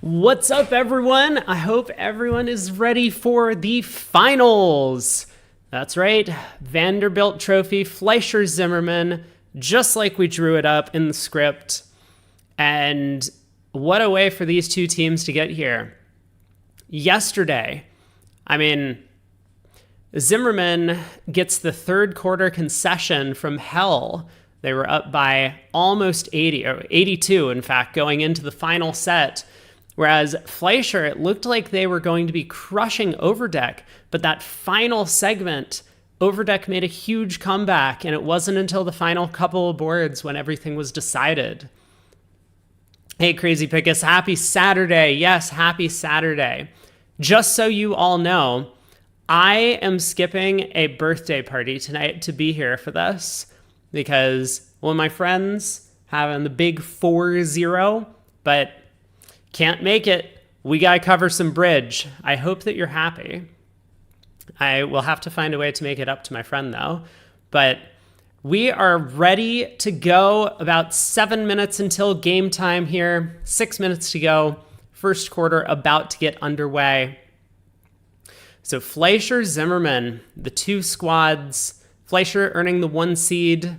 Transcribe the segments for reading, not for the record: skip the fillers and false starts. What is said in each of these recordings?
What's up, everyone? I hope everyone is ready for the finals. That's right, Vanderbilt Trophy, Fleischer Zimmerman, just like we drew it up in the script. And what a way for these two teams to get here. Yesterday, Zimmerman gets the third quarter concession from hell. They were up by almost 80, or 82, in fact, going into the final set. Whereas Fleischer, it looked like they were going to be crushing Overdeck, but that final segment, Overdeck made a huge comeback, and it wasn't until the final couple of boards when everything was decided. Hey, Crazy Pickus, happy Saturday. Yes, happy Saturday. Just so you all know, I am skipping a birthday party tonight to be here for this because one of my friends having the big 4-0, but can't make it. We gotta cover some bridge. I hope that you're happy. I will have to find a way to make it up to my friend though. But we are ready to go. About 7 minutes until game time here. 6 minutes to go. First quarter about to get underway. So Fleischer, Zimmerman, the two squads. Fleischer earning the 1 seed.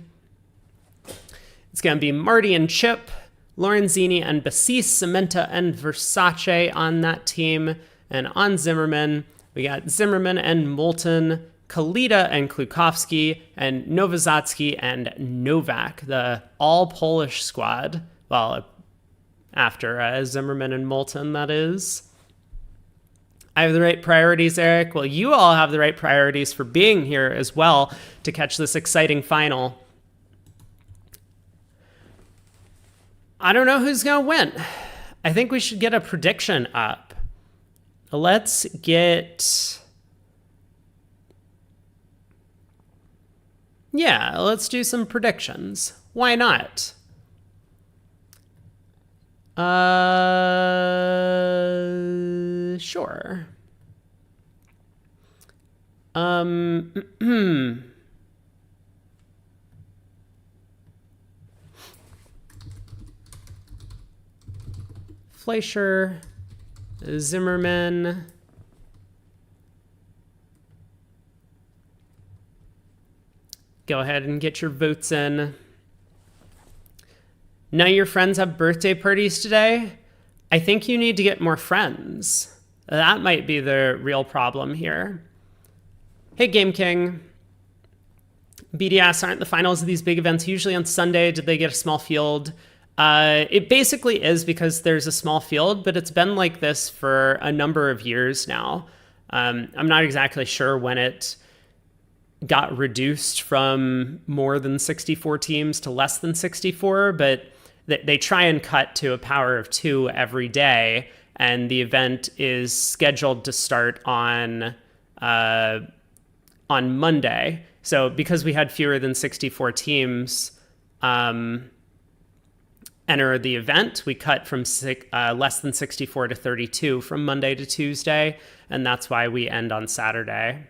It's gonna be Marty and Chip, Lorenzini and Bassis, Cementa and Versace on that team. And on Zimmerman, we got Zimmerman and Moulton, Kalita and Klukowski, and Novozatsky and Novak, the all-Polish squad. Well, after Zimmerman and Moulton, that is. I have the right priorities, Eric. Well, you all have the right priorities for being here as well to catch this exciting final. I don't know who's going to win. I think we should get a prediction up. Let's get... Yeah, let's do some predictions. Why not? Sure. Fleischer, Zimmerman, go ahead and get your votes in. None of your friends have birthday parties today? I think you need to get more friends. That might be the real problem here. Hey, Game King. BDS, aren't the finals of these big events usually on Sunday? Did they get a small field? It basically is because there's a small field, but it's been like this for a number of years now. I'm not exactly sure when it got reduced from more than 64 teams to less than 64, but they try and cut to a power of 2 every day, and the event is scheduled to start on Monday. So because we had fewer than 64 teams, enter the event, we cut from less than 64 to 32 from Monday to Tuesday, and that's why we end on Saturday.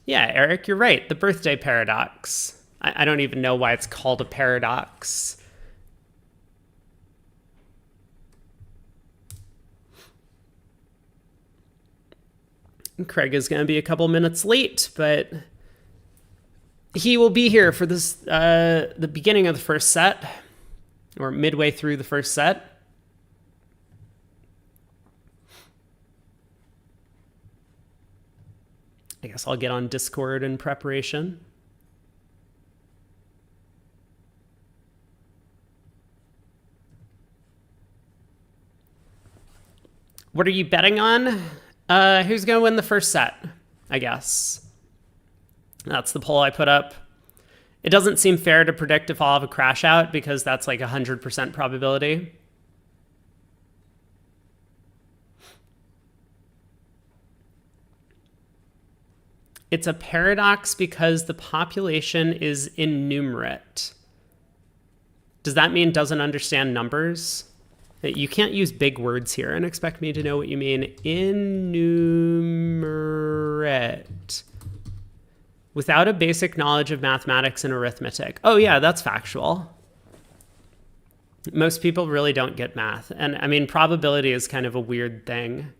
Yeah, Eric, you're right. The birthday paradox. I don't even know why it's called a paradox. And Craig is going to be a couple minutes late, but he will be here for this the beginning of the first set, or midway through the first set. I guess I'll get on Discord in preparation. What are you betting on? Who's going to win the first set, I guess. That's the poll I put up. It doesn't seem fair to predict if I'll have a crash out because that's like 100% probability. It's a paradox because the population is innumerate. Does that mean doesn't understand numbers? You can't use big words here and expect me to know what you mean. Innumerate. Without a basic knowledge of mathematics and arithmetic. Oh yeah, that's factual. Most people really don't get math. And I mean, probability is kind of a weird thing.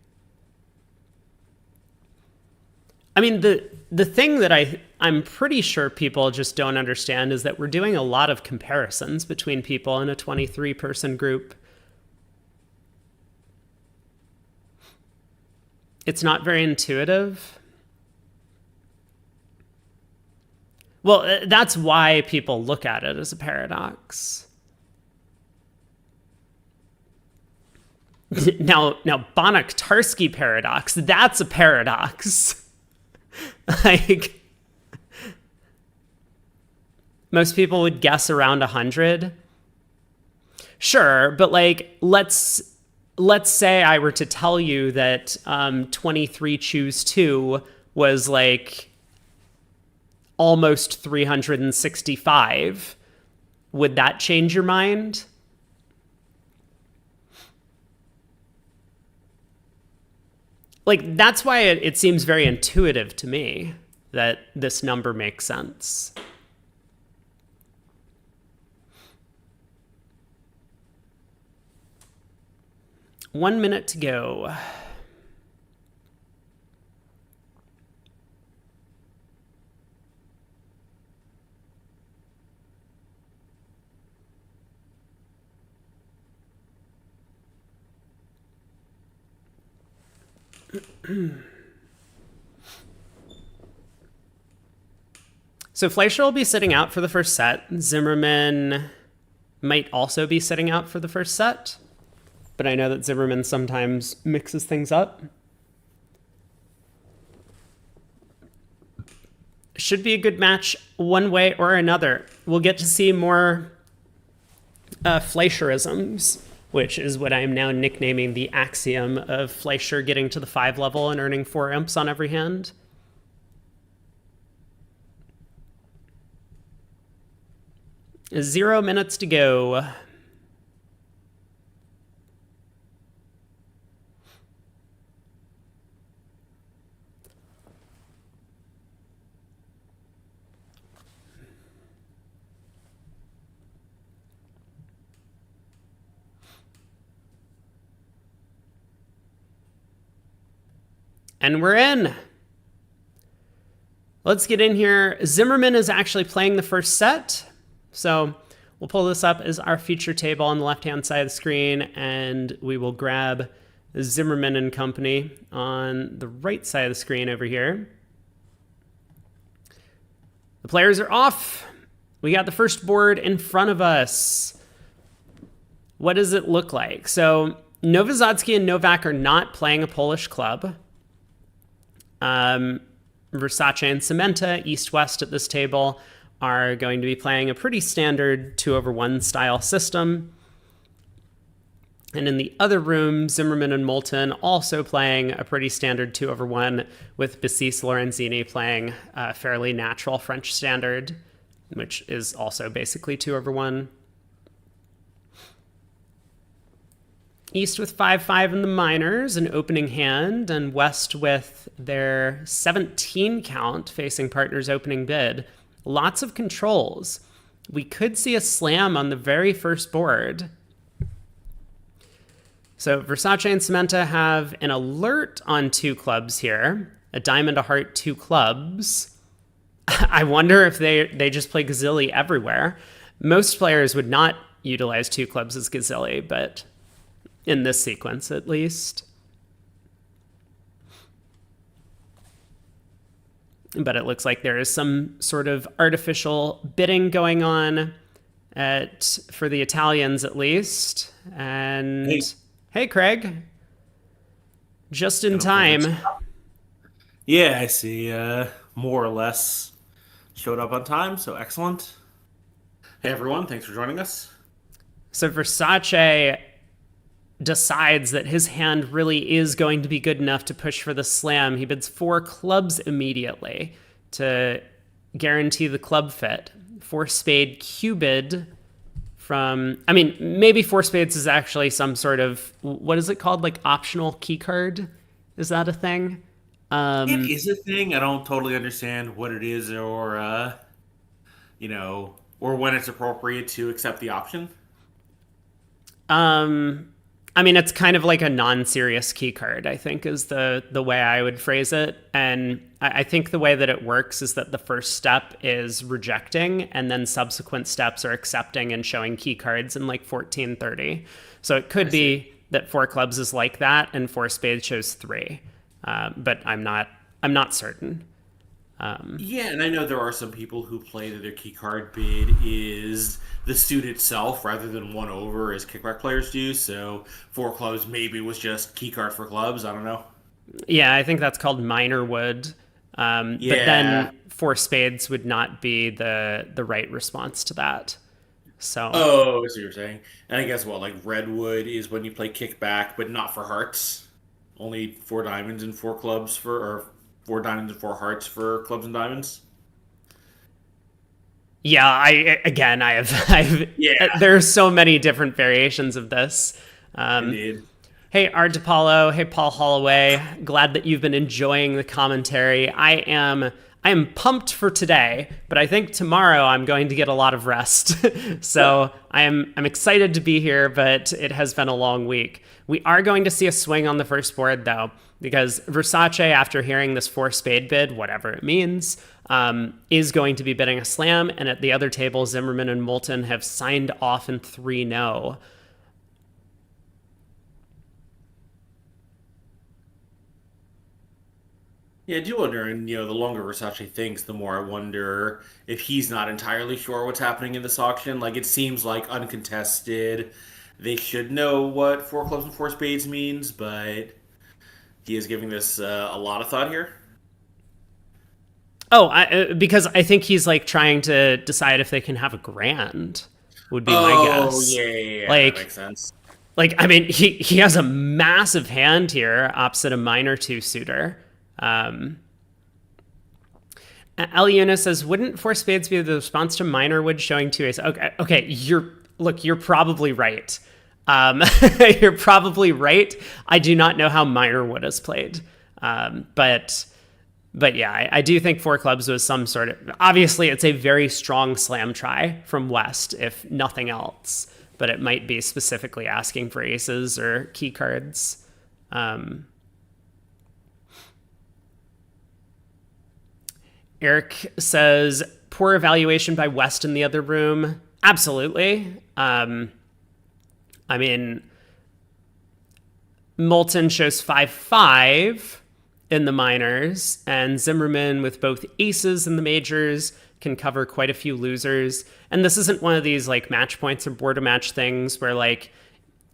I mean, the thing that I'm pretty sure people just don't understand is that we're doing a lot of comparisons between people in a 23-person group. It's not very intuitive. Well, that's why people look at it as a paradox. Now, Banach-Tarski paradox, that's a paradox. Like, most people would guess around 100. Sure, but like, let's say I were to tell you that 23 choose 2 was like almost 365. Would that change your mind? Like, that's why it seems very intuitive to me that this number makes sense. One minute to go. So Fleischer will be sitting out for the first set. Zimmerman might also be sitting out for the first set, but I know that Zimmerman sometimes mixes things up. Should be a good match one way or another. We'll get to see more Fleischerisms, which is what I'm now nicknaming the axiom of Fleischer getting to the 5 level and earning 4 imps on every hand. Zero minutes to go. And we're in. Let's get in here. Zimmerman is actually playing the first set. So we'll pull this up as our feature table on the left-hand side of the screen, and we will grab Zimmerman and company on the right side of the screen over here. The players are off. We got the first board in front of us. What does it look like? So Nowozodzki and Novak are not playing a Polish club. Versace and Cementa, east-west at this table, are going to be playing a pretty standard 2/1 style system. And in the other room, Zimmerman and Moulton also playing a pretty standard 2/1, with Bassis Lorenzini playing a fairly natural French standard, which is also basically 2/1. East with 5-5 in the minors, an opening hand, and West with their 17 count facing partner's opening bid. Lots of controls. We could see a slam on the very first board. So Versace and Cementa have an alert on 2 clubs here. A diamond, a heart, 2 clubs. I wonder if they just play Gazilli everywhere. Most players would not utilize 2 clubs as Gazilli, but in this sequence at least. But it looks like there is some sort of artificial bidding going on for the Italians at least. And hey Craig, just in time. Yeah, I see. More or less showed up on time, so excellent. Hey everyone, thanks for joining us. So Versace decides that his hand really is going to be good enough to push for the slam. He bids 4 clubs immediately to guarantee the club fit. 4 spade Cupid from, I mean, maybe 4 spades is actually some sort of, what is it called? Like optional key card? Is that a thing? It is a thing. I don't totally understand what it is or, or when it's appropriate to accept the option. I mean, it's kind of like a non-serious key card, I think, is the way I would phrase it. And I think the way that it works is that the first step is rejecting, and then subsequent steps are accepting and showing key cards in like 1430. So it could be that four clubs is like that, and four spades shows three. But I'm not certain. Yeah, and I know there are some people who play that their key card bid is the suit itself rather than one over as kickback players do. So four clubs maybe was just key card for clubs. I don't know. Yeah, I think that's called minor wood. But Yeah. then four spades would not be the right response to that. So Oh, I see what you're saying. And I guess what, like redwood is when you play kickback, but not for hearts. Only four diamonds and four clubs for, or four diamonds and four hearts for clubs and diamonds. yeah, I have Yeah, there are so many different variations of this. Um, indeed. Hey, Art DePaulo. Hey, Paul Holloway. Glad that you've been enjoying the commentary. I am pumped for today, but I think tomorrow I'm going to get a lot of rest. So I'm excited to be here, but it has been a long week. We are going to see a swing on the first board, though, because Versace, after hearing this four spade bid, whatever it means, is going to be bidding a slam. And at the other table, Zimmerman and Moulton have signed off in 3-0. Yeah, I do wonder, and the longer Versace thinks, the more I wonder if he's not entirely sure what's happening in this auction. Like, it seems like uncontested. They should know what four clubs and four spades means, but he is giving this a lot of thought here. Oh, because I think he's like trying to decide if they can have a grand, would be my Oh, guess. yeah, yeah, yeah, that Like, makes sense. I mean, he has a massive hand here opposite a minor two suitor. Um, El Yuna says, "Wouldn't four spades be the response to minor wood showing two ace?" Okay, you're probably right. Um, you're probably right. I do not know how minor wood is played, but yeah, I do think four clubs was some sort of. Obviously, it's a very strong slam try from West, if nothing else. But it might be specifically asking for aces or key cards. Eric says, poor evaluation by West in the other room. Absolutely. I mean, Moulton shows 5-5 in the minors, and Zimmerman, with both aces in the majors, can cover quite a few losers. And this isn't one of these like match points or board to match things where like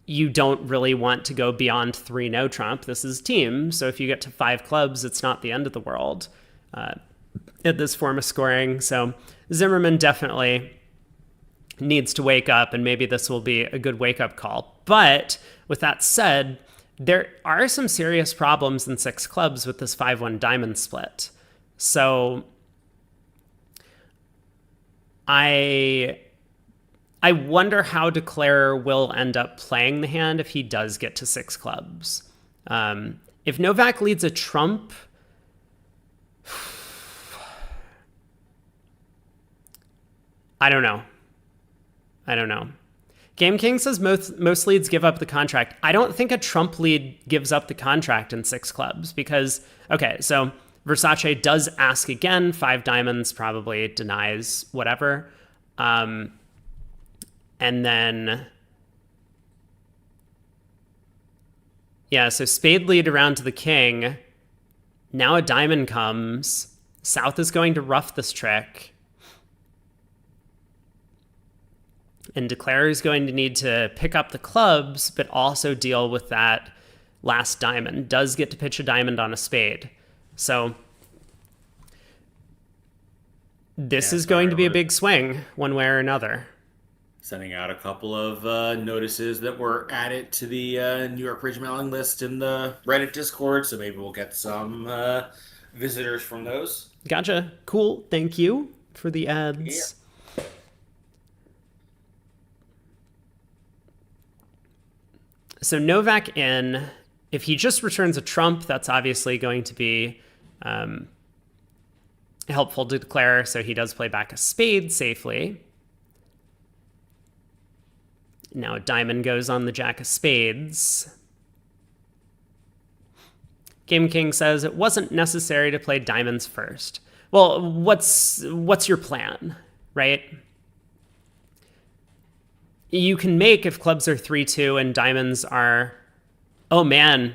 you don't really want to go beyond 3-no trump. This is team. So if you get to five clubs, it's not the end of the world at this form of scoring. So Zimmerman definitely needs to wake up, and maybe this will be a good wake-up call. But with that said, there are some serious problems in six clubs with this 5-1 diamond split. So I wonder how Declarer will end up playing the hand if he does get to six clubs. If Novak leads a trump, I don't know. Game King says most leads give up the contract. I don't think a trump lead gives up the contract in six clubs because, okay, so Versace does ask again, five diamonds probably denies whatever. And then, yeah, so spade lead around to the king. Now a diamond comes. South is going to rough this trick. And Declarer is going to need to pick up the clubs, but also deal with that last diamond. Does get to pitch a diamond on a spade. So this is going to be a big swing one way or another. Sending out a couple of notices that were added to the New York Bridge mailing list in the Reddit Discord, so maybe we'll get some visitors from those. Gotcha. Cool. Thank you for the Yeah. ads. So Novak in, if he just returns a trump, that's obviously going to be helpful to Declare. So he does play back a spade safely. Now diamond goes on the jack of spades. Game King says it wasn't necessary to play diamonds first. Well, what's your plan, right? You can make, if clubs are 3-2 and diamonds are, oh man,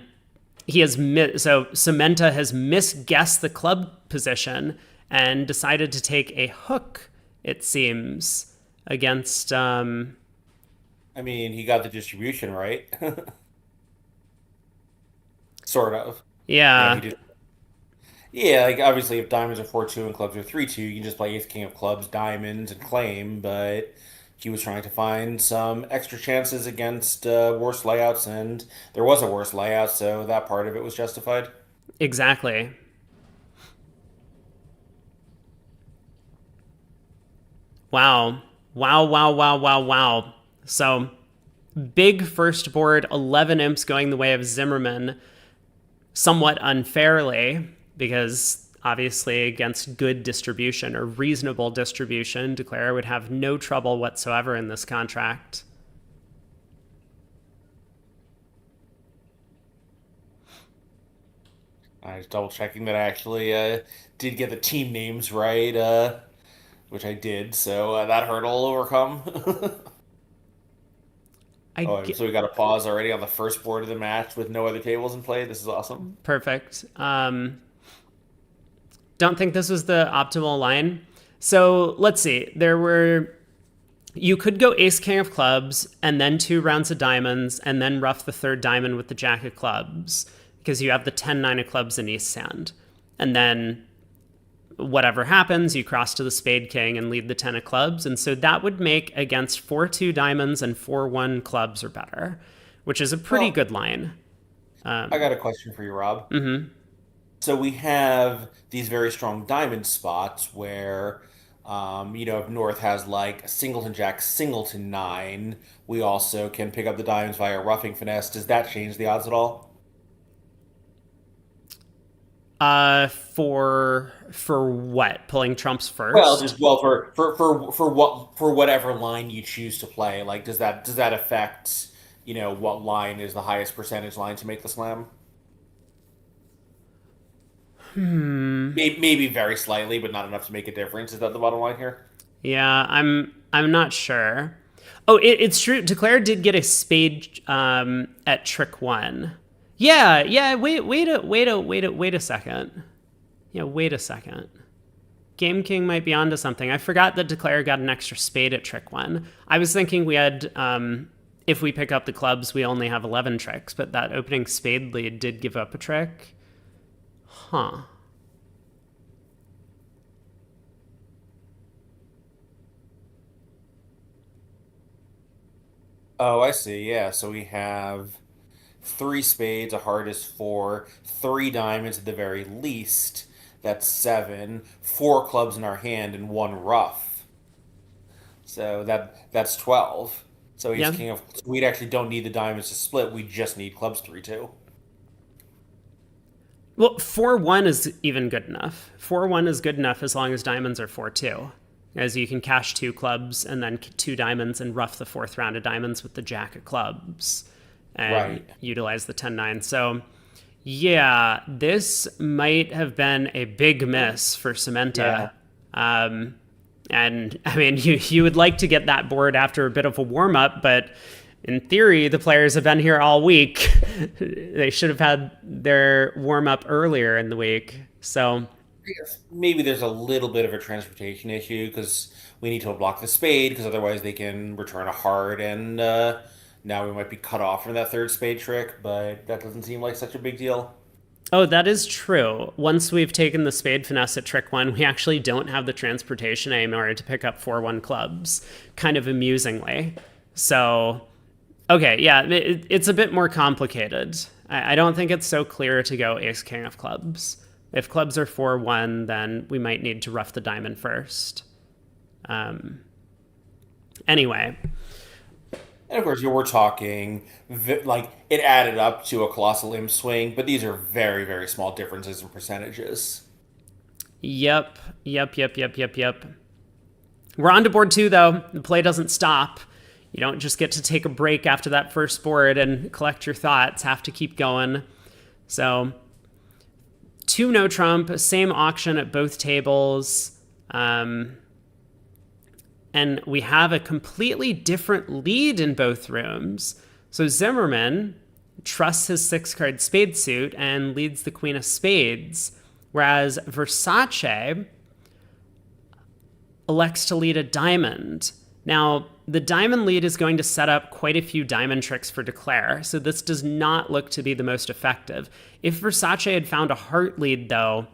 so Cementa has misguessed the club position and decided to take a hook, it seems, against I mean, he got the distribution right. Sort of. You know, yeah, he just yeah, like obviously if diamonds are 4-2 and clubs are 3-2, you can just play ace king of clubs, diamonds, and claim, but he was trying to find some extra chances against worse layouts, and there was a worse layout, so that part of it was justified. exactly. Wow. Wow, wow, wow, wow, wow. So big first board, 11 imps going the way of Zimmerman, somewhat unfairly, because obviously against good distribution or reasonable distribution, Declare would have no trouble whatsoever in this contract. I was double checking that I actually did get the team names right, which I did, so that hurdle will overcome. I Oh, get, so we got a pause already on the first board of the match with no other tables in play. This is awesome. perfect. Don't think this was the optimal line. So let's see. You could go ace king of clubs and then 2 rounds of diamonds and then ruff the third diamond with the jack of clubs because you have the 10-9 of clubs in east hand. And then whatever happens, you cross to the spade king and lead the 10 of clubs. And so that would make against 4-2 diamonds and 4-1 clubs or better, which is a pretty good line. I got a question for you, Rob. So we have these very strong diamond spots where, if North has like singleton jack, singleton nine, we also can pick up the diamonds via roughing finesse. Does that change the odds at all? For what? Pulling trumps Well, first? just well for whatever line you choose to play. Like, does that affect what line is the highest percentage line to make the slam? Maybe very slightly, but not enough to make a difference. Is that the bottom line here? Yeah, I'm not sure. Oh, it's true. Declare did get a spade at trick one. Yeah, yeah. Wait a second. Yeah, wait a second. Game King might be onto something. I forgot that Declare got an extra spade at trick one. I was thinking we had, if we pick up the clubs, we only have 11 tricks, but that opening spade lead did give up a trick. Huh. Oh, I see. Yeah, so we have three spades, a heart is four, three diamonds at the very least. That's seven, four clubs in our hand, and one ruff. So that's 12. So he's Yeah. king of. We actually don't need the diamonds to split. We just need clubs 3-2. Well, 4-1 is even good enough. 4-1 is good enough as long as diamonds are 4-2. As you can cash 2 clubs and then 2 diamonds and rough the 4th round of diamonds with the jack of clubs and Right. utilize the 10-9. So, yeah, this might have been a big miss for Yeah. Cementa. And I mean, you would like to get that board after a bit of a warm up, but in theory, the players have been here all week. They should have had their warm up earlier in the week. So, Yes. Maybe there's a little bit of a transportation issue because we need to block the spade because otherwise they can return a heart and now we might be cut off from that third spade trick, but that doesn't seem like such a big deal. oh, that is true. Once we've taken the spade finesse at trick one, we actually don't have the transportation anymore to pick up 4-1 clubs, kind of amusingly. So, okay, yeah, it's a bit more complicated. I don't think it's so clear to go ace king of clubs. If clubs are 4-1, then we might need to rough the diamond first. Anyway, And of course, we're talking like it added up to a colossal imp swing, but these are very, very small differences in percentages. yep. We're on to board two, though. The play doesn't stop. You don't just get to take a break after that first board and collect your thoughts, have to keep going. So 2 no trump, same auction at both tables. And we have a completely different lead in both rooms. So Zimmerman trusts his 6-card spade suit and leads the queen of spades, whereas Versace elects to lead a diamond. Now, the diamond lead is going to set up quite a few diamond tricks for Declare, so this does not look to be the most effective. If Versace had found a heart lead, though,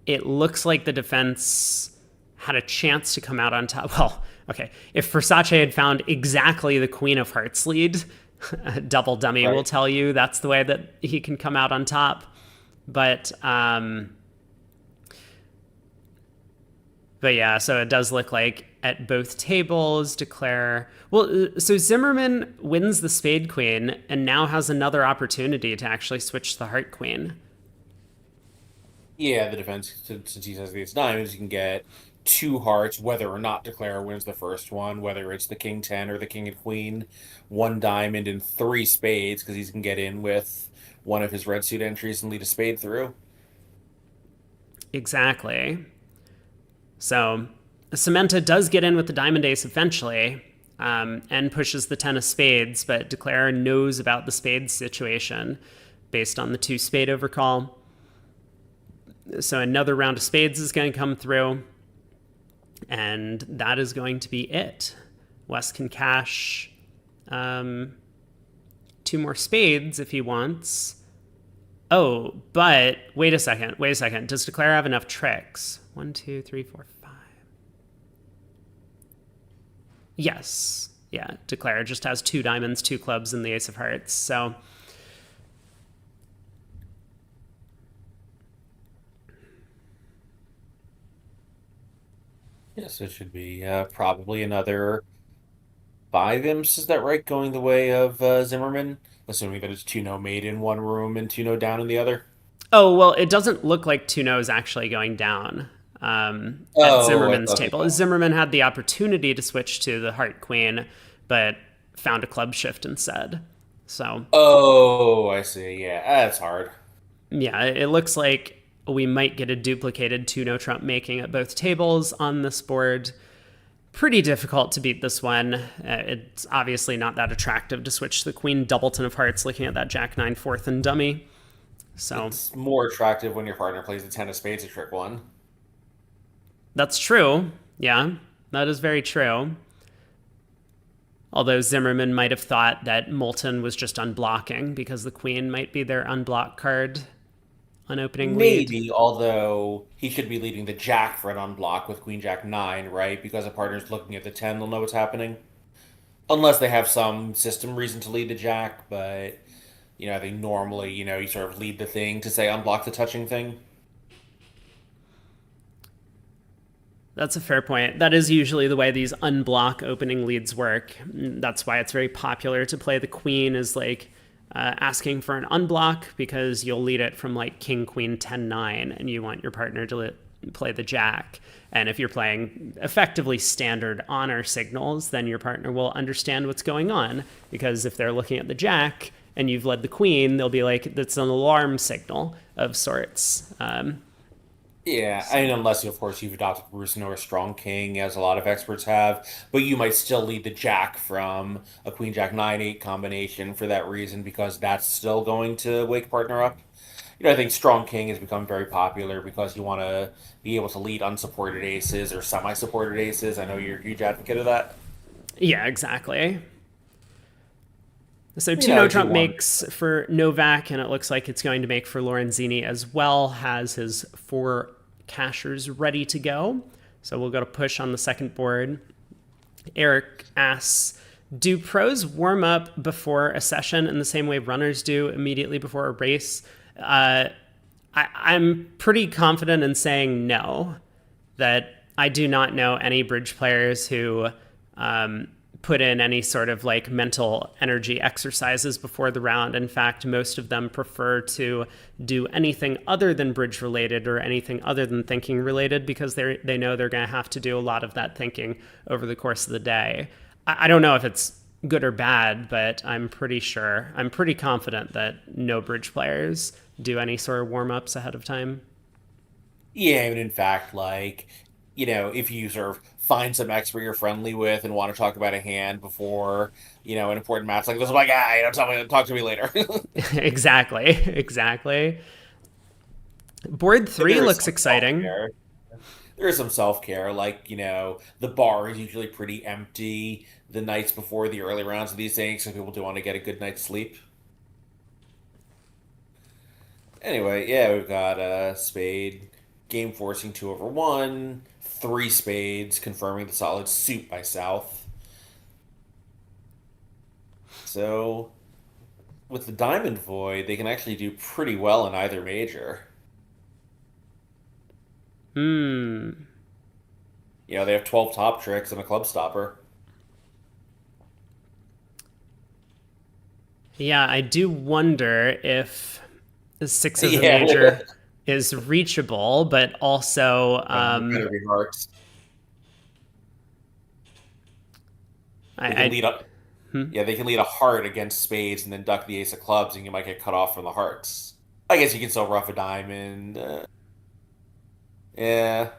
it looks like the defense had a chance to come out on top. Well, okay, if Versace had found exactly the queen of hearts lead, Double Dummy will tell you that's the way that he can come out on top. But yeah, so it does look like at both tables, Declare... Well, so Zimmerman wins the spade queen and now has another opportunity to actually switch the heart queen. Yeah, the defense, since he says it's diamonds, you can get 2 hearts, whether or not Declare wins the first one, whether it's the king 10 or the king and queen, 1 diamond and 3 spades, because he can get in with one of his red suit entries and lead a spade through. Exactly. So Samantha does get in with the diamond ace eventually, and pushes the 10 of spades, but Declare knows about the spades situation based on the 2 spade overcall. So another round of spades is going to come through, and that is going to be it. Wes can cash 2 more spades if he wants. Oh, but wait a second. Does Declare have enough tricks? 1, 2, 3, 4, 5. Yes. Yeah, Declare just has 2 diamonds, 2 clubs, and the ace of hearts. So yes, it should be probably another 5 imps, is that right? Going the way of Zimmerman, assuming that it's 2 no made in one room and 2 no down in the other. oh, well, it doesn't look like 2 no's actually going down at Zimmerman's table. Zimmerman had the opportunity to switch to the heart queen, but found a club shift instead. So. Oh, I see. Yeah, that's hard. Yeah, it looks like we might get a duplicated 2 no trump making at both tables on this board. Pretty difficult to beat this one. It's obviously not that attractive to switch the queen doubleton of hearts looking at that jack 9 4th and dummy. So it's more attractive when your partner plays the 10 of spades, a trick one. That's true. Yeah, that is very true. Although Zimmerman might have thought that Moulton was just unblocking because the queen might be their unblock card on opening lead. Maybe, although he should be leading the jack for an unblock with queen jack 9, right? Because a partner's looking at the 10, they'll know what's happening. Unless they have some system reason to lead the jack, but, I think normally, you sort of lead the thing to say unblock the touching thing. That's a fair point. That is usually the way these unblock opening leads work. That's why it's very popular to play the queen as like asking for an unblock, because you'll lead it from like king, queen, 10, 9, and you want your partner to play the jack. And if you're playing effectively standard honor signals, then your partner will understand what's going on, because if they're looking at the jack and you've led the queen, they'll be like, that's an alarm signal of sorts. Yeah, I mean, unless, of course, you've adopted Rusino or Strong King, as a lot of experts have, but you might still lead the jack from a Queen Jack 9-8 combination for that reason, because that's still going to wake partner up. I think Strong King has become very popular because you want to be able to lead unsupported aces or semi-supported aces. I know you're a huge advocate of that. Yeah, exactly. So 2 no trump makes for Novak, and it looks like it's going to make for Lorenzini as well. Has his 4 cashers ready to go. So we'll go to push on the second board. Eric asks, do pros warm up before a session in the same way runners do immediately before a race? I'm pretty confident in saying no, that I do not know any bridge players who put in any sort of like mental energy exercises before the round. In fact, most of them prefer to do anything other than bridge related or anything other than thinking related because they know they're going to have to do a lot of that thinking over the course of the day. I don't know if it's good or bad, but I'm pretty confident that no bridge players do any sort of warm ups ahead of time. Yeah, and in fact, like, if you sort of find some expert you're friendly with and want to talk about a hand before, an important match like this, I'm like, talk to me later. Exactly, exactly. Board But three there is looks some exciting. self-care. There is some self-care, like, the bar is usually pretty empty the nights before the early rounds of these things, so people do want to get a good night's sleep. Anyway, yeah, we've got spade, game forcing 2/1, three spades, confirming the solid suit by South. So with the diamond void, they can actually do pretty well in either major. Hmm. They have 12 top tricks and a club stopper. Yeah, I do wonder if the six of the Yeah, major is reachable, but also better be hearts. They can I lead up. Yeah, they can lead a heart against spades and then duck the ace of clubs, and you might get cut off from the hearts. I guess you can still rough a diamond. Yeah,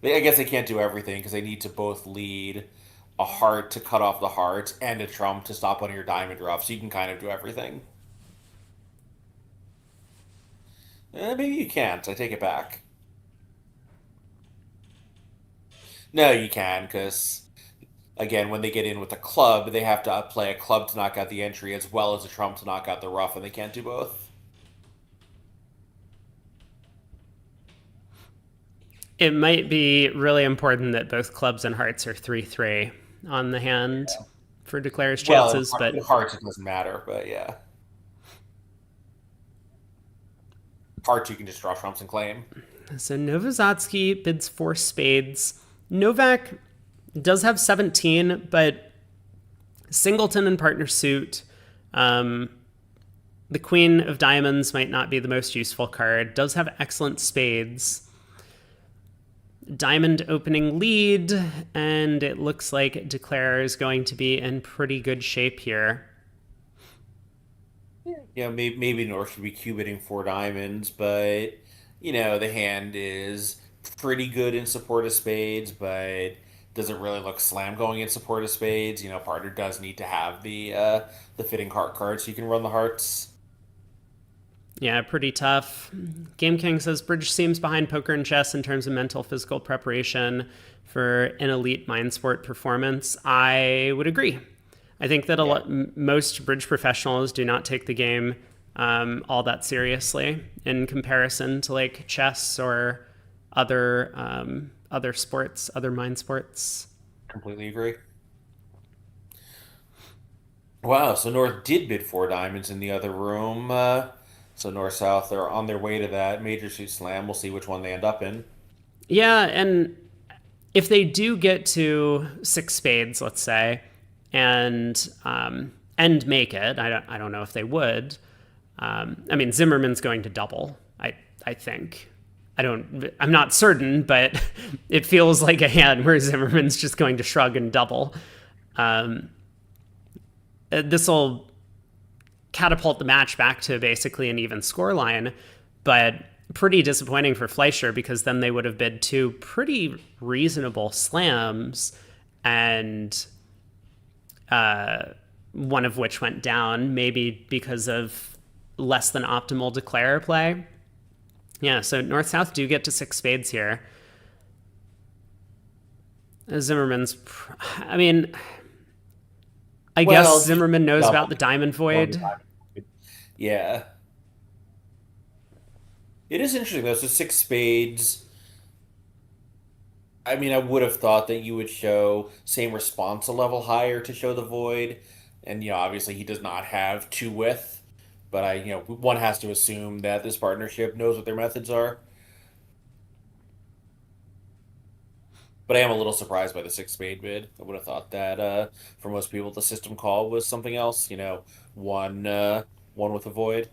I guess they can't do everything because they need to both lead a heart to cut off the hearts and a trump to stop one of your diamond roughs. So you can kind of do everything. Maybe you can't. I take it back. No, you can because again, when they get in with a club, they have to play a club to knock out the entry as well as a trump to knock out the rough, and they can't do both. it might be really important that both clubs and hearts are 3-3 on the hand for declares Well, chances, but in hearts it doesn't matter, but yeah, hearts you can just draw trumps and claim. so Novozatsky bids four spades. Novak does have 17, but singleton and partner suit. Um, the queen of diamonds might not be the most useful card. Does have excellent spades. Diamond opening lead, and it looks like Declare is going to be in pretty good shape here. Maybe North should be cubiting four diamonds, but the hand is pretty good in support of spades, but doesn't really look slam going in support of spades. Partner does need to have the fitting heart card so you can run the hearts. Yeah, pretty tough. Game King says Bridge seems behind poker and chess in terms of mental physical preparation for an elite mind sport performance. I would agree. I think that Yeah. most bridge professionals do not take the game all that seriously in comparison to like chess or other sports, other mind sports. Completely agree. Wow, so North did bid four diamonds in the other room. So North South are on their way to that major suit slam. We'll see which one they end up in. Yeah, and if they do get to six spades, let's say, and make it, I don't know if they would. I mean, Zimmerman's going to double. I think. I'm not certain, but it feels like a hand where Zimmerman's just going to shrug and double. This will catapult the match back to basically an even scoreline, but pretty disappointing for Fleischer because then they would have bid two pretty reasonable slams, and one of which went down, maybe because of less than optimal declare play. Yeah, so North-South do get to six spades here. Zimmerman's, I mean, I Well, guess Zimmerman knows double. about the diamond void. Yeah. It is interesting though. So six spades. I mean, I would have thought that you would show same response a level higher to show the void, and obviously he does not have two width, but one has to assume that this partnership knows what their methods are. But I am a little surprised by the six spade bid. I would have thought that for most people the system call was something else. One one with a void,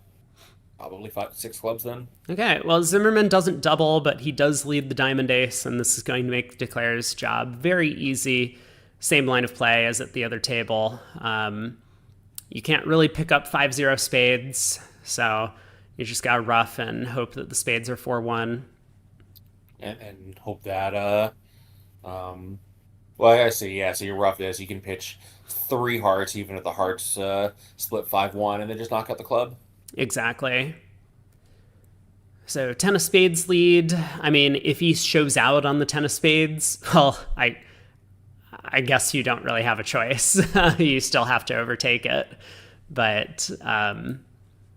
probably five, six clubs then. Okay, well, Zimmerman doesn't double, but he does lead the diamond ace, and this is going to make Declare's job very easy. Same line of play as at the other table. You can't really pick up 5-0 spades, so you just got to rough and hope that the spades are 4-1. And hope that um well, I see, yeah, so you're rough this. You can pitch three hearts even if the hearts split 5-1 and then just knock out the club. Exactly. So 10 of spades lead. I mean, if he shows out on the 10 of spades, well, I guess you don't really have a choice. You still have to overtake it. But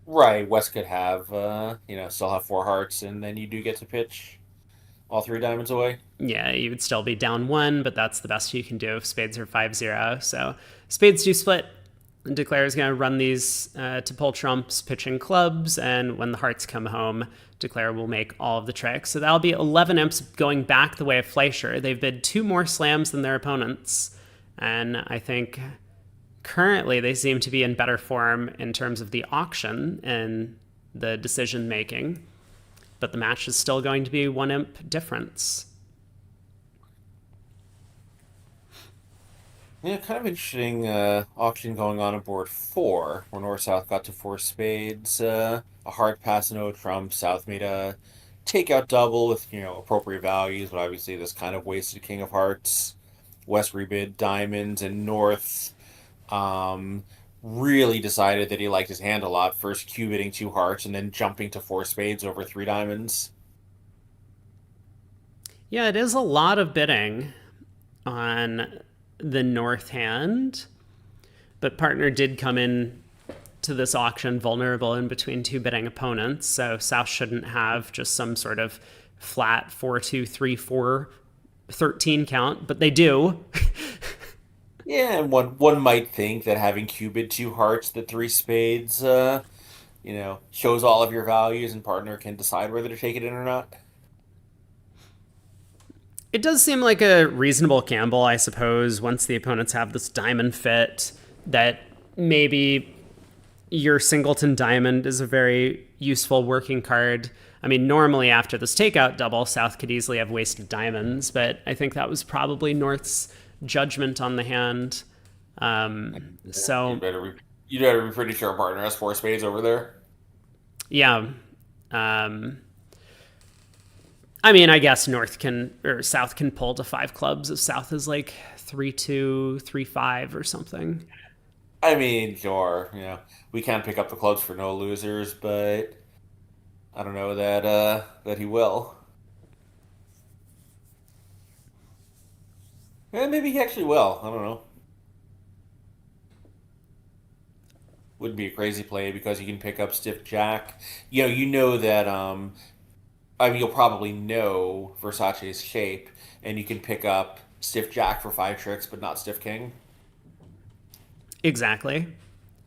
Right, West could have still have four hearts and then you do get to pitch all three diamonds away. yeah, you would still be down one, but that's the best you can do if spades are 5-0. So spades do split. Declare is going to run these to pull trumps, pitching clubs, and when the hearts come home, Declare will make all of the tricks. So that'll be 11 imps going back the way of Fleischer. They've bid two more slams than their opponents, and I think currently they seem to be in better form in terms of the auction and the decision making, but the match is still going to be one imp difference. Yeah, kind of interesting auction going on board four, where North South got to four spades, a hard pass, no trump. South made a takeout double with appropriate values, but obviously this kind of wasted King of Hearts. West rebid diamonds, and North um, really decided that he liked his hand a lot. First cubiting two hearts, and then jumping to four spades over three diamonds. Yeah, it is a lot of bidding on the north hand, but partner did come in to this auction vulnerable in between two bidding opponents, so South shouldn't have just some sort of flat 4-2-3-4 13 count, but they do. Yeah, and one might think that having cubed two hearts, the three spades, shows all of your values, and partner can decide whether to take it in or not. It does seem like a reasonable gamble, I suppose, once the opponents have this diamond fit, that maybe your singleton diamond is a very useful working card. I mean, normally after this takeout double, South could easily have wasted diamonds, but I think that was probably North's judgment on the hand. So You better be pretty sure partner has four spades over there. yeah. I mean, I guess North can or South can pull to five clubs if South is like 3-2, 3-5 or something. I mean, sure, we can't pick up the clubs for no losers, but I don't know that he will. And maybe he actually will. I don't know. Wouldn't be a crazy play because you can pick up stiff jack. You know that I mean, you'll probably know Versace's shape, and you can pick up stiff jack for five tricks, but not stiff king. Exactly.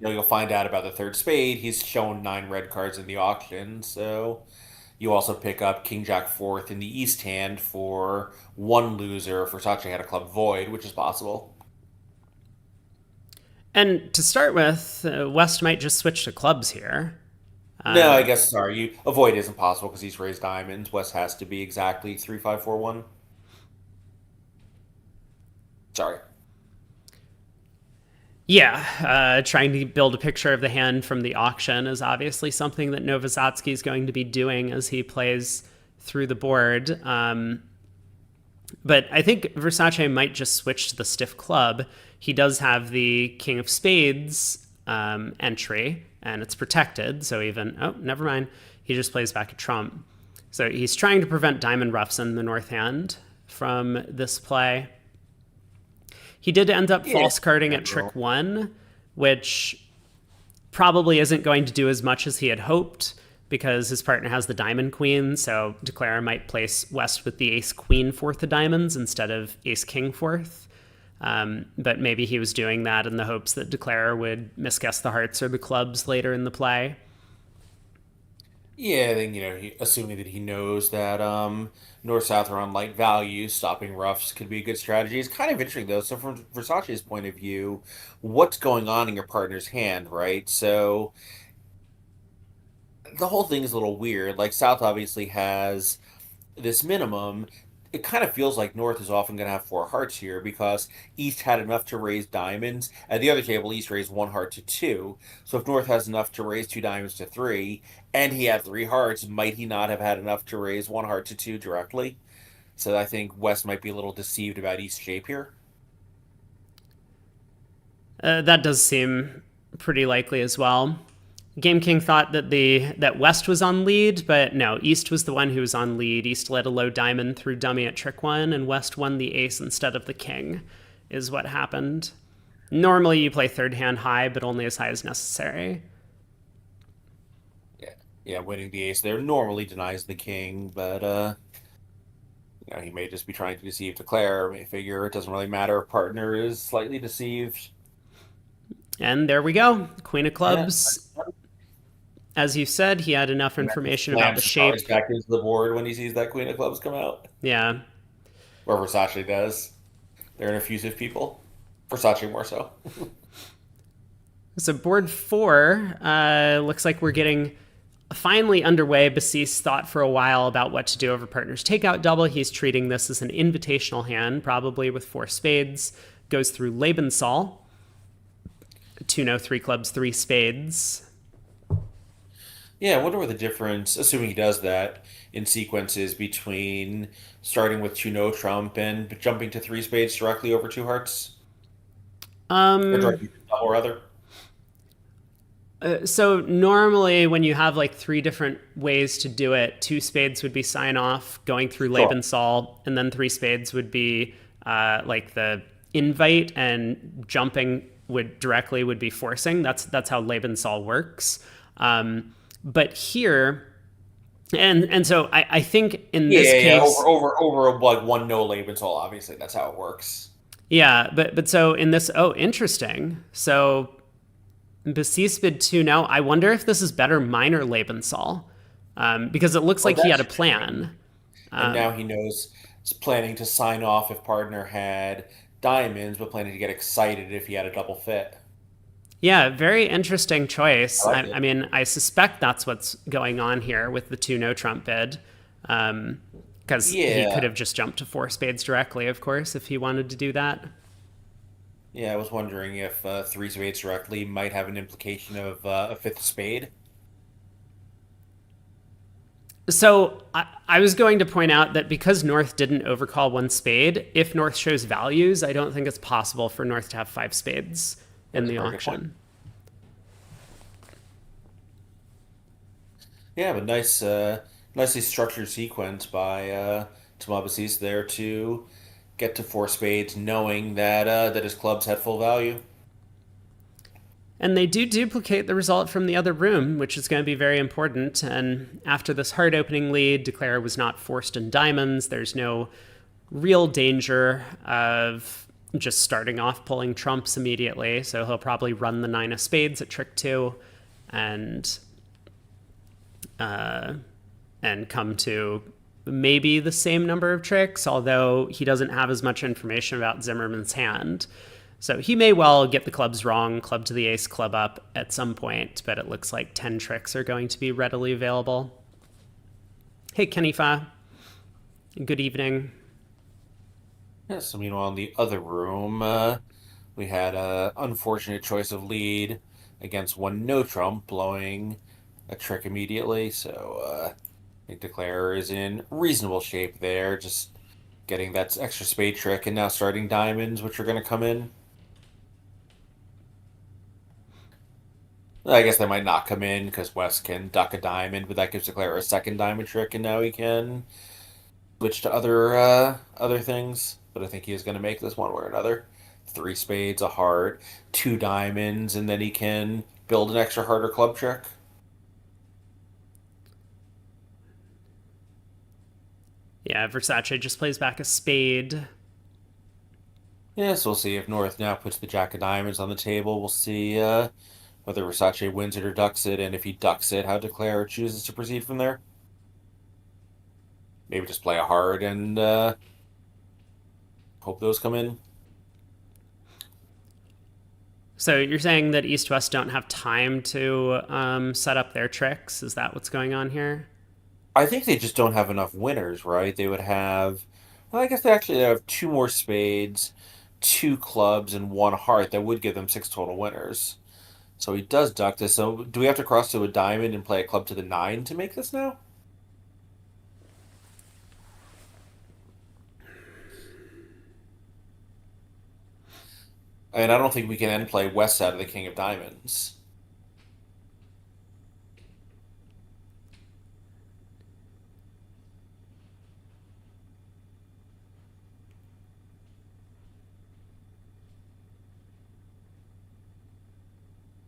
You'll find out about the third spade. He's shown nine red cards in the auction, so you also pick up king jack fourth in the east hand for one loser if Versace had a club void, which is possible. And to start with, West might just switch to clubs here. No, I guess sorry. You avoid isn't possible because he's raised diamonds. West has to be exactly 3-5-4-1. Sorry. Yeah, trying to build a picture of the hand from the auction is obviously something that Novosatsky is going to be doing as he plays through the board. But I think Versace might just switch to the stiff club. He does have the King of Spades entry, and it's protected. So oh, never mind. He just plays back a trump. So he's trying to prevent diamond roughs in the north hand from this play. He did end up false carding at trick one, which probably isn't going to do as much as he had hoped because his partner has the diamond queen. So Declare might place West with the ace queen fourth of diamonds instead of ace king fourth. But maybe he was doing that in the hopes that Declare would misguess the hearts or the clubs later in the play. Yeah, I think assuming that he knows that North South are on light value, stopping roughs could be a good strategy. It's kind of interesting though. So from Versace's point of view, what's going on in your partner's hand, right? So the whole thing is a little weird. Like South obviously has this minimum. It kind of feels like North is often going to have four hearts here because East had enough to raise diamonds. At the other table, East raised one heart to two. So if North has enough to raise two diamonds to three, and he had three hearts, might he not have had enough to raise one heart to two directly? So I think West might be a little deceived about East's shape here. That does seem pretty likely as well. Game King thought that West was on lead, but no, East was the one who was on lead. East led a low diamond through dummy at trick one, and West won the ace instead of the king, is what happened. Normally you play third hand high, but only as high as necessary. Yeah, yeah, winning the ace there normally denies the king, but he may just be trying to deceive Declare. May figure it doesn't really matter if partner is slightly deceived. And there we go. Queen of Yeah. clubs. As you said, he had enough And that just information about slams the the shape. cards back into the board when he sees that Queen of Clubs come out. Yeah. Or Versace does. They're an effusive people. Versace more so. So board four looks like we're getting finally underway. Basis thought for a while about what to do over partner's takeout double. He's treating this as an invitational hand, probably with four spades. Goes through Lebensal. 2-0, three clubs, three spades. Yeah, I wonder what the difference, assuming he does that, in sequences between starting with two no trump and jumping to three spades directly over two hearts. Or Um, directly to double, rather. so normally when you have like three different ways to do it, two spades would be sign off, going through Sure. Lebensal, and then three spades would be like the invite, and jumping would be forcing. That's how Lebensal works. But here, and so I think in Yeah, this yeah, yeah. case, Over like one no Lebensal, obviously. That's how it works. yeah, but so in this, oh, interesting. So Basis bid 2 now. I wonder if this is better minor Lebensal, because it looks Oh, like he had that's a interesting. plan. And now he knows he's planning to sign off if partner had diamonds, but planning to get excited if he had a double fit. Yeah, very interesting I choice. like I it. mean, I suspect that's what's going on here with the 2 no trump bid. Because he could Yeah. have just jumped to four spades directly, of course, if he wanted to do that. Yeah, I was wondering if three spades directly might have an implication of a fifth spade. So I was going to point out that because North didn't overcall one spade, if North shows values, I don't think it's possible for North to have five spades in That's a the very good point. auction. Yeah, but nicely structured sequence by Tomabasis there to get to four spades, knowing that his clubs had full value. And they do duplicate the result from the other room, which is going to be very important. And after this hard opening lead, Declare was not forced in diamonds. There's no real danger of just starting off pulling trumps immediately. So he'll probably run the nine of spades at trick two and come to maybe the same number of tricks, although he doesn't have as much information about Zimmerman's hand. So he may well get the clubs wrong, club to the ace, club up at some point, but it looks like 10 tricks are going to be readily available. Hey, Kenny Fa. Good evening. Yes, so meanwhile in the other room, we had a unfortunate choice of lead against one no trump, blowing a trick immediately. So I think Declare is in reasonable shape there, just getting that extra spade trick and now starting diamonds, which are going to come in. I guess they might not come in because West can duck a diamond, but that gives Declare a second diamond trick, and now he can switch to other things. But I think he is going to make this one way or another. Three spades, a heart, two diamonds, and then he can build an extra harder club trick. Yeah, Versace just plays back a spade. Yeah, so we'll see if North now puts the Jack of Diamonds on the table. We'll see whether Versace wins it or ducks it, and if he ducks it, how Declare chooses to proceed from there. Maybe just play a hard and hope those come in. So you're saying that East West don't have time to set up their tricks? Is that what's going on here? I think they just don't have enough winners, right? They would have, well, I guess they actually have two more spades, two clubs, and one heart. That would give them six total winners. So he does duck this. So do we have to cross to a diamond and play a club to the nine to make this now? And I don't think we can end play west side of the king of diamonds.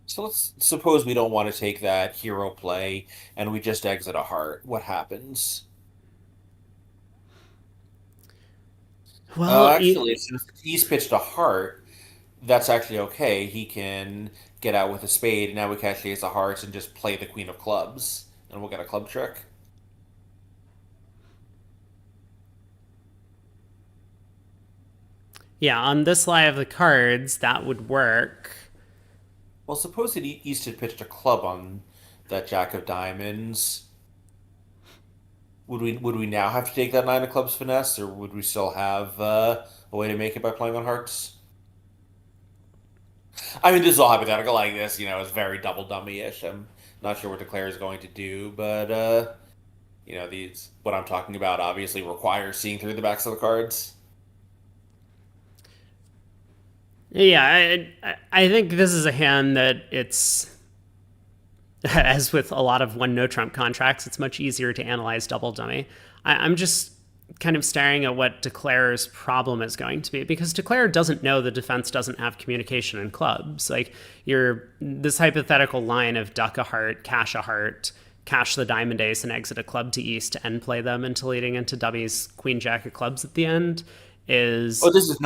So let's suppose we don't want to take that hero play and we just exit a heart. What happens? Well, Actually, since he's pitched a heart, that's actually okay. He can get out with a spade, and now we can actually ace of hearts and just play the queen of clubs, and we'll get a club trick. yeah, on this lie of the cards, that would work. Well, suppose that East had pitched a club on that jack of diamonds. Would we now have to take that nine of clubs finesse, or would we still have a way to make it by playing on hearts? I mean, this is all hypothetical like this. It's very double dummy-ish. I'm not sure what Declare is going to do, but these what I'm talking about obviously requires seeing through the backs of the cards. Yeah, I think this is a hand that it's, as with a lot of one no trump contracts, it's much easier to analyze double dummy. I'm just kind of staring at what Declare's problem is going to be, because Declare doesn't know the defense doesn't have communication in clubs. Like, this hypothetical line of duck a heart, cash the diamond ace, and exit a club to East to end play them until leading into W's queen jack of clubs at the end is Oh, this is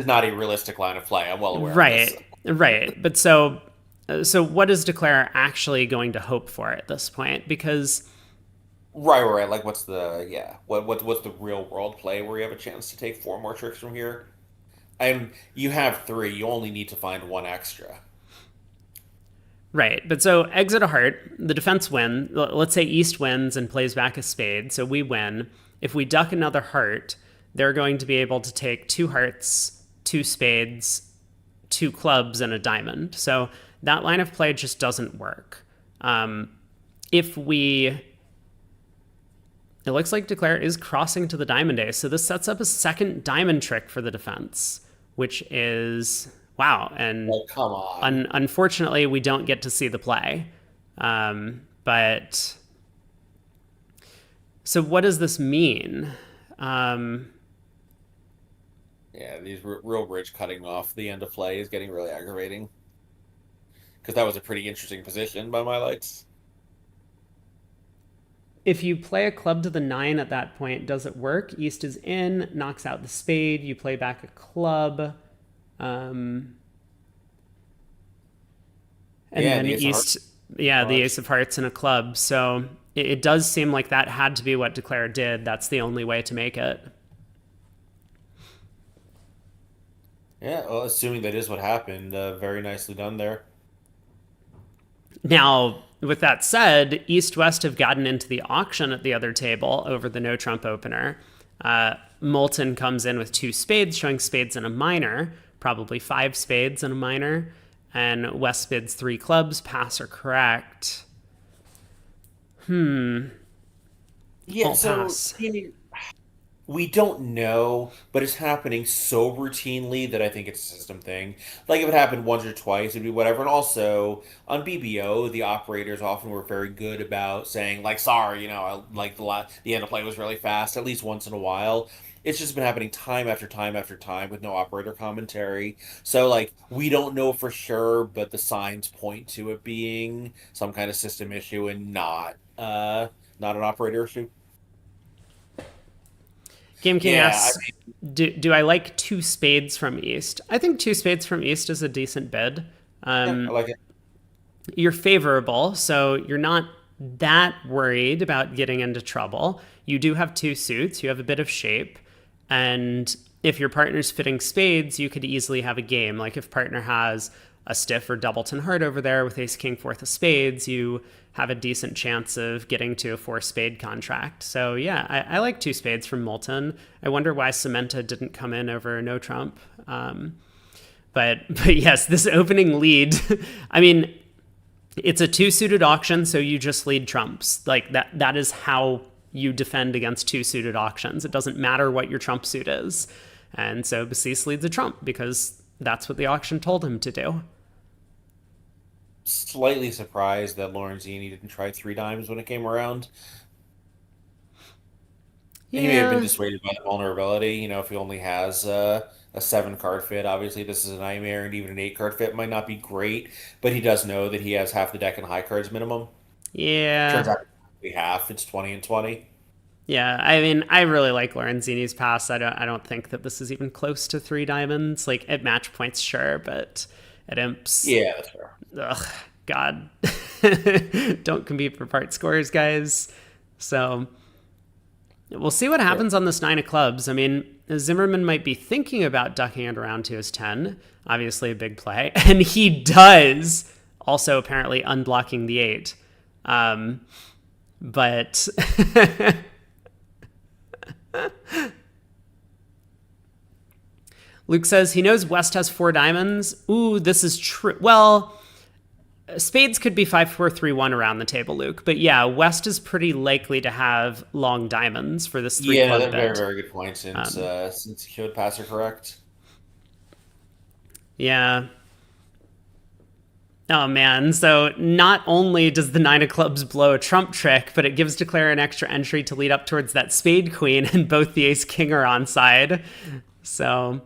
not a realistic line of play. I'm well aware of this. right. But so what is Declare actually going to hope for at this point? Because Right. Like, what's the yeah? What's the real world play where you have a chance to take four more tricks from here? And you have three. You only need to find one extra. right, but so exit a heart, the defense win. Let's say East wins and plays back a spade, so we win. If we duck another heart, they're going to be able to take two hearts, two spades, two clubs, and a diamond. So that line of play just doesn't work. If we It looks like Declare is crossing to the diamond ace, so this sets up a second diamond trick for the defense, which is wow. And Oh, come on. unfortunately, we don't get to see the play. But so what does this mean? Yeah, these real bridge cutting off the end of play is getting really aggravating because that was a pretty interesting position by my lights. If you play a club to the nine at that point, does it work? East is in, knocks out the spade. You play back a club. And Yeah, then the ace of East, hearts. yeah, the Bunch. ace of hearts and a club. So it does seem like that had to be what Declare did. That's the only way to make it. Yeah, well, assuming that is what happened, very nicely done there. Now, with that said, East West have gotten into the auction at the other table over the no trump opener. Moulton comes in with two spades, showing spades and a minor, probably five spades and a minor. And West bids three clubs, pass or correct. Yeah, I'll so pass. we don't know, but it's happening so routinely that I think it's a system thing. Like if it happened once or twice, it'd be whatever. And also on BBO, the operators often were very good about saying like, "Sorry, like the end of play was really fast." At least once in a while. It's just been happening time after time after time with no operator commentary. So like we don't know for sure, but the signs point to it being some kind of system issue and not an operator issue. Game King Yeah, asks, do I like two spades from East? I think two spades from East is a decent bid. yeah, I like it. you're favorable, so you're not that worried about getting into trouble. You do have two suits, you have a bit of shape, and if your partner's fitting spades, you could easily have a game. Like if partner has a stiff or doubleton heart over there with ace king fourth of spades, you have a decent chance of getting to a four spade contract. So yeah, I like two spades from Moulton. I wonder why Cementa didn't come in over no trump. But yes, this opening lead, I mean, it's a two suited auction, so you just lead trumps. Like that is how you defend against two suited auctions. It doesn't matter what your trump suit is. And so Basis leads a trump because that's what the auction told him to do. Slightly surprised that Lorenzini didn't try three dimes when it came around. Yeah. He may have been dissuaded by the vulnerability. You know, if he only has a seven card fit, obviously this is a nightmare, and even an eight card fit might not be great. But he does know that he has half the deck in high cards minimum. Yeah. Turns out half. It's 20 and 20. Yeah, I mean, I really like Lorenzini's pass. I don't think that this is even close to three diamonds. Like at match points, sure, but at imps, yeah, that's fair. Ugh, God, don't compete for part scores, guys. So we'll see what happens on this nine of clubs. I mean, Zimmerman might be thinking about ducking it around to his 10. Obviously, a big play, and he does. Also, apparently, unblocking the 8. But Luke says he knows West has four diamonds. Ooh, this is true. Well, spades could be 5-4-3-1 around the table, Luke. But yeah, West is pretty likely to have long diamonds for this three club bit. Very, very good point since he would pass her correct. Yeah. Oh, man. So not only does the nine of clubs blow a trump trick, but it gives Declare an extra entry to lead up towards that spade queen, and both the ace king are on side. So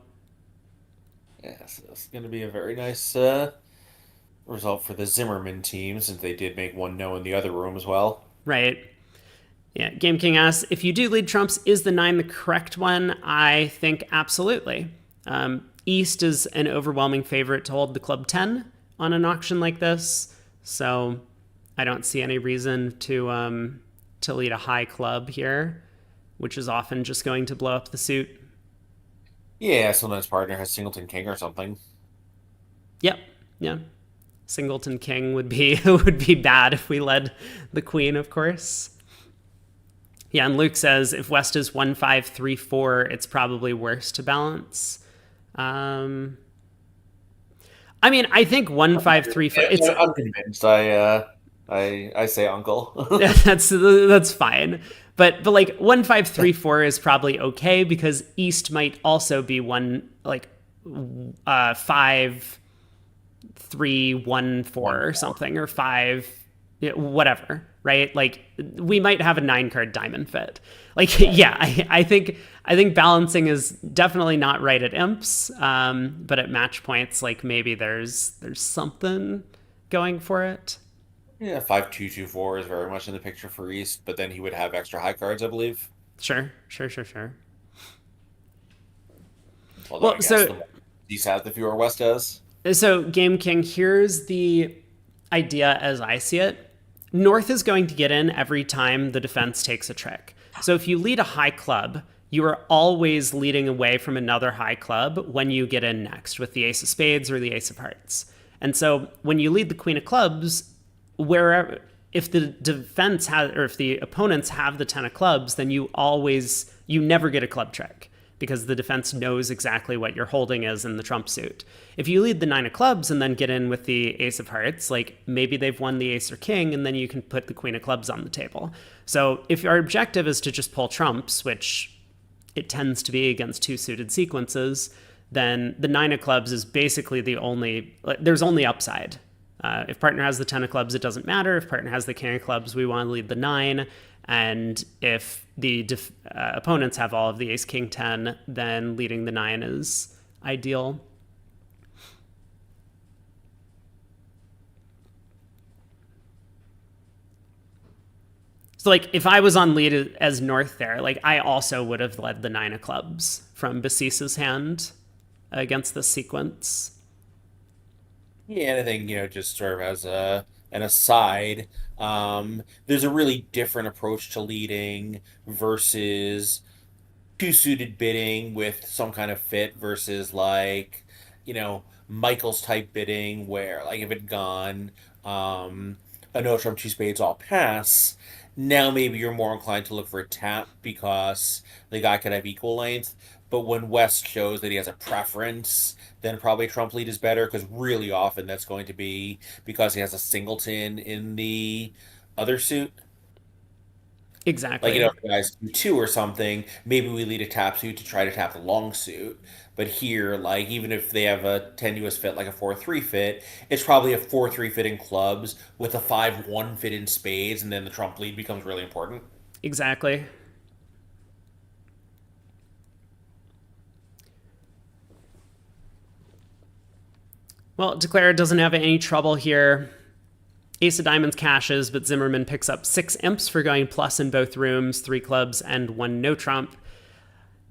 yeah, so it's going to be a very nice result for the Zimmerman team, since they did make one no in the other room as well. Right. Yeah. Game King asks, if you do lead trumps, is the 9 the correct one? I think absolutely. East is an overwhelming favorite to hold the club 10 on an auction like this, so I don't see any reason to lead a high club here, which is often just going to blow up the suit. Yeah, sometimes partner has singleton king or something. Yep. Yeah. Singleton king would be bad if we led the queen, of course. Yeah, and Luke says if West is 1-5-3-4, it's probably worse to balance. I mean, I think 1-5-3-4. It's I'm convinced. I say uncle. that's fine. But like 1-5-3-4 is probably okay because East might also be 5-3-1-4 or something, or 5 whatever, right? Like we might have a 9 card diamond fit. Like yeah, I think balancing is definitely not right at imps, but at match points, like maybe there's something going for it. Yeah, 5-2-2-4 is very much in the picture for East, but then he would have extra high cards, I believe. Sure. Although well, so East has the fewer West does. So Game King, here's the idea as I see it. North is going to get in every time the defense takes a trick. So if you lead a high club, you are always leading away from another high club when you get in next with the ace of spades or the ace of hearts. And so when you lead the queen of clubs, wherever, if the defense has, or if the opponents have the 10 of clubs, then you never get a club trick because the defense knows exactly what your holding is in the trump suit. If you lead the 9 of clubs and then get in with the ace of hearts, like maybe they've won the ace or king, and then you can put the queen of clubs on the table. So if our objective is to just pull trumps, which it tends to be against two suited sequences, then the 9 of clubs is basically there's only upside. If partner has the 10 of clubs, it doesn't matter. If partner has the king of clubs, we want to lead the 9. And if the opponents have all of the ace, king, 10, then leading the 9 is ideal. So like if I was on lead as North there, like I also would have led the 9 of clubs from Basis's hand against this sequence. Yeah, and I think, just sort of as an aside, there's a really different approach to leading versus two-suited bidding with some kind of fit versus like, Michael's type bidding where like if it gone um a no trump two spades all pass, now maybe you're more inclined to look for a tap because the guy could have equal length. But when West shows that he has a preference, then probably Trump lead is better because really often that's going to be because he has a singleton in the other suit. Like, Exactly. if the guy's 2 or something, maybe we lead a tap suit to try to tap the long suit. But here, like, even if they have a tenuous fit, like a 4-3 fit, it's probably a 4-3 fit in clubs with a 5-1 fit in spades, and then the trump lead becomes really important. Exactly. Well, Declare doesn't have any trouble here. Ace of Diamonds cashes, but Zimmerman picks up 6 imps for going plus in both rooms, 3 clubs, and 1 no trump.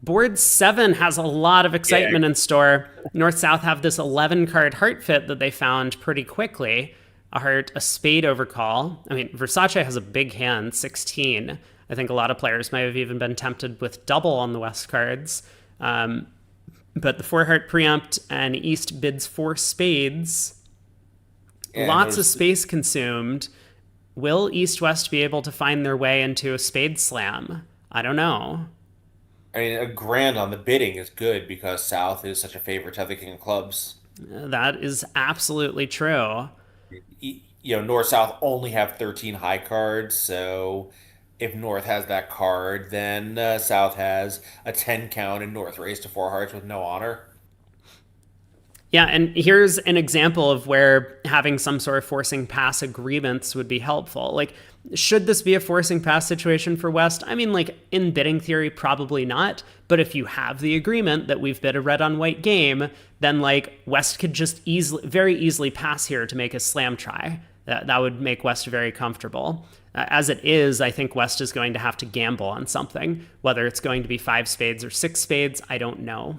Board 7 has a lot of Yeah, excitement in store. North-South have this 11-card heart fit that they found pretty quickly. A heart, a spade overcall. I mean, Versace has a big hand, 16. I think a lot of players might have even been tempted with double on the West cards. But the 4-heart preempt and East bids 4 spades. yeah, Lots of notice. space consumed. Will East West be able to find their way into a spade slam? I don't know. I mean, a grand on the bidding is good because South is such a favorite to have the king of clubs. That is absolutely true. North South only have 13 high cards, so if North has that card, then South has a 10 count and North raised to 4 hearts with no honor. Yeah, and here's an example of where having some sort of forcing pass agreements would be helpful. Like, should this be a forcing pass situation for West? I mean, like, in bidding theory, probably not. But if you have the agreement that we've bid a red on white game, then, like, West could just very easily pass here to make a slam try. That would make West very comfortable. As it is, I think West is going to have to gamble on something. Whether it's going to be 5 spades or 6 spades, I don't know.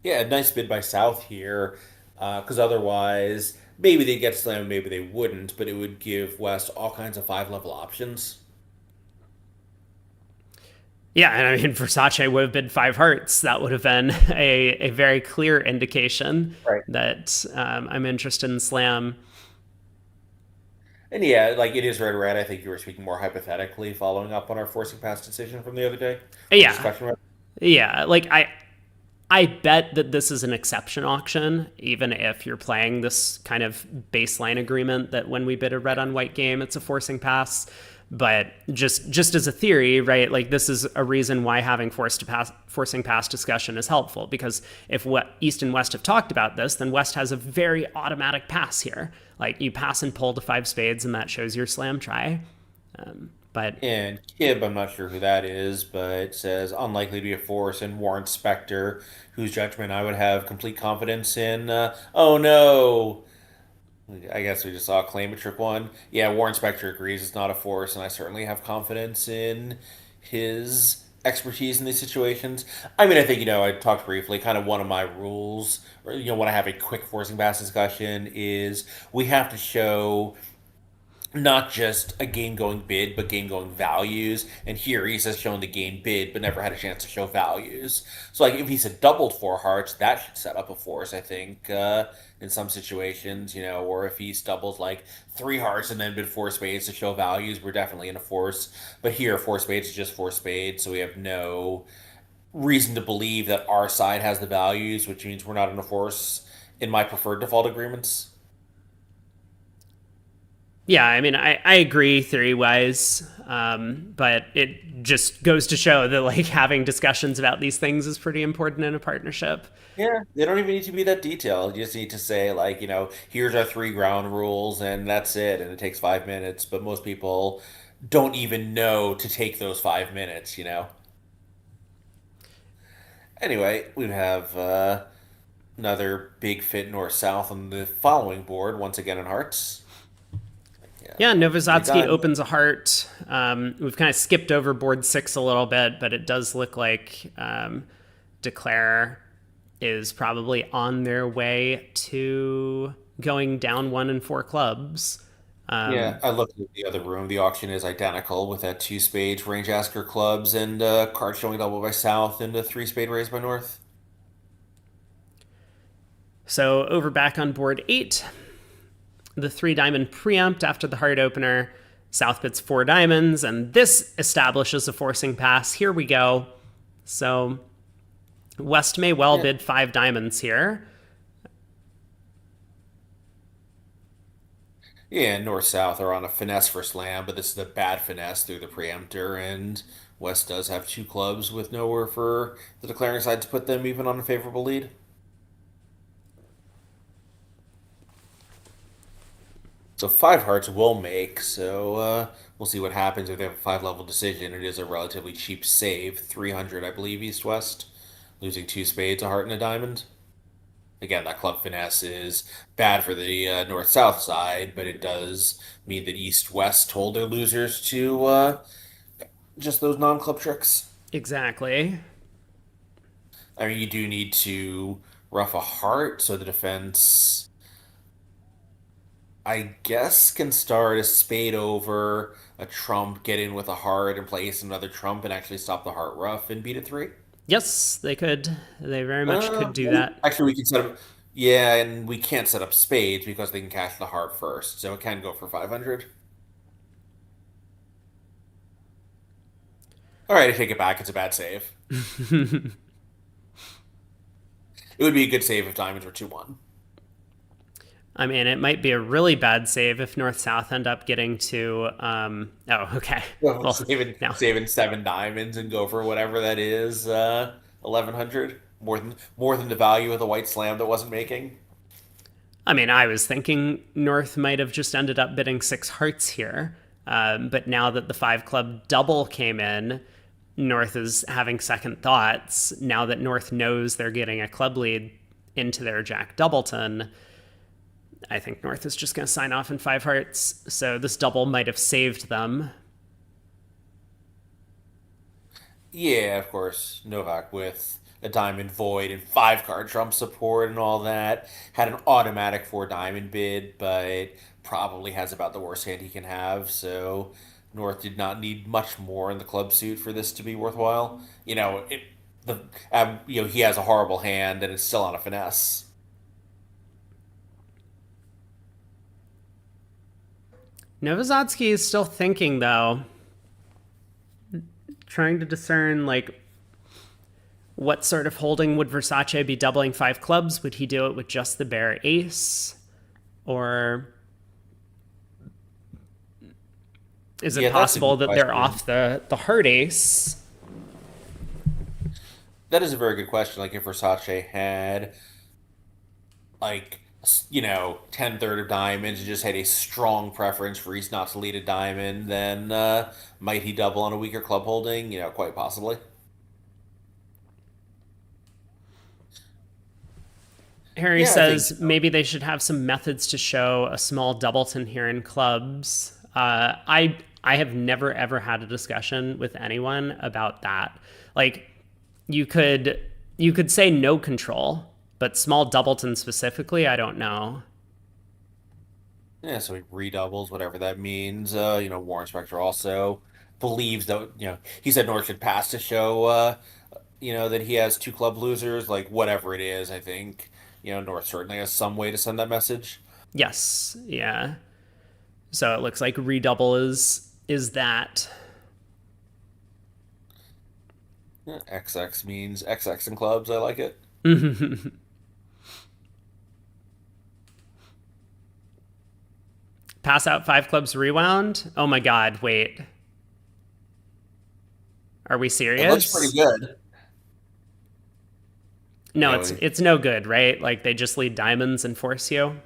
Yeah, a nice bid by South here, because otherwise, maybe they get slammed, maybe they wouldn't, but it would give West all kinds of 5 level options. Yeah, and I mean, Versace would have been 5 hearts. That would have been a very clear indication Right. that I'm interested in slam. And yeah, like it is red. I think you were speaking more hypothetically, following up on our forcing pass decision from the other day, or Yeah, discussion. yeah. Like I bet that this is an exception auction, even if you're playing this kind of baseline agreement that when we bid a red on white game, it's a forcing pass. But just as a theory, right? Like this is a reason why having forcing pass discussion is helpful, because if what East and West have talked about this, then West has a very automatic pass here. Like you pass and pull to 5 spades, and that shows your slam try. But And Kib, I'm not sure who that is, but says unlikely to be a force, and Warren Spector, whose judgment I would have complete confidence in. Oh no! I guess we just saw a claim a trick one. Yeah, Warren Spector agrees it's not a force, and I certainly have confidence in his expertise in these situations. I mean, I think, I talked briefly, kind of one of my rules, or, when I have a quick forcing pass discussion, is we have to show not just a game going bid, but game going values. And here he says shown the game bid, but never had a chance to show values. So, like, if he's a doubled 4 hearts, that should set up a force, I think, in some situations, or if he's doubled like 3 hearts and then bid 4 spades to show values, we're definitely in a force. But here, 4 spades is just 4 spades, so we have no reason to believe that our side has the values, which means we're not in a force in my preferred default agreements. yeah, I mean, I agree theory wise, but it just goes to show that like having discussions about these things is pretty important in a partnership. Yeah, they don't even need to be that detailed. You just need to say, like, here's our 3 ground rules, and that's it. And it takes 5 minutes. But most people don't even know to take those 5 minutes. Anyway, we have another big fit north south on the following board, once again in hearts. Yeah, Yeah, pretty Novozatsky done. opens a heart. We've kind of skipped over board 6 a little bit, but it does look like Declare is probably on their way to going down one and four clubs. Yeah, Um, I looked at the other room. The auction is identical with that two spade range asker clubs and card showing double by south and a three spade raise by north. so over back on board eight, the three diamond preempt after the heart opener. South bits four diamonds, and this establishes a forcing pass. Here we go. So West may well Yeah, bid five diamonds here. yeah, north south are on a finesse for slam, but this is a bad finesse through the preemptor, and West does have two clubs with nowhere for the declaring side to put them even on a favorable lead. So five hearts will make, so we'll see what happens if they have a five level decision. It is a relatively cheap save, 300, I believe, east west, losing two spades, a heart, and a diamond. Again, that club finesse is bad for the north south side, but it does mean that east west told their losers to just those non club tricks. Exactly. I mean, you do need to rough a heart, so the defense, I guess, can start a spade over a trump, get in with a heart, and place another trump, and actually stop the heart rough and beat it three. Yes, they could. They very much could do that. Actually, we can set up. Yeah, and we can't set up spades because they can cash the heart first, so it can go for 500. All right, I take it back. It's a bad save. It would be a good save if diamonds were 2-1. I mean, it might be a really bad save if North South end up getting to. Oh, okay. Well, Well, now saving seven diamonds and go for whatever that is, 1100, more than the value of the white slam that wasn't making. I mean, I was thinking North might have just ended up bidding six hearts here. But now that the five club double came in, North is having second thoughts. Now that North knows they're getting a club lead into their Jack Doubleton, I think North is just going to sign off in five hearts. So this double might have saved them. Yeah, of course, Novak with a diamond void and five card trump support and all that had an automatic four diamond bid, but probably has about the worst hand he can have. So North did not need much more in the club suit for this to be worthwhile. The he has a horrible hand and it's still on a finesse. Novozatsky is still thinking, though, trying to discern, like, what sort of holding would Versace be doubling five clubs? Would he do it with just the bare ace? Or is it Yeah, that's a possible good that they're question. off the hard ace? That is a very good question. Like if Versace had like 10 third of diamonds and just had a strong preference for East not to lead a diamond, then might he double on a weaker club holding? Quite possibly. Harry Yeah, I think says so. maybe they should have some methods to show a small doubleton here in clubs. I have never ever had a discussion with anyone about that. Like you could you could say no control, but small doubleton specifically, I don't know. Yeah, so he redoubles, whatever that means. Warren Spector also believes that, he said North should pass to show, that he has two club losers, like whatever it is, I think. North certainly has some way to send that message. Yes, yeah. So it looks like redouble is that. Yeah, XX means XX in clubs. I like it. Pass out five clubs rewound. Oh my god, wait. Are we It looks pretty serious? good. No, Yeah, it's no good, right? Like they just lead diamonds and force you.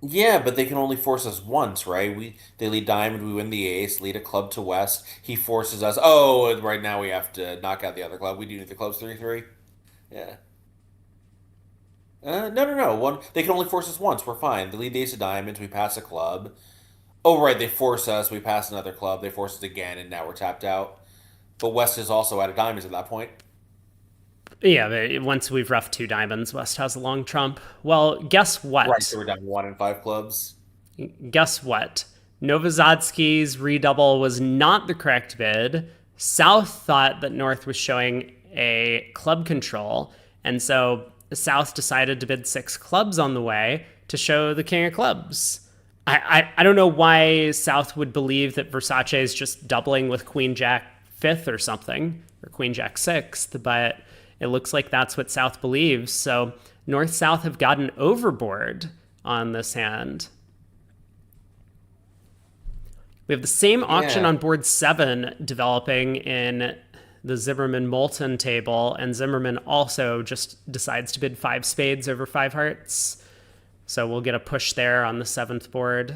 yeah, but they can only force us once, right? They lead diamond, we win the ace, lead a club to west. He forces us. Oh, and right now we have to knock out the other club. We do need the clubs 3-3. Yeah. No, no, no. One. They can only force us once. We're fine. They lead the ace of diamonds. We pass a club. Oh, right. They force us. We pass another club. They force us again, and now we're tapped out. But West is also out of diamonds at that point. Yeah, but once we've roughed two diamonds, West has a long trump. Well, guess Right, what? so we're down 1 in 5 clubs. Guess what? Novozadsky's redouble was not the correct bid. South thought that North was showing a club control, and so South decided to bid six clubs on the way to show the king of clubs. I don't know why South would believe that Versace is just doubling with Queen Jack fifth or something, or Queen Jack sixth, but it looks like that's what South believes. So North South have gotten overboard on this hand. We have the same auction Yeah. on board 7 developing in the Zimmerman Moulton table, and Zimmerman also just decides to bid 5 spades over 5 hearts. So we'll get a push there on the 7th board.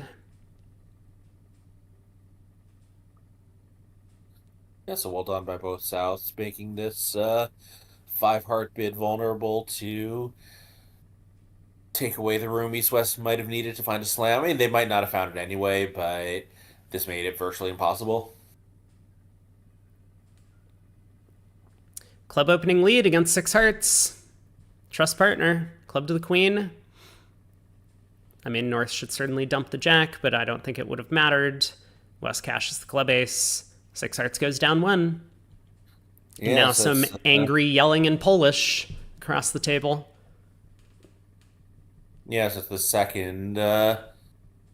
Yeah, so well done by both Souths, making this 5 heart bid vulnerable to take away the room East West might have needed to find a slam. I mean, they might not have found it anyway, but this made it virtually impossible. Club opening lead against 6 hearts. Trust partner. Club to the queen. I mean, North should certainly dump the jack, but I don't think it would have mattered. West cashes the club ace. 6 hearts goes down 1. Yeah, Now so some it's, angry yelling in Polish across the table. yeah, so it's the second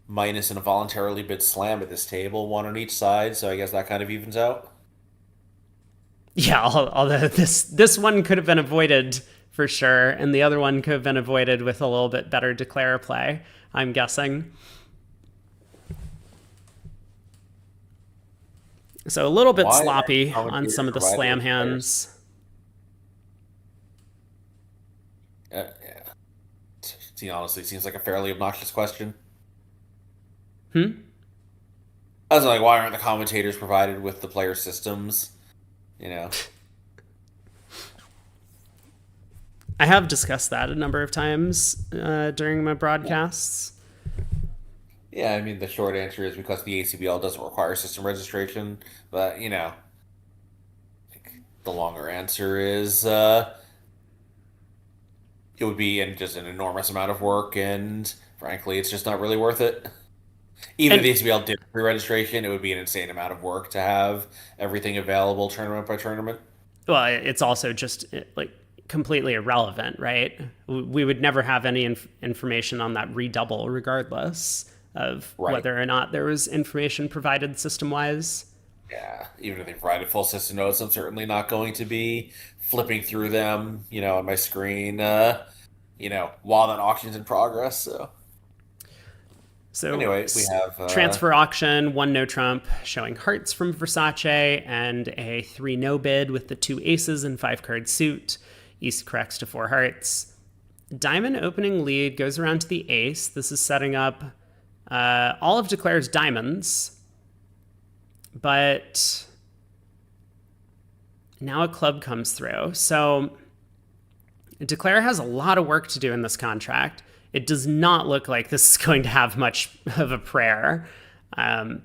minus and a voluntarily bid slam at this table, one on each side. So I guess that kind of evens out. Yeah, although this one could have been avoided for sure, and the other one could have been avoided with a little bit better declare play, I'm guessing. So a little bit Why sloppy are on some of the provided slam with players? hands. Yeah. See, honestly, seems like a fairly obnoxious question. Hmm? I was like, why aren't the commentators provided with the player systems? You know. I have discussed that a number of times during my Yeah. broadcasts. Yeah, I mean, the short answer is because the ACBL doesn't require system registration, but, like, the longer answer is it would be just an enormous amount of work, and frankly, it's just not really worth it. Even if And the ACBL did pre-registration, it would be an insane amount of work to have everything available tournament by tournament. well, it's also just like completely irrelevant, right? We would never have any information on that redouble, regardless of Right. whether or not there was information provided system wise. Yeah, even if they provided full system notes, I'm certainly not going to be flipping through them, on my screen, while that auction's in progress. So So anyway, we have transfer auction, 1 no trump, showing hearts from Versace, and a 3 no bid with the 2 aces and 5 card suit. East corrects to 4 hearts. Diamond opening lead goes around to the ace. This is setting up all of Declare's diamonds. But now a club comes through. So Declare has a lot of work to do in this contract. It does not look like this is going to have much of a prayer. I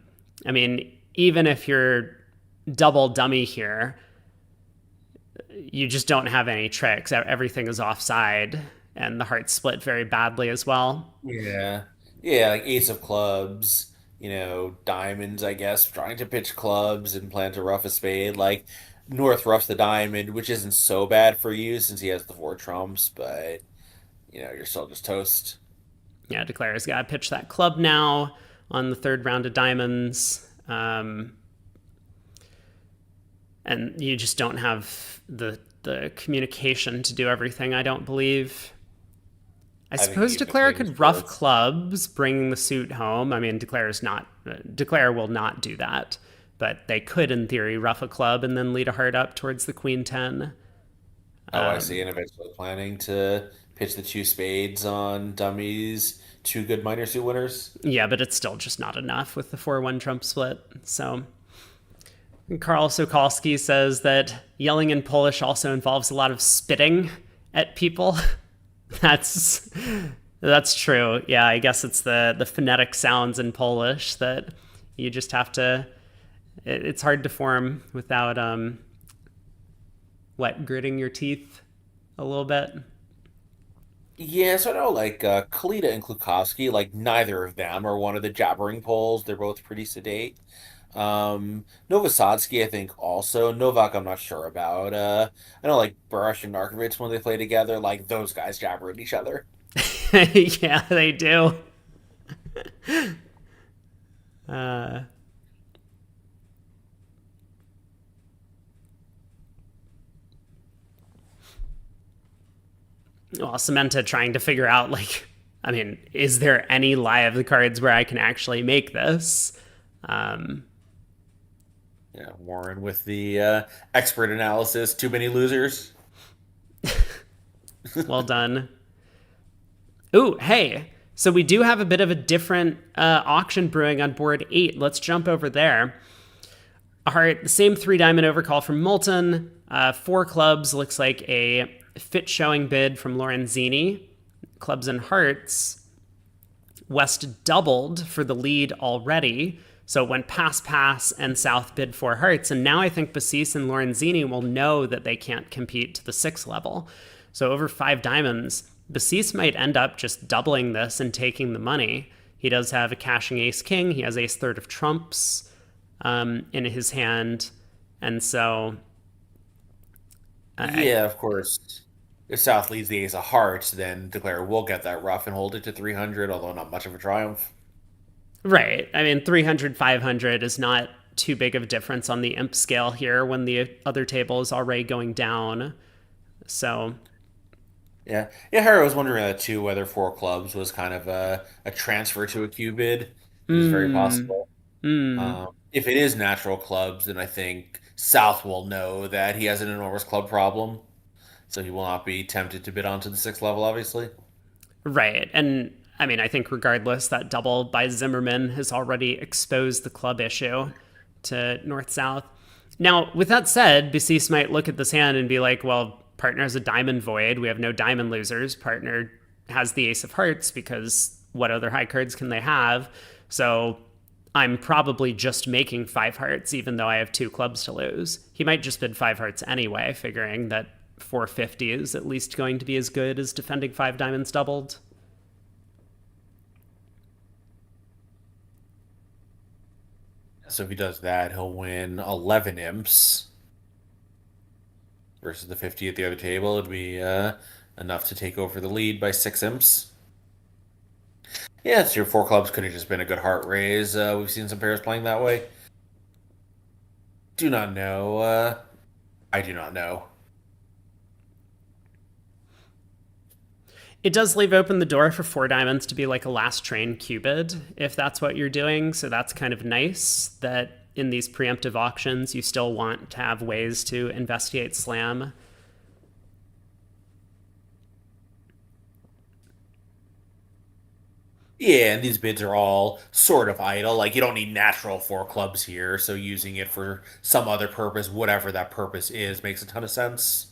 mean, even if you're double dummy here, you just don't have any tricks. Everything is offside, and the hearts split very badly as well. yeah, yeah, like ace of clubs, diamonds. I guess trying to pitch clubs and plan to rough a spade. Like North roughs the diamond, which isn't so bad for you since he has the 4 trumps, but you're still just toast. Yeah, Declare's got to pitch that club now on the 3rd round of diamonds. And you just don't have the communication to do everything, I don't believe. I I think suppose even if Declare they just could rough both clubs, bringing the suit home. I mean, Declare will not do that, but they could, in theory, rough a club and then lead a heart up towards the queen 10. Oh, I see. And eventually planning to pitch the 2 spades on dummies, 2 good minor suit winners. Yeah, but it's still just not enough with the 4-1 trump split. So Karl Sokolsky says that yelling in Polish also involves a lot of spitting at people. That's true. Yeah, I guess it's the phonetic sounds in Polish that you just have to. It's hard to form without gritting your teeth a little bit. Yeah, so I know like Kalita and Klukowski, like neither of them are one of the jabbering poles. They're both pretty sedate. Novosadski, I think also. Novak, I'm not sure about. I know like Burush and Narkovich when they play together, like those guys jabber at each other. Yeah, they do. Uh, well, Samantha trying to figure out, like, I mean, is there any lie of the cards where I can actually make this? Um, Yeah, Warren with the expert analysis. Too many losers. well done. Ooh, hey. So we do have a bit of a different auction brewing on board 8. Let's jump over there. All right, the same 3 diamond overcall from Moulton. 4 clubs looks like a fit showing bid from Lorenzini. Clubs and hearts. West doubled for the lead already. So it went pass, and South bid 4 hearts. And now I think Basis and Lorenzini will know that they can't compete to the 6 level. So over 5 diamonds, Basis might end up just doubling this and taking the money. He does have a cashing ace king. He has ace third of trumps in his hand. And so... Yeah, of course. If South leads the ace of hearts, then declare we'll get that rough and hold it to 300, although not much of a triumph. Right. I mean, 300, 500 is not too big of a difference on the imp scale here when the other table is already going down. So, Yeah, yeah. Harry was wondering that too, whether 4 clubs was kind of a transfer to a Q bid, which is very mm, possible. mm, If it is natural clubs, then I think South will know that he has an enormous club problem, so he will not be tempted to bid onto the 6th level, obviously. right. And I mean, I think regardless, that double by Zimmerman has already exposed the club issue to North South. Now, with that said, Basis might look at this hand and be like, well, partner has a diamond void. We have no diamond losers. Partner has the ace of hearts because what other high cards can they have? So I'm probably just making 5 hearts, even though I have 2 clubs to lose. He might just bid 5 hearts anyway, figuring that 450 is at least going to be as good as defending 5 diamonds doubled. So if he does that, he'll win 11 imps versus the 50 at the other table. It'd be enough to take over the lead by 6 imps. Yeah, it's your 4 clubs could have just been a good heart raise. We've seen some pairs playing that way. Do not know. I do not know. It does leave open the door for 4 diamonds to be like a last train cubid, if that's what you're doing. So that's kind of nice that in these preemptive auctions, you still want to have ways to investigate slam. Yeah, and these bids are all sort of idle. Like you don't need natural 4 clubs here, so using it for some other purpose, whatever that purpose is, makes a ton of sense.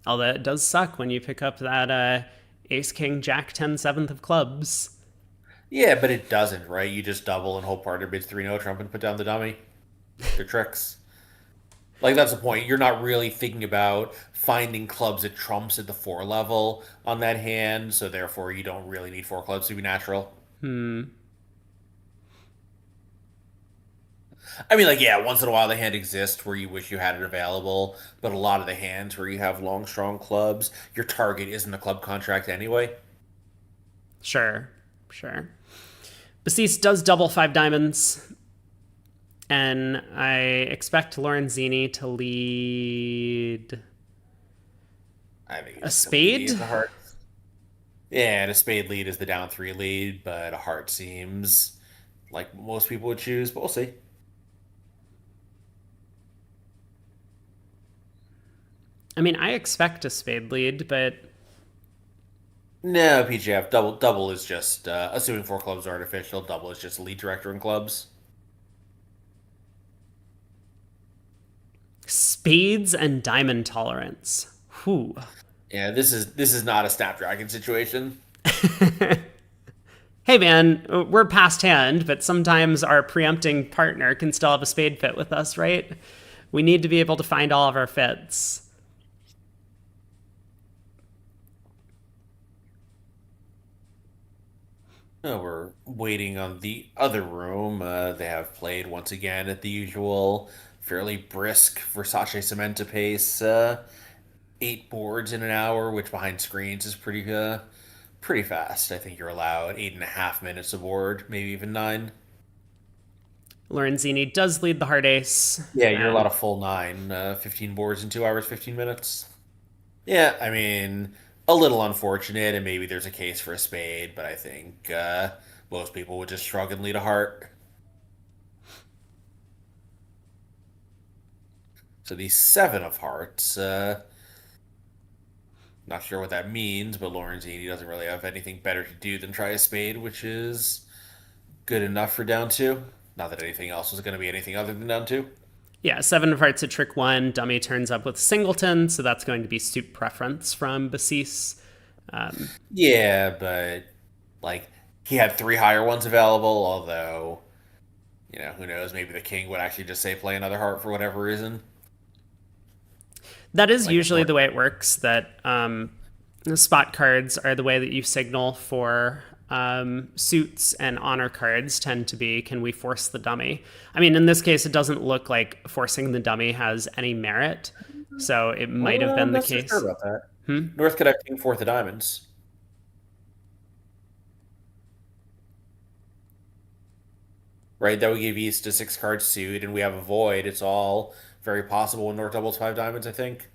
Although it does suck when you pick up that ace, king, jack, 10, 7th of clubs. Yeah, but it doesn't, right? You just double and hope partner bids 3 no trump and put down the dummy. They're tricks. Like that's the point. You're not really thinking about finding clubs at trumps at the 4 level on that hand, so therefore you don't really need 4 clubs to be natural. Hmm. I mean, like, yeah, once in a while the hand exists where you wish you had it available, but a lot of the hands where you have long, strong clubs, your target isn't a club contract anyway. Sure. Sure. Basis does double 5 diamonds. And I expect Lorenzini to lead I think a it's still gonna spade. be the heart. Yeah, and a spade lead is the down 3 lead, but a heart seems like most people would choose, but we'll see. I mean, I expect a spade lead, but No, PGF double is just assuming 4 clubs are artificial. Double is just lead director in clubs. spades and diamond tolerance. Whew. Yeah, this is not a Snapdragon situation. Hey man, we're past hand, but sometimes our preempting partner can still have a spade fit with us, right? We need to be able to find all of our fits. Oh, we're waiting on the other room. They have played once again at the usual fairly brisk Versace Cementa pace. 8 boards in an hour, which behind screens is pretty fast. I think you're allowed 8.5 minutes aboard, maybe even 9. Lorenzini does lead the hard ace, Yeah, you're allowed and a full 9, 15 boards in 2 hours, 15 minutes. Yeah, I mean, a little unfortunate, and maybe there's a case for a spade, but I think most people would just shrug and lead a heart. So the 7 of hearts, not sure what that means, but Lorenzini doesn't really have anything better to do than try a spade, which is good enough for down 2. Not that anything else was going to be anything other than down 2. yeah, 7 of hearts at trick 1. Dummy turns up with singleton, so that's going to be suit preference from Basis. Yeah, but like he had 3 higher ones available, although, who knows, maybe the king would actually just say play another heart for whatever reason. That is Like if usually North the way it works, that the spot cards are the way that you signal for suits, and honor cards tend to be, can we force the dummy? I mean, in this case, it doesn't look like forcing the dummy has any merit, so it might have I'm been the not so sure case. about that. North could have king fourth of diamonds. Right? That would give East a 6 card suit, and we have a void. It's all very possible when North doubles 5 diamonds, I think.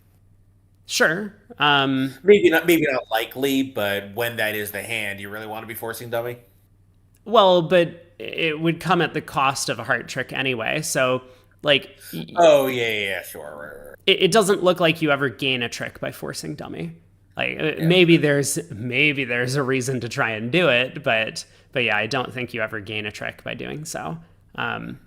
Sure. Maybe not likely, but when that is the hand, you really want to be forcing dummy. Well, but it would come at the cost of a heart trick anyway, so like Oh yeah, sure, right. it doesn't look like you ever gain a trick by forcing dummy. Like Yeah. maybe there's a reason to try and do it, but yeah, I don't think you ever gain a trick by doing so. Um,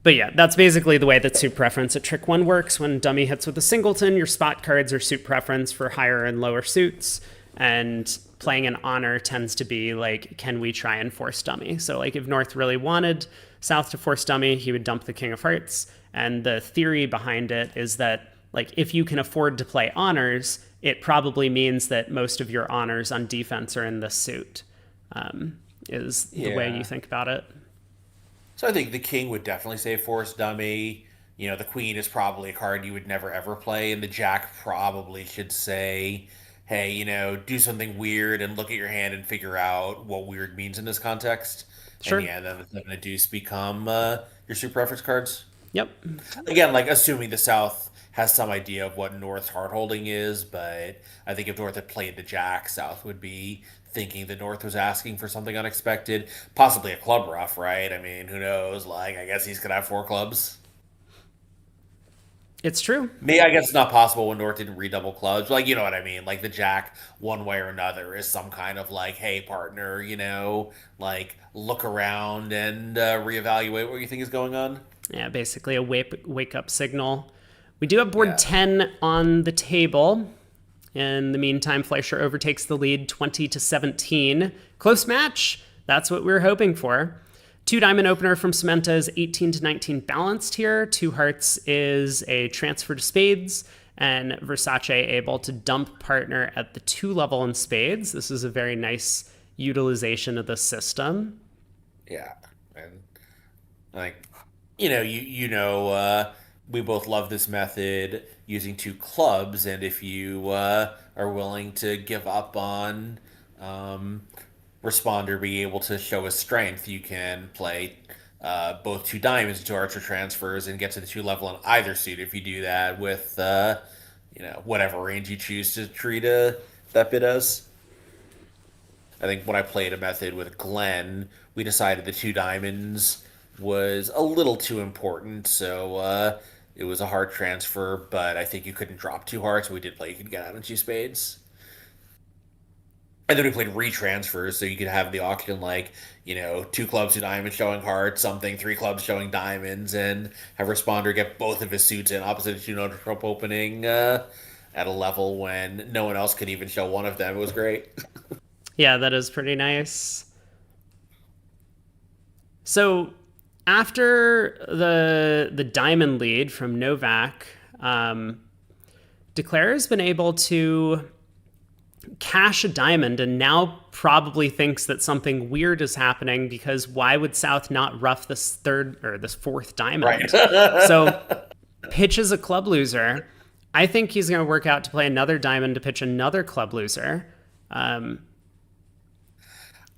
but yeah, that's basically the way that suit preference at trick 1 works. When dummy hits with a singleton, your spot cards are suit preference for higher and lower suits, and playing an honor tends to be like, can we try and force dummy? So like if North really wanted South to force dummy, he would dump the king of hearts. And the theory behind it is that like if you can afford to play honors, it probably means that most of your honors on defense are in this suit. Is the way you Yeah. think about it. So I think the king would definitely say force dummy. The queen is probably a card you would never ever play, and the jack probably should say, hey, do something weird and look at your hand and figure out what weird means in this context. And Sure. yeah, then the seven of deuce become your super preference cards. Yep. Again, like assuming the South has some idea of what North's hard holding is, but I think if North had played the Jack, South would be thinking the North was asking for something unexpected, possibly a club rough, right? I mean, who knows? Like, I guess he's gonna have 4 clubs. It's true. Me, I guess it's not possible when North didn't redouble clubs. Like, you know what I mean? Like the Jack, one way or another, is some kind of like, hey, partner, like look around and reevaluate what you think is going on. Yeah, basically a wake up signal. We do have board Yeah. 10 on the table. In the meantime, Fleischer overtakes the lead 20-17. Close match. That's what we were hoping for. 2 diamond opener from Cementa is 18-19 balanced here. 2 hearts is a transfer to spades, and Versace able to dump partner at the 2 level in spades. This is a very nice utilization of the system. Yeah. And like, we both love this method using 2 clubs, and if you are willing to give up on um, responder being able to show his strength, you can play both 2 diamonds into archer transfers and get to the 2 level in either suit if you do that with whatever range you choose to treat that bit as. I think when I played a method with Glenn, we decided the 2 diamonds was a little too important, so it was a hard transfer, but I think you couldn't drop 2 hearts. We did play you could get out in 2 spades. And then we played retransfers, so you could have the auction like, 2 clubs, 2 diamonds showing hearts, something, 3 clubs showing diamonds, and have responder get both of his suits in opposite to no trump opening at a level when no one else could even show one of them. It was great. Yeah, that is pretty nice. So after the diamond lead from Novak, Declare has been able to cash a diamond and now probably thinks that something weird is happening, because why would South not ruff this fourth diamond? Right. So pitches a club loser. I think he's going to work out to play another diamond to pitch another club loser. I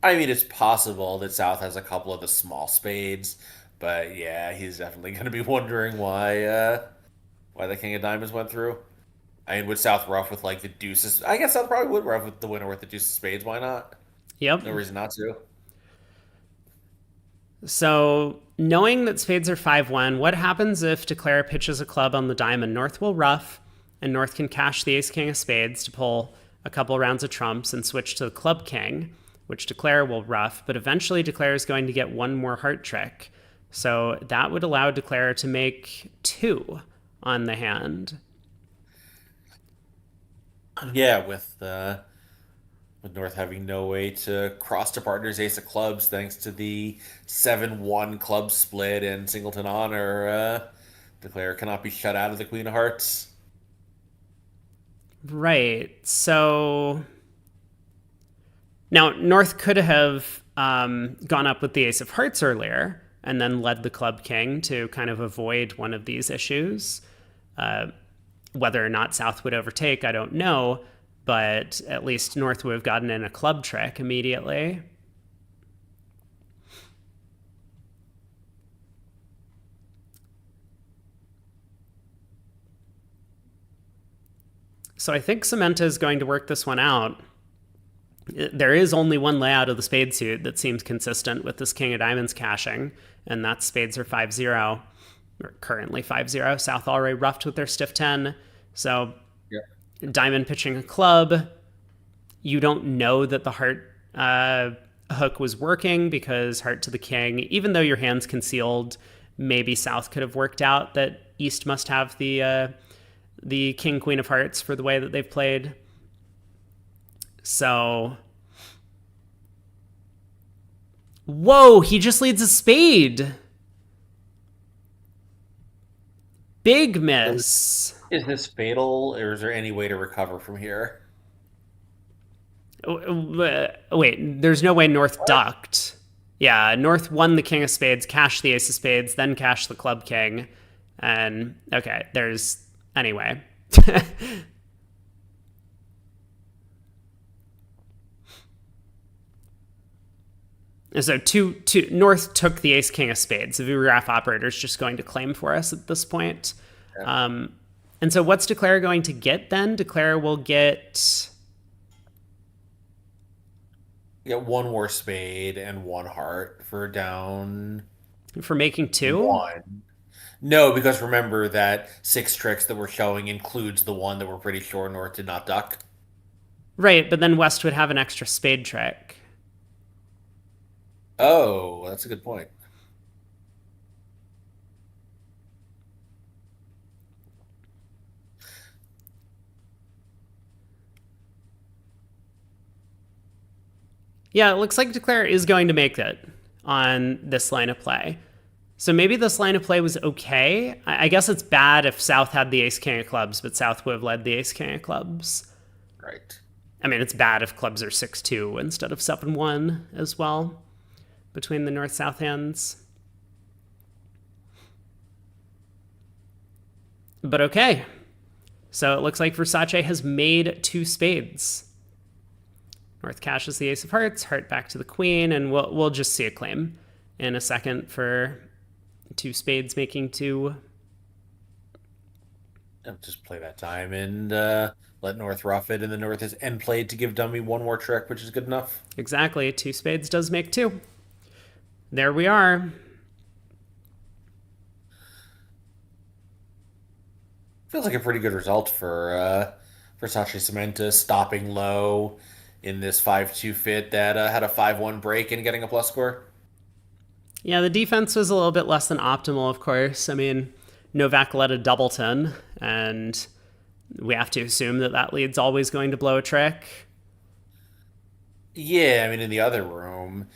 mean, it's possible that South has a couple of the small spades, but yeah, he's definitely going to be wondering why the King of Diamonds went through. I mean, would South rough with like the deuces? I guess South probably would rough with the winner with the deuce of spades. Why not? Yep. No reason not to. So knowing that spades are 5-1, what happens if Declare pitches a club on the diamond? North will ruff, and North can cash the ace king of spades to pull a couple rounds of trumps and switch to the club king, which Declare will ruff, but eventually Declare is going to get one more heart trick. So that would allow Declare to make 2 on the hand. Yeah, with North having no way to cross to partner's ace of clubs thanks to the 7-1 club split and singleton honor, Declare cannot be shut out of the Queen of Hearts. Right. So now North could have gone up with the ace of hearts earlier and then led the club king to kind of avoid one of these issues. Whether or not South would overtake, I don't know, but at least North would have gotten in a club trick immediately. So I think Samantha is going to work this one out. There is only one layout of the spade suit that seems consistent with this King of Diamonds caching, and that's spades are 5-0, or currently 5-0. South already roughed with their stiff 10. So diamond pitching a club, you don't know that the heart hook was working because heart to the king, even though your hand's concealed, maybe South could have worked out that East must have the king queen of hearts for the way that they've played. So, whoa, he just leads a spade. Big miss. Is this fatal, or is there any way to recover from here? Wait, there's no way North ducked. Yeah, North won the king of spades, cashed the ace of spades, then cashed the club king. And, okay, anyway. So North took the ace king of spades. The graph operator is just going to claim for us at this point. Yeah. And so what's Declare going to get then? Declare will get one more spade and one heart for down. For making 2? 1. No, because remember that 6 tricks that we're showing includes the one that we're pretty sure North did not duck. Right, but then West would have an extra spade trick. Oh, that's a good point. Yeah, it looks like Declare is going to make it on this line of play. So maybe this line of play was okay. I guess it's bad if South had the ace king of clubs, but South would have led the ace king of clubs. Right. I mean, it's bad if clubs are 6-2 instead of 7-1 as well between the North-South hands. But okay. So it looks like Versace has made 2 spades. North cashes the ace of hearts, heart back to the queen, and we'll just see a claim in a second for 2 spades making 2. I'll just play that time and let North rough it, and the North is end played to give dummy one more trick, which is good enough. Exactly. 2 spades does make 2. There we are. Feels like a pretty good result for Versace Cementa, stopping low in this 5-2 fit that had a 5-1 break and getting a plus score. Yeah, the defense was a little bit less than optimal, of course. I mean, Novak led a doubleton, and we have to assume that lead's always going to blow a trick. Yeah, I mean, in the other room,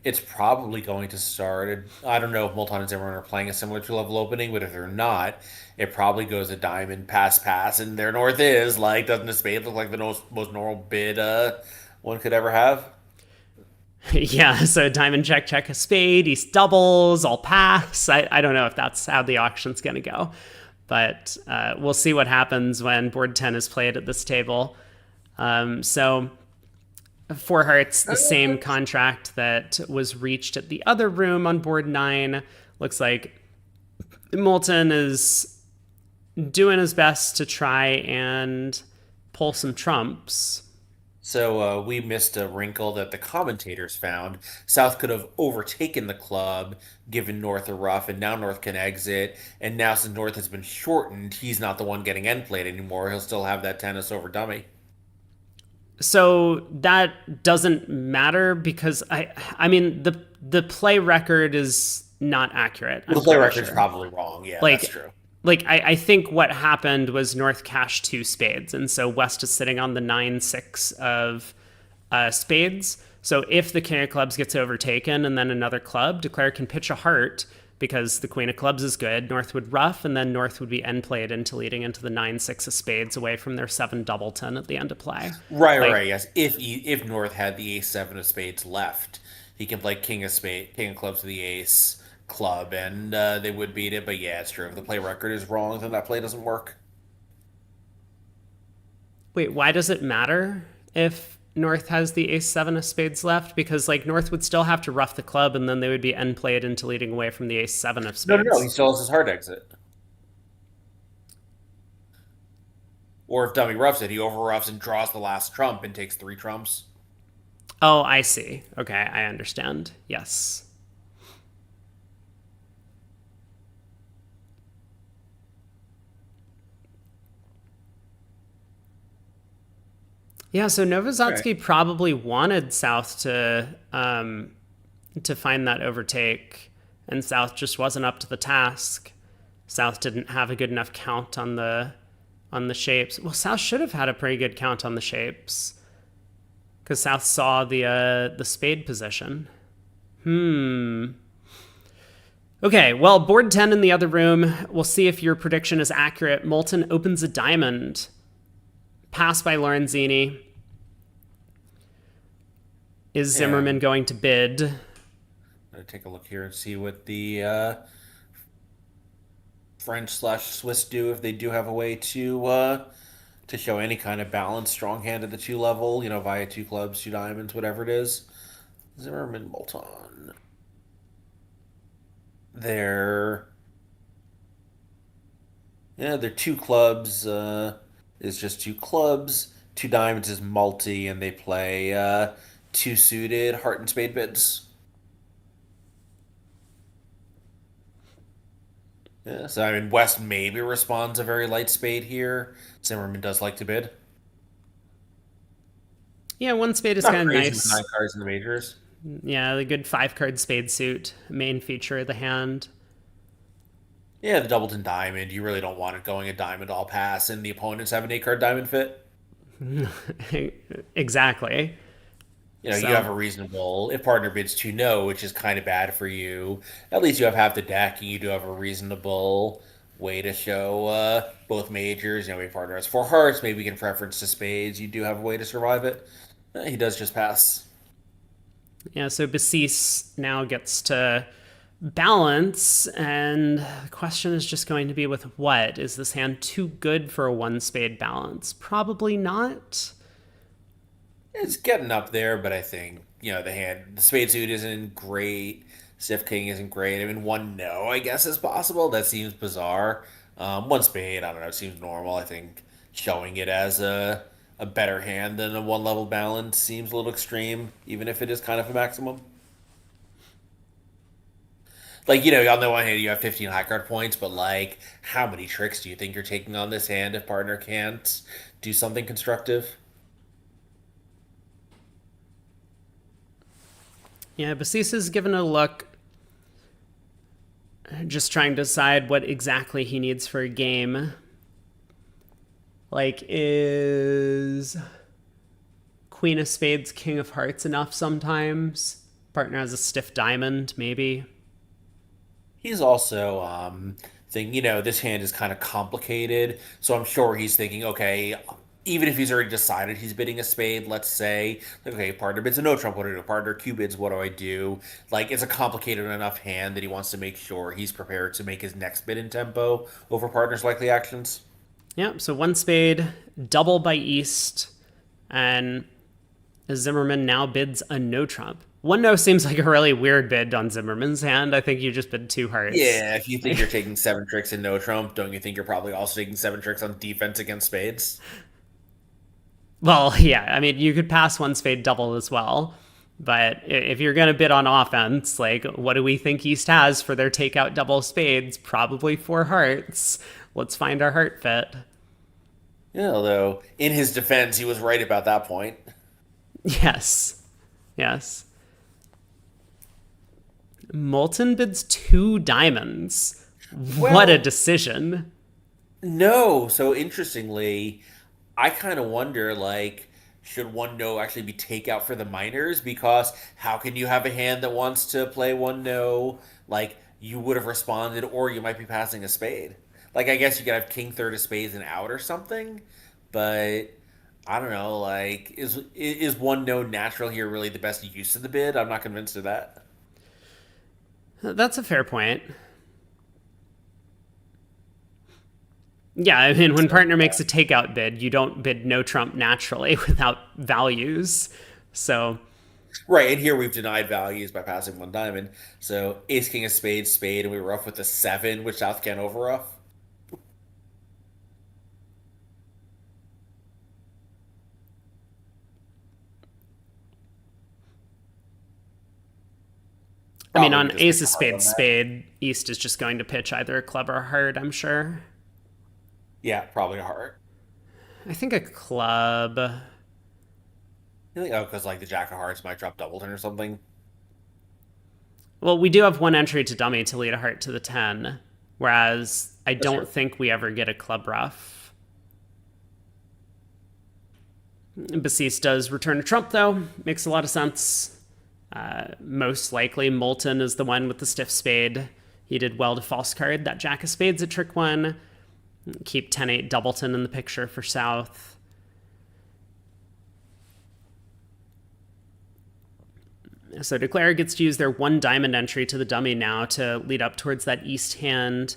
It's probably going to start. I don't know if Multan and Zimmerman are playing a similar two-level opening, but if they're not, it probably goes a diamond pass pass, and their north is like, doesn't a spade look like the most normal bid one could ever have? Yeah, so diamond check, check a spade, east doubles, all pass. I don't know if that's how the auction's going to go, but we'll see what happens when board 10 is played at this table. So four hearts, the same contract that was reached at the other room on board 9. Looks like Moulton is doing his best to try and pull some trumps. So we missed a wrinkle that the commentators found. South could have overtaken the club, given North a rough, and now North can exit. And now since North has been shortened, he's not the one getting end played anymore. He'll still have that tennis over dummy. So that doesn't matter because I mean the play record is not accurate. Well, the play record's probably wrong. Yeah, that's Like true. I think what happened was North cashed 2 spades, and so West is sitting on the 9-6 of spades. So if the king of clubs gets overtaken and then another club, declare can pitch a heart because the queen of clubs is good. North would rough, and then North would be end played into leading into the 9-6 of spades away from their 7 doubleton at the end of play. Right, Like, right, yes. If North had the ace seven of spades left, he can play king of clubs to the ace club, and they would beat it. But yeah, it's true. If the play record is wrong, then that play doesn't work. wait, why does it matter if North has the ace 7 of spades left? Because like North would still have to rough the club, and then they would be end played into leading away from the ace 7 of No, no, no. He spades. still has his hard exit. Or if dummy roughs it, he over roughs and draws the last trump and takes 3 trumps. Oh, I see. Okay, I understand. Yes. Yeah, so Right. Novozatsky probably wanted South to find that overtake, and South just wasn't up to the task. South didn't have a good enough count on the shapes. Well, South should have had a pretty good count on the shapes because South saw the spade position. Okay, well, board 10 in the other room. We'll see if your prediction is accurate. Moulton opens a diamond. Pass by Lorenzini. Is Zimmerman And going to bid? I'm gonna take a look here and see what the French/Swiss do if they do have a way to show any kind of balance, strong hand at the two level, via 2 clubs, 2 diamonds, whatever it is. Zimmerman Bolton. They're they're 2 clubs, is just 2 clubs. 2 diamonds is multi, and they play 2 suited heart and spade bids. Yeah, so I mean West maybe responds a very light spade here. Zimmerman does like to bid. Yeah, one spade is Not kind of crazy with nice. 9 cards in the majors. Yeah, the good 5 card spade suit, main feature of the hand. Yeah, the Doubleton Diamond, you really don't want it going a diamond all pass, and the opponents have an 8 card diamond fit. Exactly. You have So, a reasonable, if partner bids 2 no, which is kind of bad for you, at least you have half the deck, and you do have a reasonable way to show both majors. If partner has 4 hearts, maybe we can preference to spades. You do have a way to survive it. He does just pass. yeah, so Basis now gets to balance, and the question is just going to be with what? Is this hand too good for a one spade balance? Probably not. It's getting up there, but I think, the spade suit isn't great. Stiff king isn't great. I mean, 1 no, I guess, is possible. That seems bizarre. One spade, I don't know, seems normal. I think showing it as a better hand than a 1 level balance seems a little extreme, even if it is kind of a maximum. Like, on the one hand, you have 15 high card points, but like, how many tricks do you think you're taking on this hand if partner can't do something constructive? Yeah, Basis is given a look, just trying to decide what exactly he needs for a game. Like, is Queen of Spades, King of Hearts enough sometimes? Partner has a stiff diamond, maybe. He's also thinking, this hand is kind of complicated, so I'm sure he's thinking, okay, even if he's already decided he's bidding a spade, let's say, like, okay, partner bids a no trump, what do I do? Partner Q bids, what do I do? Like, it's a complicated enough hand that he wants to make sure he's prepared to make his next bid in tempo over partner's likely actions. Yep, so one spade, double by East, and Zimmerman now bids a no trump. One no seems like a really weird bid on Zimmerman's hand. I think you just bid two hearts. Yeah, if you think you're taking seven tricks in no trump, don't you think you're probably also taking seven tricks on defense against spades? Well, yeah, I mean, you could pass one spade double as well. But if you're going to bid on offense, like, what do we think East has for their takeout double spades? Probably four hearts. Let's find our heart fit. Yeah, although in his defense, he was right about that point. Yes. Yes. Moulton bids two diamonds. What a Well, decision. no. So interestingly, I kind of wonder, like, should one no actually be takeout for the minors? Because how can you have a hand that wants to play one no? Like, you would have responded, or you might be passing a spade. Like, I guess you could have king third of spades and out or something, but I don't know. Like, is one no natural here really the best use of the bid? I'm not convinced of that. That's a fair point. Yeah, I mean, when So, partner makes a takeout bid, you don't bid no trump naturally without values. So, right, and here we've denied values by passing one diamond. So ace king of spades, spade, and we were off with a seven, which South can't overoff. I mean, Probably we on just picked ace a of heart spades, on that. spade, East is just going to pitch either a club or a heart, I'm sure. Yeah, probably a heart. I think a club. You think, oh, because like the jack of hearts might drop doubleton or something. Well, we do have one entry to dummy to lead a heart to the 10, whereas I That's don't true. think we ever get a club ruff. Basis does return a trump, though. Makes a lot of sense. Most likely, Moulton is the one with the stiff spade. He did well to false card. That jack of spades a trick one. Keep 10-8 doubleton in the picture for South. So Declare gets to use their one diamond entry to the dummy now to lead up towards that East hand.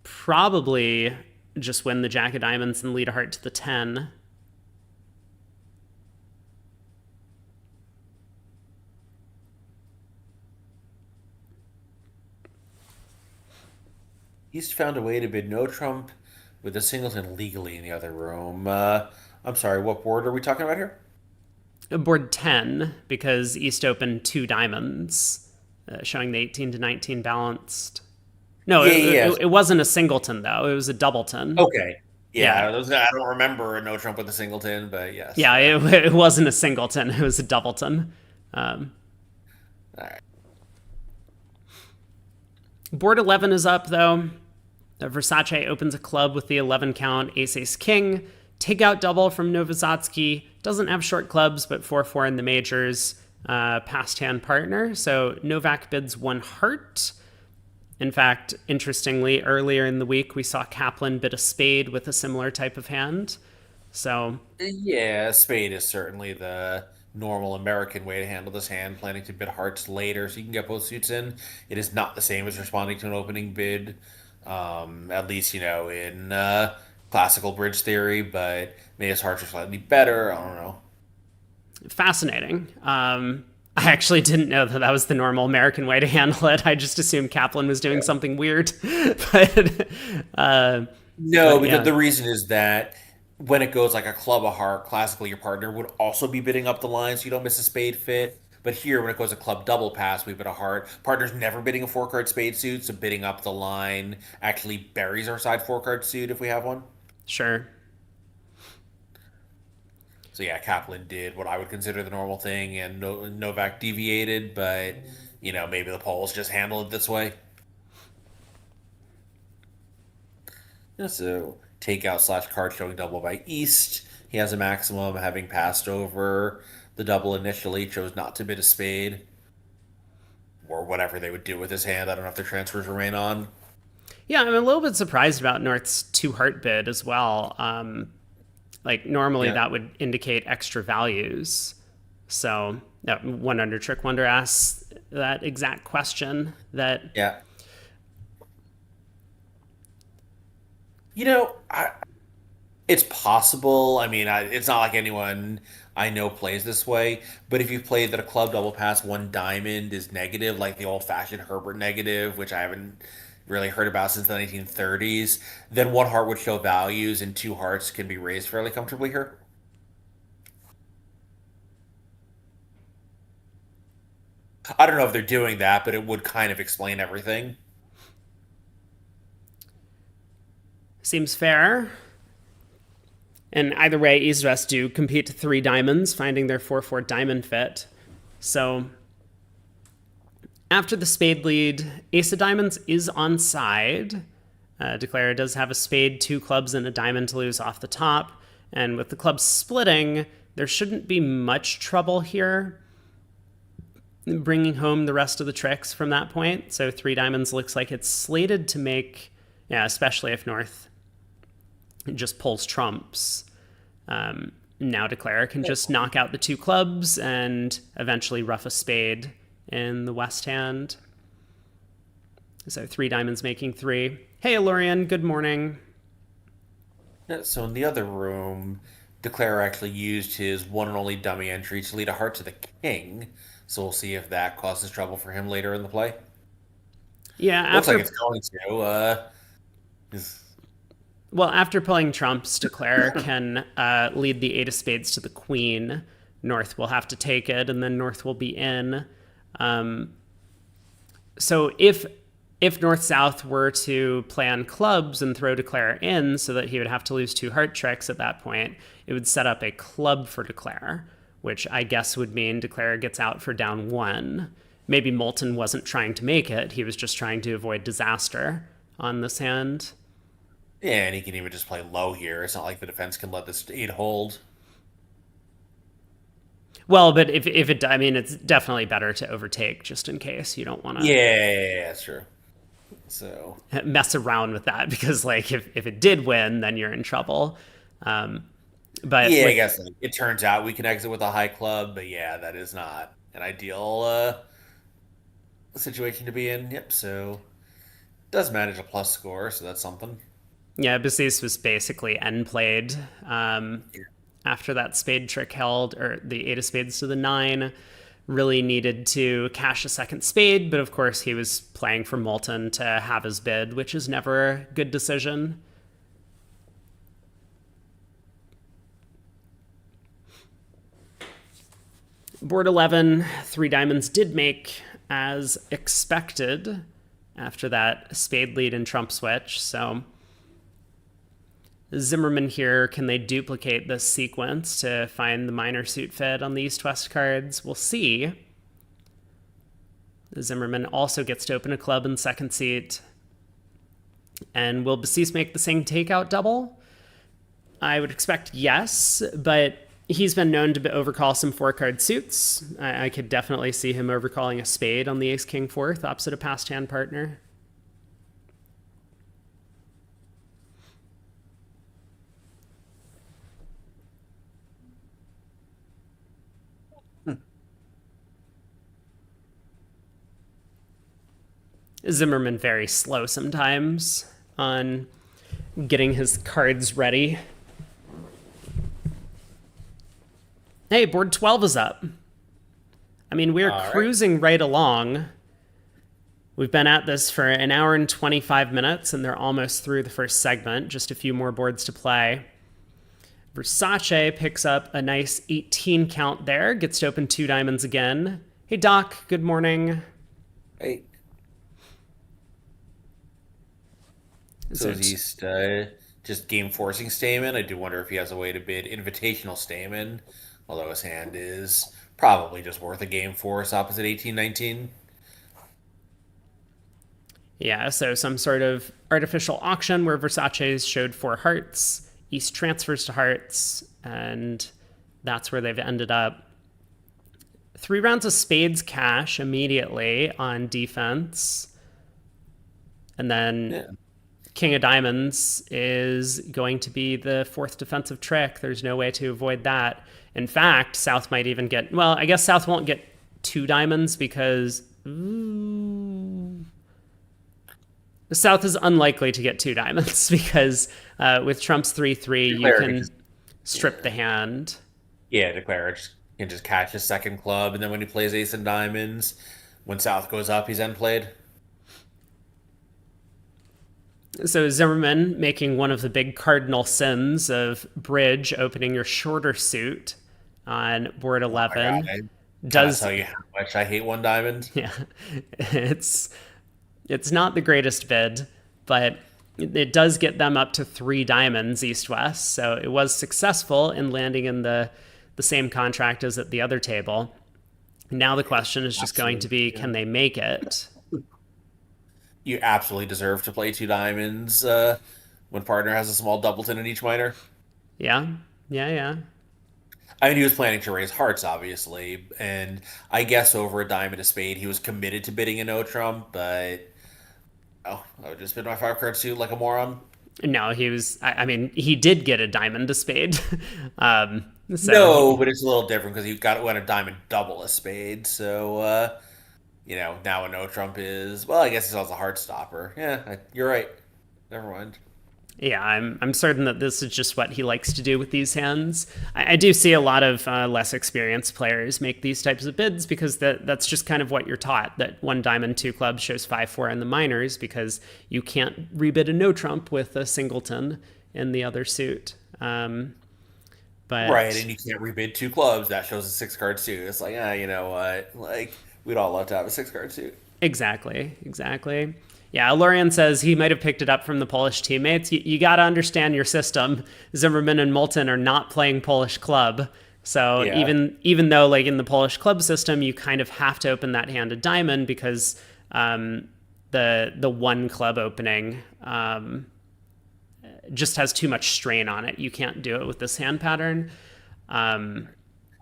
Probably just win the jack of diamonds and lead a heart to the 10. He's found a way to bid no trump with a singleton legally in the other room. I'm sorry, what board are we talking about here? Board 10, because East opened two diamonds, showing the 18 to 19 balanced. No, Yeah, yeah, yeah. it wasn't a singleton, though. It was a doubleton. Okay. Yeah. Yeah, I don't remember a no trump with a singleton, but yes. Yeah, it wasn't a singleton. It was a doubleton. Um, All right. Board 11 is up, though. Versace opens a club with the 11 count, ace ace king. Takeout double from Novozatsky. Doesn't have short clubs, but 4-4 in the majors. Past hand partner. So Novak bids one heart. In fact, interestingly, earlier in the week, we saw Kaplan bid a spade with a similar type of hand. So, Yeah, spade is certainly the normal American way to handle this hand, planning to bid hearts later so you can get both suits in. It is not the same as responding to an opening bid, at least, in classical bridge theory, but maybe his hearts are slightly better. I don't know. fascinating. I actually didn't know that that was the normal American way to handle it. I just assumed Kaplan was doing something weird. but, uh, No, but because yeah, the reason is that when it goes like a club, a heart, classically your partner would also be bidding up the line so you don't miss a spade fit. But here, when it goes a club double pass, we bid a heart. Partner's never bidding a four card spade suit, so bidding up the line actually buries our side four card suit if we have one. sure. So yeah, Kaplan did what I would consider the normal thing, and Novak deviated, but maybe the polls just handle it this way. Yeah, so takeout slash card showing double by East. He has a maximum having passed over the double initially chose not to bid a spade or whatever they would do with his hand. I don't know if their transfers remain on. Yeah, I'm a little bit surprised about North's two heart bid as well. Like normally Yeah. that would indicate extra values. So One Under Trick Wonder asks that exact question. That Yeah. You know, it's possible. I mean, it's not like anyone I know plays this way. But if you played that a club double pass one diamond is negative, like the old-fashioned Herbert negative, which I haven't really heard about since the 1930s, then one heart would show values and two hearts can be raised fairly comfortably here. I don't know if they're doing that, but it would kind of explain everything. seems fair. And either way, East West do compete to three diamonds, finding their 4-4 diamond fit. So after the spade lead, Ace of Diamonds is on side. Declare does have a spade, two clubs, and a diamond to lose off the top. And with the clubs splitting, there shouldn't be much trouble here bringing home the rest of the tricks from that point. So three diamonds looks like it's slated to make, yeah, especially if North just pulls trumps. Now Declare can just knock out the two clubs and eventually ruff a spade in the west hand. So three diamonds making three. Hey, Alorian, good morning. Yeah, so in the other room, Declare actually used his one and only dummy entry to lead a heart to the king. So we'll see if that causes trouble for him later in the play. Yeah, Looks like after it's going to. Is- well, after pulling trumps, Declare can lead the eight of spades to the queen. North will have to take it, and then North will be in. So if North South were to play on clubs and throw Declare in, so that he would have to lose two heart tricks at that point, it would set up a club for Declare, which I guess would mean Declare gets out for down one. Maybe Moulton wasn't trying to make it; he was just trying to avoid disaster on this hand. yeah, and he can even just play low here. It's not like the defense can let this eight hold. Well, but if it, I mean, it's definitely better to overtake just in case you don't want to Yeah, that's true. So mess around with that because, like, if it did win, then you're in trouble. Um, but yeah, I with guess like, it turns out we can exit with a high club, but yeah, that is not an ideal situation to be in. Yep. So does manage a plus score, so that's something. yeah, Basis was basically end played after that spade trick held, or the eight of spades to the nine. Really needed to cash a second spade, but of course he was playing for Moulton to have his bid, which is never a good decision. Board 11, three diamonds did make as expected after that spade lead and trump switch. So Zimmerman here, can they duplicate this sequence to find the minor suit fit on the East-West cards? We'll see. Zimmerman also gets to open a club in second seat. And will Basis make the same takeout double? I would expect yes, but he's been known to overcall some four-card suits. I could definitely see him overcalling a spade on the ace-king fourth opposite a past hand partner. Zimmerman very slow sometimes on getting his cards ready. Hey, board 12 is up. I mean, we're cruising right along. We've been at this for an hour and 25 minutes, and they're almost through the first segment. Just a few more boards to play. Versace picks up a nice 18 count there, gets to open two diamonds again. Hey, Doc, good morning. Hey. So is East just game forcing Stamen? I do wonder if he has a way to bid invitational Stamen, although his hand is probably just worth a game force opposite 18-19. Yeah, so some sort of artificial auction where Versace's showed four hearts, East transfers to hearts, and that's where they've ended up. Three rounds of spades cash immediately on defense. And then Yeah. King of Diamonds is going to be the fourth defensive trick. There's no way to avoid that. In fact, South might even get, well, I guess South won't get two diamonds because South is unlikely to get two diamonds because with Trump's 3-3, you Declare can can just strip the yeah. hand. Yeah, declare can just catch his second club, and then when he plays ace and diamonds, when South goes up, he's end played. So Zimmerman making one of the big cardinal sins of bridge, opening your shorter suit on board Oh my God, 11. I cannot Does tell you how much I hate one diamond. yeah, it's it's not the greatest bid, but it does get them up to three diamonds east west. So it was successful in landing in the same contract as at the other table. Now the question is just going to Absolutely, be, yeah. can they make it? You absolutely deserve to play two diamonds when partner has a small doubleton in each minor. Yeah, yeah, yeah. I mean, he was planning to raise hearts, obviously, and I guess over a diamond a spade, he was committed to bidding a no trump, but oh, I would just bid my five card suit like a moron. No, he was. I mean, he did get a diamond to spade. So No, but it's a little different because he got went a diamond double a spade, so now a no trump is well, I guess he's also a heart stopper. Yeah, you're right. Never mind. yeah, I'm certain that this is just what he likes to do with these hands. I do see a lot of less experienced players make these types of bids because that's just kind of what you're taught. That one diamond, two clubs shows 5-4 in the minors because you can't rebid a no trump with a singleton in the other suit. Right, But and you can't rebid two clubs. That shows a six card suit. It's like, you know what? Like, we'd all love to have a six card suit. exactly, exactly. Yeah, Lorian says he might have picked it up from the Polish teammates. You got to understand your system. Zimmerman and Moulton are not playing Polish club. So Yeah. even though like in the Polish club system, you kind of have to open that hand a diamond because the one club opening just has too much strain on it. You can't do it with this hand pattern. Um,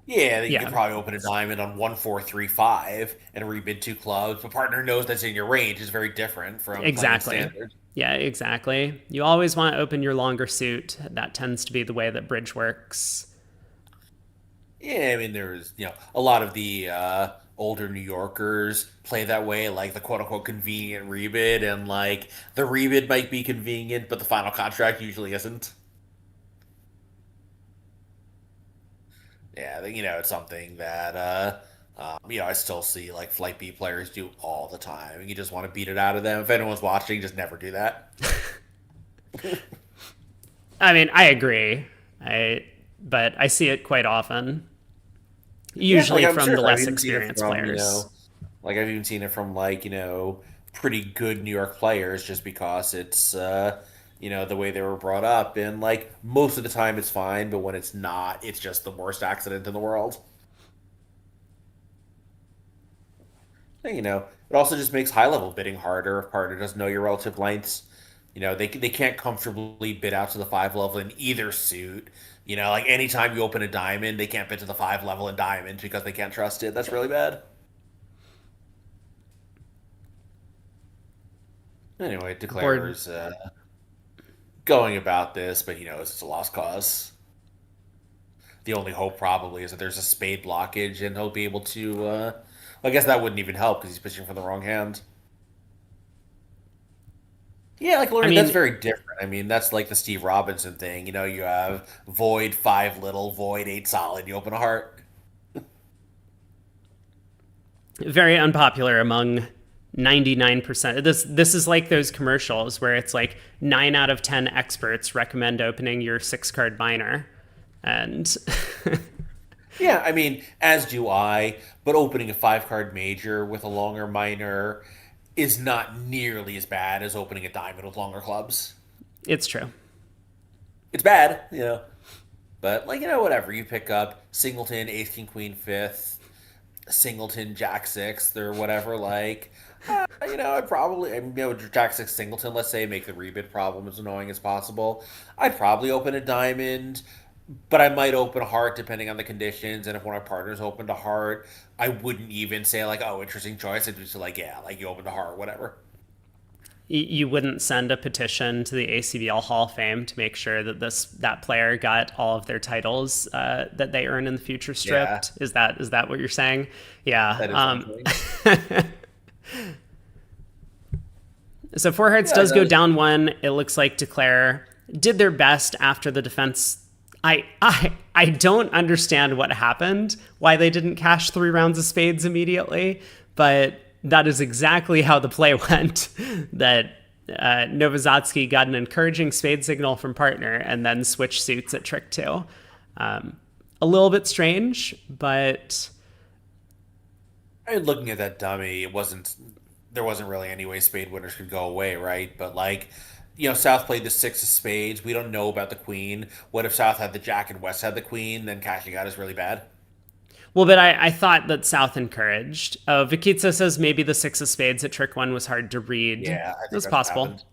Yeah, you could yeah, probably open a diamond on 1-4-3-5 and rebid two clubs. But partner knows that's in your range is very different from playing exactly. standard. Yeah, exactly. You always want to open your longer suit. That tends to be the way that bridge works. Yeah, I mean, there's, a lot of the older New Yorkers play that way, like the quote unquote convenient rebid, and like the rebid might be convenient, but the final contract usually isn't. Yeah, it's something that I still see like flight B players do all the time. You just want to beat it out of them. If anyone's watching, just never do that. I mean, I agree. But I see it quite often, Yeah, like usually I'm from sure the I've less even seen it experienced from, players. like I've even seen it from like, pretty good New York players just because it's the way they were brought up. And like most of the time it's fine, but when it's not, it's just the worst accident in the world. And, it also just makes high level bidding harder if partner doesn't know your relative lengths. They can't comfortably bid out to the five level in either suit. Like anytime you open a diamond, they can't bid to the five level in diamonds because they can't trust it. That's really bad. Anyway, Board declares going about this, but he knows it's a lost cause. The only hope probably is that there's a spade blockage and he'll be able to. I guess that wouldn't even help because he's pitching from the wrong hand. Yeah, like I Lord, that's mean, very different. I mean, that's like the Steve Robinson thing. You have void five little, void eight solid. You open a heart. very unpopular among 99%. This is like those commercials where it's like 9 out of 10 experts recommend opening your 6 card minor. And Yeah, I mean, as do I. But opening a five card major with a longer minor is not nearly as bad as opening a diamond with longer clubs. it's true. It's bad, but like whatever. You pick up singleton, ace, king, queen, fifth, singleton, jack sixth, or whatever. Like, I'd probably, jack six singleton. Let's say make the rebid problem as annoying as possible. I'd probably open a diamond. but I might open a heart depending on the conditions. And if one of my partners opened a heart, I wouldn't even say like, "Oh, interesting choice." I'd just like, "Yeah, like you opened a heart, whatever." You wouldn't send a petition to the ACBL Hall of Fame to make sure that that player got all of their titles that they earn in the future Yeah, stripped. Is that what you're saying? Yeah. that is what I'm saying. So Four Hearts Yeah, does go no, down one. It looks like Declare did their best after the defense. I don't understand what happened, why they didn't cash 3 rounds of spades immediately, but that is exactly how the play went. That Novozatsky got an encouraging spade signal from partner and then switched suits at trick 2. A little bit strange, but I mean, looking at that dummy, it wasn't. There wasn't really any way spade winners could go away, right? But like, South played the 6 of spades. We don't know about the queen. What if South had the jack and West had the queen? Then cashing out is really bad. well, but I thought that South encouraged. Vikitsa says maybe the 6 of spades at trick 1 was hard to read. Yeah, I think That's that's what possible. happened.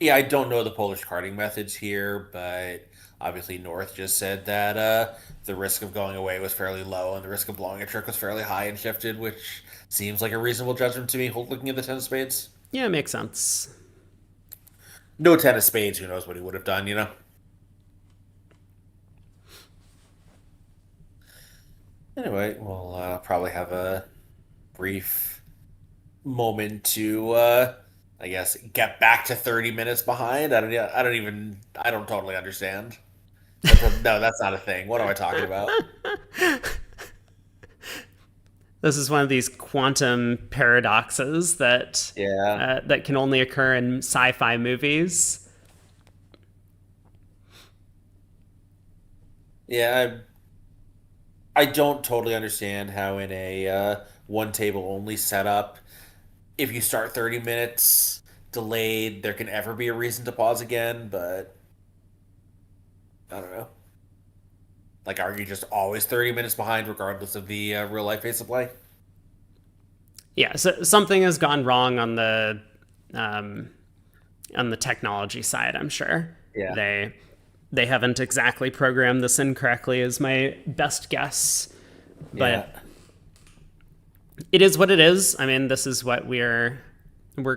Yeah, I don't know the Polish carding methods here, but obviously North just said that the risk of going away was fairly low and the risk of blowing a trick was fairly high and shifted, which seems like a reasonable judgment to me. Looking at the 10 of spades, Yeah, it makes sense. no 10 of spades. Who knows what he would have done? Anyway, we'll probably have a brief moment to, I guess, get back to 30 minutes behind. I don't totally understand. No, that's not a thing. What am I talking about? This is one of these quantum paradoxes Yeah. that can only occur in sci-fi movies. Yeah, I don't totally understand how in a one table only setup, if you start 30 minutes delayed, there can ever be a reason to pause again, but I don't know. Like, are you just always 30 minutes behind regardless of the real life pace of play? Yeah, so something has gone wrong um, on the technology side. I'm sure Yeah. they haven't exactly programmed this incorrectly, is my best guess. Yeah. But it is what it is. I mean, this is what we're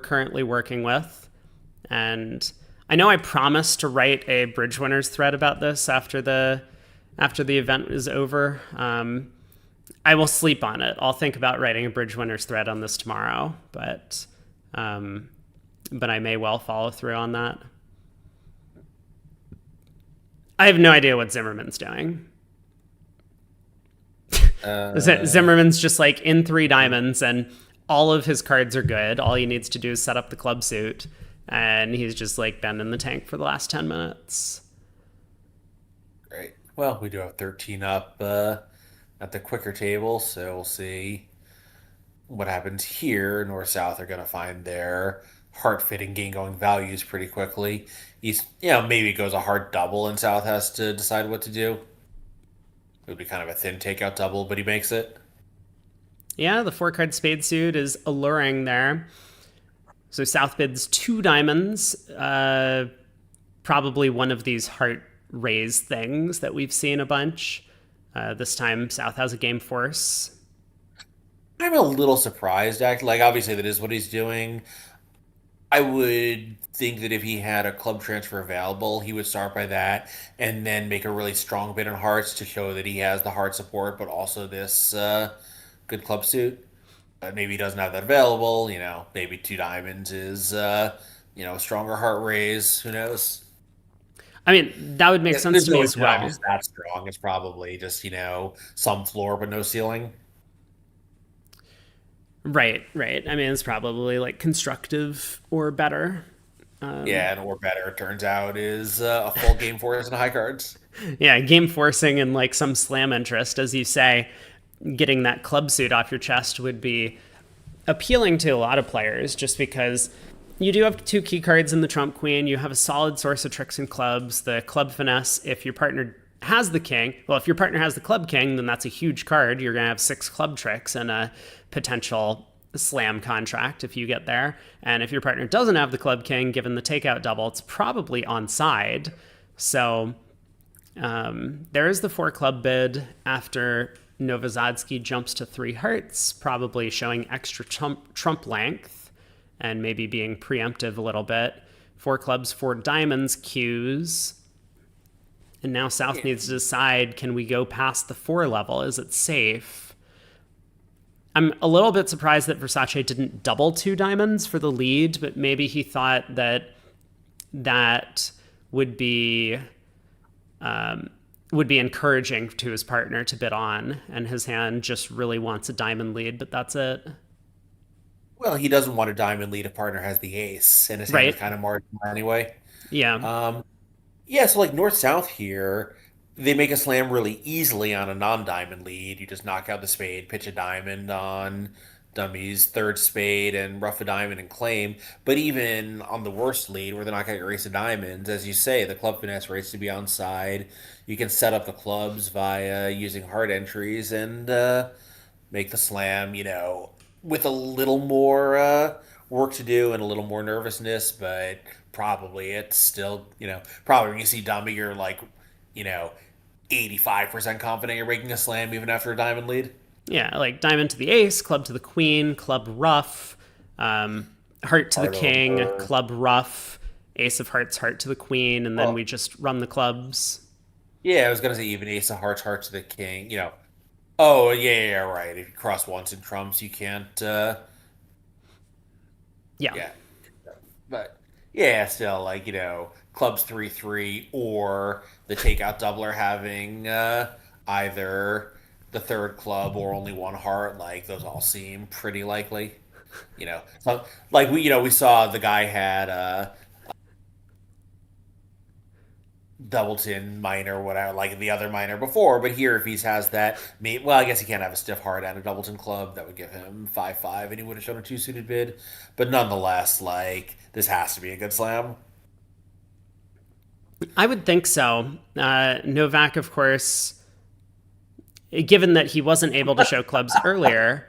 currently working with, and I know I promised to write a bridge winners thread about this after the event is over. I will sleep on it. I'll think about writing a bridge winners thread on this tomorrow, but I may well follow through on that. I have no idea what Zimmerman's doing. Zimmerman's just like in 3 diamonds and all of his cards are good. All he needs to do is set up the club suit and he's just like been in the tank for the last 10 minutes. Great. Well, we do have 13 up at the quicker table, so we'll see what happens here. North South are going to find their heart fitting game going values pretty quickly. East, maybe it goes a hard double, and South has to decide what to do. It would be kind of a thin takeout double, but he makes it. Yeah, the 4 card spade suit is alluring there. So South bids 2 diamonds. Probably one of these heart raise things that we've seen a bunch. This time South has a game force. I'm a little surprised, actually. Like, obviously, that is what he's doing. I would think that if he had a club transfer available, he would start by that and then make a really strong bid on hearts to show that he has the heart support, but also this good club suit. But maybe he doesn't have that available. Maybe 2 diamonds is a stronger heart raise. Who knows? I mean, that would make sense There's to me no as doubt well. it's that strong. It's probably just some floor but no ceiling. Right, right. I mean, it's probably like constructive or better. Yeah, and or better, it turns out, is a full game for us and high cards. Yeah, game forcing and like some slam interest, as you say, getting that club suit off your chest would be appealing to a lot of players just because you do have 2 key cards in the trump queen. You have a solid source of tricks and clubs. The club finesse, if your partner has the king, well, if your partner has the club king, then that's a huge card. You're going to have 6 club tricks and a potential slam contract if you get there. And if your partner doesn't have the club king, given the takeout double, it's probably onside. So there is the 4-club bid after Novozadski jumps to 3 hearts, probably showing extra trump length and maybe being preemptive a little bit. 4 clubs, 4 diamonds, cues. And now South needs to decide, can we go past the 4 level? Is it safe? I'm a little bit surprised that Versace didn't double 2 diamonds for the lead, but maybe he thought that that would be encouraging to his partner to bid on, and his hand just really wants a diamond lead, but that's it. Well, he doesn't want a diamond lead if partner has the ace, and his hand is Right? kind of marginal anyway. Yeah. Um, yeah, so like North South here, they make a slam really easily on a non-diamond lead. You just knock out the spade, pitch a diamond on dummies, third spade, and rough a diamond and claim. But even on the worst lead, where they knock out your ace of diamonds, as you say, the club finesse rates to be onside. You can set up the clubs via using hard entries and make the slam, with a little more work to do and a little more nervousness, but probably it's still, probably when you see dummy, you're like, you know, 85% confident you're making a slam even after a diamond lead. Yeah, like diamond to the ace, club to the queen, club ruff, heart to the Heart king, over. club ruff, ace of hearts, heart to the queen, and then we Well, just run the clubs. yeah, I was gonna say even ace of hearts, heart to the king. Oh yeah, right. If you cross once in trumps, you can't. Yeah. Yeah, but yeah, still like clubs 3-3 or the takeout doubler having either the third club or only one heart. Like those all seem pretty likely. So, like we saw the guy had Doubleton minor, whatever, like the other minor before. But here, if he has that, well, I guess he can't have a stiff heart and a Doubleton club. That would give him 5-5, and he would have shown a 2 suited bid. But nonetheless, like this has to be a good slam. I would think so. Novak, of course, given that he wasn't able to show clubs earlier,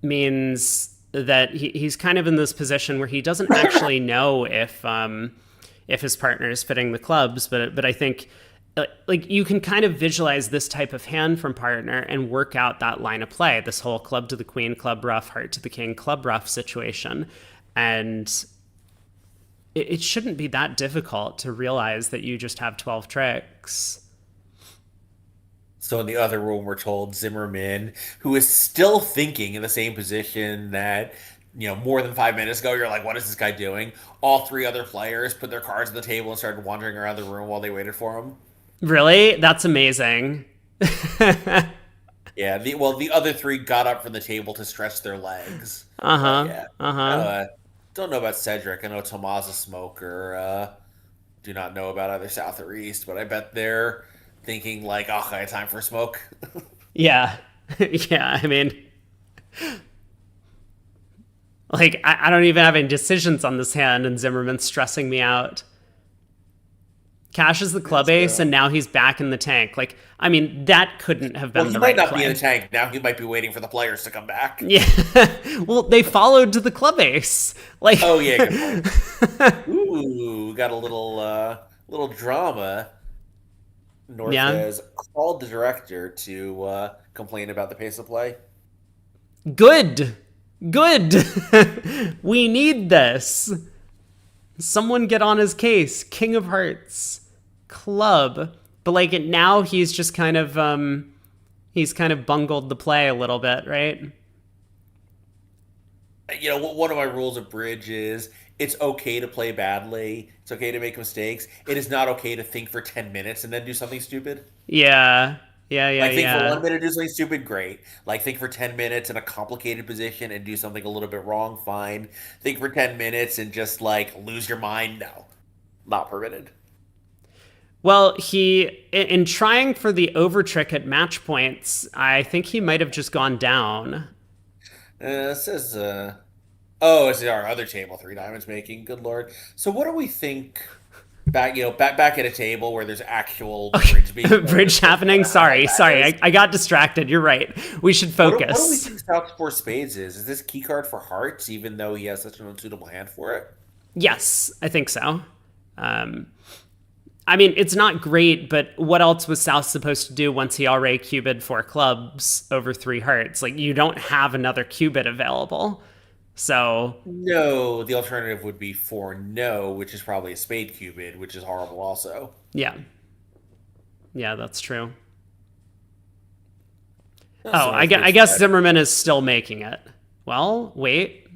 means that he's kind of in this position where he doesn't actually know if his partner is fitting the clubs. But I think like you can kind of visualize this type of hand from partner and work out that line of play. This whole club to the queen, club rough, heart to the king, club rough situation, and it shouldn't be that difficult to realize that you just have 12 tricks. So in the other room, we're told Zimmerman, who is still thinking in the same position that, more than 5 minutes ago, you're like, what is this guy doing? All 3 other players put their cards on the table and started wandering around the room while they waited for him. Really? That's amazing. Yeah, the other 3 got up from the table to stretch their legs. But Uh-huh. yeah, Uh-huh. don't know about Cedric. I know Tomas a smoker. Do not know about either South or East, but I bet they're thinking like, oh, I have time for a smoke. Yeah. Yeah, I mean, like, I don't even have any decisions on this hand, and Zimmerman's stressing me out. Cashes the club It's, ace, and now he's back in the tank. Like, I mean, that couldn't have well, been he the might right not be in play. the tank now. He might be waiting for the players to come back. Yeah. Well, they followed to the club ace. Like, Oh yeah, good point. Ooh, got a little drama. North yeah. has called the director to complain about the pace of play. Good. Good. We need this. Someone get on his case. King of Hearts. Club. But like now he's kind of bungled the play a little bit, right? One of my rules of bridge is it's okay to play badly. It's okay to make mistakes. It is not okay to think for 10 minutes and then do something stupid. Yeah. Yeah, yeah, Like think for yeah. 1 minute, do something stupid, great. Like think for 10 minutes in a complicated position and do something a little bit wrong, fine. Think for 10 minutes and just like lose your mind, no. Not permitted. Well, in trying for the over trick at match points, I think he might have just gone down. It says oh, it's our other table, three diamonds making. Good lord. So what do we think back at a table where there's actual bridge being played Bridge as opposed to happening. high Sorry, sorry. matches? I got distracted. You're right. We should What do we focus. think South Four Spades is? Is this key card for hearts, even though he has such an unsuitable hand for it? Yes, I think so. Um, I mean, it's not great, but what else was South supposed to do once he already cubed 4 clubs over 3 hearts? Like, you don't have another cubit available. So, No, the alternative would be 4 no, which is probably a spade cubid, which is horrible also. yeah. Yeah, that's true. Oh, So no I spades guess five. Zimmerman is still making it. Well, wait.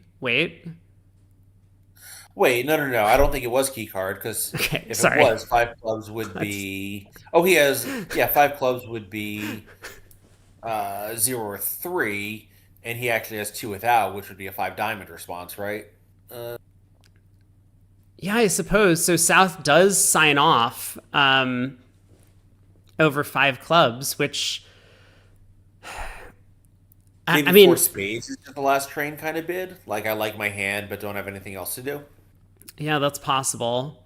Wait, no, no, no. I don't think it was key card because Okay, if it sorry. was, 5 clubs would That's be. Oh, he has. Yeah, 5 clubs would be 0 or 3, and he actually has 2 without, which would be a 5 diamond response, right? yeah, I suppose. So South does sign off over 5 clubs, which I Maybe four mean, spades is just the last train kind of bid. Like I like my hand, but don't have anything else to do. yeah, that's possible.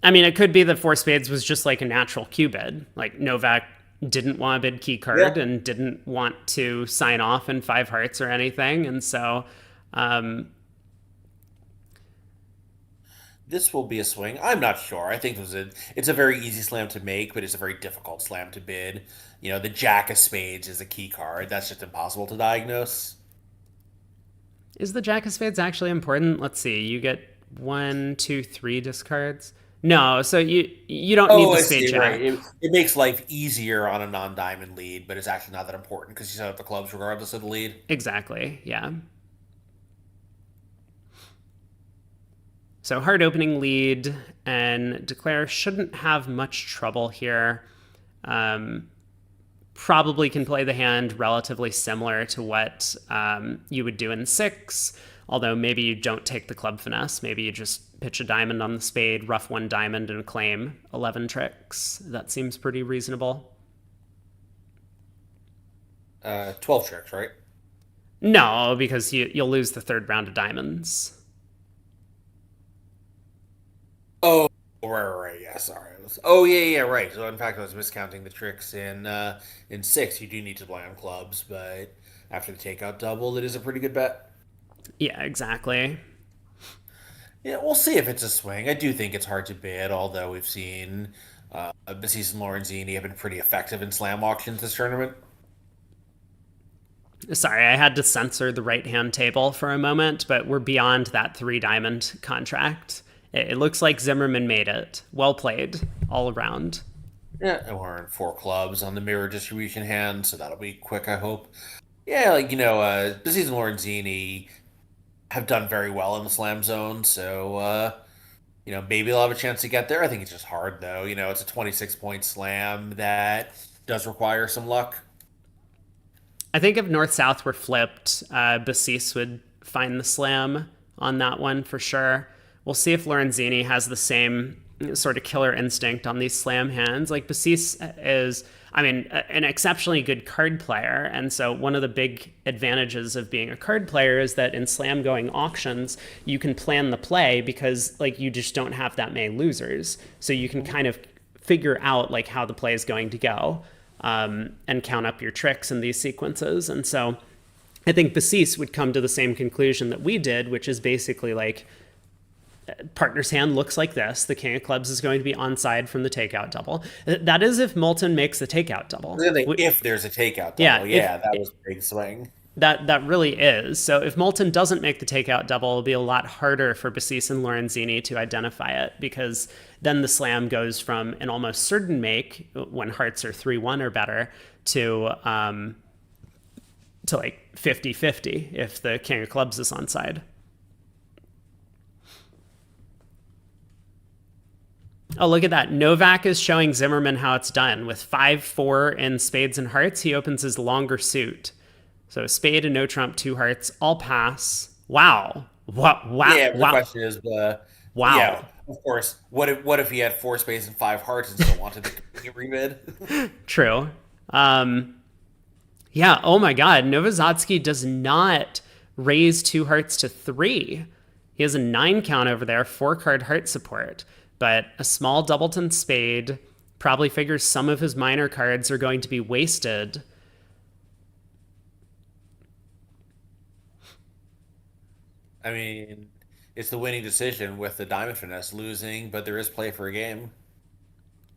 I mean, it could be that 4 spades was just like a natural Q bid. Like Novak didn't want a bid key card Yeah, and didn't want to sign off in 5 hearts or anything, and so um, this will be a swing. I'm not sure. I think it's a very easy slam to make, but it's a very difficult slam to bid. The Jack of Spades is a key card. That's just impossible to diagnose. is the Jack of Spades actually important? Let's see. You get 1, 2, 3 discards. No, so you don't need Oh, the I spade see. Right. Jack. It makes life easier on a non-diamond lead, but it's actually not that important because you set up the clubs regardless of the lead. Exactly. Yeah. So hard opening lead, and Declare shouldn't have much trouble here. Um, Probably can play the hand relatively similar to what you would do in 6, although maybe you don't take the club finesse. Maybe you just pitch a diamond on the spade, ruff 1 diamond, and claim 11 tricks. That seems pretty reasonable. 12 tricks, right? No, because you'll lose the 3rd round of diamonds. Oh, right. Yeah, sorry. Oh, yeah, right. So in fact, I was miscounting the tricks in 6. You do need to play on clubs, but after the takeout double, it is a pretty good bet. Yeah, exactly. Yeah, we'll see if it's a swing. I do think it's hard to bid, although we've seen Basis and Lorenzini have been pretty effective in slam auctions this tournament. Sorry, I had to censor the right hand table for a moment, but we're beyond that 3 diamond contract. It looks like Zimmerman made it. Well played all around. Yeah, and we're in 4 clubs on the mirror distribution hand, so that'll be quick, I hope. Yeah, Basis and Lorenzini have done very well in the slam zone, so maybe they'll have a chance to get there. I think it's just hard though. It's a 26-point slam that does require some luck. I think if North South were flipped, Basis would find the slam on that one for sure. We'll see if Lorenzini has the same sort of killer instinct on these slam hands. Like Basis is, I mean, an exceptionally good card player, and so one of the big advantages of being a card player is that in slam going auctions, you can plan the play because like you just don't have that many losers, so you can kind of figure out like how the play is going to go. And count up your tricks in these sequences. And so I think Basis would come to the same conclusion that we did, which is basically like partner's hand looks like this. The king of clubs is going to be onside from the takeout double. That is if Moulton makes the takeout double. If there's a takeout double, Yeah, that was a big swing. That really is. So if Moulton doesn't make the takeout double, it'll be a lot harder for Basis and Lorenzini to identify it, because then the slam goes from an almost certain make when hearts are 3-1 or better to like 50-50 if the king of clubs is onside. Oh, look at that. Novak is showing Zimmerman how it's done. With 5-4 in spades and hearts, he opens his longer suit. So a spade, a no trump, 2 hearts, all pass. Wow. Wow. Yeah, the Wow. question is, Wow. yeah, of course. What if he had 4 spades and 5 hearts and still wanted to rebid? True. Yeah. Oh my God. Novozatsky does not raise 2 hearts to 3. He has a 9 count over there, 4-card heart support, but a small doubleton spade probably figures some of his minor cards are going to be wasted. I mean, it's the winning decision with the diamond finesse losing, but there is play for a game.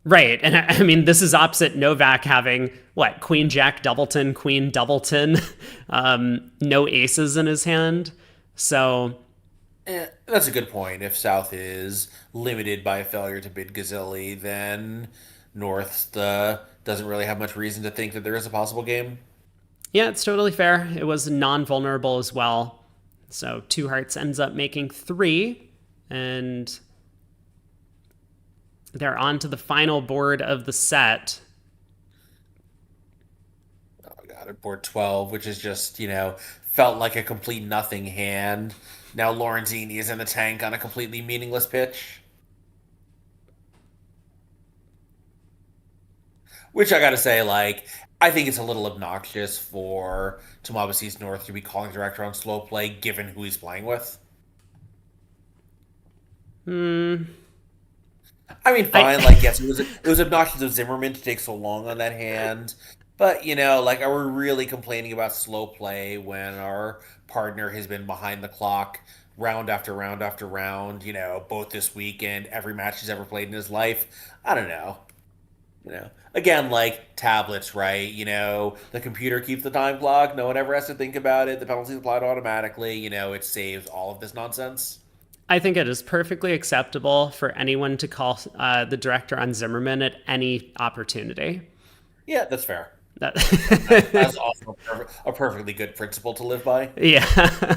Right. And I mean, this is opposite Novak having what? Queen Jack Doubleton, Queen Doubleton, no aces in his hand. So, That's a good point. If South is limited by a failure to bid Gazilli, then North doesn't really have much reason to think that there is a possible game. yeah, it's totally fair. It was non vulnerable as well. So, two hearts ends up making three. And they're on to the final board of the set. Oh my god, at board 12, which is just, felt like a complete nothing hand. Now Lorenzini is in the tank on a completely meaningless pitch. Which I gotta say, like, I think it's a little obnoxious for Tomabasi's North to be calling director on slow play given who he's playing with. Hmm. I mean, fine. I Like, yes, it was obnoxious of Zimmerman to take so long on that hand, but like, are we really complaining about slow play when our partner has been behind the clock round after round after round? Both this weekend, every match he's ever played in his life. I don't know. Again, like tablets, right? The computer keeps the time clock. No one ever has to think about it. The penalties applied automatically. It saves all of this nonsense. I think it is perfectly acceptable for anyone to call the director on Zimmerman at any opportunity. Yeah, that's fair. That That's also a perfectly good principle to live by. yeah.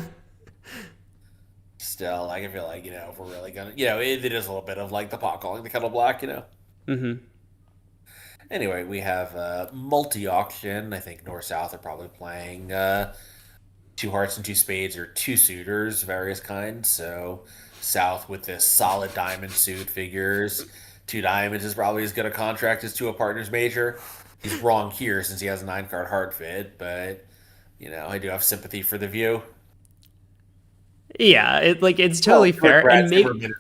Still, I feel like, if we're really gonna, it is a little bit of like the pot calling the kettle black. Hmm. Anyway, we have multi-auction. I think North-South are probably playing two hearts and two spades or two suitors, various kinds. So South with this solid diamond suit figures. Two diamonds is probably as good a contract as to a partner's major. He's wrong here since he has a 9-card hard fit, but I do have sympathy for the view. Yeah, it's Well, totally fair. And maybe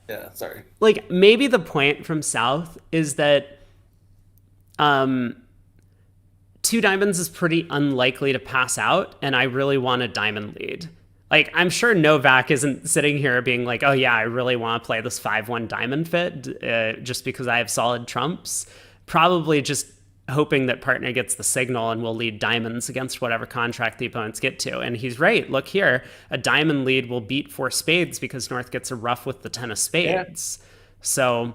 yeah, sorry. maybe the point from South is that um two diamonds is pretty unlikely to pass out, and I really want a diamond lead. Like, I'm sure Novak isn't sitting here being like, oh yeah, I really want to play this 5-1 diamond fit just because I have solid trumps. Probably just hoping that partner gets the signal and will lead diamonds against whatever contract the opponents get to. And he's right. Look here, a diamond lead will beat 4 spades because North gets a ruff with the 10 of Yeah. spades. So,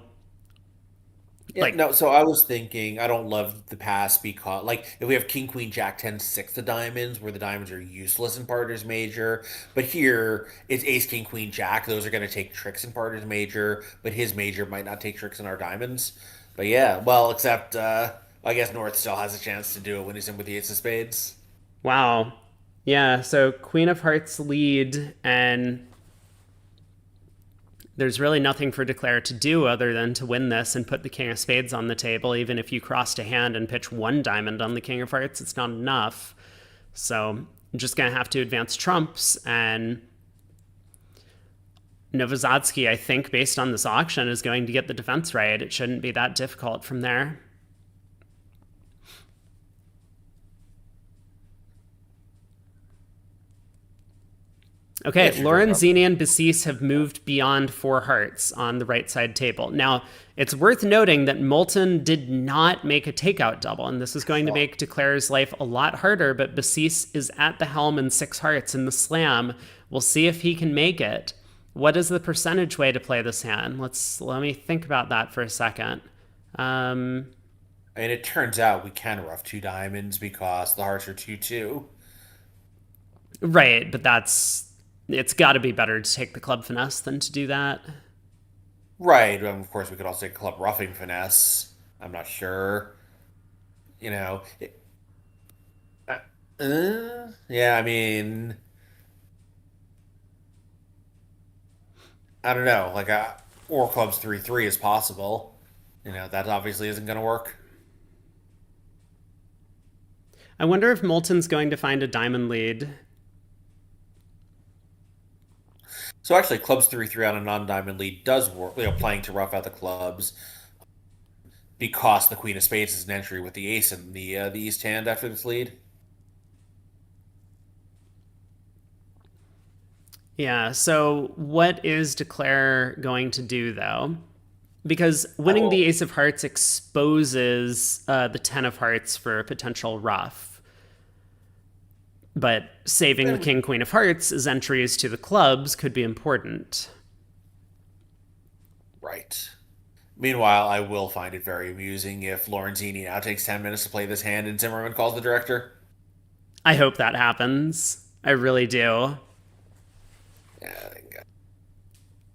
Yeah, like, no, so I was thinking I don't love the pass because like if we have King Queen Jack 10 6 of diamonds where the diamonds are useless in partners major, but here it's Ace King Queen Jack, those are gonna take tricks in partners major, but his major might not take tricks in our diamonds. But yeah, well, except I guess North still has a chance to do it when he's in with the Ace of Spades. wow. Yeah, so Queen of Hearts lead, and there's really nothing for Declare to do other than to win this and put the King of Spades on the table. Even if you crossed a hand and pitch one diamond on the King of Hearts, it's not enough. So I'm just going to have to advance trumps. And Novozadsky, I think, based on this auction, is going to get the defense right. It shouldn't be that difficult from there. Okay, Yeah, sure, Lorenzini and Basis have moved beyond 4 hearts on the right side table. Now, it's worth noting that Moulton did not make a takeout double, and this is going to make Declare's life a lot harder, but Basis is at the helm in 6 hearts in the slam. We'll see if he can make it. What is the percentage way to play this hand? Let me think about that for a second. And it turns out we can rough two diamonds because the hearts are 2-2. Right, but it's got to be better to take the club finesse than to do that. Right. Of course, we could also say club roughing finesse. I'm not sure. You know. Yeah, I mean, I don't know. Like, or clubs 3-3 is possible. That obviously isn't going to work. I wonder if Moulton's going to find a diamond lead. So actually, clubs 3-3 on a non-diamond lead does work. Playing to rough out the clubs because the Queen of Spades is an entry with the ace in the East hand after this lead. Yeah, so what is Declare going to do, though? Because winning the Oh, Ace of Hearts exposes the Ten of Hearts for a potential ruff. But saving the then King, Queen of Hearts as entries to the clubs could be important. right. Meanwhile, I will find it very amusing if Lorenzini now takes 10 minutes to play this hand and Zimmerman calls the director. I hope that happens. I really do.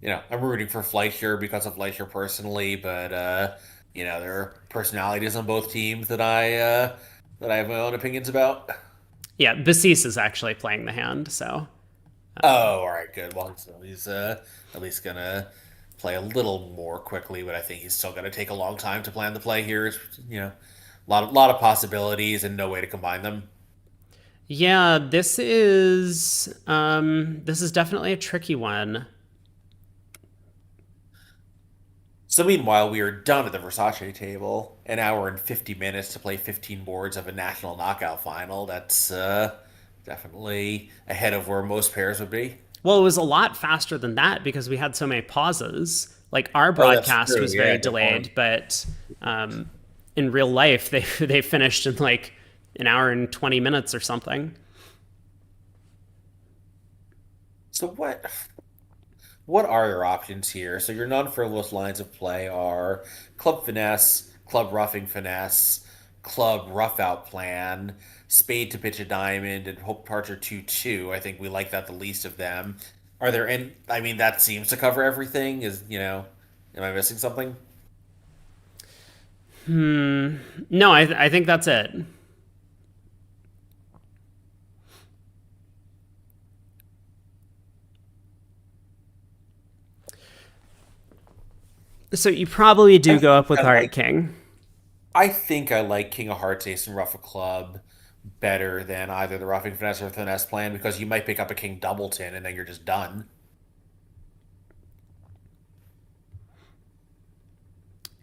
Yeah, I'm rooting for Fleischer because of Fleischer personally, but there are personalities on both teams that I have my own opinions about. Yeah, Basis is actually playing the hand, so Oh, all right, good. Well, so he's at least gonna play a little more quickly, but I think he's still gonna take a long time to plan the play here. It's, a lot of possibilities and no way to combine them. yeah, this is definitely a tricky one. So meanwhile, we are done at the Versace table. An hour and 50 minutes to play 15 boards of a national knockout final. That's definitely ahead of where most pairs would be. Well, it was a lot faster than that because we had so many pauses. Like our Oh, that's broadcast true. was Yeah, very good point. delayed, but in real life they finished in like an hour and 20 minutes or something. So what are your options here? So your non-frivolous lines of play are club finesse, club roughing finesse, club rough out plan, spade to pitch a diamond, and hope archer 2-2. I think we like that the least of them. Are there any? I mean, that seems to cover everything. Am I missing something? No, I think that's it. So you probably I do go up think with I Heart like. King. I think I like King of Hearts, Ace, and Ruff a Club better than either the roughing finesse or finesse plan because you might pick up a King Doubleton and then you're just done.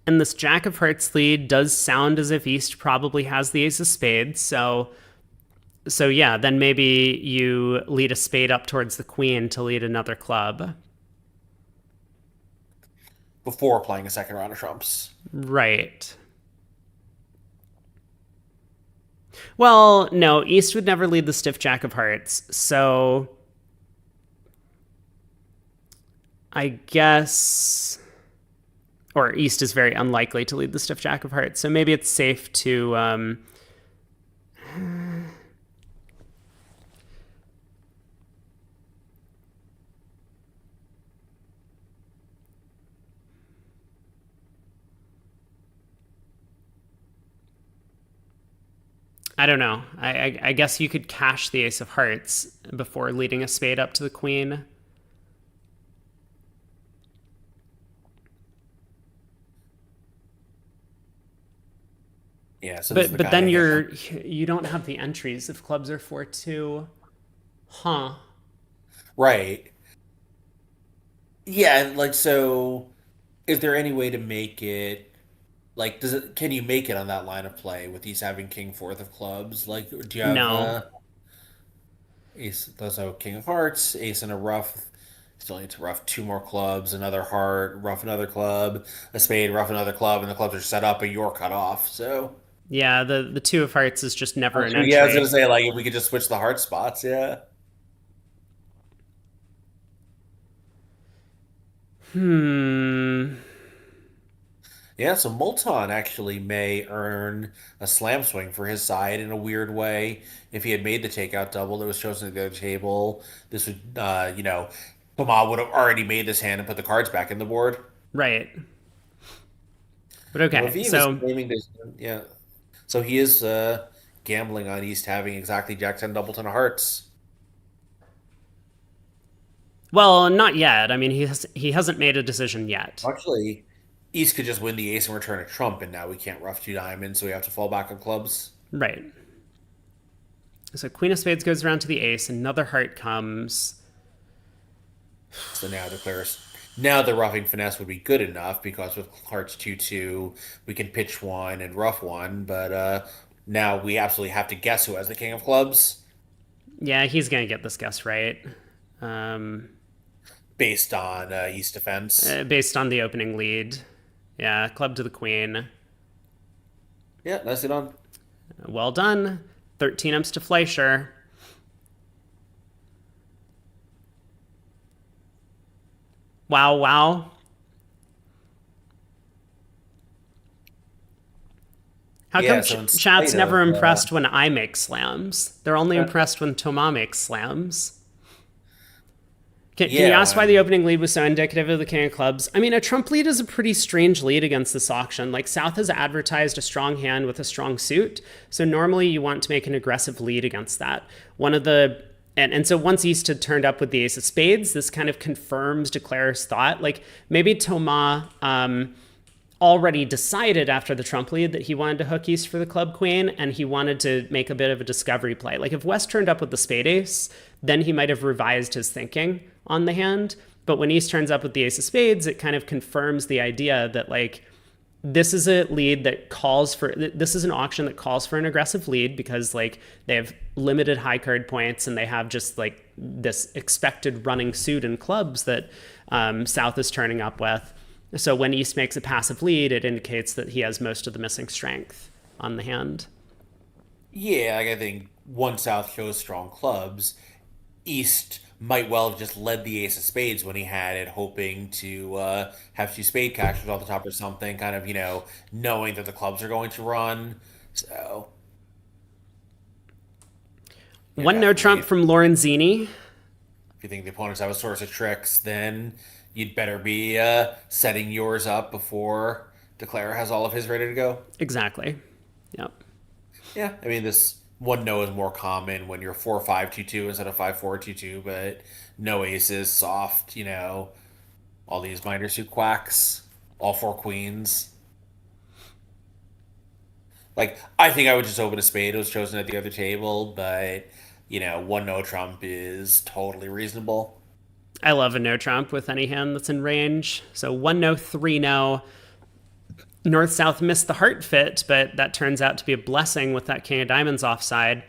And this Jack of Hearts lead does sound as if East probably has the Ace of Spades. So yeah, then maybe you lead a spade up towards the Queen to lead another club. Before playing a second round of trumps. Right. Well, no, East would never lead the stiff Jack of Hearts. So I guess, or East is very unlikely to lead the stiff Jack of Hearts. So maybe it's safe to. I don't know. I guess you could cash the Ace of Hearts before leading a spade up to the Queen. Yeah, so this is But the but kind then of hand. you don't have the entries if clubs are 4-2. Huh. Right. Yeah, like so is there any way to make it like does it can you make it on that line of play with these having king fourth of clubs? Like do you have No. ace so king of hearts, ace and a rough, still need to rough two more clubs, another heart, rough another club, a spade, rough another club, and the clubs are set up and you're cut off. So Yeah, the two of hearts is just never an yeah, I was gonna entry. say like if we could just switch the heart spots, yeah. Hmm. Yeah, so Molton actually may earn a slam swing for his side in a weird way. If he had made the takeout double that was chosen at the other table, this would, Kamal would have already made this hand and put the cards back in the board. Right. But okay. Raviv is So claiming this, yeah. So he is gambling on East having exactly Jack 10 Doubleton of Hearts. well, not yet. I mean, he hasn't made a decision yet. Actually, East could just win the ace and return a trump, and now we can't rough two diamonds, so we have to fall back on clubs. Right. So Queen of Spades goes around to the ace, another heart comes. So now declares now the roughing finesse would be good enough because with hearts 2-2 we can pitch one and rough one, but now we absolutely have to guess who has the king of clubs. Yeah, he's gonna get this guess right. Based on East defense. Based on the opening lead. Yeah, club to the queen. Yeah, nicely done. Well done. 13 umps to Fleischer. Wow, wow. How Yeah, come so in chat's spite never of impressed when I make slams? They're only impressed when Thomas makes slams. Can you yeah, ask why the when opening lead was so indicative of the King of Clubs? I mean, a trump lead is a pretty strange lead against this auction. Like, South has advertised a strong hand with a strong suit, so normally you want to make an aggressive lead against that. One of the and so once East had turned up with the ace of spades, this kind of confirms Declare's thought. Like, maybe Thomas already decided after the trump lead that he wanted to hook East for the club queen, and he wanted to make a bit of a discovery play. Like, if West turned up with the spade ace, then he might have revised his thinking on the hand. But when East turns up with the ace of spades, it kind of confirms the idea that, like, this is a lead that calls for, this is an auction that calls for an aggressive lead because, like, they have limited high card points and they have just, like, this expected running suit in clubs that South is turning up with. So when East makes a passive lead, it indicates that he has most of the missing strength on the hand. yeah, like I think once South shows strong clubs, East might well have just led the ace of spades when he had it, hoping to have two spade cashers off the top or something, kind of, knowing that the clubs are going to run. So, yeah, One no definitely. trump from Lorenzini. If you think the opponents have a source of tricks, then you'd better be setting yours up before Declare has all of his ready to go. Exactly. Yep. Yeah, I mean, this one no is more common when you're 4-5-2-2 instead of 5-4-2-2, but no aces, soft, all these minor suit quacks, all four queens. Like, I think I would just open a spade. It was chosen at the other table, but, one no trump is totally reasonable. I love a no trump with any hand that's in range. So 1 no, 3 no. North South missed the heart fit, but that turns out to be a blessing with that King of Diamonds offside.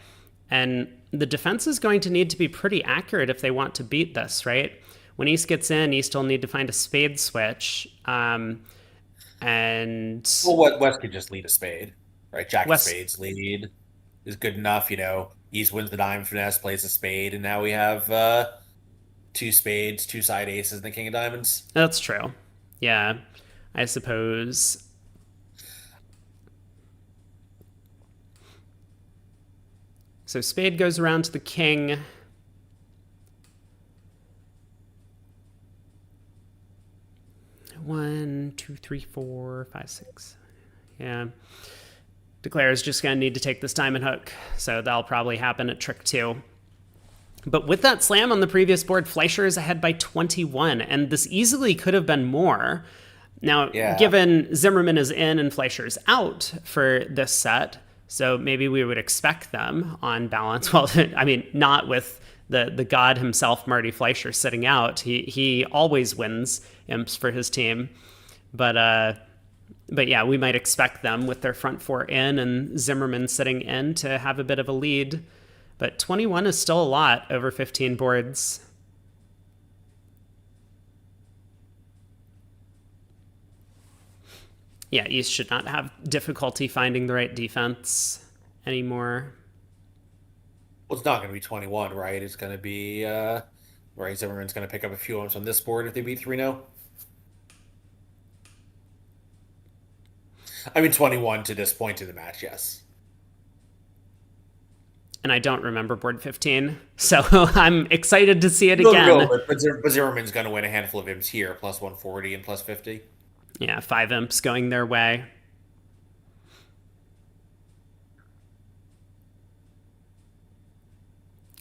And the defense is going to need to be pretty accurate if they want to beat this, right? When East gets in, East will need to find a spade switch. And Well, what West could just lead a spade, right? Jack of West, spades lead is good enough. East wins the diamond finesse, plays a spade, and now we have two spades, two side aces, and the king of diamonds. that's true. Yeah, I suppose. So spade goes around to the king. One, two, three, four, five, six. Yeah. Declare is just going to need to take this diamond hook, so that'll probably happen at trick 2. But with that slam on the previous board, Fleischer is ahead by 21, and this easily could have been more. Now, Yeah. given Zimmerman is in and Fleischer's out for this set, so maybe we would expect them on balance. Well, I mean, not with the god himself, Marty Fleischer, sitting out. He always wins imps for his team. But yeah, we might expect them with their front four in and Zimmerman sitting in to have a bit of a lead. But 21 is still a lot over 15 boards. Yeah, East should not have difficulty finding the right defense anymore. Well, it's not going to be 21, right? It's going to be, right, Zimmerman's going to pick up a few ones on this board if they beat 3-0. I mean, 21 to this point in the match, yes. And I don't remember board 15, so I'm excited to see it No, again. no, but Zimmerman's going to win a handful of imps here, plus 140 and plus 50. Yeah, 5 imps going their way.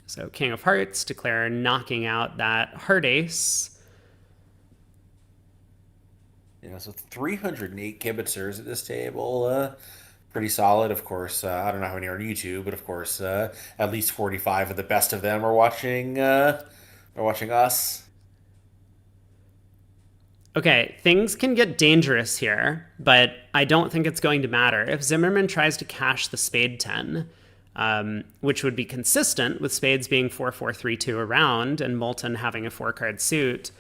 So King of Hearts, Declare knocking out that heart ace. Yeah, so 308 kibitzers at this table. Pretty solid, of course. I don't know how many are on YouTube, but of course, at least 45 of the best of them are watching us. Okay, things can get dangerous here, but I don't think it's going to matter. If Zimmerman tries to cash the spade 10, which would be consistent with spades being 4-4-3-2 around and Moulton having a 4-card suit.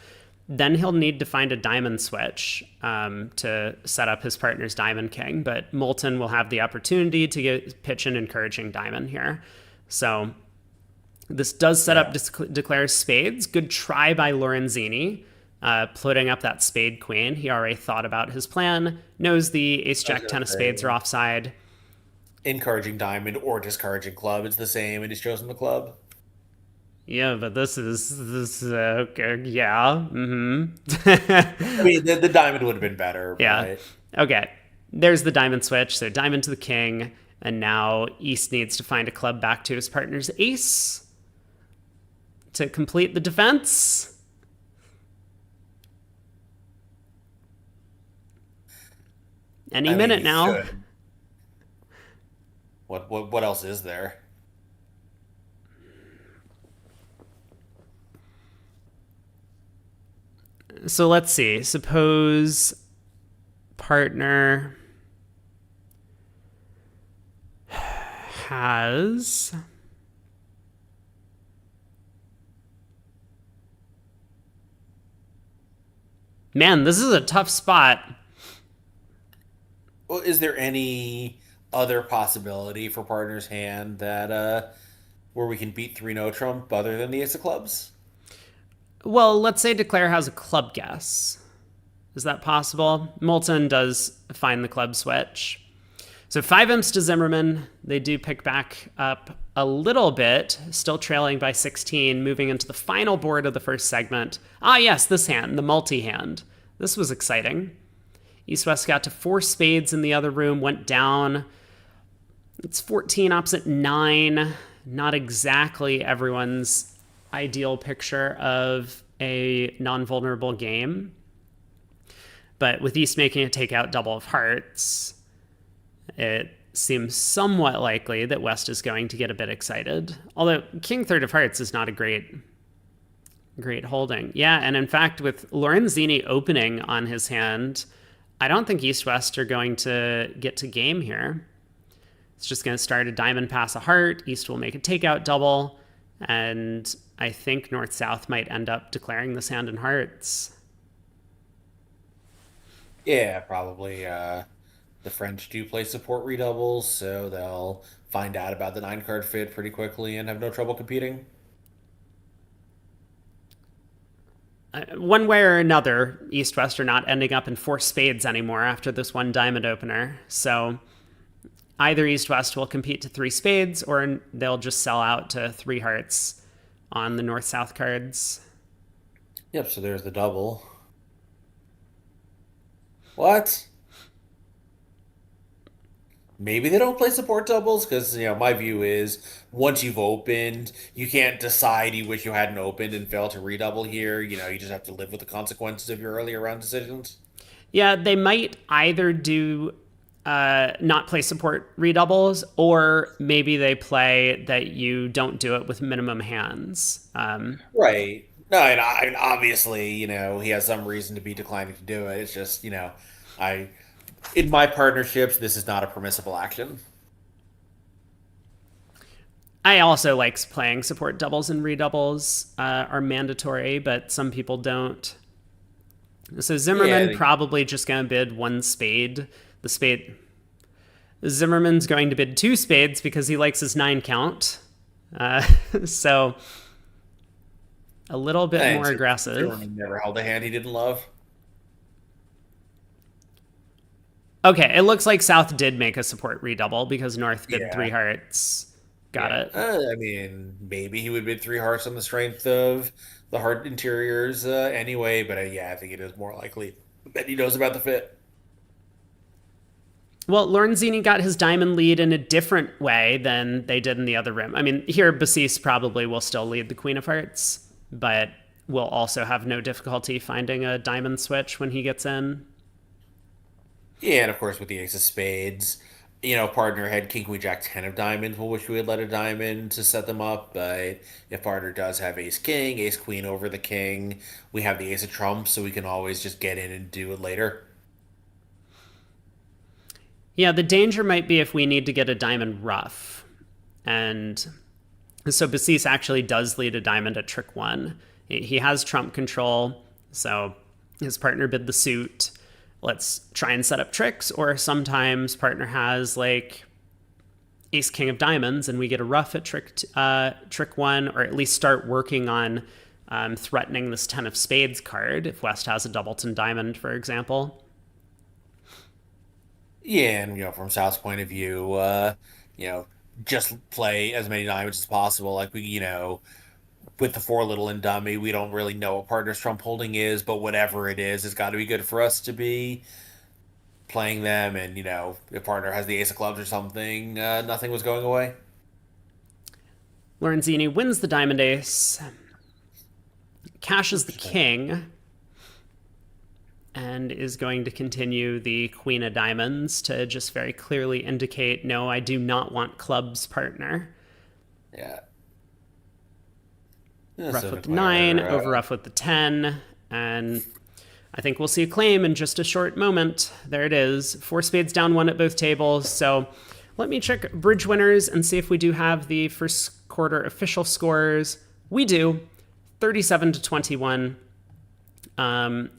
Then he'll need to find a diamond switch to set up his partner's diamond king, but Moulton will have the opportunity to pitch an encouraging diamond here. So this does set up declares spades. Good try by Lorenzini, putting up that spade queen. He already thought about his plan, knows the ace jack 10 of spades are offside. Encouraging diamond or discouraging club, it's the same, and he's chosen the club. Yeah, but this okay. Yeah. I mean, the diamond would have been better. Yeah. But... Okay. There's the diamond switch. So diamond to the king. And now East needs to find a club back to his partner's ace to complete the defense. Any minute now. Should. What else is there? So let's see. Suppose partner has man, this is a tough spot. Well, is there any other possibility for partner's hand that where we can beat 3-no trump other than the ace of clubs? Well, let's say Declare has a club guess. Is that possible? Moulton does find the club switch. So 5 imps to Zimmerman. They do pick back up a little bit, still trailing by 16, moving into the final board of the first segment. Ah, yes, this hand, the multi-hand. This was exciting. East-West got to 4 spades in the other room, went down. It's 14 opposite 9. Not exactly everyone's ideal picture of a non-vulnerable game. But with East making a takeout double of hearts, it seems somewhat likely that West is going to get a bit excited. Although King third of hearts is not a great holding. Yeah, and in fact, with Lorenzini opening on his hand, I don't think East-West are going to get to game here. It's just going to start a diamond pass a heart. East will make a takeout double. And I think North-South might end up declaring this hand in hearts. Yeah, probably. The French do play support redoubles, so they'll find out about the 9-card fit pretty quickly and have no trouble competing. One way or another, East-West are not ending up in 4 spades anymore after this one diamond opener. So either East-West will compete to 3 spades or they'll just sell out to 3 hearts on the North-South cards. Yep, so there's the double. What? Maybe they don't play support doubles because, my view is once you've opened, you can't decide you wish you hadn't opened and fail to redouble here. You just have to live with the consequences of your earlier round decisions. Yeah, they might either do not play support redoubles, or maybe they play that you don't do it with minimum hands. Right. No, and obviously, he has some reason to be declining to do it. It's just, in my partnerships, this is not a permissible action. I also like playing support doubles and redoubles are mandatory, but some people don't. So Zimmerman probably just going to bid 1 spade. The spade. Zimmerman's going to bid 2 spades because he likes his 9 count. So a little bit more aggressive. Zimmerman never held a hand he didn't love. Okay, it looks like South did make a support redouble because North bid 3 hearts. Got it. I mean, maybe he would bid 3 hearts on the strength of the heart interiors anyway, but I think it is more likely that he knows about the fit. Well, Lorenzini got his diamond lead in a different way than they did in the other room. I mean, here Bassis probably will still lead the Queen of Hearts, but will also have no difficulty finding a diamond switch when he gets in. Yeah, and of course with the ace of spades, partner had king, queen, jack, 10 of diamonds. We'll wish we had let a diamond to set them up, but if partner does have ace king, ace queen over the king, we have the ace of trumps, so we can always just get in and do it later. Yeah, the danger might be if we need to get a diamond ruff. And so Basis actually does lead a diamond at trick 1. He has trump control, so his partner bid the suit. Let's try and set up tricks, or sometimes partner has like ace king of diamonds and we get a ruff at trick 1, or at least start working on threatening this 10 of spades card if West has a doubleton diamond, for example. Yeah, and from South's point of view, just play as many diamonds as possible. Like with the four little and dummy, we don't really know what partner's trump holding is, but whatever it is, it's got to be good for us to be playing them. And if partner has the ace of clubs or something, nothing was going away. Lorenzini wins the diamond ace, cashes the king, and is going to continue the queen of diamonds to just very clearly indicate, no, I do not want clubs, partner. Yeah. Ruff with the 9, over ruff with the 10, and I think we'll see a claim in just a short moment. There it is. 4 spades down 1 at both tables. So let me check bridge winners and see if we do have the first quarter official scores. We do. 37-21.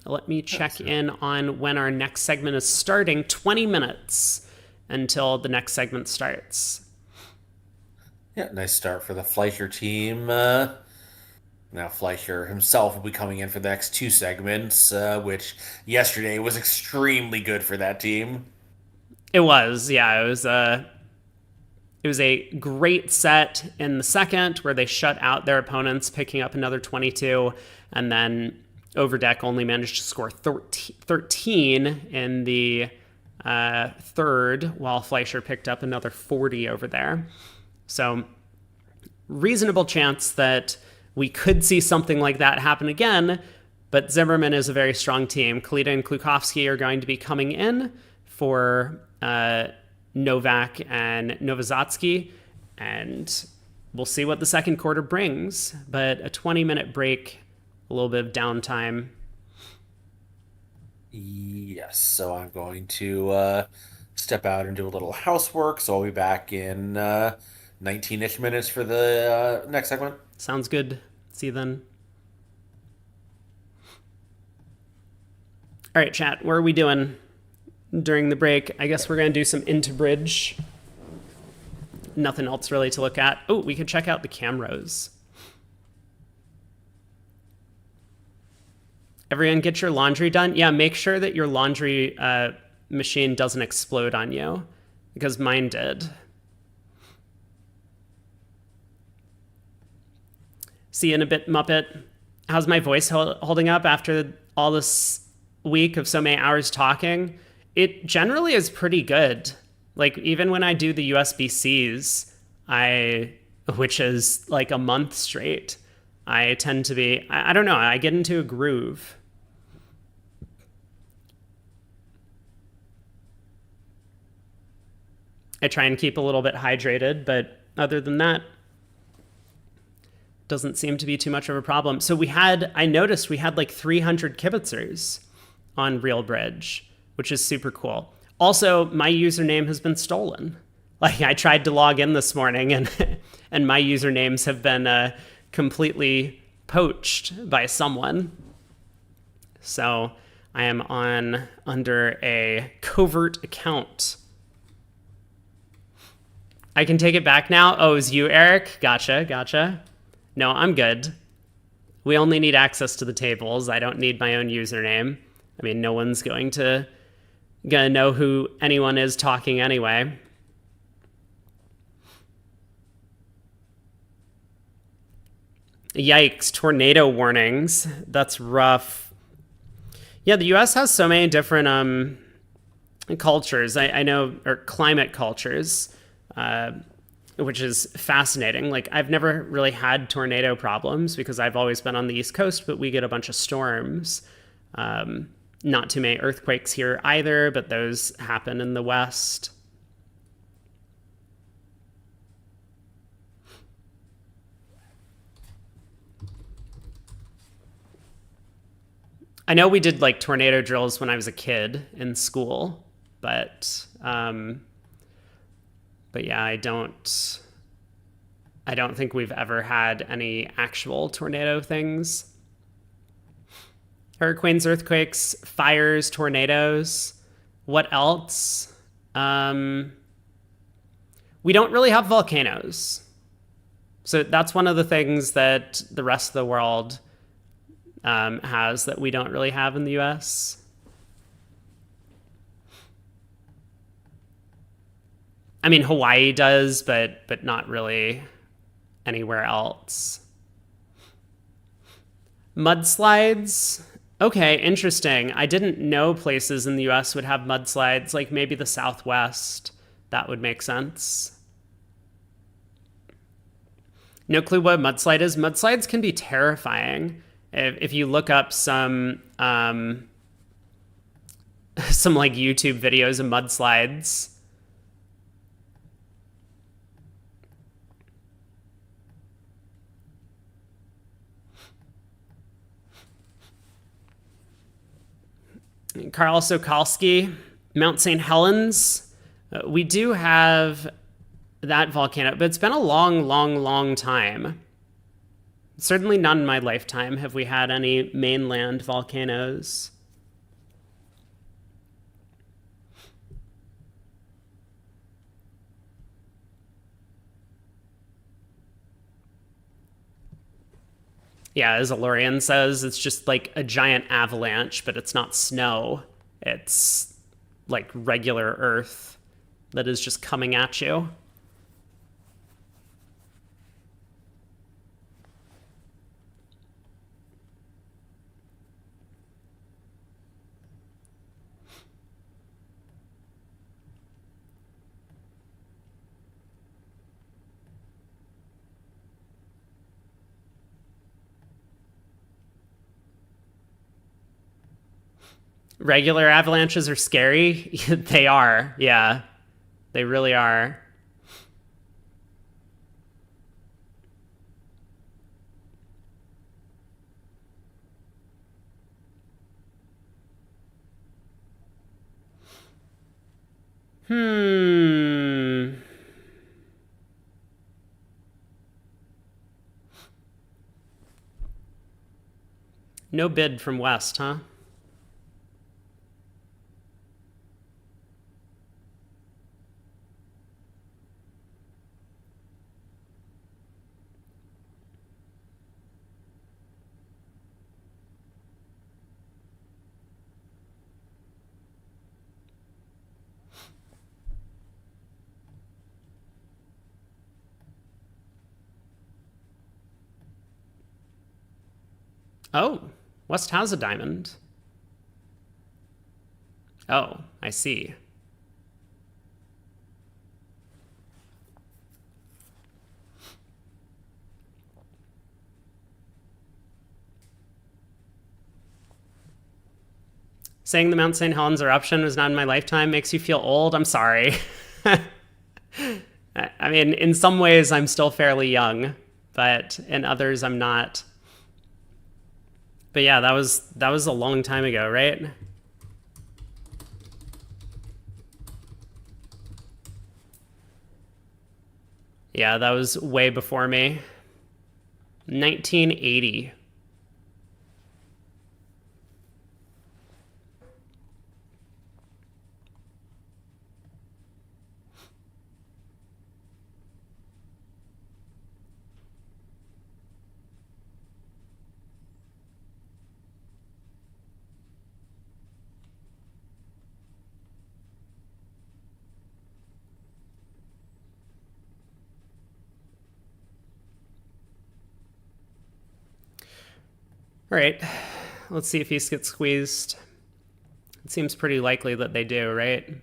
Let me check in on when our next segment is starting. 20 minutes until the next segment starts. Yeah, nice start for the Fleischer team. Now Fleischer himself will be coming in for the next 2 segments, which yesterday was extremely good for that team. It was, yeah. It was a great set in the second where they shut out their opponents, picking up another 22, and then Overdeck only managed to score 13 in the third, while Fleischer picked up another 40 over there. So reasonable chance that we could see something like that happen again, but Zimmerman is a very strong team. Kalita and Klukowski are going to be coming in for Novak and Novozatsky, and we'll see what the second quarter brings. But a 20-minute break, a little bit of downtime. Yes, so I'm going to step out and do a little housework, so I'll be back in 19-ish minutes for the next segment. Sounds good. See you then. All right, chat, what are we doing during the break? I guess we're going to do some into bridge. Nothing else really to look at. Oh, we could check out the cameras. Everyone get your laundry done? Yeah, make sure that your laundry machine doesn't explode on you, because mine did. See you in a bit, Muppet. How's my voice holding up after all this week of so many hours talking? It generally is pretty good. Like, even when I do the USBCs, which is like a month straight, I tend to be, I don't know, I get into a groove. I try and keep a little bit hydrated, but other than that, doesn't seem to be too much of a problem. So I noticed we had like 300 kibitzers on Real Bridge, which is super cool. Also, my username has been stolen. Like, I tried to log in this morning and my usernames have been completely poached by someone. So I am under a covert account. I can take it back now. Oh, it was you, Eric? Gotcha. No, I'm good. We only need access to the tables. I don't need my own username. I mean, no one's gonna know who anyone is talking anyway. Yikes, tornado warnings. That's rough. Yeah, the US has so many different cultures. I know, or climate cultures. Which is fascinating. Like, I've never really had tornado problems because I've always been on the East Coast, but we get a bunch of storms. Not too many earthquakes here either, but those happen in the West. I know we did like tornado drills when I was a kid in school, but yeah, I don't I don't think we've ever had any actual tornado things. Hurricanes, earthquakes, fires, tornadoes. What else? We don't really have volcanoes. So that's one of the things that the rest of the world has that we don't really have in the US. I mean, Hawaii does, but not really anywhere else. Mudslides. Okay, interesting. I didn't know places in the US would have mudslides, like maybe the Southwest. That would make sense. No clue what a mudslide is. Mudslides can be terrifying. If you look up some like YouTube videos of mudslides. Karl Sokolsky, Mount St. Helens. We do have that volcano, but it's been a long, long, long time. Certainly not in my lifetime have we had any mainland volcanoes. Yeah, as Alorian says, it's just like a giant avalanche, but it's not snow. It's like regular Earth that is just coming at you. Regular avalanches are scary. They are. Yeah. They really are. No bid from West, huh? Oh, West has a diamond. Oh, I see. Saying the Mount St. Helens eruption was not in my lifetime makes you feel old. I'm sorry. I mean, in some ways, I'm still fairly young, but in others, I'm not. But yeah, that was a long time ago, right? Yeah, that was way before me. 1980. All right, let's see if these get squeezed. It seems pretty likely that they do, right?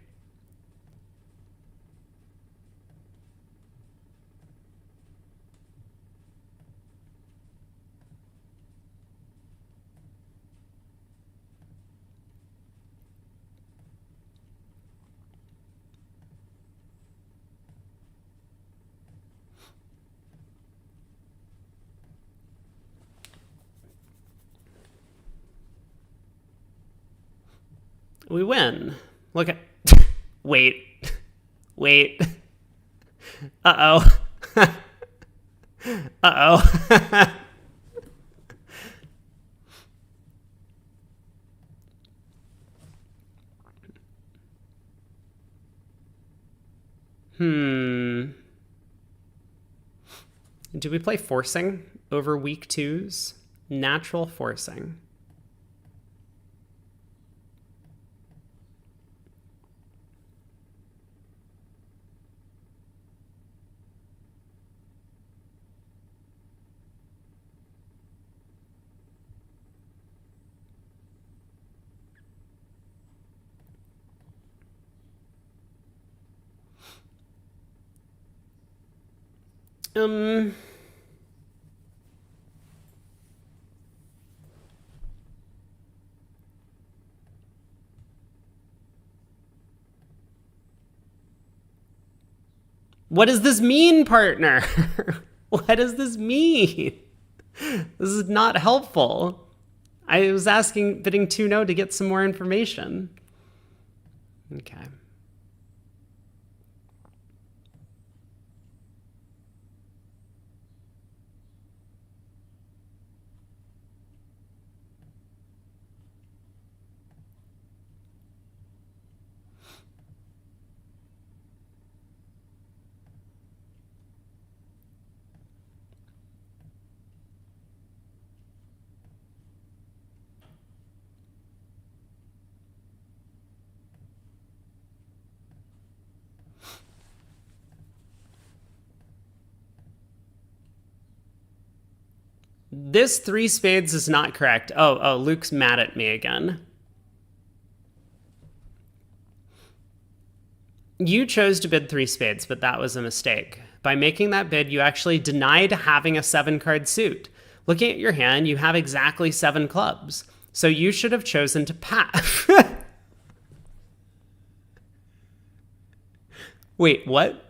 We win. Look at... Wait. Wait. Uh-oh. Uh-oh. Do we play forcing over weak twos? Natural forcing. What does this mean, partner? What does this mean? This is not helpful. I was bidding 2-no to get some more information. Okay. This 3 spades is not correct. Oh, Luke's mad at me again. You chose to bid 3 spades, but that was a mistake. By making that bid, you actually denied having a 7-card suit. Looking at your hand, you have exactly 7 clubs. So you should have chosen to pass. Wait, what?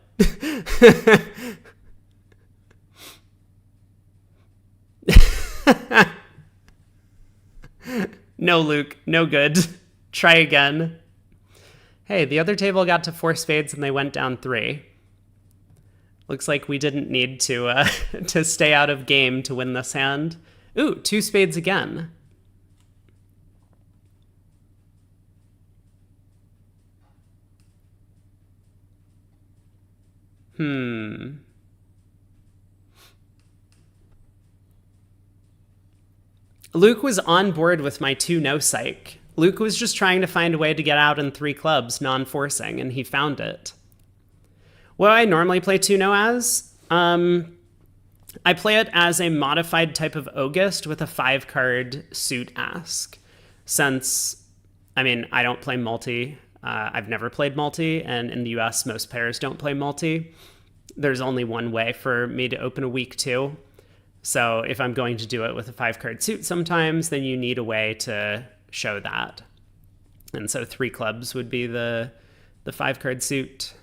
No, Luke, no good. Try again. Hey, the other table got to 4 spades and they went down 3. Looks like we didn't need to to stay out of game to win this hand. Ooh, 2 spades again. Luke was on board with my 2-no psych. Luke was just trying to find a way to get out in 3 clubs, non-forcing, and he found it. What do I normally play 2-no as? I play it as a modified type of August with a 5-card suit ask. Since, I don't play multi. I've never played multi, and in the US, most players don't play multi. There's only one way for me to open a week 2. So if I'm going to do it with a 5-card suit sometimes, then you need a way to show that. And so 3 clubs would be the 5-card suit.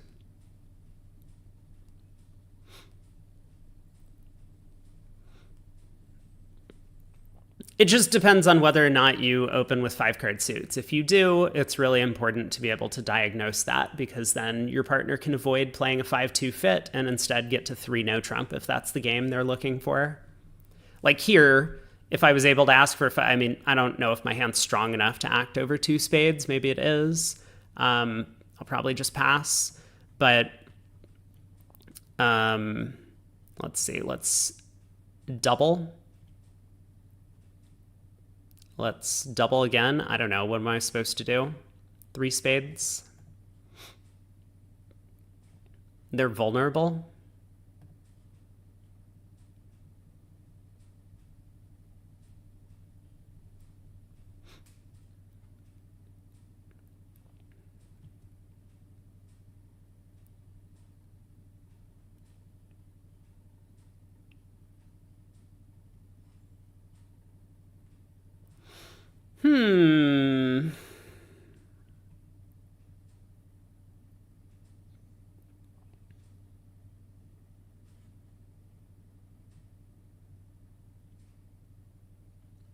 It just depends on whether or not you open with 5-card suits. If you do, it's really important to be able to diagnose that, because then your partner can avoid playing a 5-2 fit and instead get to 3-no trump if that's the game they're looking for. Like here, if I was able to ask for, I don't know if my hand's strong enough to act over 2 spades. Maybe it is. I'll probably just pass. But let's see. Let's double. Let's double again. I don't know. What am I supposed to do? 3 spades. They're vulnerable.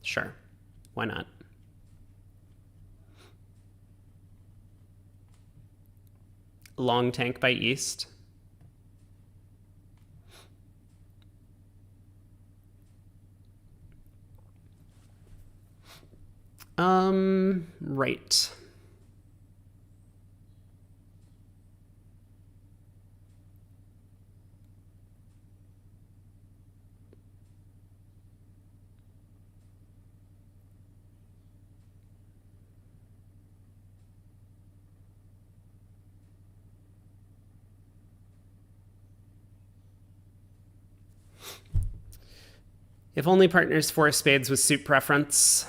Sure. Why not? Long tank by East. Right. If only partners four spades with suit preference.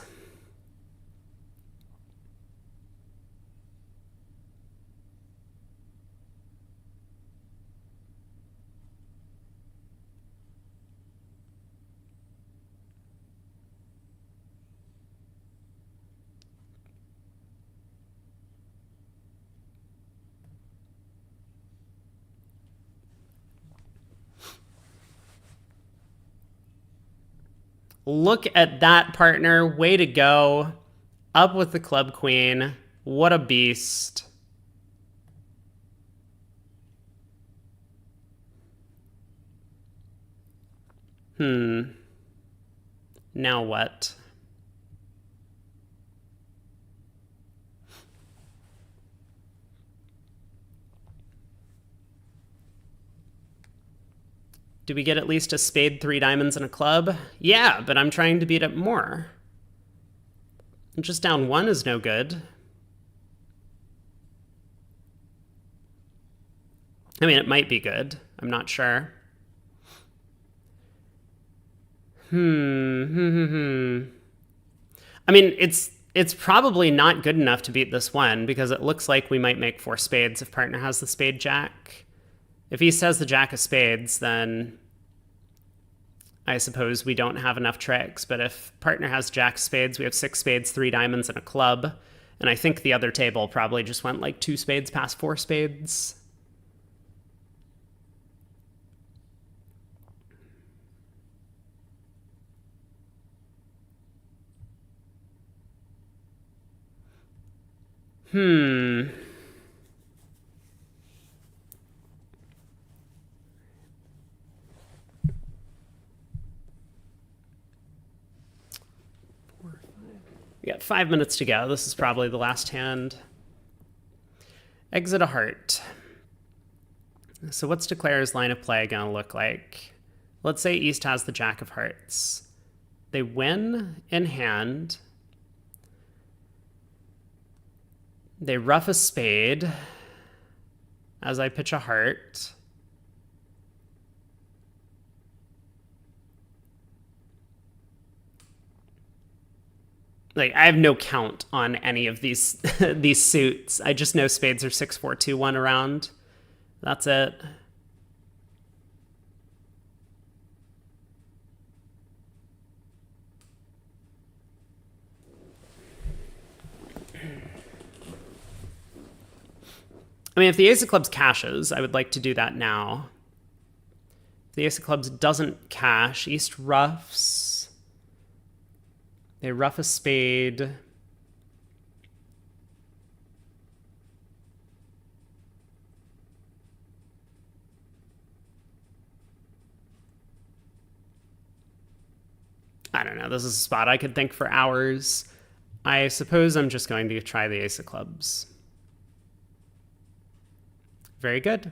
Look at that, partner. Way to go. Up with the club queen. What a beast. Now what? Do we get at least a spade, three diamonds, and a club? Yeah, but I'm trying to beat it more. Just down one is no good. I mean, it might be good. I'm not sure. I mean, it's probably not good enough to beat this one because it looks like we might make four spades if partner has the spade jack. If he says the jack of spades, then I suppose we don't have enough tricks. But if partner has jack of spades, we have six spades, three diamonds, and a club. And I think the other table probably just went like two spades past four spades. We got 5 minutes to go. This is probably the last hand. Exit a heart. So what's Declarer's line of play going to look like? Let's say East has the jack of hearts. They win in hand. They ruff a spade as I pitch a heart. Like, I have no count on any of these these suits. I just know spades are 6, 4, 2, 1 around. That's it. I mean, if the ace of clubs cashes, I would like to do that now. If the ace of clubs doesn't cash, East ruffs. They ruff a spade. I don't know. This is a spot I could think for hours. I suppose I'm just going to try the ace of clubs. Very good.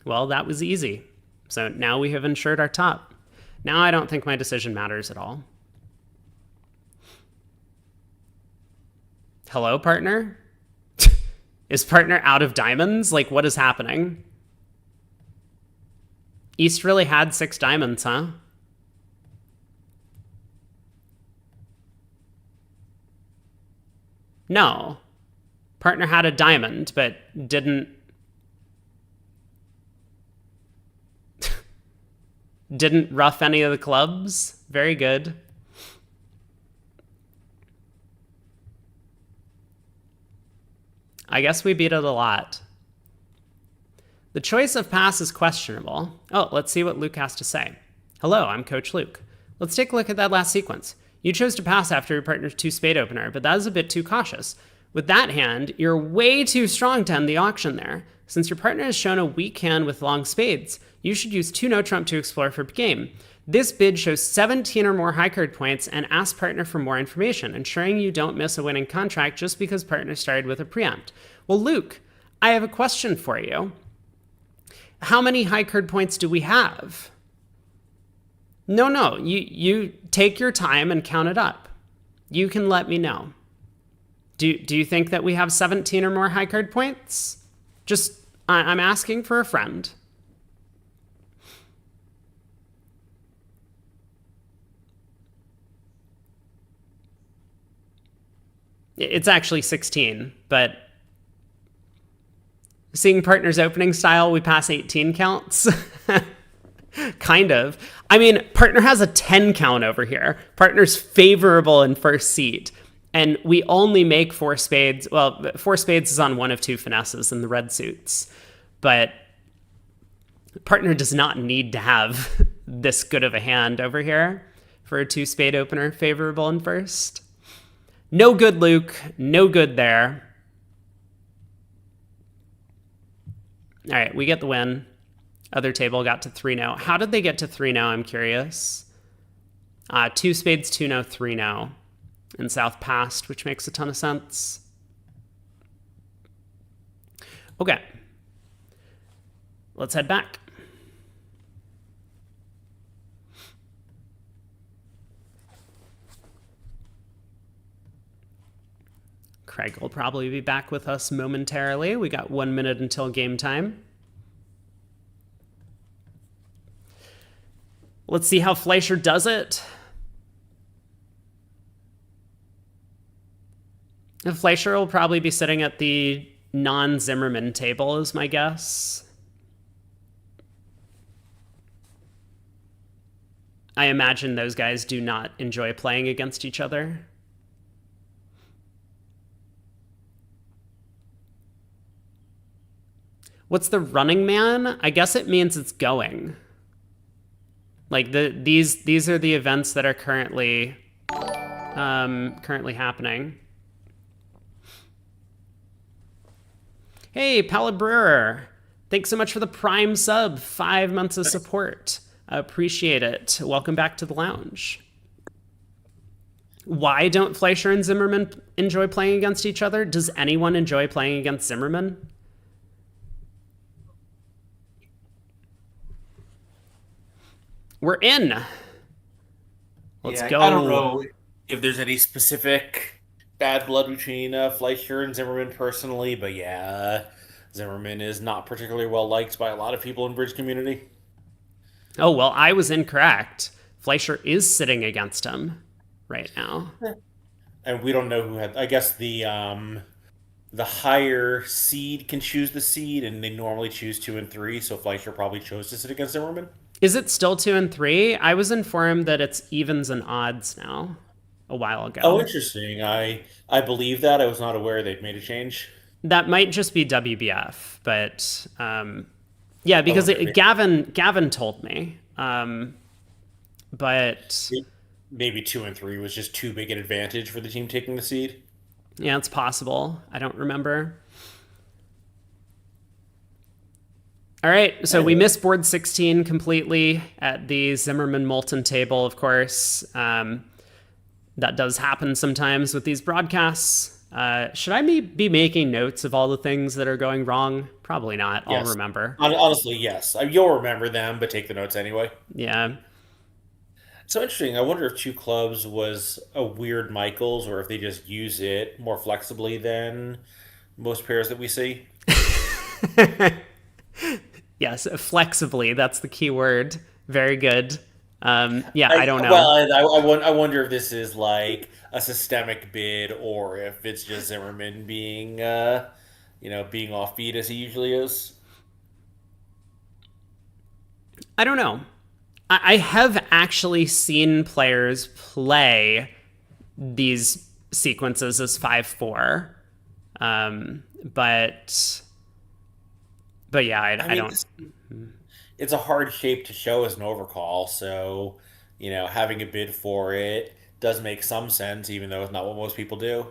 Well, that was easy. So now we have ensured our top. Now I don't think my decision matters at all. Hello, partner? Is partner out of diamonds? Like, what is happening? East really had 6 diamonds, huh? No. Partner had a diamond, but didn't ruff any of the clubs. Very good. I guess we beat it a lot. The choice of pass is questionable. Oh, let's see what Luke has to say. Hello, I'm Coach Luke. Let's take a look at that last sequence. You chose to pass after your partner's 2 spade opener, but that is a bit too cautious. With that hand, you're way too strong to end the auction there. Since your partner has shown a weak hand with long spades, you should use 2 no trump to explore for game. This bid shows 17 or more high card points and asks partner for more information, ensuring you don't miss a winning contract just because partner started with a preempt. Well, Luke, I have a question for you. How many high card points do we have? No, you take your time and count it up. You can let me know. Do you think that we have 17 or more high card points? I'm asking for a friend. It's actually 16, but seeing partner's opening style, we pass 18 counts. Kind of. I mean, partner has a 10 count over here. Partner's favorable in first seat. And we only make four spades. Well, four spades is on one of two finesses in the red suits. But partner does not need to have this good of a hand over here for a two spade opener favorable in first. No good, Luke. No good there. All right, we get the win. Other table got to 3-0. How did they get to 3-0? I'm curious. Two spades, 2-0, 3-0. And South passed, which makes a ton of sense. Okay. Let's head back. Craig will probably be back with us momentarily. We got 1 minute until game time. Let's see how Fleischer does it. Fleischer will probably be sitting at the non-Zimmerman table, is my guess. I imagine those guys do not enjoy playing against each other. What's the running man? I guess it means it's going. Like these are the events that are currently happening. Hey, Paula Brewer. Thanks so much for the Prime sub. 5 months of support. Appreciate it. Welcome back to the lounge. Why don't Fleischer and Zimmerman enjoy playing against each other? Does anyone enjoy playing against Zimmerman? We're in. Let's go. I don't know if there's any specific bad blood between Fleischer and Zimmerman personally, but yeah, Zimmerman is not particularly well liked by a lot of people in Bridge community. Oh, well, I was incorrect. Fleischer is sitting against him right now. And we don't know who had. I guess the higher seed can choose the seed, and they normally choose 2 and 3. So Fleischer probably chose to sit against Zimmerman. Is it still 2 and 3? I was informed that it's evens and odds now. A while ago. Oh, interesting. I believe that. I was not aware they'd made a change. That might just be WBF, but yeah, because Gavin told me. But maybe 2 and 3 was just too big an advantage for the team taking the seed. Yeah, it's possible. I don't remember. All right, so we missed board 16 completely at the Zimmerman-Moulton table, of course. That does happen sometimes with these broadcasts. Should I be making notes of all the things that are going wrong? Probably not. Yes. I'll remember. Honestly, yes. You'll remember them, but take the notes anyway. Yeah. So interesting. I wonder if 2 clubs was a weird Michaels, or if they just use it more flexibly than most pairs that we see. Yes, flexibly. That's the key word. Very good. I don't know. Well, I wonder if this is like a systemic bid, or if it's just Zimmerman being, being offbeat as he usually is. I don't know. I have actually seen players play these sequences as 5-4, but yeah, I don't. It's a hard shape to show as an overcall, so having a bid for it does make some sense, even though it's not what most people do.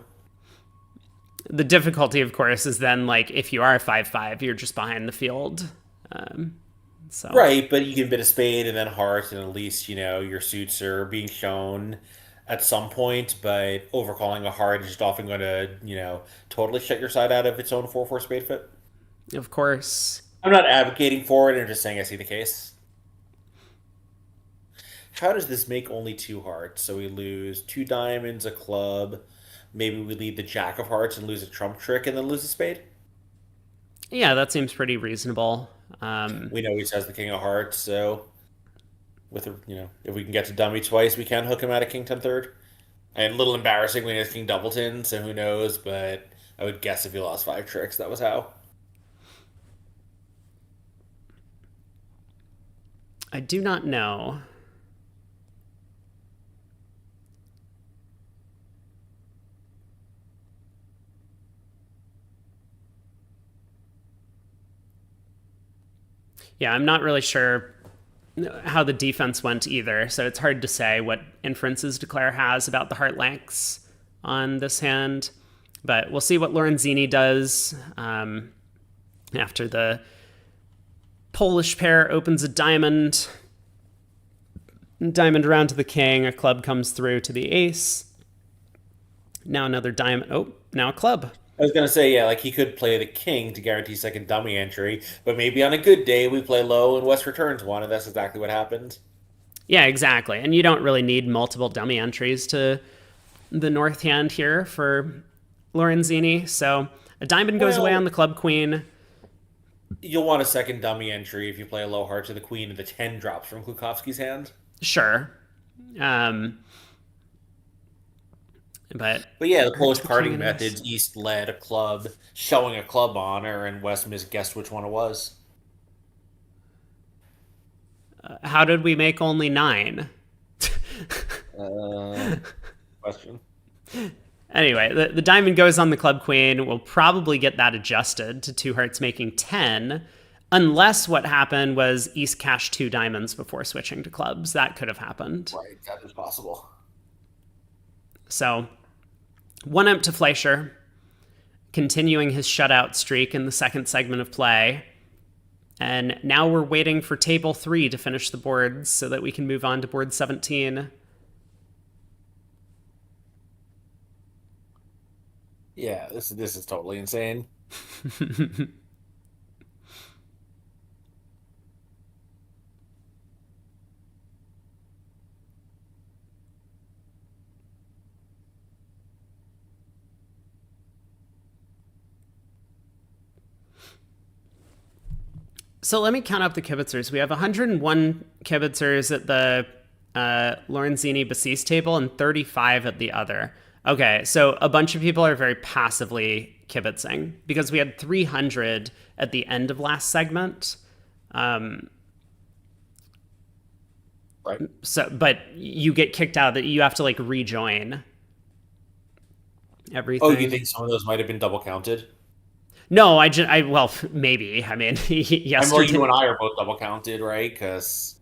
The difficulty, of course, is then like if you are 5-5, you're just behind the field. So, Right, but you can bid a spade and then heart, and at least, your suits are being shown at some point, but overcalling a heart is just often going to, totally shut your side out of its own 4-4 spade fit. of course, I'm not advocating for it, I'm just saying I see the case. How does this make only two hearts? So we lose two diamonds, a club. Maybe we lead the jack of hearts and lose a trump trick and then lose a spade. yeah, that seems pretty reasonable. We know he has the king of hearts, so if we can get to dummy twice, we can hook him out of king 10 third. And a little embarrassing when he has king doubleton, so who knows? But I would guess if he lost five tricks, that was how. I do not know. Yeah, I'm not really sure how the defense went either, so it's hard to say what inferences Declare has about the heart lengths on this hand. But we'll see what Lorenzini does after the Polish pair opens a diamond. Diamond around to the king, a club comes through to the ace. Now another diamond. Oh, now a club. I was gonna say, yeah, like he could play the king to guarantee second dummy entry, but maybe on a good day we play low and West returns one, and that's exactly what happened. Yeah, exactly. And you don't really need multiple dummy entries to the north hand here for Lorenzini. So a diamond goes away on the club queen. You'll want a second dummy entry if you play a low heart to the queen and the 10 drops from Klukowski's hand. Sure. Um, but yeah, the Polish carding methods, East led a club, showing a club honor, and West misguessed which one it was. How did we make only 9? Question. Anyway, the diamond goes on the club queen. We'll probably get that adjusted to two hearts making 10, unless what happened was East cashed 2 diamonds before switching to clubs. That could have happened. Right, that is possible. So, 1-up to Fleischer, continuing his shutout streak in the second segment of play. And now we're waiting for table 3 to finish the boards so that we can move on to board 17. Yeah, this is totally insane. So let me count up the kibitzers. We have 101 kibitzers at the Lorenzini Bassis table and 35 at the other. Okay, so a bunch of people are very passively kibitzing because we had 300 at the end of last segment. Right. So, but you get kicked out. That you have to like rejoin everything. Oh, you think some of those might have been double counted? No, well, maybe. I mean, yesterday. You and I are both double counted, right? Because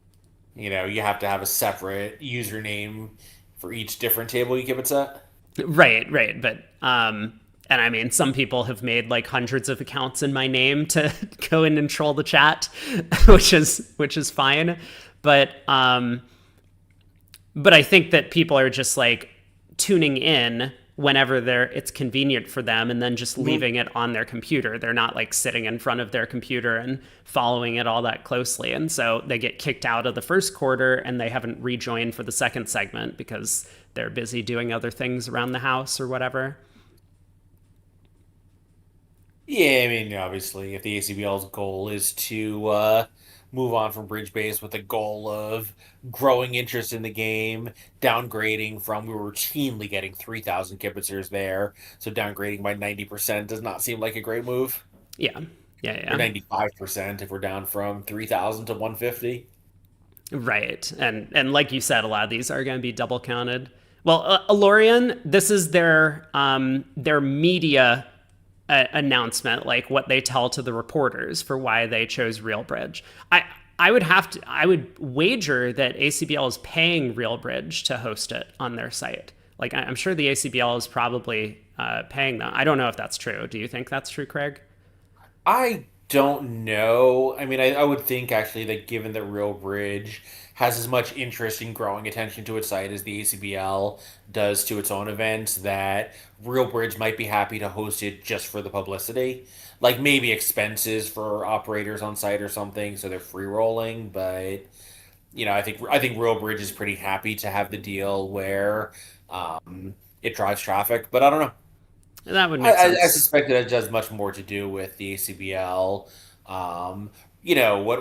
you have to have a separate username for each different table you kibitz at. Right. But, and I mean, some people have made like hundreds of accounts in my name to go in and troll the chat, which is fine. But I think that people are just like tuning in whenever it's convenient for them and then just leaving it on their computer. They're not like sitting in front of their computer and following it all that closely. And so they get kicked out of the first quarter and they haven't rejoined for the second segment because they're busy doing other things around the house or whatever. Yeah, I mean, obviously, if the ACBL's goal is to move on from bridge base with the goal of growing interest in the game, downgrading from we were routinely getting 3,000 kibitzers there, so downgrading by 90% does not seem like a great move. Yeah. Or 95% if we're down from 3,000 to 150. Right. And like you said, a lot of these are going to be double counted. Well, Alorian, this is their media announcement, like what they tell to the reporters for why they chose Real Bridge. I would wager that ACBL is paying Real Bridge to host it on their site. Like I'm sure the ACBL is probably paying them. I don't know if that's true. Do you think that's true, Craig? I don't know. I mean, I would think actually that given that Real Bridge has as much interest in growing attention to its site as the ACBL does to its own events, that Real Bridge might be happy to host it just for the publicity. Like maybe expenses for operators on site or something, so they're free rolling. But I think Real Bridge is pretty happy to have the deal where it drives traffic. But I don't know. That would I, make I sense. suspect it has much more to do with the ACBL.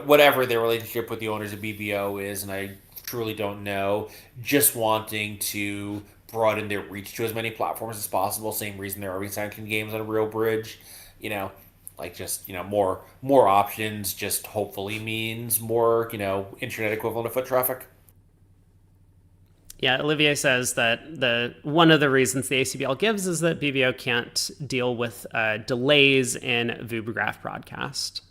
Whatever their relationship with the owners of BBO is, and I truly don't know. Just wanting to broaden their reach to as many platforms as possible. Same reason they're already sanctioned games on a Real Bridge. You know, like just more options. Just hopefully means more internet equivalent of foot traffic. Yeah, Olivier says that the one of the reasons the ACBL gives is that BBO can't deal with delays in Vubigraph broadcast.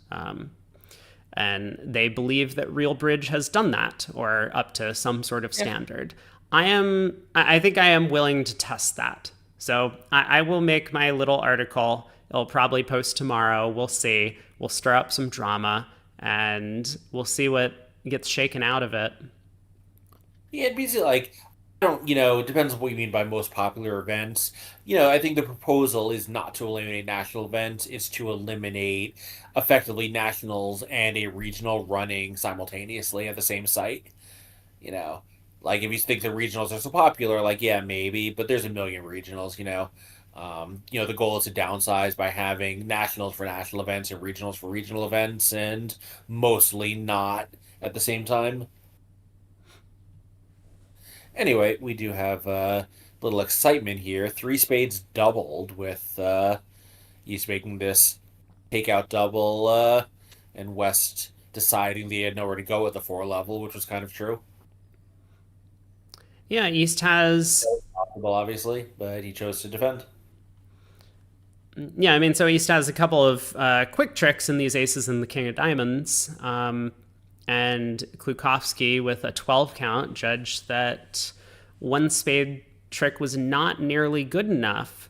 And they believe that Real Bridge has done that, or up to some sort of Yeah. standard. I think I am willing to test that. So I will make my little article. It'll probably post tomorrow. We'll see. We'll stir up some drama, and we'll see what gets shaken out of it. Yeah, it'd be like, I don't, it depends on what you mean by most popular events. I think the proposal is not to eliminate national events, it's to eliminate effectively nationals and a regional running simultaneously at the same site. You know, like if you think the regionals are so popular, like, yeah, maybe, but there's a million regionals. The goal is to downsize by having nationals for national events and regionals for regional events, and mostly not at the same time. Anyway, we do have a little excitement here. Three spades doubled with East making this takeout double, and West deciding they had nowhere to go with the four level, which was kind of true. Yeah, East has. Possible, obviously, but he chose to defend. Yeah, I mean, so East has a couple of quick tricks in these aces and the King of Diamonds. And Klukowski, with a 12 count, judged that one spade trick was not nearly good enough,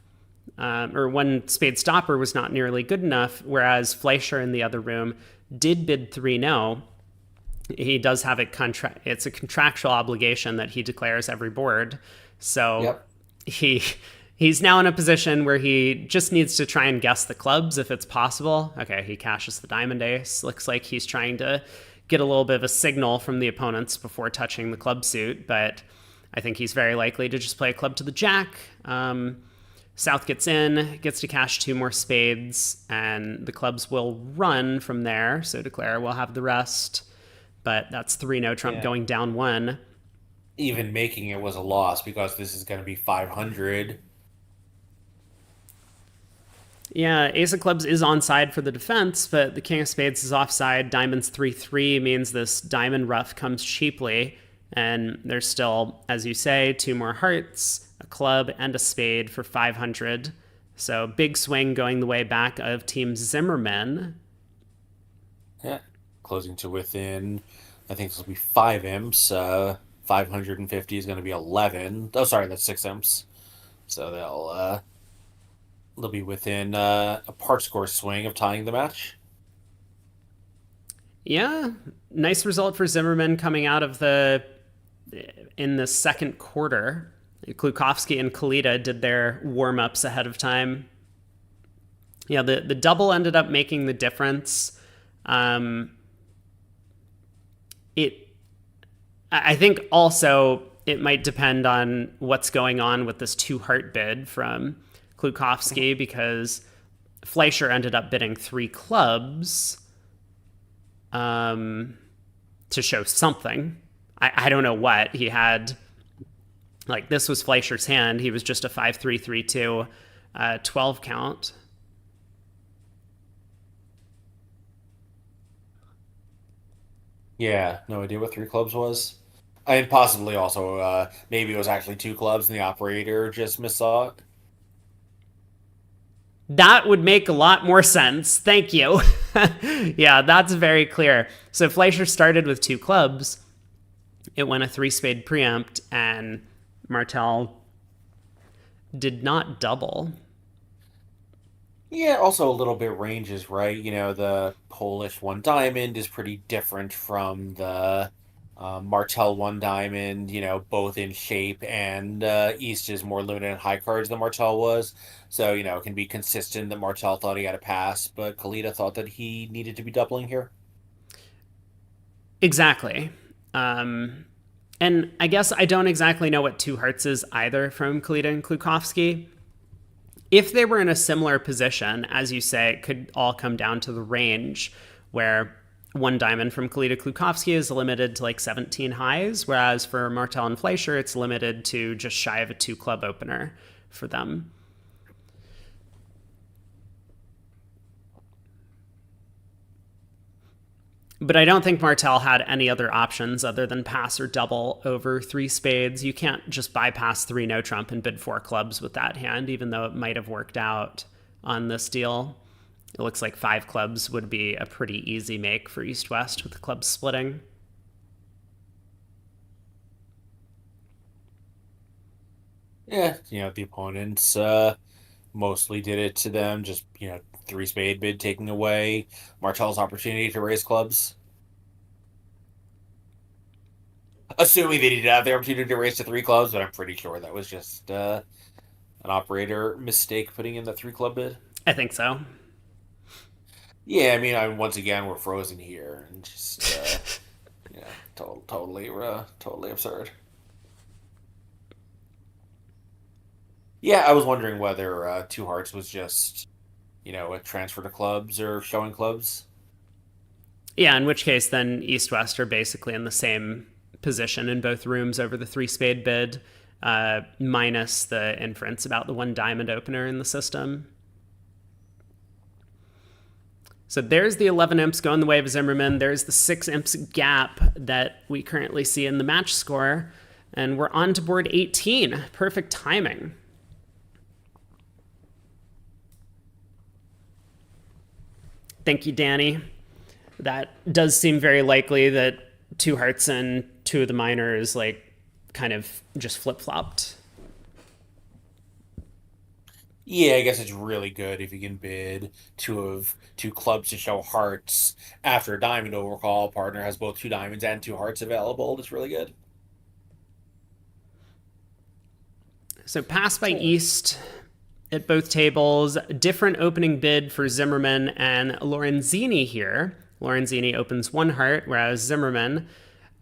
or one spade stopper was not nearly good enough, whereas Fleischer in the other room did bid 3 no. He does have it's a contractual obligation that he declares every board. So Yep. he he's now in a position where he just needs to try and guess the clubs if it's possible. Okay, he cashes the diamond ace. Looks like he's trying to get a little bit of a signal from the opponents before touching the club suit, but I think he's very likely to just play a club to the jack. South gets in, gets to cash 2 more spades, and the clubs will run from there. So declare will have the rest, but that's 3 no trump Yeah. going down 1. Even making it was a loss because this is going to be 500. Yeah, Ace of Clubs is onside for the defense, but the King of Spades is offside. Diamonds 3-3 means this diamond ruff comes cheaply, and there's still, as you say, 2 more hearts, a club, and a spade for 500. So big swing going the way back of Team Zimmerman. Yeah. Closing to within, I think this will be 5 imps. 550 is going to be 11. Oh, sorry, that's 6 imps. So they'll be within a part score swing of tying the match. Yeah, nice result for Zimmerman coming out of in the second quarter. Klukowski and Kalita did their warm-ups ahead of time. Yeah, the double ended up making the difference. I think also it might depend on what's going on with this 2 heart bid from Klukowski, because Fleischer ended up bidding 3 clubs to show something. I don't know what. He had, like, this was Fleischer's hand. He was just a 5-3-3-2 12 count. Yeah, no idea what 3 clubs was. And possibly also, maybe it was actually 2 clubs and the operator just missaw it. That would make a lot more sense. Thank you. Yeah, that's very clear. So Fleischer started with 2 clubs. It went a 3 spade preempt, and Martel did not double. Yeah, also a little bit ranges, right? The Polish one diamond is pretty different from the Martell one diamond, both in shape and East is more limited in high cards than Martell was. So, it can be consistent that Martell thought he had a pass, but Kalita thought that he needed to be doubling here. Exactly. Um, and I guess I don't exactly know what two hearts is either from Kalita and Klukowski. If they were in a similar position, as you say, it could all come down to the range where one diamond from Kalita Klukowski is limited to like 17 highs, whereas for Martel and Fleischer, it's limited to just shy of a two club opener for them. But I don't think Martel had any other options other than pass or double over three spades. You can't just bypass three no trump and bid four clubs with that hand, even though it might have worked out on this deal. It looks like five clubs would be a pretty easy make for East West with the clubs splitting. Yeah, the opponents mostly did it to them, just, three spade bid taking away Martell's opportunity to raise clubs. Assuming they did have the opportunity to raise to three clubs, but I'm pretty sure that was just an operator mistake putting in the three club bid. I think so. Yeah, I mean, once again, we're frozen here and just, totally absurd. Yeah, I was wondering whether Two Hearts was just, a transfer to clubs or showing clubs. Yeah, in which case, then East West are basically in the same position in both rooms over the three spade bid, minus the inference about the one diamond opener in the system. So there's the 11 imps going the way of Zimmerman. There's the 6 imps gap that we currently see in the match score. And we're on to board 18. Perfect timing. Thank you, Danny. That does seem very likely that two hearts and two of the minors, like, kind of just flip flopped. Yeah, I guess it's really good if you can bid two clubs to show hearts after a diamond overcall. Partner has both two diamonds and two hearts available. That's really good. So pass by East at both tables. Different opening bid for Zimmerman and Lorenzini here. Lorenzini opens one heart, whereas Zimmerman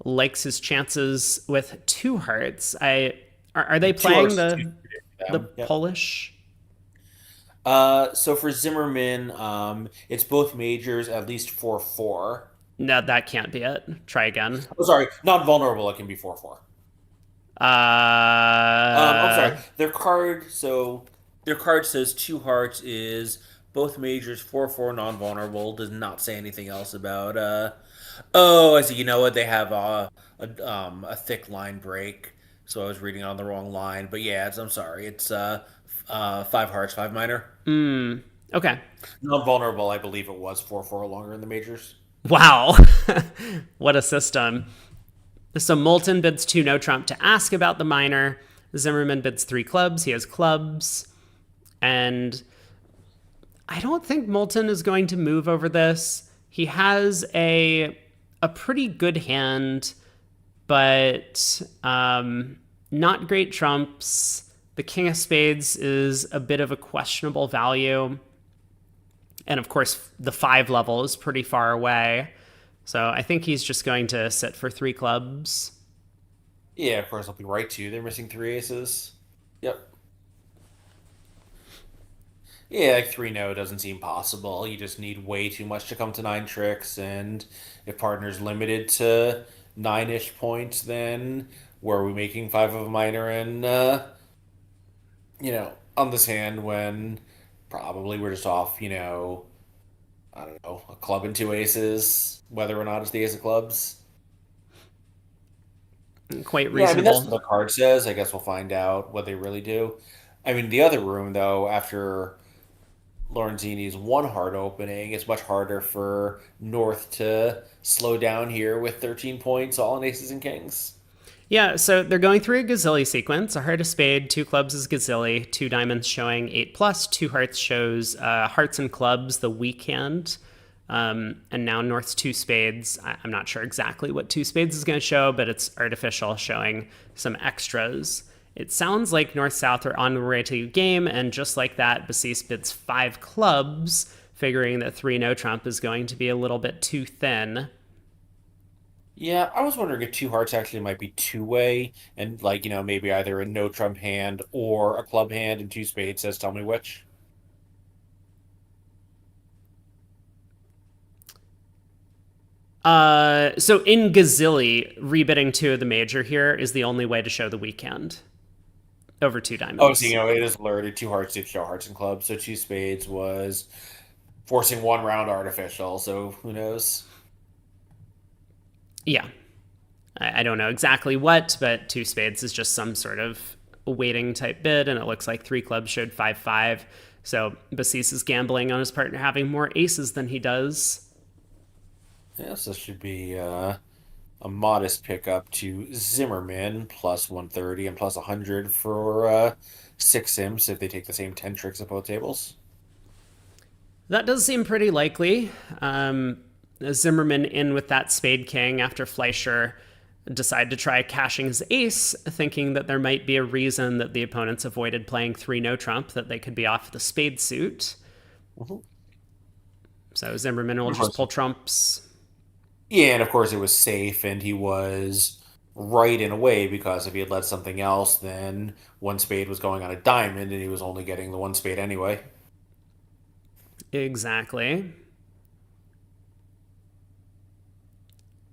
likes his chances with two hearts. Are they Two playing hearts is the Yep. Polish? So for Zimmerman, it's both majors at least 4-4. No, that can't be it. Try again. Oh, sorry, not vulnerable. It can be 4-4. I'm sorry. Uh, Their card says two hearts is both majors 4-4 non-vulnerable. Does not say anything else about. Oh, I see. You know what? They have a thick line break, so I was reading on the wrong line. But yeah, I'm sorry. It's five hearts, five minor. okay. Non-vulnerable. I believe it was 4-4 longer in the majors. Wow. What a system. So Moulton bids two no trump to ask about the minor. Zimmerman bids three clubs. He has clubs. And I don't think Moulton is going to move over this. He has a pretty good hand, but not great trumps. The king of spades is a bit of a questionable value. And of course, the 5 level is pretty far away. So I think he's just going to sit for three clubs. Yeah, of course, I'll be right too. They're missing three aces. Yep. Yeah, like 3 no doesn't seem possible. You just need way too much to come to nine tricks, and if partner's limited to nine-ish points, then where are we making five of a minor and on this hand when probably we're just off, I don't know, a club and two aces, whether or not it's the ace of clubs. Quite Yeah, I mean that's what reasonable. the card says. I guess we'll find out what they really do. I mean, the other room though, after Lorenzini's one hard opening, it's much harder for North to slow down here with 13 points, all in aces and kings. Yeah, so they're going through a gazilli sequence. A heart, a spade, two clubs is gazilli, two diamonds showing 8 plus, two hearts shows hearts and clubs, the weak hand. And now North's two spades. I'm not sure exactly what two spades is going to show, but it's artificial, showing some extras. It sounds like North-South are on the way to game, and just like that, Basis bids 5 clubs, figuring that 3 no trump is going to be a little bit too thin. Yeah, I was wondering if two hearts actually might be two-way, and like, maybe either a no trump hand or a club hand, and two spades says tell me which. So in Gazilli, rebidding 2 of the major here is the only way to show the weekend over 2 Oh, so diamonds. it is alerted. Two hearts did show hearts and clubs, so two spades was forcing one round artificial. So who knows? Yeah, I don't know exactly what, but 2 spades is just some sort of waiting type bid, and it looks like 3 clubs showed 5-5. So Basis is gambling on his partner having more aces than he does. Yes, this should be a modest pickup to Zimmerman, plus 130 and plus 100 for 6 sims if they take the same 10 tricks at both tables. That does seem pretty likely. Zimmerman in with that spade king after Fleischer decide to try cashing his ace, thinking that there might be a reason that the opponents avoided playing 3 no trump, that they could be off the spade suit. Mhm. So Zimmerman will just pull trumps. Yeah, and of course it was safe, and he was right in a way because if he had led something else, then one spade was going on a diamond, and he was only getting the one spade anyway. Exactly.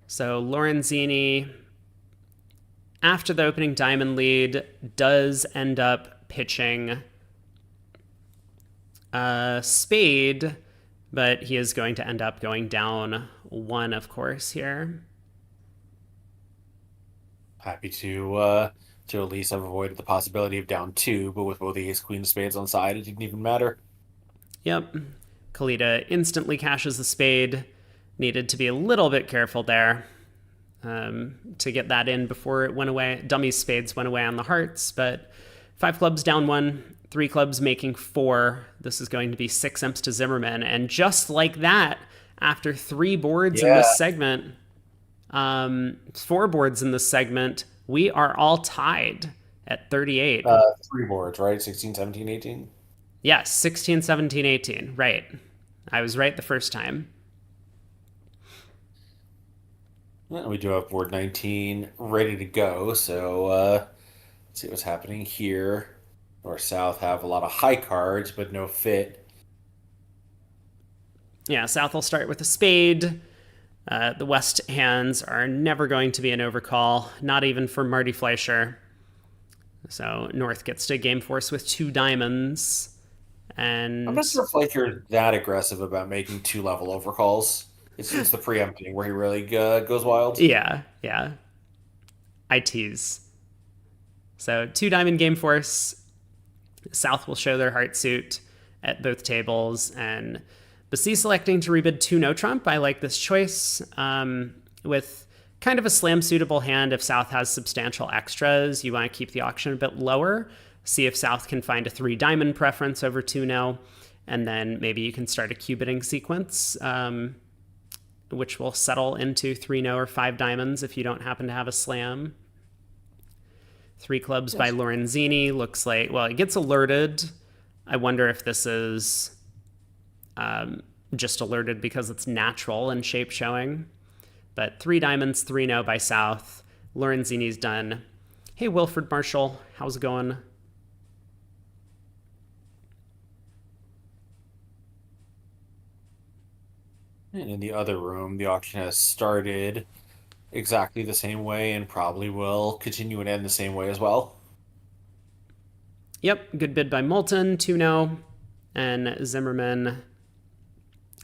So Lorenzini, after the opening diamond lead, does end up pitching a spade, but he is going to end up going down 1, of course, here. Happy to at least have avoided the possibility of down 2, but with both the ace queen of spades on side, it didn't even matter. Yep. Kalita instantly cashes the spade. Needed to be a little bit careful there to get that in before it went away. Dummy's spades went away on the hearts, but 5 clubs down 1, 3 clubs making 4. This is going to be 6 imps to Zimmerman. And just like that, after 3 boards in Yeah, this segment, 4 boards in this segment, we are all tied at 38. 3 boards, right? 16, 17, 18. Yes, 16, 17, 18. Right. I was right the first time. Well, we do have board 19 ready to go, so let's see what's happening here. North South have a lot of high cards, but no fit. Yeah, South will start with a spade. The West hands are never going to be an overcall, not even for Marty Fleischer. So North gets to game force with 2 diamonds. I'm And not sure if Fleischer is that aggressive about making 2-level overcalls. It's the preempting where he really goes wild. yeah, I tease. So 2 diamond game force. South will show their heart suit at both tables, and Basis selecting to rebid 2 no trump. I like this choice with kind of a slam suitable hand. If South has substantial extras, you want to keep the auction a bit lower. See if South can find a 3 diamond preference over 2 no, and then maybe you can start a Q-bidding sequence, which will settle into 3 no or 5 diamonds if you don't happen to have a slam. 3 clubs by Lorenzini looks like, well, it gets alerted. I wonder if this is just alerted because it's natural and shape showing. But 3 diamonds, 3 no by South. Lorenzini's done. Hey, Wilfred Marshall, how's it going? And in the other room, the auction has started exactly the same way and probably will continue and end the same way as well. Yep, good bid by Moulton, 2 no. And Zimmerman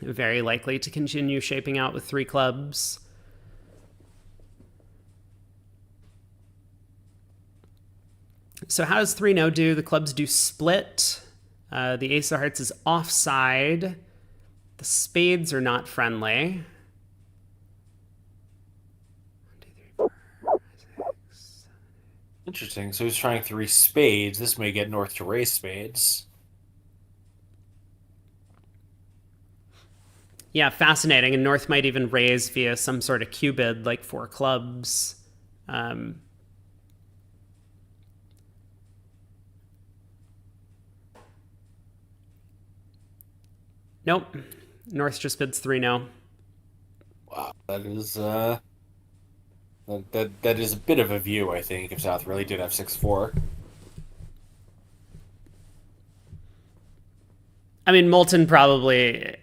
very likely to continue shaping out with 3 clubs. So how does 3 no do? The clubs do split. The ace of hearts is offside. The spades are not friendly. 1, 2, 3, 4, 5, 6, Interesting. So he's trying three spades. This may get North to raise spades. Yeah, fascinating. And North might even raise via some sort of cubid, like four clubs. Um, nope. North just bids 3 no. Wow, that is a bit of a view, I think, if South really did have 6-4. I mean, Moulton probably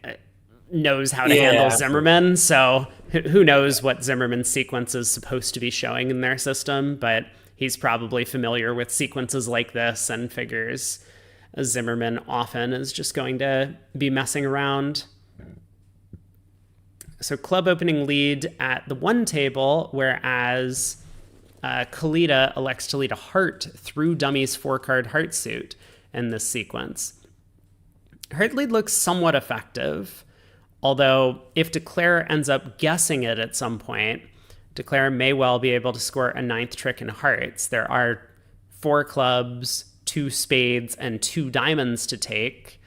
knows how to handle Yeah, Zimmerman, so who knows what Zimmerman's sequence is supposed to be showing in their system, but he's probably familiar with sequences like this and figures Zimmerman often is just going to be messing around. So club opening lead at the 1 table, whereas Kalita elects to lead a heart through Dummy's 4-card heart suit in this sequence. Heart lead looks somewhat effective, although if Declare ends up guessing it at some point, Declare may well be able to score a 9th trick in hearts. There are 4 clubs, 2 spades, and 2 diamonds to take.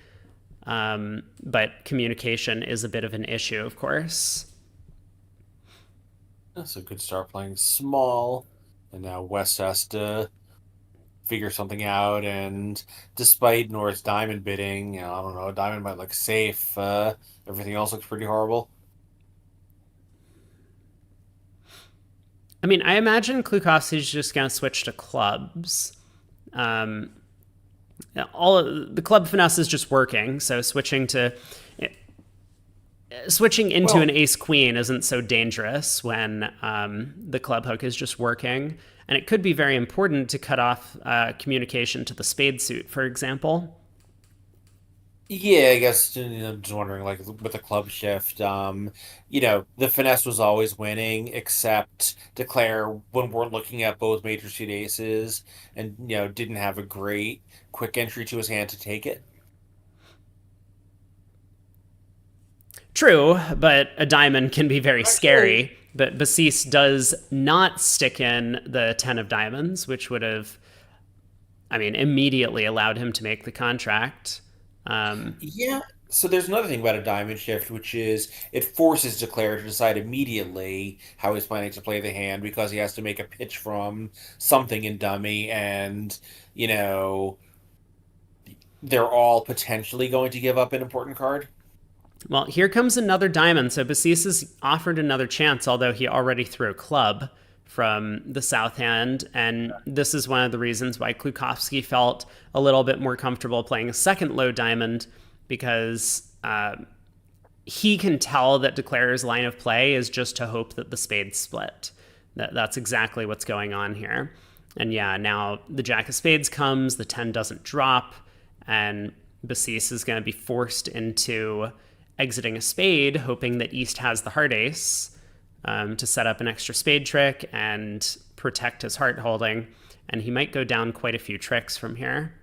But communication is a bit of an issue, of course. so could start playing small, and now West has to figure something out. And despite North's diamond bidding, I don't know, diamond might look safe. Everything else looks pretty horrible. I mean, I imagine Klukowski's just going to switch to clubs. Um, all the club finesse is just working, so switching into Well, an ace queen isn't so dangerous when the club hook is just working, and it could be very important to cut off communication to the spade suit, for example. yeah, I guess just wondering, like with the club shift, the finesse was always winning, except Declare when we're looking at both major suit aces, and didn't have a great quick entry to his hand to take it. True, but a diamond can be very Actually, scary. But Basis does not stick in the 10 of diamonds, which would have, I mean, immediately allowed him to make the contract. yeah. So there's another thing about a diamond shift, which is it forces Declare to decide immediately how he's planning to play the hand because he has to make a pitch from something in dummy, and you know they're all potentially going to give up an important card. Well, here comes another diamond. So Basis is offered another chance, although he already threw a club from the south hand. And this is one of the reasons why Klukowski felt a little bit more comfortable playing a second low diamond, because he can tell that Declare's line of play is just to hope that the spades split. That's exactly what's going on here. And yeah, now the Jack of Spades comes, the 10 doesn't drop, and Basis is going to be forced into exiting a spade, hoping that East has the heart ace to set up an extra spade trick and protect his heart holding. And he might go down quite a few tricks from here.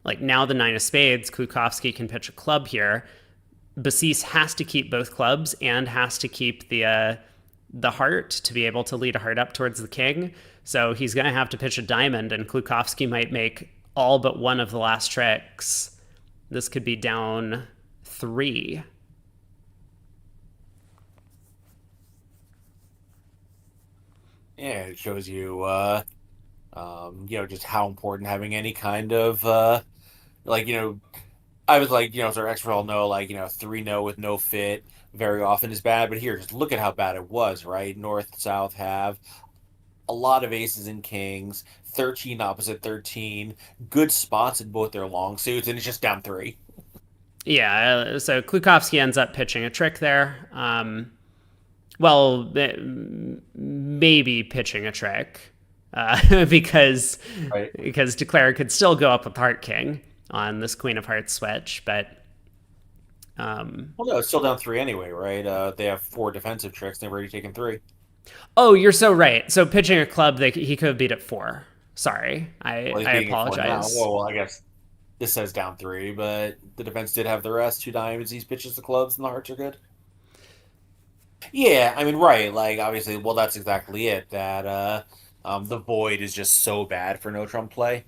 Like now the 9 of spades, Klukowski can pitch a club here. Basis has to keep both clubs and has to keep the heart to be able to lead a heart up towards the king. So he's going to have to pitch a diamond, and Klukowski might make all but one of the last tricks. This could be down 3. Yeah, it shows you, just how important having any kind of, like, I was like, as our experts all know, like, 3 no with no fit very often is bad. But here, just look at how bad it was, right? North, South have a lot of aces and kings, 13 opposite 13, good spots in both their long suits, and it's just down 3. Yeah, so Klukowski ends up pitching a trick there. Well, maybe pitching a trick because Right. because Declare could still go up with Heart King on this Queen of Hearts switch, but Well, no, it's still down 3 anyway, right? They have 4 defensive tricks. They've already taken 3. oh, you're so right. So pitching a club, he could have beat it 4. Sorry, Well, he's I beating it 4 now. apologize. Well, I guess this says down 3, but the defense did have the rest. 2 diamonds. These pitches the clubs, and the hearts are good. Yeah, I mean, right. Like, obviously, well, that's exactly it. That the void is just so bad for no trump play.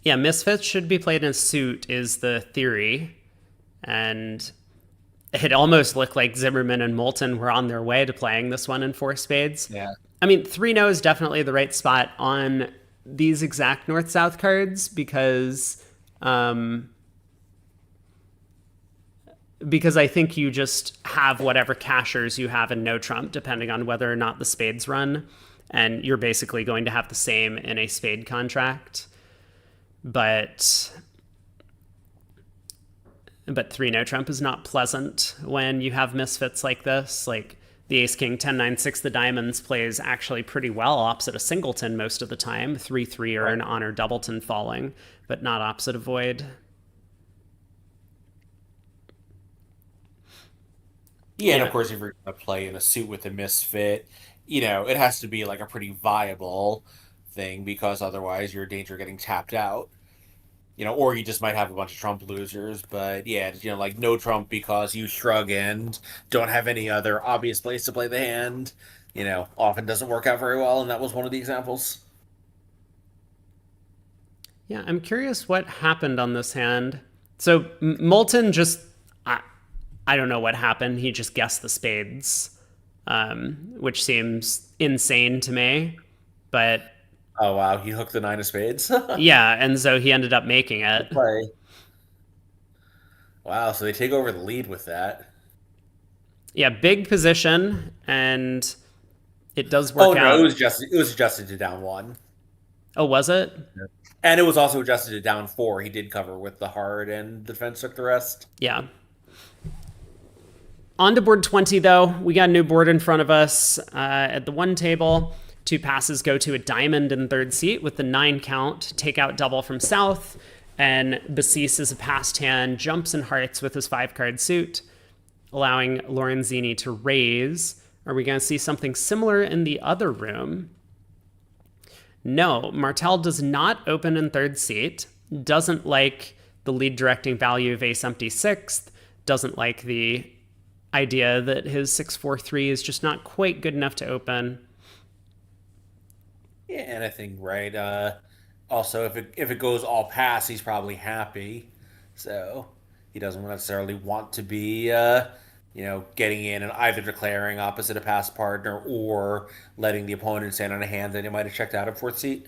Yeah, Misfits should be played in a suit, is the theory. And it almost looked like Zimmerman and Moulton were on their way to playing this one in four spades. Yeah. I mean, 3-0 is definitely the right spot on these exact north south cards because I think you just have whatever cashers you have in no trump, depending on whether or not the spades run. And you're basically going to have the same in a spade contract. But 3 no trump is not pleasant when you have misfits like this. Like the ace king 10-9-6 the diamonds plays actually pretty well opposite a singleton most of the time, 3-3 or Right. an honor doubleton falling, but not opposite a void. Yeah, and of Yeah. course, if you're gonna play in a suit with a misfit, it has to be like a pretty viable thing because otherwise you're in danger of getting tapped out. Or you just might have a bunch of trump losers. But yeah, like no trump because you shrug and don't have any other obvious place to play the hand. Often doesn't work out very well, and that was one of the examples. Yeah, I'm curious what happened on this hand. So Moulton just, I don't know what happened. He just guessed the spades, which seems insane to me. But Oh wow, he hooked the nine of spades. yeah, and so he ended up making Good it. play. Wow, so they take over the lead with that. Yeah, big position, and it does Oh work no, out. it was adjusted to down one. Oh, was it? And it was also adjusted to down four. He did cover with the hard, and the defense took the rest. Yeah. On to board 20, though. We got a new board in front of us at the one table. Two passes go to a diamond in third seat with the 9 count. Take out double from south. And Basis is a passed hand, jumps in hearts with his 5-card suit, allowing Lorenzini to raise. Are we going to see something similar in the other room? No, Martel does not open in third seat, doesn't like the lead directing value of ace empty sixth, doesn't like the idea that his 6-4-3 is just not quite good enough to open. Yeah, and I think right. Also, if it goes all pass, he's probably happy. So he doesn't necessarily want to be, getting in and either declaring opposite a pass partner or letting the opponent stand on a hand that he might have checked out of fourth seat.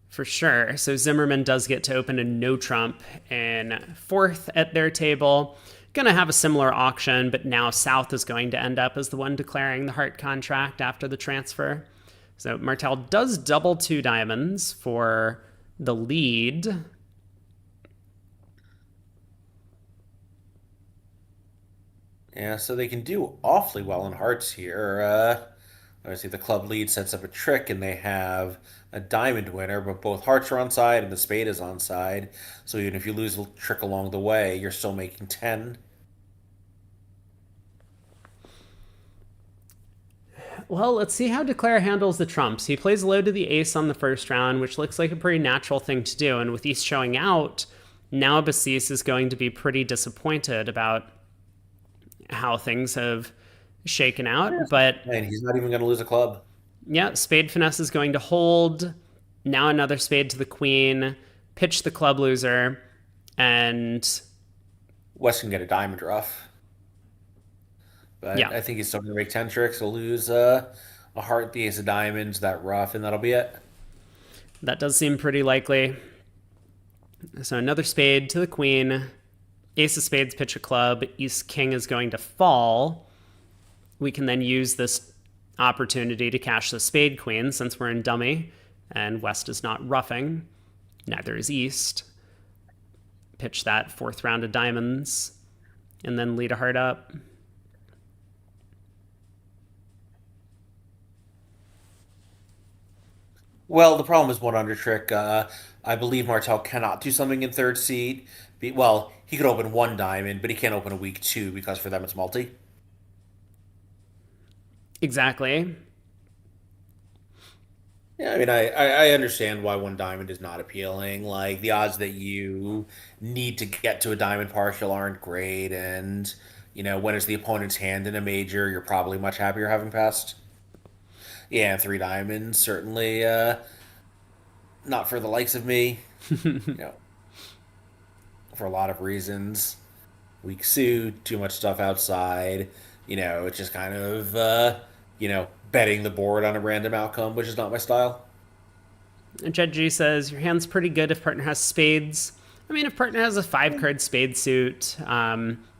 For sure. So Zimmerman does get to open a no trump in fourth at their table. Going to have a similar auction, but now South is going to end up as the one declaring the heart contract after the transfer. So Martel does double 2 diamonds for the lead. Yeah, so they can do awfully well in hearts here. Obviously, the club lead sets up a trick, and they have a diamond winner, but both hearts are on side and the spade is on side. So even if you lose a trick along the way, you're still making 10. Well, let's see how Declare handles the trumps. He plays low to the ace on the first round, which looks like a pretty natural thing to do. And with East showing out, now Basis is going to be pretty disappointed about how things have shaken out. But And he's not even going to lose a club. yeah, spade finesse is going to hold. Now another spade to the queen, pitch the club loser, and West can get a diamond rough. But yeah, I think he's still going to make 10 tricks. He'll lose a heart, the ace of diamonds, that rough, and that'll be it. that does seem pretty likely. So another spade to the queen, ace of spades, pitch a club, East king is going to fall. We can then use this opportunity to cash the spade queen since we're in dummy, and West is not roughing. Neither is East. Pitch that fourth round of diamonds, and then lead a heart up. Well, the problem is one under trick. I believe Martel cannot do something in third seed. Well, he could open one diamond, but he can't open a weak two because for them it's multi. Exactly. Yeah, I mean, I understand why one diamond is not appealing. Like the odds that you need to get to a diamond partial aren't great, and when it's the opponent's hand in a major, you're probably much happier having passed. Yeah, three diamonds certainly not for the likes of me. You know, for a lot of reasons. Weak suit, too much stuff outside. It's just kind of betting the board on a random outcome, which is not my style. Jed G says, your hand's pretty good if partner has spades. I mean, if partner has a 5-card spade suit,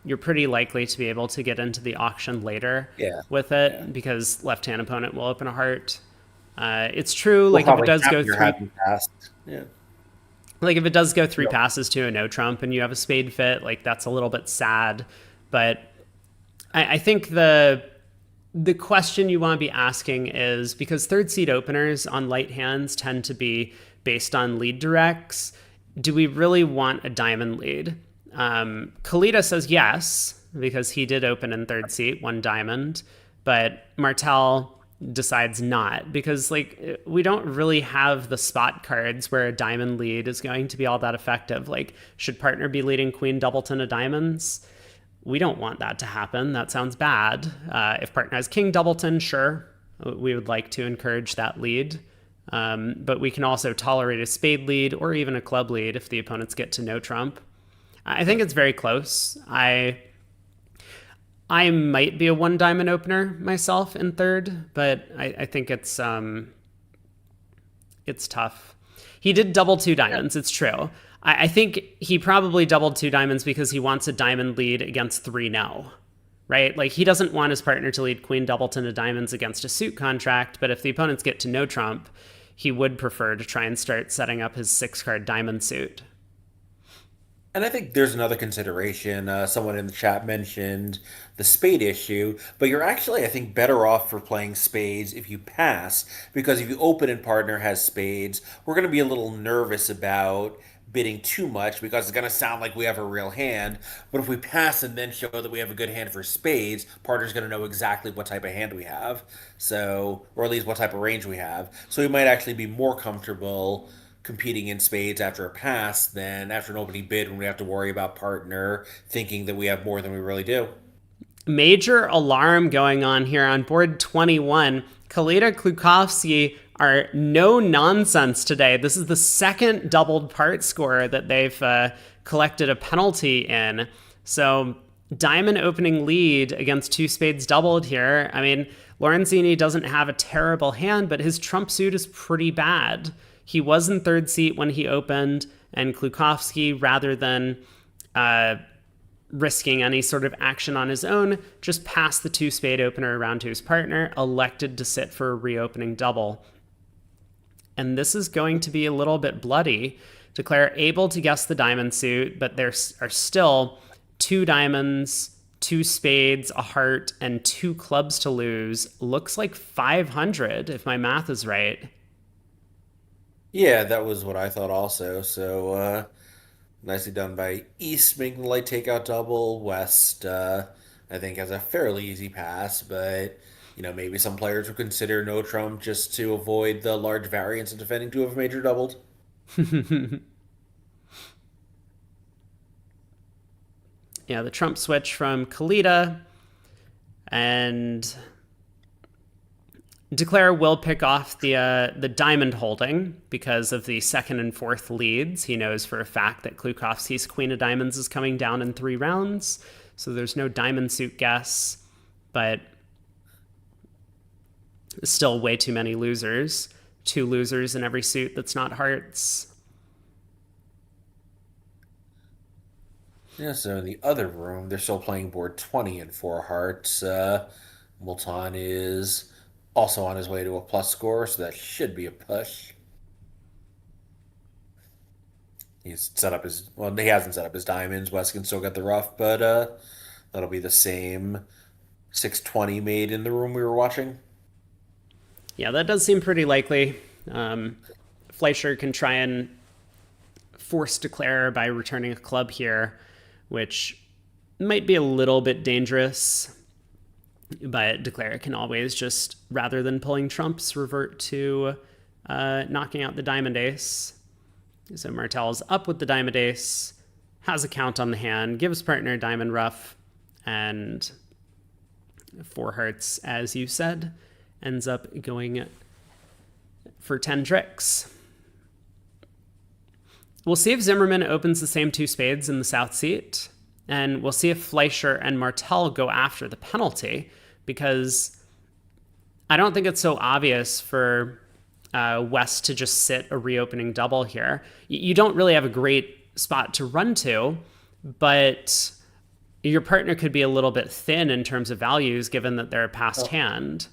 you're pretty likely to be able to get into the auction later Yeah, with yeah. it because left-hand opponent will open a heart. It's true, We'll like if it probably does go happier three, having passed. Yeah. like if it does go three Yep. passes to a no trump and you have a spade fit, like that's a little bit sad. But I think the question you want to be asking is because third seed openers on light hands tend to be based on lead directs. Do we really want a diamond lead? Kalita says yes, because he did open in third seat, one diamond, but Martel decides not because like we don't really have the spot cards where a diamond lead is going to be all that effective. Like should partner be leading queen doubleton of diamonds? We don't want that to happen. That sounds bad. If partner has king doubleton, sure, we would like to encourage that lead. But we can also tolerate a spade lead or even a club lead if the opponents get to no trump. I think it's very close. I might be a one diamond opener myself in third, but I think it's tough. He did double two diamonds. It's true. I think he probably doubled two diamonds because he wants a diamond lead against three no, right? Like he doesn't want his partner to lead queen doubleton of diamonds against a suit contract, but if the opponents get to no trump, he would prefer to try and start setting up his 6-card diamond suit. And I think there's another consideration. Someone in the chat mentioned the spade issue, but you're actually, I think, better off for playing spades if you pass, because if you open and partner has spades, we're going to be a little nervous about bidding too much because it's going to sound like we have a real hand. But if we pass and then show that we have a good hand for spades, partner's going to know exactly what type of hand we have. So, or at least what type of range we have. So we might actually be more comfortable competing in spades after a pass than after an opening bid when we have to worry about partner thinking that we have more than we really do. Major alarm going on here on board 21. Kalita Klukovsky are no nonsense today. This is the second doubled part score that they've collected a penalty in. So diamond opening lead against two spades doubled here. I mean, Lorenzini doesn't have a terrible hand, but his trump suit is pretty bad. He was in third seat when he opened, and Klukovsky, rather than risking any sort of action on his own, just passed the two spade opener around to his partner, elected to sit for a reopening double. And this is going to be a little bit bloody. Declare able to guess the diamond suit, but there are still two diamonds, two spades, a heart, and two clubs to lose. Looks like 500, if my math is right. Yeah, that was what I thought also. So nicely done by East making the light takeout double. West, I think, has a fairly easy pass, but maybe some players would consider no trump just to avoid the large variance of defending to have major doubled. Yeah, the trump switch from Kalita, and Declare will pick off the diamond holding because of the second and fourth leads. He knows for a fact that Klukovsky's queen of diamonds is coming down in 3 rounds, so there's no diamond suit guess, but still way too many losers. 2 losers in every suit that's not hearts. Yeah, so in the other room, they're still playing board 20 and 4 hearts. Multan is also on his way to a plus score, so that should be a push. He's set up his, well, he hasn't set up his diamonds. West can still get the rough, but that'll be the same 620 made in the room we were watching. Yeah, that does seem pretty likely. Fleischer can try and force Declare by returning a club here, which might be a little bit dangerous. But Declare can always just, rather than pulling trumps, revert to knocking out the diamond ace. So Martel's up with the diamond ace, has a count on the hand, gives partner diamond ruff, and four hearts, as you said, ends up going for 10 tricks. We'll see if Zimmerman opens the same two spades in the south seat, and we'll see if Fleischer and Martel go after the penalty, because I don't think it's so obvious for West to just sit a reopening double here. You don't really have a great spot to run to, but your partner could be a little bit thin in terms of values given that they're a passed Well, hand.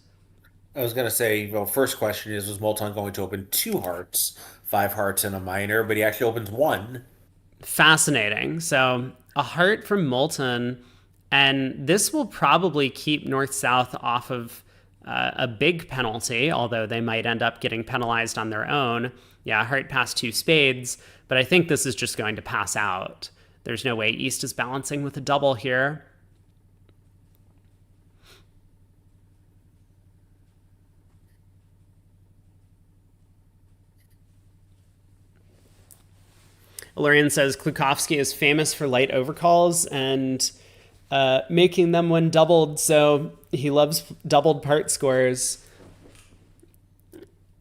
I was gonna say, well, first question is, was Molton going to open two hearts, five hearts, and a minor? But he actually opens one. Fascinating. So a heart from Moulton, and this will probably keep North South off of a big penalty, although they might end up getting penalized on their own. Yeah, heart past two spades, but I think this is just going to pass out. There's no way East is balancing with a double here. Lorian says Klukowski is famous for light overcalls and making them when doubled, so he loves doubled part scores.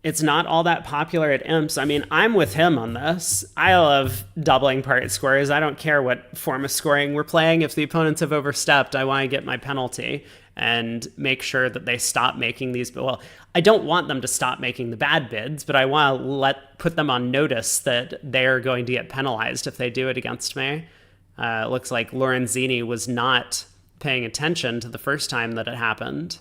It's not all that popular at imps. I mean, I'm with him on this. I love doubling part scores. I don't care what form of scoring we're playing. If the opponents have overstepped, I want to get my penalty and make sure that they stop making these. Well, I don't want them to stop making the bad bids, but I want to put them on notice that they're going to get penalized if they do it against me. It looks like Lorenzini was not paying attention to the first time that it happened.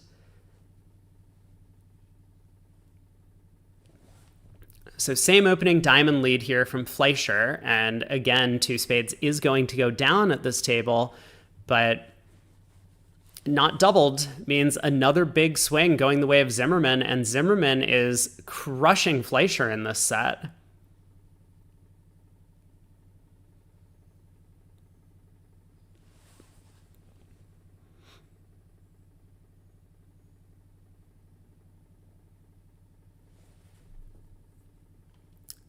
So same opening diamond lead here from Fleischer, and again, two spades is going to go down at this table, but not doubled means another big swing going the way of Zimmerman, and Zimmerman is crushing Fleischer in this set.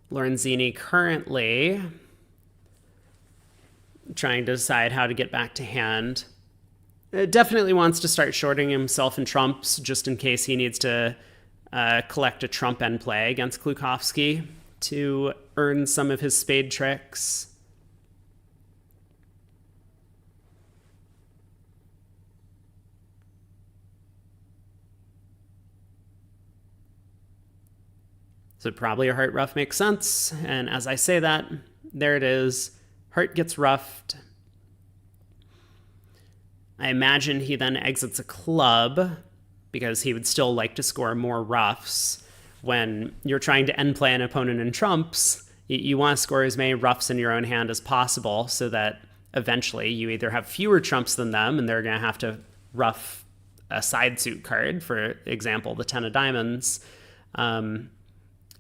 Lorenzini currently trying to decide how to get back to hand. Definitely wants to start shorting himself in trumps just in case he needs to collect a trump end play against Klukowski to earn some of his spade tricks. So probably a heart rough makes sense. And as I say that, there it is. Heart gets roughed. I imagine he then exits a club because he would still like to score more roughs. When you're trying to end play an opponent in trumps, you want to score as many roughs in your own hand as possible so that eventually you either have fewer trumps than them and they're going to have to rough a side suit card, for example, the 10 of diamonds,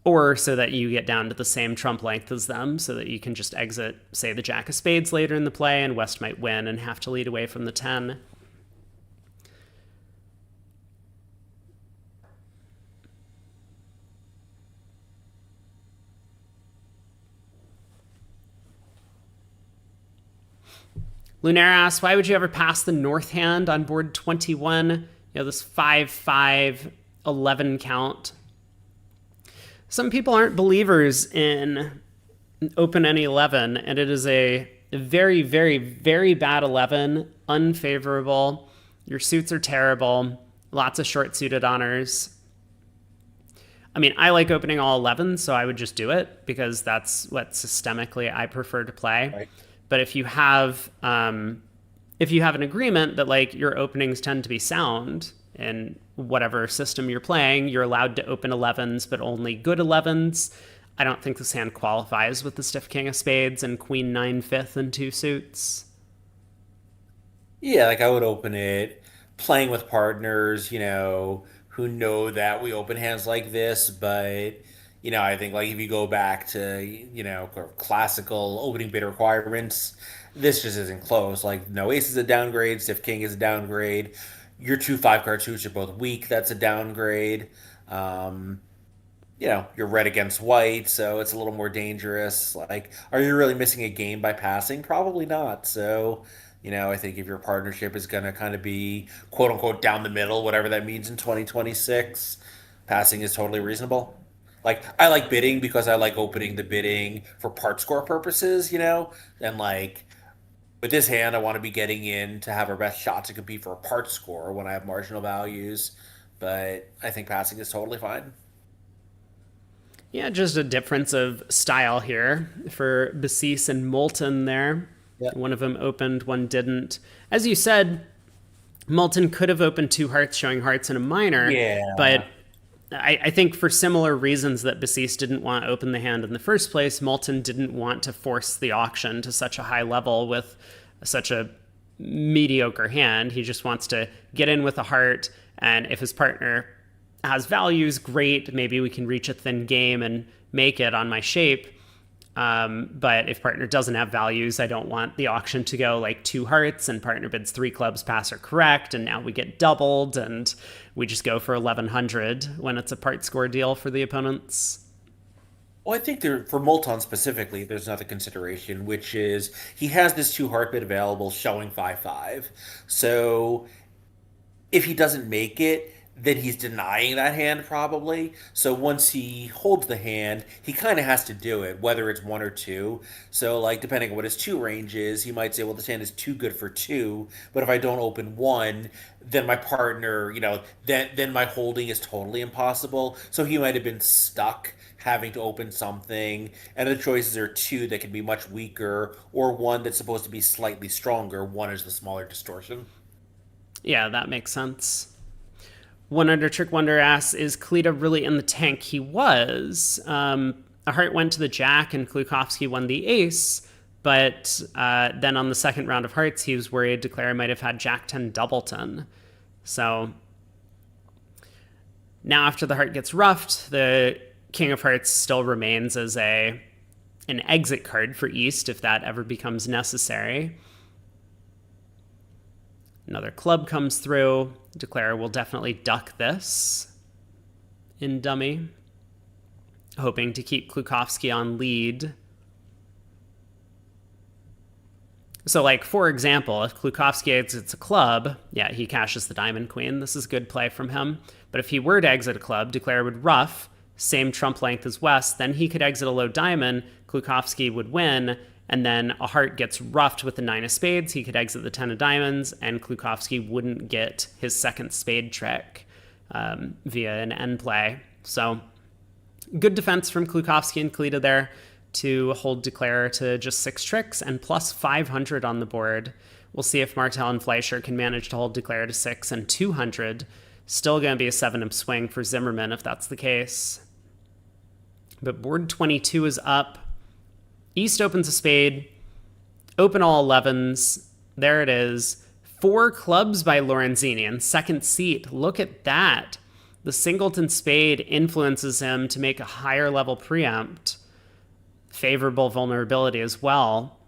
or so that you get down to the same trump length as them so that you can just exit, say, the jack of spades later in the play, and West might win and have to lead away from the 10. Lunaire asks, why would you ever pass the north hand on board 21? You know, this 5-5-11 count. Some people aren't believers in open any 11, and it is a very, very, very bad 11, unfavorable. Your suits are terrible, lots of short suited honors. I mean, I like opening all 11, so I would just do it because that's what systemically I prefer to play. Right. But if you have an agreement that like your openings tend to be sound in whatever system you're playing, you're allowed to open 11s, but only good 11s. I don't think this hand qualifies with the stiff king of spades and queen 9/5 and two suits. Yeah, like I would open it playing with partners, who know that we open hands like this, but I think like if you go back to, classical opening bid requirements, this just isn't close. Like no ace is a downgrade, stiff king is a downgrade. Your two five card suits are both weak, that's a downgrade. Um, you're red against white, so it's a little more dangerous. Like, are you really missing a game by passing? Probably not. So, I think if your partnership is going to kind of be quote unquote down the middle, whatever that means in 2026, passing is totally reasonable. Like, I like bidding because I like opening the bidding for part score purposes, and like with this hand, I want to be getting in to have our best shot to compete for a part score when I have marginal values. But I think passing is totally fine. Yeah, just a difference of style here for Basis and Moulton there. Yeah. One of them opened, one didn't. As you said, Moulton could have opened two hearts, showing hearts and a minor, but Yeah. I think for similar reasons that Basis didn't want to open the hand in the first place, Moulton didn't want to force the auction to such a high level with such a mediocre hand. He just wants to get in with a heart, and if his partner has values, great. Maybe we can reach a thin game and make it on my shape. But if partner doesn't have values, I don't want the auction to go like two hearts and partner bids three clubs, pass or correct, and now we get doubled and we just go for 1100 when it's a part score deal for the opponents. Well, I think for Molton specifically, there's another consideration, which is he has this two heart bid available showing 5-5. So if he doesn't make it, then he's denying that hand probably. So once he holds the hand, he kind of has to do it, whether it's one or two. So like depending on what his two range is, he might say, well, this hand is too good for two, but if I don't open one, then my partner, then my holding is totally impossible. So he might have been stuck having to open something, and the choices are two that can be much weaker, or one that's supposed to be slightly stronger. One is the smaller distortion. Yeah, that makes sense. One Under Trick Wonder asks, is Kalita really in the tank? He was. A heart went to the jack and Klukowski won the ace, but then on the second round of hearts, he was worried Declare might have had jack 10 doubleton. So now after the heart gets roughed, the King of Hearts still remains as an exit card for East if that ever becomes necessary. Another club comes through. Declare will definitely duck this in dummy, hoping to keep Klukowski on lead. So, like, for example, if Klukowski exits a club, yeah, he cashes the diamond queen. This is good play from him. But if he were to exit a club, Declare would ruff, same trump length as West, then he could exit a low diamond, Klukowski would win, and then a heart gets roughed with the 9 of spades, he could exit the 10 of diamonds, and Klukowski wouldn't get his second spade trick via an end play. So good defense from Klukowski and Kalita there to hold Declare to just 6 tricks and plus 500 on the board. We'll see if Martel and Fleischer can manage to hold Declare to 6 and 200. Still going to be a 7-up swing for Zimmerman if that's the case. But board 22 is up. East opens a spade, open all 11s. There it is. 4 clubs by Lorenzini in second seat. Look at that. The singleton spade influences him to make a higher level preempt. Favorable vulnerability as well.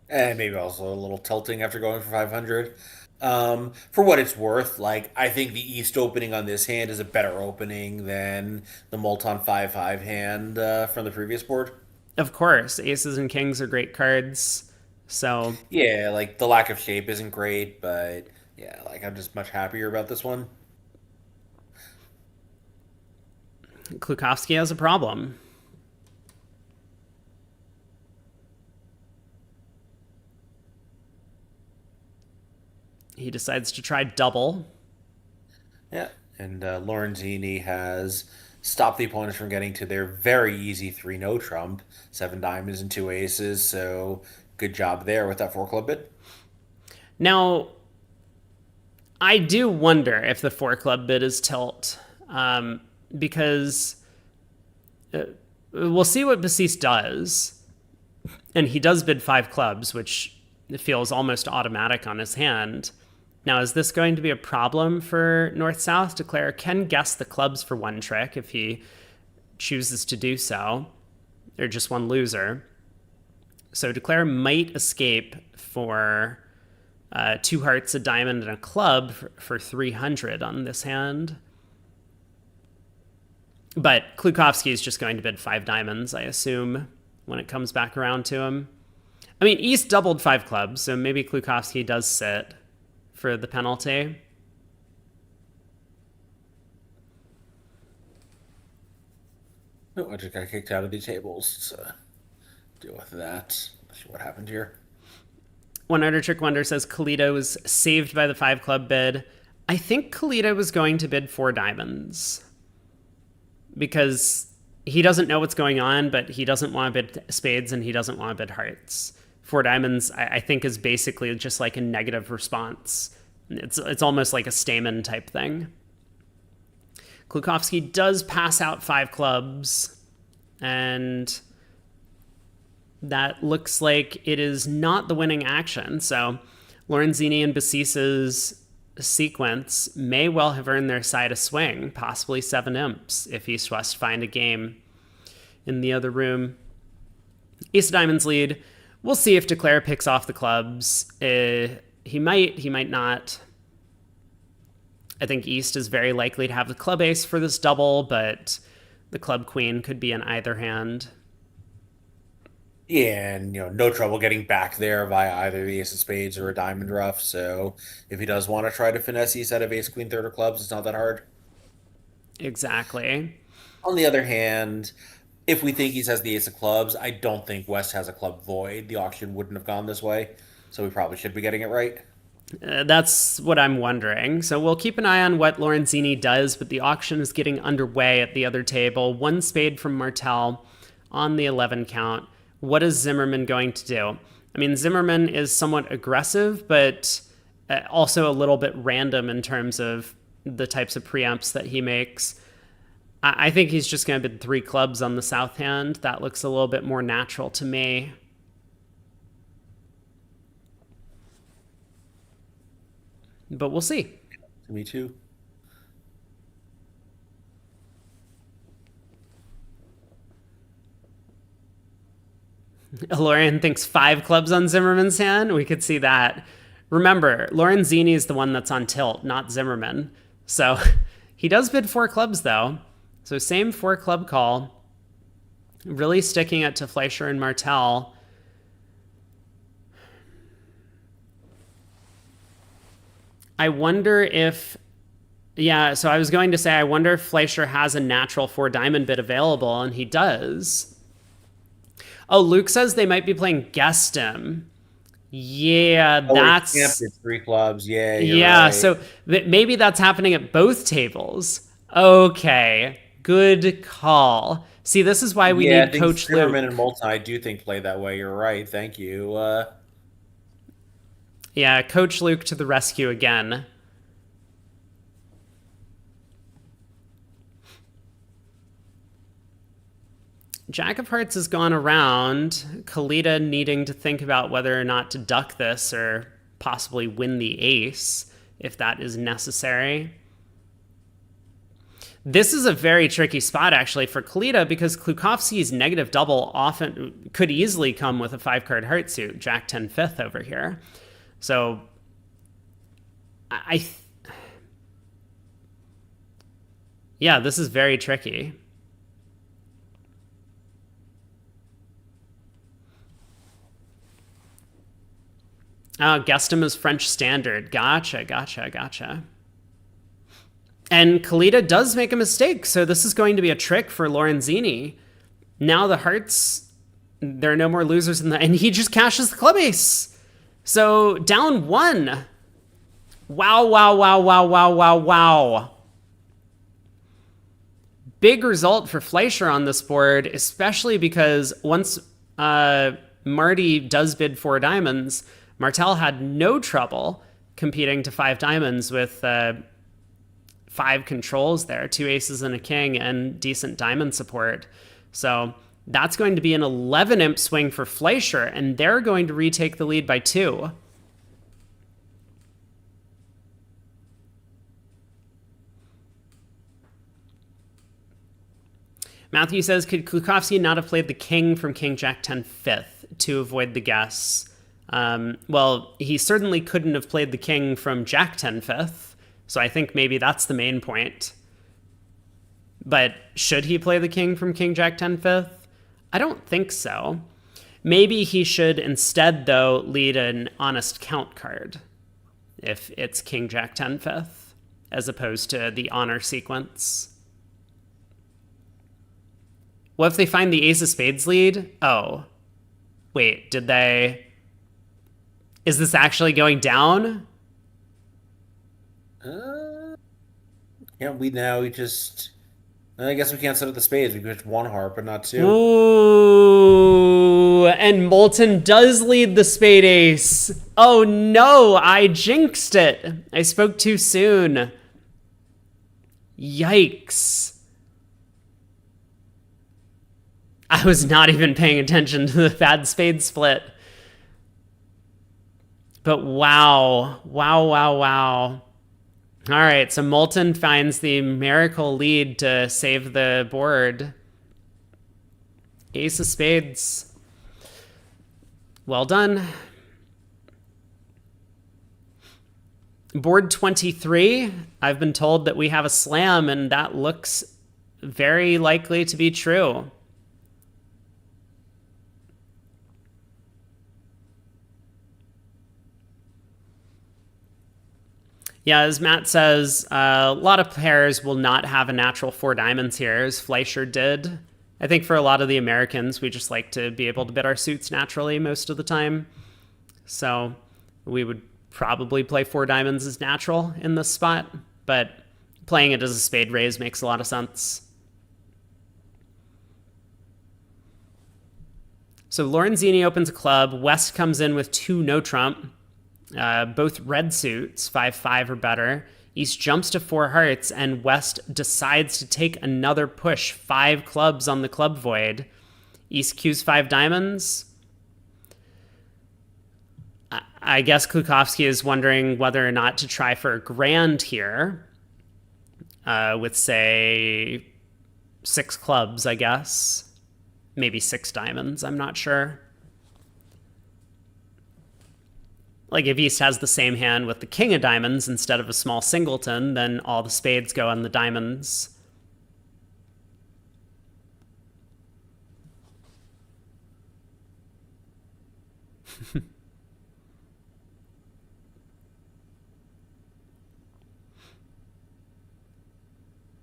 And maybe also a little tilting after going for 500. For what it's worth, like I think the East opening on this hand is a better opening than the Molton 5-5 hand from the previous board. Of course, aces and kings are great cards. So Yeah, like the lack of shape isn't great, but yeah, like I'm just much happier about this one. Klukowski has a problem. He decides to try double. Yeah, and Lorenzini has stopped the opponents from getting to their very easy 3-no trump, 7 diamonds and 2 aces. So good job there with that 4 club bid. Now, I do wonder if the 4 club bid is tilt, because we'll see what Basis does. And he does bid 5 clubs, which feels almost automatic on his hand. Now, is this going to be a problem for North-South? Declare can guess the clubs for 1 trick if he chooses to do so, or just 1 loser. So Declare might escape for 2 hearts, a diamond, and a club for 300 on this hand. But Klukowski is just going to bid 5 diamonds, I assume, when it comes back around to him. I mean, East doubled 5 clubs, so maybe Klukowski does sit for the penalty. Oh, I just got kicked out of the tables, so deal with that. Let's see what happened here. One Order Trick Wonder says Kalita was saved by the 5 club bid. I think Kalita was going to bid 4 diamonds because he doesn't know what's going on, but he doesn't want to bid spades and he doesn't want to bid hearts. 4 diamonds, I think, is basically just like a negative response. It's almost like a Stamen type thing. Klukowski does pass out 5 clubs, and that looks like it is not the winning action. So Lorenzini and Basisa's sequence may well have earned their side a swing, possibly 7 imps, if East West find a game in the other room. Ace of Diamonds lead. We'll see if Declare picks off the clubs. He might not. I think East is very likely to have the club ace for this double, but the club queen could be in either hand. Yeah, and no trouble getting back there via either the ace of spades or a diamond rough. So if he does want to try to finesse East out of ace queen third of clubs, it's not that hard. Exactly. On the other hand, if we think East has the ace of clubs, I don't think West has a club void. The auction wouldn't have gone this way, so we probably should be getting it right. That's what I'm wondering. So we'll keep an eye on what Lorenzini does, but the auction is getting underway at the other table. 1 spade from Martel on the 11 count. What is Zimmerman going to do? I mean, Zimmerman is somewhat aggressive, but also a little bit random in terms of the types of preempts that he makes. I think he's just going to bid 3 clubs on the south hand. That looks a little bit more natural to me. But we'll see. Me too. Lorian thinks 5 clubs on Zimmerman's hand. We could see that. Remember, Lorenzini is the one that's on tilt, not Zimmerman. So he does bid 4 clubs, though. So same 4 club call. Really sticking it to Fleischer and Martel. I wonder if... Yeah, so I was going to say, I wonder if Fleischer has a natural 4 diamond bid available, and he does. Oh, Luke says they might be playing Gestem. Yeah, that's... He 3 clubs. Yeah, yeah, right. So maybe that's happening at both tables. Okay, good call. See, this is why we need Coach Luke. Zimmerman and Multi, I do think play that way. You're right. Thank you. Yeah, Coach Luke to the rescue again. Jack of Hearts has gone around. Kalita needing to think about whether or not to duck this or possibly win the ace, if that is necessary. This is a very tricky spot, actually, for Kalita, because Klukowski's negative double often could easily come with a 5-card heart suit, Jack 10 5th over here. So, yeah, this is very tricky. Gestem is French standard. Gotcha. And Kalita does make a mistake, so this is going to be a trick for Lorenzini. Now the hearts, there are no more losers in the... And he just cashes the club ace. So down 1. Wow. Big result for Fleischer on this board, especially because once Marty does bid 4 diamonds... Martel had no trouble competing to 5 diamonds with 5 controls there, 2 aces and a king, and decent diamond support. So that's going to be an 11 imp swing for Fleischer, and they're going to retake the lead by 2. Matthew says, could Klukowski not have played the king from King Jack 10 5th to avoid the guess? Well, he certainly couldn't have played the king from Jack 10 5th, so I think maybe that's the main point. But should he play the king from King Jack 10 fifth? I don't think so. Maybe he should instead, though, lead an honest count card if it's King Jack 10 fifth, as opposed to the honor sequence. What if they find the ace of spades lead? Oh, wait, did they... Is this actually going down? Can't we now? We just. I guess we can't set up the spades. We could one heart, but not two. Ooh, and Moulton does lead the spade ace. Oh no, I jinxed it. I spoke too soon. Yikes. I was not even paying attention to the bad spade split. But wow. All right, so Moulton finds the miracle lead to save the board. Ace of spades. Well done. Board 23, I've been told that we have a slam, and that looks very likely to be true. Yeah, as Matt says, a lot of pairs will not have a natural four diamonds here, as Fleischer did. I think for a lot of the Americans, we just like to be able to bid our suits naturally most of the time. So we would probably play four diamonds as natural in this spot, but playing it as a spade raise makes a lot of sense. So Lorenzini opens a club. West comes in with two no trump. Both red suits, 5-5 or better. East jumps to four hearts, and West decides to take another push, 5 clubs on the club void. East cues 5 diamonds. I guess Klukowski is wondering whether or not to try for a grand here with, say, 6 clubs, I guess. Maybe 6 diamonds, I'm not sure. Like, if East has the same hand with the king of diamonds instead of a small singleton, then all the spades go on the diamonds.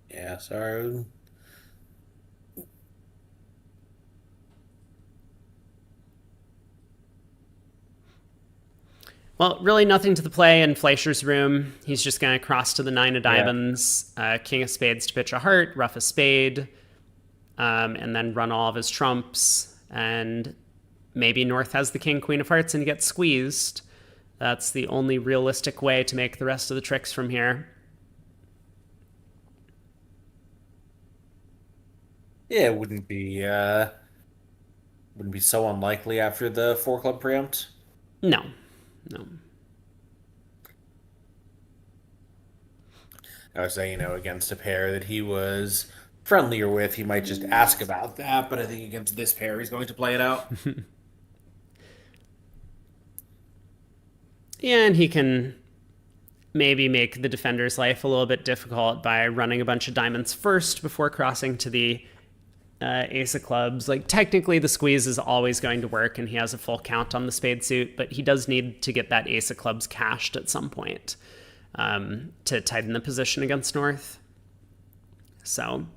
Yeah, sorry. Well, really nothing to the play in Fleischer's room. He's just going to cross to the 9 of diamonds, king of spades to pitch a heart, rough a spade, and then run all of his trumps. And maybe North has the king, queen of hearts and gets squeezed. That's the only realistic way to make the rest of the tricks from here. Yeah, it wouldn't be so unlikely after the 4 club preempt. No. I was saying, against a pair that he was friendlier with, he might just ask about that, but I think against this pair, he's going to play it out. Yeah, and he can maybe make the defender's life a little bit difficult by running a bunch of diamonds first before crossing to the ace of clubs. Like, technically the squeeze is always going to work and he has a full count on the spade suit, but he does need to get that ace of clubs cashed at some point to tighten the position against North. So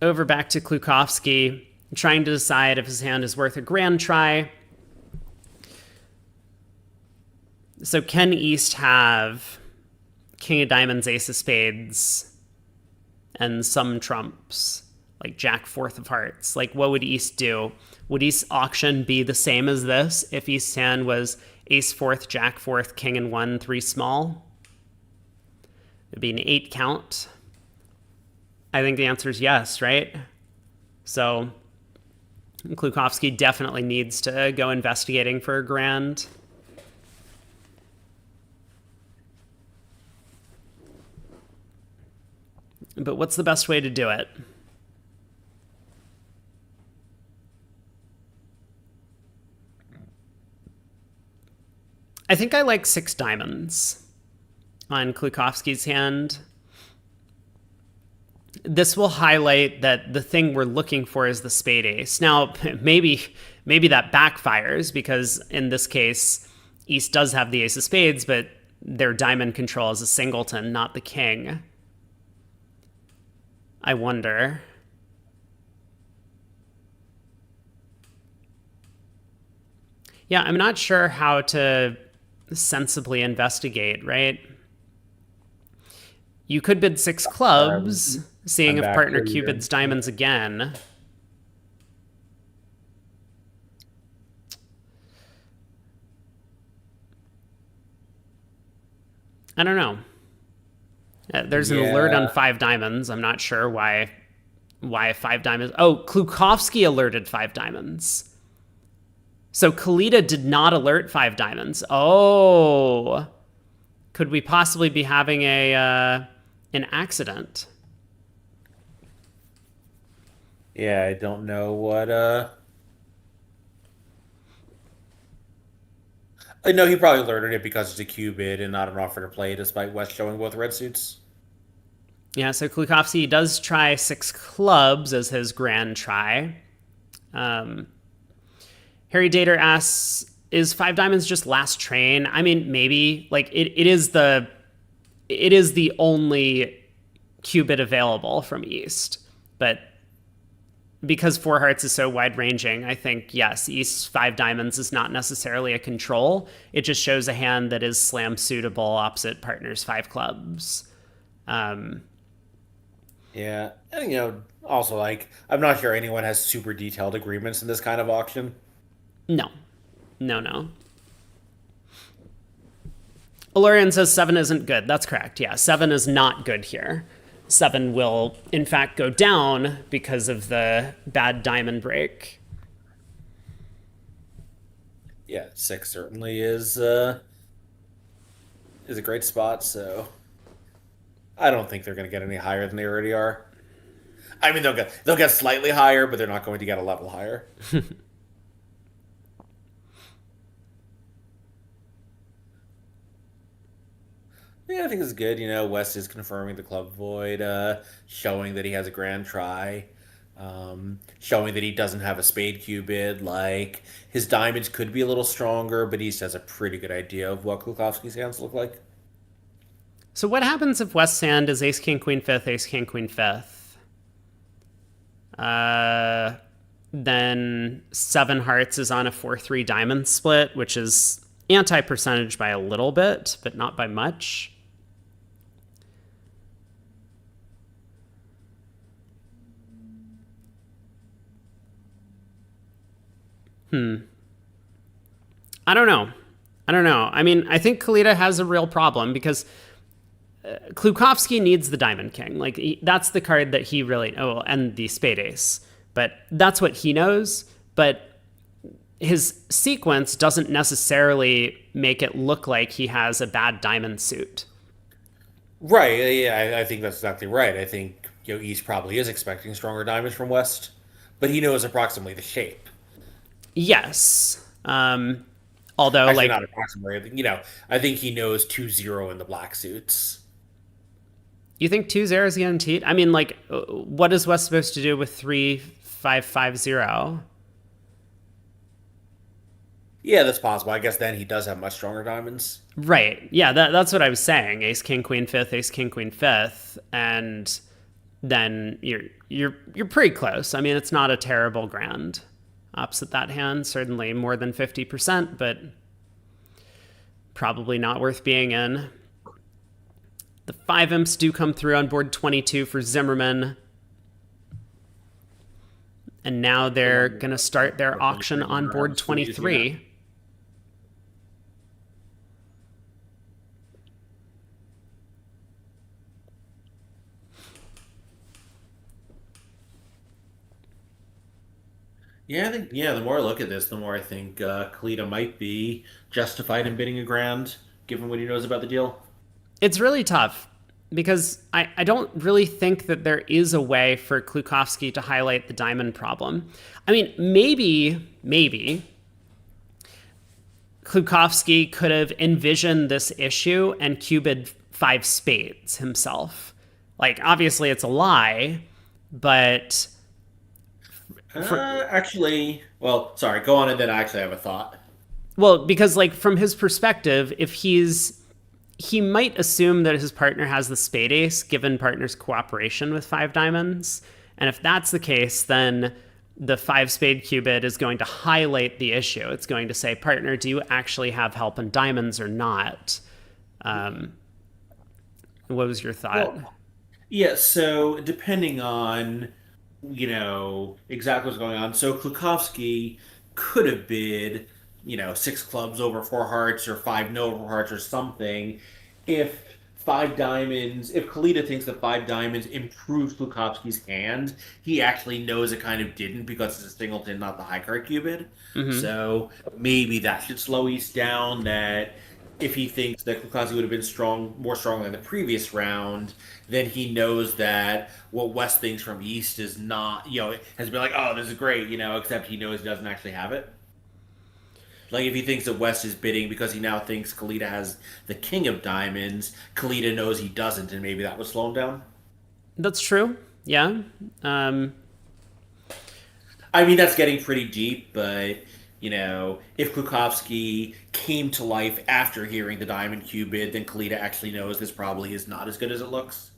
over back to Klukowski, trying to decide if his hand is worth a grand try. So can East have king of diamonds, ace of spades, and some trumps, like jack fourth of hearts? Like, what would East do? Would East's auction be the same as this if East's hand was ace fourth, jack fourth, king and 1, 3 small? It'd be an 8 count. I think the answer is yes, right? So Klukowski definitely needs to go investigating for a grand. But what's the best way to do it? I think I like 6 diamonds on Klukovsky's hand. This will highlight that the thing we're looking for is the spade ace. Now, maybe that backfires because in this case, East does have the ace of spades, but their diamond control is a singleton, not the king. I wonder. Yeah, I'm not sure how to sensibly investigate, right? You could bid 6 clubs, seeing if partner Q bids diamonds again. I don't know. There's an alert on 5 diamonds. I'm not sure why 5 diamonds. Oh, Klukovsky alerted 5 diamonds. So Kalita did not alert 5 diamonds. Oh, could we possibly be having an accident? Yeah, I don't know what. No, he probably alerted it because it's a Q bid and not an offer to play, despite West showing both red suits. Yeah, so Klukovsky does try 6 clubs as his grand try. Harry Dater asks, is 5 diamonds just last train? I mean, maybe. Like, it is the only Q bid available from East. But because 4 hearts is so wide-ranging, I think, yes, East's 5 diamonds is not necessarily a control. It just shows a hand that is slam suitable opposite partner's 5 clubs. Yeah, and, also, I'm not sure anyone has super detailed agreements in this kind of auction. No. Alorian says 7 isn't good. That's correct. Yeah, 7 is not good here. 7 will, in fact, go down because of the bad diamond break. Yeah, 6 certainly is a great spot, so I don't think they're going to get any higher than they already are. I mean, they'll get slightly higher, but they're not going to get a level higher. Yeah, I think it's good. West is confirming the club void, showing that he has a grand try, showing that he doesn't have a spade Q bid. Like, his diamonds could be a little stronger, but East has a pretty good idea of what Klukovsky's hands look like. So what happens if West's hand is ace, king, queen, fifth, ace, king, queen, fifth? Then 7 hearts is on a 4-3 diamond split, which is anti-percentage by a little bit, but not by much. I don't know. I mean, I think Kalita has a real problem because Klukovsky needs the diamond king. Like, that's the card that he really... Oh, and the spade ace. But that's what he knows. But his sequence doesn't necessarily make it look like he has a bad diamond suit. Right. Yeah, I think that's exactly right. I think East probably is expecting stronger diamonds from West, but he knows approximately the shape. Yes. Although, actually, not approximately. I think he knows 2-0 in the black suits. You think 2-0 is guaranteed? I mean, what is West supposed to do with 3-5-5-0? Yeah, that's possible. I guess then he does have much stronger diamonds. Right. Yeah, that's what I was saying. Ace, king, queen, fifth, ace, king, queen, fifth, and then you're pretty close. I mean, it's not a terrible grand. Opposite that hand, certainly more than 50%, but probably not worth being in. The 5 imps do come through on board 22 for Zimmerman. And now they're going to start their auction on board 23. Yeah, I think, the more I look at this, the more I think Kalita might be justified in bidding a grand, given what he knows about the deal. It's really tough because I don't really think that there is a way for Klukovsky to highlight the diamond problem. I mean, maybe Klukowski could have envisioned this issue and cubed 5 spades himself. Like, obviously it's a lie, but Actually, well, sorry, go on, and then I actually have a thought. well, because like from his perspective, if he might assume that his partner has the spade ace given partner's cooperation with 5 diamonds. And if that's the case, then the 5 spade cubed is going to highlight the issue. It's going to say, partner, do you actually have help in diamonds or not? What was your thought? Well, yeah, so depending on, exactly what's going on. So Klukowski could have bid, 6 clubs over 4 hearts or 5 no over hearts or something. If 5 diamonds, if Kalita thinks that 5 diamonds improves Klukowski's hand, he actually knows it kind of didn't because it's a singleton, not the high card cubed. So maybe that should slow East down. That if he thinks that Klukowski would have been more strong than the previous round, then he knows that what West thinks from East is not, has been like, oh, this is great, except he knows he doesn't actually have it. Like if he thinks that West is bidding because he now thinks Kalita has the king of diamonds, Kalita knows he doesn't, and maybe that would slow him down. That's true. Yeah. I mean, that's getting pretty deep, but if Klukowski came to life after hearing the diamond cubed, then Kalita actually knows this probably is not as good as it looks.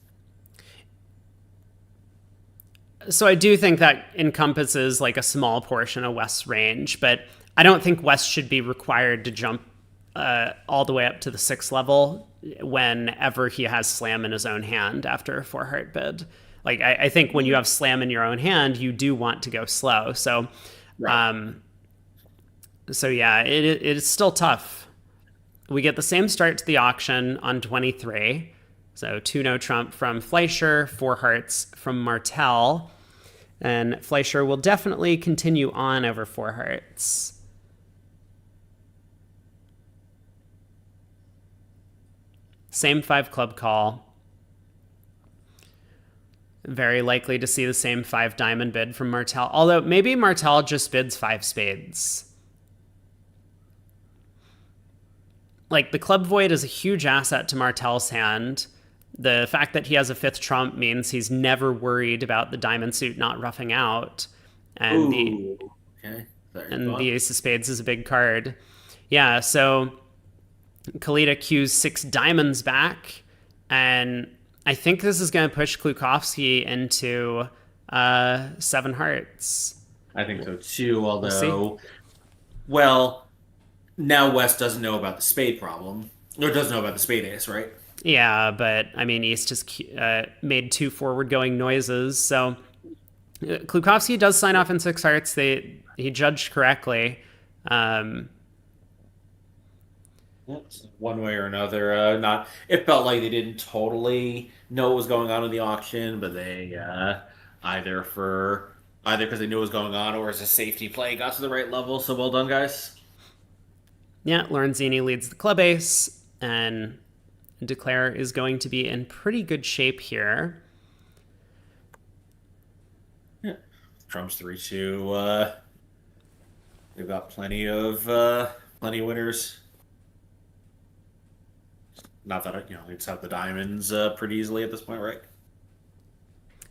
So I do think that encompasses like a small portion of West's range, but I don't think West should be required to jump all the way up to the 6th level whenever he has slam in his own hand after a 4 heart bid. Like I think when you have slam in your own hand, you do want to go slow. So, Right. so yeah, it is still tough. We get the same start to the auction on 23. So 2 no trump from Fleischer, 4 hearts from Martel. And Fleischer will definitely continue on over 4 hearts. Same 5 club call. Very likely to see the same 5 diamond bid from Martel. Although maybe Martel just bids 5 spades. Like the club void is a huge asset to Martel's hand. The fact that he has a 5th trump means he's never worried about the diamond suit not roughing out. And Okay. the ace of spades is a big card. Yeah, so Kalita cues 6 diamonds back, and I think this is going to push Klukowski into 7 hearts. I think so too, although, well, now West doesn't know about the spade problem, or doesn't know about the spade ace, right? Yeah, but I mean, East has made 2 forward-going noises, so Klukowski does sign off in 6 hearts. He judged correctly. One way or another, not. It felt like they didn't totally know what was going on in the auction, but they either because they knew what was going on or as a safety play got to the right level. So well done, guys. Yeah, Lorenzini leads the club ace, and Declare is going to be in pretty good shape here. Yeah, Trump's 3-2. They've got plenty of winners. Not that they just have the diamonds pretty easily at this point, right?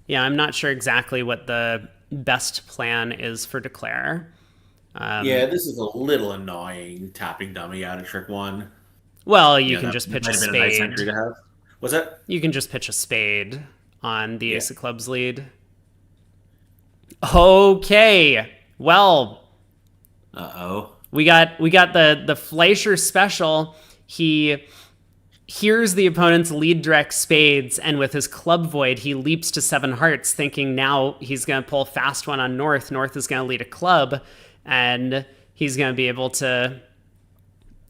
Yeah, I'm not sure exactly what the best plan is for Declare. Yeah, this is a little annoying tapping dummy out of trick 1. Well, you can just pitch a might have been a nice spade. entry to have. What's that? You can just pitch a spade on the ace of clubs lead. Okay, well, we got the Fleischer special. He hears the opponent's lead direct spades, and with his club void, he leaps to 7 hearts, thinking now he's going to pull a fast one on North. North is going to lead a club, and he's going to be able to...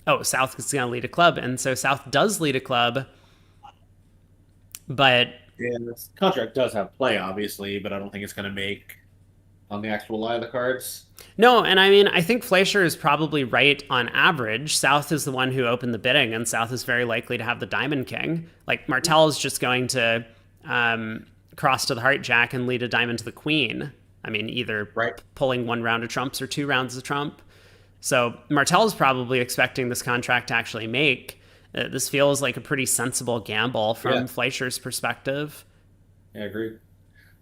Oh, South is going to lead a club, and so South does lead a club, but... Yeah, this contract does have play, obviously, but I don't think it's going to make on the actual lie of the cards. No, and I mean, I think Fleischer is probably right on average. South is the one who opened the bidding, and South is very likely to have the Diamond King. Like, Martel is just going to cross to the Heart Jack and lead a Diamond to the Queen. I mean, either pulling 1 round of trumps or 2 rounds of trump. So Martel's probably expecting this contract to actually make. This feels like a pretty sensible gamble Yeah, from Fleischer's perspective. yeah, I agree.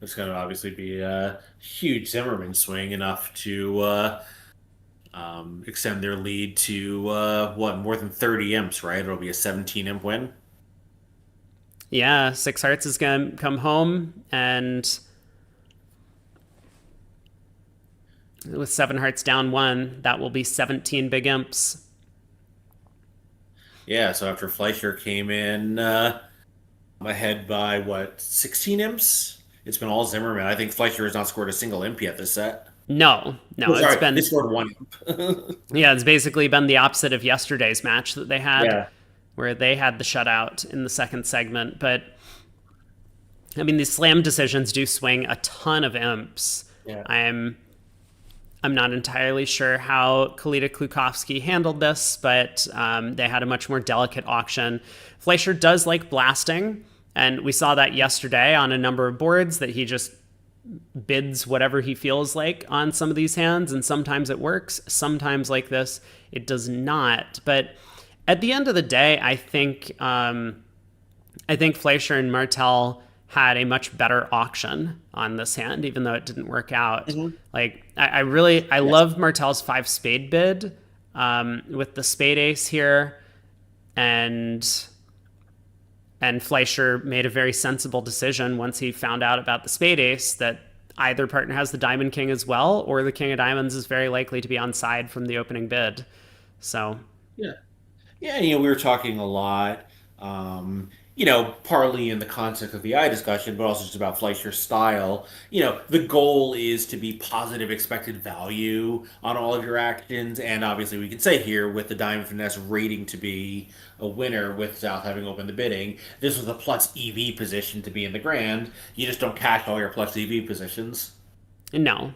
It's going to obviously be a huge Zimmerman swing, enough to extend their lead to what, more than 30 imps, right? It'll be a 17 imp win. Yeah, Six Hearts is going to come home, and with Seven Hearts down one, that will be 17 big imps. Yeah, so after Fleischer came in ahead by what, 16 imps? It's been all Zimmerman. I think Fleischer has not scored a single imp yet this set. No, no, Oh, it's sorry, they been, scored one imp. yeah, it's basically been the opposite of yesterday's match that they had, Yeah, where they had the shutout in the second segment. But I mean, these slam decisions do swing a ton of imps. yeah. I'm not entirely sure how Kalita Klukowski handled this, but they had a much more delicate auction. Fleischer does like blasting, and we saw that yesterday on a number of boards that he just bids whatever he feels like on some of these hands, and sometimes it works. Sometimes, like this, it does not. But at the end of the day, I think Fleischer and Martel had a much better auction on this hand, even though it didn't work out. Mhm. Like I Yes. love Martel's five spade bid with the spade ace here, and Fleischer made a very sensible decision once he found out about the spade ace that either partner has the diamond king as well, or the king of diamonds is very likely to be on side from the opening bid. So Yeah. Yeah, we were talking a lot, partly in the context of the eye discussion, but also just about Fleischer's style. The goal is to be positive expected value on all of your actions, and obviously we can say here with the Diamond Finesse rating to be a winner with South having opened the bidding, this was a plus EV position to be in the grand. You just don't cash all your plus EV positions. no.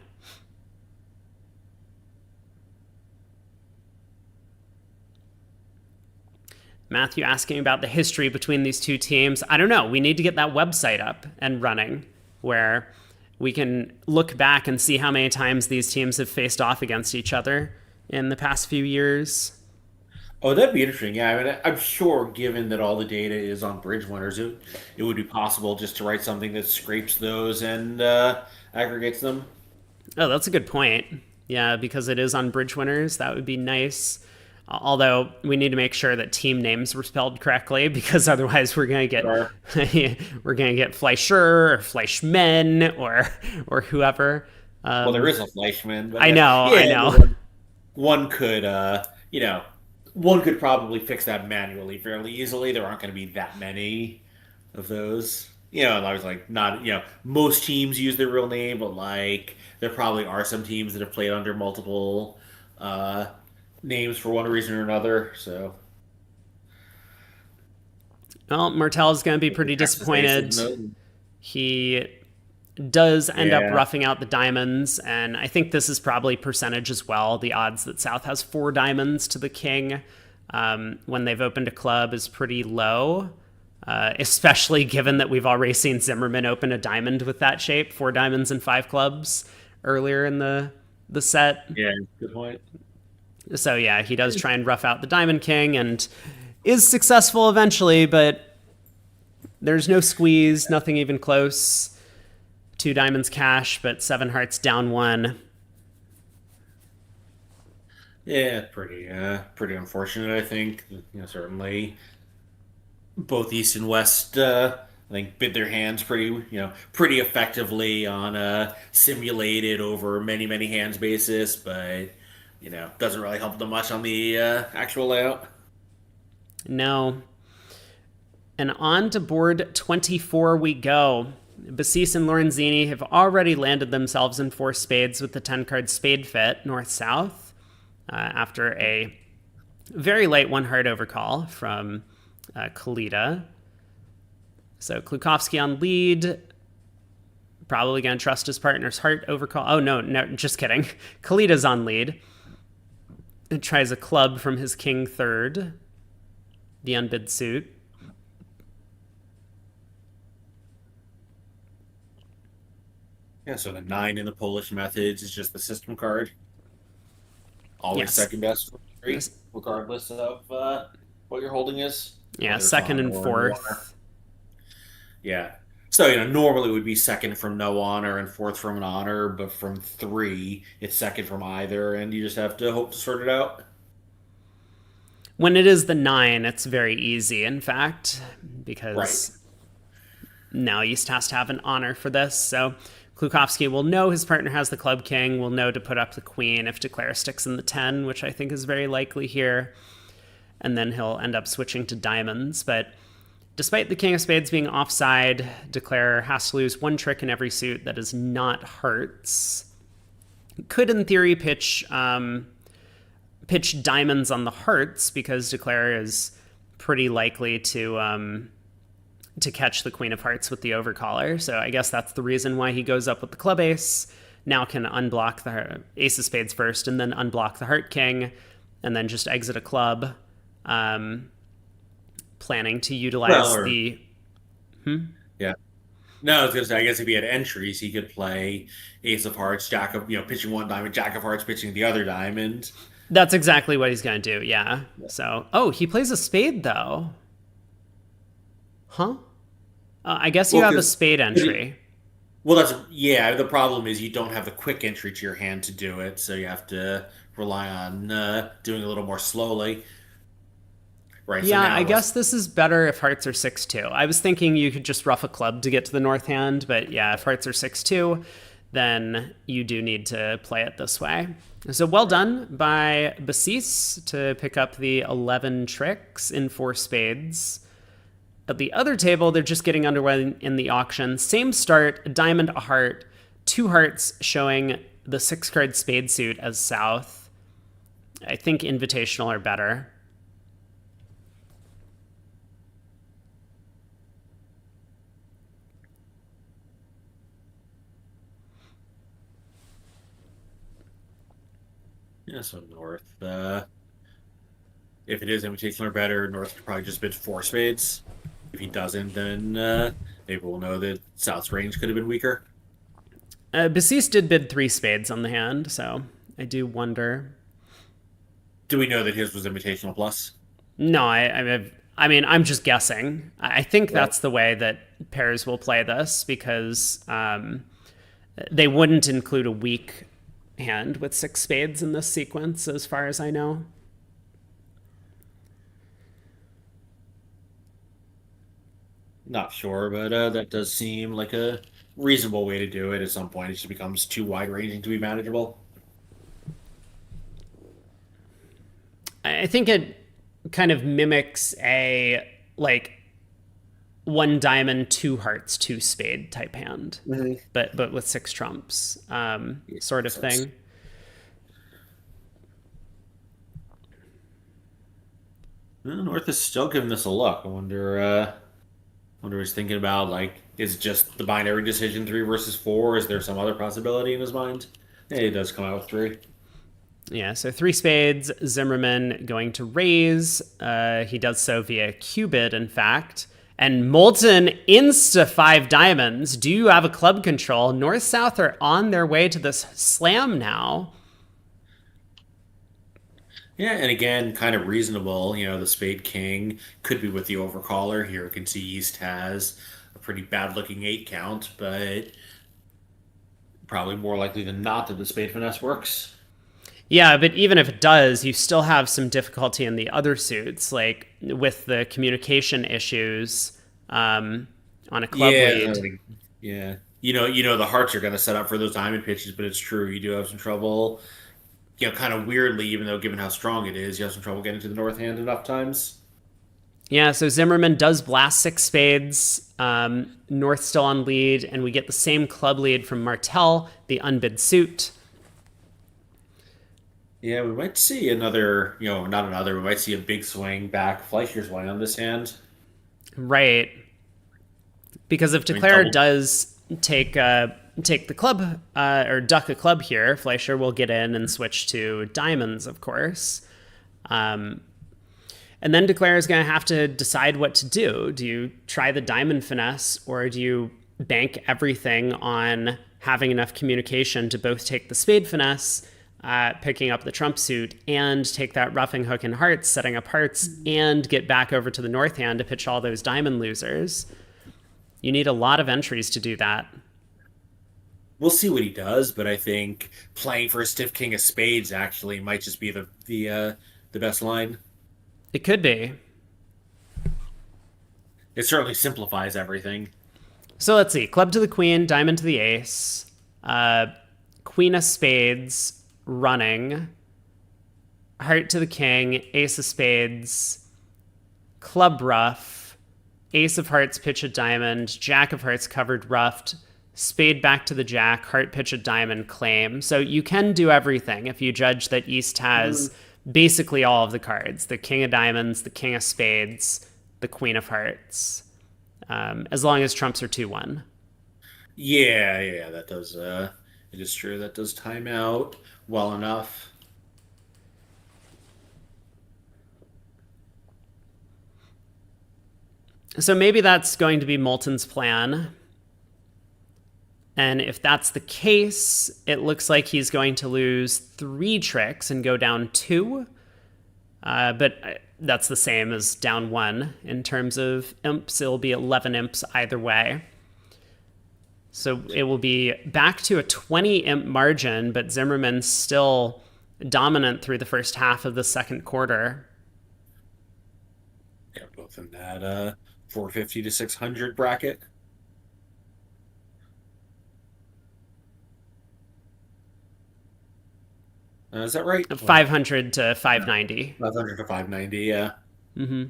Matthew asking about the history between these two teams. I don't know. We need to get that website up and running where we can look back and see how many times these teams have faced off against each other in the past few years. Oh, that'd be interesting. Yeah, I mean, I'm sure, given that all the data is on bridge winners, it would be possible just to write something that scrapes those and aggregates them. Oh, that's a good point. Yeah, because it is on bridge winners. That would be nice. Although we need to make sure that team names were spelled correctly, because otherwise we're gonna get Sure. we're gonna get Fleischer or Fleischmann or whoever. Well, there is a Fleischman, but I know, yeah, I know. one could, one could probably fix that manually fairly easily. There aren't going to be that many of those. And I was like, not, most teams use their real name, but like, there probably are some teams that have played under multiple uh, names for one reason or another. So, Well, Martel's gonna be pretty Texas Aces and disappointed. those. He does end up Yeah. roughing out the diamonds, and I think this is probably percentage as well. The odds that South has four diamonds to the king when they've opened a club is pretty low, especially given that we've already seen Zimmerman open a diamond with that shape, four diamonds and five clubs earlier in the set. Yeah, good point. So yeah, he does try and rough out the diamond king and is successful eventually, but there's no squeeze, nothing even close. Two diamonds cash, but seven hearts down one. Yeah, pretty unfortunate. I think, certainly both East and West, I think, bid their hands pretty effectively on a simulated over many hands basis, but doesn't really help them much on the actual layout. No. And on to board 24 we go. Basis and Lorenzini have already landed themselves in four spades with the 10 card spade fit north-south after a very late one heart overcall from Kalita. So Klukowski on lead, probably going to trust his partner's heart overcall. Oh, no, just kidding. Kalita's on lead. It tries a club from his king third, the unbid suit. Yeah, so the 9 in the Polish methods is just the system card. Always Yes. second best for three, regardless of what your holding is, Yeah, whether it's second honor and or no honor. fourth. Yeah. So, normally it would be second from no honor and fourth from an honor, but from three, it's second from either, and you just have to hope to sort it out. When it is the 9, it's very easy, in fact, Right. because now East has to have an honor for this. So Klukowski will know his partner has the club king, will know to put up the queen if Declare sticks in the 10, which I think is very likely here. And then he'll end up switching to diamonds. But despite the king of spades being offside, Declare has to lose one trick in every suit that is not hearts. Could, in theory, pitch diamonds on the hearts because Declare is pretty likely to catch the queen of hearts with the overcaller. So I guess that's the reason why he goes up with the club ace. Now can unblock the ace of spades first and then unblock the heart king and then just exit a club, planning to utilize Well, the... yeah. No, I was gonna say, I guess if he had entries, he could play Ace of Hearts, Jack of, pitching one diamond, Jack of Hearts pitching the other diamond. That's exactly what he's going to do, yeah. So, oh, he plays a spade, though. Huh? I guess you Well, have a because spade entry. well, that's yeah. The problem is you don't have the quick entry to your hand to do it, so you have to rely on doing a little more slowly. Right. So Yeah, now I let's guess this is better if hearts are 6-2. I was thinking you could just rough a club to get to the north hand, but yeah, if hearts are 6-2, then you do need to play it this way. So well done by Basis to pick up the 11 tricks in 4 spades. At the other table, they're just getting underway in the auction. Same start, a diamond, a heart, 2 hearts showing the 6-card spade suit as south. I think invitational are better. yeah. So north. If it is invitational or better, north could probably just bid 4 spades. If he doesn't, then maybe we'll know that south's range could have been weaker. Basis did bid 3 spades on the hand, so I do wonder. Do we know that his was invitational plus? No, I mean, I'm just guessing. I think Right. that's the way that pairs will play this because they wouldn't include a weak hand with 6 spades in this sequence, as far as I know. Not sure, but that does seem like a reasonable way to do it. At some point, it just becomes too wide ranging to be manageable. I think it kind of mimics a like 1 diamond, 2 hearts, 2 spade type hand, Mhm. but with 6 trumps, Yeah, sort of makes sense. thing. North is still giving this a look. I wonder what he's thinking about. Like, is it just the binary decision 3 versus 4? Is there some other possibility in his mind? Yeah, he does come out with 3. Yeah, so 3 spades, Zimmerman going to raise. He does so via Cupid, in fact. And Moulton insta 5 diamonds. Do you have a club control? North-South are on their way to this slam now. Yeah, and again, kind of reasonable. The Spade King could be with the overcaller here. You can see East has a pretty bad looking 8 count, but probably more likely than not that the Spade Finesse works. Yeah, but even if it does, you still have some difficulty in the other suits, like with the communication issues on a club Yeah, lead. yeah. The hearts are going to set up for those diamond pitches, but it's true. You do have some trouble. Kind of weirdly, even though given how strong it is, you have some trouble getting to the north hand enough times. Yeah, so Zimmerman does blast 6 spades. North still on lead, and we get the same club lead from Martel, the unbid suit. Yeah, we might see another, not another, we might see a big swing back Fleischer's way on this hand. Right. Because if I mean, Declare does take the club or duck a club here, Fleischer will get in and switch to diamonds, of course. And then Declare is going to have to decide what to do. Do you try the diamond finesse, or do you bank everything on having enough communication to both take the spade finesse picking up the trump suit and take that roughing hook in hearts, setting up hearts, and get back over to the north hand to pitch all those diamond losers. You need a lot of entries to do that. We'll see what he does, but I think playing for a stiff king of spades actually might just be the best line. It could be. It certainly simplifies everything. So let's see. Club to the queen, diamond to the ace, queen of spades, running, heart to the king, ace of spades, club ruff, ace of hearts, pitch a diamond, jack of hearts, covered ruffed, spade back to the jack, heart, pitch a diamond, claim. So you can do everything if you judge that East has basically all of the cards: the king of diamonds, the king of spades, the queen of hearts, as long as trumps are 2-1. Yeah, that does. It is true that does time out well enough. So maybe that's going to be Moulton's plan. And if that's the case, it looks like he's going to lose 3 tricks and go down 2. But that's the same as down 1 in terms of imps. It'll be 11 imps either way. So it will be back to a 20 imp margin, but Zimmerman's still dominant through the first half of the second quarter. Yeah, both in that 450 to 600 bracket. Is that right? 500 to 590. 500 to 590, yeah. Mm-hmm.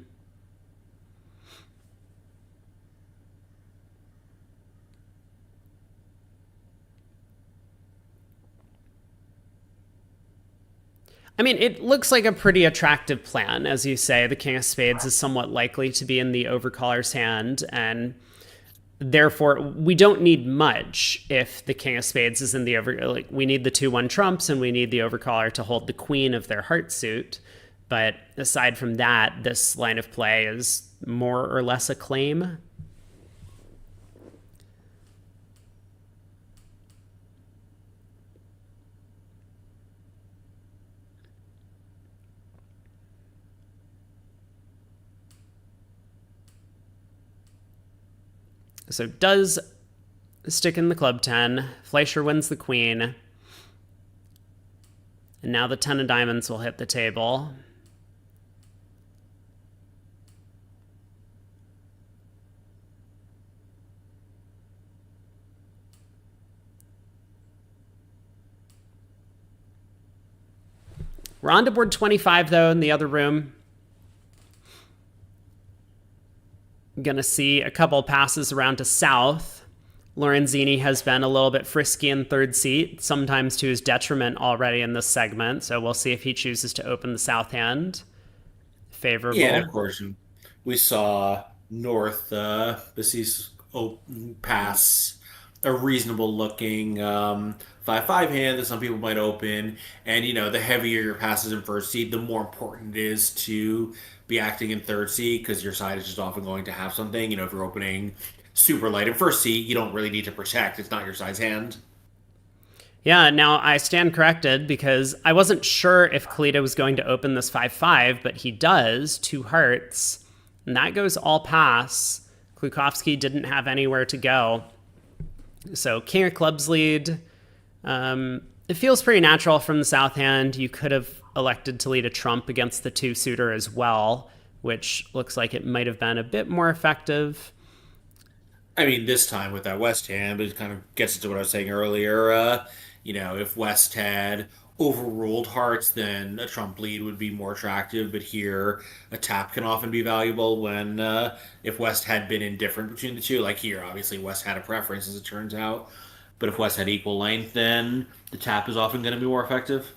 I mean, it looks like a pretty attractive plan. As you say, the king of spades is somewhat likely to be in the overcaller's hand, and therefore we don't need much if the king of spades is in the we need the 2-1 trumps and we need the overcaller to hold the queen of their heart suit. But aside from that, this line of play is more or less a claim. So does stick in the club 10. Fleischer wins the queen. And now the 10 of diamonds will hit the table. We're on to board 25, though, in the other room. Gonna see a couple passes around to south. Lorenzini has been a little bit frisky in third seat, sometimes to his detriment already in this segment. So we'll see if he chooses to open the south hand. Favorable. Yeah, and of course, we saw North Bassis pass a reasonable looking 5-5 hand that some people might open. And, the heavier your passes in first seat, the more important it is to be acting in third seat, because your side is just often going to have something. If you're opening super light in first seat, you don't really need to protect. It's not your side's hand. Yeah, now I stand corrected because I wasn't sure if Kalita was going to open this 5-5, but he does, 2 hearts, and that goes all pass. Klukovsky didn't have anywhere to go. So king of clubs lead. It feels pretty natural from the south hand. You could have elected to lead a trump against the 2-suiter as well, which looks like it might have been a bit more effective. I mean, this time with that West hand, it kind of gets into what I was saying earlier. If West had overruled hearts, then a trump lead would be more attractive. But here, a tap can often be valuable when if West had been indifferent between the two. Like here, obviously, West had a preference, as it turns out. But if West had equal length, then the tap is often going to be more effective.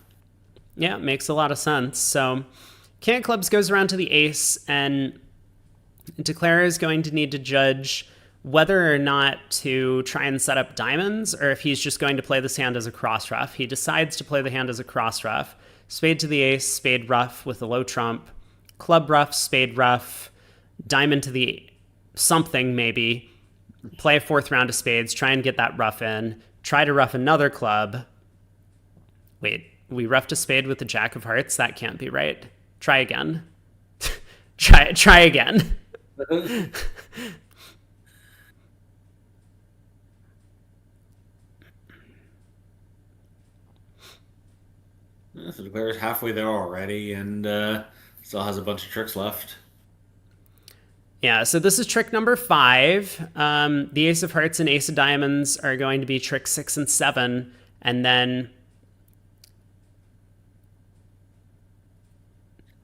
Yeah, it makes a lot of sense. So king of clubs goes around to the ace, and Declare is going to need to judge whether or not to try and set up diamonds, or if he's just going to play this hand as a cross ruff. He decides to play the hand as a cross ruff. Spade to the ace, spade ruff with a low trump, club ruff, spade ruff, diamond to the something maybe, play a 4th round of spades, try and get that ruff in, try to ruff another club. Wait, We roughed a spade with the jack of hearts. That can't be right. Try again. Try again. So Declare's halfway there already, and still has a bunch of tricks left. Yeah, so this is trick number 5. The ace of hearts and ace of diamonds are going to be trick 6 and 7, and then...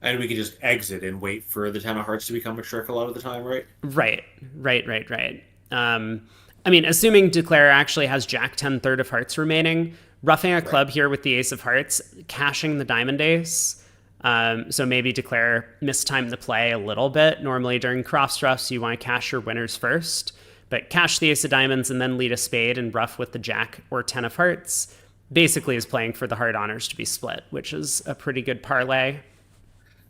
And we can just exit and wait for the 10 of hearts to become a trick a lot of the time, right? Right. I mean, assuming Declare actually has jack 10 third of hearts remaining, roughing a club here with the ace of hearts, cashing the diamond ace. So maybe Declare mistime the play a little bit. Normally during cross roughs, you want to cash your winners first, but cash the ace of diamonds and then lead a spade and rough with the jack or 10 of hearts basically is playing for the heart honors to be split, which is a pretty good parlay.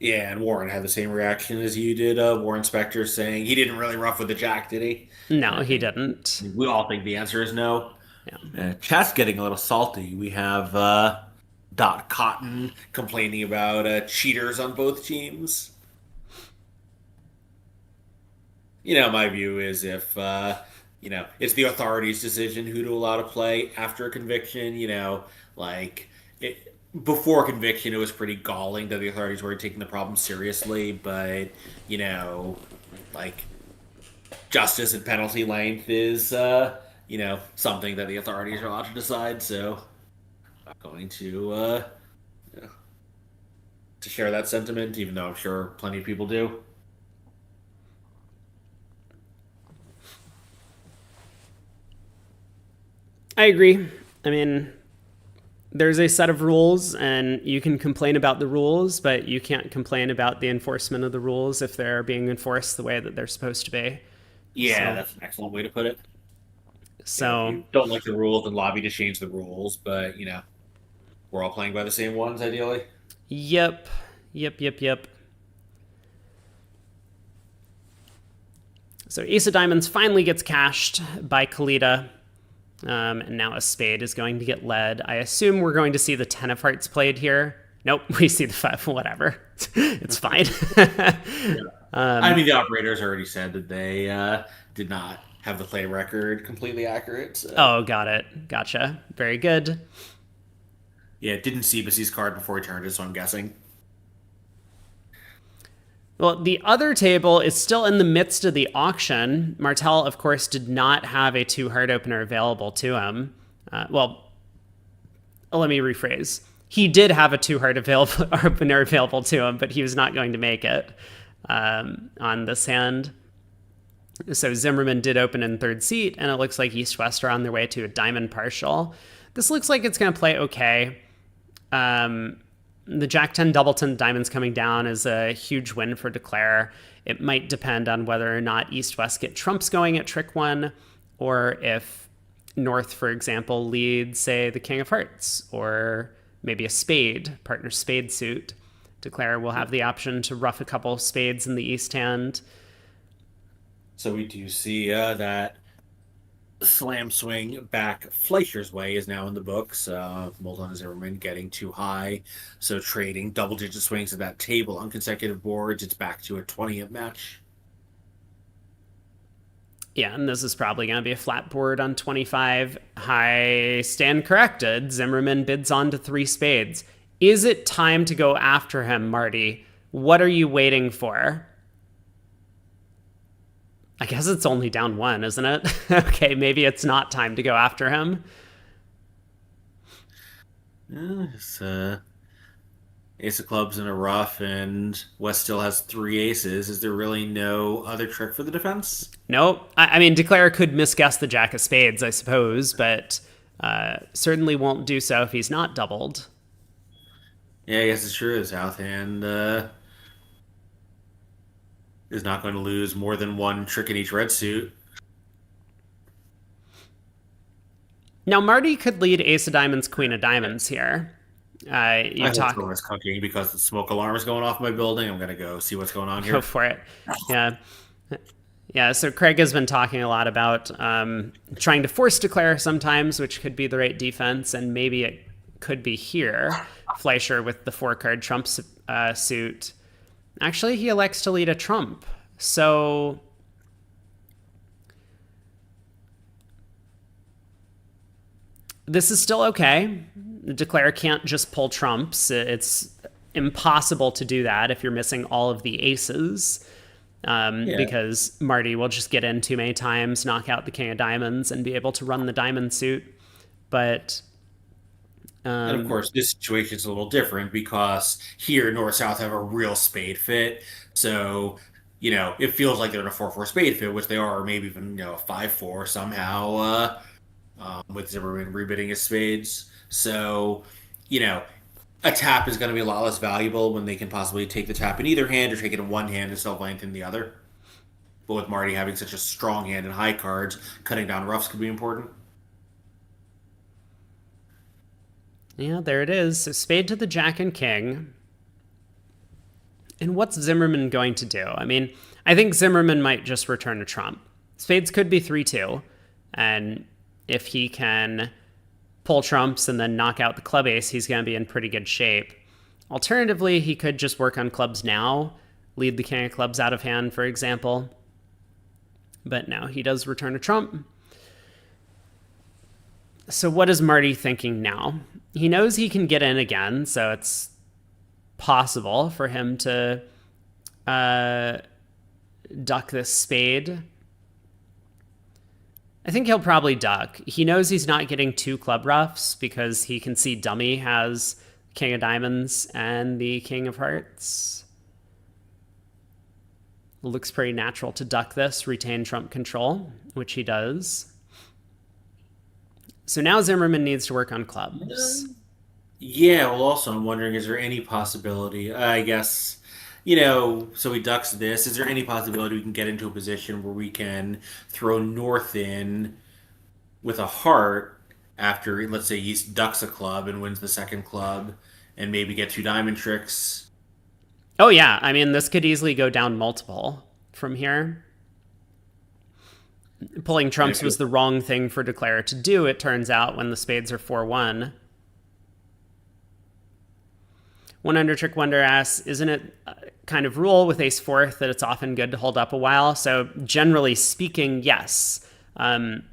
Yeah, and Warren had the same reaction as you did. Warren Spector saying he didn't really rough with the jack, did he? No, he didn't. We all think the answer is no. Yeah. Chat's getting a little salty. We have Dot Cotton complaining about cheaters on both teams. My view is if, it's the authorities' decision who to allow to play after a conviction, before conviction, it was pretty galling that the authorities weren't taking the problem seriously, but, justice and penalty length is, something that the authorities are allowed to decide, so I'm not going to share that sentiment, even though I'm sure plenty of people do. I agree. I mean, there's a set of rules and you can complain about the rules, but you can't complain about the enforcement of the rules if they're being enforced the way that they're supposed to be. Yeah, that's an excellent way to put it. So you don't like the rules and lobby to change the rules, but we're all playing by the same ones ideally. Yep. So ace of diamonds finally gets cashed by Kalita. And now a spade is going to get led. I assume we're going to see the 10 of hearts played here. Nope, we see the 5. Whatever. It's fine. I mean, the operators already said that they did not have the play record completely accurate. So. Oh, got it. Gotcha. Very good. Yeah, didn't see Bassy's card before he turned it, so I'm guessing. Well, the other table is still in the midst of the auction. Martel, of course, did not have a 2 heart opener available to him. Let me rephrase. He did have a 2 heart opener available to him, but he was not going to make it on this hand. So Zimmerman did open in third seat, and it looks like East-West are on their way to a diamond partial. This looks like it's going to play okay. The Jack 10 Doubleton diamonds coming down is a huge win for Declare. It might depend on whether or not East-West get trumps going at trick 1, or if North, for example, leads, say, the King of Hearts, or maybe a spade, partner spade suit. Declare will have the option to rough a couple of spades in the East hand. So we do see that slam swing back Fleischer's way is now in the books. Moldon and Zimmerman getting too high. So trading double-digit swings at that table on consecutive boards, it's back to a 20th match. Yeah, and this is probably going to be a flat board on 25. I stand corrected. Zimmerman bids on to 3 spades. Is it time to go after him, Marty? What are you waiting for? I guess it's only down 1, isn't it? Okay, maybe it's not time to go after him. It's ace of clubs in a rough, and West still has 3 aces. Is there really no other trick for the defense? Nope. I mean, Declare could misguess the jack of spades, I suppose, but certainly won't do so if he's not doubled. Yeah, I guess it's true. The south hand is not going to lose more than 1 trick in each red suit. Now, Marty could lead ace of diamonds, queen of diamonds here. I hope someone's cooking because the smoke alarm is going off in my building. I'm going to go see what's going on here. Go for it. Yeah, so Craig has been talking a lot about trying to force Declare sometimes, which could be the right defense, and maybe it could be here. Fleischer with the 4-card trump suit. Actually, he elects to lead a trump. So this is still okay. The declare can't just pull trumps. It's impossible to do that if you're missing all of the aces. Yeah. Because Marty will just get in too many times, knock out the king of diamonds, and be able to run the diamond suit. But And of course, this situation is a little different because here North South have a real spade fit. So, it feels like they're in a 4-4 spade fit, which they are, or maybe even, a 5-4 somehow, with Zimmerman rebidding his spades. So, you know, a tap is going to be a lot less valuable when they can possibly take the tap in either hand or take it in one hand and still length in the other. But with Marty having such a strong hand and high cards, cutting down roughs could be important. yeah, there it is. So spade to the jack and king. And what's Zimmerman going to do? I mean, I think Zimmerman might just return a trump. Spades could be 3-2. And if he can pull trumps and then knock out the club ace, he's going to be in pretty good shape. Alternatively, he could just work on clubs now, lead the king of clubs out of hand, for example. But no, he does return a trump. So what is Marty thinking now? He knows he can get in again, so it's possible for him to duck this spade. I think he'll probably duck. He knows he's not getting 2 club roughs because he can see dummy has king of diamonds and the king of hearts. It looks pretty natural to duck this, retain trump control, which he does. So now Zimmerman needs to work on clubs. Yeah, well, also, I'm wondering, is there any possibility, I guess, so he ducks this. Is there any possibility we can get into a position where we can throw North in with a heart after, let's say, he ducks a club and wins the second club and maybe get 2 diamond tricks? Oh, yeah. I mean, this could easily go down multiple from here. Pulling And trumps if was you, the wrong thing for Declare to do, it turns out, when the spades are 4-1. One under trick wonder asks, isn't it kind of rule with ace fourth that it's often good to hold up a while? So generally speaking, yes. When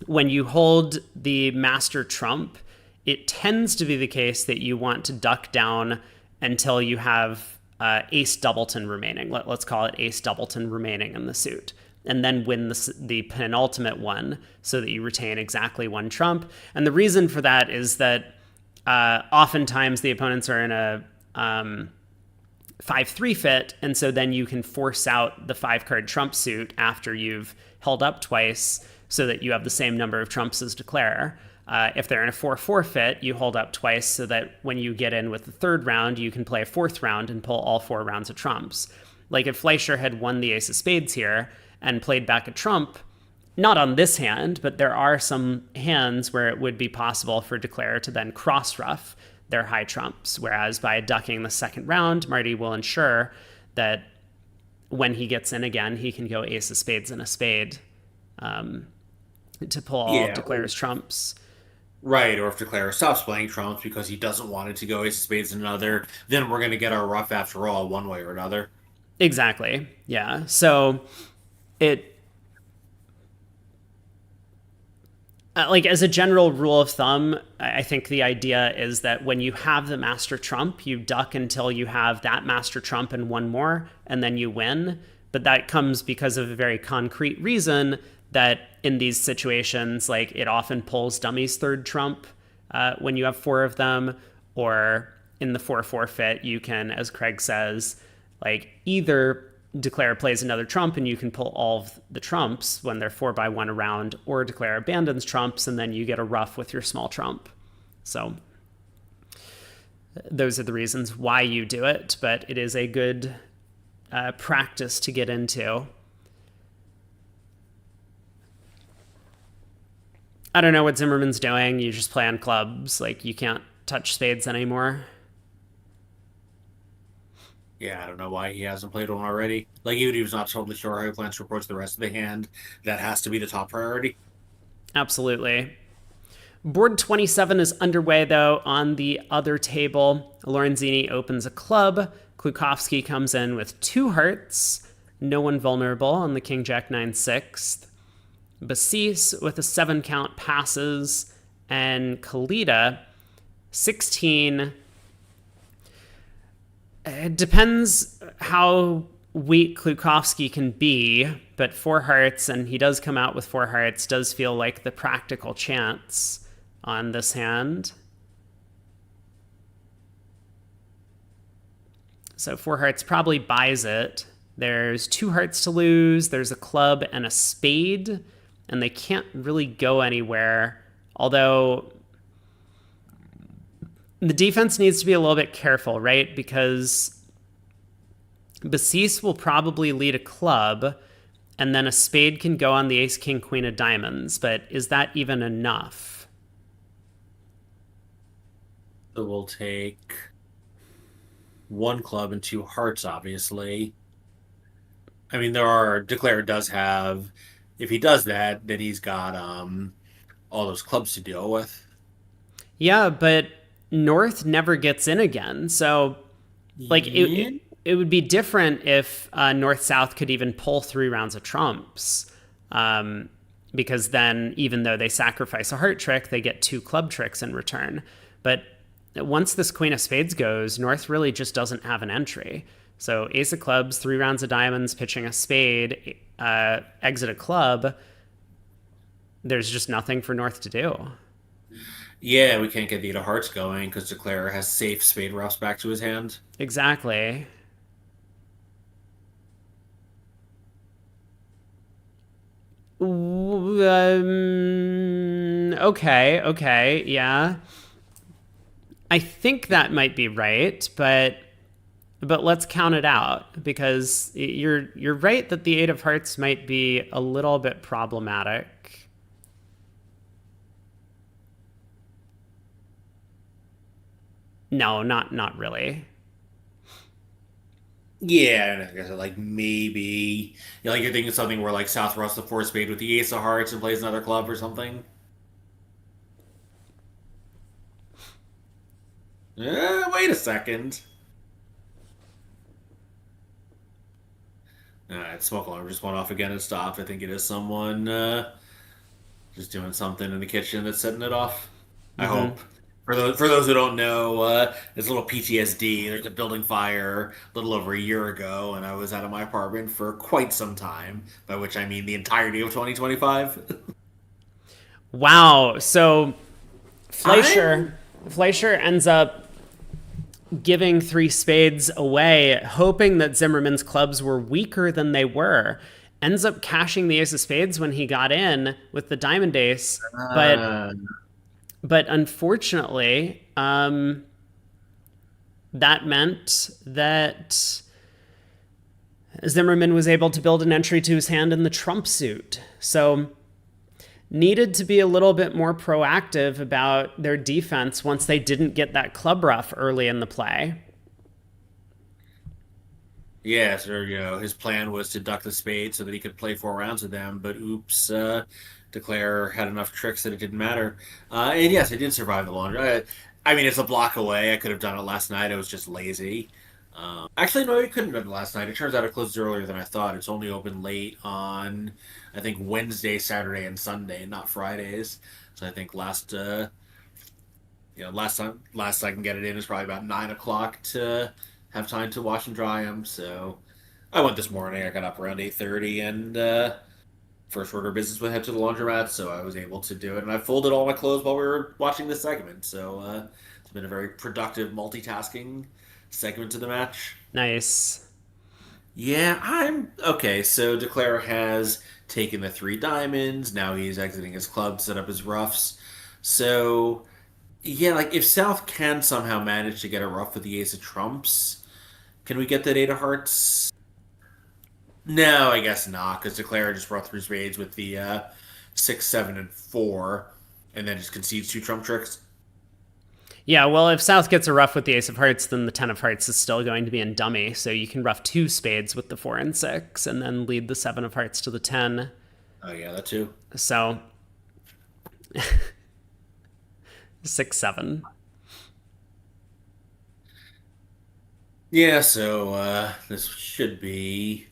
you hold the master trump, it tends to be the case that you want to duck down until you have ace doubleton remaining. Let's call it ace doubleton remaining in the suit. And then win the penultimate one so that you retain exactly 1 trump. And the reason for that is that oftentimes the opponents are in a 5-3 fit, and so then you can force out the 5-card trump suit after you've held up twice so that you have the same number of trumps as Declare. If they're in a 4-4 fit, you hold up twice so that when you get in with the 3rd round, you can play a 4th round and pull all 4 rounds of trumps. Like if Fleischer had won the ace of spades here and played back a trump, not on this hand, but there are some hands where it would be possible for Declare to then cross-ruff their high trumps, whereas by ducking the second round, Marty will ensure that when he gets in again, he can go ace of spades and a spade to pull all of yeah, Declare's trumps. right. Or if Declare stops playing trumps because he doesn't want it to go ace of spades and another, then we're going to get our rough after all, one way or another. Exactly. Yeah. So it like as a general rule of thumb, I think the idea is that when you have the master trump, you duck until you have that master trump and 1 more, and then you win. But that comes because of a very concrete reason that in these situations, like it often pulls dummy's 3rd trump when you have 4 of them, or in the 4-4 fit, you can, as Craig says, like either Declare plays another trump and you can pull all of the trumps when they're 4-by-1 around, or Declare abandons trumps and then you get a ruff with your small trump. So those are the reasons why you do it, but it is a good practice to get into. I don't know what Zimmerman's doing. You just play on clubs. Like you can't touch spades anymore. Yeah, I don't know why he hasn't played one already. Like, even if he's not totally sure how he plans to approach the rest of the hand, that has to be the top priority. Absolutely. Board 27 is underway, though, on the other table. Lorenzini opens a club. Klukowski comes in with 2 hearts. No one vulnerable on the King Jack 9 6th. Basis with a 7 count passes. And Kalita, 16. It depends how weak Klukowski can be, but 4 hearts, and he does come out with 4 hearts, does feel like the practical chance on this hand. So 4 hearts probably buys it. There's 2 hearts to lose. There's a club and a spade, and they can't really go anywhere. Although the defense needs to be a little bit careful, right? Because Basis will probably lead a club, and then a spade can go on the ace, king, queen of diamonds. But is that even enough? So we'll take 1 club and 2 hearts, obviously. I mean, Declare does have, if he does that, then he's got all those clubs to deal with. Yeah, but North never gets in again. So, like, it would be different if North-South could even pull 3 rounds of trumps. Because then, even though they sacrifice a heart trick, they get 2 club tricks in return. But once this queen of spades goes, North really just doesn't have an entry. So ace of clubs, 3 rounds of diamonds, pitching a spade, exit a club. There's just nothing for North to do. Yeah, we can't get the 8 of hearts going because Declare has safe spade roughs back to his hand. Exactly. Okay, yeah. I think that might be right, but let's count it out, because you're right that the 8 of hearts might be a little bit problematic. No, not really. Yeah, I guess like maybe like you're thinking something where like South rusts the 4 spade with the ace of hearts and plays another club or something. Wait a second. Smoke alarm just went off again and stopped. I think it is someone just doing something in the kitchen that's setting it off. I hope. For those who don't know, there's a little PTSD. There's a building fire a little over a year ago, and I was out of my apartment for quite some time, by which I mean the entirety of 2025. Wow. So Fleischer ends up giving 3 spades away, hoping that Zimmerman's clubs were weaker than they were. Ends up cashing the ace of spades when he got in with the diamond ace, but unfortunately, that meant that Zimmerman was able to build an entry to his hand in the trump suit. So needed to be a little bit more proactive about their defense once they didn't get that club rough early in the play. Yeah, so his plan was to duck the spade so that he could play 4 rounds with them, but oops, Declare had enough tricks that it didn't matter. And yes, it did survive the laundry. I mean, it's a block away. I could have done it last night. I was just lazy. Actually, no, I couldn't have done it last night. It turns out it closed earlier than I thought. It's only open late on, I think, Wednesday, Saturday, and Sunday, not Fridays. So I think last I can get it in is probably about 9 o'clock to have time to wash and dry them. So I went this morning. I got up around 8:30 and first order of business would head to the laundromat, so I was able to do it. And I folded all my clothes while we were watching this segment. So it's been a very productive multitasking segment to the match. Nice. Yeah, I'm okay. So Declare has taken the 3 diamonds. Now he's exiting his club to set up his roughs. So yeah, like if South can somehow manage to get a rough with the ace of trumps, can we get that 8 of hearts? No, I guess not, because Declare just brought 3 spades with the 6, 7, and 4, and then just concedes 2 trump tricks. Yeah, well, if South gets a rough with the ace of hearts, then the 10 of hearts is still going to be in dummy, so you can rough 2 spades with the 4 and 6, and then lead the 7 of hearts to the 10. Oh yeah, that too. So 6-7. Yeah, so this should be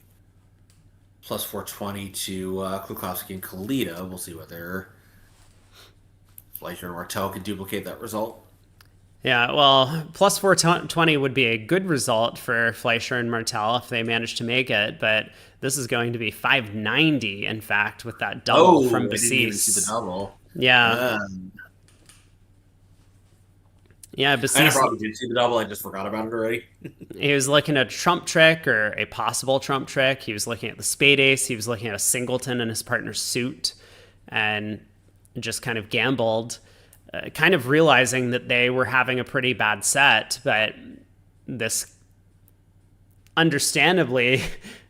plus 420 to Klukowski and Kalita. We'll see whether Fleischer and Martel can duplicate that result. Yeah, well, plus 420 would be a good result for Fleischer and Martel if they manage to make it, but this is going to be 590, in fact, with that double Oh, from I didn't even see the Basis. double. Yeah. Um, Yeah, I Basis, probably did see the double. I just forgot about it already. he was looking at a trump trick or a possible trump trick. He was looking at the spade ace. He was looking at a singleton in his partner's suit and just kind of gambled, kind of realizing that they were having a pretty bad set, but this understandably,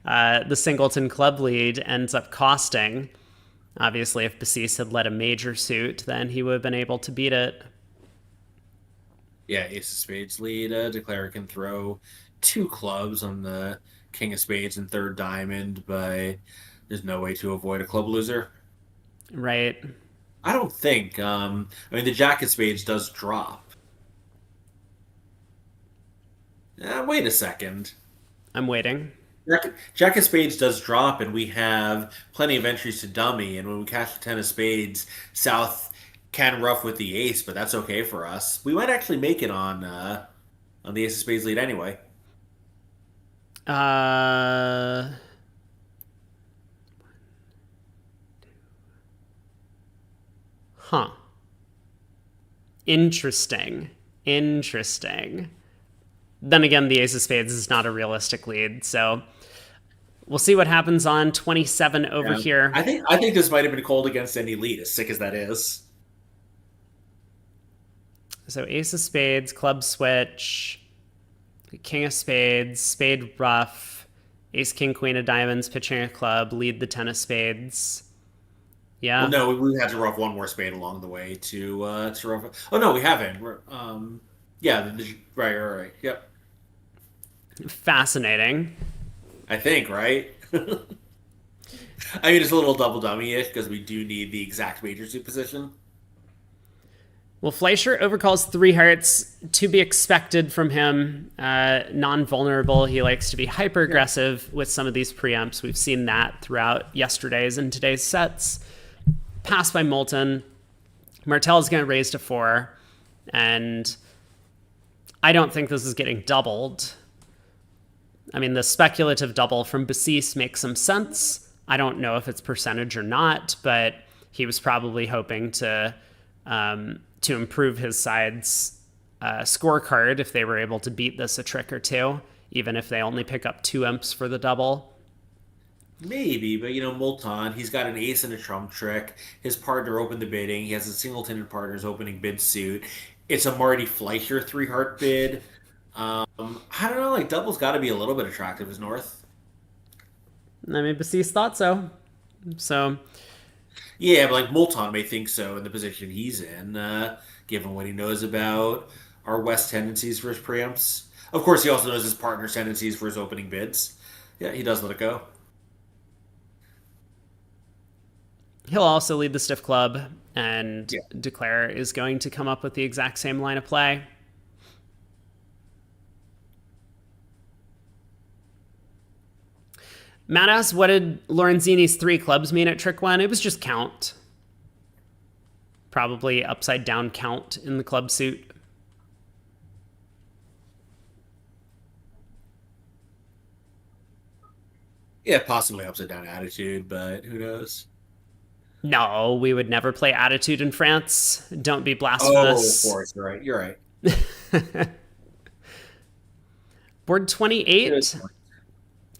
the singleton club lead ends up costing. Obviously, if Basis had led a major suit, then he would have been able to beat it. Yeah, Ace of Spades lead. Declare can throw two clubs on the King of Spades and third diamond, but there's no way to avoid a club loser. Right. I don't think. I mean, the Jack of Spades does drop. Wait a second. I'm waiting. Jack of Spades does drop, and we have plenty of entries to dummy. And when we catch the Ten of Spades, South can rough with the ace, but that's okay for us. We might actually make it on the Ace of Spades lead anyway. Uh, huh. Interesting. Interesting. Then again, the Ace of Spades is not a realistic lead, so we'll see what happens on 27 over Yeah. here. I think this might have been cold against any lead, as sick as that is. So Ace of Spades, club switch, King of Spades, spade ruff, Ace, King, Queen of Diamonds, pitching a club, lead the Ten of Spades. Well, Yeah, no, we had to rough one more spade along the way to rough. Oh no, we haven't. Yeah, right. Yep. fascinating. I think right. I mean, it's a little double dummy-ish because we do need the exact major suit position. Well, Fleischer overcalls three hearts, to be expected from him. Non-vulnerable. He likes to be hyper aggressive with some of these preempts. We've seen that throughout yesterday's and today's sets. Passed by Moulton. Martel is going to raise to 4, and I don't think this is getting doubled. I mean, the speculative double from Basis makes some sense. I don't know if it's percentage or not, but he was probably hoping to improve his side's scorecard if they were able to beat this a trick or two, even if they only pick up 2 imps for the double. Maybe, but Multan, he's got an ace and a trump trick. His partner opened the bidding. He has a singleton partner's opening bid suit. It's a Marty Fleischer 3-heart bid. I don't know, like double's got to be a little bit attractive as North. I mean, Basis thought so. So, Yeah, but like Multan may think so in the position he's in, given what he knows about our West tendencies for his preempts. Of course, he also knows his partner's tendencies for his opening bids. Yeah, he does let it go. he'll also lead the stiff club, and Yeah. Declare is going to come up with the exact same line of play. Matt asks, what did Lorenzini's 3 clubs mean at trick 1? It was just count. Probably upside down count in the club suit. Yeah, possibly upside down attitude, but who knows? No, we would never play attitude in France. Don't be Oh, of blasphemous. course, you're right. You're right. Board 28. Good.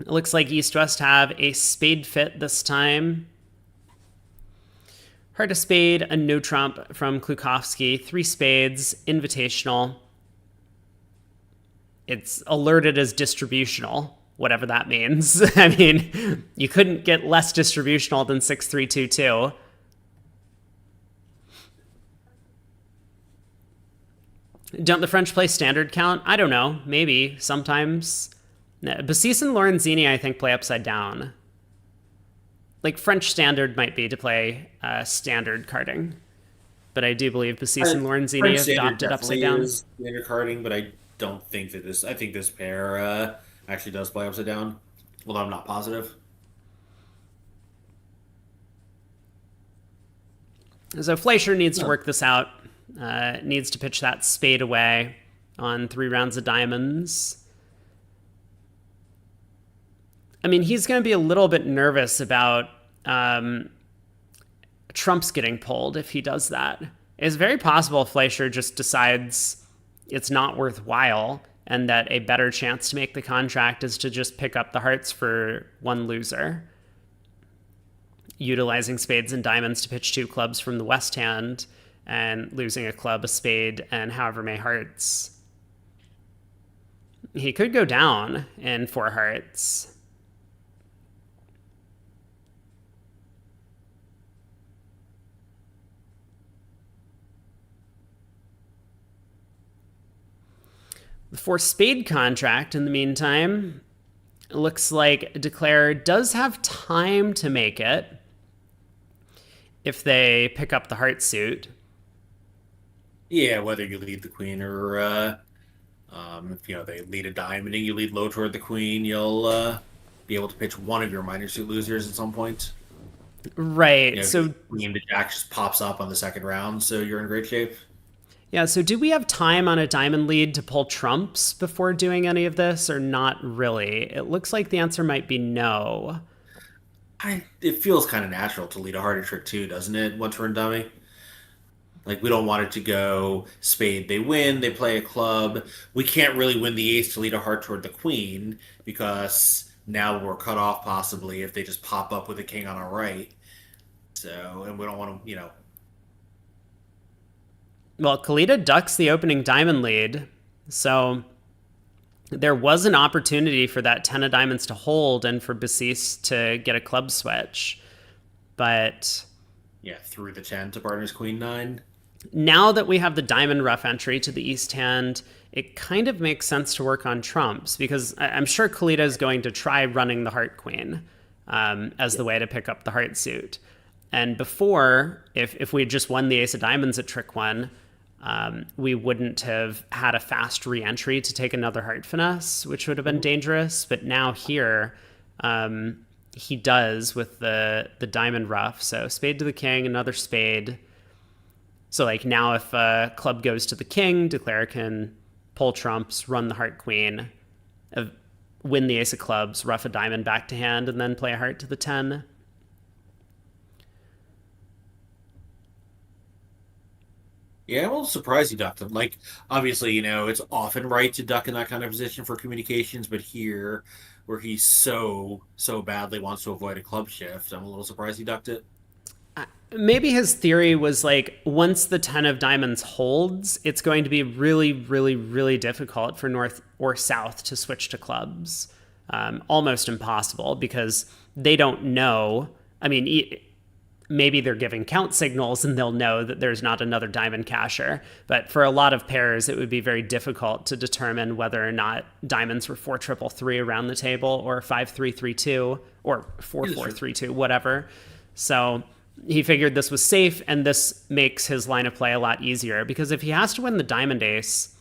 It looks like East West have a spade fit this time. Heart of spade, a no trump from Klukowski, 3 spades, invitational. It's alerted as distributional, whatever that means. I mean, you couldn't get less distributional than 6-3-2-2. Don't the French play standard count? I don't know. Maybe. Sometimes. Basis and Lorenzini, I think, play upside down. Like, French standard might be to play standard carding. but I do believe Basis and Lorenzini French have standard adopted upside definitely down. is standard carding, but I don't think that this. I think this pair actually does play upside down, although I'm not positive. So Fleischer needs to No. work this out. Needs to pitch that spade away on 3 rounds of diamonds. I mean, he's going to be a little bit nervous about trumps getting pulled if he does that. It's very possible Fleischer just decides it's not worthwhile and that a better chance to make the contract is to just pick up the hearts for one loser, utilizing spades and diamonds to pitch 2 clubs from the west hand and losing a club, a spade, and however many hearts. He could go down in 4 hearts. The 4 spade contract, in the meantime, looks like Declare does have time to make it if they pick up the heart suit. Yeah, whether you lead the queen or if they lead a diamond and you lead low toward the queen, you'll be able to pitch one of your minor suit losers at some point. Right. So queen to jack just pops up on the second round, so you're in great shape. yeah, so do we have time on a diamond lead to pull trumps before doing any of this, or not really? It looks like the answer might be no. It feels kind of natural to lead a harder trick too, doesn't it? Once we're in dummy. Like, we don't want it to go spade, they win, they play a club. We can't really win the ace to lead a heart toward the queen because now we're cut off possibly if they just pop up with a king on our right. So, and we don't want to, Well, Kalita ducks the opening diamond lead, so there was an opportunity for that 10 of diamonds to hold and for Basis to get a club switch. But yeah, through the 10 to partner's queen 9. now that we have the diamond rough entry to the east hand, it kind of makes sense to work on trumps because I'm sure Kalita is going to try running the heart queen as the way to pick up the heart suit. And before, if we had just won the ace of diamonds at trick 1, we wouldn't have had a fast re-entry to take another heart finesse, which would have been dangerous. But now here, he does with the diamond rough. So spade to the king, another spade. So like now if a club goes to the king, Declare can pull trumps, run the heart queen, win the ace of clubs, rough a diamond back to hand, and then play a heart to the 10. Yeah, I'm a little surprised he ducked him. Like, obviously, it's often right to duck in that kind of position for communications, but here, where he so badly wants to avoid a club shift, I'm a little surprised he ducked it. Maybe his theory was like, once the 10 of diamonds holds, it's going to be really, really, really difficult for north or south to switch to clubs. Almost impossible because they don't know. I mean, maybe they're giving count signals and they'll know that there's not another diamond casher. But for a lot of pairs, it would be very difficult to determine whether or not diamonds were 4-3-3 around the table or 5-3-3-2 or 4-4-3-2, whatever. So he figured this was safe, and this makes his line of play a lot easier because if he has to win the diamond ace,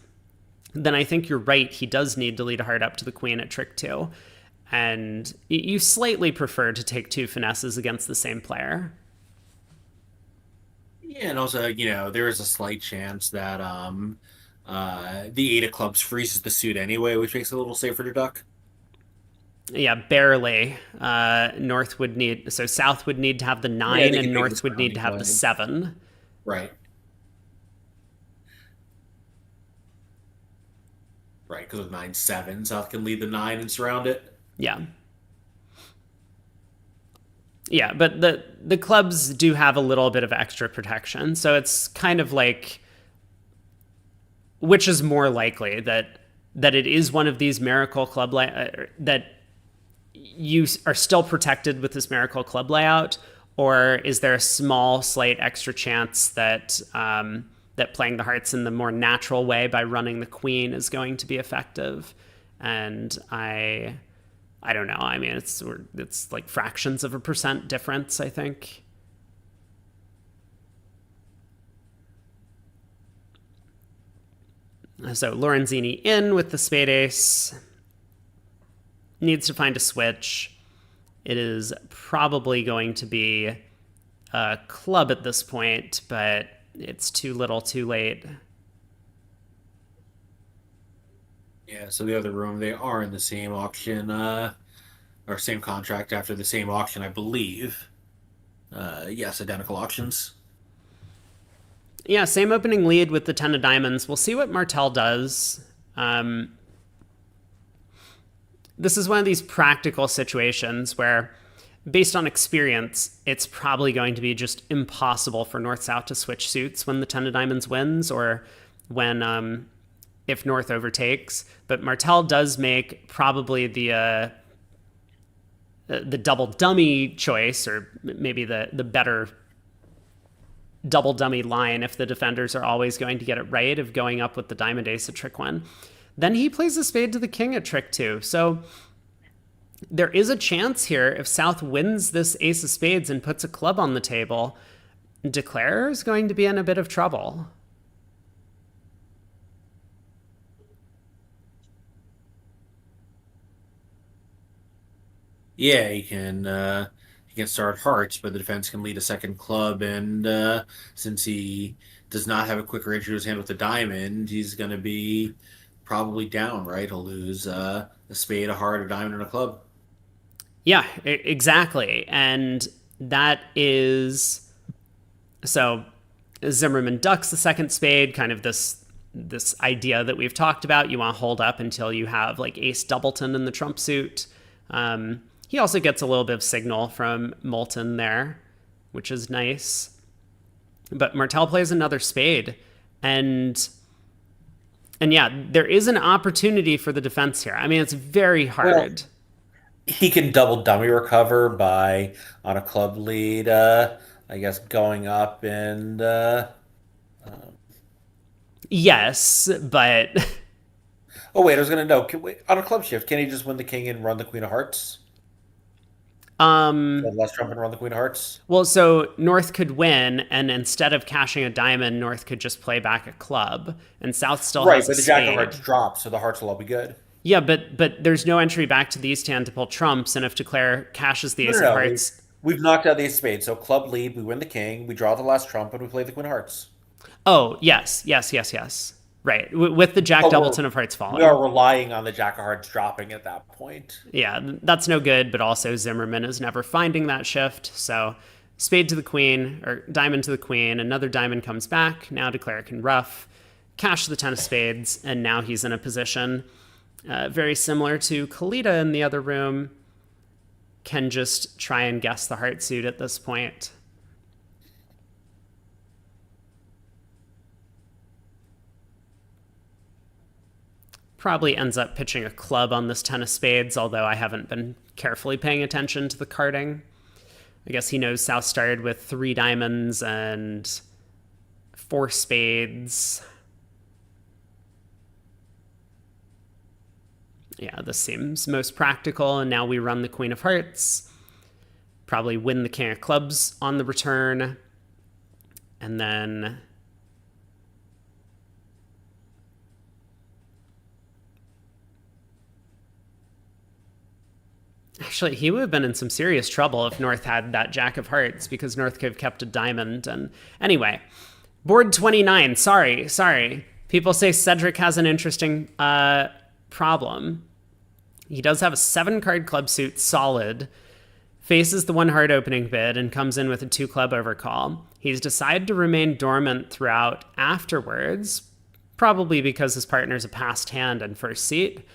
then I think you're right. He does need to lead a heart up to the queen at trick 2. And you slightly prefer to take 2 finesses against the same player. Yeah, and also, there is a slight chance that the 8 of clubs freezes the suit anyway, which makes it a little safer to duck. Yeah, barely. South would need to have the 9, and North would need to have the 7. Right. Right, because with 9-7, South can lead the 9 and surround it. Yeah. Yeah, but the clubs do have a little bit of extra protection, so it's kind of like, which is more likely that it is one of these miracle club that you are still protected with this miracle club layout, or is there a small, slight extra chance that that playing the hearts in the more natural way by running the queen is going to be effective? And I don't know. I mean, it's like fractions of a percent difference, I think. So Lorenzini in with the spade ace. Needs to find a switch. It is probably going to be a club at this point, but it's too little too late. Yeah, so the other room, they are in the same auction, or same contract after the same auction, I believe. Yes, identical auctions. Yeah, same opening lead with the 10 of diamonds. We'll see what Martel does. This is one of these practical situations where, based on experience, it's probably going to be just impossible for North-South to switch suits when the 10 of diamonds wins or when if North overtakes. But Martel does make probably the double dummy choice, or maybe the better double dummy line if the defenders are always going to get it right, of going up with the diamond ace at trick 1. Then he plays a spade to the king at trick 2. So there is a chance here, if South wins this ace of spades and puts a club on the table, Declare is going to be in a bit of trouble. Yeah, he can start hearts, but the defense can lead a second club, and since he does not have a quicker entry to his hand with the diamond, he's going to be probably down, right? He'll lose a spade, a heart, a diamond, and a club. Yeah, exactly. And that is so Zimmerman ducks the second spade, kind of this idea that we've talked about. You want to hold up until you have like ace doubleton in the trump suit. He also gets a little bit of signal from Moulton there, which is nice. But Martel plays another spade, and yeah, there is an opportunity for the defense here. I mean, it's very Well, hard. he can double dummy recover by on a club lead, I guess going up and Yes, but oh wait, I was gonna know. Wait, on a club shift, can he just win the king and run the queen of hearts? um, So less trump and run the queen of hearts. well, so North could win, and instead of cashing a diamond, North could just play back a club, and South still Right, has a but the jack of spade. hearts drops, so the hearts will all be good. Yeah, but there's no entry back to the East hand to pull trumps, and if Declare cashes the No, no, Ace of no. Hearts. We've knocked out the ace of spades. So club lead, we win the king, we draw the last trump, and we play the queen of hearts. Oh, yes, yes, yes, yes. Right, with the Jack But Doubleton of Hearts we are falling. relying on the jack of hearts dropping at that point. Yeah, that's no good, but also Zimmerman is never finding that shift, so spade to the queen, or diamond to the queen, another diamond comes back, now Declare can ruff, cash the 10 of spades, and now he's in a position very similar to Kalita in the other room, can just try and guess the heart suit at this point. Probably ends up pitching a club on this 10 of spades, although I haven't been carefully paying attention to the carding. I guess he knows South started with 3 diamonds and 4 spades. Yeah, this seems most practical, and now we run the Queen of Hearts. Probably win the King of Clubs on the return. And then actually, he would have been in some serious trouble if North had that Jack of Hearts, because North could have kept a diamond. And anyway, board 29. Sorry. People say Cedric has an interesting problem. He does have a 7-card club suit solid, faces the 1 heart opening bid, and comes in with a 2 club overcall. He's decided to remain dormant throughout afterwards, probably because his partner's a passed hand and first seat.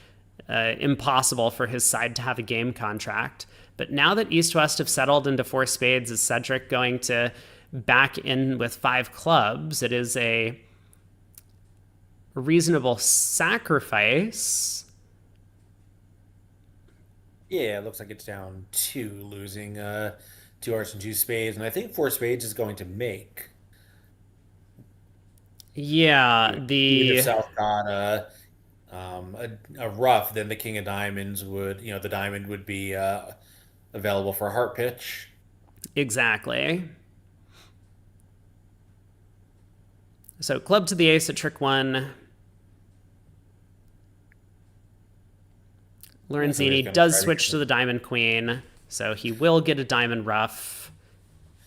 Impossible for his side to have a game contract. But now that East-West have settled into 4 spades, is Cedric going to back in with 5 clubs? It is a reasonable sacrifice. Yeah, it looks like it's down 2, losing 2 hearts and 2 spades, and I think 4 spades is going to make. Yeah, Even if the South got a rough, then the king of diamonds would, the diamond would be available for a heart pitch. exactly. So club to the ace at trick 1. Yeah, so he's Lorenzini gonna does try to switch get to it. the diamond queen, so he will get a diamond ruff.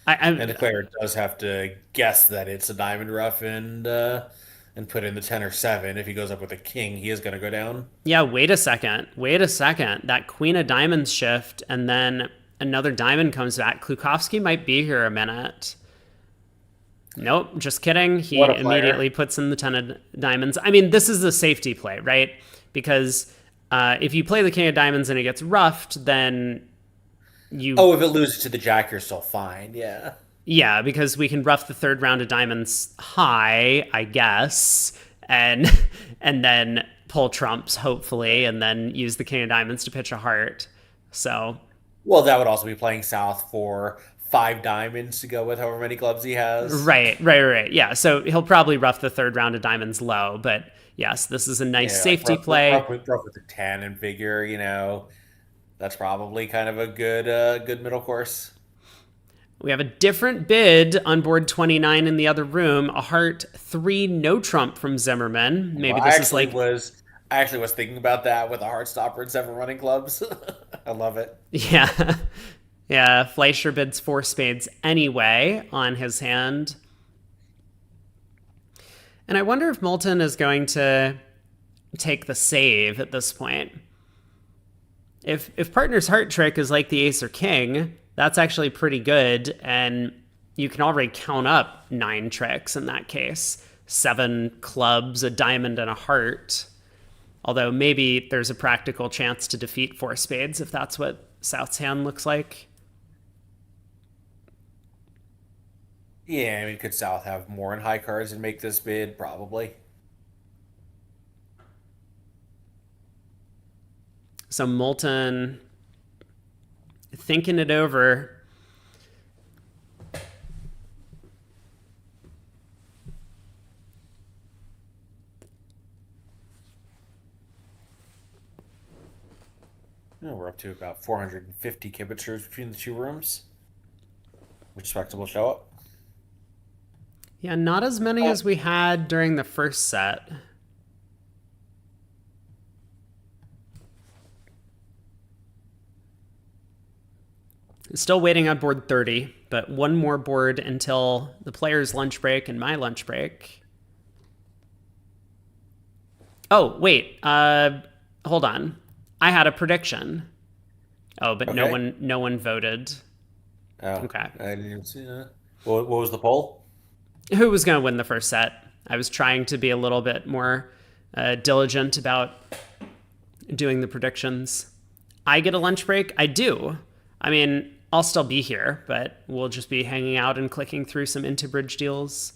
And the I player does have to guess that it's a diamond rough and put in the 10 or 7. If he goes up with a king, he is gonna go down. Yeah, wait a second. Wait a second. That queen of diamonds shift, and then another diamond comes back. Klukowski might be here a minute. Nope, just kidding. What He a player. immediately puts in the 10 of diamonds. I mean, this is a safety play, right? Because if you play the king of diamonds and it gets roughed, then you, Oh, if it loses to the jack, you're still fine. Yeah. yeah, because we can rough the third round of diamonds high, I guess, and and then pull trumps, hopefully, and then use the king of diamonds to pitch a heart. So, Well, that would also be playing south for 5 diamonds to go with however many clubs he has. right. Yeah, so he'll probably rough the third round of diamonds low, but yes, this is a nice Yeah, like safety play. rough with the 10 and figure, that's probably kind of a good middle course. We have a different bid on board 29 in the other room, a heart 3 no trump from Zimmerman. Well, Maybe this is like, I actually was thinking about that with a Heartstopper and 7 running clubs. I love it. yeah. Yeah, Fleischer bids 4 spades anyway on his hand. And I wonder if Moulton is going to take the save at this point. If partner's heart trick is like the ace or king, that's actually pretty good, and you can already count up 9 tricks in that case. 7 clubs, a diamond, and a heart. Although maybe there's a practical chance to defeat 4 spades if that's what South's hand looks like. Yeah, I mean, could South have more in high cards and make this bid? Probably. So Moulton thinking it over. We're up to about 450 kilometers between the 2 rooms. Respectable show up. Yeah, not as many Oh, as we had during the first set. Still waiting on board 30, but one more board until the player's lunch break and my lunch break. Oh, wait. Hold on. I had a prediction. Oh, but no okay. one no one voted. Oh, Okay. I didn't even see that. What was the poll? Who was going to win the first set? I was trying to be a little bit more diligent about doing the predictions. I get a lunch break? I do. I mean, I'll still be here, but we'll just be hanging out and clicking through some Interbridge deals.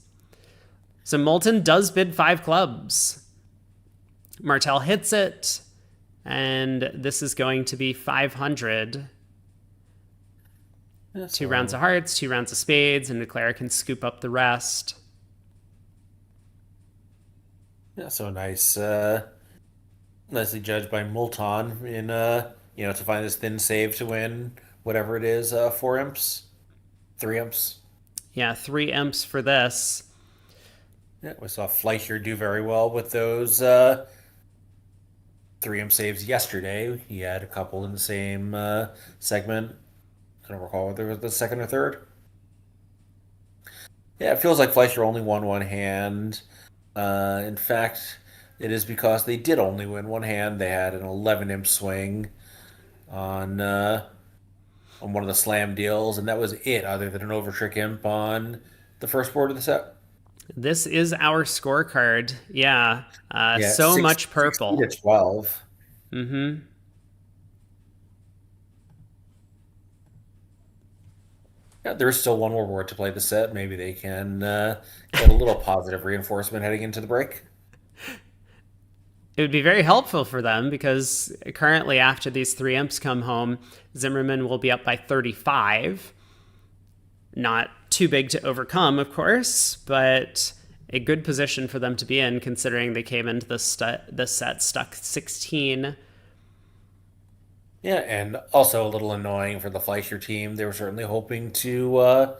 So Moulton does bid 5 clubs. Martel hits it, and this is going to be 500. Yeah, 2 rounds of hearts, 2 rounds of spades, and Declare can scoop up the rest. yeah, so nice. Nicely judged by Multon in to find this thin save to win whatever it is, 4 imps, 3 imps. Yeah, 3 imps for this. Yeah, we saw Fleischer do very well with those 3 imp saves yesterday. He had a couple in the same segment. I don't recall whether it was the second or third. Yeah, it feels like Fleischer only won one hand. In fact, it is because they did only win one hand. They had an 11 imp swing on one of the slam deals, and that was it, other than an overtrick imp on the first board of the set. This is our scorecard. Yeah, Yeah, so much 60 to purple. 12. Mm-hmm. Yeah, there's still one more board to play the set. Maybe they can get a little positive reinforcement heading into the break. It would be very helpful for them because currently, after these 3 imps come home, Zimmerman will be up by 35. Not too big to overcome, of course, but a good position for them to be in considering they came into this set stuck 16. Yeah, and also a little annoying for the Fleischer team. They were certainly hoping to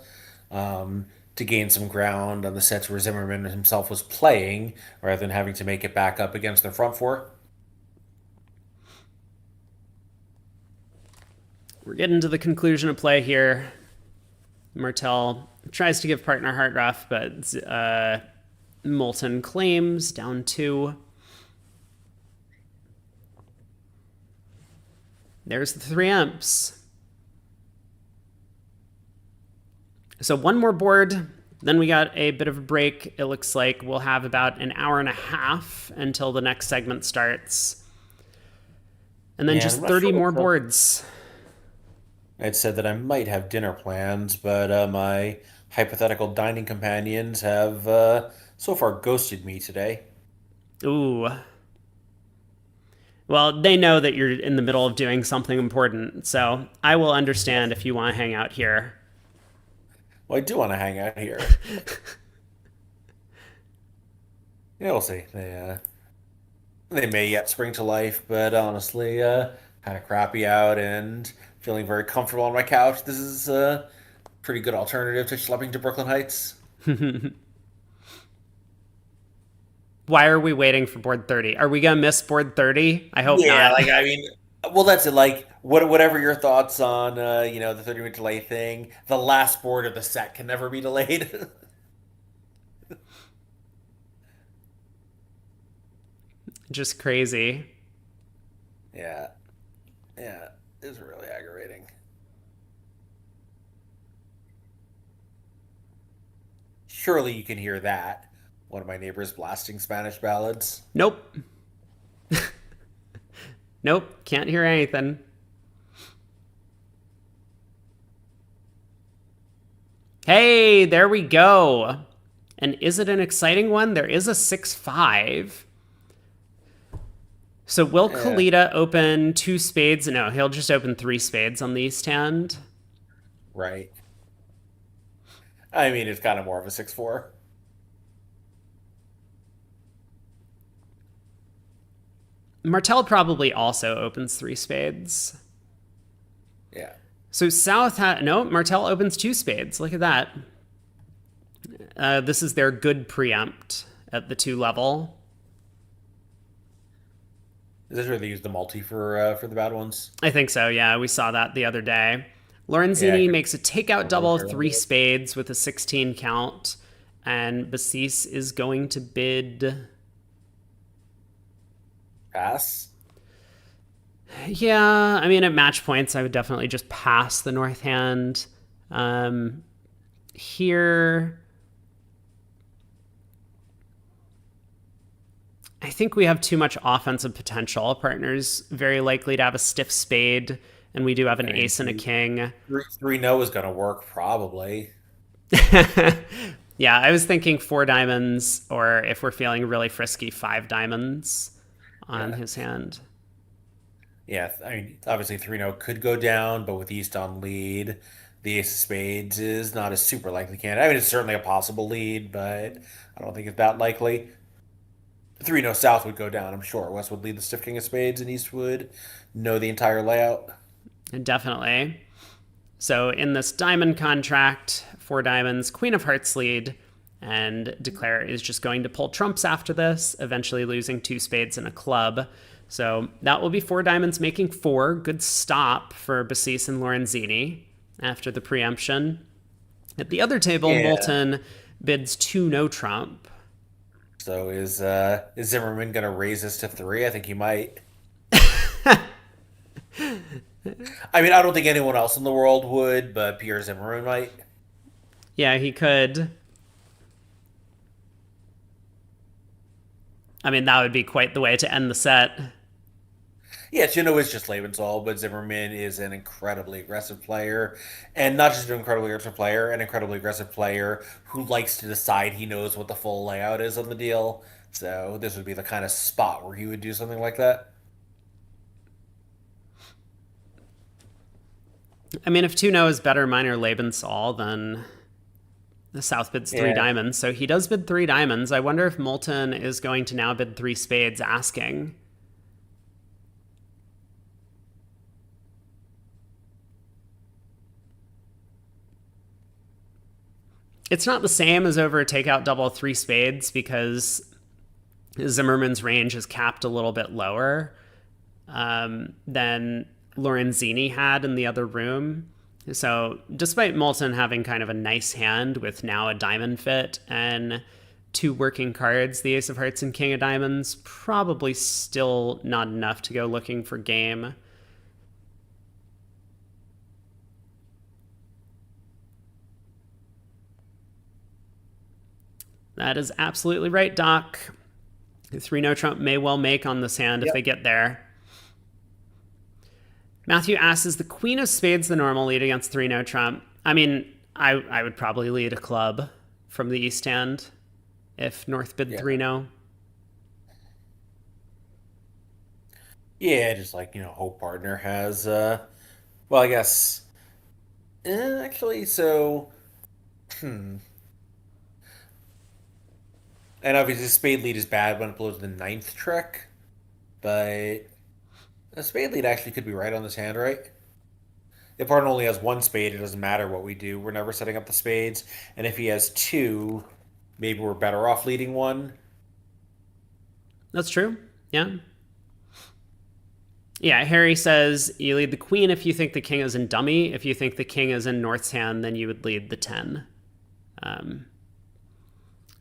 gain some ground on the sets where Zimmerman himself was playing, rather than having to make it back up against their front four. We're getting to the conclusion of play here. Martel tries to give partner heart rough, but Moulton claims down 2. There's the 3 imps. So one more board, then we got a bit of a break. It looks like we'll have about an hour and a half until the next segment starts. And then just 30 more boards. I'd said that I might have dinner plans, but my hypothetical dining companions have so far ghosted me today. Ooh. Well, they know that you're in the middle of doing something important, so I will understand if you want to hang out here. Well, I do want to hang out here. Yeah, we'll see. They may yet spring to life, but honestly, kind of crappy out and feeling very comfortable on my couch. This is a pretty good alternative to schlepping to Brooklyn Heights. Why are we waiting for board 30? Are we going to miss board 30? I hope Yeah, not. like I mean, well, that's it. Like, whatever your thoughts on, the 30-minute delay thing, the last board of the set can never be delayed. Just crazy. Yeah, yeah, it's really aggravating. Surely you can hear that. One of my neighbors blasting Spanish ballads. Nope. Nope. Can't hear anything. Hey, there we go. And is it an exciting one? There is a 6-5. So will Kalita open 2 spades? No, he'll just open 3 spades on the east hand. Right. I mean, it's kind of more of a 6-4. Martel probably also opens 3 spades. Yeah. So South no, Martel opens 2 spades. Look at that. This is their good preempt at the 2 level. Is this where they use the multi for the bad ones? I think so, yeah. We saw that the other day. Lorenzini makes a takeout double of 3 spades with a 16 count, and Basis is going to bid... Pass? Yeah, I mean, at match points, I would definitely just pass the north hand. Here... I think we have too much offensive potential. Partner's very likely to have a stiff spade, and we do have an ace and a king. 3-0 is going to work, probably. Yeah, I was thinking 4 diamonds, or if we're feeling really frisky, 5 diamonds on his hand. Yeah, I mean, obviously 3-0 could go down, but with East on lead, the ace of spades is not a super likely candidate. I mean, it's certainly a possible lead, but I don't think it's that likely. 3-0 South would go down, I'm sure. West would lead the stiff king of spades, and East would know the entire layout. Definitely. So in this diamond contract, 4 diamonds, Queen of Hearts lead, and Declare is just going to pull trumps after this, eventually losing 2 spades and a club. So that will be 4 diamonds making 4. Good stop for Basis and Lorenzini after the preemption. At the other table, Moulton bids 2 no trump. So is Zimmerman going to raise this to 3? I think he might. I mean, I don't think anyone else in the world would, but Pierre Zimmerman might. Yeah, he could. I mean, that would be quite the way to end the set. Yeah, Chino is just Lebensall, but Zimmerman is an incredibly aggressive player. And not just an incredibly aggressive player who likes to decide he knows what the full layout is on the deal. So this would be the kind of spot where he would do something like that. I mean, if 2-0 is better minor Lebensall, then the South bids 3 diamonds. So he does bid 3 diamonds. I wonder if Moulton is going to now bid 3 spades asking. It's not the same as over a takeout double 3 spades because Zimmerman's range is capped a little bit lower than Lorenzini had in the other room. So, despite Moulton having kind of a nice hand with now a diamond fit and two working cards, the Ace of Hearts and King of Diamonds, probably still not enough to go looking for game. That is absolutely right, Doc. 3-no trump may well make on this hand if they get there. Matthew asks, is the Queen of Spades the normal lead against 3-no trump? I mean, I would probably lead a club from the East hand if North bid 3-no. Yeah, just like, Hope Partner has, well, I guess, actually, so, and obviously spade lead is bad when it blows the ninth trick, but a spade lead actually could be right on this hand, right? If partner only has one spade, it doesn't matter what we do. We're never setting up the spades, and if he has two, maybe we're better off leading one. That's true. Yeah. Yeah, Harry says you lead the queen if you think the king is in dummy. If you think the king is in North's hand, then you would lead the 10.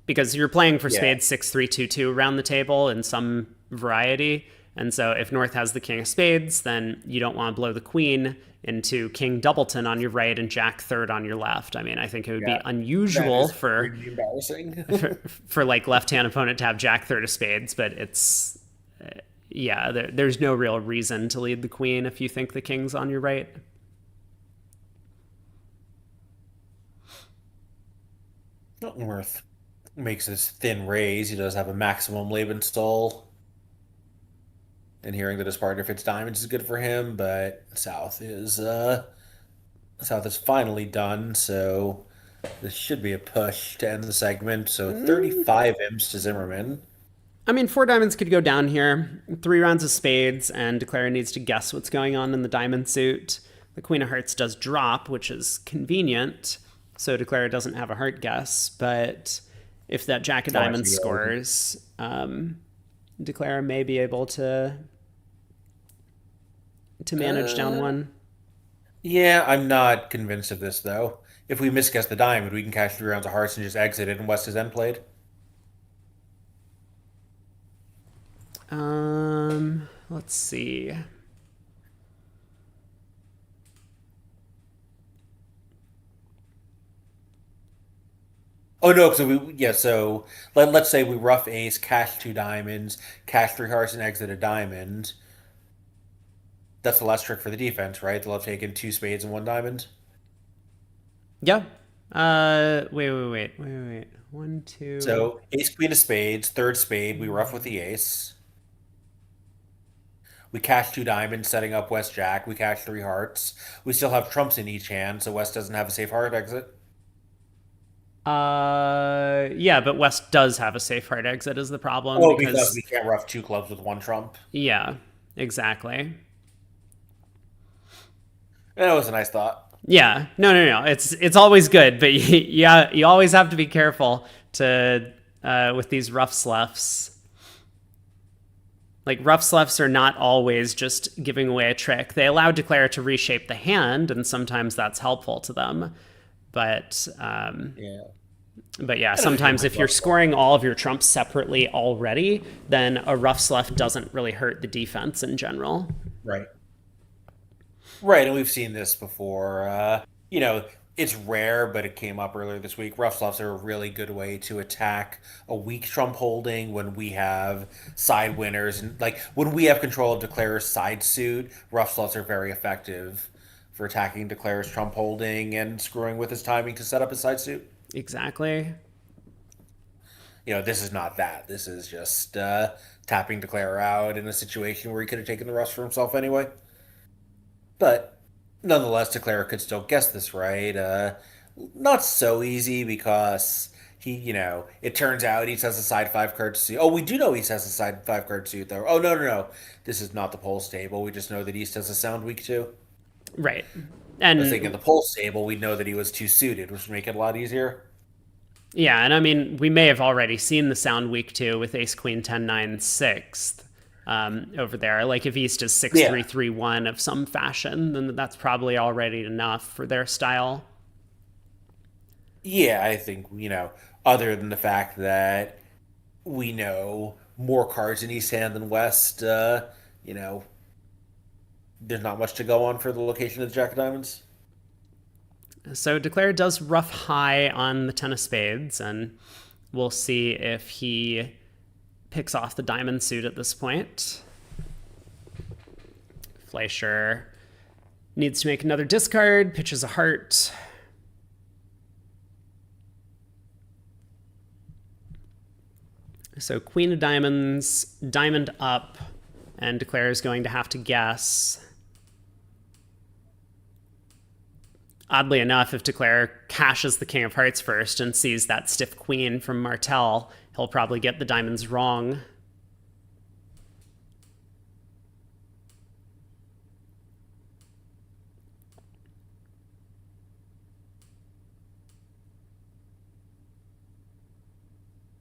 Because you're playing for spades 6-3-2-2 around the table in some variety. And so if North has the king of spades, then you don't want to blow the queen into king doubleton on your right and jack third on your left. I mean, I think it would be unusual for like left-hand opponent to have jack third of spades, but it's there's no real reason to lead the queen if you think the king's on your right. North makes this thin raise. He does have a maximum Lebensstall. And hearing that his partner fits diamonds is good for him, but South is finally done, so this should be a push to end the segment. So 35 imps to Zimmerman. I mean, 4 diamonds could go down here. 3 rounds of spades, and Declara needs to guess what's going on in the diamond suit. The Queen of Hearts does drop, which is convenient, so Declara doesn't have a heart guess. But if that Jack of Diamonds scores, Declara may be able to manage down one. Yeah, I'm not convinced of this, though. If we misguess the diamond, we can cash 3 rounds of hearts and just exit it, and West is end played. Let's see. Oh no, so let's say we rough ace, cash 2 diamonds, cash 3 hearts, and exit a diamond. That's the last trick for the defense, right? They'll have taken 2 spades and 1 diamond. Yeah. Wait. 1, 2. So ace, queen of spades, third spade, we rough with the ace. We cash 2 diamonds, setting up West Jack. We cash 3 hearts. We still have trumps in each hand, so West doesn't have a safe heart exit. Yeah, but West does have a safe heart exit is the problem. Oh, because we can't rough 2 clubs with 1 trump. Yeah, exactly. That was a nice thought. Yeah, no. It's always good, but you always have to be careful to with these rough sloughs. Like rough sloughs are not always just giving away a trick. They allow Declara to reshape the hand, and sometimes that's helpful to them. But sometimes if you're scoring all of your trumps separately already, then a rough slough doesn't really hurt the defense in general. Right, and we've seen this before. It's rare, but it came up earlier this week. Rough sloughs are a really good way to attack a weak trump holding when we have side winners. And like when we have control of Declara's side suit, rough sloughs are very effective for attacking Declara's trump holding and screwing with his timing to set up his side suit. Exactly. This is not that. This is just tapping Declara out in a situation where he could have taken the rust for himself anyway. But nonetheless, Declara could still guess this right. Not so easy because it turns out he has a side 5 card suit. Oh, we do know East has a side 5 card suit though. Oh no. This is not the Pulse table. We just know that East has a sound weak too. Right. And I think in the Pulse table, we'd know that he was 2 suited, which would make it a lot easier. Yeah, and I mean, we may have already seen the sound weak too with Ace Queen 10 9 6th. over there. Like if East is six Yeah. three three one of some fashion, then that's probably already enough for their style. Yeah, I think, other than the fact that we know more cards in East Hand than West, you know, there's not much to go on for the location of the Jack of Diamonds. So Declare does rough high on the ten of spades, and we'll see if he picks off the diamond suit at this point. Fleischer needs to make another discard, pitches a heart. So Queen of Diamonds, diamond up, and Declare is going to have to guess. Oddly enough, if Declare cashes the King of Hearts first and sees that stiff queen from Martel, he'll probably get the diamonds wrong.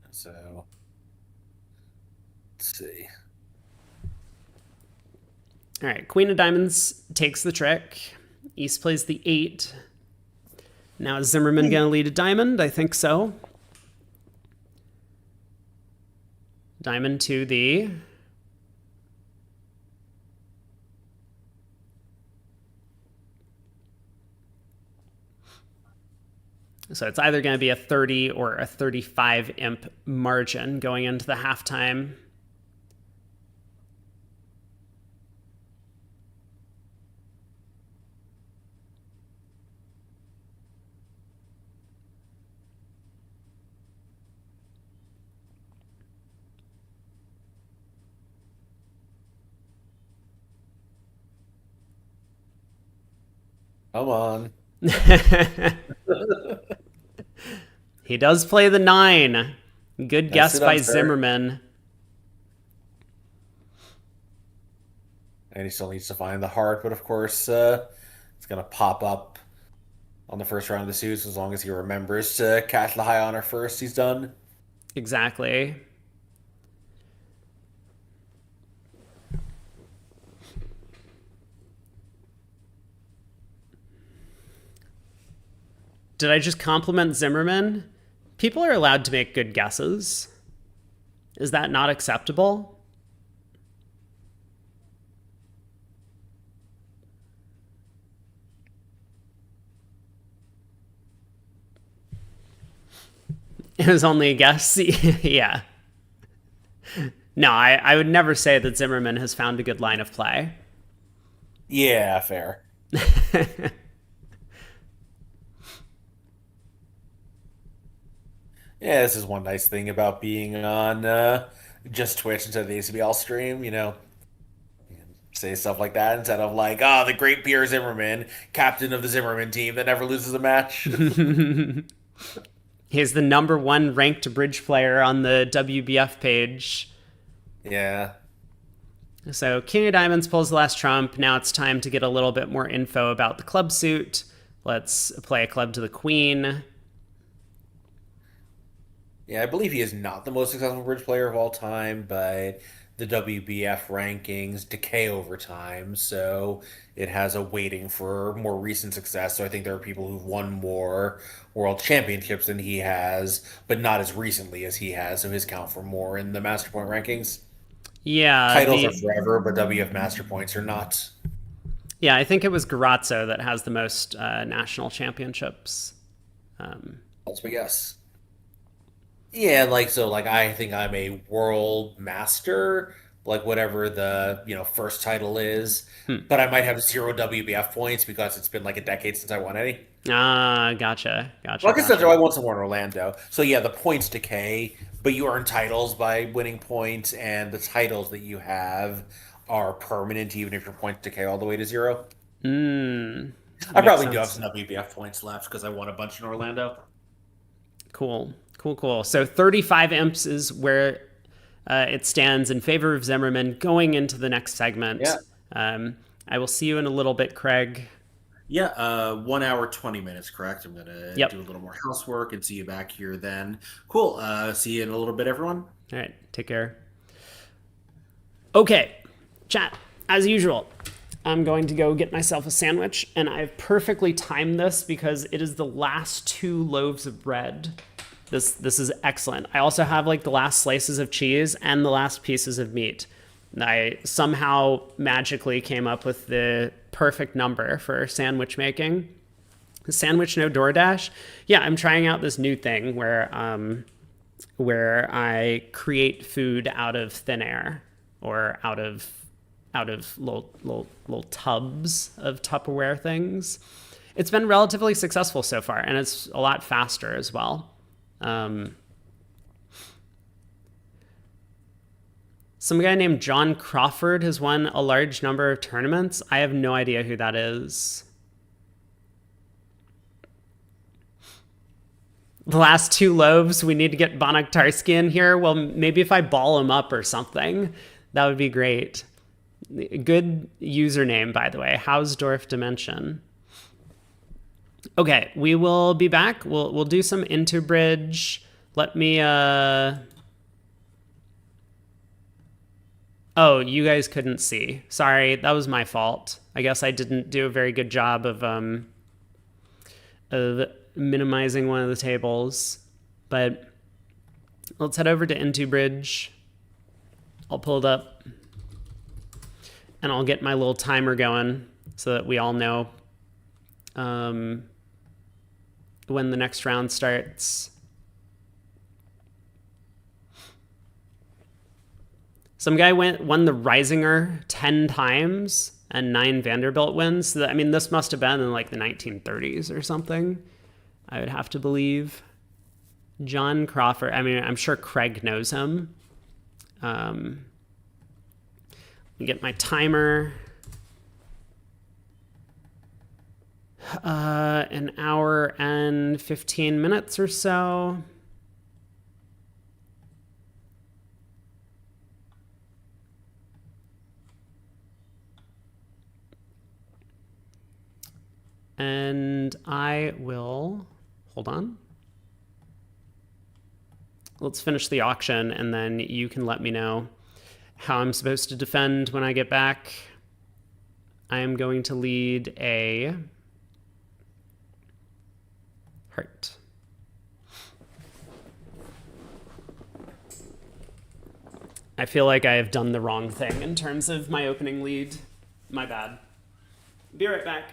So, let's see. All right, Queen of Diamonds takes the trick. East plays the 8. Now is Zimmerman going to lead a diamond? I think so. Diamond to the... So it's either going to be a 30 or a 35 imp margin going into the halftime. Come on. He does play the 9. Good guess by Zimmerman. And he still needs to find the heart, but of course, it's going to pop up on the first round of the suits as long as he remembers to catch the high honor first. He's done. Exactly. Did I just compliment Zimmerman? People are allowed to make good guesses. Is that not acceptable? It was only a guess. Yeah. No, I would never say that Zimmerman has found a good line of play. Yeah, fair. Yeah, this is one nice thing about being on just Twitch instead of the ACBL stream, You can say stuff like that instead of like, oh, the great Pierre Zimmerman, captain of the Zimmerman team that never loses a match. He's the #1 ranked bridge player on the WBF page. Yeah. So King of Diamonds pulls the last trump. Now it's time to get a little bit more info about the club suit. Let's play a club to the queen. Yeah, I believe he is not the most successful bridge player of all time, but the WBF rankings decay over time, so it has a weighting for more recent success. So I think there are people who've won more world championships than he has, but not as recently as he has, so his count for more in the Master Point rankings. Yeah, Titles are forever, but WF Master Points are not. Yeah, I think it was Garazzo that has the most national championships. That's my guess. Yeah, I think I'm a world master, like whatever the, first title is, but I might have 0 WBF points because it's been like a decade since I won any. Ah, gotcha. Like I said, I won some more in Orlando. So yeah, the points decay, but you earn titles by winning points, and the titles that you have are permanent, even if your points decay all the way to 0. I probably do have some WBF points left because I won a bunch in Orlando. Cool. So 35 imps is where it stands in favor of Zimmerman going into the next segment. Yeah. I will see you in a little bit, Craig. Yeah, 1 hour, 20 minutes, correct? I'm going to do a little more housework and see you back here then. Cool. See you in a little bit, everyone. All right. Take care. Okay, chat, as usual, I'm going to go get myself a sandwich, and I've perfectly timed this because it is the last 2 loaves of bread. This is excellent. I also have like the last slices of cheese and the last pieces of meat. I somehow magically came up with the perfect number for sandwich making. Sandwich no DoorDash. Yeah, I'm trying out this new thing where I create food out of thin air or out of little tubs of Tupperware things. It's been relatively successful so far, and it's a lot faster as well. Some guy named John Crawford has won a large number of tournaments. I have no idea who that is. The last 2 loaves, we need to get Bonaktarski in here. Well, maybe if I ball him up or something, that would be great. Good username, by the way, Hausdorff Dimension. Okay, we will be back. We'll do some interbridge. Let me Oh, you guys couldn't see. Sorry, that was my fault. I guess I didn't do a very good job of minimizing one of the tables. But let's head over to IntoBridge. I'll pull it up and I'll get my little timer going so that we all know when the next round starts. Some guy won the Risinger 10 times and 9 Vanderbilt wins. So I mean, this must have been in like the 1930s or something, I would have to believe. John Crawford. I mean, I'm sure Craig knows him. Let me get my timer. An hour and 15 minutes or so. And I will, hold on. Let's finish the auction and then you can let me know how I'm supposed to defend when I get back. I am going to lead a heart. I feel like I have done the wrong thing in terms of my opening lead. My bad. Be right back.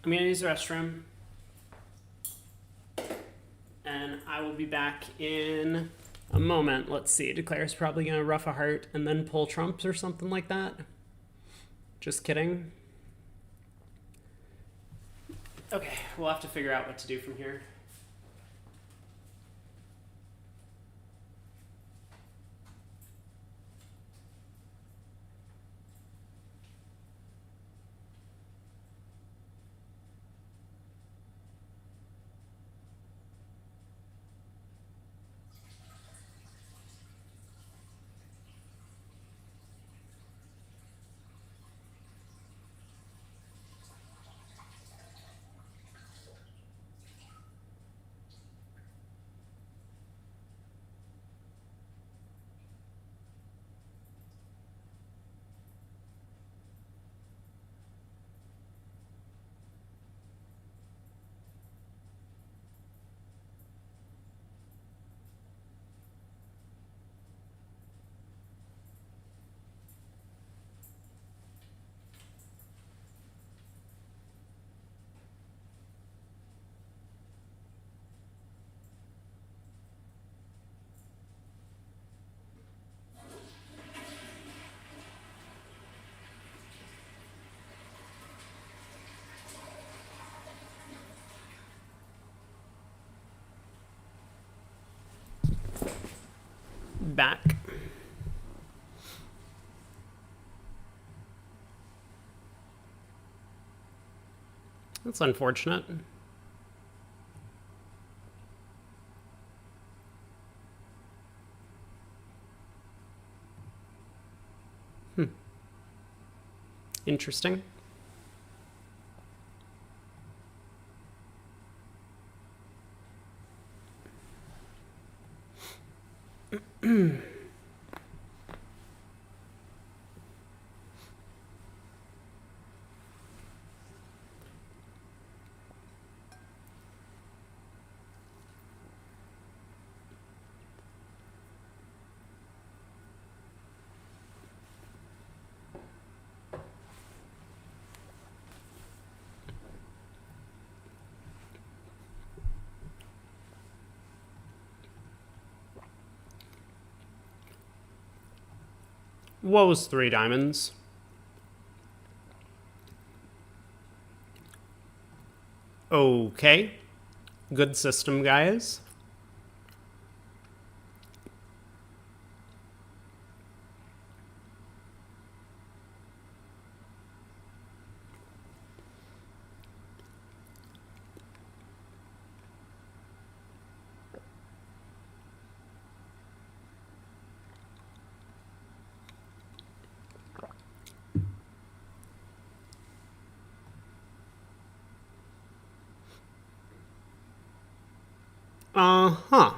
I'm going to use the restroom. And I will be back in a moment. Let's see. Declare's probably going to rough a heart and then pull trumps or something like that. Just kidding. Okay, we'll have to figure out what to do from here. Back. That's unfortunate. Interesting. Woes 3 diamonds. Okay. Good system, guys. Uh-huh.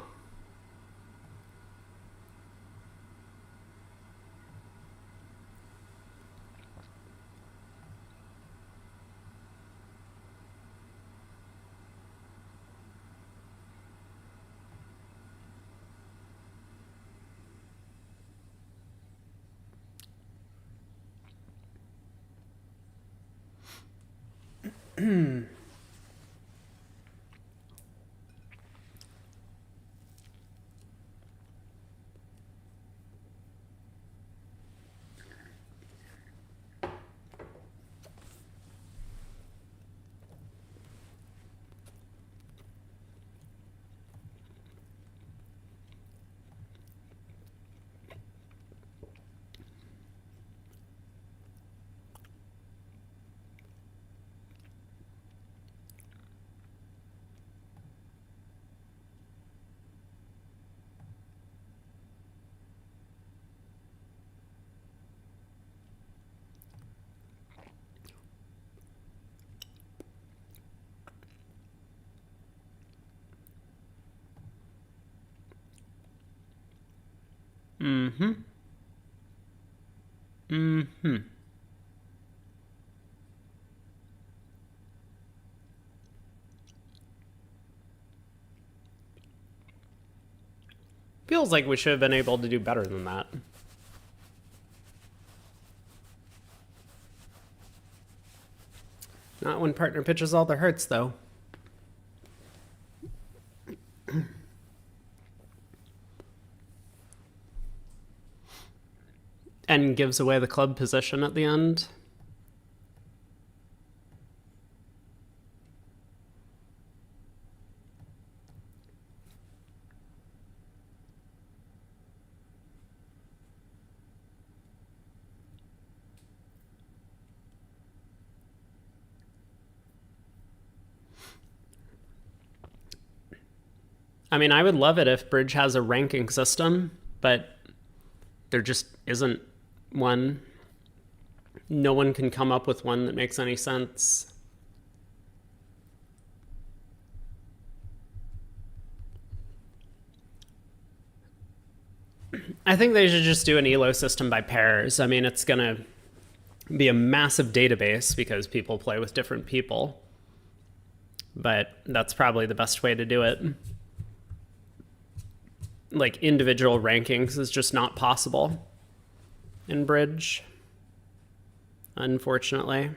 Mm-hmm. Mm-hmm. Feels like we should have been able to do better than that. Not when partner pitches all their hurts, though. And gives away the club position at the end. I mean, I would love it if Bridge has a ranking system, but there just isn't one. No one can come up with one that makes any sense. I think they should just do an ELO system by pairs. I mean, it's going to be a massive database because people play with different people. But that's probably the best way to do it. Like, individual rankings is just not possible in Bridge, unfortunately.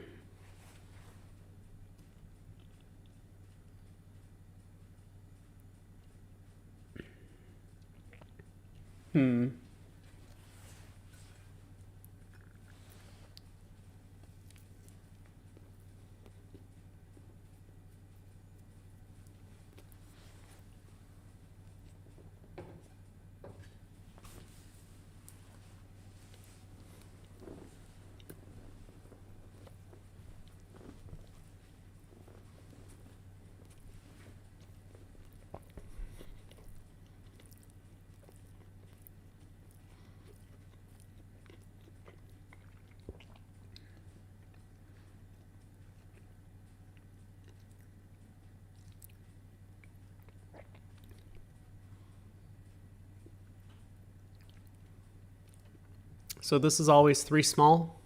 So this is always 3 small,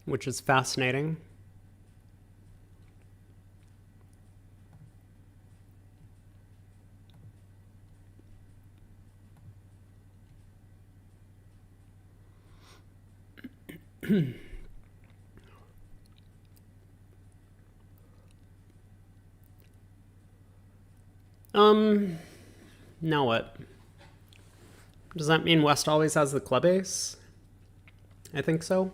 which is fascinating. Now what? Does that mean West always has the club ace? I think so.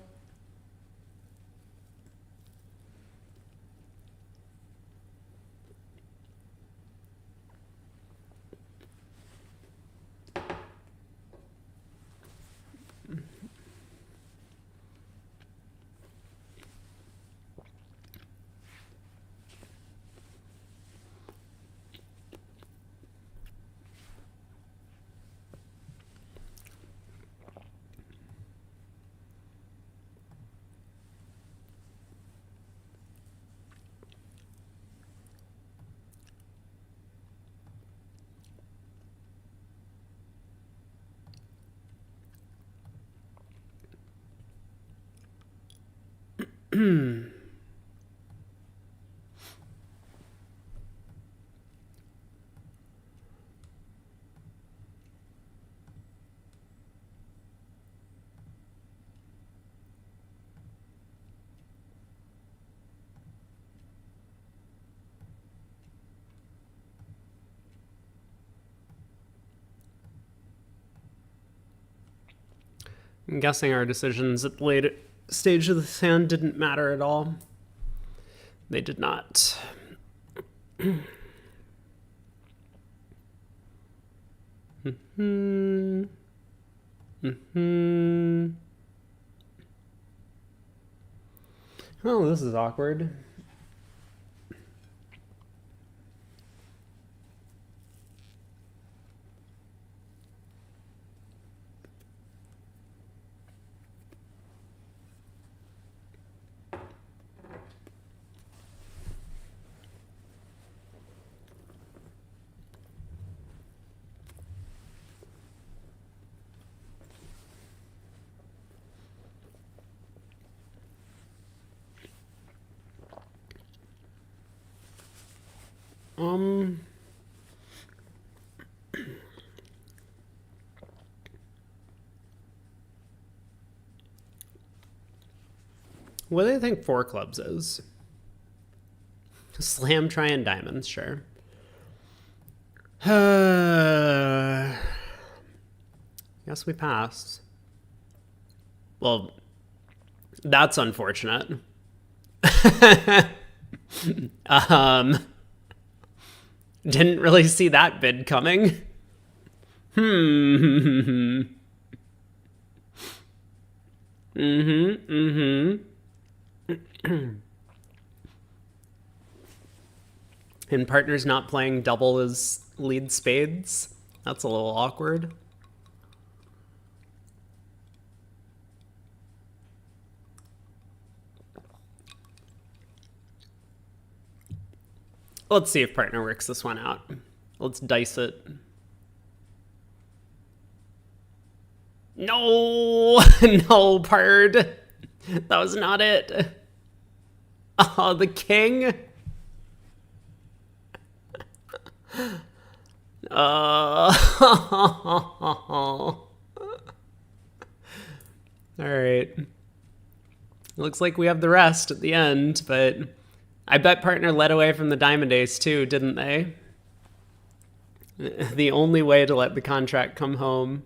I'm guessing our decisions at the late stage of the hand didn't matter at all. They did not. Oh, this is awkward. What do they think 4 clubs is? Slam, try, and diamonds, sure. Guess we passed. Well, that's unfortunate. Didn't really see that bid coming. And partner's not playing double as lead spades. That's a little awkward. Let's see if partner works this one out. Let's dice it. No, no, pard. That was not it. Oh, the king. All right. Looks like we have the rest at the end, but I bet partner led away from the diamond ace too, didn't they? The only way to let the contract come home.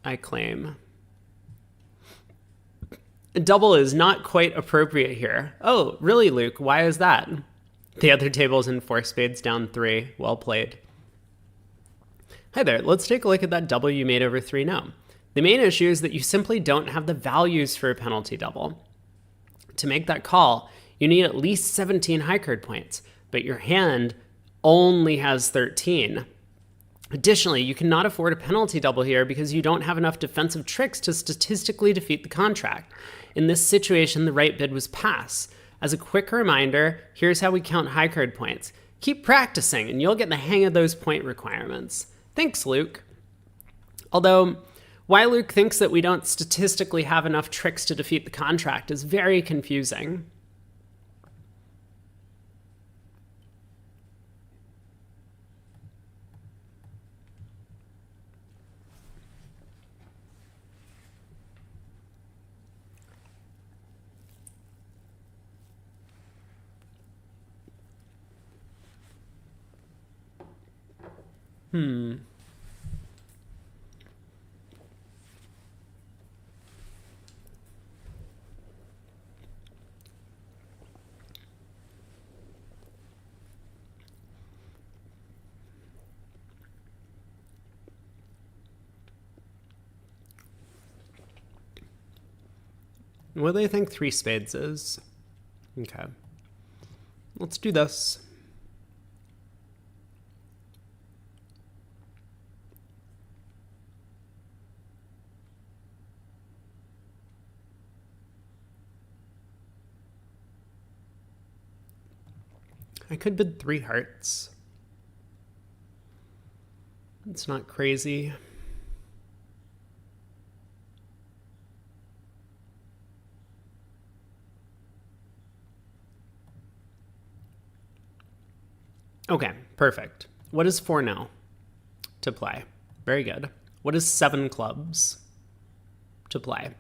I claim. Double is not quite appropriate here. Oh, really, Luke? Why is that? The other table's in 4 spades down 3. Well played. Hi there. Let's take a look at that double you made over 3 now. The main issue is that you simply don't have the values for a penalty double. To make that call, you need at least 17 high card points, but your hand only has 13. Additionally, you cannot afford a penalty double here because you don't have enough defensive tricks to statistically defeat the contract. In this situation, the right bid was pass. As a quick reminder, here's how we count high card points. Keep practicing and you'll get the hang of those point requirements. Thanks, Luke. Although, why Luke thinks that we don't statistically have enough tricks to defeat the contract is very confusing. What do they think 3 spades is? Okay. Let's do this. I could bid 3 hearts. It's not crazy. Okay, perfect. What is 4 now to play? Very good. What is 7 clubs to play?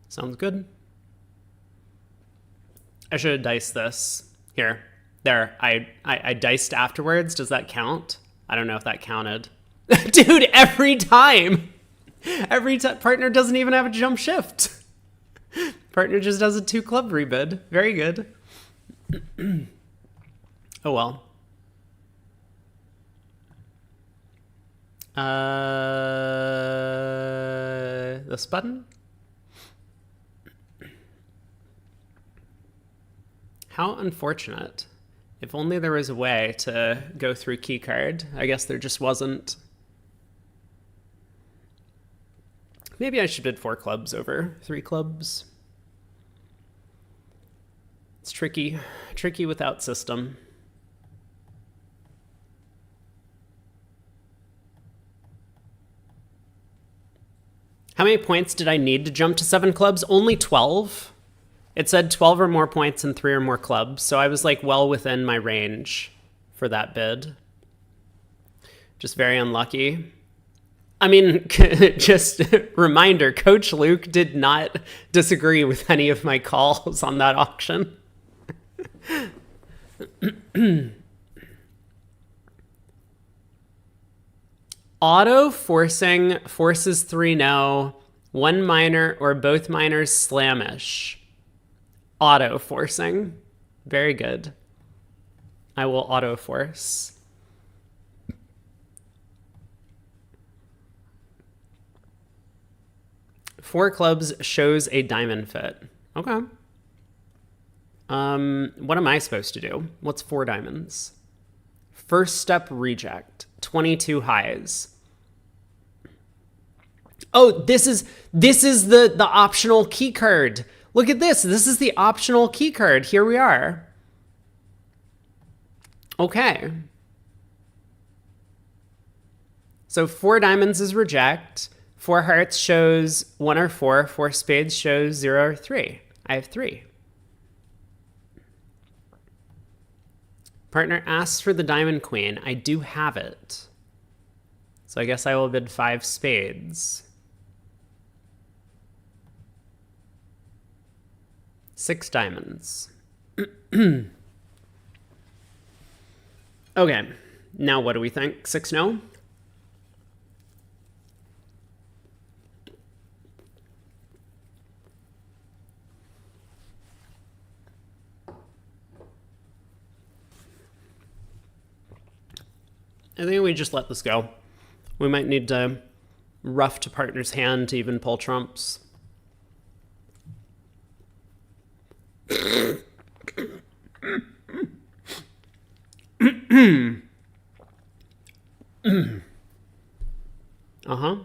Sounds good. I should have diced this. Here. There. I diced afterwards. Does that count? I don't know if that counted. Dude, every time! Every time. Partner doesn't even have a jump shift. Partner just does a 2 club rebid. Very good. Oh well. This button? How unfortunate. If only there was a way to go through keycard. I guess there just wasn't. Maybe I should bid 4 clubs over 3 clubs. It's tricky. Tricky without system. How many points did I need to jump to 7 clubs? Only 12. It said 12 or more points and 3 or more clubs, so I was like well within my range for that bid. Just very unlucky. I mean, just reminder, Coach Luke did not disagree with any of my calls on that auction. Auto forcing forces 3 no, 1 minor or both minors slamish. Auto forcing. Very good. I will auto force. Four clubs shows a diamond fit. Okay. What am I supposed to do? What's 4 diamonds? First step reject. 22 highs. Oh, this is the optional key card. Look at this. This is the optional key card. Here we are. Okay. So 4 diamonds is reject. 4 hearts shows 1 or 4. 4 spades shows 0 or 3. I have 3. Partner asks for the diamond queen. I do have it. So I guess I will bid 5 spades. 6 diamonds. Okay. Now what do we think? 6 no? I think we just let this go. We might need to rough to partner's hand to even pull trumps. Uh-huh.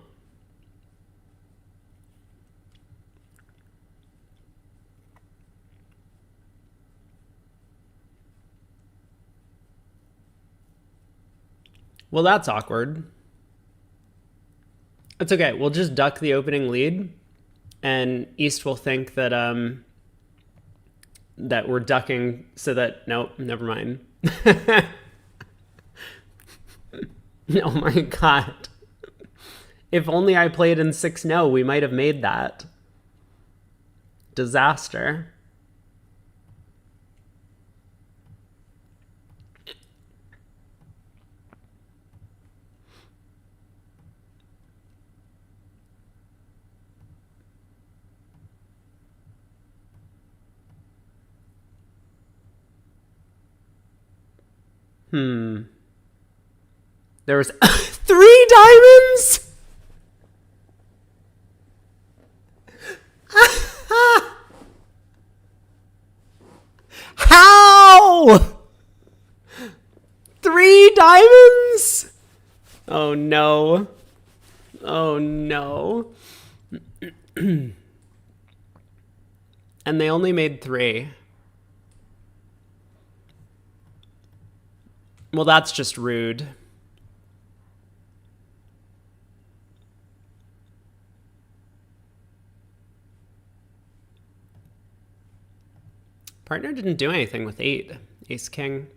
Well, that's awkward. It's okay. We'll just duck the opening lead, and East will think that that we're ducking so that nope, never mind. Oh my god. If only I played in 6 no, we might have made that. Disaster. There was 3 diamonds? How? 3 diamonds? Oh no. Oh no. And they only made 3. Well, that's just rude. Partner didn't do anything with 8. Ace king.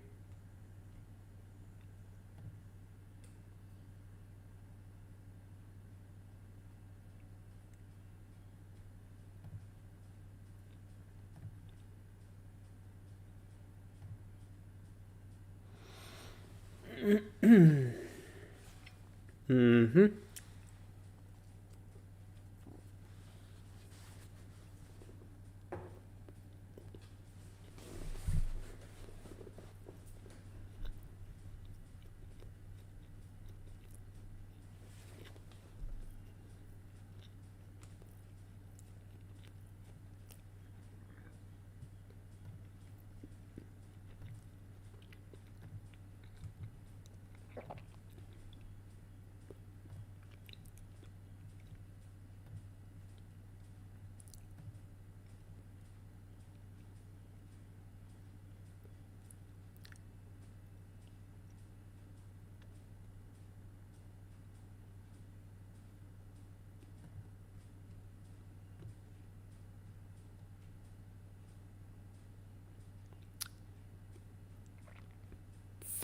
Mm-hmm.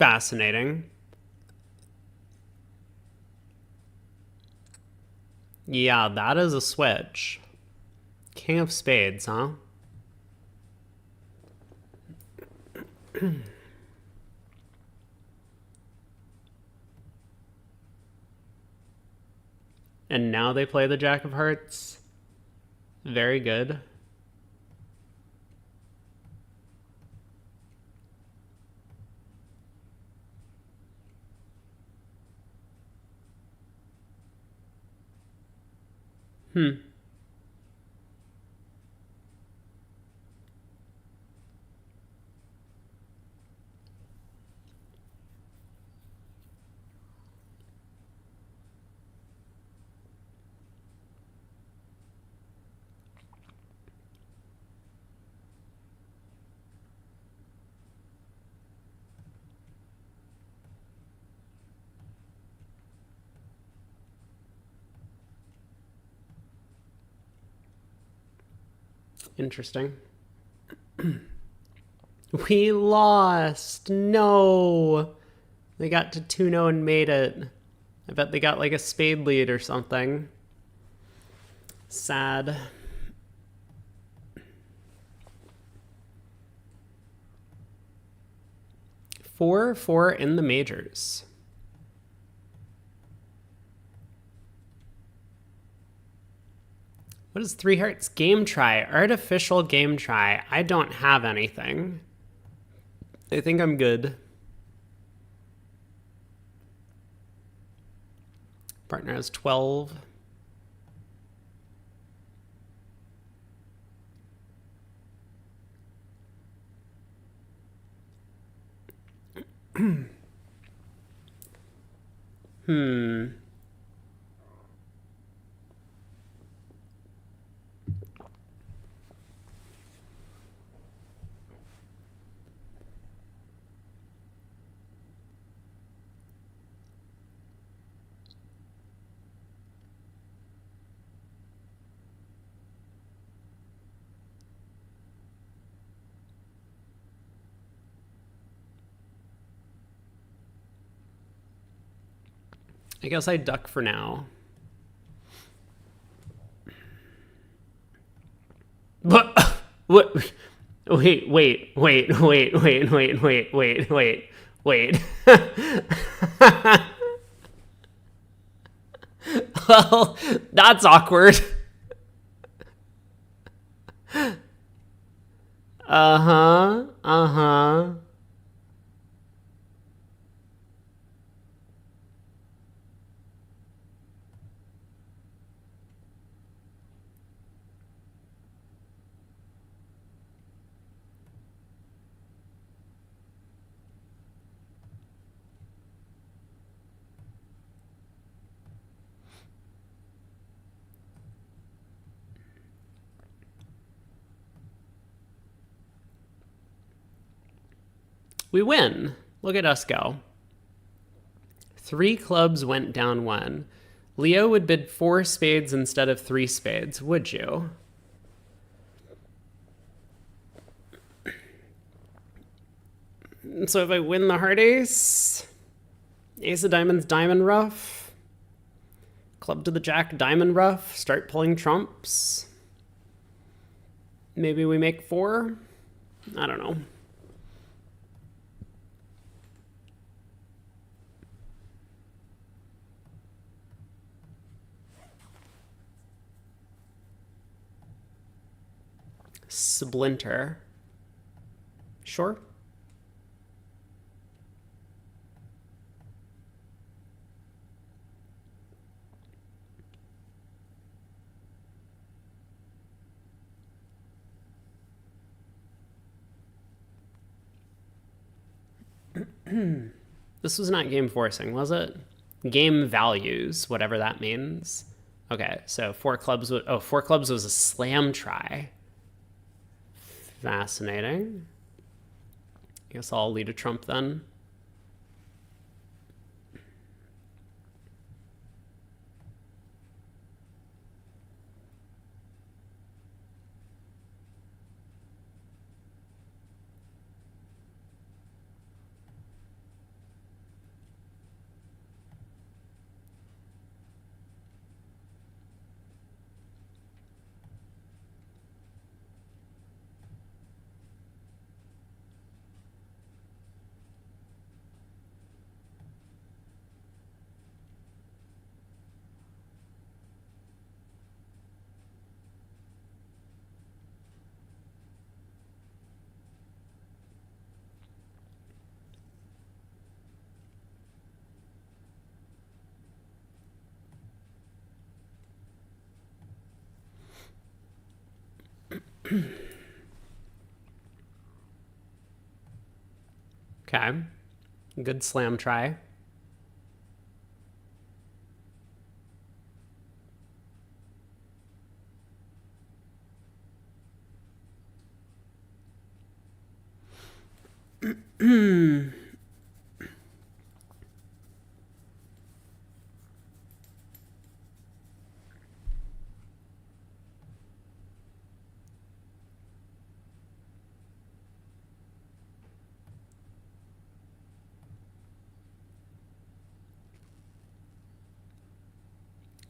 Fascinating. Yeah, that is a switch. King of spades, huh? And now they play the Jack of Hearts. Very good. Interesting. We lost. No. They got to 2-0 and made it. I bet they got like a spade lead or something. Sad. Four in the majors. What is Three Hearts? Game try. Artificial game try. I don't have anything. I think I'm good. Partner has 12. I guess I duck for now. But what? Wait. Well, that's awkward. Uh-huh. We win. Look at us go. 3 clubs went down 1. Leo would bid 4 spades instead of 3 spades, would you? So if I win the heart ace, ace of diamonds, diamond rough, club to the jack, diamond rough, start pulling trumps. Maybe we make 4? I don't know. Splinter. Sure. This was not game forcing, was it? Game values, whatever that means. Okay, so 4 clubs. 4 clubs was a slam try. Fascinating. I guess I'll lead a trump then. Okay. Good slam try.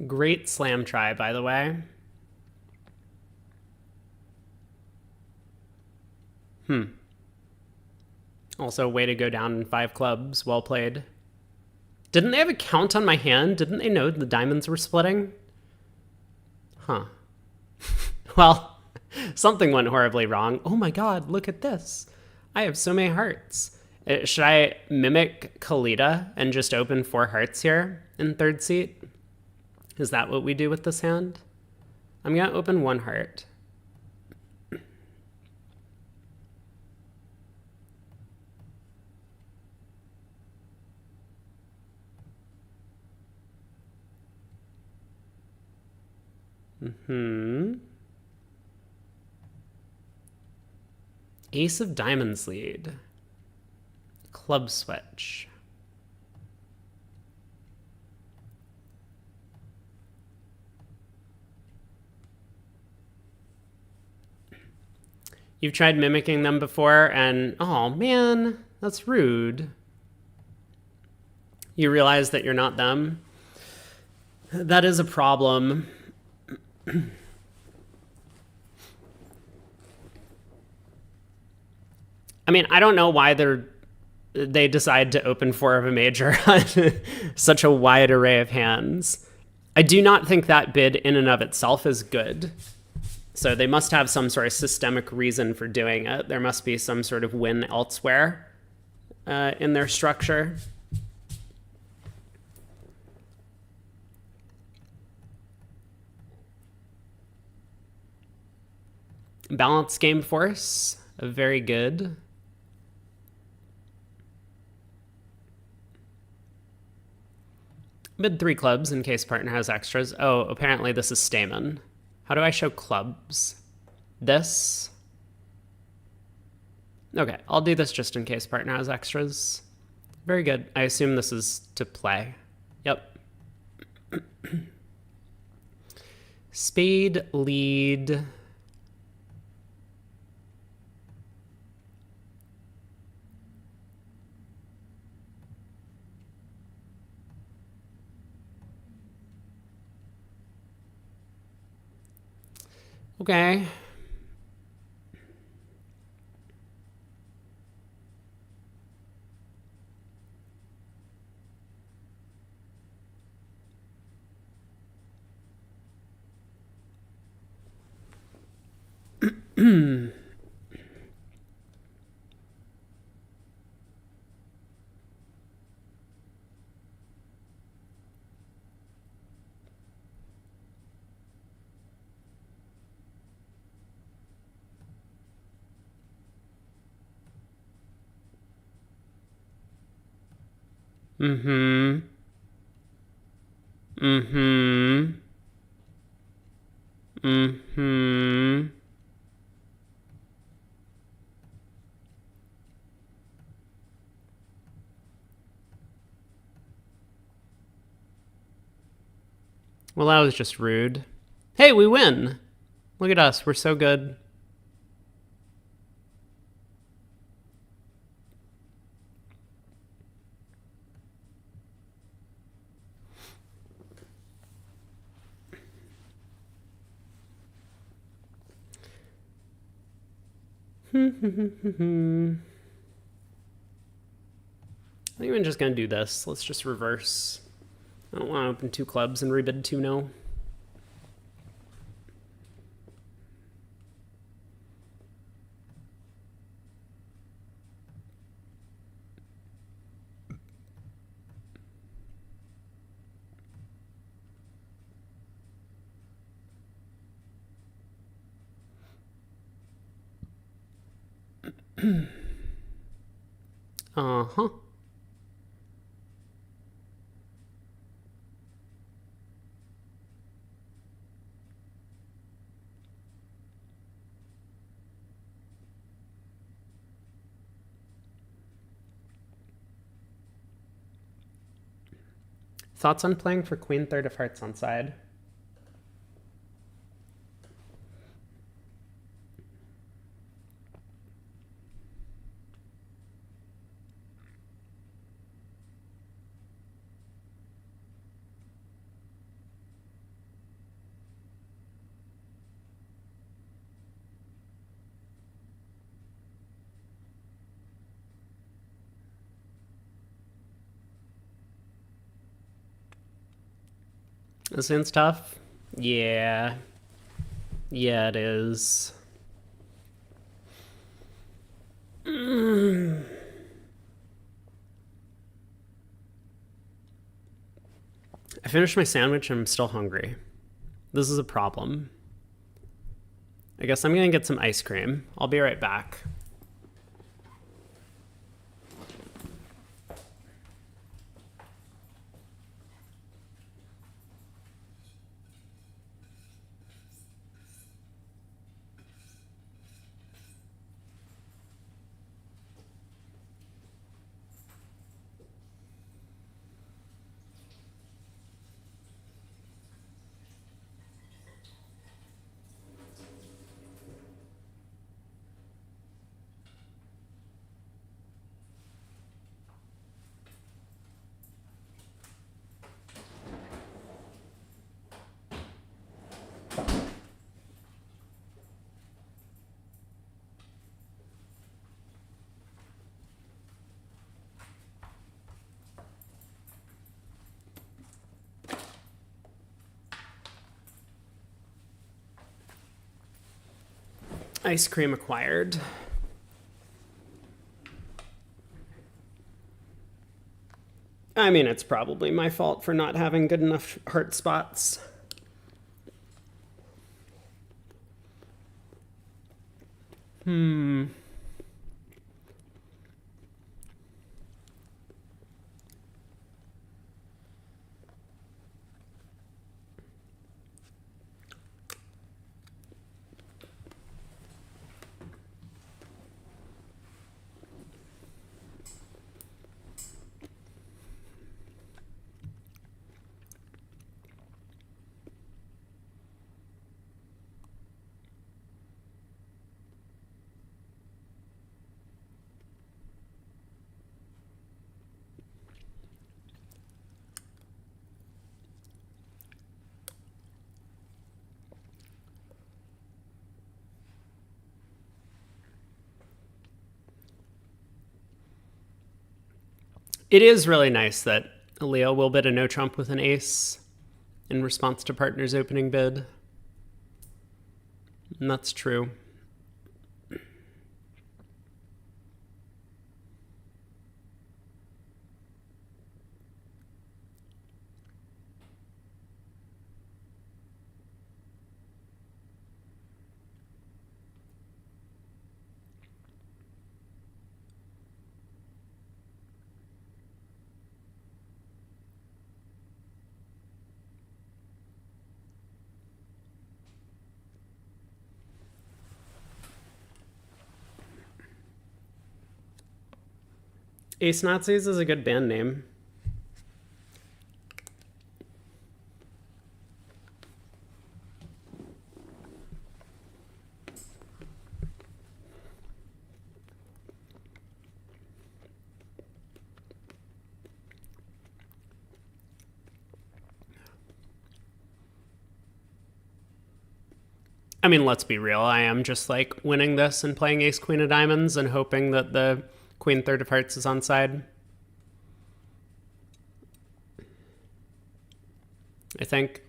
Great slam try, by the way. Also, way to go down in 5 clubs. Well played. Didn't they have a count on my hand? Didn't they know the diamonds were splitting? Huh. Well, something went horribly wrong. Oh my god, look at this. I have so many hearts. Should I mimic Kalita and just open 4 hearts here in 3rd seat? Is that what we do with this hand? I'm going to open 1 heart. Ace of diamonds lead. Club switch. You've tried mimicking them before and, oh man, that's rude. You realize that you're not them. That is a problem. I mean, I don't know why they decide to open 4 of a major on such a wide array of hands. I do not think that bid in and of itself is good. So they must have some sort of systemic reason for doing it. There must be some sort of win elsewhere in their structure. Balance game force, very good. Bid 3 clubs in case partner has extras. Oh, apparently this is Stamen. How do I show clubs? This? Okay, I'll do this just in case partner has extras. Very good. I assume this is to play. Yep. Spade lead. Okay. Mm-hmm. Mm-hmm. Mm-hmm. Well, that was just rude. Hey, we win! Look at us, we're so good. I think I'm just gonna do this. Let's just reverse. I don't want to open 2 clubs and rebid 2 no. Uh-huh. Thoughts on playing for queen third of hearts on side? This one's tough. Yeah. Yeah, it is. I finished my sandwich and I'm still hungry. This is a problem. I guess I'm gonna get some ice cream. I'll be right back. Ice cream acquired. I mean, it's probably my fault for not having good enough heart spots. It is really nice that Leo will bid a no trump with an ace in response to partner's opening bid. And that's true. Ace Nazis is a good band name. I mean, let's be real. I am just like winning this and playing ace queen of diamonds and hoping that the queen third of hearts is on side. I think.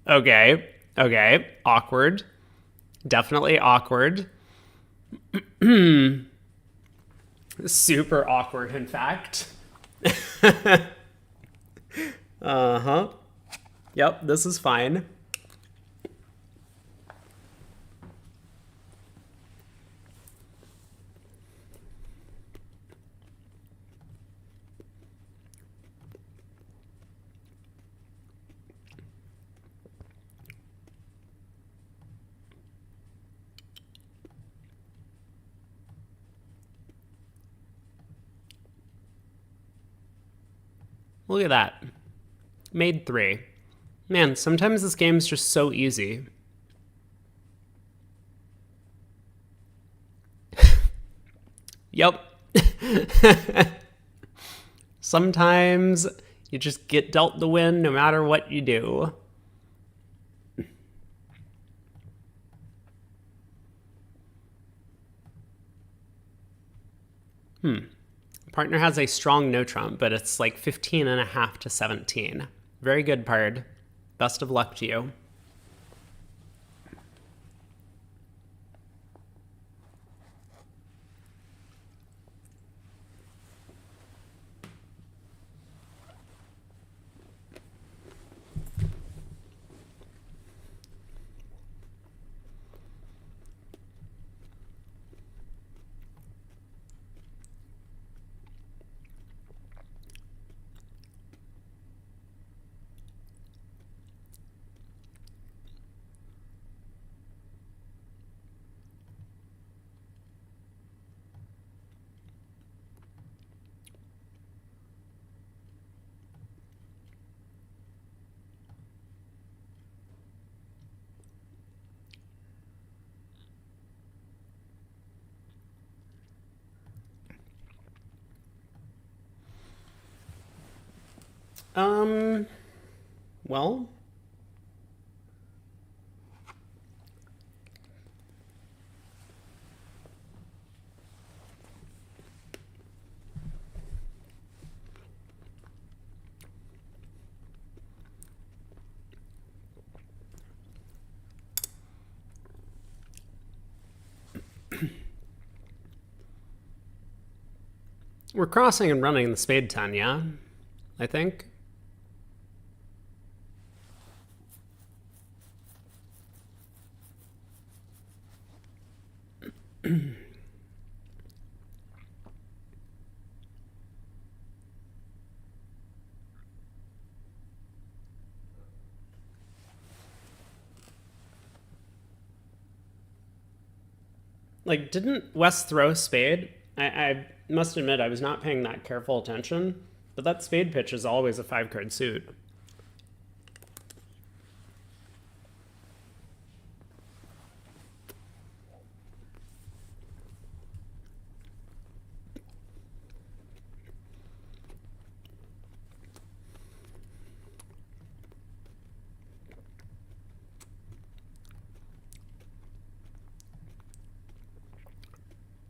Okay. Awkward. Definitely awkward. Super awkward, in fact. Uh-huh. Yep, this is fine. Look at that. Made 3. Man, sometimes this game's just so easy. Yep. Sometimes you just get dealt the win no matter what you do. Partner has a strong no trump, but it's like 15.5 to 17. Very good, Pard. Best of luck to you. Well, we're crossing and running the spade 10, yeah? I think. Like, didn't West throw a spade? I must admit I was not paying that careful attention, but that spade pitch is always a 5-card suit.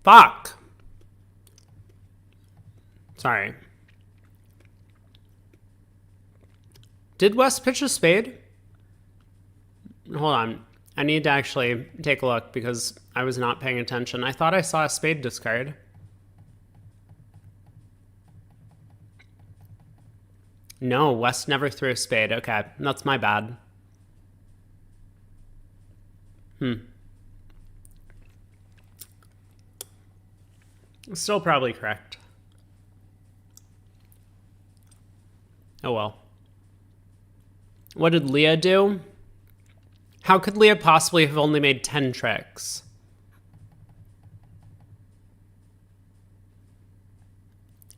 Fuck! Sorry. Did West pitch a spade? Hold on. I need to actually take a look because I was not paying attention. I thought I saw a spade discard. No, West never threw a spade. Okay, that's my bad. Still probably correct. Oh well. What did Leah do? How could Leah possibly have only made 10 tricks?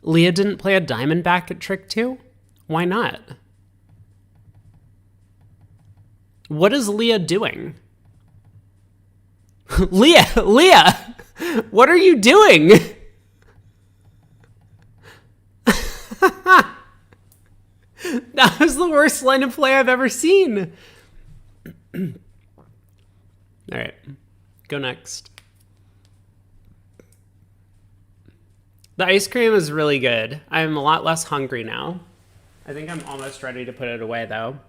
Leah didn't play a diamond back at trick 2? Why not? What is Leah doing? Leah! What are you doing? That was the worst line of play I've ever seen. All right, go next. The ice cream is really good. I'm a lot less hungry now. I think I'm almost ready to put it away, though.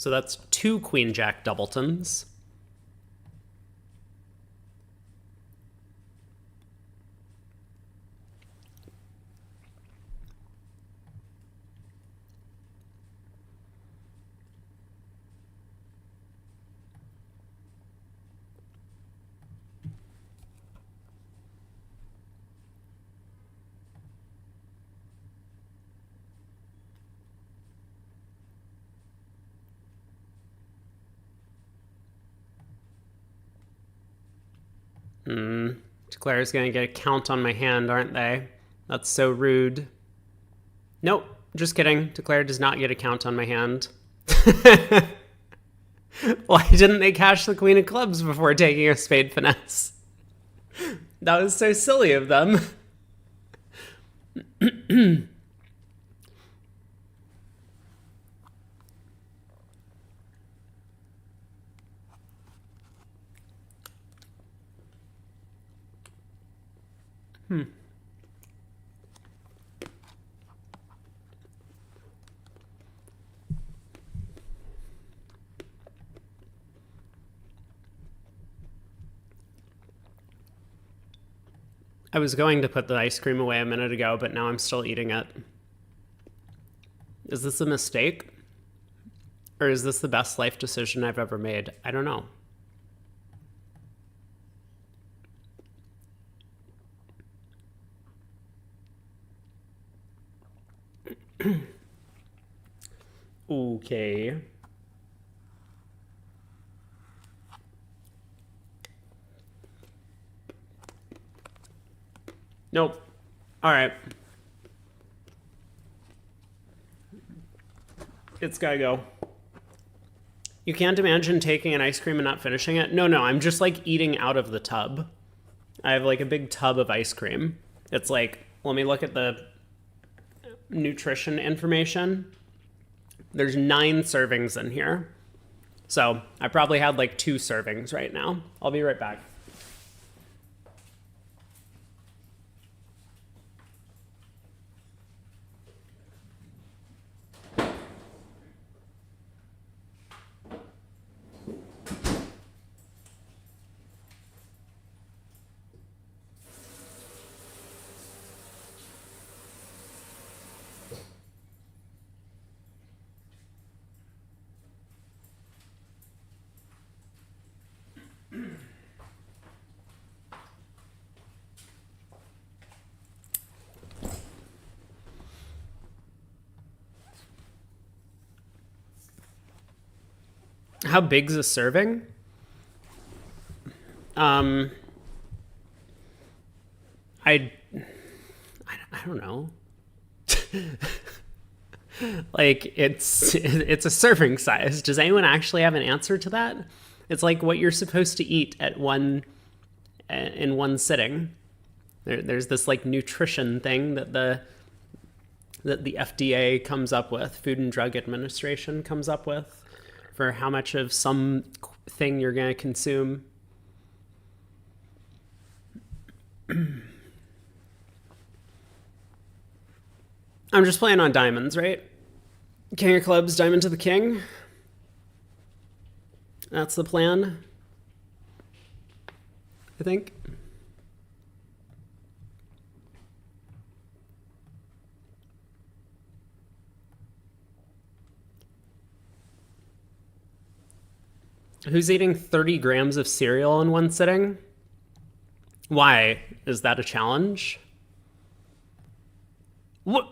So that's 2 queen jack doubletons. Declare's gonna get a count on my hand, aren't they? That's so rude. Nope, just kidding. Declare does not get a count on my hand. Why didn't they cash the queen of clubs before taking a spade finesse? That was so silly of them. I was going to put the ice cream away a minute ago, but now I'm still eating it. Is this a mistake? Or is this the best life decision I've ever made? I don't know. Okay. Nope. All right. It's gotta go. You can't imagine taking an ice cream and not finishing it? No, I'm just like eating out of the tub. I have like a big tub of ice cream. It's like, let me look at the nutrition information. There's 9 servings in here. So I probably had like 2 servings right now. I'll be right back. How big's a serving? I don't know. Like it's a serving size. Does anyone actually have an answer to that? It's like what you're supposed to eat in one sitting. There's this like nutrition thing that the FDA comes up with, Food and Drug Administration comes up with, for how much of some thing you're going to consume. I'm just playing on diamonds, right? King of clubs, diamond to the king. That's the plan, I think. Who's eating 30 grams of cereal in one sitting? Why? Is that a challenge? What?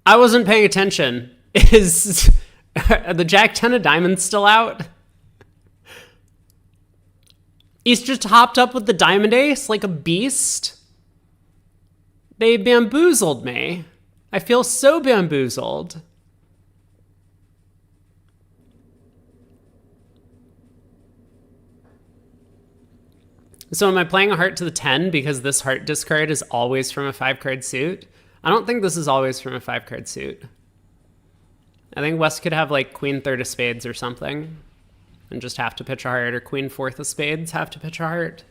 I wasn't paying attention. Is the Jack 10 of diamonds still out? He's just hopped up with the diamond ace like a beast. They bamboozled me. I feel so bamboozled. So am I playing a heart to the 10 because this heart discard is always from a 5-card suit? I don't think this is always from a 5-card suit. I think West could have like queen 3rd of spades or something and just have to pitch a heart, or queen 4th of spades have to pitch a heart.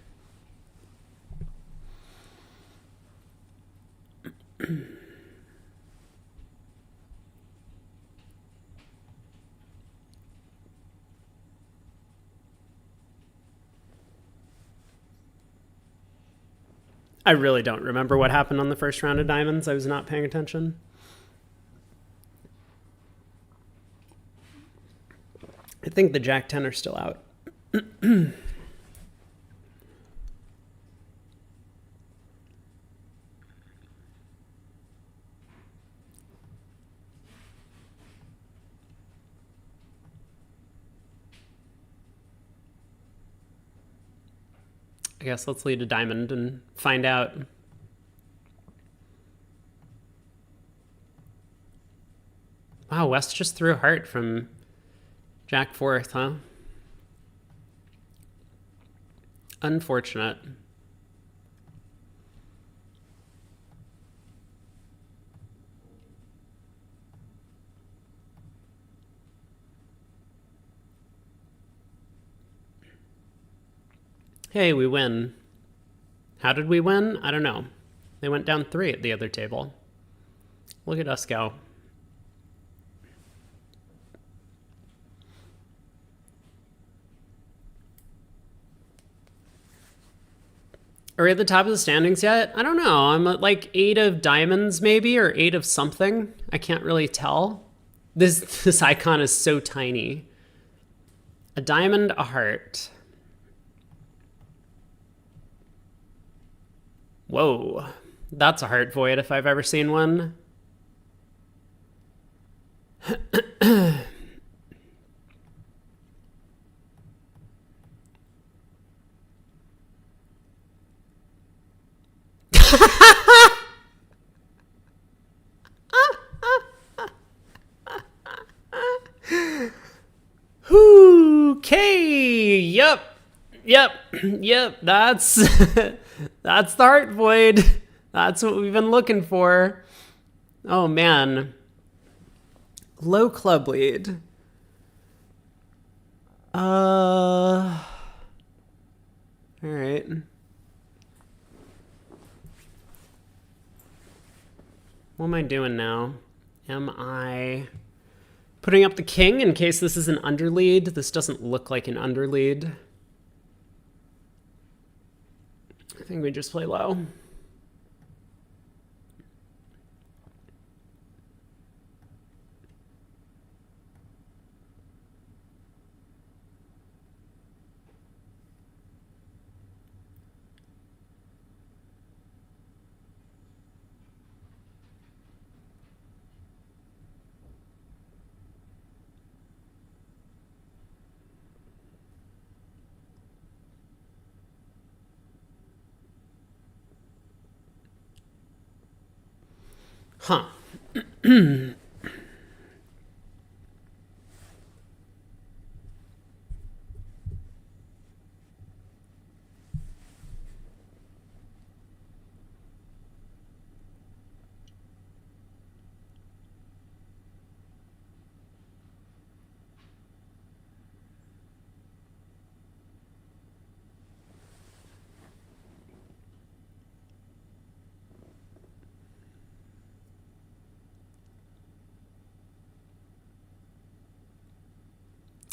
I really don't remember what happened on the first round of diamonds. I was not paying attention. I think the Jack 10 are still out. I guess let's lead a diamond and find out. Wow, West just threw a heart from Jack 4th, huh? Unfortunate. Hey, we win. How did we win? I don't know. They went down 3 at the other table. Look at us go. Are we at the top of the standings yet? I don't know. I'm at like 8 of diamonds maybe, or 8 of something. I can't really tell. This icon is so tiny. A diamond, a heart. Whoa. That's a heart void if I've ever seen one. Okay. Yep. That's that's the heart void. That's what we've been looking for. Oh man. Low club lead. All right. What am I doing now? Am I putting up the king in case this is an underlead? This doesn't look like an underlead. I think we just play low. Huh.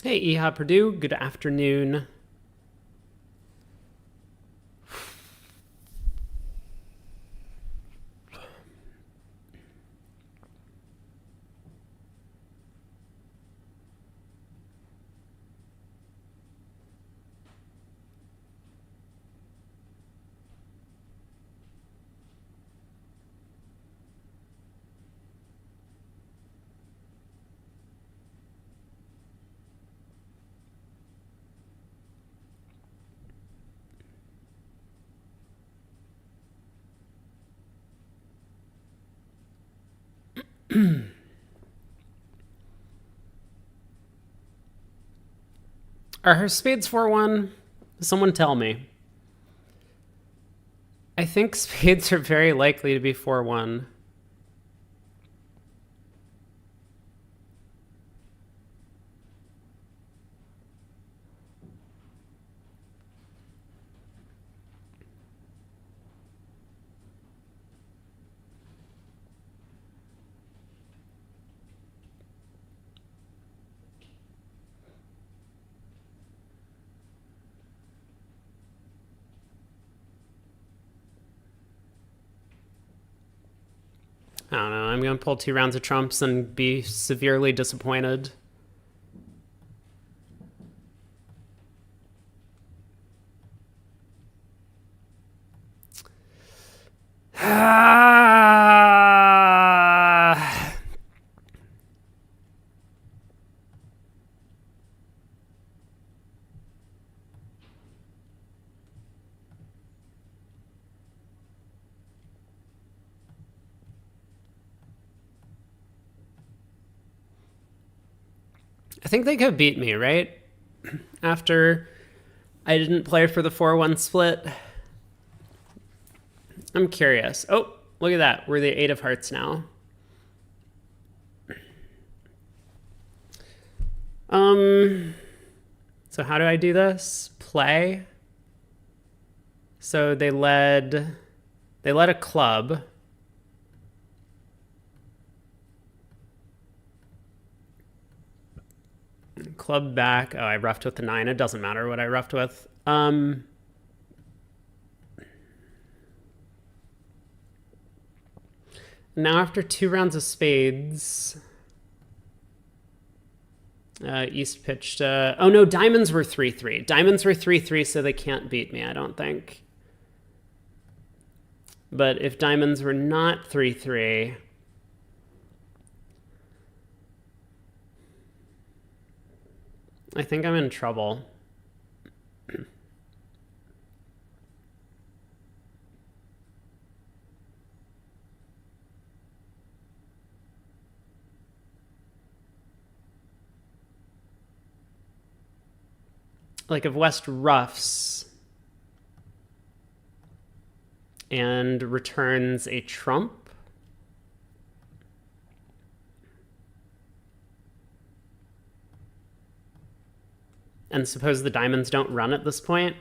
Hey, Iha Purdue, good afternoon. Are her spades 4-1? Someone tell me. I think spades are very likely to be 4-1. I don't know. I'm going to pull 2 rounds of trumps and be severely disappointed. I think they could beat me, right? After I didn't play for the 4-1 split. I'm curious. Oh, look at that. We're the 8 of hearts now. So how do I do this? Play. So they led a club. Club back. Oh, I roughed with the 9. It doesn't matter what I roughed with. Now after 2 rounds of spades, East pitched. Oh no, diamonds were 3-3. Diamonds were 3-3, so they can't beat me, I don't think. But if diamonds were not 3-3, I think I'm in trouble. Like if West roughs and returns a trump, and suppose the diamonds don't run at this point,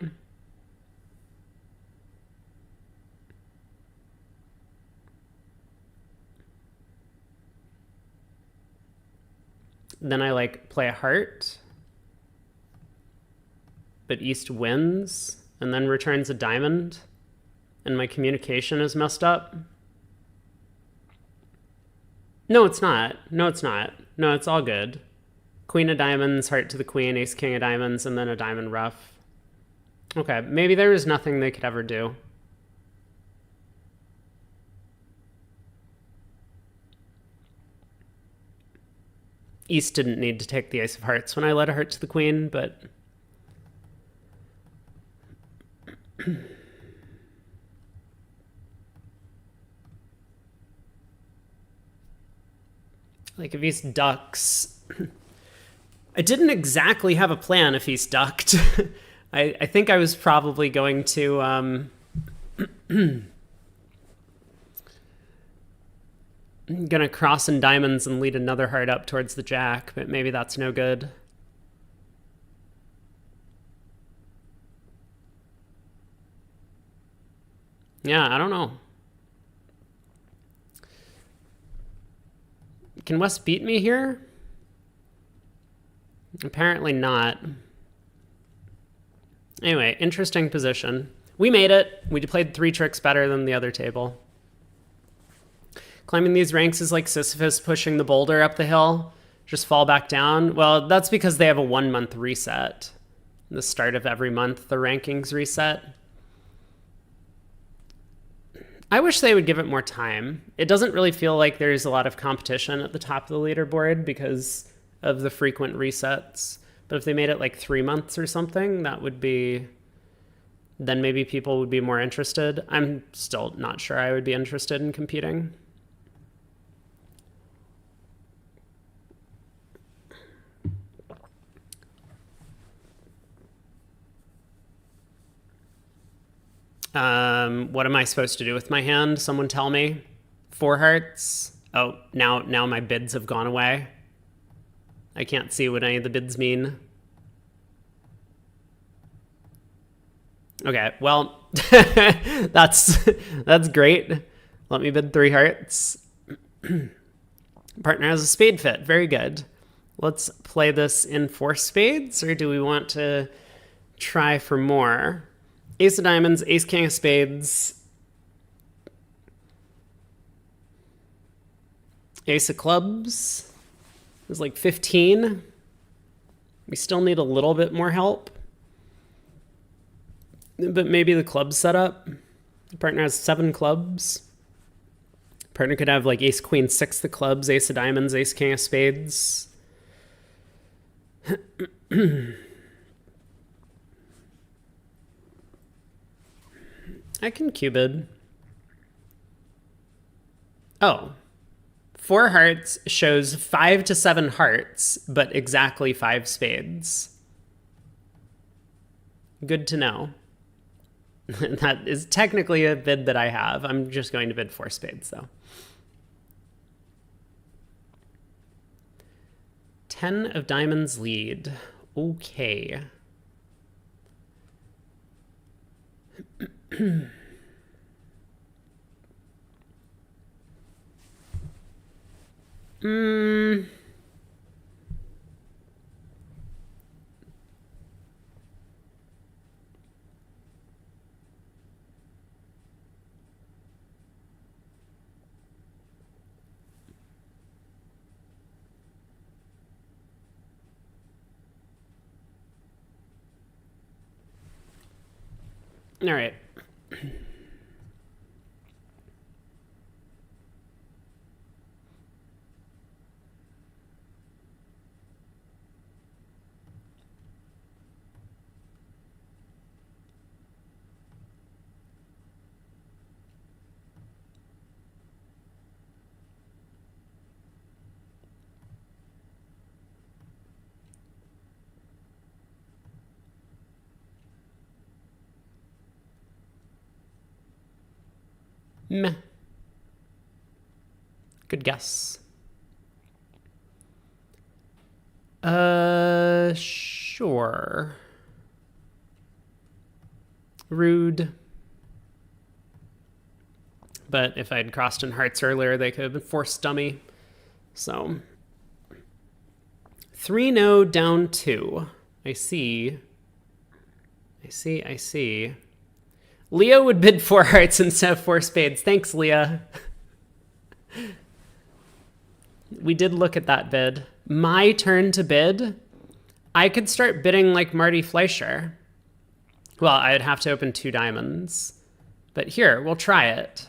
then I like play a heart, but East wins and then returns a diamond, and my communication is messed up. No, it's not. No, it's not. No, it's all good. Queen of diamonds, heart to the queen, ace, king of diamonds, and then a diamond rough. Okay, maybe there was nothing they could ever do. East didn't need to take the ace of hearts when I led a heart to the queen, but... like if East ducks... I didn't exactly have a plan if East ducked. I think I was probably going to... gonna cross in diamonds and lead another heart up towards the jack, but maybe that's no good. Yeah, I don't know. Can West beat me here? Apparently not. Anyway, interesting position. We made it. We played 3 tricks better than the other table. Climbing these ranks is like Sisyphus pushing the boulder up the hill. Just fall back down. Well, that's because they have a 1-month reset. The start of every month, the rankings reset. I wish they would give it more time. It doesn't really feel like there's a lot of competition at the top of the leaderboard because of the frequent resets. But if they made it like 3 months or something, that would be... then maybe people would be more interested. I'm still not sure I would be interested in competing. What am I supposed to do with my hand? Someone tell me. 4 hearts. Oh, now my bids have gone away. I can't see what any of the bids mean. Okay, well, that's great. Let me bid 3 hearts. Partner has a spade fit. Very good. Let's play this in 4 spades, or do we want to try for more? Ace of diamonds, ace, king of spades. Ace of clubs is like 15. We still need a little bit more help. But maybe the club setup. The partner has 7 clubs. Partner could have like ace, queen, 6 of clubs, ace of diamonds, ace, king of spades. I can cubid. Oh. 4 hearts shows 5 to 7 hearts, but exactly 5 spades. Good to know. That is technically a bid that I have. I'm just going to bid 4 spades, though. 10 of diamonds lead. Okay. All right. Meh. Good guess. Sure. Rude. But if I'd crossed in hearts earlier, they could have been forced dummy. So 3 no, down 2. I see. Leah would bid 4 hearts instead of 4 spades. Thanks, Leah. We did look at that bid. My turn to bid. I could start bidding like Marty Fleischer. Well, I'd have to open 2 diamonds. But here, we'll try it.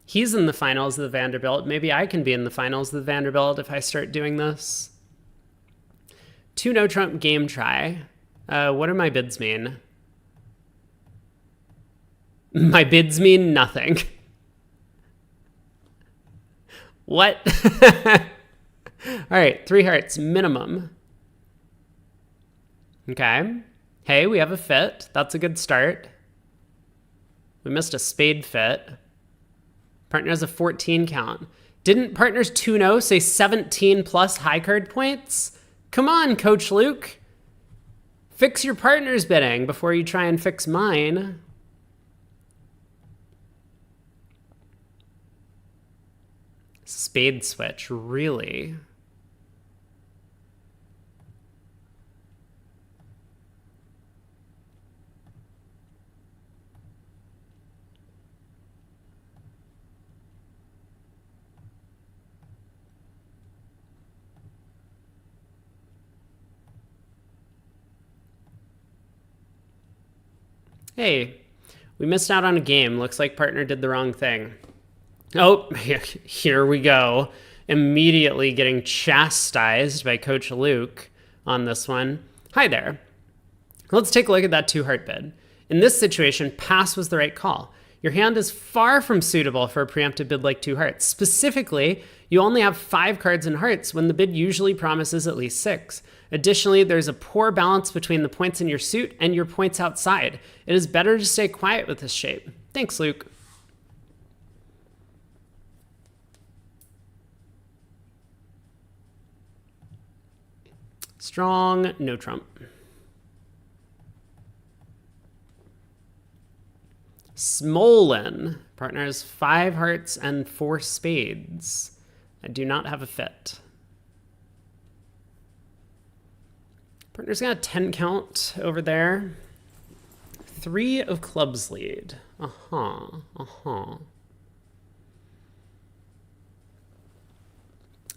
He's in the finals of the Vanderbilt. Maybe I can be in the finals of the Vanderbilt if I start doing this. 2 no trump game try. What do my bids mean? My bids mean nothing. What? All right, 3 hearts minimum. Okay. Hey, we have a fit. That's a good start. We missed a spade fit. Partner has a 14 count. Didn't partner's 2-0 say 17 plus high card points? Come on, Coach Luke. Fix your partner's bidding before you try and fix mine. Spade switch, really? Hey, we missed out on a game. Looks like partner did the wrong thing. Oh, here we go. Immediately getting chastised by Coach Luke on this one. Hi there. Let's take a look at that 2-heart bid. In this situation, pass was the right call. Your hand is far from suitable for a preemptive bid like 2 hearts. Specifically, you only have 5 cards in hearts when the bid usually promises at least 6. Additionally, there's a poor balance between the points in your suit and your points outside. It is better to stay quiet with this shape. Thanks, Luke. Strong, no trump. Smolin. Partner has 5 hearts and 4 spades. I do not have a fit. Partner's got a 10 count over there. 3 of clubs lead.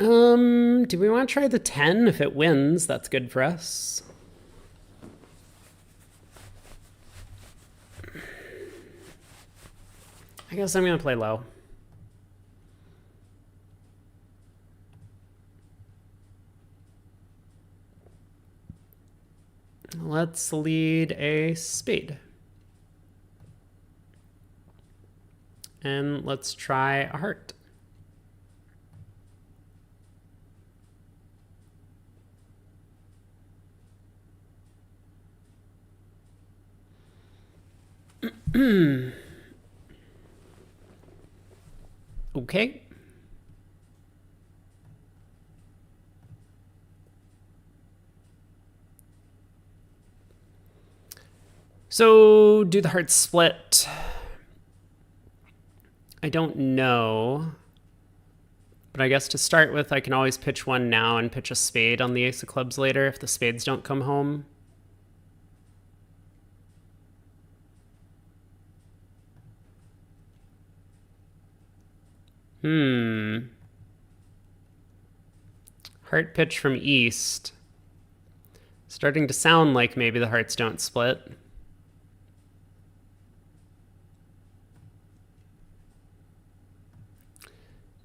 Do we want to try the 10? If it wins, that's good for us. I guess I'm going to play low. Let's lead a spade. And let's try a heart. Okay. So, do the hearts split? I don't know. But I guess to start with, I can always pitch one now and pitch a spade on the ace of clubs later if the spades don't come home. Heart pitch from east. Starting to sound like maybe the hearts don't split.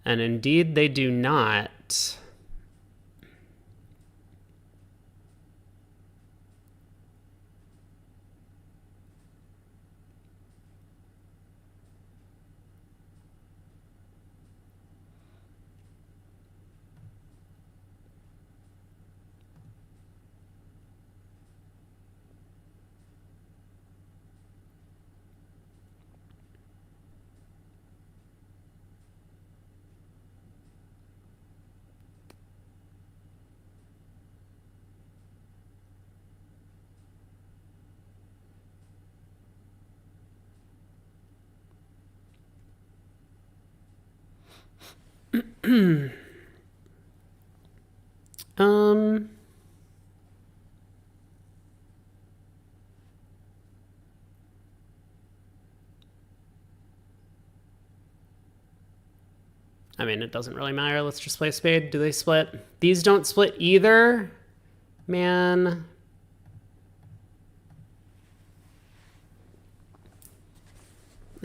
And indeed, they do not. I mean, it doesn't really matter. Let's just play a spade. Do they split? These don't split either. Man.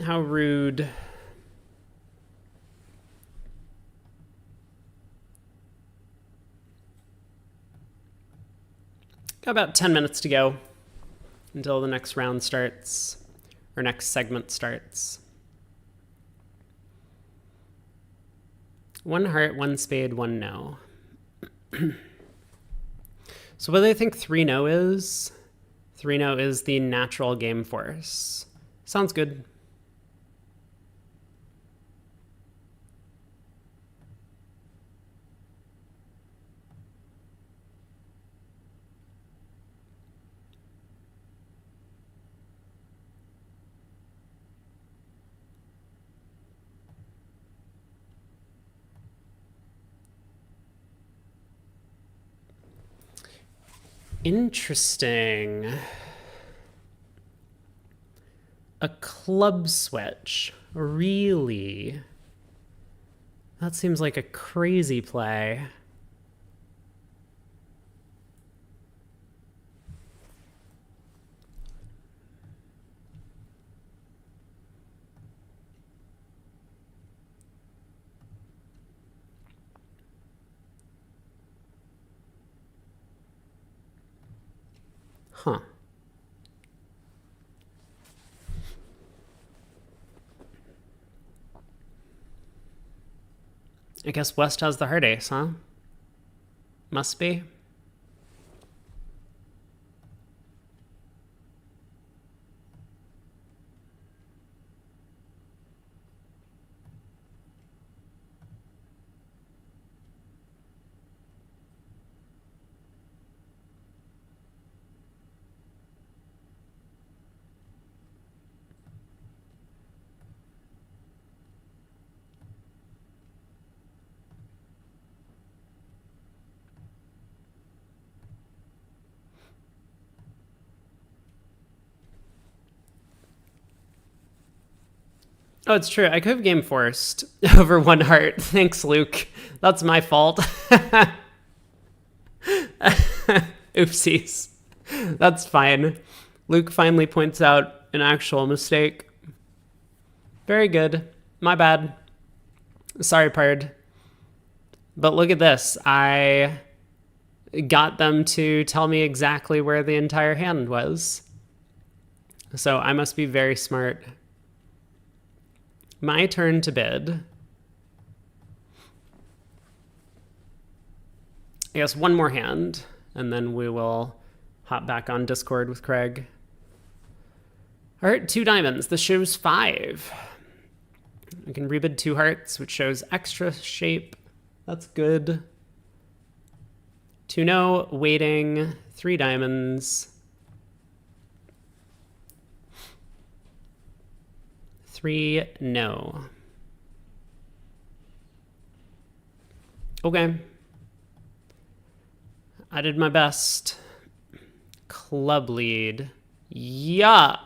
How rude. Got about 10 minutes to go until the next round starts, or next segment starts. One heart, one spade, one no. So what do they think 3-no is? 3-no is the natural game force. Sounds good. Interesting. A club switch. Really? That seems like a crazy play. Huh. I guess West has the heart ace, huh? Must be. Oh, it's true. I could have game forced over one heart. Thanks, Luke. That's my fault. Oopsies. That's fine. Luke finally points out an actual mistake. Very good. My bad. Sorry, Pard. But look at this. I got them to tell me exactly where the entire hand was. So I must be very smart. My turn to bid. I guess one more hand, and then we will hop back on Discord with Craig. All right, 2 diamonds. This shows 5. I can rebid 2 hearts, which shows extra shape. That's good. 2 no, waiting, 3 diamonds. 3 no. Okay. I did my best. Club lead. Yuck.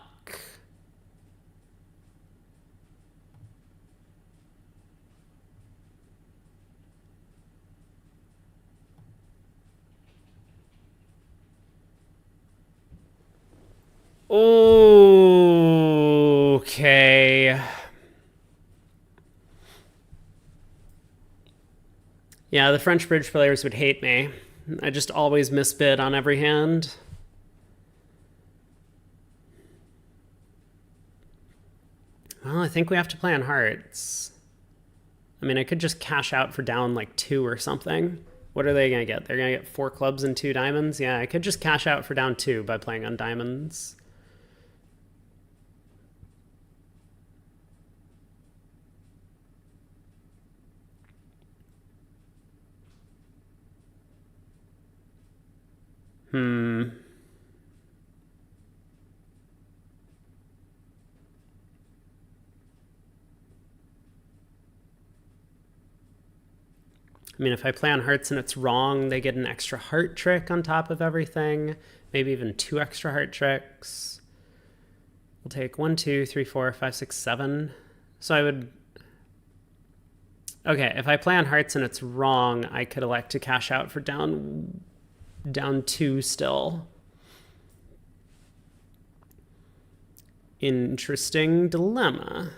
Okay. Yeah, the French bridge players would hate me. I just always misbid on every hand. Well, I think we have to play on hearts. I mean, I could just cash out for down like 2 or something. What are they going to get? They're going to get 4 clubs and 2 diamonds? Yeah, I could just cash out for down 2 by playing on diamonds. I mean, if I play on hearts and it's wrong, they get an extra heart trick on top of everything. Maybe even 2 extra heart tricks. We'll take 1, 2, 3, 4, 5, 6, 7. So I would... Okay, if I play on hearts and it's wrong, I could elect to cash out for down 2 still. Interesting dilemma.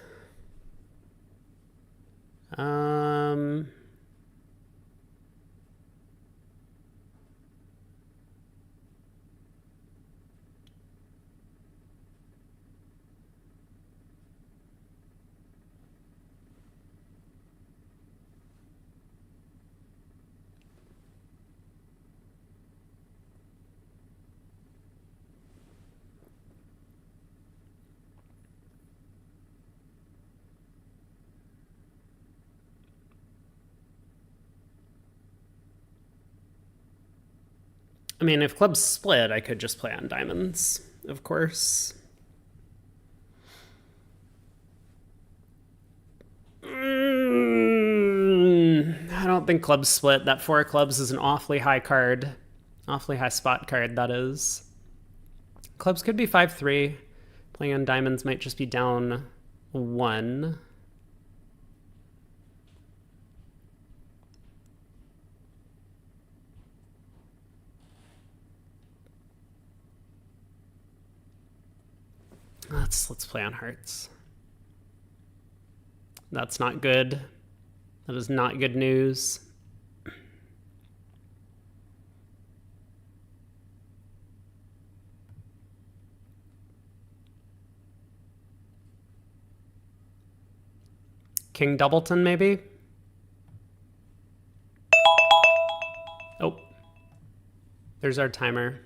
I mean, if clubs split, I could just play on diamonds, of course. I don't think clubs split. That 4 clubs is an awfully high card. Awfully high spot card, that is. Clubs could be 5-3. Playing on diamonds might just be down 1. Let's play on hearts. That's not good. That is not good news. King Doubleton, maybe? Oh. There's our timer.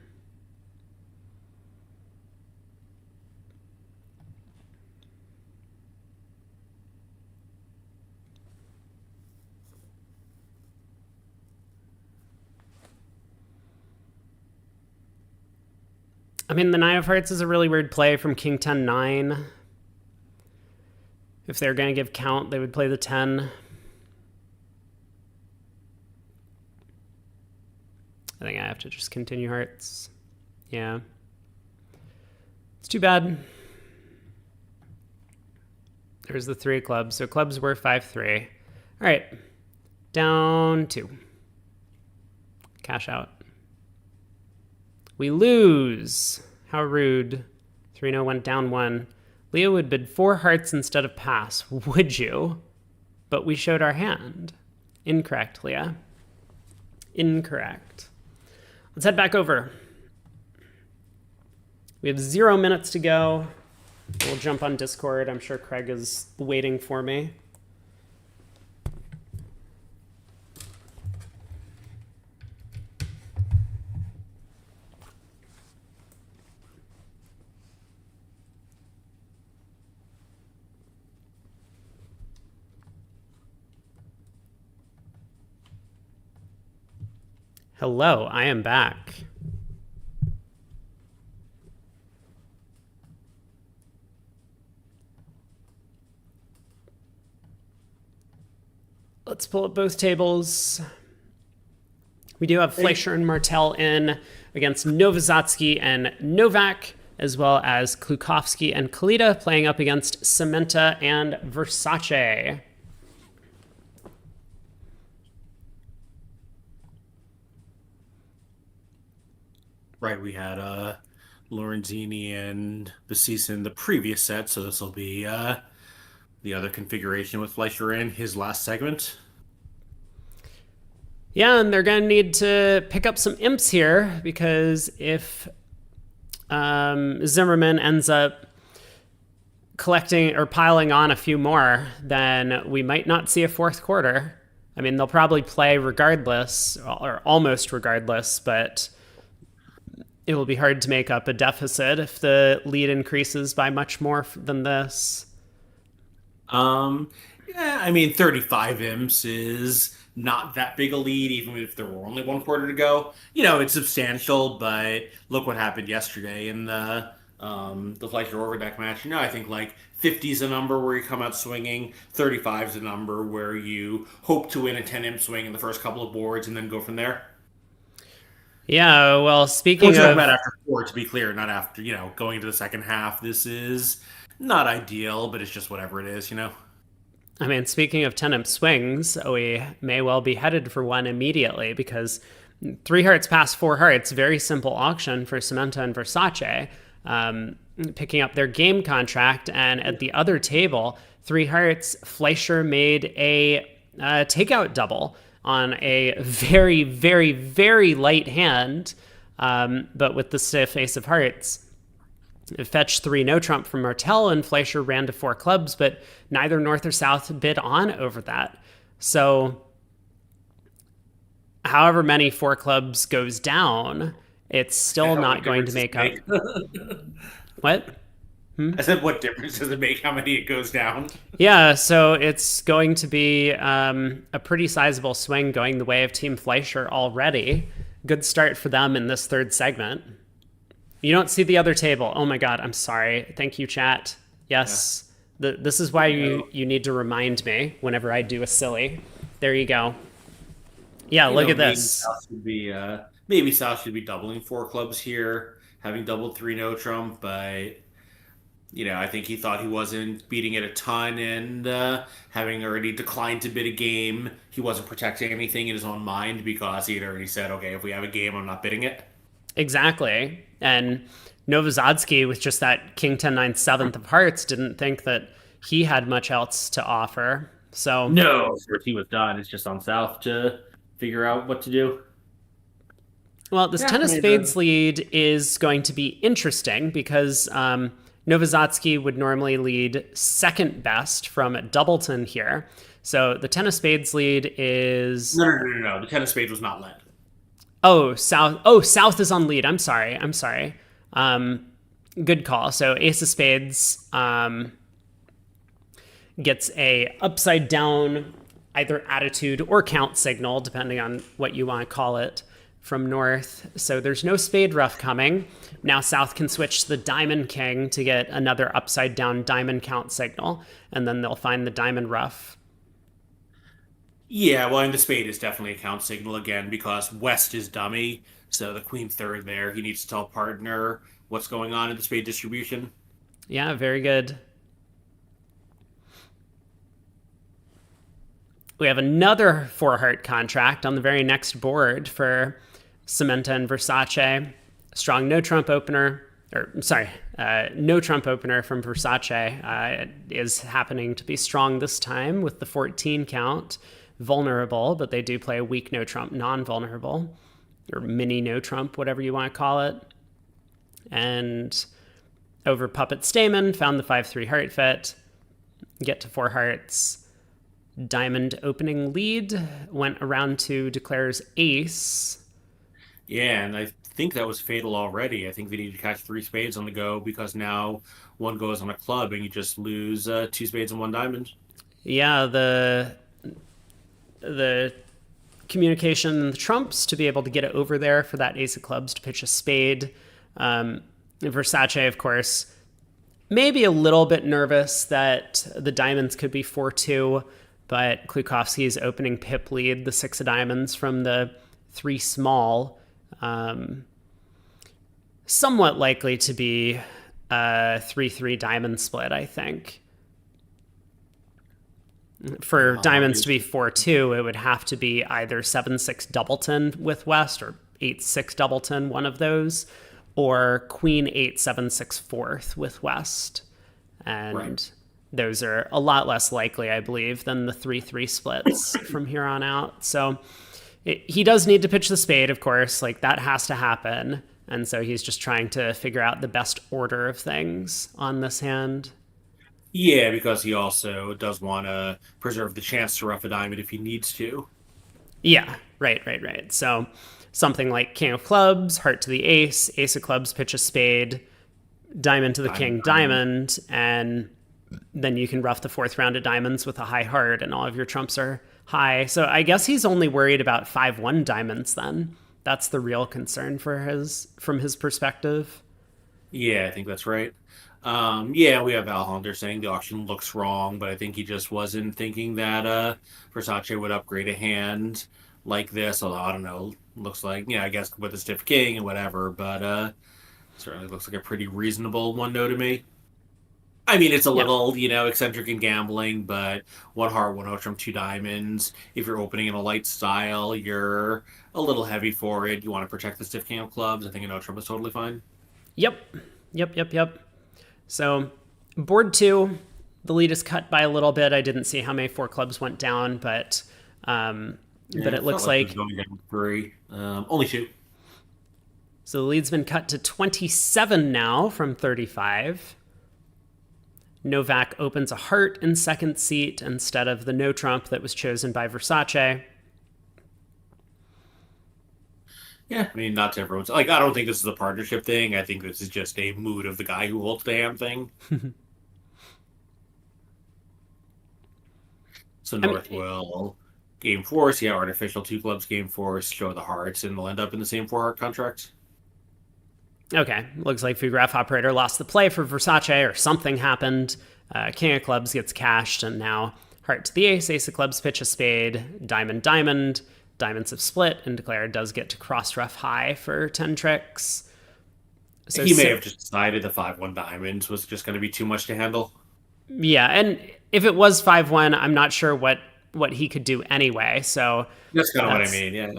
I mean, the 9 of hearts is a really weird play from King 10-9. If they're going to give count, they would play the 10. I think I have to just continue hearts. Yeah. It's too bad. There's the 3 clubs. So clubs were 5-3. All right. Down 2. Cash out. We lose. How rude. 3-0 went down 1. Leo would bid 4 hearts instead of pass. Would you? But we showed our hand. Incorrect, Leah. Incorrect. Let's head back over. We have 0 minutes to go. We'll jump on Discord. I'm sure Craig is waiting for me. Hello, I am back. Let's pull up both tables. We do have Fleischer and Martel in against Novozatsky and Novak, as well as Klukovsky and Kalita playing up against Cementa and Versace. Right, we had Lorenzini and Bassisa in the previous set, so this will be the other configuration with Fleischer in his last segment. Yeah, and they're going to need to pick up some imps here, because if Zimmerman ends up collecting or piling on a few more, then we might not see a 4th quarter. I mean, they'll probably play regardless, or almost regardless, but it will be hard to make up a deficit if the lead increases by much more than this. Yeah, I mean, 35 imps is not that big a lead, even if there were only 1 quarter to go. You know, it's substantial, but look what happened yesterday in the Fleischer Overdeck match. You know, I think like 50 is a number where you come out swinging. 35 is a number where you hope to win a 10 imp swing in the first couple of boards and then go from there. Yeah, well, speaking of... about after 4, to be clear, not after, going into the second half. This is not ideal, but it's just whatever it is, I mean, speaking of 10 imp swings, we may well be headed for one immediately, because 3 hearts past 4 hearts, very simple auction for Cementa and Versace, picking up their game contract. And at the other table, 3 hearts, Fleischer made a takeout double on a very, very, very light hand, but with the stiff ace of hearts. It fetched 3 no trump from Martel, and Fleischer ran to 4 clubs, but neither North or South bid on over that. So however many 4 clubs goes down, it's still not going to make up. What? I said, what difference does it make how many it goes down? Yeah, so it's going to be a pretty sizable swing going the way of Team Fleischer already. Good start for them in this 3rd segment. You don't see the other table. Oh my God, I'm sorry. Thank you, chat. Yes, yeah. This is why you need to remind me whenever I do a silly. There you go. Yeah, look at this. Maybe South should be doubling 4 clubs here, having doubled 3 no trump, but... I think he thought he wasn't beating it a ton, and having already declined to bid a game, he wasn't protecting anything in his own mind, because he had already said, okay, if we have a game, I'm not bidding it. Exactly. And Novozatsky, with just that King 10-9 7th of hearts, didn't think that he had much else to offer. So no, he was done. It's just on South to figure out what to do. Well, this 10 of spades lead is going to be interesting, because Novozatsky would normally lead 2nd best from Doubleton here. So the 10 of spades lead is... No. The 10 of spades was not led. Oh, South is on lead. I'm sorry. Good call. So ace of spades gets a upside down either attitude or count signal, depending on what you want to call it, from North. So there's no spade ruff coming. Now South can switch to the Diamond King to get another upside down diamond count signal, and then they'll find the diamond ruff. Yeah, well, and the spade is definitely a count signal again, because West is dummy, so the queen 3rd there, he needs to tell partner what's going on in the spade distribution. Yeah, very good. We have another 4-heart contract on the very next board for Samantha and Versace. Strong no trump opener, no trump opener from Versace is happening to be strong this time with the 14 count. Vulnerable, but they do play a weak no trump, non-vulnerable, or mini no trump, whatever you want to call it. And over Puppet Stamen, found the 5-3 heart fit. Get to 4 hearts. Diamond opening lead, went around to declares ace. Yeah, and I think that was fatal already. I think they need to catch 3 spades on the go because now one goes on a club and you just lose 2 spades and 1 diamond. Yeah, the communication the trumps to be able to get it over there for that ace of clubs to pitch a spade. Versace, of course, maybe a little bit nervous that the diamonds could be 4-2, but Klukowski's opening pip lead, the 6 of diamonds from the 3 small, somewhat likely to be a 3-3 diamond split, I think. For diamonds to be 4-2, it would have to be either 7-6 doubleton with West or 8-6 doubleton, one of those, or Queen 8-7-6 fourth with West. And those are a lot less likely, I believe, than the 3-3 splits from here on out. So he does need to pitch the spade, of course. Like, that has to happen. And so he's just trying to figure out the best order of things on this hand. Yeah, because he also does want to preserve the chance to rough a diamond if he needs to. Yeah, right. So something like King of Clubs, heart to the ace, ace of clubs, pitch a spade, diamond to the king, diamond, and then you can rough the 4th round of diamonds with a high heart, and all of your trumps are high. So I guess he's only worried about 5-1 diamonds then. That's the real concern from his perspective. Yeah, I think that's right. Yeah, we have Alhonder saying the auction looks wrong, but I think he just wasn't thinking that Versace would upgrade a hand like this. Although I don't know, looks like, yeah, I guess with a stiff king and whatever, but certainly looks like a pretty reasonable 1-no to me. I mean, it's a little, eccentric in gambling, but 1 heart, 1 trump, 2 diamonds. If you're opening in a light style, you're a little heavy for it. You want to protect the stiff king of clubs. I think a no trump is totally fine. Yep. So board 2, the lead is cut by a little bit. I didn't see how many 4 clubs went down, but it looks like it was going down 3, only 2. So the lead's been cut to 27 now from 35. Novak opens a heart in second seat instead of the no trump that was chosen by Versace. Yeah, I mean, not to everyone's. Like, I don't think this is a partnership thing. I think this is just a mood of the guy who holds the ham thing. So North will game force, yeah, artificial 2 clubs game force, show the hearts, and they'll end up in the same 4-heart contract. Okay, looks like Fugraph Operator lost the play for Versace, or something happened. King of Clubs gets cashed, and now heart to the ace, ace of clubs, pitch a spade, diamond, diamond. Diamonds have split, and Declare does get to cross rough high for 10 tricks. So he may have just decided the 5-1 diamonds was just going to be too much to handle. Yeah, and if it was 5-1, I'm not sure what he could do anyway. So that's kind of what I mean, yeah.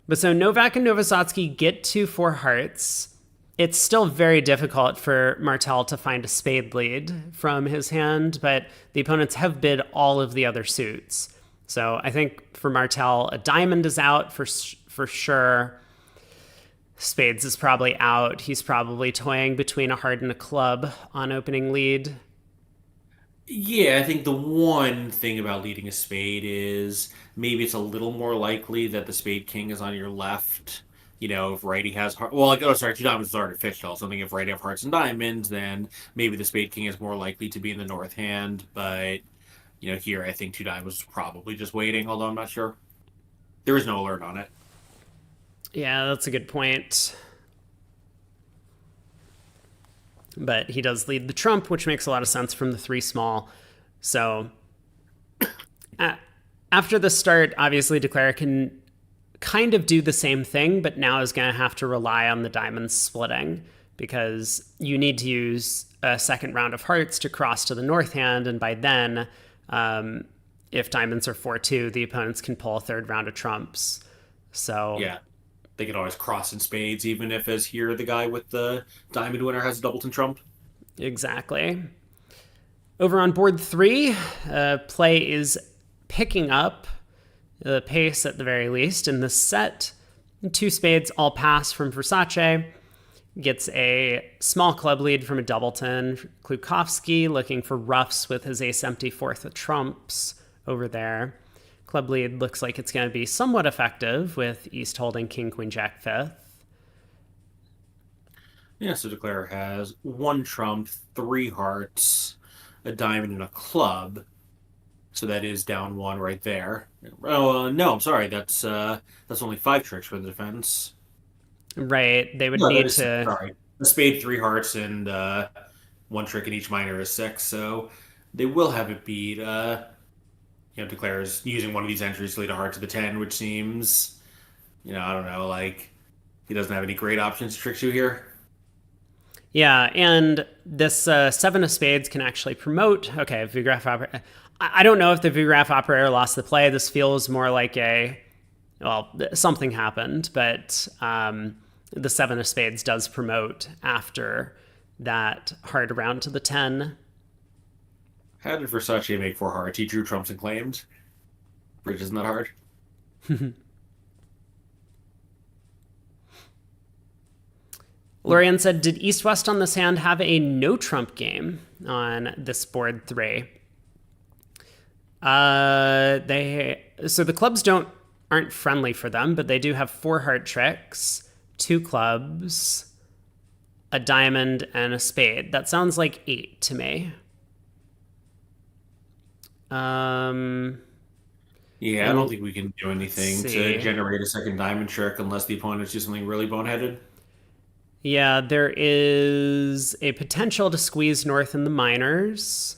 But so Novak and Novosatsky get to 4 hearts. It's still very difficult for Martel to find a spade lead from his hand, but the opponents have bid all of the other suits. So I think for Martel, a diamond is out for sure. Spades is probably out. He's probably toying between a heart and a club on opening lead. Yeah, I think the one thing about leading a spade is maybe it's a little more likely that the spade king is on your left. If righty has heart, well, 2 diamonds is artificial. So I think if righty have hearts and diamonds, then maybe the spade king is more likely to be in the north hand. But here I think 2 diamonds is probably just waiting. Although I'm not sure. There is no alert on it. Yeah, that's a good point. But he does lead the trump, which makes a lot of sense from the 3 small. So after the start, obviously Declare can kind of do the same thing, but now is going to have to rely on the diamonds splitting because you need to use a second round of hearts to cross to the north hand, and by then if diamonds are 4-2, the opponents can pull a third round of trumps. So Yeah. They can always cross in spades, even if, as here, the guy with the diamond winner has a doubleton trump. exactly. Over on board 3, play is picking up the pace at the very least in this set. 2 spades all pass from Versace. Gets a small club lead from a doubleton. Klukowski looking for ruffs with his ace-empty fourth of trumps over there. Club lead looks like it's going to be somewhat effective with East holding king, queen, jack, fifth. Yeah, so Declare has 1 trump, 3 hearts, a diamond, and a club. So that is down 1 right there. Oh, no, I'm sorry. That's only 5 tricks for the defense. Right, they would No, that need is to... sorry. A spade, 3 hearts, and 1 trick in each minor is 6. So they will have it beat. Declares using one of these entries to lead a heart to the 10, which seems, I don't know, like he doesn't have any great options to trick you here. Yeah, and this 7 of spades can actually promote... Okay, Vugraph Operator... I don't know if the Vugraph Operator lost the play. This feels more like something happened, but the 7 of spades does promote after that heart around to the 10. How did Versace make 4 hearts? He drew trumps and claimed. Bridge is not hard. Lorian said, did East-West on this hand have a no-trump game on this board 3? So the clubs aren't friendly for them, but they do have 4 heart tricks, 2 clubs, a diamond, and a spade. That sounds like 8 to me. Yeah, I don't think we can do anything see. to generate a second diamond trick unless the opponents do something really boneheaded. Yeah, there is a potential to squeeze north in the minors,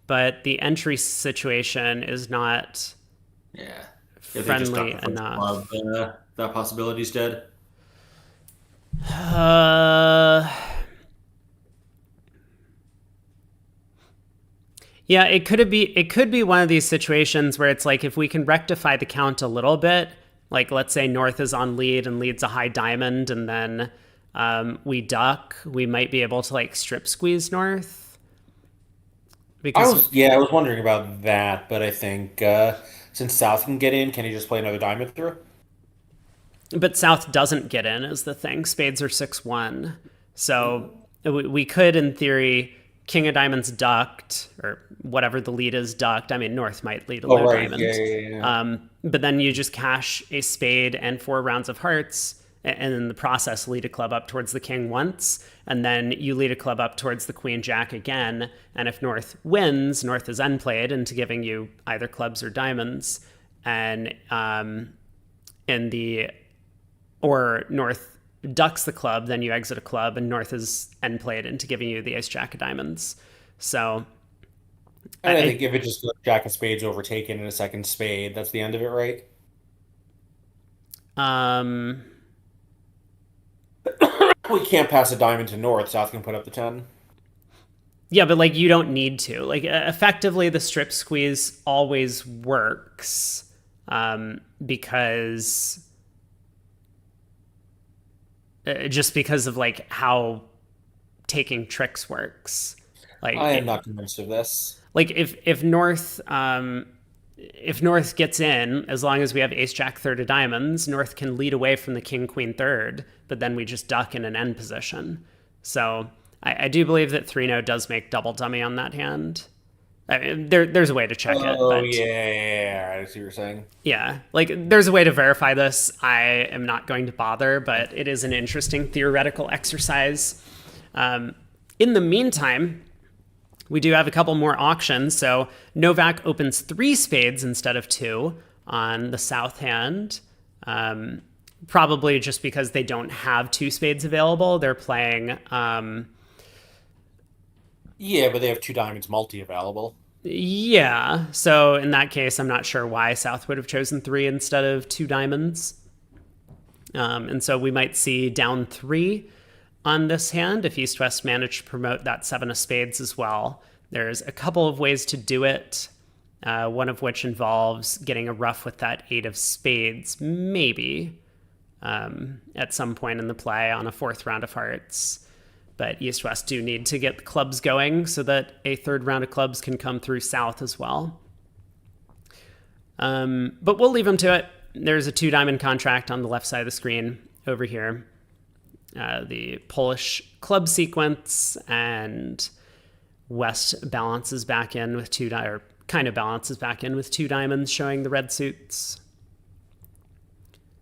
but the entry situation is not friendly enough. That possibility's dead. Yeah, it could be one of these situations where it's like if we can rectify the count a little bit, like let's say North is on lead and leads a high diamond, and then we duck, we might be able to like strip squeeze North. Because I was wondering about that, but I think since South can get in, can he just play another diamond through? But South doesn't get in is the thing. Spades are 6-1. So we could, in theory, King of Diamonds ducked, or whatever the lead is ducked. I mean, North might lead a low diamond. Yeah. But then you just cash a spade and 4 rounds of hearts, and in the process lead a club up towards the king once, and then you lead a club up towards the queen jack again. And if North wins, North is unplayed into giving you either clubs or diamonds. And or North ducks the club, then you exit a club, and North is end played into giving you the ace jack of diamonds. So I think if it just goes jack of spades overtaken and a second spade, that's the end of it, right? We can't pass a diamond to North. South can put up the 10. Yeah, but like you don't need to. Like effectively, the strip squeeze always works because just because of like how taking tricks works. Like I am not convinced of this. Like if North gets in, as long as we have ace jack third of diamonds, North can lead away from the king queen third, but then we just duck in an end position. So I do believe that 3-0 does make double dummy on that hand. I mean, there's a way to check it. Oh, yeah, I see what you're saying. Yeah, like there's a way to verify this. I am not going to bother, but it is an interesting theoretical exercise. In the meantime, we do have a couple more auctions. So Novak opens 3 spades instead of 2 on the south hand. Probably just because they don't have 2 spades available. They're playing... Yeah, but they have 2 diamonds multi available. Yeah, so in that case, I'm not sure why South would have chosen 3 instead of 2 diamonds. And so we might see down 3 on this hand if East-West managed to promote that 7 of spades as well. There's a couple of ways to do it. one of which involves getting a ruff with that 8 of spades, maybe, at some point in the play on a 4th round of hearts. But East-West do need to get the clubs going so that a 3rd round of clubs can come through South as well. But we'll leave them to it. There's a 2-diamond contract on the left side of the screen over here. The Polish club sequence, and West balances back in with balances back in with 2 diamonds showing the red suits.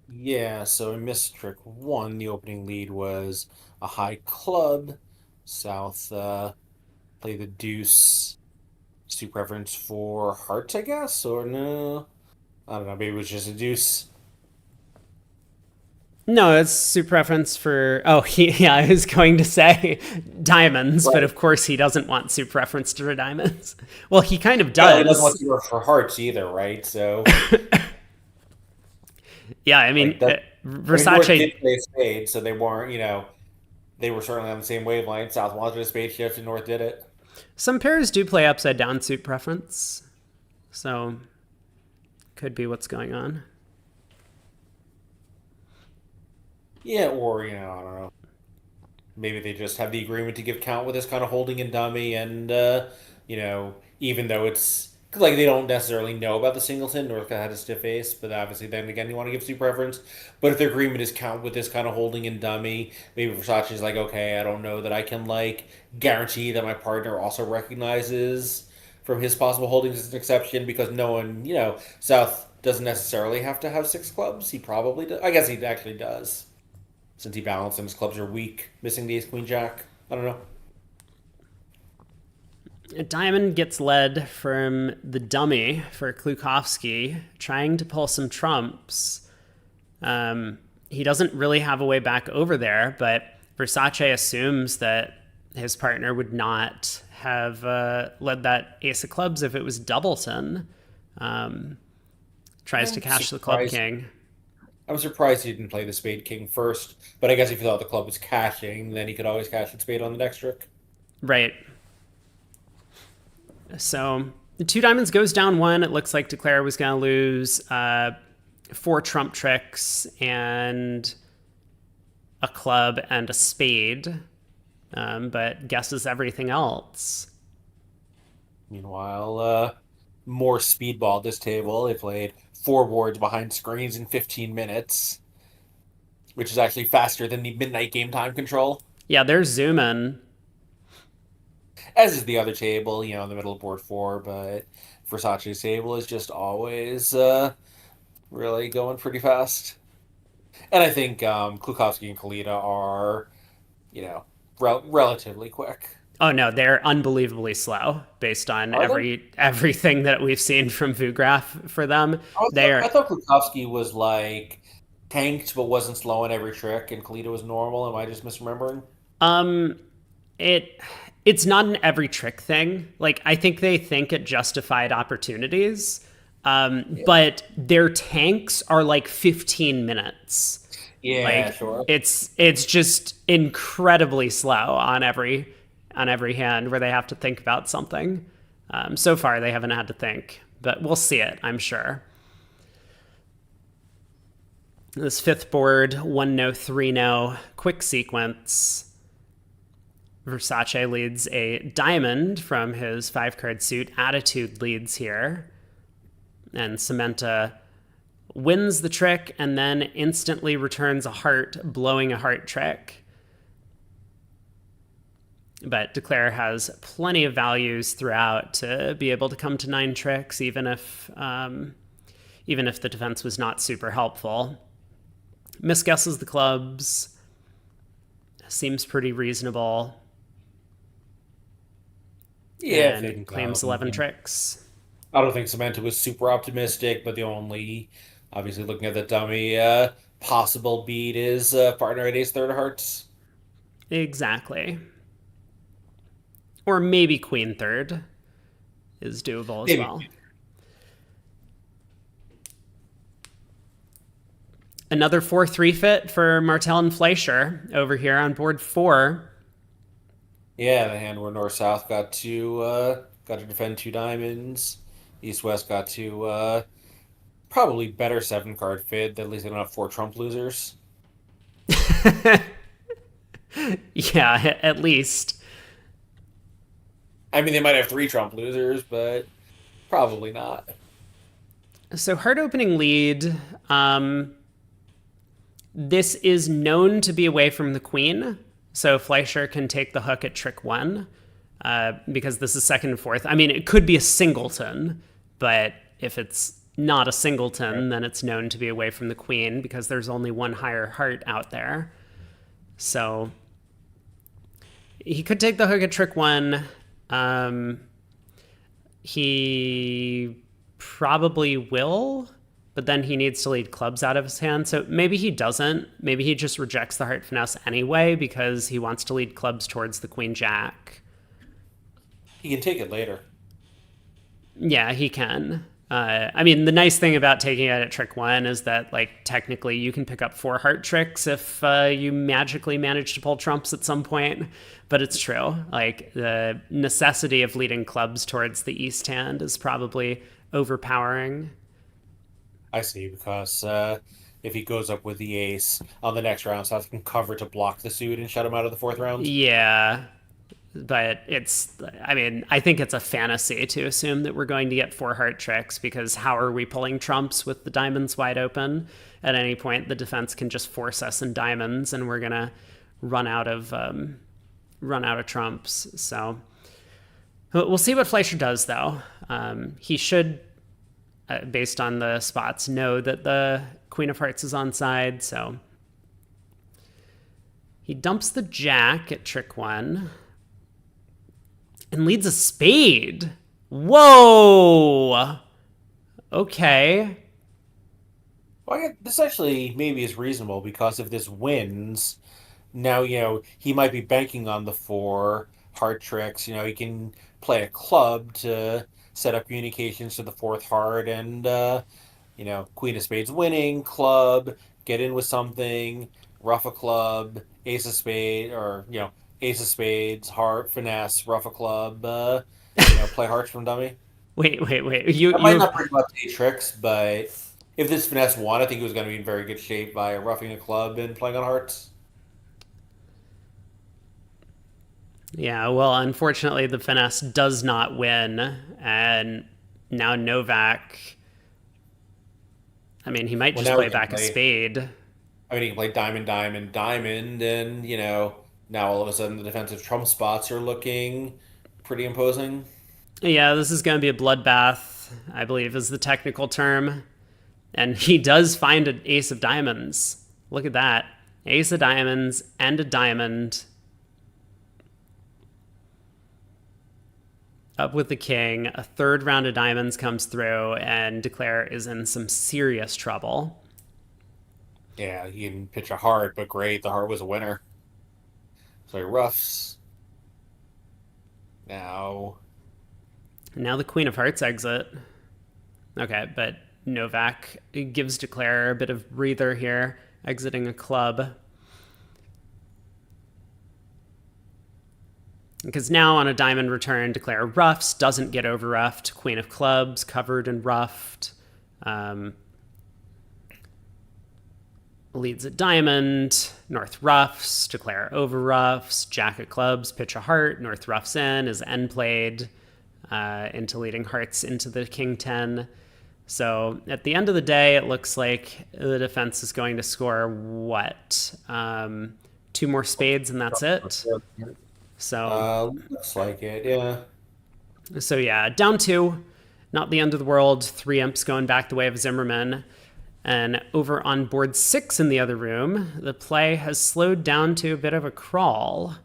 Yeah, so in Miss Trick 1, the opening lead was a high club. South play the deuce. Suit preference for hearts, I guess? Or no? I don't know, maybe it was just a deuce. No, it's suit preference for... I was going to say diamonds, right. But of course he doesn't want suit preference for diamonds. Well, he kind of does. Yeah, he doesn't want to for hearts either, right? So... Yeah, I mean, Versace did play a spade, so they weren't, they were certainly on the same wavelength. South wanted a spade shift, and North did it. Some pairs do play upside down suit preference, so could be what's going on. Yeah, or I don't know. Maybe they just have the agreement to give count with this kind of holding and dummy, and even though it's like they don't necessarily know about the singleton. Northcott had a stiff ace, but obviously then again you want to give suit preference. But if the agreement is count with this kind of holding and dummy, maybe Versace's like, okay, I don't know that I can guarantee that my partner also recognizes from his possible holdings as an exception, because no one, South doesn't necessarily have to have 6 clubs. He probably does. I guess he actually does, since he balanced and his clubs are weak, missing the ace, queen, jack. I don't know. Diamond gets led from the dummy for Klukowski, trying to pull some trumps. He doesn't really have a way back over there, but Versace assumes that his partner would not have led that ace of clubs if it was doubleton. Tries to cash the club king. I'm surprised he didn't play the spade king first, but I guess if he thought the club was cashing, then he could always cash the spade on the next trick. Right. So the 2 diamonds goes down 1. It looks like Declare was going to lose 4 trump tricks and a club and a spade, but guesses everything else. Meanwhile, more speedball at this table. They played 4 boards behind screens in 15 minutes, which is actually faster than the midnight game time control. Yeah, they're zooming. As is the other table, in the middle of board 4, but Versace's table is just always really going pretty fast. And I think Klukowski and Kalita are, relatively quick. Oh no, they're unbelievably slow based on everything that we've seen from VuGraph for them. I thought Klukowski was tanked but wasn't slow in every trick, and Kalita was normal. Am I just misremembering? It's not an every trick thing. I think they think it justified opportunities, but their tanks are 15 minutes. Yeah, sure. It's just incredibly slow on every hand where they have to think about something. So far, they haven't had to think, but we'll see it, I'm sure. This 5th board, 1-no, 3-no, quick sequence. Versace leads a diamond from his 5-card suit. Attitude leads here. And Samantha wins the trick and then instantly returns a heart, blowing a heart trick. But Declare has plenty of values throughout to be able to come to 9 tricks, even if the defense was not super helpful. Misguesses the clubs. Seems pretty reasonable. Yeah, and claims 11 tricks. I don't think Samantha was super optimistic, but the only, obviously looking at the dummy, possible beat is partner at ace 3rd of hearts. Exactly. Or maybe queen 3rd is doable as well. Another 4-3 fit for Martel and Fleischer over here on board 4. Yeah, the hand where North-South got to defend 2 diamonds. East West got to probably better 7 card fit. At least they don't have 4 trump losers. Yeah, at least. I mean, they might have 3 trump losers, but probably not. So heart opening lead. This is known to be away from the queen, so Fleischer can take the hook at trick one, because this is second and fourth. I mean, it could be a singleton, but if it's not a singleton, then it's known to be away from the queen because there's only one higher heart out there. So he could take the hook at trick one. He probably will, but then he needs to lead clubs out of his hand. So maybe he doesn't. Maybe he just rejects the heart finesse anyway because he wants to lead clubs towards the queen jack. He can take it later. Yeah, he can. I mean, the nice thing about taking it at trick one is that, like, technically you can pick up 4 heart tricks if you magically manage to pull trumps at some point. But it's true. Like, the necessity of leading clubs towards the east hand is probably overpowering. I see, because if he goes up with the ace on the next round, South can cover to block the suit and shut him out of the 4th round. Yeah. But I mean, I think it's a fantasy to assume that we're going to get 4 heart tricks because how are we pulling trumps with the diamonds wide open? At any point, the defense can just force us in diamonds and we're going to run out of trumps. So we'll see what Fleischer does, though. He should, based on the spots, know that the Queen of Hearts is on side. So he dumps the jack at trick one. And leads a spade. Whoa! Okay. Well, this actually maybe is reasonable because if this wins, now, he might be banking on the 4 heart tricks. He can play a club to set up communications to the 4th heart and, Queen of Spades winning, club, get in with something, ruff a club, ace of spade, or, ace of spades, heart, finesse, ruff a club, play hearts from dummy. Wait. I might not bring up 8 tricks, but if this finesse won, I think it was going to be in very good shape by roughing a club and playing on hearts. Yeah, well, unfortunately, the finesse does not win. And now Novak, I mean, he might just play back a spade. I mean, he can play diamond, diamond, diamond, and, now all of a sudden the defensive trump spots are looking pretty imposing. Yeah, this is going to be a bloodbath, I believe is the technical term. And he does find an ace of diamonds. Look at that. Ace of diamonds and a diamond. Up with the king. A 3rd round of diamonds comes through and Declare is in some serious trouble. Yeah, he can pitch a heart, but great, the heart was a winner. So he roughs. Now the Queen of Hearts exit. Okay, but Novak gives Declare a bit of breather here, exiting a club. Because now on a diamond return, Declare roughs, doesn't get over roughed. Queen of clubs, covered and roughed. Leads a diamond, North roughs, Declare over roughs, Jack of clubs, pitch a heart, North roughs in, is end played into leading hearts into the king 10. So at the end of the day, it looks like the defense is going to score what? 2 more spades and that's it. So looks like it, yeah. So yeah, down 2, not the end of the world. 3 imps going back the way of Zimmerman. And over on board 6 in the other room, the play has slowed down to a bit of a crawl.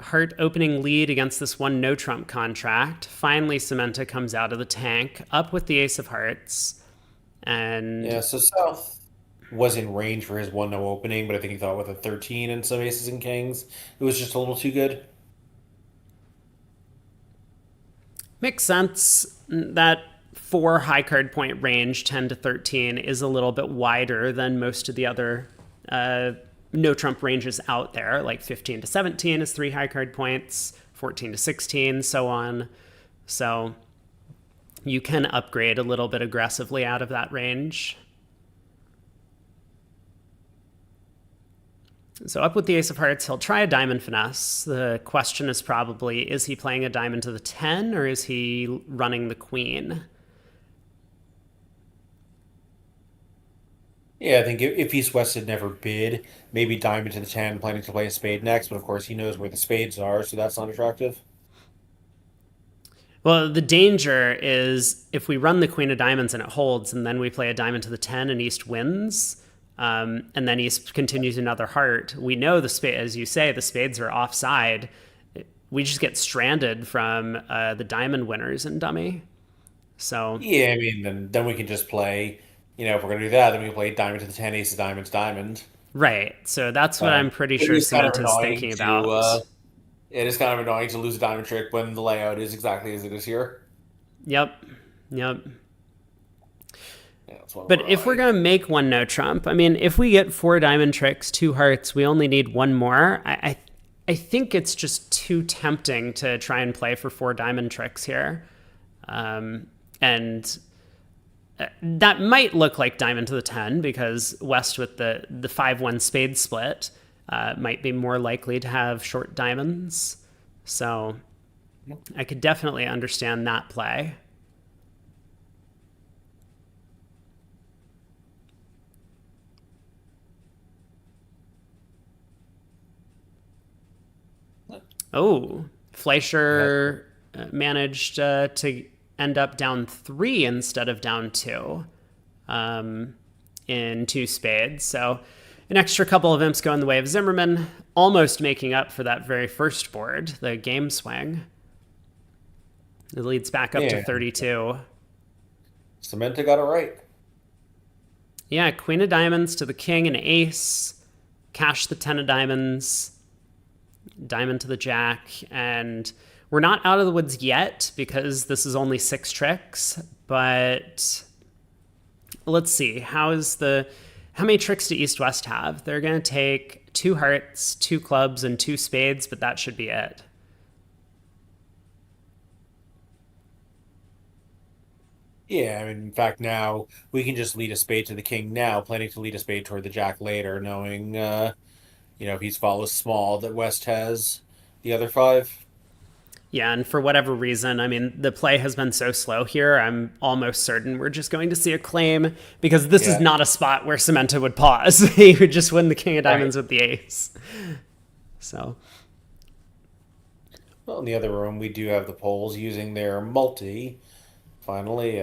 Heart opening lead against this one no trump contract. Finally, Cementa comes out of the tank, up with the ace of hearts. And yeah, so South was in range for his 1-no opening, but I think he thought with a 13 and some aces and kings, it was just a little too good. Makes sense. That 4 high card point range, 10 to 13, is a little bit wider than most of the other no trump ranges out there. Like 15 to 17 is 3 high card points. 14 to 16, so on. So you can upgrade a little bit aggressively out of that range. So up with the ace of hearts, he'll try a diamond finesse. The question is probably, is he playing a diamond to the 10 or is he running the queen? Yeah, I think if East West had never bid, maybe diamond to the 10, planning to play a spade next, but of course he knows where the spades are, so that's not attractive. Well, the danger is if we run the queen of diamonds and it holds, and then we play a diamond to the 10 and East wins, and then East continues another heart. We know the spade, as you say, the spades are offside. We just get stranded from the diamond winners in dummy. So Yeah, I mean, then we can just play, if we're going to do that, then we can play diamond to the 10, ace of diamonds, diamond. right. So that's what But I'm pretty it sure is kind of Samantha's annoying thinking to, about. it is kind of annoying to lose a diamond trick when the layout is exactly as it is here. Yep. Yep. Yeah, that's one But more if we're annoying. going to make one no trump, I mean, if we get 4 diamond tricks, 2 hearts, we only need one more. I think it's just too tempting to try and play for 4 diamond tricks here. And that might look like diamond to the 10 because West with the 5-1 spade split might be more likely to have short diamonds. So I could definitely understand that play. Oh, Yeah. Fleischer managed to end up down 3 instead of down 2 in 2 spades. So an extra couple of imps go in the way of Zimmerman, almost making up for that very first board, the game swing. It leads back up to Yeah. 32. Samantha got it right. Yeah, queen of diamonds to the king and ace, cash the 10 of diamonds, diamond to the jack, and we're not out of the woods yet because this is only 6 tricks, but let's see. How many tricks do East West have? They're going to take 2 hearts, 2 clubs, and 2 spades, but that should be it. Yeah, I mean, in fact, now we can just lead a spade to the king now, planning to lead a spade toward the jack later, knowing, if he's follows small, that West has the other 5. Yeah, and for whatever reason, I mean, the play has been so slow here, I'm almost certain we're just going to see a claim because this is Yeah, not a spot where Cementa would pause. He would just win the king of right. diamonds with the ace. So, Well, in the other room, we do have the Poles using their multi. Finally,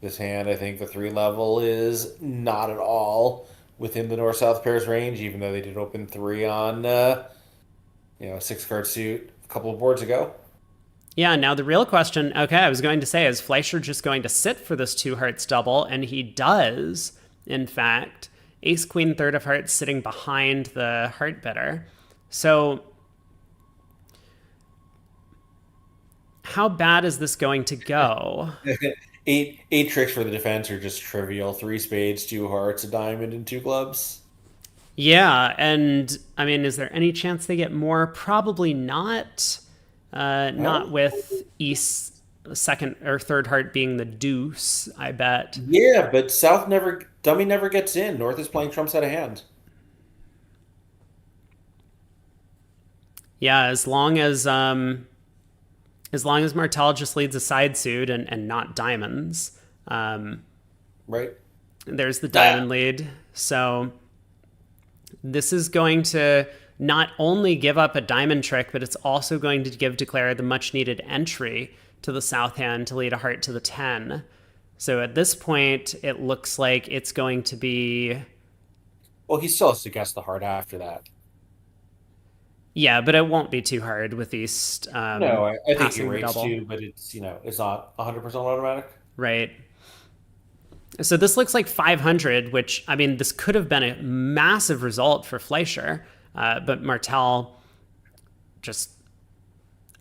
this hand, I think the 3 level is not at all within the North-South pairs range, even though they did open 3 on, a 6-card suit a couple of boards ago. yeah, now the real question, okay, I was going to say, is Fleischer just going to sit for this 2 hearts double? And he does, in fact. Ace, queen, third of hearts sitting behind the heart bidder. So, how bad is this going to go? Eight tricks for the defense are just trivial. 3 spades, 2 hearts, a diamond, and 2 clubs. Yeah, and I mean, is there any chance they get more? Probably not. Not Well, with East second or third heart being the deuce, I bet. yeah, but South never, dummy never gets in. North is playing trumps out of hand. Yeah, as long as Martel just leads a side suit and not diamonds, Right? there's the Ah, diamond lead. So this is going to not only give up a diamond trick, but it's also going to give Declare the much needed entry to the south hand to lead a heart to the 10. So at this point, it looks like it's going to be. well, he still has to guess the heart after that. Yeah, but it won't be too hard with East No, I think he passing the rates double, too, but it's not 100% automatic. right? So this looks like 500, which, I mean, this could have been a massive result for Fleischer, but Martel just,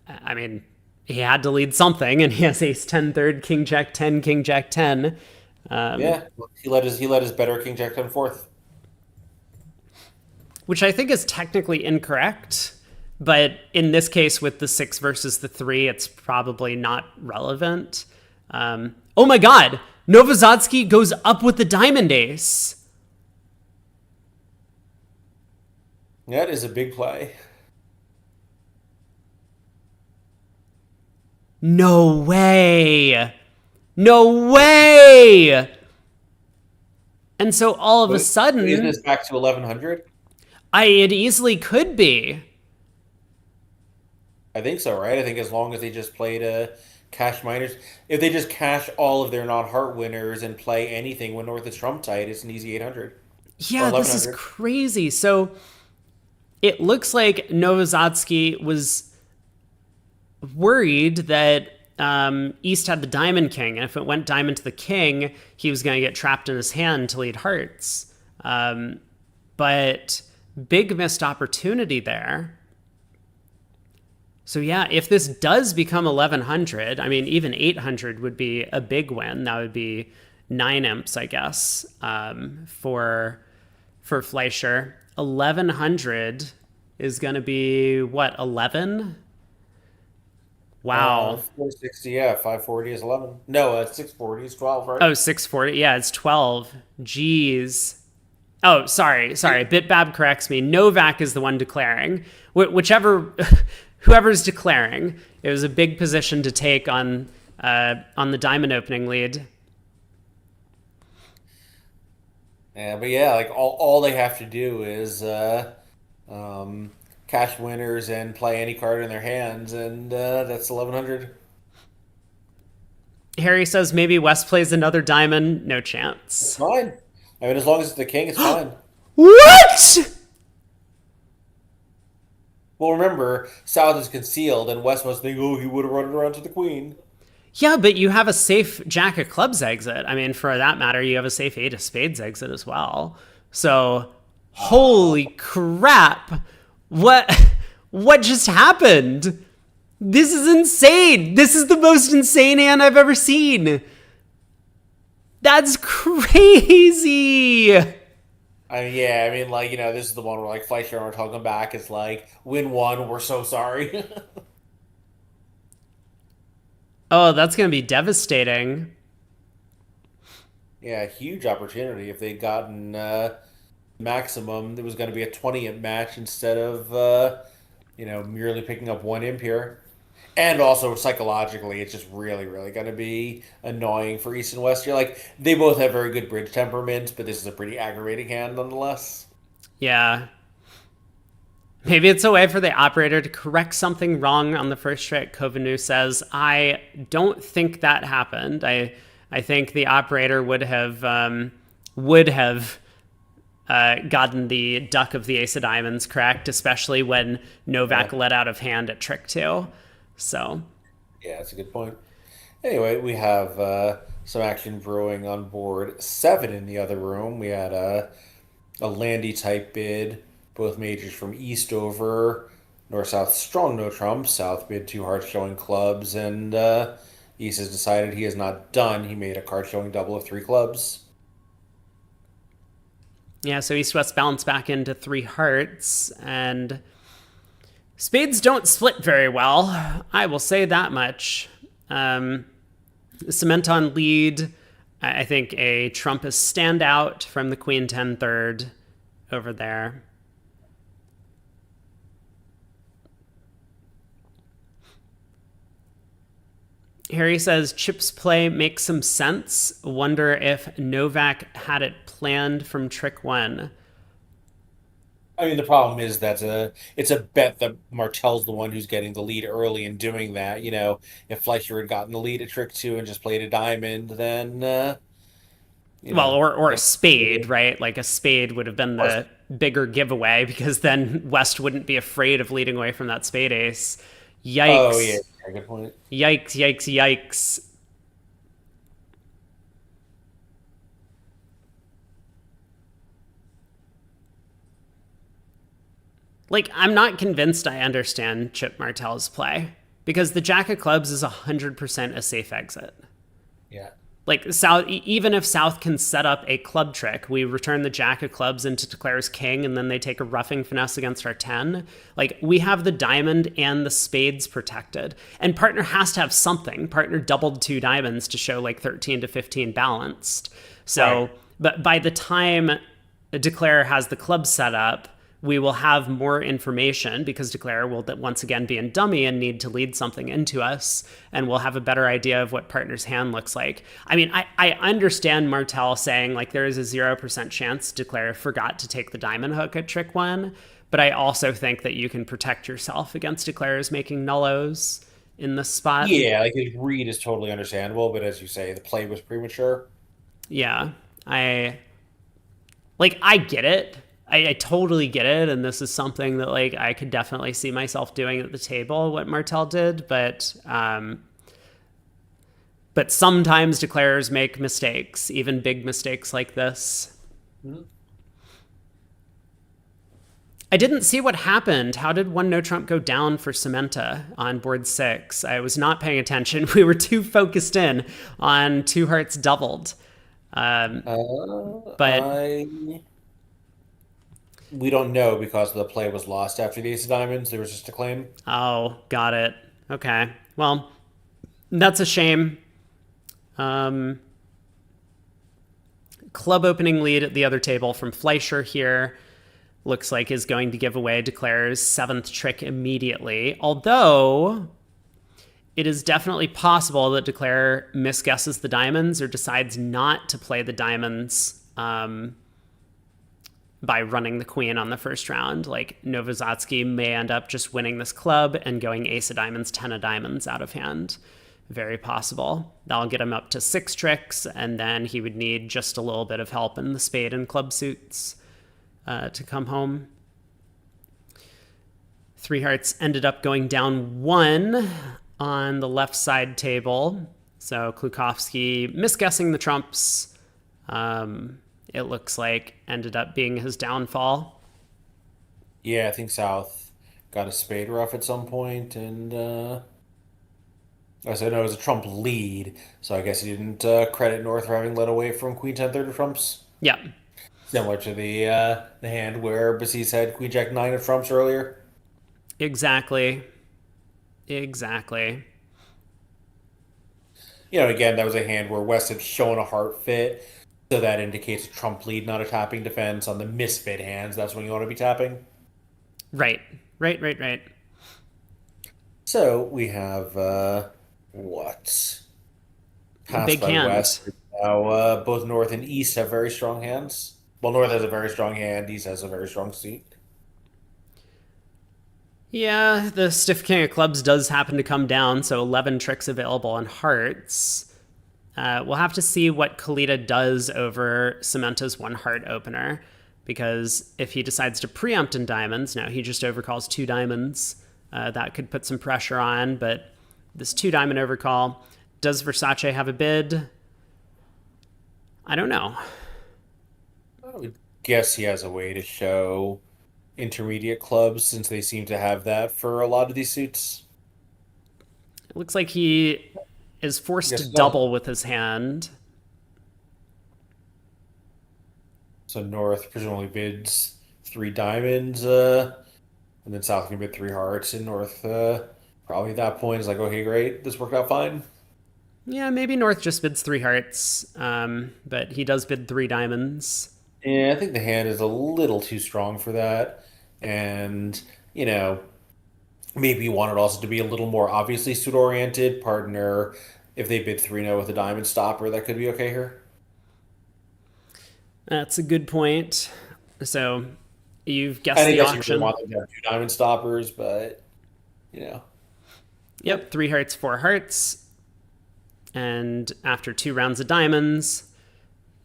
I mean, he had to lead something, and he has ace 10 third, king jack 10, king jack 10, Yeah, he let his better king jack 10 fourth. which I think is technically incorrect. But in this case, with the 6 versus the 3, it's probably not relevant. Oh my God! Novosadski goes up with the diamond ace. That is a big play. No way! No way! And so all of a sudden, Isn't this back to 1100? it easily could be. I think so, right? I think as long as they just played cash minors, if they just cash all of their non-heart winners and play anything when North is trump tight, it's an easy 800 or Yeah, this is 1100. crazy. So it looks like Novosadski was worried that East had the diamond king, and if it went diamond to the king, he was going to get trapped in his hand to lead hearts. But big missed opportunity there. So yeah, if this does become 1100, I mean, even 800 would be a big win. That would be 9 imps, I guess, for Fleischer. 1100 is going to be what, 11? Wow. 460, yeah, 540 is 11. No, 640 is 12, right? Oh, 640. Yeah, it's 12. Jeez. Oh, sorry. BitBab corrects me. Novak is the one declaring. Whoever's declaring. It was a big position to take on the diamond opening lead. Yeah, but yeah, like all they have to do is cash winners and play any card in their hands, and that's 1100. Harry says maybe West plays another diamond. No It's chance. fine. I mean, as long as it's the king, it's fine. What? Well, remember, South is concealed, and West must think, oh, he would have run it around to the queen. Yeah, but you have a safe Jack of Clubs exit. I mean, for that matter, you have a safe 8 of Spades exit as well. So, holy crap. What just happened? This is insane. This is the most insane hand I've ever seen. That's crazy. Yeah, I mean, like, this is the one where, like, Fleischer and talking back. It's like, win one, we're so sorry. Oh, that's going to be devastating. Yeah, huge opportunity. If they'd gotten maximum, it was going to be a 20 imp match instead of, merely picking up one imp here. And also, psychologically, it's just really, really going to be annoying for East and West. You're like, they both have very good bridge temperaments, but this is a pretty aggravating hand nonetheless. Yeah. Maybe it's a way for the operator to correct something wrong on the first trick. Kovanu says, I don't think that happened. I think the operator would have gotten the duck of the ace of diamonds correct, especially when Novak let out of hand at trick 2. So, yeah, that's a good point. Anyway, we have some action brewing on board 7 in the other room. We had a Landy type bid, both majors from East over, North South strong no trump, South bid 2 hearts showing clubs, and East has decided he is not done. He made a card showing double of 3 clubs. yeah, so East West balanced back into 3 hearts, and spades don't split very well. I will say that much. Cement on lead. I think a trump is standout from the Queen 10 third over there. Harry says Chip's play makes some sense. Wonder if Novak had it planned from trick 1. I mean, the problem is it's a bet that Martel's the one who's getting the lead early and doing that. If Fleischer had gotten the lead at trick 2 and just played a diamond, then or a spade, right? Like a spade would have been the bigger giveaway because then West wouldn't be afraid of leading away from that spade ace. Yikes. Oh, yeah, good point. Yikes. Like, I'm not convinced I understand Chip Martel's play because the Jack of Clubs is 100% a safe exit. Yeah. like South, even if South can set up a club trick, we return the jack of clubs into declares king, and then they take a roughing finesse against our 10. Like, we have the diamond and the spades protected, and partner has to have something. Partner doubled 2 diamonds to show like 13 to 15 balanced. So, Right. but by the time declare has the club set up, we will have more information because declare will once again be in dummy and need to lead something into us, and we'll have a better idea of what partner's hand looks like. I mean, I understand Martel saying like there is a 0% chance declare forgot to take the diamond hook at trick 1, but I also think that you can protect yourself against declares making nullos in this spot. Yeah, like his read is totally understandable, but as you say, the play was premature. Yeah, I get it. I totally get it, and this is something that like I could definitely see myself doing at the table, what Martel did, but sometimes declarers make mistakes, even big mistakes like this. Mm-hmm. I didn't see what happened. How did one no trump go down for Cementa on board 6? I was not paying attention. We were too focused in on 2 hearts doubled. But we don't know because the play was lost after the ace of diamonds. There was just a claim. oh, got it. Okay. Well, that's a shame. Club opening lead at the other table from Fleischer here. Looks like is going to give away declares 7th trick immediately. Although it is definitely possible that declare misguesses the diamonds or decides not to play the diamonds by running the queen on the first round. Like Novozatsky may end up just winning this club and going ace of diamonds, 10 of diamonds out of hand. Very possible. That'll get him up to 6 tricks, and then he would need just a little bit of help in the spade and club suits to come home. 3 hearts ended up going down 1 on the left side table. So Klukovsky misguessing the trumps. It looks like ended up being his downfall. Yeah, I think South got a spade rough at some point, and I said no, it was a trump lead, so I guess he didn't credit North for having led away from Queen 10 third of trumps. Yeah, Similar to the hand where Bassis had Queen Jack 9 of trumps earlier. exactly. Again, that was a hand where West had shown a heart fit, so that indicates a trump lead, not a tapping defense. On the misfit hands, that's when you want to be tapping. Right. So we have what? Passed Big by hand. West. Now both North and East have very strong hands. Well, North has a very strong hand. East has a very strong seat. Yeah, the stiff king of clubs does happen to come down, so 11 tricks available on hearts. We'll have to see what Kalita does over Cementa's 1 heart opener, because if he decides to preempt in diamonds, now he just overcalls 2 diamonds. That could put some pressure on, but this 2 diamond overcall, does Versace have a bid? I don't know. I would guess he has a way to show intermediate clubs since they seem to have that for a lot of these suits. It looks like he is forced to Guess so. double with his hand. So North presumably bids 3 diamonds, and then South can bid 3 hearts, and North probably at that point is like, okay, great, this worked out fine. Yeah, maybe North just bids 3 hearts, but he does bid 3 diamonds. Yeah, I think the hand is a little too strong for that. And, maybe you want it also to be a little more obviously suit oriented. Partner, if they bid 3-0 with a diamond stopper, that could be okay here. That's a good point. So you've I guessed think the I should really auction. want them to have 2 diamond stoppers, but, Yep, 3 hearts, 4 hearts. And after 2 rounds of diamonds,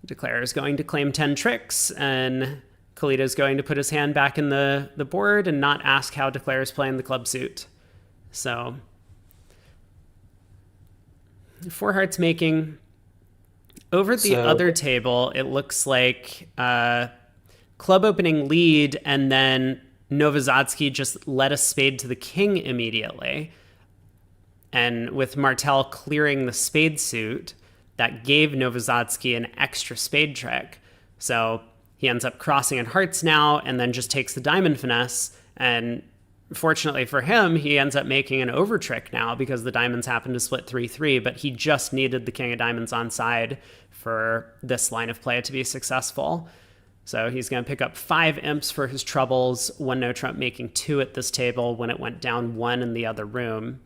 Declare is going to claim 10 tricks, and Kalita is going to put his hand back in the board and not ask how Declare is playing the club suit. So 4 hearts making. Over at the other table, it looks like club opening lead, and then Novozatsky just led a spade to the king immediately. And with Martel clearing the spade suit, that gave Novosadski an extra spade trick. So he ends up crossing in hearts now and then just takes the diamond finesse. And fortunately for him, he ends up making an over trick now because the diamonds happen to split 3-3, but he just needed the king of diamonds on side for this line of play to be successful. So he's going to pick up 5 imps for his troubles, one no trump making 2 at this table when it went down 1 in the other room.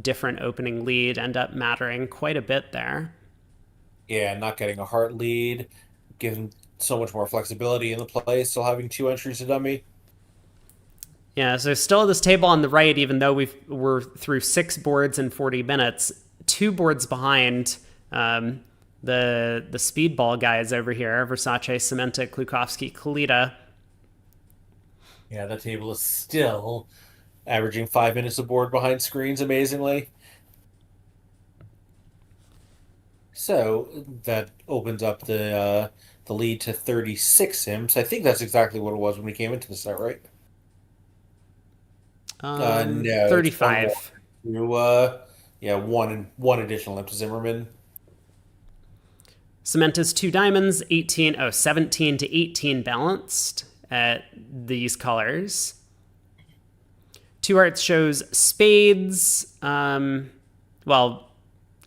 Different opening lead end up mattering quite a bit there. Yeah, not getting a heart lead, given so much more flexibility in the play, still having 2 entries to dummy. Yeah, so still this table on the right, even though we're through 6 boards in 40 minutes, 2 boards behind the speedball guys over here, Versace, Cementa, Klukovsky, Kalita. Yeah, that table is still averaging 5 minutes a board behind screens, amazingly. So that opens up the lead to 36 imps. I think that's exactly what it was when we came into the set, right? No, 35. Yeah, one additional imp to Zimmerman. Cementa's 2 diamonds, 17 to 18 balanced at these colors. 2 hearts shows spades. Well,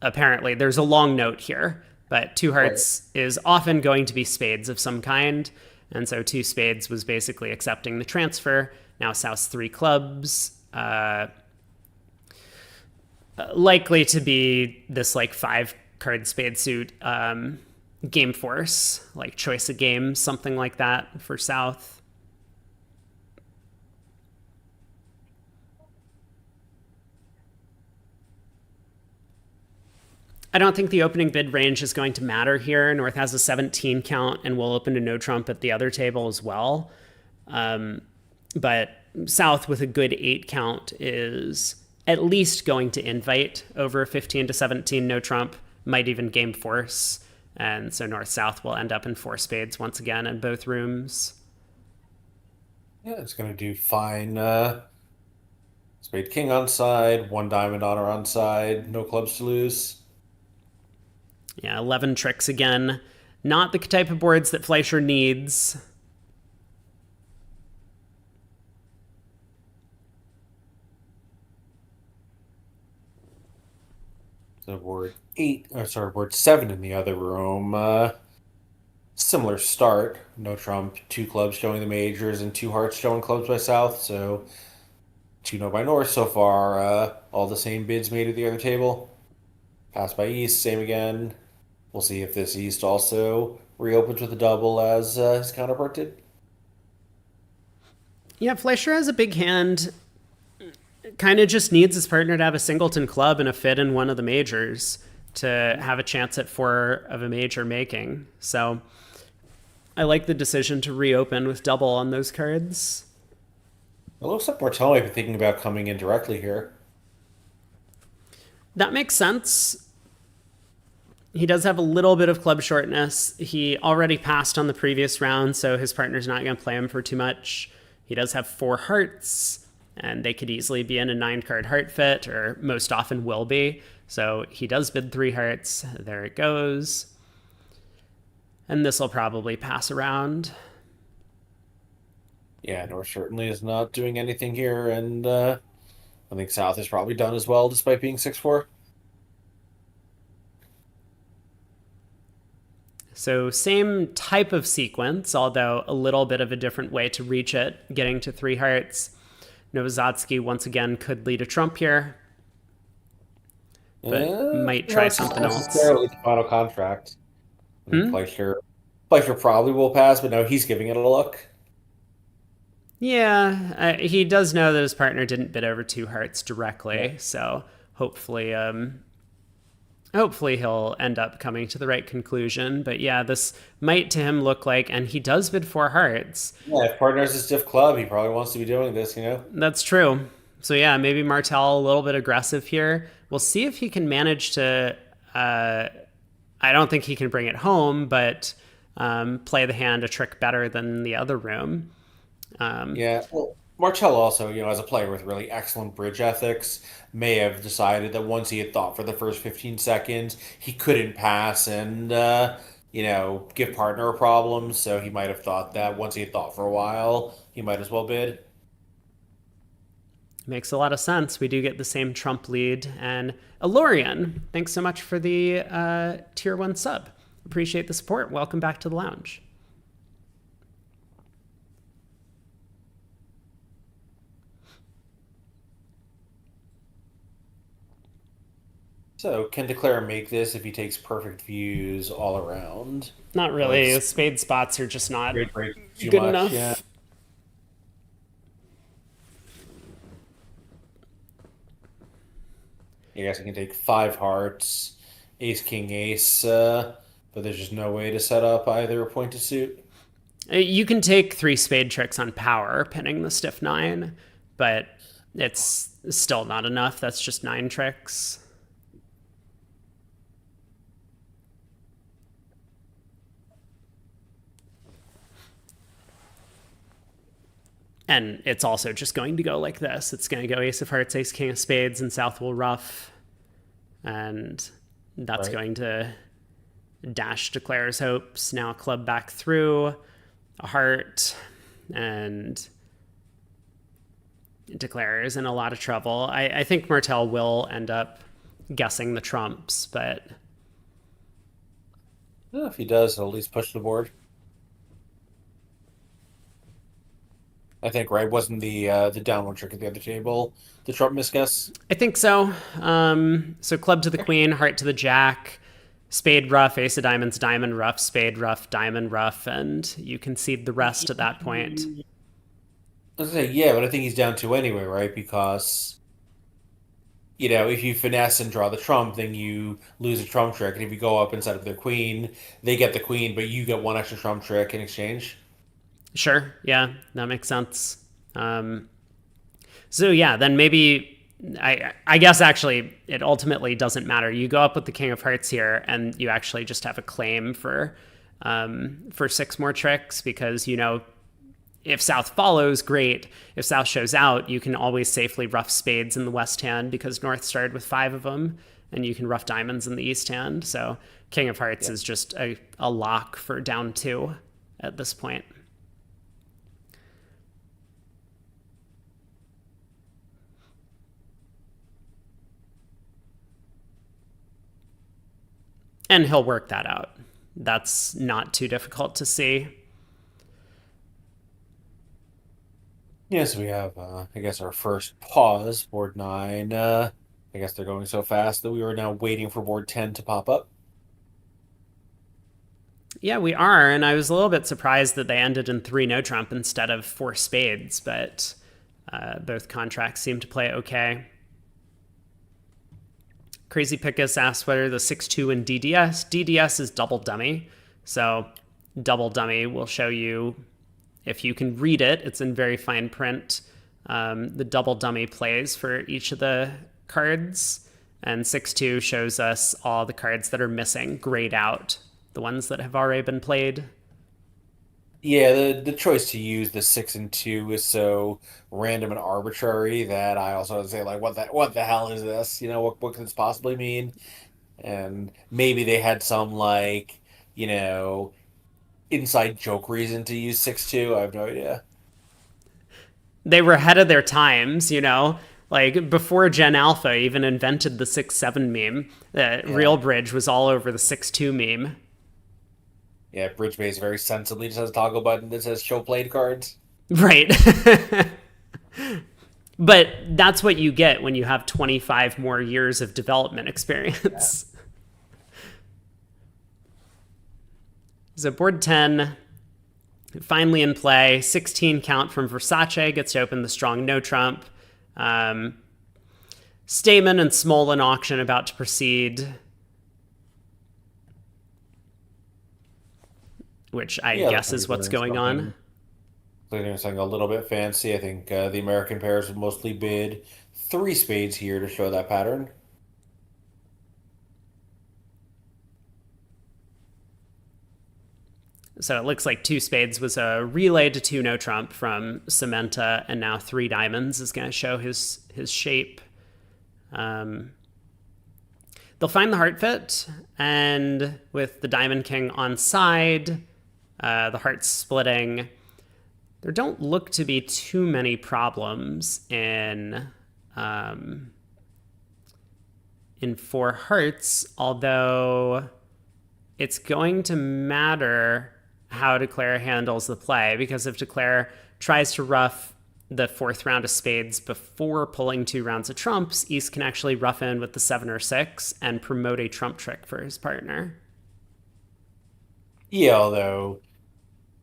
apparently there's a long note here, but 2 hearts is often going to be spades of some kind. And so 2 spades was basically accepting the transfer. Now South's 3 clubs. Likely to be this like 5 card spade suit game force, like choice of games, something like that for South. I don't think the opening bid range is going to matter here. North has a 17 count and will open to no trump at the other table as well. But South with a good 8 count is at least going to invite over 15 to 17 no trump, might even game force. And so North-South will end up in 4 spades once again in both rooms. Yeah, it's going to do fine. Spade king on side, 1 diamond honor on side, no clubs to lose. Yeah, 11 tricks again. Not the type of boards that Fleischer needs. So board 7 in the other room. Similar start. No trump, 2 clubs showing the majors, and 2 hearts showing clubs by South. So 2 no by North so far. All the same bids made at the other table. Pass by East, same again. We'll see if this East also reopens with a double as his counterpart did. Yeah, Fleischer has a big hand. Kind of just needs his partner to have a singleton club and a fit in one of the majors to have a chance at 4 of a major making. So I like the decision to reopen with double on those cards. It looks like Martel might be thinking about coming in directly here. That makes sense. He does have a little bit of club shortness. He already passed on the previous round, so his partner's not going to play him for too much. He does have 4 hearts, and they could easily be in a 9-card heart fit, or most often will be. So he does bid 3 hearts. There it goes. And this will probably pass around. Yeah, North certainly is not doing anything here, and I think South is probably done as well, despite being 6-4. So same type of sequence, although a little bit of a different way to reach it, getting to 3 hearts. Novosadski once again could lead a trump here, but might try something else. Necessarily the final contract. Fleischer probably will pass, but no, he's giving it a look. Yeah, he does know that his partner didn't bid over 2 hearts directly, so hopefully he'll end up coming to the right conclusion. But yeah, this might to him look like, and he does bid 4 hearts. Yeah, if partner has a stiff club, he probably wants to be doing this, you know? That's true. So yeah, maybe Martel a little bit aggressive here. We'll see if he can manage to, I don't think he can bring it home, but play the hand a trick better than the other room. Yeah, well, Marcello also, as a player with really excellent bridge ethics, may have decided that once he had thought for the first 15 seconds, he couldn't pass and, give partner a problem. So he might have thought that once he had thought for a while, he might as well bid. Makes a lot of sense. We do get the same Trump lead. And Alorian, thanks so much for the tier 1 sub. Appreciate the support. Welcome back to the lounge. So can Declare make this if he takes perfect views all around? Not Or really. is Spade spots are just not great break too good much? Yeah. enough. I guess I can take five hearts, ace, king, ace, but there's just no way to set up either a point to suit. You can take 3 spade tricks on power, pinning the stiff 9, but it's still not enough. That's just 9 tricks. And it's also just going to go like this. It's going to go ace of hearts, ace, king of spades, and south will ruff. And that's Right. going to dash Declare's hopes. Now a club back through, a heart, and Declare is in a lot of trouble. I think Martel will end up guessing the trumps, but Well, if he does, he'll at least push the board. I think, right? Wasn't the downward trick at the other table the Trump misguess? I think so. So club to the queen, heart to the jack, spade ruff, ace of diamonds, diamond ruff, spade ruff, diamond ruff, and you concede the rest at that point. I was gonna say, yeah, but I think he's down two anyway, right? Because, if you finesse and draw the trump, then you lose a trump trick. And if you go up and set up their queen, they get the queen, but you get one extra trump trick in exchange. Sure, yeah, that makes sense. So yeah, then maybe I guess actually it ultimately doesn't matter. You go up with the king of hearts here, and you actually just have a claim for 6 more tricks because if South follows, great. If South shows out, you can always safely ruff spades in the west hand because North started with 5 of them, and you can ruff diamonds in the east hand. So king of hearts is just a lock for down 2 at this point. And he'll work that out. That's not too difficult to see. Yes, we have, I guess, our first pause, board 9. I guess they're going so fast that we are now waiting for board 10 to pop up. Yeah, we are. And I was a little bit surprised that they ended in 3 no trump instead of 4 spades, but both contracts seem to play okay. Crazy Pickus asks whether the 6-2 in DDS. DDS is double dummy. So double dummy will show you, if you can read it, it's in very fine print, the double dummy plays for each of the cards. And 6-2 shows us all the cards that are missing, grayed out, the ones that have already been played. Yeah, the choice to use the 6 and 2 is so random and arbitrary that I also would say, like, what the hell is this? What could this possibly mean? And maybe they had some, like, you know, inside joke reason to use 6-2. I have no idea. They were ahead of their times, like before Gen Alpha even invented the 6-7 meme. Yeah. Real Bridge was all over the 6-2 meme. Yeah, Bridge Base very sensibly just has a toggle button that says show played cards. Right. But that's what you get when you have 25 more years of development Yeah. experience. So board 10, finally in play. 16 count from Versace gets to open the strong no trump. Stamen and Smolin auction about to proceed, which I Yeah, guess looks like is they're what's doing going on. something a little bit fancy. I think the American pairs would mostly bid 3 spades here to show that pattern. So it looks like two spades was a relay to two no trump from Cementa, and now three diamonds is going to show his shape. They'll find the heart fit, and with the diamond king on side, the hearts splitting, there don't look to be too many problems in four hearts, although it's going to matter how Declare handles the play, because if Declare tries to ruff the fourth round of spades before pulling two rounds of trumps, East can actually rough in with the 7 or 6 and promote a trump trick for his partner. Yeah, although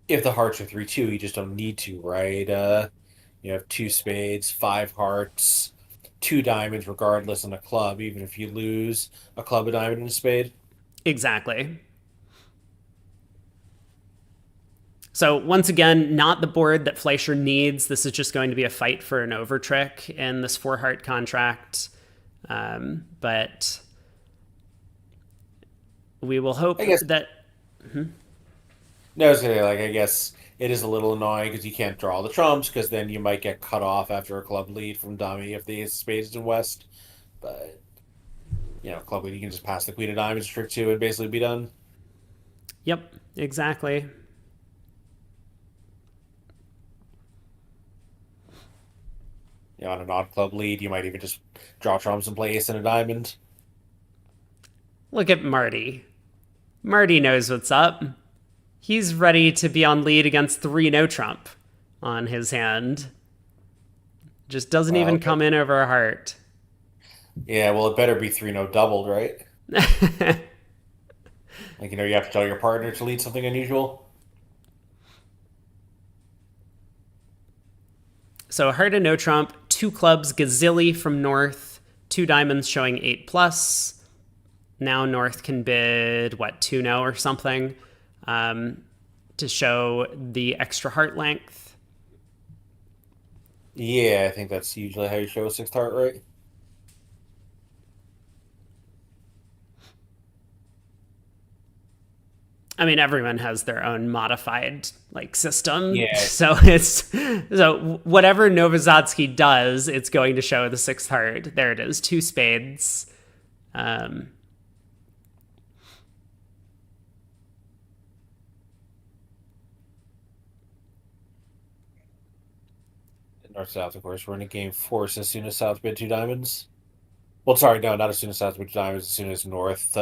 if the hearts are 3-2, you just don't need to, right? You have two spades, five hearts, two diamonds, regardless, on a club, even if you lose a club, a diamond, and a spade. Exactly. So once again, not the board that Fleischer needs. This is just going to be a fight for an over trick in this four heart contract. But we will hope I guess that. no, I was gonna, like, I guess it is a little annoying because you can't draw the trumps because then you might get cut off after a club lead from dummy if the ace of spades is in west. But club lead, you can just pass the queen of diamonds trick two and basically be done. Yep, exactly. On an odd club lead, you might even just draw trumps and play ace and a diamond. Look at Marty. Marty knows what's up. He's ready to be on lead against 3 no trump on his hand. Just doesn't Well, even come in over a heart. yeah, well, it better be 3-no doubled, right? Like, you have to tell your partner to lead something unusual. So a heart and no trump, 2 clubs, gazilli from North, 2 diamonds showing 8 plus. Now North can bid, 2-no or something, to show the extra heart length. Yeah, I think that's usually how you show a sixth heart, right? I mean, everyone has their own modified system, Yeah, so whatever Novozatsky does, it's going to show the sixth heart. There it is, 2 spades. North South, of course, we're in a game force as soon as South bid two diamonds. Well, sorry, no, not as soon as South bid two diamonds, as soon as North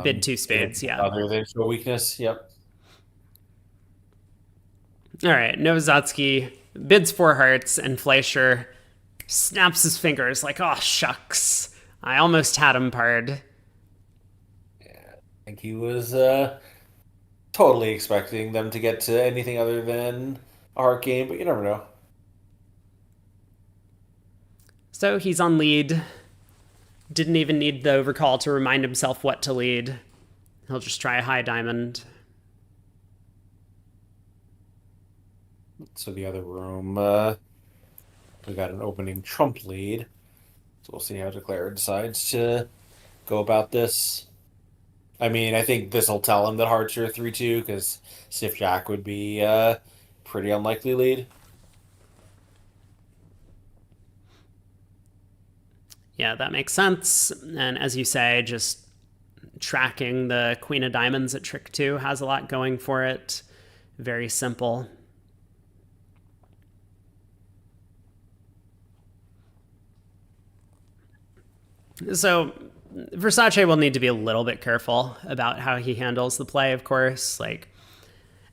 Bid 2 spades, yeah. other than show weakness. Yep. All right, Novozatsky bids 4 hearts, and Fleischer snaps his fingers like, oh, shucks. I almost had him parred. Yeah, I think he was totally expecting them to get to anything other than a heart game, but you never know. So he's on lead. Didn't even need the overcall to remind himself what to lead. He'll just try a high diamond. So the other room, we got an opening trump lead. So we'll see how Declare decides to go about this. I mean, I think this will tell him that hearts are 3-2 because Stiff Jack would be pretty unlikely lead. Yeah, that makes sense. And as you say, just tracking the Queen of Diamonds at trick 2 has a lot going for it. Very simple. So Versace will need to be a little bit careful about how he handles the play, of course.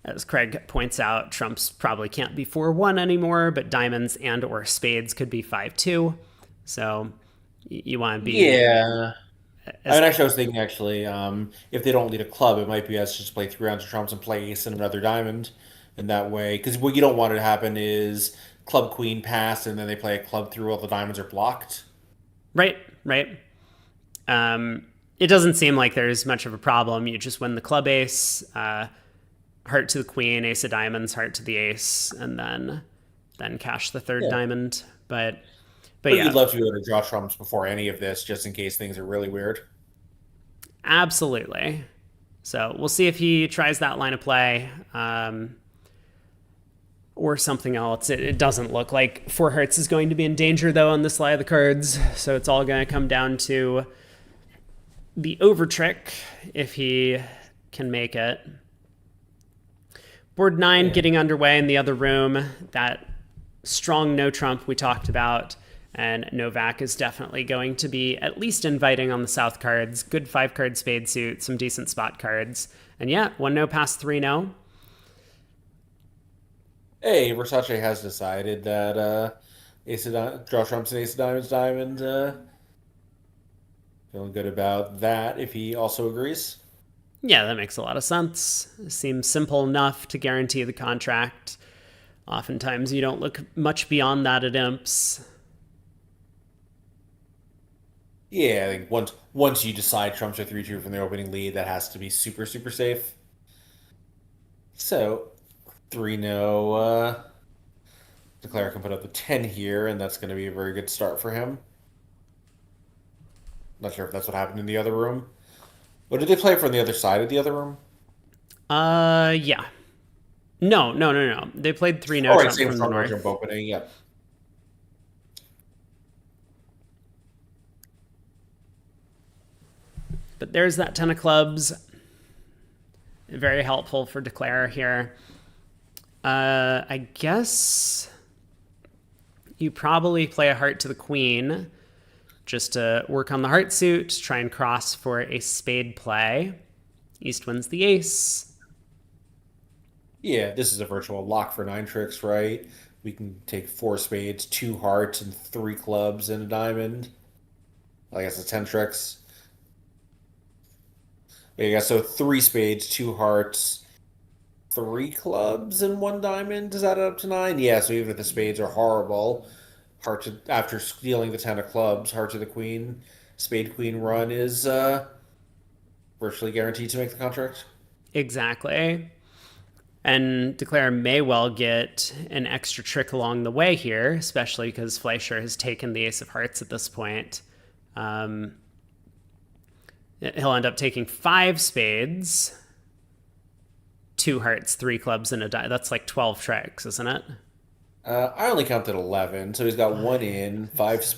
As Craig points out, trumps probably can't be 4-1 anymore, but diamonds and or spades could be 5-2. So you want to be... Yeah. Actually, I was thinking, if they don't lead a club, it might be us just play 3 rounds of trumps and play ace and another diamond. And that way, because what you don't want to happen is club queen pass, and then they play a club through, all the diamonds are blocked. Right. It doesn't seem like there's much of a problem. You just win the club ace, heart to the queen, ace of diamonds, heart to the ace, and then cash the third diamond. But yeah, you'd love to be able to draw trumps before any of this, just in case things are really weird. absolutely. So we'll see if he tries that line of play or something else. It doesn't look like Four Hearts is going to be in danger, though, on this lie of the cards. So it's all going to come down to the over trick if he can make it. Board 9 getting underway in the other room. That strong no trump we talked about. And Novak is definitely going to be at least inviting on the south cards. Good 5-card spade suit, some decent spot cards. And yeah, 1-no past 3-no. Hey, Versace has decided that draw trumps and ace of diamonds, diamond. Feeling good about that if he also agrees. Yeah, that makes a lot of sense. Seems simple enough to guarantee the contract. Oftentimes you don't look much beyond that at imps. Yeah, I think once you decide trumps are 3-2 from the opening lead, that has to be super, super safe. So, 3-no, Declare can put up the 10 here, and that's going to be a very good start for him. Not sure if that's what happened in the other room. What did they play from the other side of the other room? Yeah. No. They played 3-no Oh, right, trump same from the front row north. jump opening, yep. But there's that 10 of clubs. Very helpful for Declare here. I guess you probably play a heart to the queen just to work on the heart suit, try and cross for a spade play. East wins the ace. Yeah, this is a virtual lock for 9 tricks, right? We can take 4 spades, 2 hearts, and 3 clubs and a diamond. I guess it's 10 tricks. Yeah, so 3 spades, 2 hearts, 3 clubs, and 1 diamond. Does that add up to 9? Yeah, so even if the spades are horrible, heart to after stealing the 10 of clubs, heart to the queen, spade queen run is virtually guaranteed to make the contract. Exactly. And Declare may well get an extra trick along the way here, especially because Fleischer has taken the ace of hearts at this point. He'll end up taking 5 spades, 2 hearts, 3 clubs, and a die. That's like 12 tricks, isn't it? I only counted 11, so he's got 1 in. 5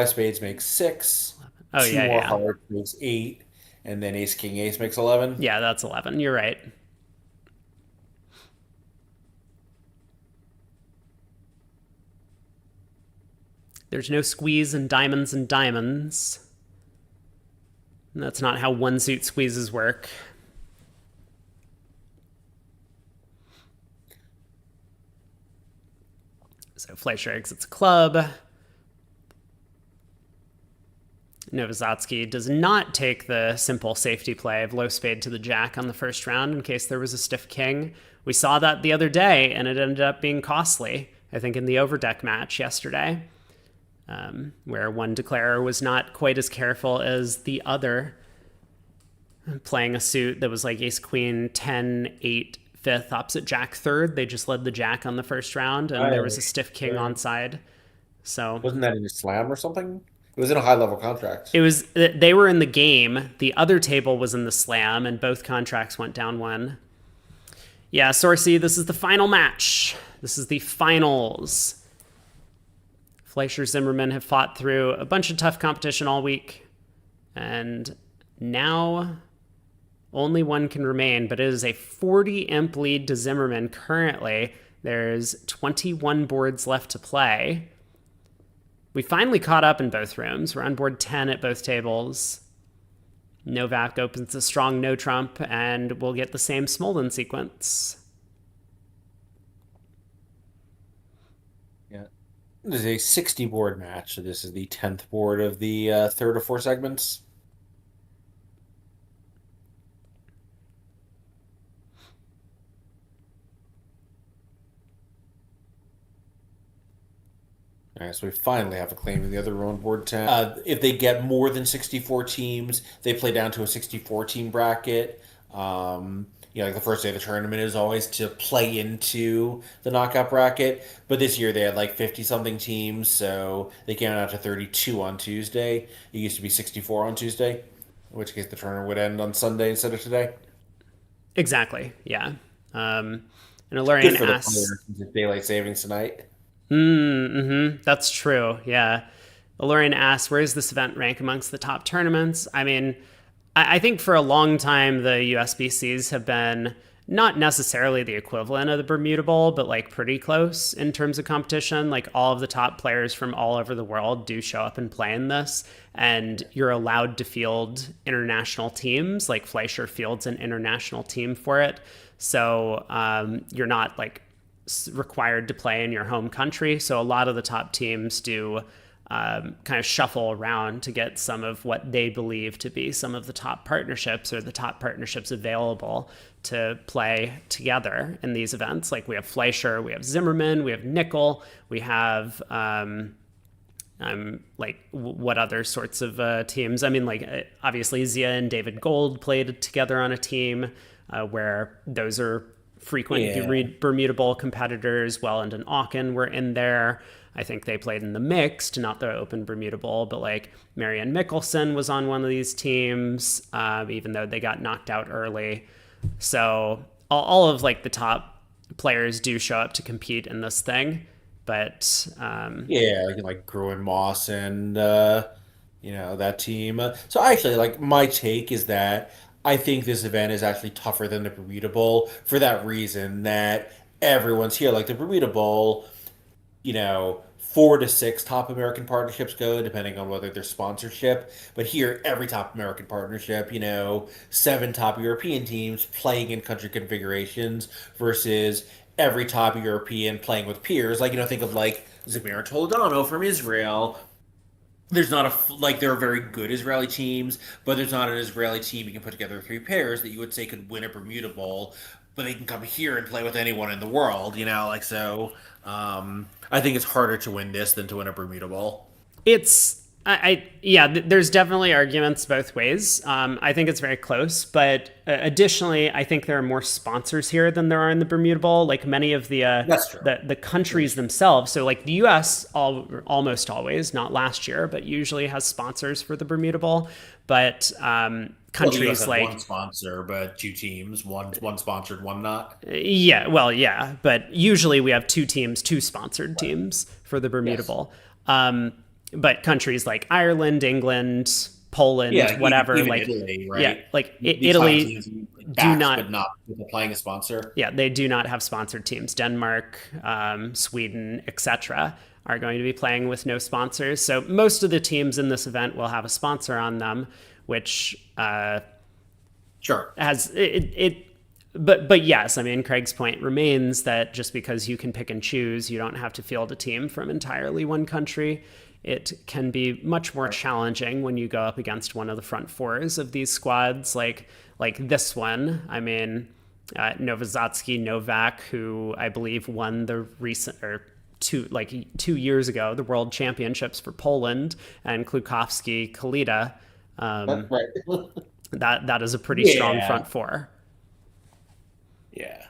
spades makes 6. Oh, 2 yeah, more yeah. hearts makes 8, and then ace king ace makes 11. Yeah, that's 11. You're right. There's no squeeze in diamonds and diamonds. And that's not how one suit squeezes work. So Fleischer exits club. Novozatsky does not take the simple safety play of low spade to the jack on the first round in case there was a stiff king. We saw that the other day, and it ended up being costly, I think, in the overdeck match yesterday, where one declarer was not quite as careful as the other, playing a suit that was like ace queen 10 8 5th opposite jack 3rd. They just led the jack on the first round, and there was a stiff king on side. So wasn't that in a slam or something? It was in a high level contract. they were in the game. The other table was in the slam, and both contracts went down 1. Yeah, Sorcy, this is the final match. This is the finals. Fleischer Zimmerman have fought through a bunch of tough competition all week, and now only one can remain, but it is a 40 imp lead to Zimmerman currently. There's 21 boards left to play. We finally caught up in both rooms. We're on board 10 at both tables. Novak opens a strong no trump, and we'll get the same Smolden sequence. Yeah. This is a 60 board match, so this is the 10th board of the 3rd of 4 segments. All right, so we finally have a claim in the other row on board 10. If they get more than 64 teams, they play down to a 64 team bracket. Like the first day of the tournament is always to play into the knockout bracket. But this year they had like 50 something teams, so they came out to 32 on Tuesday. It used to be 64 on Tuesday, in which case the tournament would end on Sunday instead of today. Exactly. Yeah. And Good Illyrian for the asks, players since it's daylight savings tonight. that's true. Yeah. Illyrian asks, where does this event rank amongst the top tournaments? I mean, I think for a long time, the USBCs have been not necessarily the equivalent of the Bermuda Bowl, but like pretty close in terms of competition. Like all of the top players from all over the world do show up and play in this, and you're allowed to field international teams. Like Fleischer fields an international team for it. So you're not like required to play in your home country. So a lot of the top teams do kind of shuffle around to get some of what they believe to be some of the top partnerships or the top partnerships available to play together in these events. Like we have Fleischer, we have Zimmerman, we have Nickel, we have like what other sorts of teams? I mean, like obviously Zia and David Gold played together on a team where those are frequent Yeah. Bermuda Bowl competitors. Welland and Auken were in there. I think they played in the mixed, not the open Bermuda Bowl, but like Marianne Mickelson was on one of these teams, even though they got knocked out early. So all of like the top players do show up to compete in this thing, but Yeah, like Gruen Moss and that team. So actually, like my take is that I think this event is actually tougher than the Bermuda Bowl for that reason that everyone's here. Like the Bermuda Bowl, 4 to 6 top American partnerships go, depending on whether they're sponsorship. But here, every top American partnership, 7 top European teams playing in country configurations versus every top European playing with peers. Like, think of like Zamir and Toledano from Israel. There's not like there are very good Israeli teams, but there's not an Israeli team you can put together 3 pairs that you would say could win a Bermuda Bowl, but they can come here and play with anyone in the world, like so. I think it's harder to win this than to win a Bermuda Bowl. it's yeah, there's definitely arguments both ways. I think it's very close, but additionally, I think there are more sponsors here than there are in the Bermuda Bowl. Like many of That's true. the countries themselves. So like the U.S. Almost always, not last year, but usually has sponsors for the Bermuda Bowl. But Well, the U.S. countries has like one sponsor, but 2 teams, one sponsored, one not. yeah, well, yeah, but usually we have two teams, two sponsored teams for the Bermuda Yes. Bowl. But countries like Ireland, England, Yeah, Poland, whatever, even like Italy, yeah, right? like These top Italy teams do backs, not. but not with applying a sponsor. Yeah, they do not have sponsored teams. Denmark, Sweden, etc. are going to be playing with no sponsors. So most of the teams in this event will have a sponsor on them, which Sure. has it but yes, I mean Craig's point remains that just because you can pick and choose, you don't have to field a team from entirely one country. It can be much more challenging when you go up against one of the front fours of these squads, like this one. I mean, Novozatsky Novak, who I believe won the recent or 2 years ago the World Championships for Poland, and Klukowski Kalita. Right. That is a pretty strong Yeah. front four. Yeah.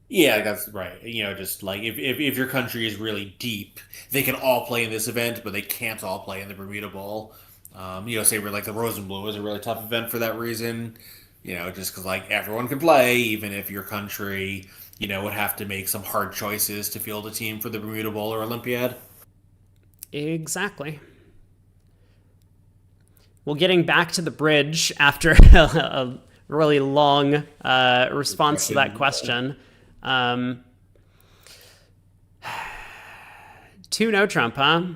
Yeah, that's right. Just like if your country is really deep, they can all play in this event, but they can't all play in the Bermuda Bowl. Say we're like the Rosenblue is a really tough event for that reason. Just because like everyone can play, even if your country, would have to make some hard choices to field a team for the Bermuda Bowl or Olympiad. Exactly. Well, getting back to the bridge after a really long response to that Question. question. Um, two no Trump, huh?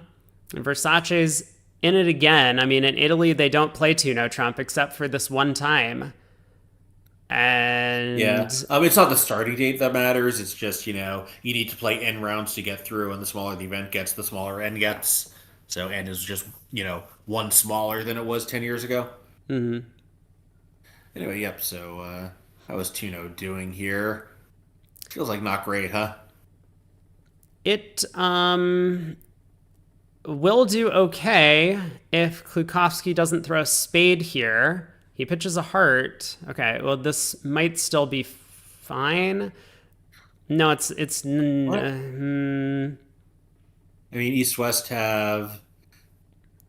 Versace's in it again. I mean, in Italy, they don't play two no Trump except for this one time. Yeah. And It's not the starting date that matters. It's just, you need to play N rounds to get through, and the smaller the event gets, the smaller N gets. So N is just, one smaller than it was 10 years ago. Anyway, yep. So, how was Tuno doing here? Feels like not great, huh? it will do okay if Klukowski doesn't throw a spade here. He pitches a heart. Okay, well, this might still be fine. No, it's What? I mean, East West have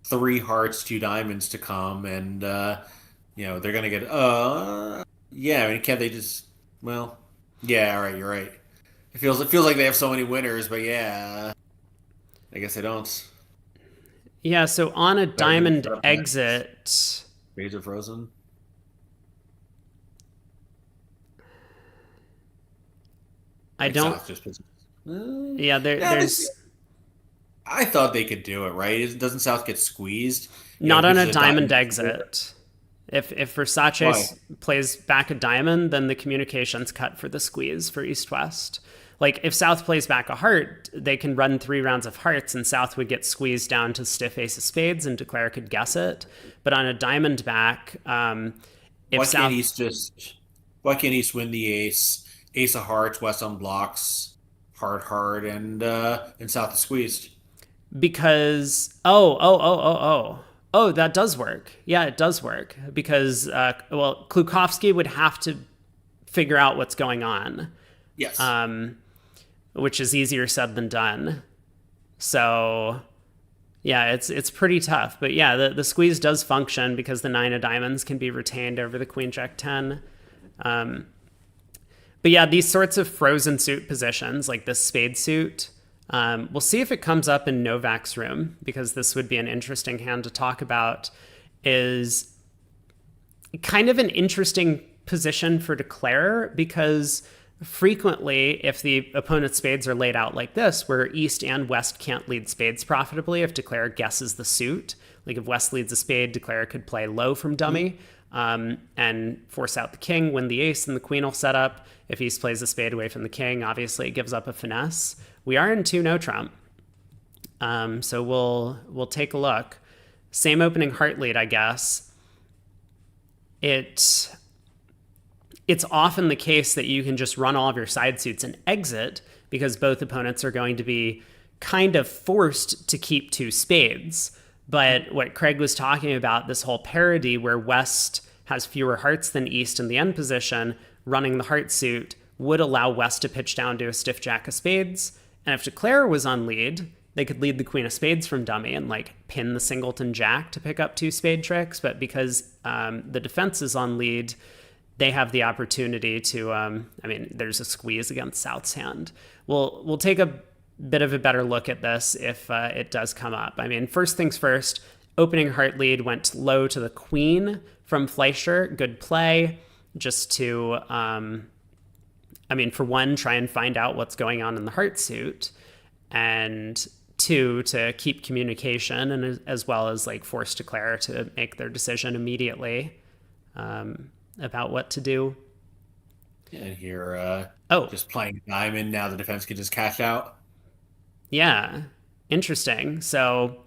3 hearts, 2 diamonds to come, and they're gonna get. Yeah, I mean, can't they just? Well, yeah, all right, you're right. It feels like they have so many winners, but yeah, I guess they don't. Yeah, so on a Better move diamond set up next. exit, Spades are frozen. I I think don't. South just puts. Yeah, Yeah, there's I thought they could do it, right? Doesn't South get squeezed? not on Because a it's a diamond diamond four. exit. If Why? Versace plays back a diamond, then the communications cut for the squeeze for East West. Like if South plays back a heart, they can run 3 rounds of hearts, and South would get squeezed down to stiff ace of spades, and Declare could guess it. But on a diamond back, if Why can't South East just? Why can't East win the ace? Ace of hearts, West unblocks, heart, and South is squeezed. because that does work. Yeah, it does work because Klukowski would have to figure out what's going on, Yes. which is easier said than done. So yeah, it's pretty tough. But yeah, the squeeze does function because the 9 of diamonds can be retained over the queen jack 10. But yeah, these sorts of frozen suit positions, like this spade suit, we'll see if it comes up in Novak's room, because this would be an interesting hand to talk about, is kind of an interesting position for Declare, because frequently, if the opponent's spades are laid out like this, where East and West can't lead spades profitably, if Declare guesses the suit, like if West leads a spade, Declare could play low from dummy and force out the king, win the ace, and the queen will set up. If East plays a spade away from the king, obviously it gives up a finesse. We are in 2 no trump, so we'll take a look. Same opening heart lead, I guess. It's often the case that you can just run all of your side suits and exit, because both opponents are going to be kind of forced to keep 2 spades. But what Craig was talking about, this whole parity where West has fewer hearts than East in the end position, running the heart suit would allow West to pitch down to a stiff jack of spades. And if Declare was on lead, they could lead the queen of spades from dummy and like pin the singleton jack to pick up 2 spade tricks. But because the defense is on lead, they have the opportunity to. There's a squeeze against South's hand. We'll take a bit of a better look at this if it does come up. I mean, first things first. Opening heart lead went low to the queen from Fleischer. Good play, just to. For one, try and find out what's going on in the heart suit, and 2, to keep communication, and as well as like force Declare to make their decision immediately about what to do. And here, Oh, just playing diamond. Now the defense can just cash out. yeah, interesting. So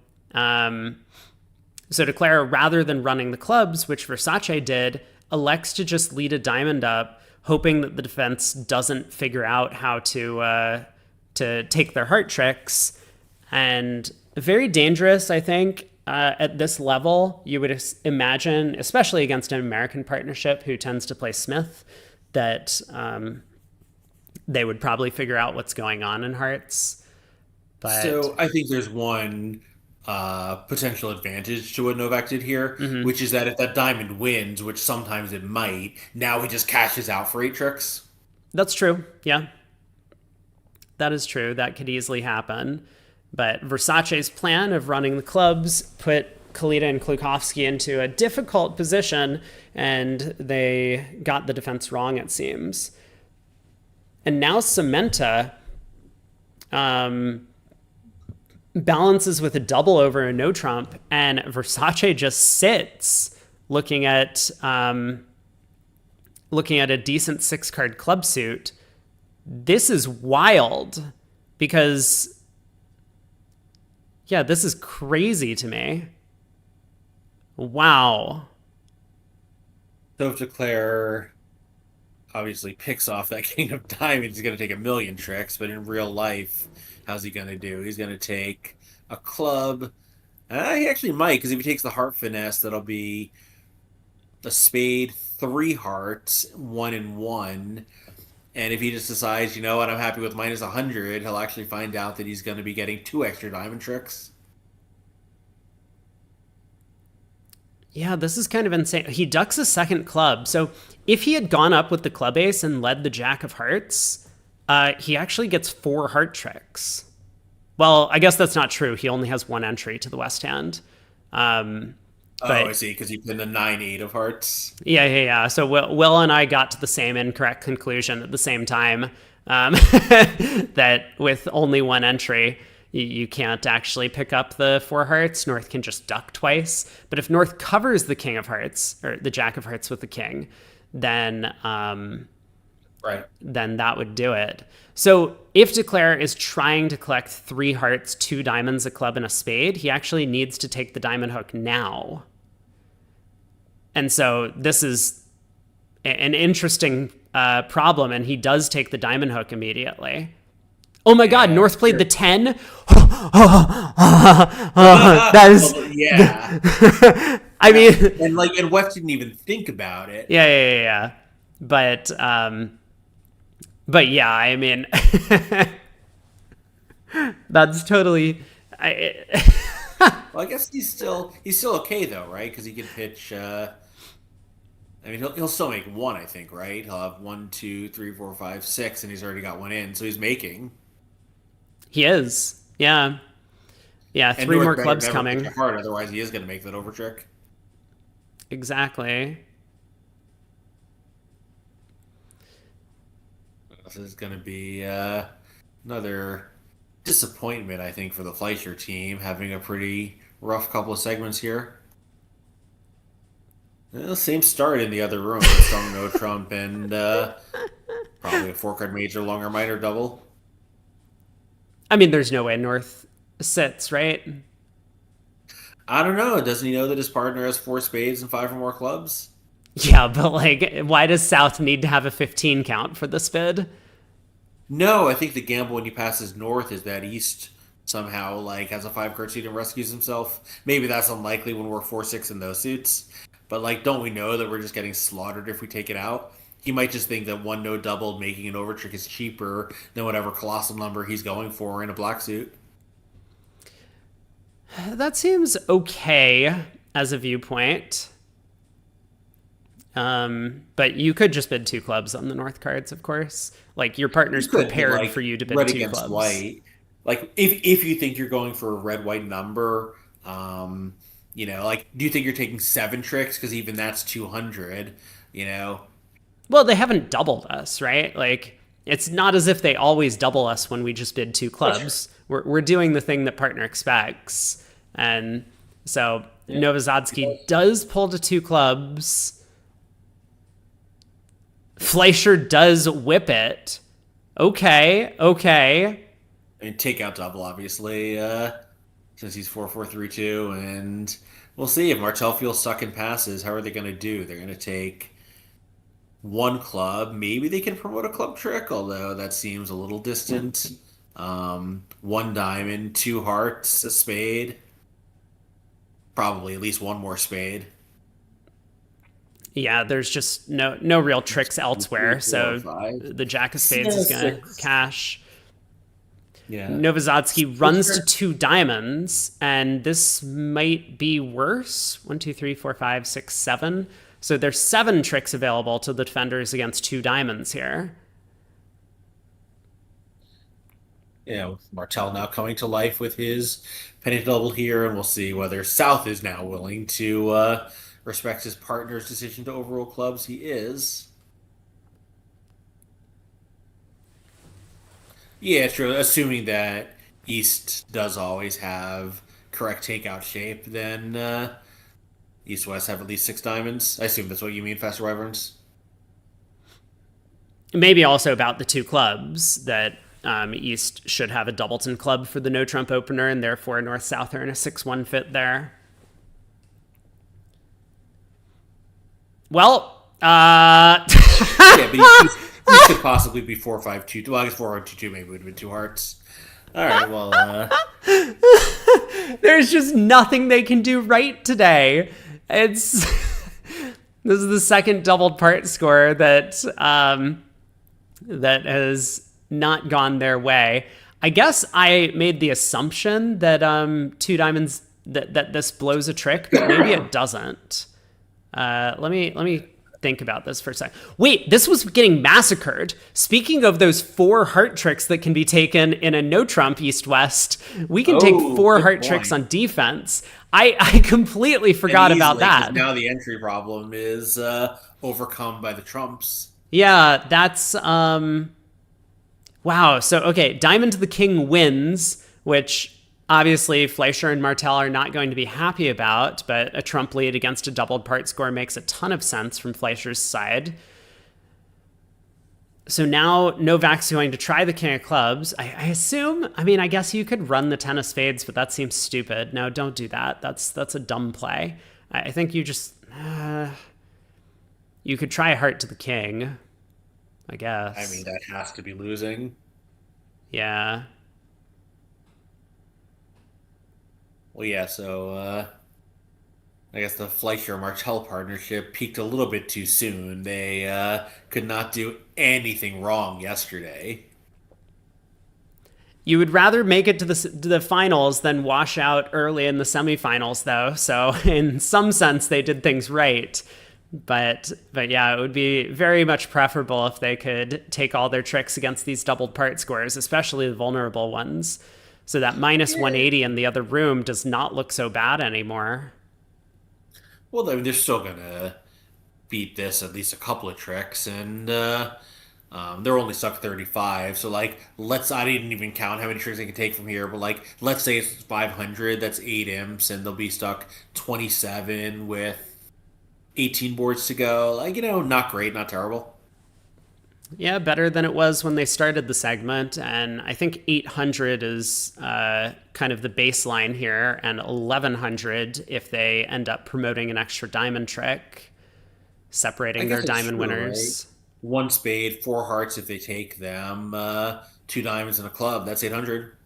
Declare, rather than running the clubs, which Versace did, elects to just lead a diamond up, hoping that the defense doesn't figure out how to take their heart tricks. And very dangerous, I think, at this level. You would imagine, especially against an American partnership who tends to play Smith, that they would probably figure out what's going on in hearts. But So I think there's one potential advantage to what Novak did here, which is that if that diamond wins, which sometimes it might, now he just cashes out for 8 tricks. that's true. Yeah, that is true. That could easily happen. But Versace's plan of running the clubs put Kalita and Klukowski into a difficult position, and they got the defense wrong, it seems. And now Samenta balances with a double over a no trump, and Versace just sits looking at a decent 6-card club suit. This is wild, because yeah, this is crazy to me. Wow. So if Declare obviously picks off that king of diamonds, he's going to take a million tricks, but in real life, how's he going to do? He's going to take a club. He actually might, because if he takes the heart finesse, that'll be a spade, 3 hearts, 1 and 1. And if he just decides, you know what, I'm happy with minus 100, he'll actually find out that he's going to be getting 2 extra diamond tricks. Yeah, this is kind of insane. He ducks a second club. So if he had gone up with the club ace and led the jack of hearts, he actually gets 4 heart tricks. Well, I guess that's not true. He only has 1 entry to the west hand. Um, Oh, I but see, because you put in the 9-8 of hearts. yeah. So Will and I got to the same incorrect conclusion at the same time. That with only 1 entry, you can't actually pick up the 4 hearts. North can just duck twice. But if North covers the king of hearts or the jack of hearts with the king, then Right. then that would do it. So if Declare is trying to collect 3 hearts, 2 diamonds, a club, and a spade, he actually needs to take the diamond hook now. And so this is an interesting problem, and he does take the diamond hook immediately. Oh my God, North played the 10? That is... Yeah. I mean... And West didn't even think about it. Yeah. But yeah, I mean... that's totally... Well, I guess he's still okay though, right? Because he can pitch. I mean, he'll still make 1, I think, right? He'll have 1, 2, 3, 4, 5, 6, and he's already got 1 in, so he's making. He is. Yeah. Yeah, And 3 North more better clubs never coming. pitch hard, otherwise he is going to make that over trick. Exactly. This is going to be another disappointment, I think, for the Fleischer team, having a pretty rough couple of segments here. Same start in the other room. Strong no trump and probably a 4-card major, longer minor double. I mean, there's no way North sits, right? I don't know. Doesn't he know that his partner has 4 spades and 5 or more clubs? Yeah, but like, why does South need to have a 15 count for this bid? No, I think the gamble when he passes North is that East somehow like has a 5-card suit and rescues himself. Maybe that's unlikely when we're 4-6 in those suits. But like, don't we know that we're just getting slaughtered if we take it out? He might just think that 1 no doubled making an overtrick is cheaper than whatever colossal number he's going for in a black suit. That seems okay as a viewpoint. But you could just bid 2 clubs on the North cards, of course. Like, your partner's prepared like, for you to bid red 2 against clubs. white. Like, if you think you're going for a red-white number, like, do you think you're taking 7 tricks? Because even that's 200, Well, they haven't doubled us, right? Like, it's not as if they always double us when we just bid 2 clubs. We're doing the thing that partner expects. And so Novozadsky does pull to 2 clubs. Fleischer does whip it. Okay. And take out double, obviously, since he's 4-4-3-2. And we'll see if Martel feels stuck in passes. How are they going to do? They're going to take 1 club. Maybe they can promote a club trick, although that seems a little distant. 1 diamond, 2 hearts, a spade. Probably at least 1 more spade. Yeah, there's just no real tricks elsewhere. 3, 4, So 5. the jack of spades is going to cash. Yeah. Novozadsky runs to 2 diamonds, and this might be worse. 1, 2, 3, 4, 5, 6, 7. So there's 7 tricks available to the defenders against 2 diamonds here. Martel now coming to life with his penny double here, and we'll see whether South is now willing to respect his partner's decision to overrule clubs. He is. Yeah, true. Assuming that East does always have correct takeout shape, then East-West have at least 6 diamonds. I assume that's what you mean, Faster Wyverns? Maybe also about the 2 clubs, that East should have a Doubleton club for the no-trump opener, and therefore North-South are in a 6-1 fit there. Well, Yeah, but he could possibly be 4-5-2. Well, I guess 4-1-2-2 maybe would have been 2 hearts. All right, well, there's just nothing they can do right today. It's this is the second doubled part score that that has not gone their way. I guess I made the assumption that 2 diamonds that this blows a trick, but maybe it doesn't. Let me think about this for a second. Wait, this was getting massacred. Speaking of those 4 heart tricks that can be taken in a no trump east-west, we can take 4 heart tricks on defense. I completely forgot about that. Now the entry problem is overcome by the trumps. Yeah, that's wow. So okay, diamond to the king wins, which obviously Fleischer and Martel are not going to be happy about, but a trump lead against a doubled part score makes a ton of sense from Fleischer's side. So now Novak's going to try the king of clubs. I assume, I mean, I guess you could run the 10 of spades, but that seems stupid. No, don't do that. That's a dumb play. I think you just, you could try a heart to the king, I guess. I mean, that has to be losing. Yeah. Well, yeah, so I guess the Fleischer-Martel partnership peaked a little bit too soon. They could not do anything wrong yesterday. You would rather make it to the finals than wash out early in the semifinals, though. So in some sense, they did things right. But yeah, it would be very much preferable if they could take all their tricks against these doubled part scores, especially the vulnerable ones. So that minus 180 in the other room does not look so bad anymore. Well, I mean, they're still gonna beat this at least a couple of tricks, and they're only stuck 35. So like, I didn't even count how many tricks they can take from here, but like, let's say it's 500. That's 8 imps, and they'll be stuck 27 with 18 boards to go. Like, not great, not terrible. Yeah, better than it was when they started the segment. And I think 800 is kind of the baseline here, and 1100 if they end up promoting an extra diamond trick, separating their diamond winners. Right? 1 spade, 4 hearts if they take them, 2 diamonds and a club. That's 800.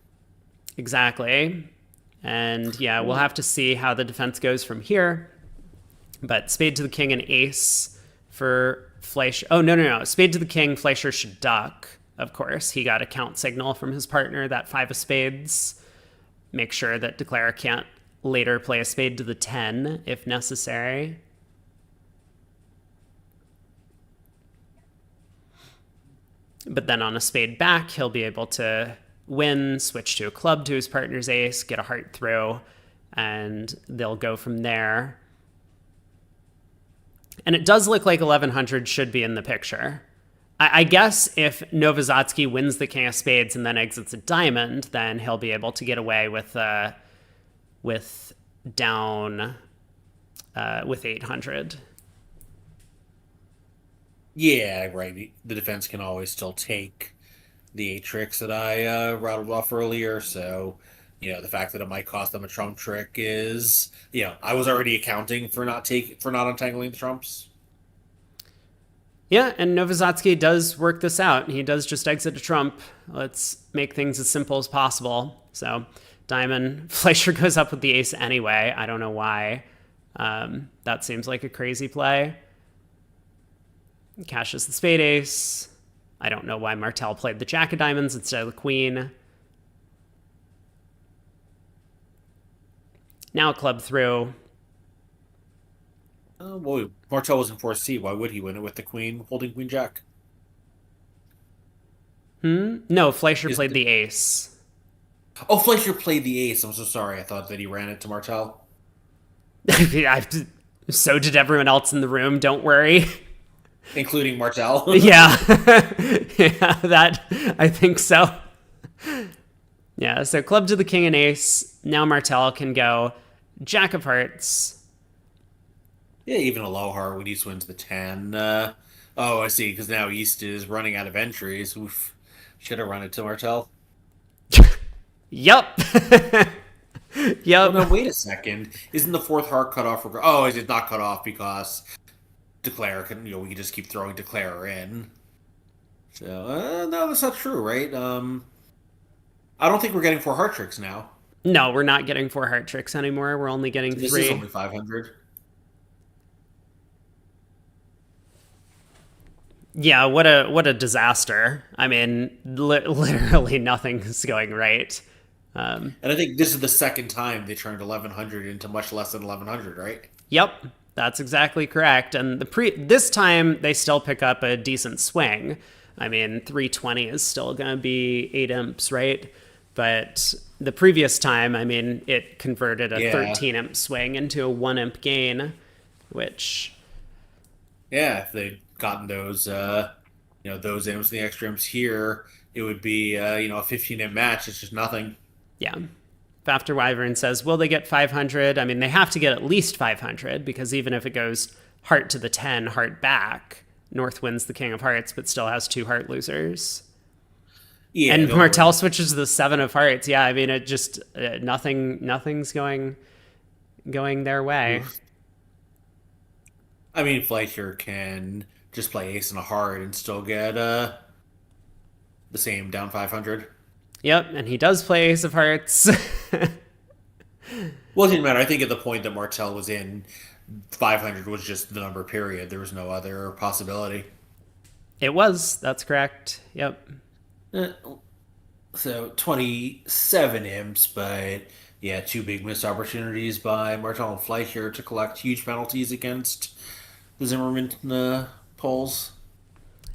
Exactly. And yeah, we'll have to see how the defense goes from here. But spade to the king and ace for Fleischer. Oh, no. Spade to the king, Fleischer should duck, of course. He got a count signal from his partner, that 5 of spades. Make sure that declarer can't later play a spade to the 10 if necessary. But then on a spade back, he'll be able to win, switch to a club to his partner's ace, get a heart through, and they'll go from there. And it does look like 1100 should be in the picture. I guess if Novozatsky wins the king of spades and then exits a diamond, then he'll be able to get away with down with 800. Yeah, right. The defense can always still take the 8 tricks that I rattled off earlier. So, the fact that it might cost them a trump trick is, I was already accounting for not untangling the trumps. Yeah, and Novozatsky does work this out. He does just exit a trump. Let's make things as simple as possible. So, diamond, Fleischer goes up with the ace anyway. I don't know why. That seems like a crazy play. Cashes the spade ace. I don't know why Martel played the jack of diamonds instead of the queen. Now club through. Well, Martel was in 4C. Why would he win it with the queen holding queen jack? No, Fleischer played the ace. Oh, Fleischer played the ace. I'm so sorry. I thought that he ran it to Martel. So did everyone else in the room. Don't worry. Including Martel. Yeah. Yeah, that, I think so. Yeah, so club to the king and ace. Now Martel can go jack of hearts. Yeah, even a low heart when East wins the 10. I see, because now East is running out of entries. Oof. Should have run it to Martel. Yup. Yep. Oh, no, wait a second. Isn't the 4th heart cut off? Is it not cut off because declare can, we can just keep throwing declare in. So, no, that's not true, right? I don't think we're getting 4 heart tricks now. No, we're not getting 4 heart tricks anymore. We're only getting 3. This is only 500. Yeah, what a disaster. I mean, literally nothing's going right. And I think this is the second time they turned 1100 into much less than 1100, right? Yep, that's exactly correct. And this time they still pick up a decent swing. I mean, 320 is still going to be 8 imps, right? But the previous time, I mean, it converted a Yeah. 13 imp swing into a 1 imp gain, which, Yeah, if they'd gotten those, those imps and the extra imps here, it would be, a 15 imp match. It's just nothing. yeah. After Wyvern says, will they get 500? I mean, they have to get at least 500 because even if it goes heart to the 10, heart back, North wins the King of Hearts but still has 2 heart losers. Yeah, And don't Martel worry. switches to the 7 of Hearts. Yeah, I mean, it just nothing's going their way. I mean, Fleischer can just play ace and a heart and still get the same down 500. Yep, and he does play Ace of Hearts. Well, it didn't matter. I think at the point that Martel was in, 500 was just the number, period. There was no other possibility. It was. That's correct. Yep. Eh, So 27 imps, but yeah, two big missed opportunities by Martel and Fleischer to collect huge penalties against the Zimmerman polls.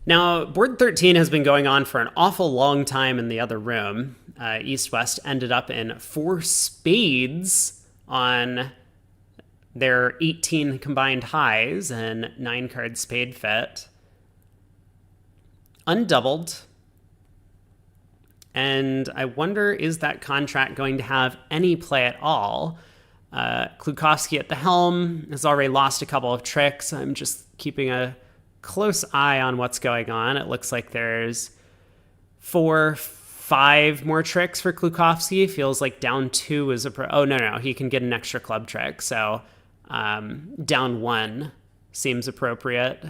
Now, board 13 has been going on for an awful long time in the other room. East West ended up in 4 spades on their 18 combined highs and 9 card spade fit. Undoubled. And I wonder, is that contract going to have any play at all? Klukowski at the helm has already lost a couple of tricks. I'm just keeping a close eye on what's going on. It looks like there's 4, 5 more tricks for Klukowski. Feels like down 2 is oh, no. He can get an extra club trick. So down 1 seems appropriate.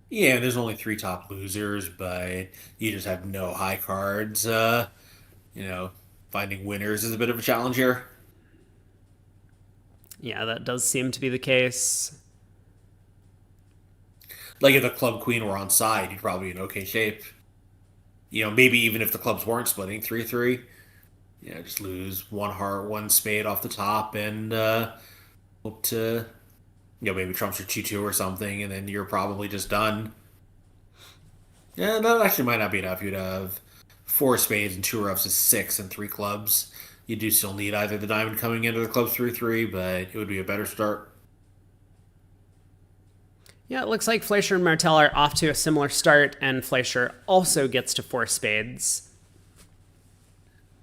Yeah, there's only 3 top losers, but you just have no high cards. Finding winners is a bit of a challenge here. Yeah, that does seem to be the case. Like if the club queen were on side, you'd probably be in okay shape. Maybe even if the clubs weren't splitting 3-3, just lose one heart, one spade off the top, and hope to, maybe trumps your 2-2 or something, and then you're probably just done. Yeah, that actually might not be enough. You'd have 4 spades and 2 roughs is 6 and 3 clubs. You do still need either the diamond coming into the club 3-3, but it would be a better start. Yeah, it looks like Fleischer and Martel are off to a similar start, and Fleischer also gets to 4 spades.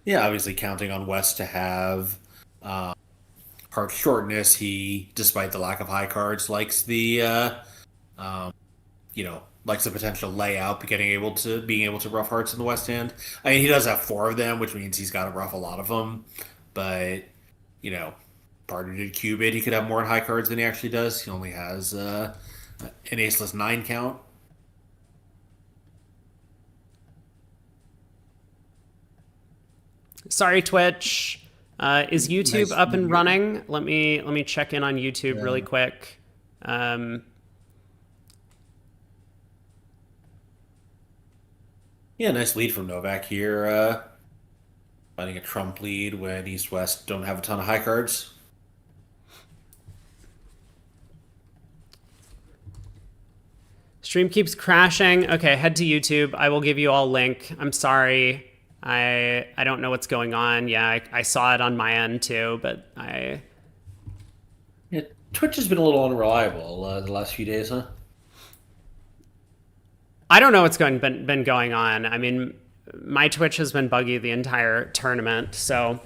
Yeah, obviously counting on West to have heart shortness. He, despite the lack of high cards, likes likes the potential layout, but being able to rough hearts in the West Hand. I mean, he does have 4 of them, which means he's got to rough a lot of them. But you know, partner did Cubit. He could have more high cards than he actually does. He only has an aceless 9 count. Sorry, Twitch. Is YouTube Nice up and to running? Let me check in on YouTube really quick. Yeah, nice lead from Novak here. Finding a trump lead when East West don't have a ton of high cards. Stream keeps crashing. Okay, head to YouTube. I will give you all a link. I'm sorry. I don't know what's going on. Yeah, I saw it on my end too, but Yeah, Twitch has been a little unreliable the last few days, huh? I don't know what's been going on. I mean, my Twitch has been buggy the entire tournament, so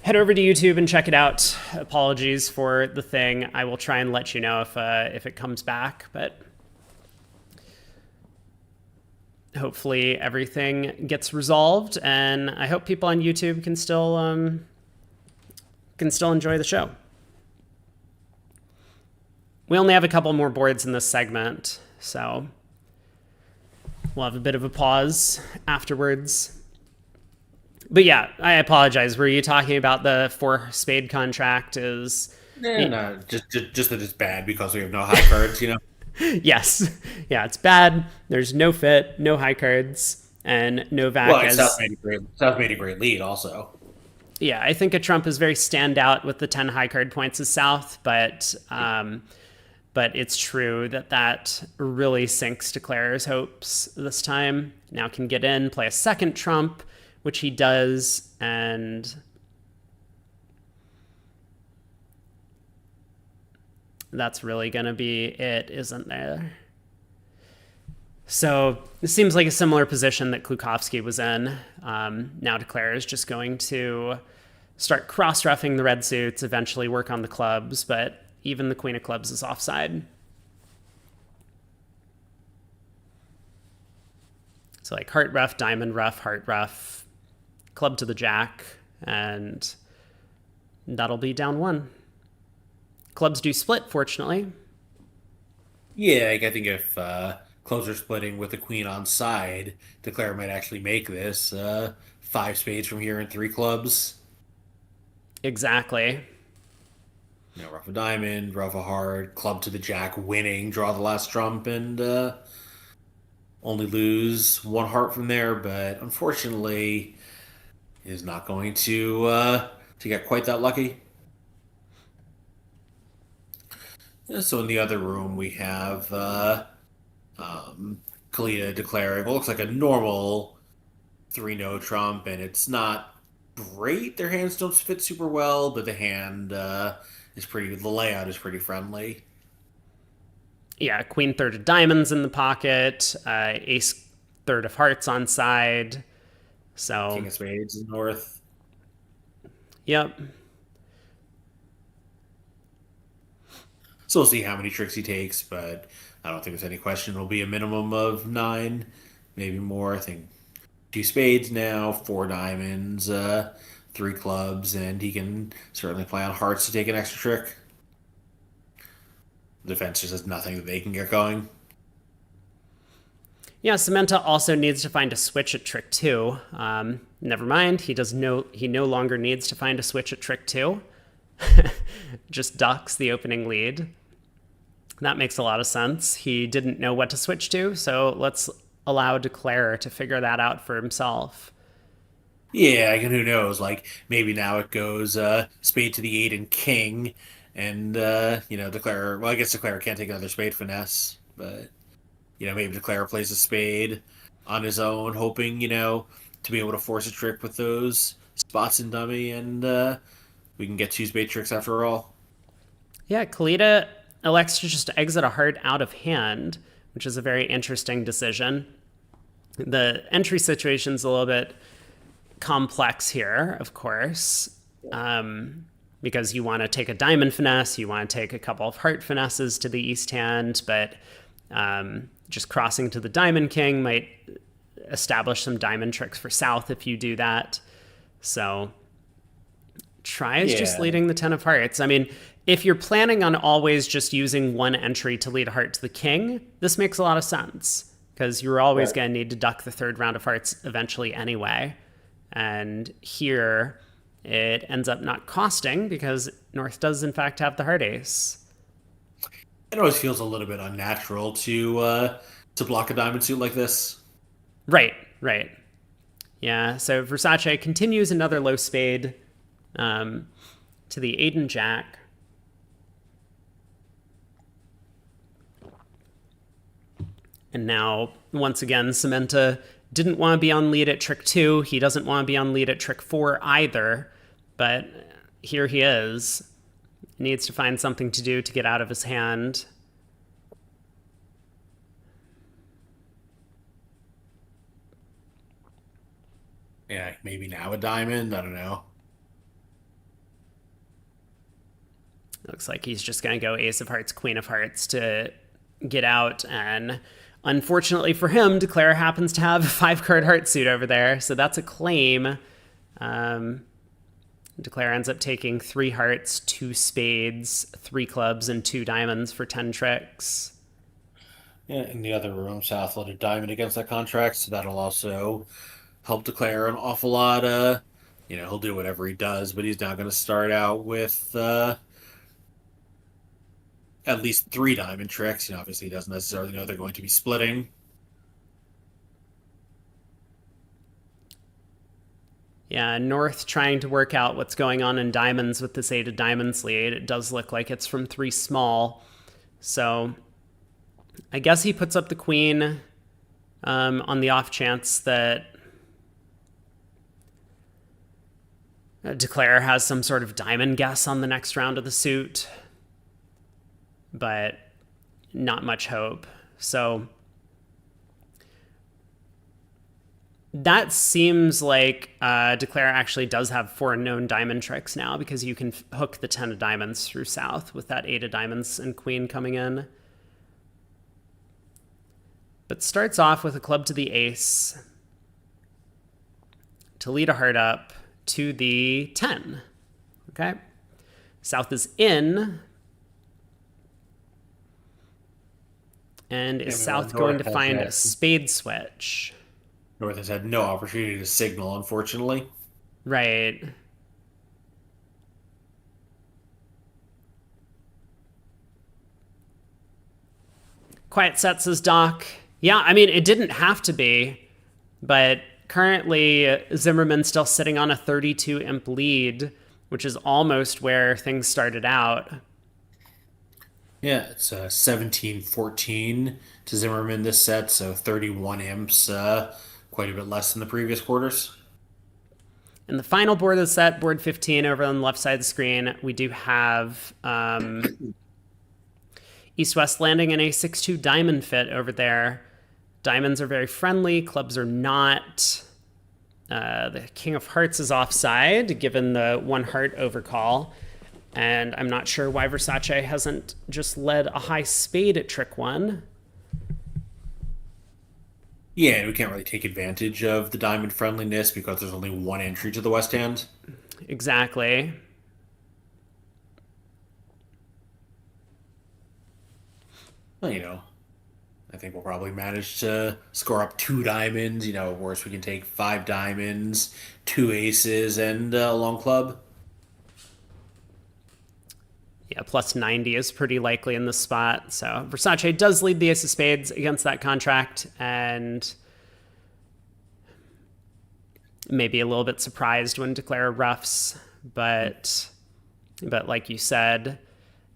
head over to YouTube and check it out. Apologies for the thing. I will try and let you know if it comes back, but hopefully everything gets resolved, and I hope people on YouTube can still enjoy the show. We only have a couple more boards in this segment, so we'll have a bit of a pause afterwards. But yeah, I apologize. Were you talking about the 4 spade contract? No, just that it's bad because we have no high cards, Yes. Yeah, it's bad. There's no fit, no high cards. And Novak Well, South as made a great South made a great lead also. yeah, I think a trump is very standout with the 10 high card points as South, but it's true that that really sinks Declarer's hopes this time. Now can get in, play a second trump, which he does, and that's really going to be it, isn't there? So it seems like a similar position that Klukowski was in. Now Declarer is just going to start cross-ruffing the red suits, eventually work on the clubs, but even the queen of clubs is offside. So like heart ruff, diamond ruff, heart ruff, club to the jack, and that'll be down one. Clubs do split, fortunately. Yeah, like, I think if clubs are splitting with the queen on side, Declare might actually make this five spades from here and three clubs. Exactly. Ruff a diamond, ruff a heart, club to the jack, winning, draw the last trump, and only lose one heart from there. But unfortunately, is not going to get quite that lucky. Yeah, so in the other room, we have Kalita declaring what looks like a normal 3-no trump, and it's not great. Their hands don't fit super well, but the hand is pretty. The layout is pretty friendly. Yeah, queen third of diamonds in the pocket, ace third of hearts on side. So, King of spades is north. yep. So we'll see how many tricks he takes, but I don't think there's any question it'll be a minimum of nine, maybe more. I think two spades now, four diamonds, three clubs, and he can certainly play on hearts to take an extra trick. The defense just has nothing that they can get going. Yeah, Samantha also needs to find a switch at trick two. Never mind, he no longer needs to find a switch at trick two. Just ducks the opening lead. That makes a lot of sense. He didn't know what to switch to, so let's allow Declarer to figure that out for himself. Yeah, and who knows? Like maybe now it goes spade to the eight and king, and declare. Well, I guess declare can't take another spade finesse, but maybe declare plays a spade on his own, hoping to be able to force a trick with those spots in dummy, and we can get two spade tricks after all. Yeah, Kalita elects to just exit a heart out of hand, which is a very interesting decision. The entry situation's a little bit complex here, of course, because you want to take a diamond finesse, you want to take a couple of heart finesses to the east hand, but just crossing to the diamond king might establish some diamond tricks for South if you do that. So try is just leading the 10 of hearts. I mean, if you're planning on always just using one entry to lead a heart to the king, this makes a lot of sense because you're always going to need to duck the third round of hearts eventually anyway. And here it ends up not costing because North does in fact have the heart ace. It always feels a little bit unnatural to block a diamond suit like this. Right. Yeah, so Versace continues another low spade to the 8 and jack. And now, once again, Samantha didn't want to be on lead at trick 2. He doesn't want to be on lead at trick 4 either. But here he is. He needs to find something to do to get out of his hand. Yeah, maybe now a diamond. I don't know. Looks like he's just going to go ace of hearts, queen of hearts to get out. And unfortunately for him, Declare happens to have a 5-card heart suit over there. So that's a claim. Declare ends up taking 3 hearts, 2 spades, 3 clubs, and 2 diamonds for 10 tricks. Yeah, in the other room, South let a diamond against that contract, so that'll also help Declare an awful lot. He'll do whatever he does, but he's now going to start out with at least 3 diamond tricks. Obviously he doesn't necessarily know they're going to be splitting. Yeah, North trying to work out what's going on in diamonds with this 8 of diamonds lead. It does look like it's from 3 small. So I guess he puts up the queen on the off chance that Declare has some sort of diamond guess on the next round of the suit. But not much hope. So that seems like Declare actually does have 4 known diamond tricks now, because you can hook the 10 of diamonds through South with that 8 of diamonds and queen coming in. But starts off with a club to the ace to lead a heart up to the 10. Okay. South is in. And is South going to find a spade switch? North has had no opportunity to signal, unfortunately. Right. Quiet set, says Doc. Yeah, I mean, it didn't have to be, but currently Zimmerman's still sitting on a 32 imp lead, which is almost where things started out. Yeah, it's 17-14 to Zimmerman this set, so 31 imps, quite a bit less than the previous quarters. In the final board of the set, board 15 over on the left side of the screen, we do have East-West landing in a 6-2 diamond fit over there. Diamonds are very friendly, clubs are not. The King of Hearts is offside, given the 1 heart overcall. And I'm not sure why Versace hasn't just led a high spade at trick 1. Yeah, we can't really take advantage of the diamond friendliness because there's only 1 entry to the West Hand. Exactly. Well, I think we'll probably manage to score up 2 diamonds. Worse, we can take 5 diamonds, 2 aces, and a long club. Yeah, plus 90 is pretty likely in this spot. So Versace does lead the ace of spades against that contract, and maybe a little bit surprised when Declare roughs, but like you said,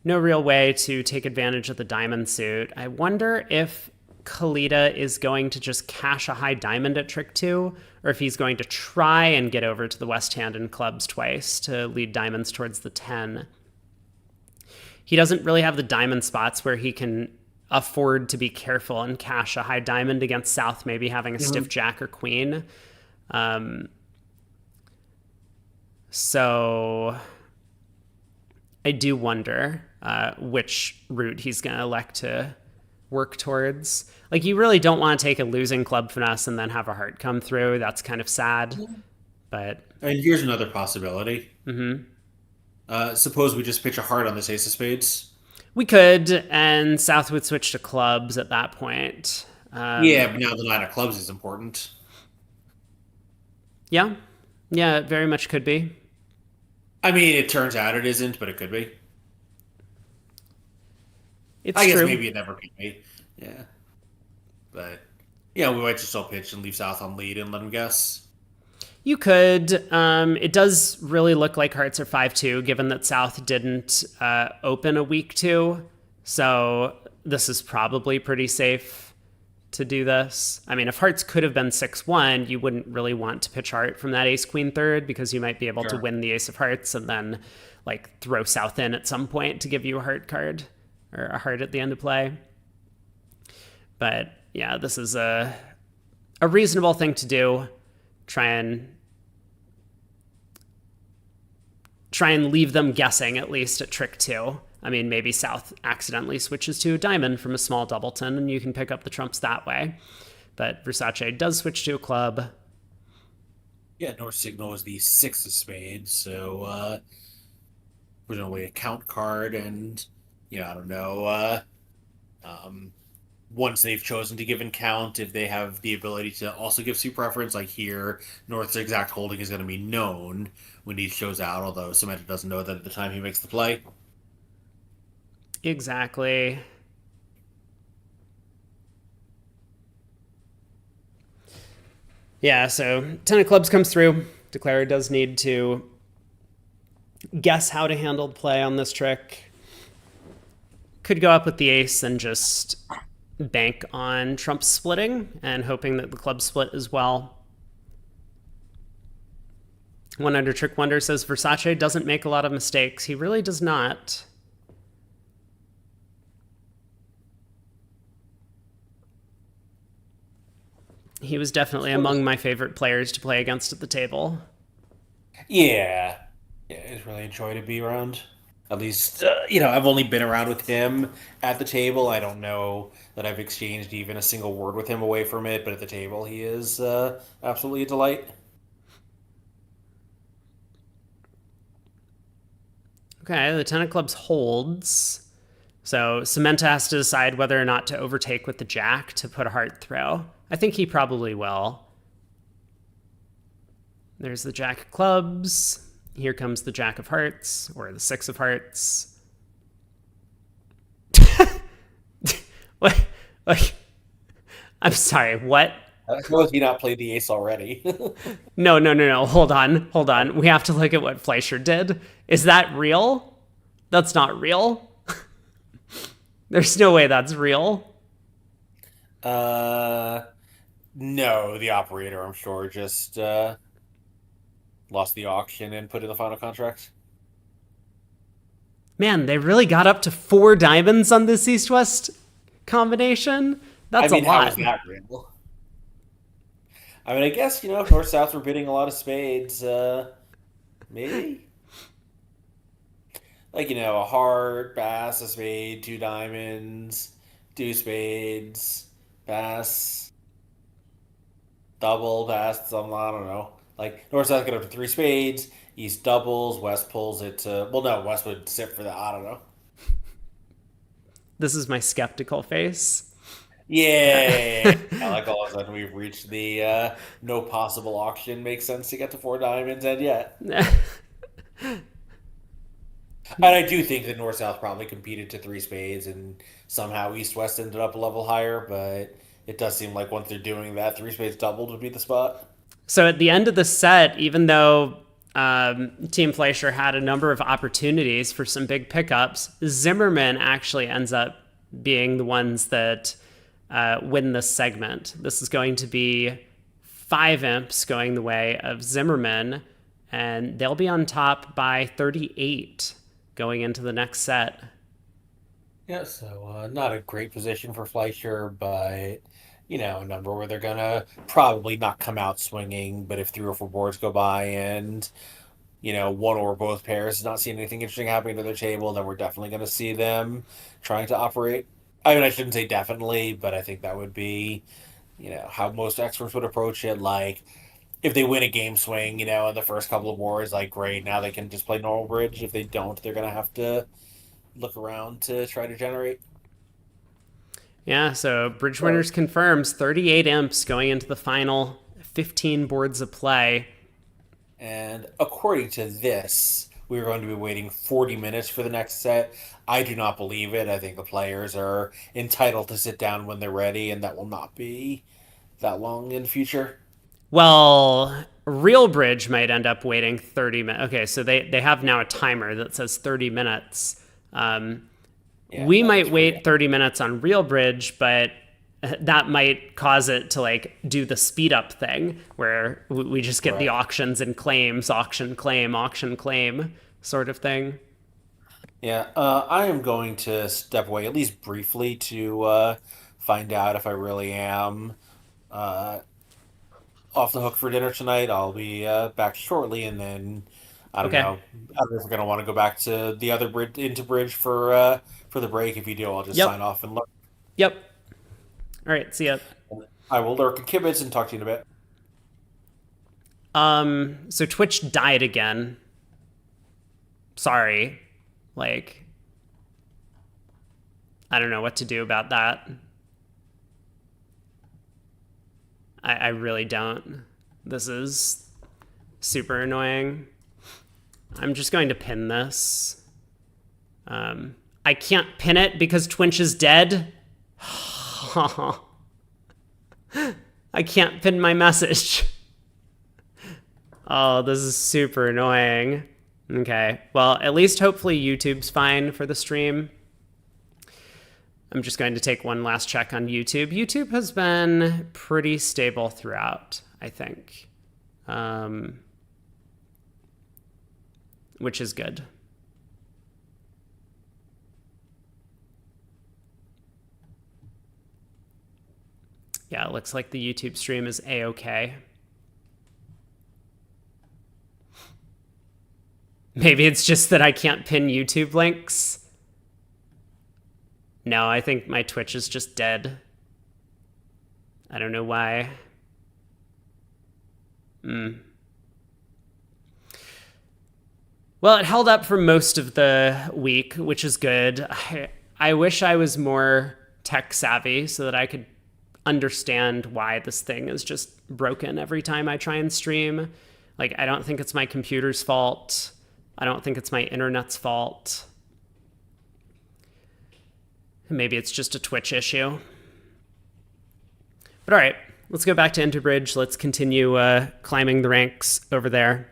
no real way to take advantage of the diamond suit. I wonder if Kalita is going to just cash a high diamond at trick 2, or if he's going to try and get over to the West Hand and clubs twice to lead diamonds towards the 10. He doesn't really have the diamond spots where he can afford to be careful and cash a high diamond against South, maybe having a stiff jack or queen. So I do wonder which route he's going to elect to work towards. Like, you really don't want to take a losing club finesse and then have a heart come through. That's kind of sad. But And here's another possibility. Suppose we just pitch a heart on this ace of spades. We could, and South would switch to clubs at that point. Yeah, but now the 9 of clubs is important. Yeah, it very much could be. I mean, it turns out it isn't, but it could be. I guess maybe it never could be. Yeah. But, we might just still pitch and leave South on lead and let him guess. You could. It does really look like hearts are 5-2, given that South didn't open a week 2. So this is probably pretty safe to do this. I mean, if hearts could have been 6-1, you wouldn't really want to pitch heart from that ace queen third, because you might be able to win the ace of hearts and then throw South in at some point to give you a heart card or a heart at the end of play. But yeah, this is a reasonable thing to do. Try and leave them guessing, at least at trick 2. I mean, maybe South accidentally switches to a diamond from a small doubleton, and you can pick up the trumps that way. But Versace does switch to a club. Yeah, North signal is the 6 of spades, so presumably a count card, and I don't know. Once they've chosen to give in count, if they have the ability to also give suit preference, like here, North's exact holding is going to be known when he shows out, although Samantha doesn't know that at the time he makes the play. Exactly. Yeah, so 10 of clubs comes through. Declarer does need to guess how to handle the play on this trick. Could go up with the ace and just bank on trump splitting and hoping that the club split as well. One Under Trick Wonder says Versace doesn't make a lot of mistakes. He really does not. He was definitely among my favorite players to play against at the table. Yeah. Yeah, it's really a joy to be around. At least, I've only been around with him at the table. I don't know that I've exchanged even a single word with him away from it, but at the table, he is absolutely a delight. Okay, the 10 of clubs holds. So Samantha has to decide whether or not to overtake with the jack to put a heart throw. I think he probably will. There's the jack of clubs. Here comes the jack of hearts, or the 6 of hearts. What? Like, I'm sorry, what? How has he not played the ace already? No. Hold on. We have to look at what Fleischer did. Is that real? That's not real. There's no way that's real. No, the operator, I'm sure, just lost the auction and put in the final contract. Man, they really got up to 4 diamonds on this East-West combination? That's a lot. How is that real? I mean, I guess, if North-South were bidding a lot of spades, maybe? Like, a heart, pass, a spade, 2 diamonds, 2 spades, pass, double, pass, something, I don't know. Like, North-South get up to 3 spades, East doubles, West pulls it to... Well, no, West would sit for that, I don't know. This is my skeptical face. Yeah, like all of a sudden we've reached the no possible auction makes sense to get to 4 diamonds, and yet. And I do think that North-South probably competed to 3 spades, and somehow East-West ended up a level higher, but it does seem like once they're doing that, 3 spades doubled would be the spot. So at the end of the set, even though Team Fleischer had a number of opportunities for some big pickups, Zimmerman actually ends up being the ones that win this segment. This is going to be 5 imps going the way of Zimmerman, and they'll be on top by 38 going into the next set. Yeah, so not a great position for Fleischer, but, a number where they're going to probably not come out swinging, but if 3 or 4 boards go by and, one or both pairs is not seeing anything interesting happening to their table, then we're definitely going to see them trying to operate. I mean, I shouldn't say definitely, but I think that would be, how most experts would approach it. Like, if they win a game swing, in the first couple of boards, like, great, now they can just play normal bridge. If they don't, they're going to have to look around to try to generate. Yeah, so Bridge Winners confirms 38 imps going into the final 15 boards of play. And according to this, we're going to be waiting 40 minutes for the next set. I do not believe it. I think the players are entitled to sit down when they're ready, and that will not be that long in the future. Well, Real Bridge might end up waiting 30 minutes. Okay, so they have now a timer that says 30 minutes. We might wait 30 minutes on Real Bridge, but that might cause it to do the speed up thing where we just get the auctions and claims, auction, claim sort of thing. Yeah, I am going to step away at least briefly to find out if I really am off the hook for dinner tonight. I'll be back shortly, and then I don't know. I don't know if we're gonna want to go back to the other bridge into bridge for the break. If you do, I'll just sign off and look. Yep. All right. See ya. I will lurk and kibitz and talk to you in a bit. So Twitch died again. Sorry. I don't know what to do about that. I really don't. This is super annoying. I'm just going to pin this. I can't pin it because Twitch is dead. I can't pin my message. Oh, this is super annoying. Okay, well, at least hopefully YouTube's fine for the stream. I'm just going to take one last check on YouTube. YouTube has been pretty stable throughout, I think, which is good. Yeah, it looks like the YouTube stream is A-okay. Maybe it's just that I can't pin YouTube links. No, I think my Twitch is just dead. I don't know why. Well, it held up for most of the week, which is good. I wish I was more tech savvy so that I could understand why this thing is just broken every time I try and stream. Like, I don't think it's my computer's fault. I don't think it's my internet's fault. Maybe it's just a Twitch issue. But all right, let's go back to Interbridge. Let's continue climbing the ranks over there,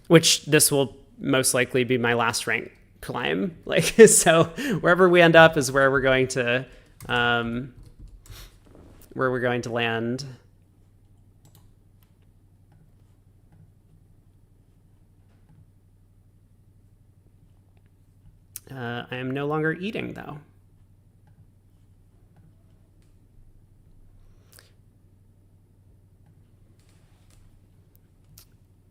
which this will most likely be my last rank climb. Like, so wherever we end up is where we're going to land. I am no longer eating, though.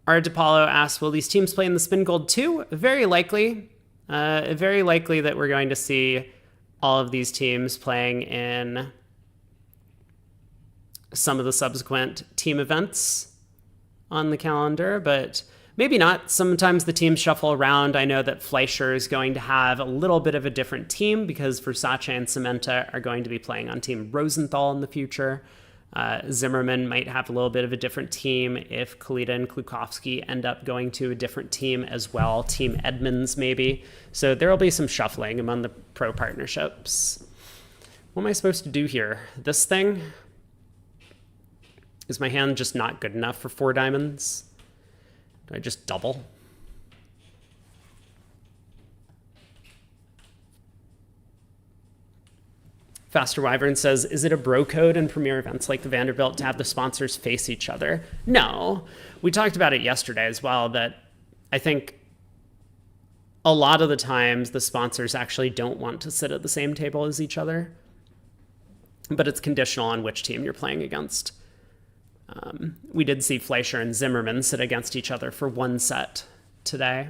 Art DePaulo asks, will these teams play in the Spin Gold 2? Very likely. Very likely that we're going to see all of these teams playing in some of the subsequent team events on the calendar, but maybe not. Sometimes the teams shuffle around. I know that Fleischer is going to have a little bit of a different team because Versace and Cementa are going to be playing on Team Rosenthal in the future. Zimmerman might have a little bit of a different team if Kalita and Klukowski end up going to a different team as well, Team Edmonds maybe. So there will be some shuffling among the pro partnerships. What am I supposed to do here? This thing? Is my hand just not good enough for 4 diamonds? Do I just double? Faster Wyvern says, is it a bro code in premier events like the Vanderbilt to have the sponsors face each other? No. We talked about it yesterday as well, that I think a lot of the times the sponsors actually don't want to sit at the same table as each other, but it's conditional on which team you're playing against. We did see Fleischer and Zimmerman sit against each other for one set today.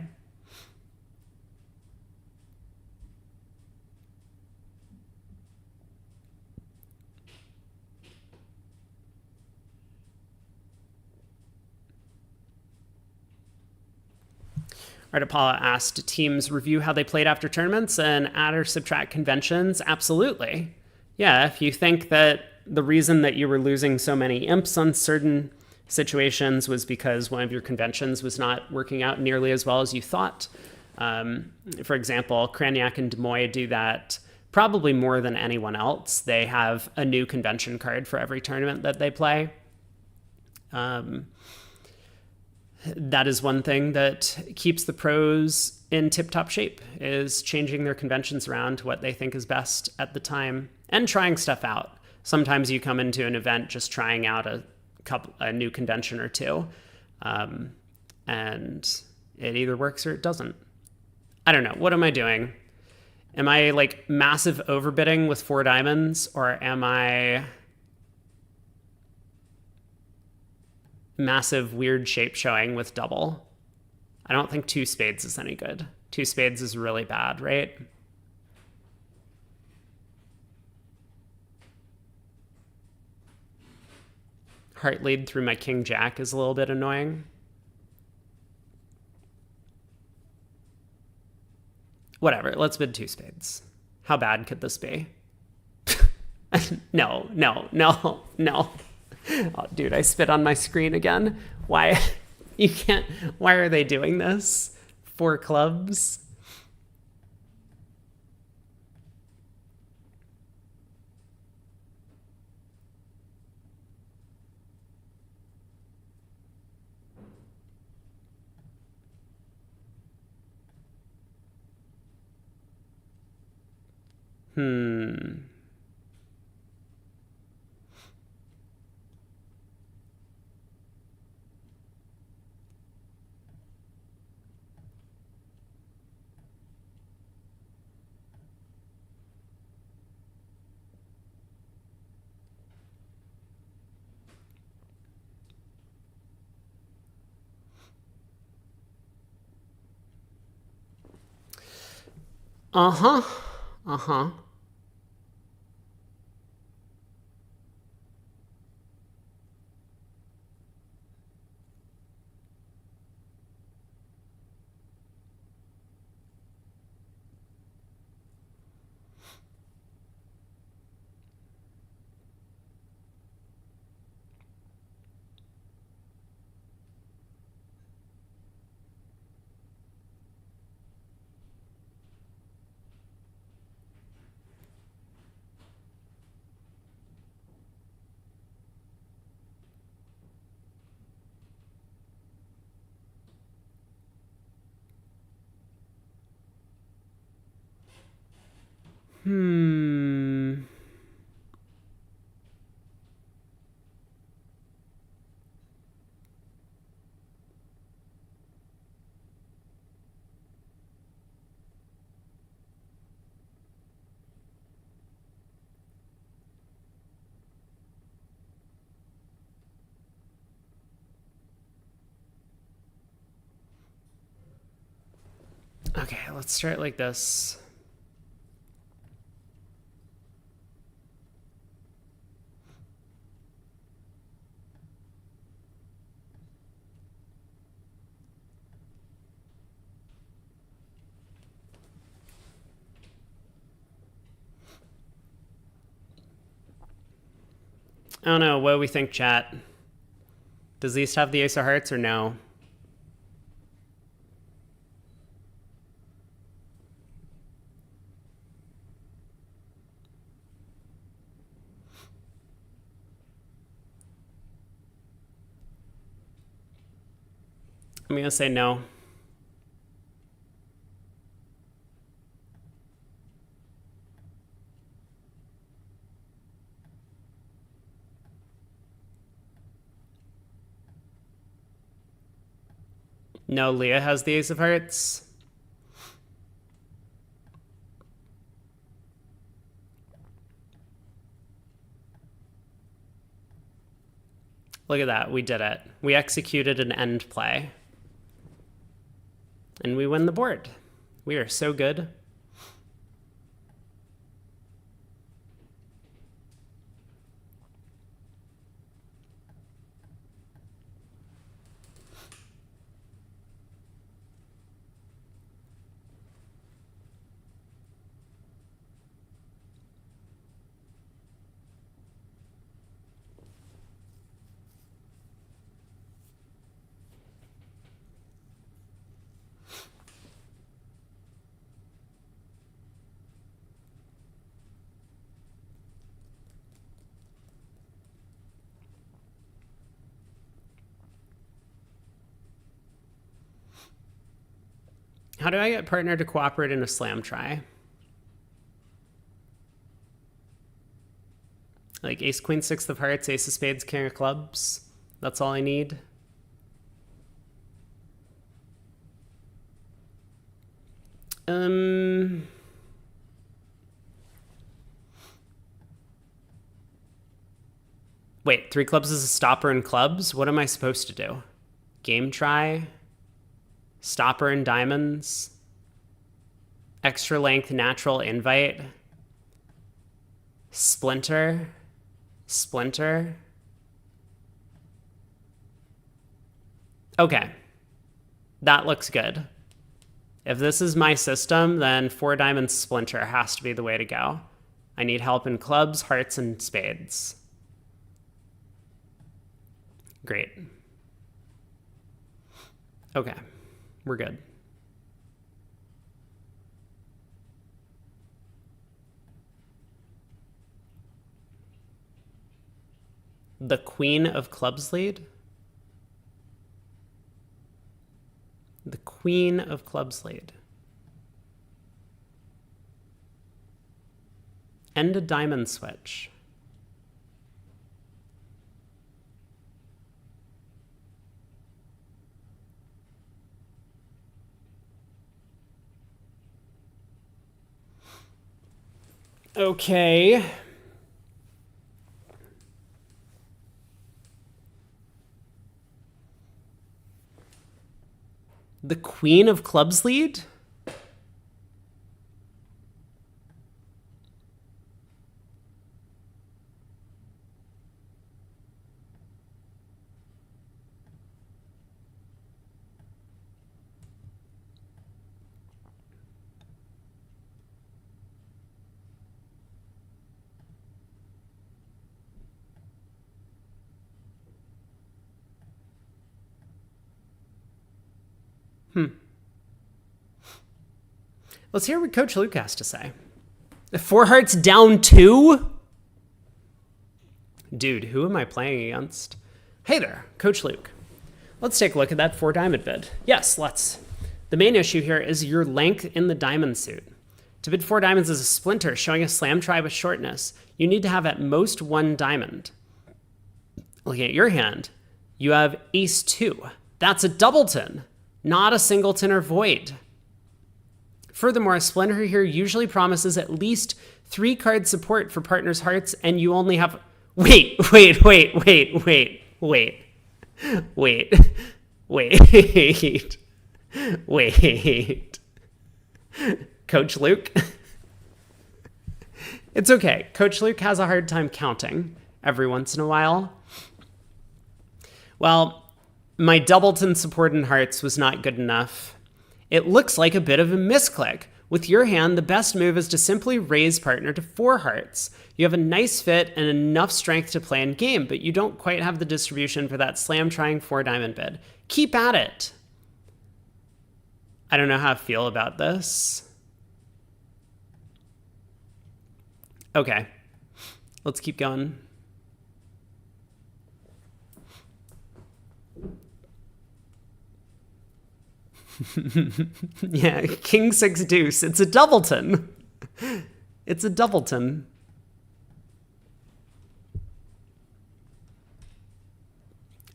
Artapala asked, do teams review how they played after tournaments and add or subtract conventions? Absolutely. Yeah, if you think that the reason that you were losing so many imps on certain situations was because one of your conventions was not working out nearly as well as you thought. For example, Craniac and Demoy do that probably more than anyone else. They have a new convention card for every tournament that they play. That is one thing that keeps the pros in tip-top shape, is changing their conventions around to what they think is best at the time and trying stuff out. Sometimes you come into an event just trying out a new convention or two, and it either works or it doesn't. I don't know. What am I doing? Am I like massive overbidding with 4 diamonds, or am I massive weird shape showing with double? I don't think 2 spades is any good. 2 spades is really bad, right? Heart lead through my king jack is a little bit annoying. Whatever, let's bid 2 spades. How bad could this be? No. Oh, dude, I spit on my screen again. Why? You can't. Why are they doing this? 4 clubs. Uh-huh. Uh-huh. Okay, let's try it like this. I don't know. What do we think, chat? Does the East have the Ace of Hearts or no? I'm going to say no. No, Leah has the Ace of Hearts. Look at that. We did it. We executed an end play. And we win the board. We are so good. How do I get partner to cooperate in a slam try? Like ace, queen, six of hearts, ace of spades, king of clubs. That's all I need. Wait, three clubs is a stopper in clubs? What am I supposed to do? Game try? Stopper in diamonds? Extra length natural invite? Splinter? Splinter? Okay. That looks good. If this is my system, then four diamonds splinter has to be the way to go. I need help in clubs, hearts, and spades. Great. Okay, we're good. The queen of clubs lead? The queen of clubs lead. and a diamond switch. Okay. The Queen of Clubs lead? Let's hear what Coach Luke has to say. 4 hearts down 2? Dude, who am I playing against? Hey there, Coach Luke. Let's take a look at that 4 diamond bid. Yes, let's. The main issue here is your length in the diamond suit. To bid 4 diamonds is a splinter showing a slam try with shortness. You need to have at most 1 diamond. Looking at your hand, you have ace 2. That's a doubleton, not a singleton or void. Furthermore, a splinter here usually promises at least 3 card support for partner's hearts, and you only have... Wait. Coach Luke? It's okay. Coach Luke has a hard time counting every once in a while. Well, my doubleton support in hearts was not good enough. It looks like a bit of a misclick. With your hand, the best move is to simply raise partner to 4 hearts. You have a nice fit and enough strength to play in game, but you don't quite have the distribution for that slam trying 4 diamond bid. Keep at it. I don't know how I feel about this. Okay, let's keep going. Yeah, king 6 deuce. It's a doubleton. It's a doubleton.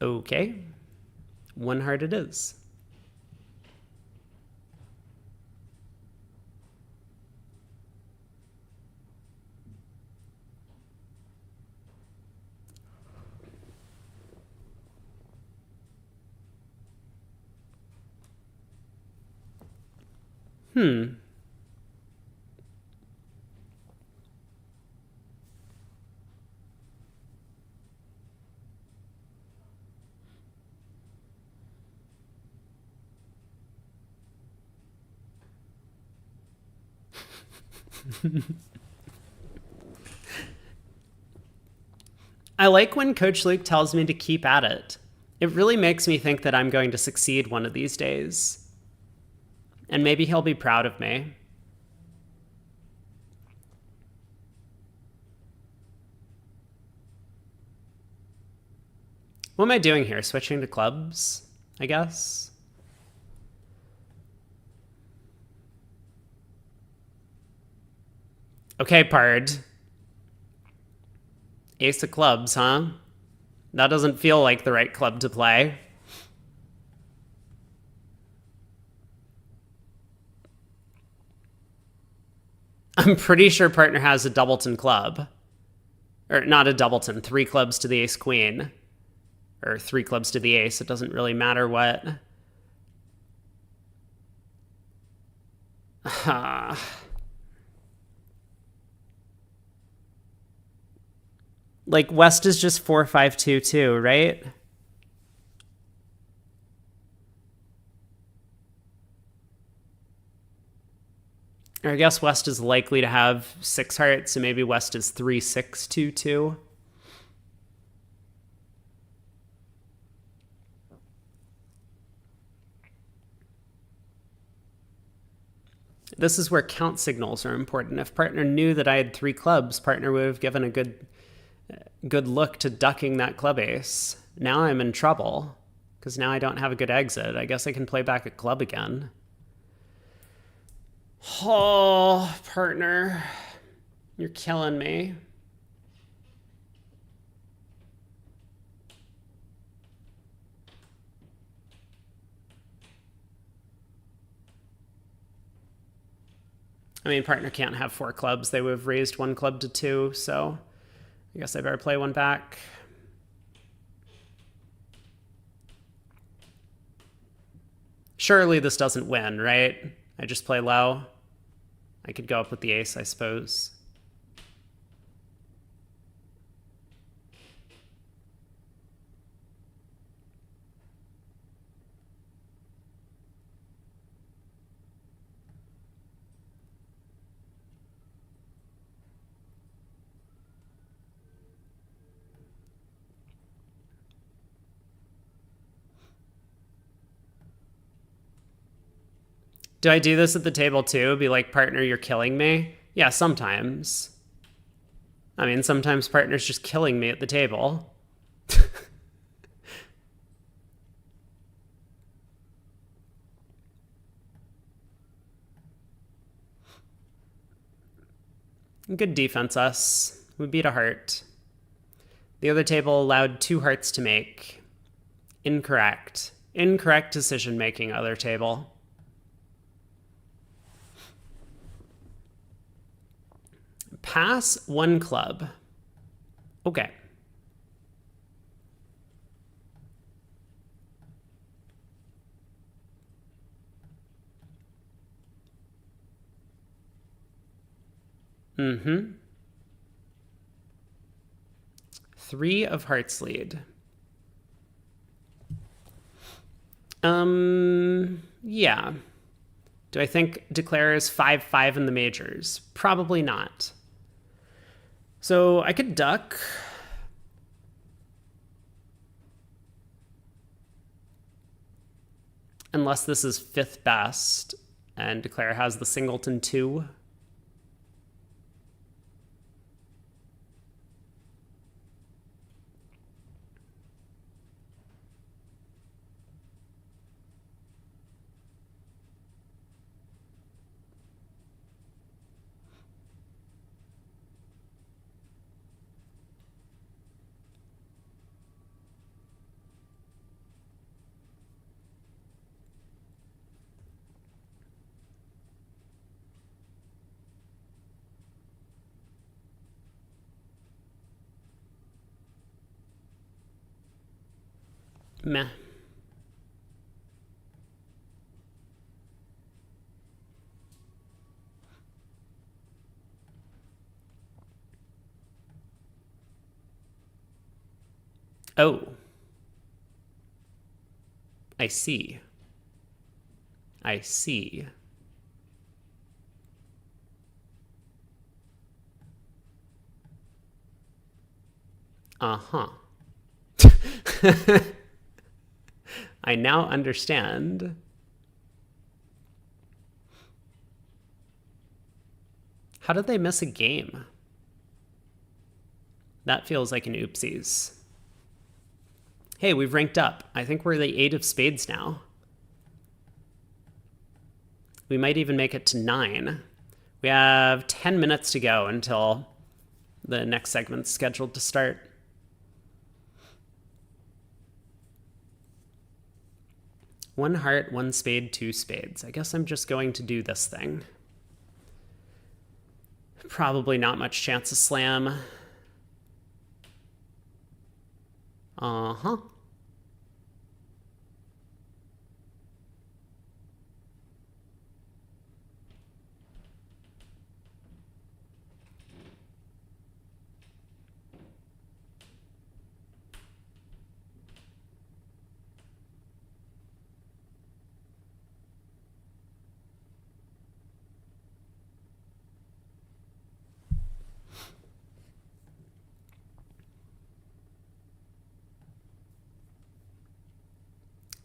Okay. 1 heart it is. I like when Coach Luke tells me to keep at it. It really makes me think that I'm going to succeed one of these days. And maybe he'll be proud of me. What am I doing here? Switching to clubs, I guess? Okay, Pard. Ace of clubs, huh? That doesn't feel like the right club to play. I'm pretty sure partner has a doubleton club. Or not a doubleton, 3 clubs to the ace queen. Or 3 clubs to the ace. It doesn't really matter what. Like, West is just 4-5-2-2, right? Or I guess West is likely to have 6 hearts, so maybe West is 3-6-2-2. This is where count signals are important. If partner knew that I had 3 clubs, partner would have given a good look to ducking that club ace. Now I'm in trouble, because now I don't have a good exit. I guess I can play back a club again. Oh, partner. You're killing me. I mean, partner can't have 4 clubs. They would have raised 1 club to 2, so I guess I better play 1 back. Surely this doesn't win, right? I just play low. I could go up with the ace, I suppose. Do I do this at the table too? Be like, partner, you're killing me? Yeah, sometimes. I mean, sometimes partner's just killing me at the table. Good defense, us. We beat a heart. The other table allowed 2 hearts to make. Incorrect. Incorrect decision making, other table. Pass 1 club. Okay. Mm-hmm. 3 of hearts lead. Yeah. Do I think declare is 5-5 in the majors? Probably not. So I could duck. Unless this is 5th best and declare has the singleton 2. Meh. Oh. I see. I see. Uh-huh. I now understand. How did they miss a game? That feels like an oopsies. Hey, we've ranked up. I think we're the 8 of spades now. We might even make it to 9. We have 10 minutes to go until the next segment's scheduled to start. One heart, 1 spade, 2 spades. I guess I'm just going to do this thing. Probably not much chance of slam. Uh-huh.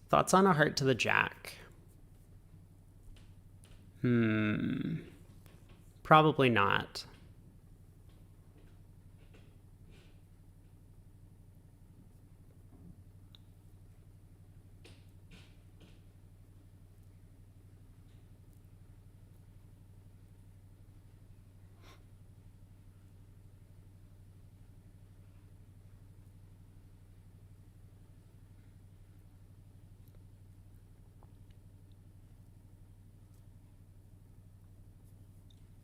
Thoughts on a heart to the jack? Probably not.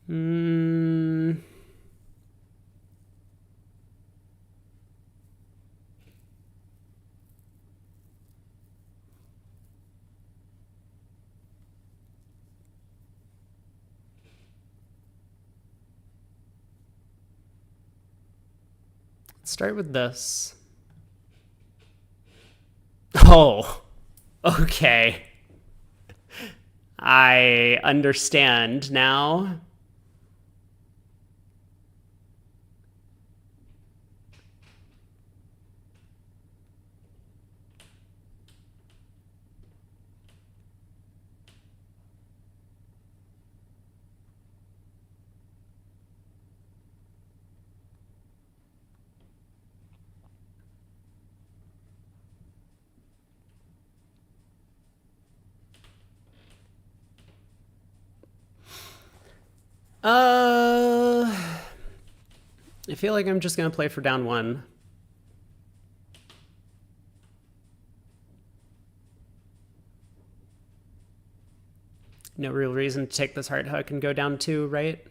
Hmm. Let's start with this. Oh, okay. I understand now. I feel like I'm just going to play for down one. No real reason to take this heart hook and go down two, right?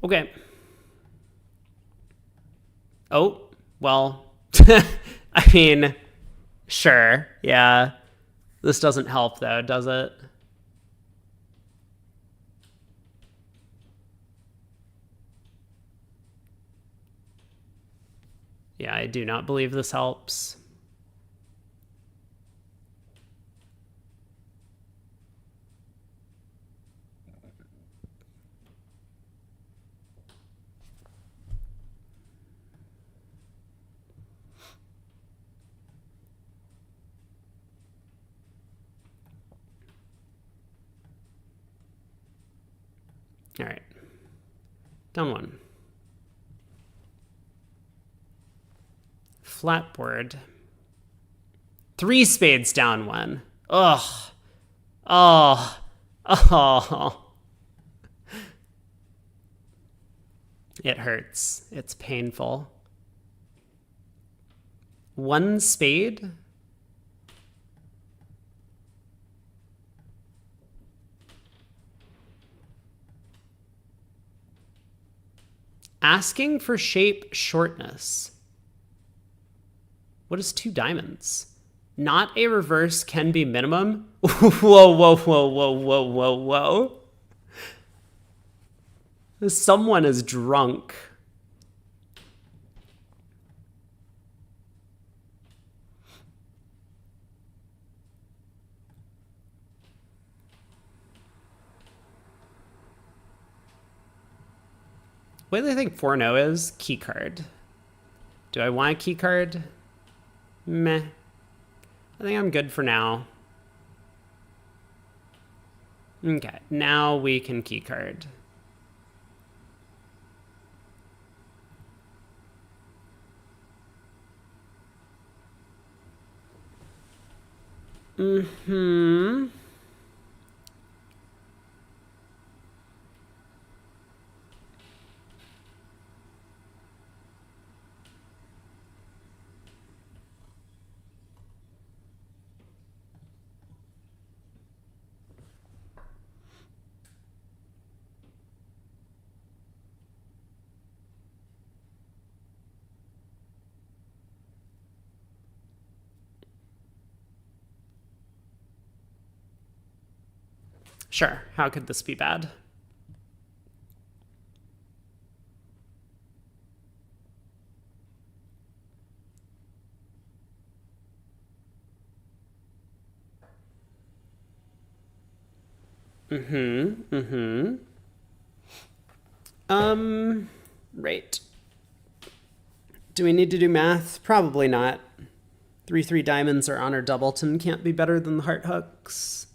Okay. Oh, well, I mean, sure. Yeah. This doesn't help, though, does it? Yeah, I do not believe this helps. All right. Down one. Flatboard. Three spades down one. Ugh. Oh. Oh. It hurts. It's painful. One spade? Asking for shape shortness. What is two diamonds? Not a reverse can be minimum. Whoa, whoa, whoa, whoa, whoa, whoa, whoa. Someone is drunk. What do they think 4-0 is? Key card. Do I want a key card? Meh. I think I'm good for now. Okay, now we can key card. Mm-hmm. Sure, how could this be bad? Right. Do we need to do math? Probably not. 3-3 diamonds or honor doubleton can't be better than the heart hooks.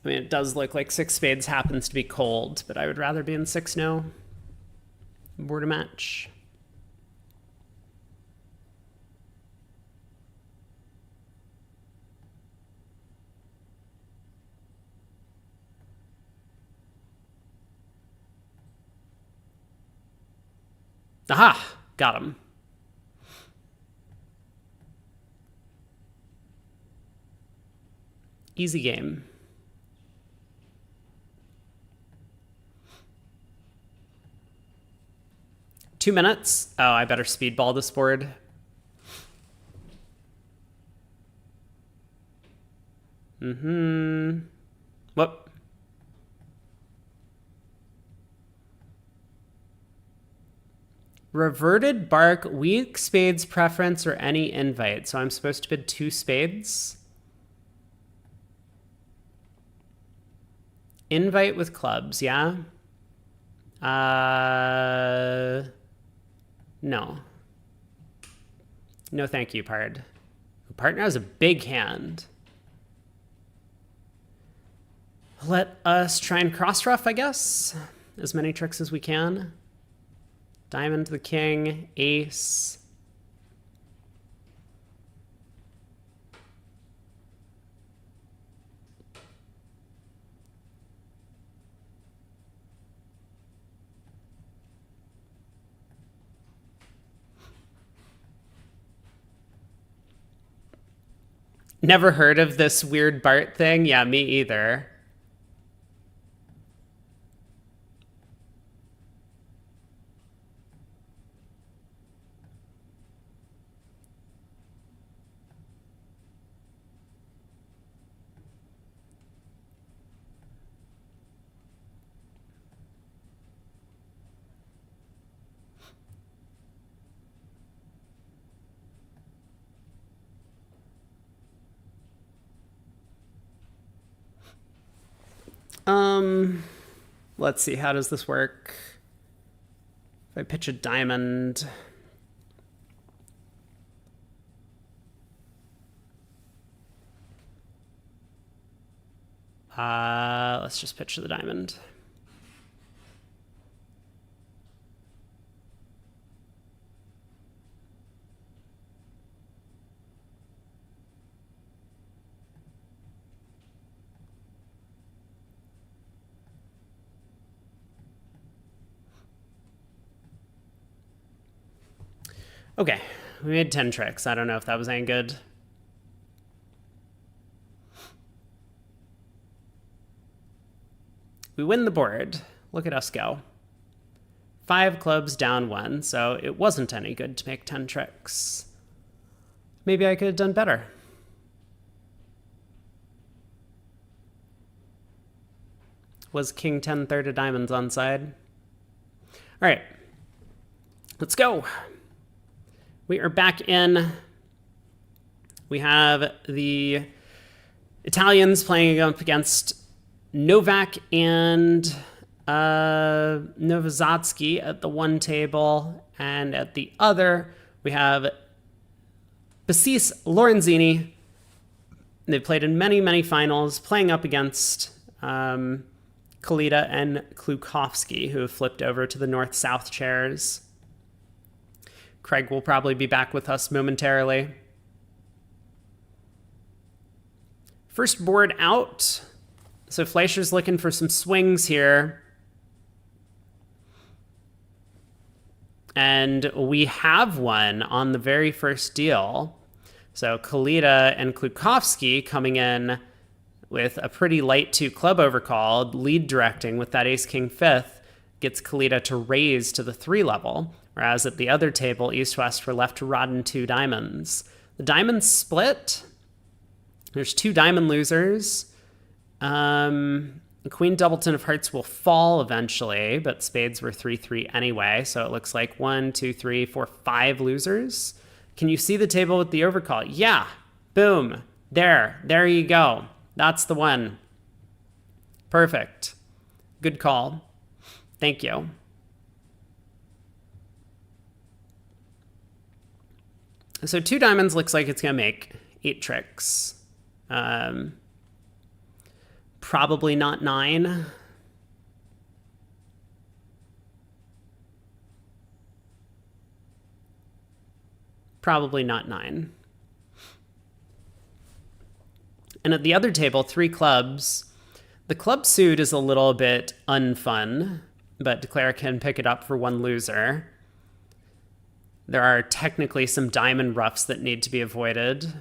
I mean, it does look like 6 spades happens to be cold, but I would rather be in 6-no. Board a match. Aha! Got him. Easy game. Two minutes. Oh, I better speedball this board. Whoop. Reverted bark, weak spades preference, or any invite. So I'm supposed to bid 2 spades. Invite with clubs, yeah? No. No thank you, Pard. Partner has a big hand. Let us try and cross-ruff, I guess. As many tricks as we can. Diamond to the king, ace. Never heard of this weird Bart thing? Yeah, me either. Let's see, how does this work? If I pitch a diamond. Let's just pitch the diamond. Okay, we made 10 tricks. I don't know if that was any good. We win the board. Look at us go. 5 clubs down 1, so it wasn't any good to make 10 tricks. Maybe I could have done better. Was king 10 third of diamonds onside? All right, let's go. We are back in. We have the Italians playing up against Novak and Novozatsky at the one table, and at the other we have Basis Lorenzini. They played in many finals, playing up against Kalita and Klukowski, who have flipped over to the north-south chairs. Craig will probably be back with us momentarily. First board out. So Fleischer's looking for some swings here. And we have one on the very first deal. So Kalita and Klukowski coming in with a pretty light 2 club overcall, lead directing with that ace-king 5th, gets Kalita to raise to the 3 level. Whereas at the other table, east-west were left to rod and 2 diamonds. The diamonds split. There's 2 diamond losers. Queen Doubleton of Hearts will fall eventually, but spades were 3-3 anyway, so it looks like 1, 2, 3, 4, 5 losers. Can you see the table with the overcall? Yeah. Boom. There you go. That's the one. Perfect. Good call. Thank you. So 2 diamonds looks like it's going to make 8 tricks. Probably not 9. Probably not 9. And at the other table, 3 clubs. The club suit is a little bit unfun, but Declare can pick it up for 1 loser. There are technically some diamond roughs that need to be avoided.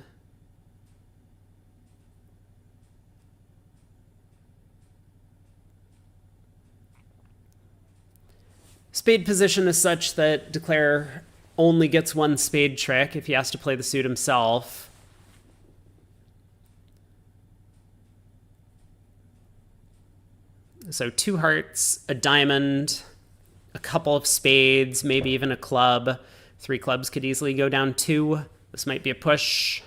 Spade position is such that Declare only gets 1 spade trick if he has to play the suit himself. So 2 hearts, a diamond, a couple of spades, maybe even a club. 3 clubs could easily go down 2. This might be a push.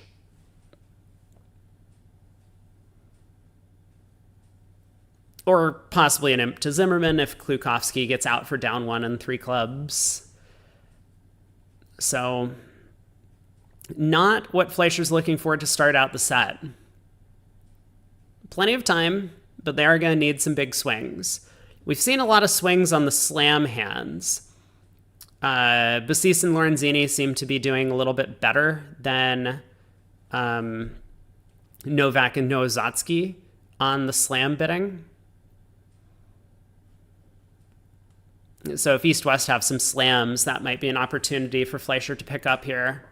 Or possibly an imp to Zimmerman if Klukowski gets out for down 1 and 3 clubs. So, not what Fleischer's looking for to start out the set. Plenty of time, but they are going to need some big swings. We've seen a lot of swings on the slam hands. Basis and Lorenzini seem to be doing a little bit better than Novak and Nowozatsky on the slam bidding. So if East-West have some slams, that might be an opportunity for Fleischer to pick up here.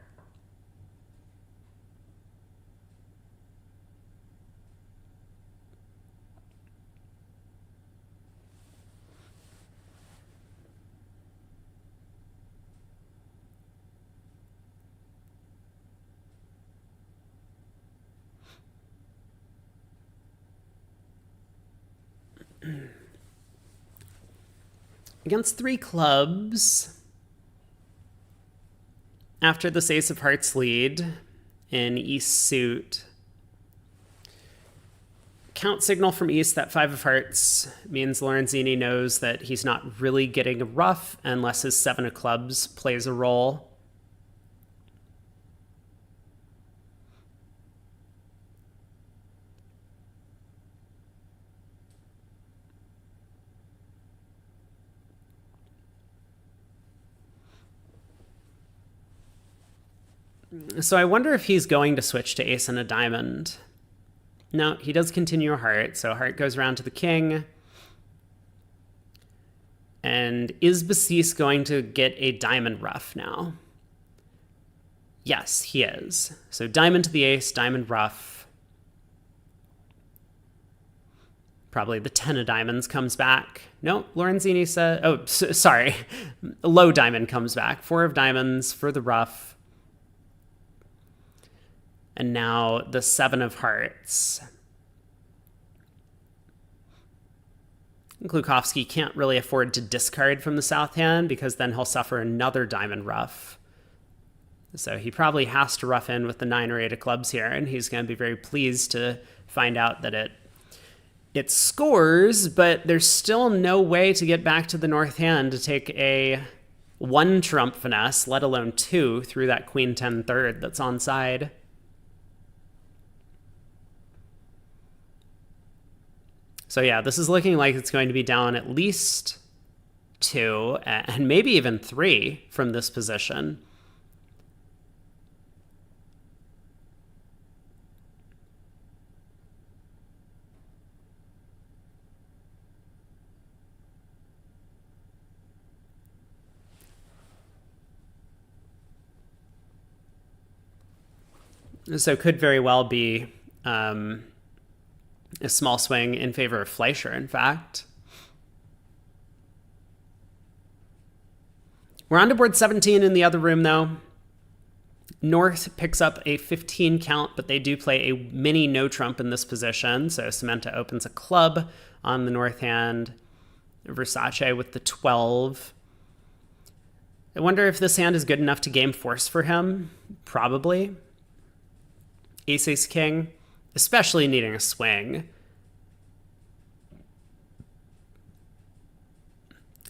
Against 3 clubs, after this ace of hearts lead in East suit, count signal from East, that 5 of hearts means Lorenzini knows that he's not really getting a rough unless his 7 of clubs plays a role. So I wonder if he's going to switch to ace and a diamond. No, he does continue a heart, so heart goes around to the king. And is Basis going to get a diamond rough now? Yes, he is. So diamond to the ace, diamond rough. Probably the 10 of diamonds comes back. No, Lorenzini said, oh, sorry. Low diamond comes back. 4 of diamonds for the rough. And now the 7 of hearts. Klukowski can't really afford to discard from the south hand because then he'll suffer another diamond rough. So he probably has to rough in with the 9 or 8 of clubs here, and he's going to be very pleased to find out that it scores, but there's still no way to get back to the north hand to take a 1 trump finesse, let alone 2, through that queen 10 third that's on side. So yeah, this is looking like it's going to be down at least 2, and maybe even 3 from this position. So could very well be a small swing in favor of Fleischer, in fact. We're on to board 17 in the other room, though. North picks up a 15 count, but they do play a mini no trump in this position. So Cementa opens a club on the north hand. Versace with the 12. I wonder if this hand is good enough to game force for him. Probably. Ace king, especially needing a swing.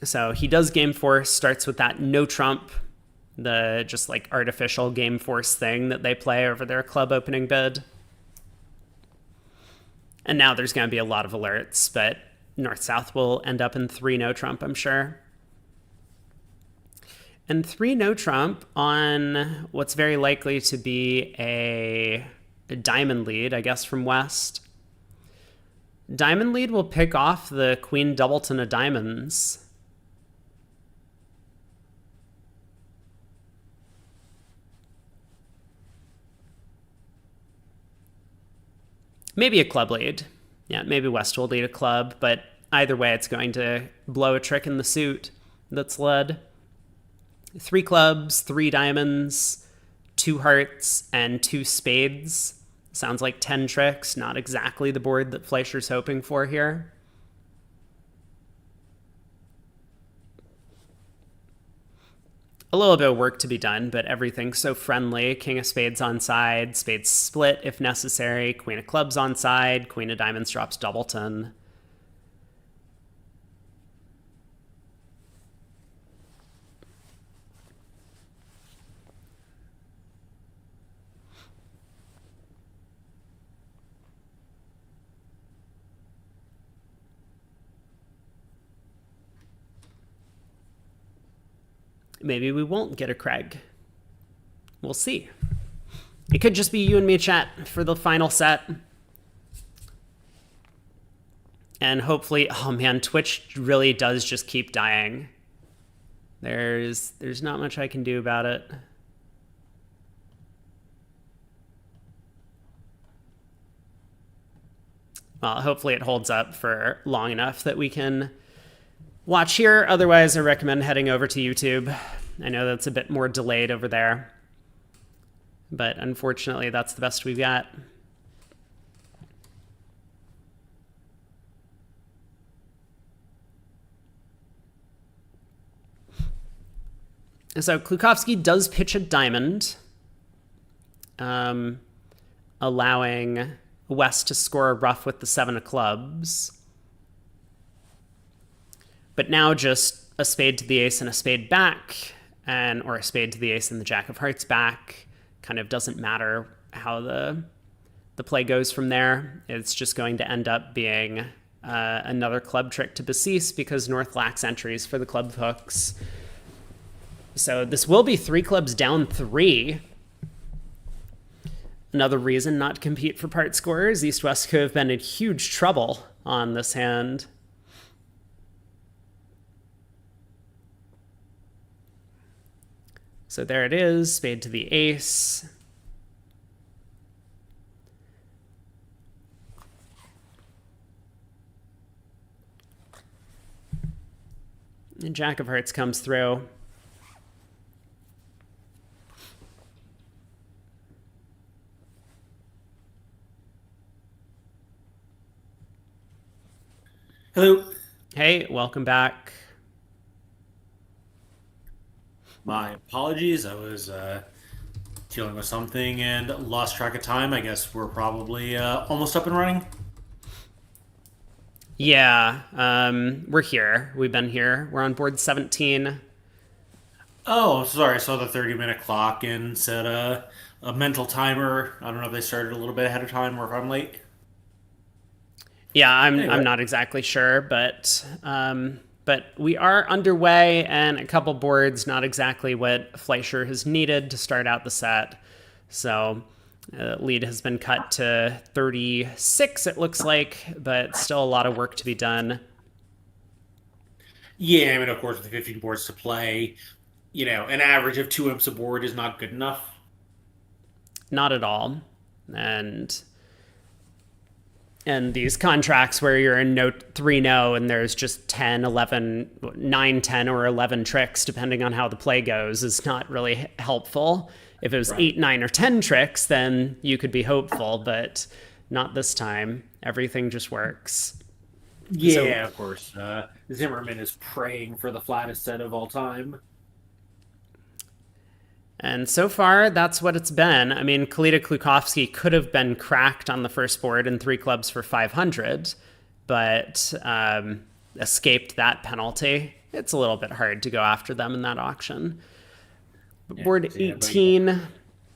So he does game force, starts with that no trump, the just like artificial game force thing that they play over their club opening bid. And now there's going to be a lot of alerts, but North-South will end up in 3 no trump, I'm sure. And 3 no trump on what's very likely to be a diamond lead, I guess, from West. Diamond lead will pick off the queen doubleton of diamonds. Maybe a club lead. Yeah, maybe West will lead a club, but either way, it's going to blow a trick in the suit that's led. 3 clubs, 3 diamonds, 2 hearts, and 2 spades. Sounds like 10 tricks, not exactly the board that Fleischer's hoping for here. A little bit of work to be done, but everything's so friendly. King of spades on side, spades split if necessary, queen of clubs on side, queen of diamonds drops doubleton. Maybe we won't get a Craig. We'll see. It could just be you and me, chat, for the final set. And hopefully, oh man, Twitch really does just keep dying. There's not much I can do about it. Well, hopefully it holds up for long enough that we can watch here. Otherwise, I recommend heading over to YouTube. I know that's a bit more delayed over there, but unfortunately, that's the best we've got. So Klukowski does pitch a diamond, allowing West to score a rough with the 7 of clubs. But now just a spade to the ace and a spade back, or a spade to the ace and the jack of hearts back. Kind of doesn't matter how the play goes from there. It's just going to end up being another club trick to Bassis because North lacks entries for the club hooks. So this will be 3 clubs down 3. Another reason not to compete for part scorers. East-West could have been in huge trouble on this hand. So there it is, spade to the ace. And jack of hearts comes through. Hello. Hey, welcome back. My apologies. I was dealing with something and lost track of time. I guess we're probably almost up and running. Yeah, we're here. We've been here. We're on board 17. Oh, sorry. I saw the 30-minute clock and set a mental timer. I don't know if they started a little bit ahead of time or if I'm late. Yeah, Anyway. I'm not exactly sure, but we are underway, and a couple boards, not exactly what Fleischer has needed to start out the set. So lead has been cut to 36, it looks like, but still a lot of work to be done. Yeah, I mean, of course, with the 15 boards to play, an average of 2 imps a board is not good enough. Not at all. And these contracts where you're in no 3-no and there's just 10, 11, 9, 10, or 11 tricks, depending on how the play goes, is not really helpful If it was Right. 8, 9, or 10 tricks, then you could be hopeful, but not this time. Everything just works. So, Yeah, of course. Zimmerman is praying for the flattest set of all time. and so far, that's what it's been. I mean, Kalita Klukovsky could have been cracked on the first board in 3 clubs for 500, but escaped that penalty. It's a little bit hard to go after them in that auction. But board 18.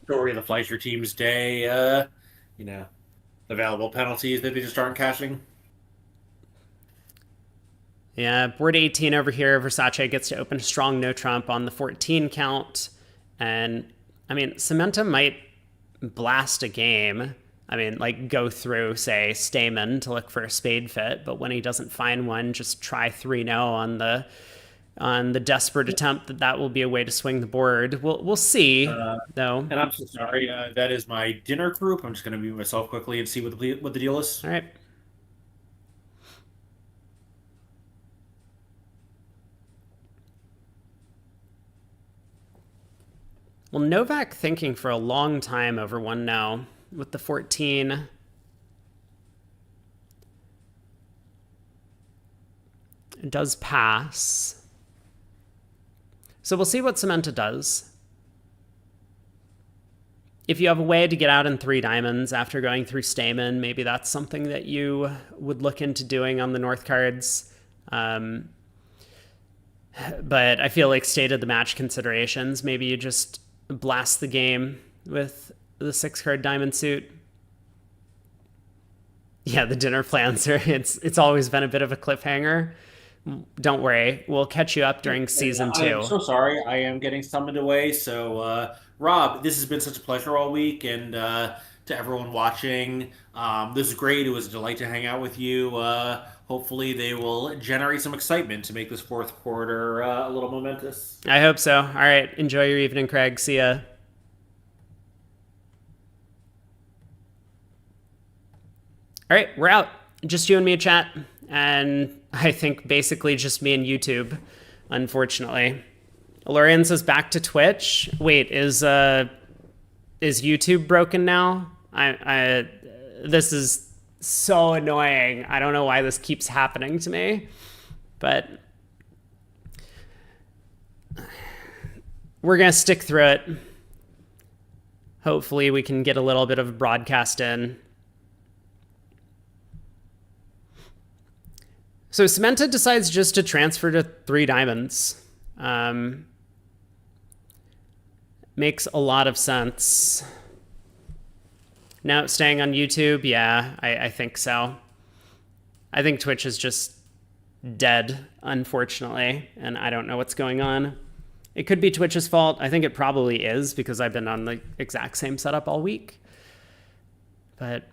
Story of the Fleischer team's day, you know, available penalties that they just aren't cashing. Yeah, board 18 over here, Versace gets to open strong no trump on the 14 count. And, I mean, Cementa might blast a game. I mean, like, go through, say, Stamen to look for a spade fit, but when he doesn't find one, just try 3-0 on the desperate attempt that will be a way to swing the board. We'll see, though. And I'm so sorry. That is my dinner group. I'm just going to mute myself quickly and see what the deal is. All right. Well, Novak thinking for a long time over 1-0 with the 14. It does pass. So we'll see what Cementa does. If you have a way to get out in 3 diamonds after going through Stamen, maybe that's something that you would look into doing on the North cards. But I feel like state of the match considerations, maybe you just blast the game with the 6-card diamond suit. Yeah, the dinner plans are, it's always been a bit of a cliffhanger. Don't worry, we'll catch you up during season 2. I'm so sorry. I am getting summoned away. So, Rob, this has been such a pleasure all week. And to everyone watching, this is great. It was a delight to hang out with you. Hopefully they will generate some excitement to make this fourth quarter a little momentous. I hope so. All right, enjoy your evening, Craig. See ya. All right, we're out. Just you and me chat. And I think basically just me and YouTube, unfortunately. Lorian says back to Twitch. Wait, is YouTube broken now? This is so annoying. I don't know why this keeps happening to me, but we're gonna stick through it. Hopefully we can get a little bit of broadcast in. So Cementa decides just to transfer to 3 diamonds. Makes a lot of sense. Now staying on YouTube, yeah, I think so. I think Twitch is just dead, unfortunately, and I don't know what's going on. It could be Twitch's fault. I think it probably is because I've been on the exact same setup all week. But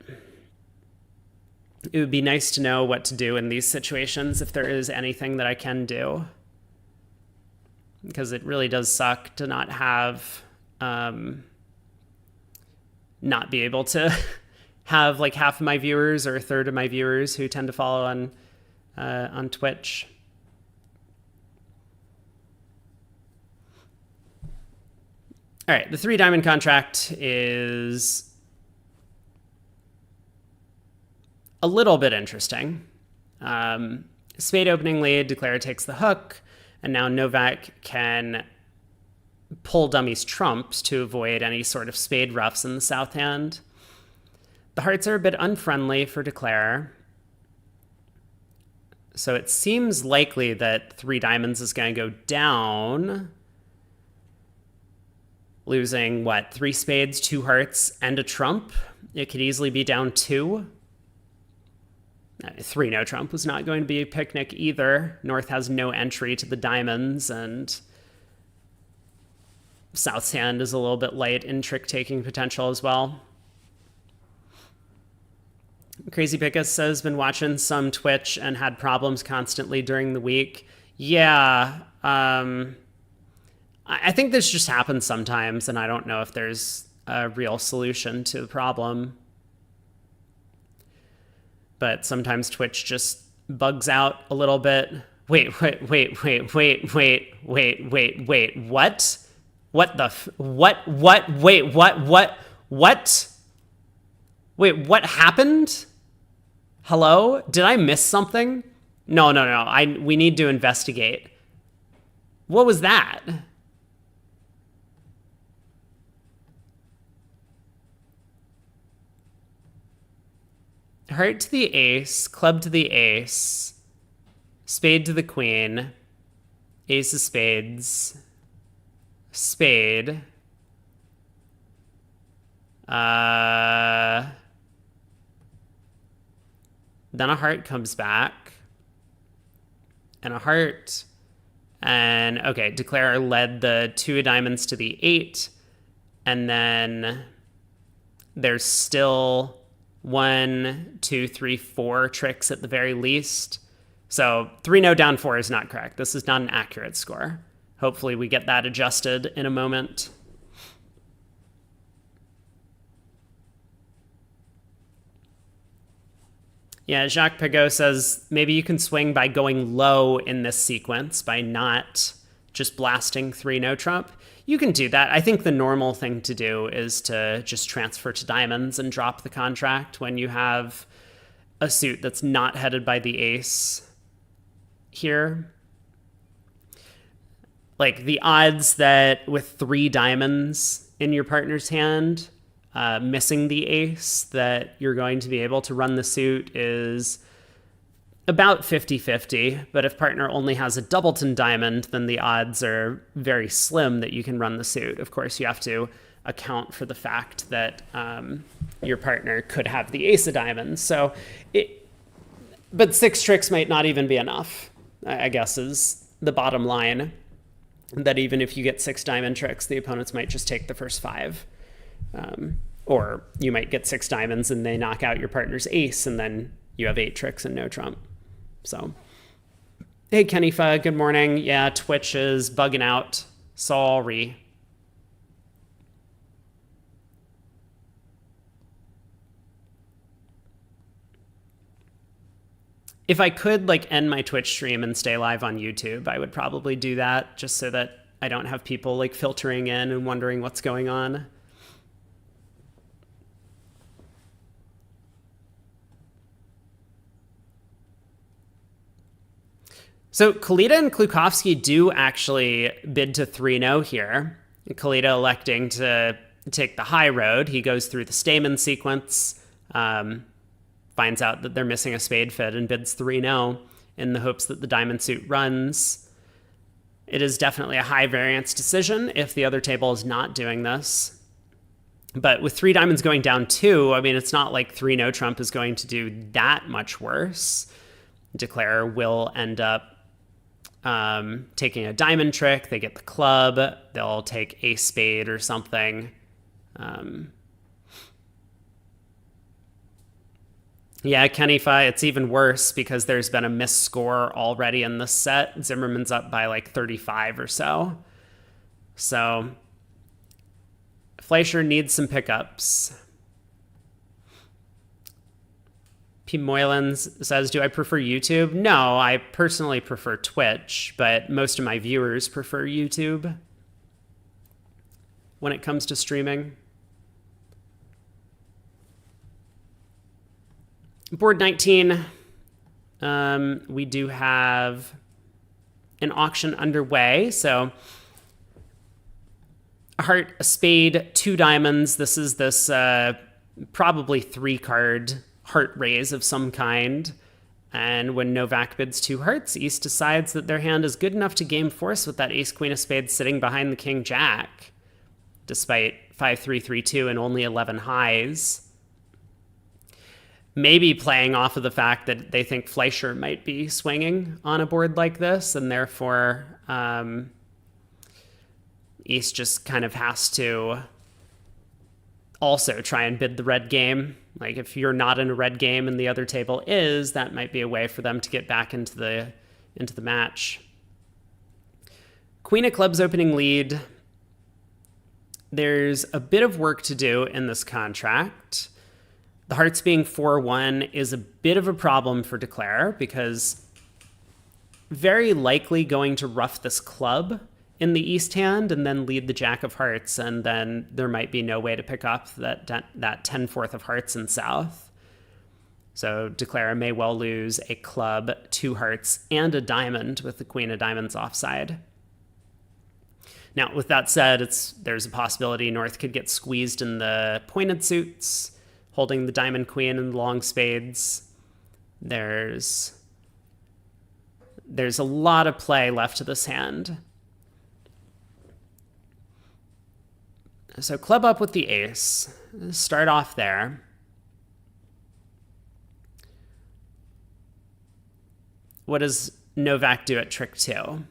it would be nice to know what to do in these situations if there is anything that I can do. Because it really does suck to not have, not be able to have like half of my viewers or a third of my viewers who tend to follow on Twitch. All right, the 3 diamond contract is a little bit interesting. Spade opening lead, declare takes the hook, and now Novak can pull dummies trumps to avoid any sort of spade roughs in the south hand. The hearts are a bit unfriendly for declare, so it seems likely that 3 diamonds is going to go down, losing, 3 spades, 2 hearts, and a trump. It could easily be down 2. 3 no trump was not going to be a picnic either. North has no entry to the diamonds, and South's hand is a little bit light in trick-taking potential as well. Crazy Pickus says, been watching some Twitch and had problems constantly during the week. Yeah, I think this just happens sometimes, and I don't know if there's a real solution to the problem. But sometimes Twitch just bugs out a little bit. Wait, what? What the wait, what happened? Hello? Did I miss something? No. We need to investigate. What was that? Heart to the ace, club to the ace, spade to the queen, ace of spades, spade. Then a heart comes back, and a heart, and okay, declare led the 2 of diamonds to the 8, and then there's still 1, 2, 3, 4 tricks at the very least. So 3-0 down 4 is not correct. This is not an accurate score. Hopefully we get that adjusted in a moment. Yeah, Jacques Pegot says maybe you can swing by going low in this sequence, by not just blasting 3-0 trump. You can do that. I think the normal thing to do is to just transfer to diamonds and drop the contract when you have a suit that's not headed by the ace here. Like the odds that with 3 diamonds in your partner's hand, missing the ace, that you're going to be able to run the suit is about 50-50, but if partner only has a doubleton diamond, then the odds are very slim that you can run the suit. Of course, you have to account for the fact that your partner could have the ace of diamonds. But 6 tricks might not even be enough, I guess, is the bottom line. That even if you get 6 diamond tricks, the opponents might just take the first 5. Or you might get 6 diamonds and they knock out your partner's ace, and then you have 8 tricks and no trump. So, hey, Kenifa, good morning. Yeah, Twitch is bugging out. Sorry. If I could end my Twitch stream and stay live on YouTube, I would probably do that just so that I don't have people filtering in and wondering what's going on. So Kalita and Klukowski do actually bid to 3-0 here. Kalita electing to take the high road. He goes through the Stamen sequence, finds out that they're missing a spade fit, and bids 3-0 in the hopes that the diamond suit runs. It is definitely a high variance decision if the other table is not doing this. But with 3 diamonds going down 2, I mean, it's not like 3-0 trump is going to do that much worse. Declare will end up taking a diamond trick. They get the club. They'll take a spade or something. Yeah, Kenifa, it's even worse because there's been a missed score already in this set. Zimmerman's up by 35 or so. So Fleischer needs some pickups. P. Moylan says, do I prefer YouTube? No, I personally prefer Twitch, but most of my viewers prefer YouTube when it comes to streaming. Board 19, we do have an auction underway. So a heart, a spade, 2 diamonds. This is this probably 3-card heart raise of some kind. And when Novak bids 2 hearts, East decides that their hand is good enough to game force with that ace queen of spades sitting behind the king jack, despite 5-3-3-2 and only 11 highs. Maybe playing off of the fact that they think Fleischer might be swinging on a board like this, and therefore East just kind of has to also try and bid the red game. If you're not in a red game and the other table is, that might be a way for them to get back into the match. Queen of clubs opening lead. There's a bit of work to do in this contract. The hearts being 4-1 is a bit of a problem for Declare because very likely going to ruff this club in the east hand and then lead the jack of hearts, and then there might be no way to pick up that 10-4 of hearts in south. So Declara may well lose a club, 2 hearts, and a diamond with the queen of diamonds offside. Now, with that said, there's a possibility North could get squeezed in the pointed suits, holding the diamond queen and the long spades. There's a lot of play left to this hand. So club up with the ace. Start off there. What does Novak do at trick 2?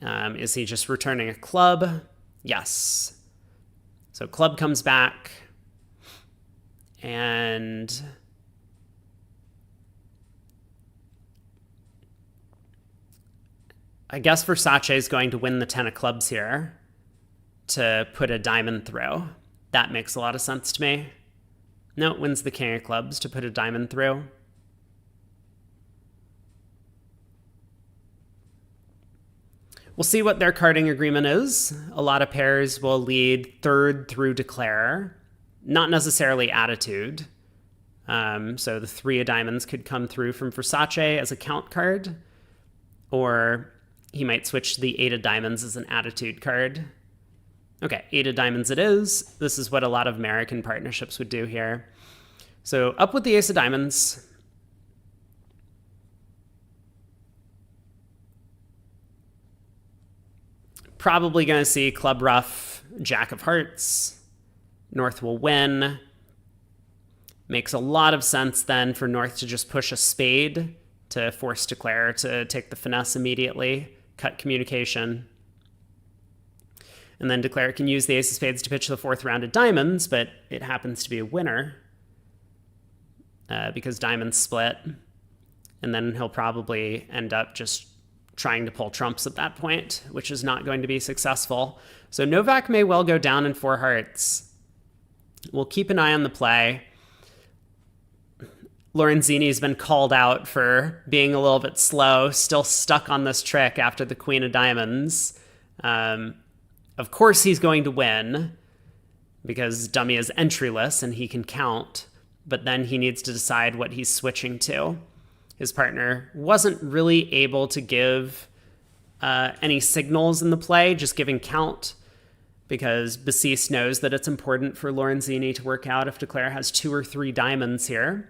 Is he just returning a club? Yes. So club comes back, and I guess Versace is going to win the 10 of clubs here to put a diamond through. That makes a lot of sense to me. No, it wins the king of clubs to put a diamond through. We'll see what their carding agreement is. A lot of pairs will lead third through declare, not necessarily attitude. So the 3 of diamonds could come through from Versace as a count card, or he might switch to the 8 of diamonds as an attitude card. Okay, 8 of diamonds it is. This is what a lot of American partnerships would do here. So up with the ace of diamonds. Probably going to see club ruff, jack of hearts. North will win. Makes a lot of sense then for North to just push a spade to force Declare to take the finesse immediately, cut communication. And then Declare can use the ace of spades to pitch the 4th round of diamonds, but it happens to be a winner because diamonds split. And then he'll probably end up just trying to pull trumps at that point, which is not going to be successful. So Novak may well go down in 4 hearts. We'll keep an eye on the play. Lorenzini's been called out for being a little bit slow, still stuck on this trick after the queen of diamonds. Of course he's going to win because dummy is entryless and he can count, but then he needs to decide what he's switching to. His partner wasn't really able to give any signals in the play, just giving count, because Basis knows that it's important for Lorenzini to work out if Declare has 2 or 3 diamonds here.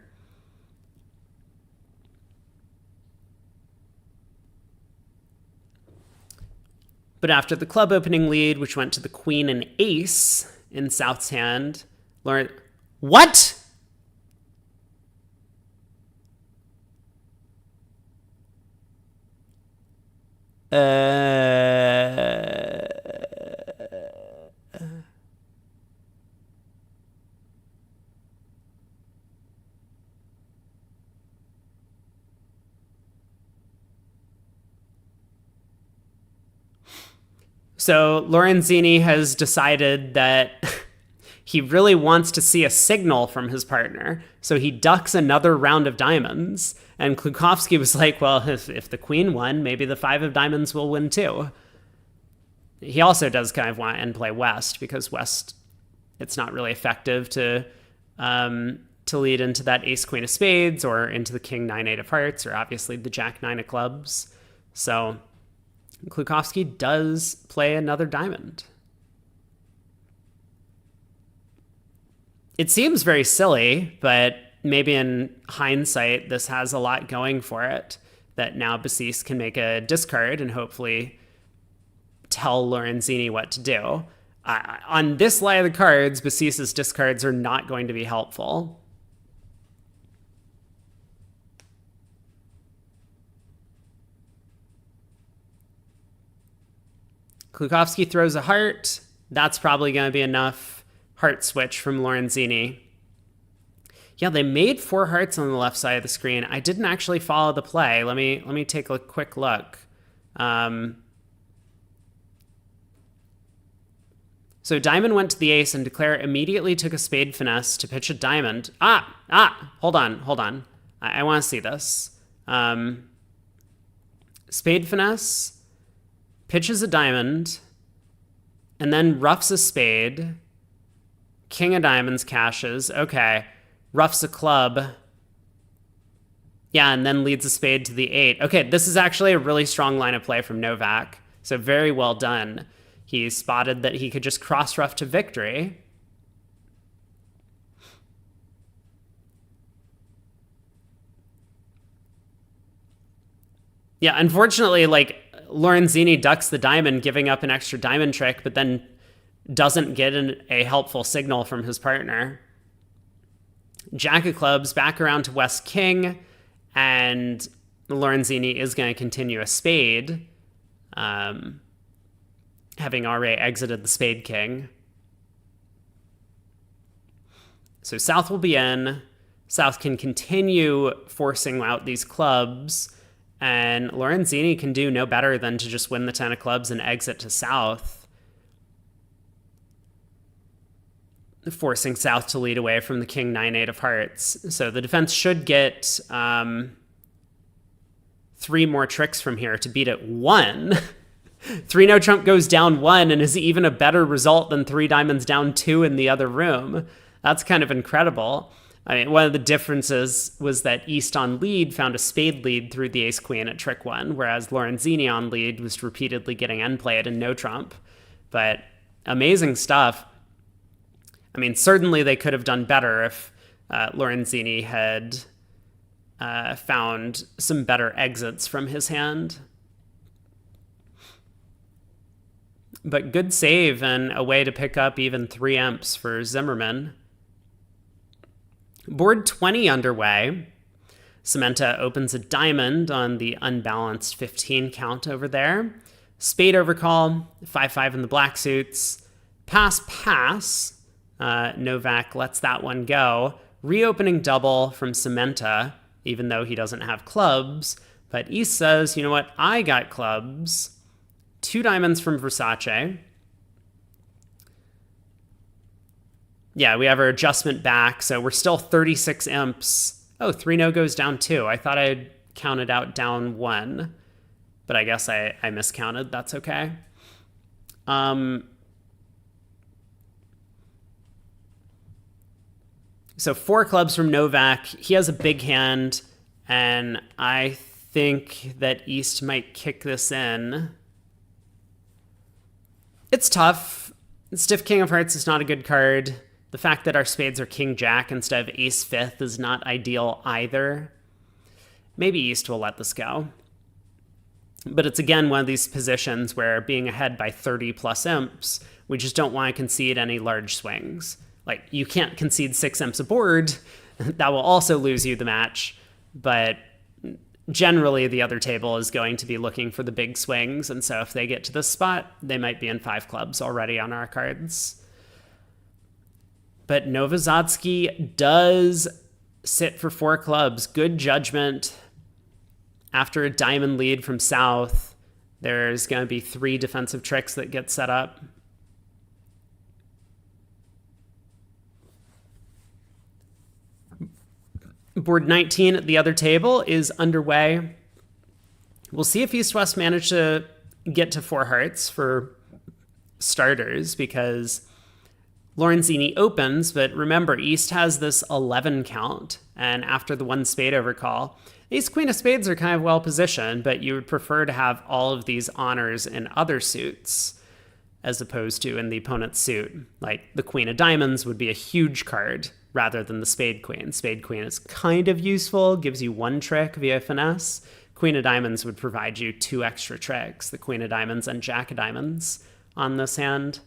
But after the club opening lead, which went to the queen and ace in South's hand, What? So Lorenzini has decided that he really wants to see a signal from his partner. So he ducks another round of diamonds. And Klukowski was like, well, if the queen won, maybe the 5 of diamonds will win too. He also does kind of want to end play West, because West, it's not really effective to lead into that ace queen of spades or into the king 9-8 of hearts, or obviously the jack 9 of clubs. So Klukowski does play another diamond. It seems very silly, but maybe in hindsight, this has a lot going for it, that now Basis can make a discard and hopefully tell Lorenzini what to do. On this lie of the cards, Basis's discards are not going to be helpful. Klukowski throws a heart. That's probably going to be enough. Heart switch from Lorenzini. Yeah, they made 4 hearts on the left side of the screen. I didn't actually follow the play. Let me take a quick look. So diamond went to the ace, and Declare immediately took a spade finesse to pitch a diamond. Hold on. I want to see this. Spade finesse, pitches a diamond, and then roughs a spade. King of diamonds cashes. Okay. Roughs a club. Yeah, and then leads a spade to the 8. Okay, this is actually a really strong line of play from Novak. So very well done. He spotted that he could just cross rough to victory. Yeah, unfortunately, like, Lorenzini ducks the diamond, giving up an extra diamond trick, but then doesn't get a helpful signal from his partner. Jack of clubs back around to West King, and Lorenzini is going to continue a spade, having already exited the spade king. So South will be in. South can continue forcing out these clubs, and Lorenzini can do no better than to just win the 10 of clubs and exit to South, forcing South to lead away from the king 9-8 of hearts. So the defense should get 3 more tricks from here to beat it 1. 3 no trump goes down 1 and is even a better result than 3 diamonds down 2 in the other room. That's kind of incredible. I mean, one of the differences was that East on lead found a spade lead through the ace-queen at trick 1, whereas Lorenzini on lead was repeatedly getting end-played and no trump. But amazing stuff. I mean, certainly they could have done better if Lorenzini had found some better exits from his hand. But good save and a way to pick up even 3 imps for Zimmerman. Board 20 underway. Cementa opens a diamond on the unbalanced 15 count over there. Spade overcall, 5-5 in the black suits. Pass. Novak lets that one go. Reopening double from Cementa, even though he doesn't have clubs. But East says, you know what, I got clubs. 2 diamonds from Versace. Yeah, we have our adjustment back, so we're still 36 imps. Oh, 3 no goes down 2. I thought I'd counted out down 1, but I guess I miscounted. That's okay. So 4 clubs from Novak. He has a big hand, and I think that East might kick this in. It's tough. Stiff King of Hearts is not a good card. The fact that our spades are King Jack instead of Ace 5th is not ideal either. Maybe East will let this go. But it's again one of these positions where being ahead by 30 plus imps, we just don't want to concede any large swings. Like, you can't concede 6 imps aboard. That will also lose you the match. But generally, the other table is going to be looking for the big swings. And so if they get to this spot, they might be in 5 clubs already on our cards. But Novozatsky does sit for 4 clubs. Good judgment. After a diamond lead from South, there's going to be 3 defensive tricks that get set up. Board 19 at the other table is underway. We'll see if East-West manage to get to 4 hearts for starters, because Lorenzini opens, but remember, East has this 11 count, and after the 1 spade overcall, Ace Queen of Spades are kind of well positioned, but you would prefer to have all of these honors in other suits as opposed to in the opponent's suit. Like the Queen of Diamonds would be a huge card rather than the Spade Queen. Spade Queen is kind of useful, gives you 1 trick via finesse. Queen of Diamonds would provide you 2 extra tricks, the Queen of Diamonds and Jack of Diamonds on this hand.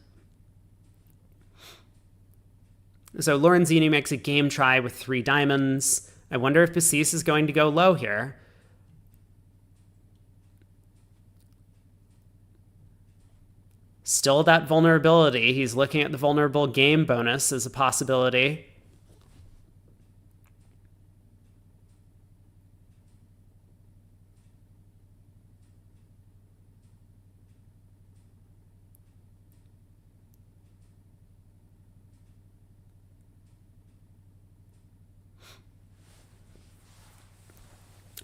So Lorenzini makes a game try with 3 diamonds. I wonder if Basis is going to go low here. Still that vulnerability. He's looking at the vulnerable game bonus as a possibility.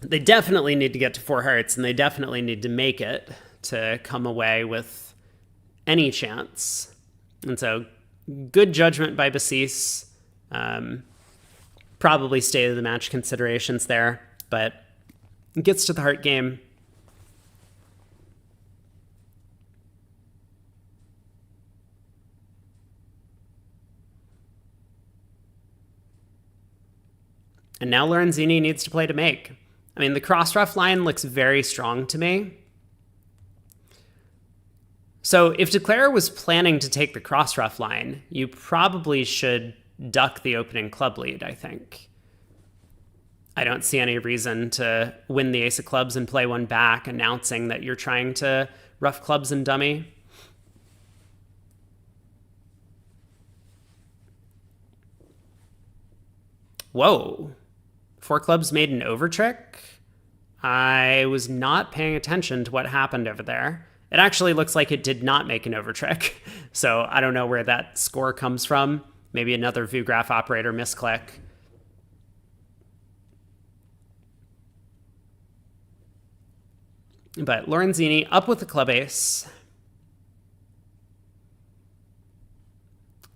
They definitely need to get to 4 hearts, and they definitely need to make it. to come away with any chance. And so good judgment by Basis. Probably state of the match considerations there, but gets to the heart game. And now Lorenzini needs to play to make. I mean, the cross-ruff line looks very strong to me. So if Declare was planning to take the cross-ruff line, you probably should duck the opening club lead, I think. I don't see any reason to win the ace of clubs and play one back, announcing that you're trying to ruff clubs and dummy. Whoa. 4 clubs made an over trick. I was not paying attention to what happened over there. It actually looks like it did not make an over trick. So I don't know where that score comes from. Maybe another VuGraph operator misclick. But Lorenzini up with the club ace.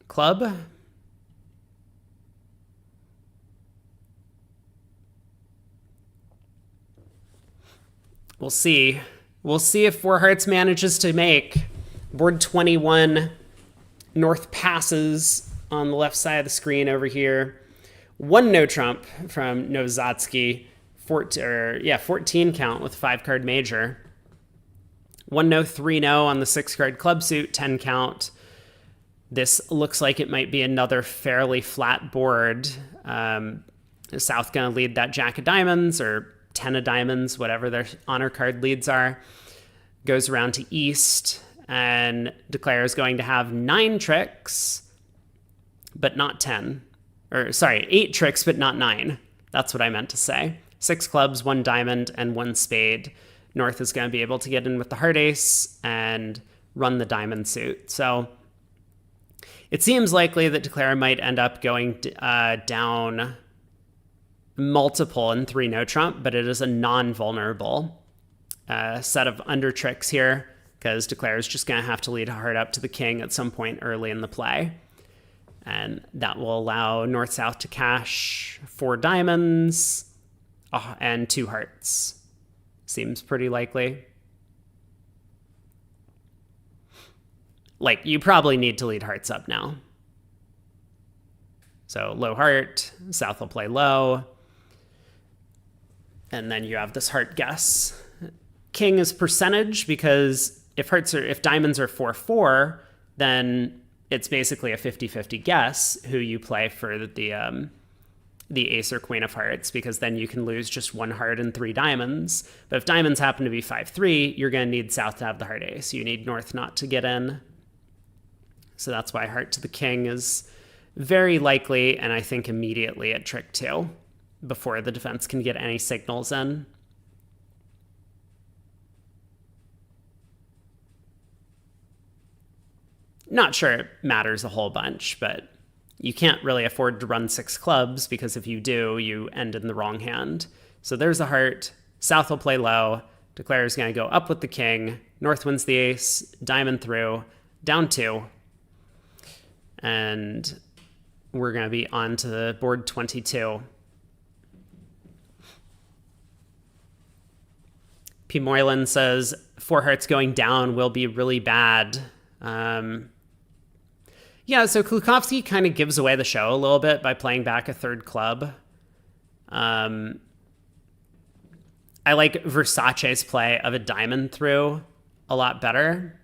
Club. We'll see. We'll see if Four Hearts manages to make. Board 21. North passes on the left side of the screen over here. 1 no trump from Novozatsky. 14 count with 5-card major. 1 no, 3 no on the 6-card club suit, 10 count. This looks like it might be another fairly flat board. South going to lead that Jack of Diamonds or 10 of Diamonds, whatever their honor card leads are. Goes around to East, and Declare is going to have 9 tricks, but not 10. Or, sorry, 8 tricks, but not 9. That's what I meant to say. 6 clubs, 1 diamond, and 1 spade. North is going to be able to get in with the heart ace and run the diamond suit. So it seems likely that Declare might end up going down multiple and 3 no trump, but it is a non-vulnerable set of under tricks here because Declare is just going to have to lead a heart up to the king at some point early in the play. And that will allow North-South to cash 4 diamonds and 2 hearts. Seems pretty likely. Like, you probably need to lead hearts up now. So low heart, South will play low. And then you have this heart guess. King is percentage because if diamonds are 4-4, then it's basically a 50-50 guess who you play for the ace or queen of hearts, because then you can lose just 1 heart and 3 diamonds. But if diamonds happen to be 5-3, you're going to need South to have the heart ace. You need North not to get in. So that's why heart to the king is very likely, and I think immediately at trick 2, before the defense can get any signals in. Not sure it matters a whole bunch, but you can't really afford to run 6 clubs because if you do, you end in the wrong hand. So there's a heart. South will play low. Declare is going to go up with the king. North wins the ace. Diamond through. Down 2. And we're going to be on to the board 22. P. Moylan says 4 hearts going down will be really bad. Yeah, so Klukovsky kind of gives away the show a little bit by playing back a 3rd club. I like Versace's play of a diamond through a lot better.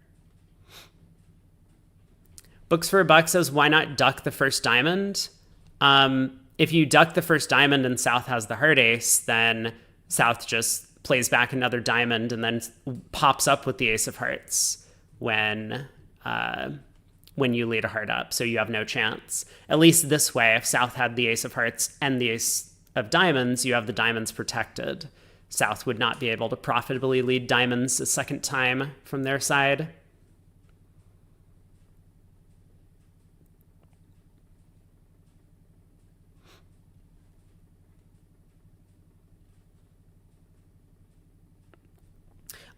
Books for a Buck says, why not duck the first diamond? If you duck the first diamond and South has the heart ace, then South just plays back another diamond and then pops up with the ace of hearts when you lead a heart up, so you have no chance. At least this way, if South had the ace of hearts and the ace of diamonds, you have the diamonds protected. South would not be able to profitably lead diamonds a second time from their side.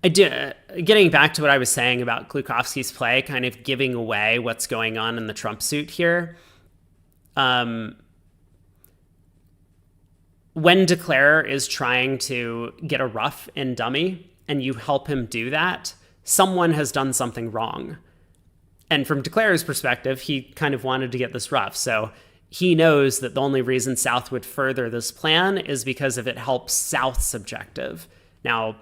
I do. Getting back to what I was saying about Klukowski's play, kind of giving away what's going on in the trump suit here. When Declare is trying to get a ruff in dummy and you help him do that, someone has done something wrong. And from Declare's perspective, he kind of wanted to get this ruff. So he knows that the only reason South would further this plan is because if it helps South's objective. Now,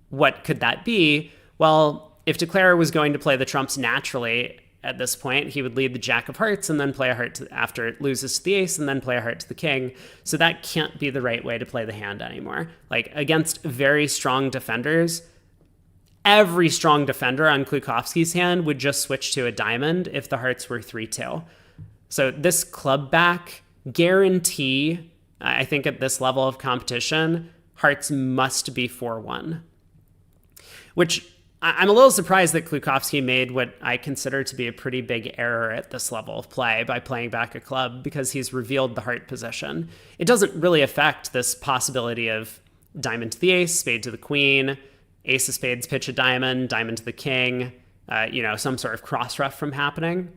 what could that be? Well, if Declare was going to play the trumps naturally at this point, he would lead the jack of hearts and then play a heart after it loses to the ace and then play a heart to the king. So that can't be the right way to play the hand anymore. Like, against very strong defenders, every strong defender on Klukowski's hand would just switch to a diamond if the hearts were 3-2. So this club back guarantee, I think at this level of competition, hearts must be 4-1. Which I'm a little surprised that Klukowski made what I consider to be a pretty big error at this level of play by playing back a club, because he's revealed the heart position. It doesn't really affect this possibility of diamond to the ace, spade to the queen, ace of spades, pitch a diamond, diamond to the king, some sort of cross ruff from happening,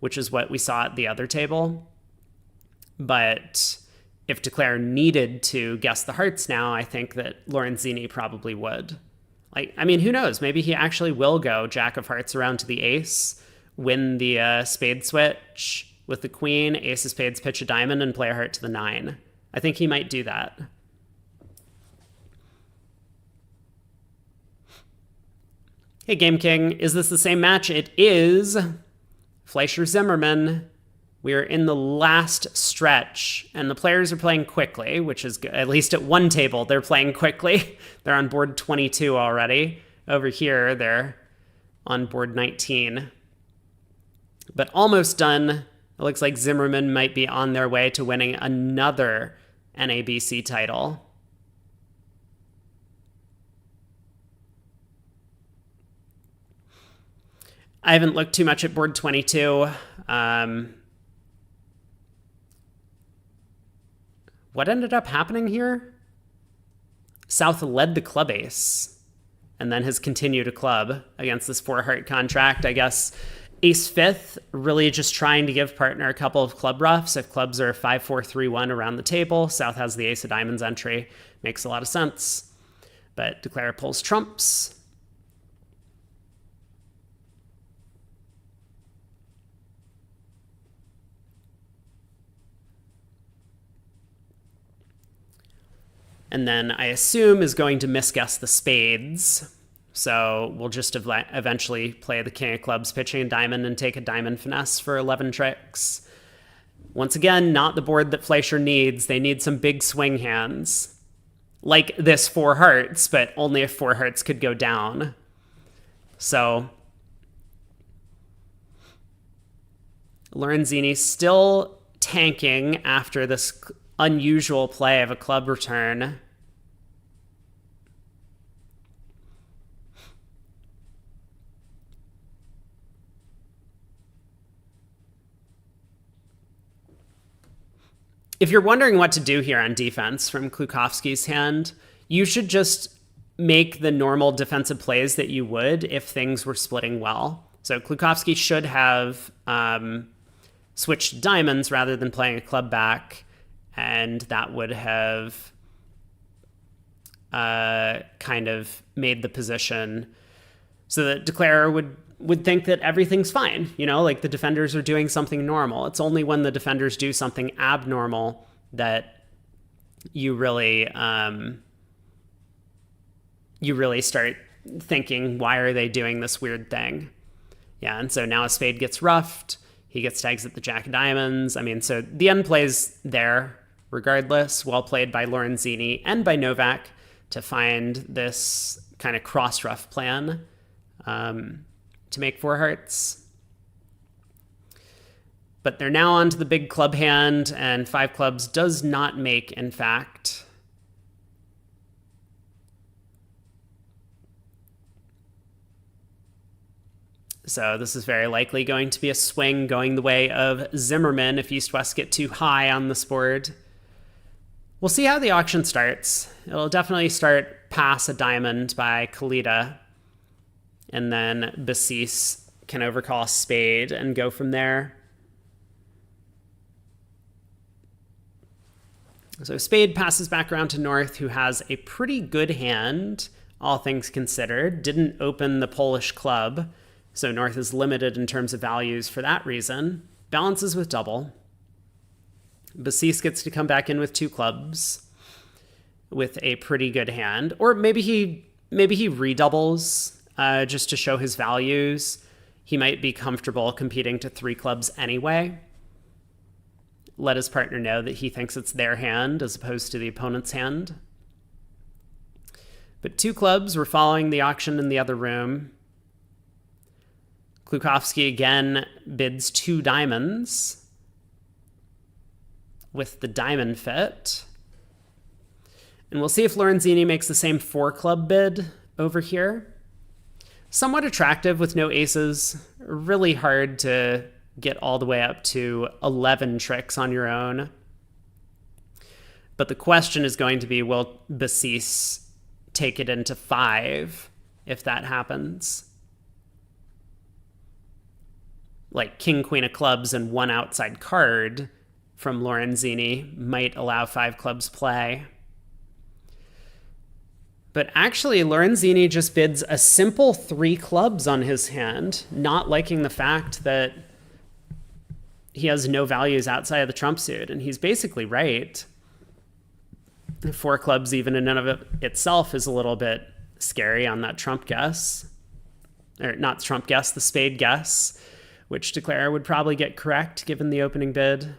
which is what we saw at the other table. But if Declare needed to guess the hearts now, I think that Lorenzini probably would. Who knows? Maybe he actually will go jack of hearts around to the ace, win the spade switch with the queen, ace of spades, pitch a diamond, and play a heart to the 9. I think he might do that. Hey, Game King, is this the same match? It is. Fleischer-Zimmerman. We are in the last stretch, and the players are playing quickly, which is good. At least at one table, they're playing quickly. They're on board 22 already. Over here, they're on board 19. But almost done. It looks like Zimmerman might be on their way to winning another NABC title. I haven't looked too much at board 22. What ended up happening here? South led the club ace and then has continued a club against this 4-heart contract. I guess ace 5th, really just trying to give partner a couple of club roughs. If clubs are 5-4-3-1 around the table, South has the ace of diamonds entry. Makes a lot of sense. But Declare pulls trumps. And then I assume is going to misguess the spades. So we'll just eventually play the king of clubs, pitching a diamond, and take a diamond finesse for 11 tricks. Once again, not the board that Fleischer needs. They need some big swing hands. Like this 4 hearts, but only if 4 hearts could go down. So Lorenzini still tanking after this unusual play of a club return. If you're wondering what to do here on defense from Klukowski's hand, you should just make the normal defensive plays that you would if things were splitting well. So Klukowski should have switched diamonds rather than playing a club back, and that would have kind of made the position so that Declare would think that everything's fine. Like the defenders are doing something normal. It's only when the defenders do something abnormal that you really start thinking, why are they doing this weird thing? Yeah, and so now a spade gets ruffed. He gets to exit the jack of diamonds. So the end play's there regardless. Well played by Lorenzini and by Novak to find this kind of cross-ruff plan to make 4 hearts. But they're now on to the big club hand, and 5 clubs does not make, in fact. So this is very likely going to be a swing going the way of Zimmerman if East-West get too high on this board. We'll see how the auction starts. It'll definitely start pass a diamond by Kalita, and then Basis can overcall a spade and go from there. So spade passes back around to North, who has a pretty good hand, all things considered. Didn't open the Polish club, so North is limited in terms of values for that reason. Balances with double. Basis gets to come back in with 2 clubs with a pretty good hand. Or maybe he redoubles just to show his values. He might be comfortable competing to 3 clubs anyway. Let his partner know that he thinks it's their hand as opposed to the opponent's hand. But 2 clubs were following the auction in the other room. Klukowski again bids 2 diamonds with the diamond fit. And we'll see if Lorenzini makes the same 4 club bid over here. Somewhat attractive with no aces. Really hard to get all the way up to 11 tricks on your own. But the question is going to be, will Basis take it into 5 if that happens? Like king, queen of clubs and 1 outside card from Lorenzini might allow 5 clubs play. But actually, Lorenzini just bids a simple 3 clubs on his hand, not liking the fact that he has no values outside of the trump suit. And he's basically right. 4 clubs, even in and of it itself, is a little bit scary on that trump guess. Or not trump guess, the spade guess, which Declare would probably get correct given the opening bid.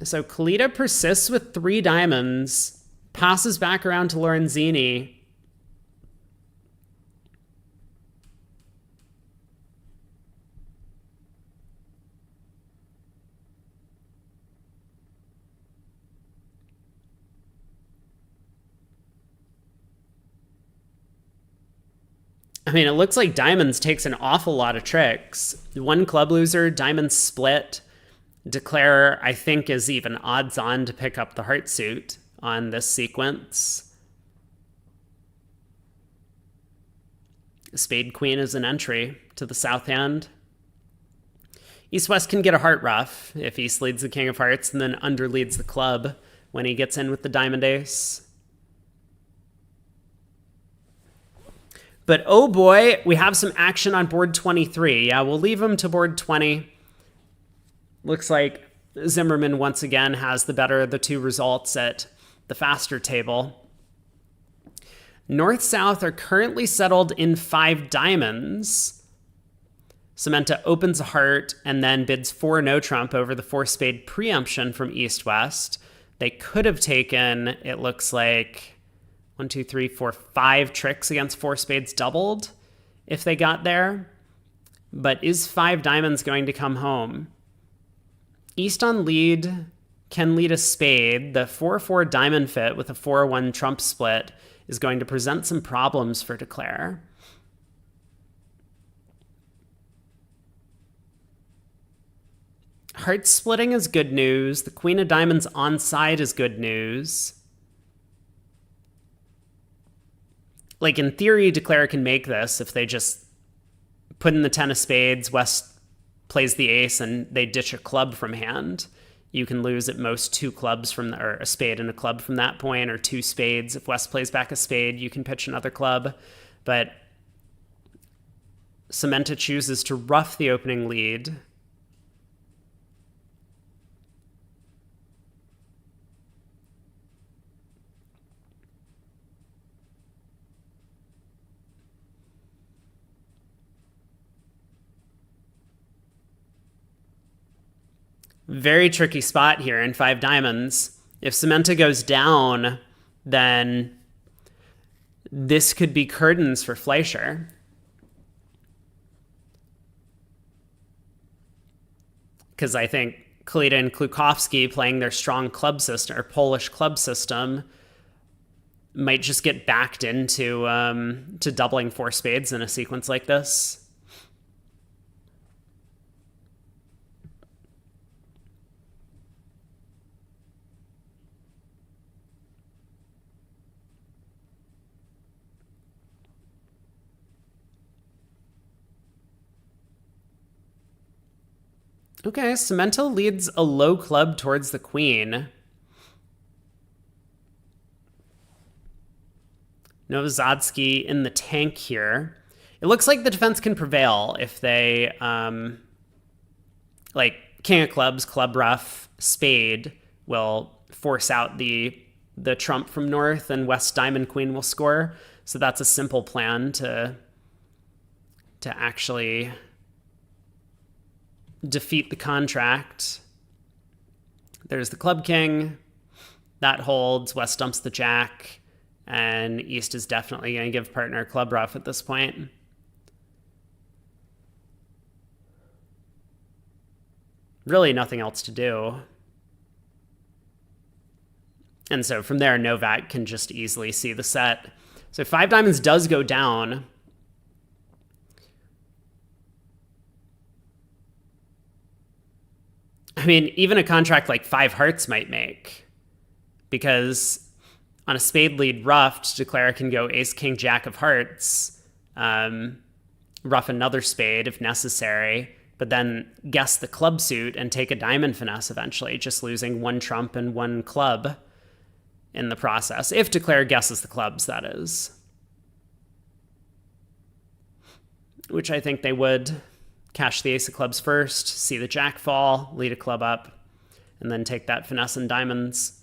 So Kalita persists with 3 diamonds, passes back around to Lorenzini. I mean, it looks like diamonds takes an awful lot of tricks. 1 club loser, diamonds split. Declare, I think, is even odds on to pick up the heart suit on this sequence. Spade queen is an entry to the south hand. East-West can get a heart ruff if East leads the king of hearts and then under leads the club when he gets in with the diamond ace. But oh boy, we have some action on board 23. Yeah, we'll leave him to board 20. Looks like Zimmerman once again has the better of the 2 results at the faster table. North-South are currently settled in 5 diamonds. Samantha opens a heart and then bids 4 no trump over the 4 spade preemption from East-West. They could have taken, it looks like, 1, 2, 3, 4, 5 tricks against 4 spades doubled if they got there. But is 5 diamonds going to come home? East on lead can lead a spade. The 4-4 diamond fit with a 4-1 trump split is going to present some problems for Declare. Heart splitting is good news. The queen of diamonds onside is good news. Like, in theory, Declare can make this if they just put in the 10 of spades, West plays the ace, and they ditch a club from hand. You can lose at most 2 clubs from or a spade and a club from that point, or 2 spades. If West plays back a spade, you can pitch another club. But Samantha chooses to rough the opening lead. Very tricky spot here in 5 diamonds. If Samantha goes down, then this could be curtains for Fleischer. Because I think Kalita and Klukowski playing their strong club system, or Polish club system, might just get backed into to doubling 4 spades in a sequence like this. Okay, Cemento leads a low club towards the queen. Novozadsky in the tank here. It looks like the defense can prevail if they, like, king of clubs, club rough, spade will force out the trump from north, and west diamond queen will score. So that's a simple plan to actually defeat the contract. There's the club king. That holds. West dumps the jack. And East is definitely going to give partner club rough at this point. Really nothing else to do. And so from there, Novak can just easily see the set. So 5 diamonds does go down. I mean, even a contract like 5 hearts might make. Because on a spade lead roughed, declare can go ace, king, jack of hearts, rough another spade if necessary, but then guess the club suit and take a diamond finesse eventually, just losing 1 trump and 1 club in the process. If declare guesses the clubs, that is. Which I think they would. Cash the ace of clubs first, see the jack fall, lead a club up, and then take that finesse and diamonds.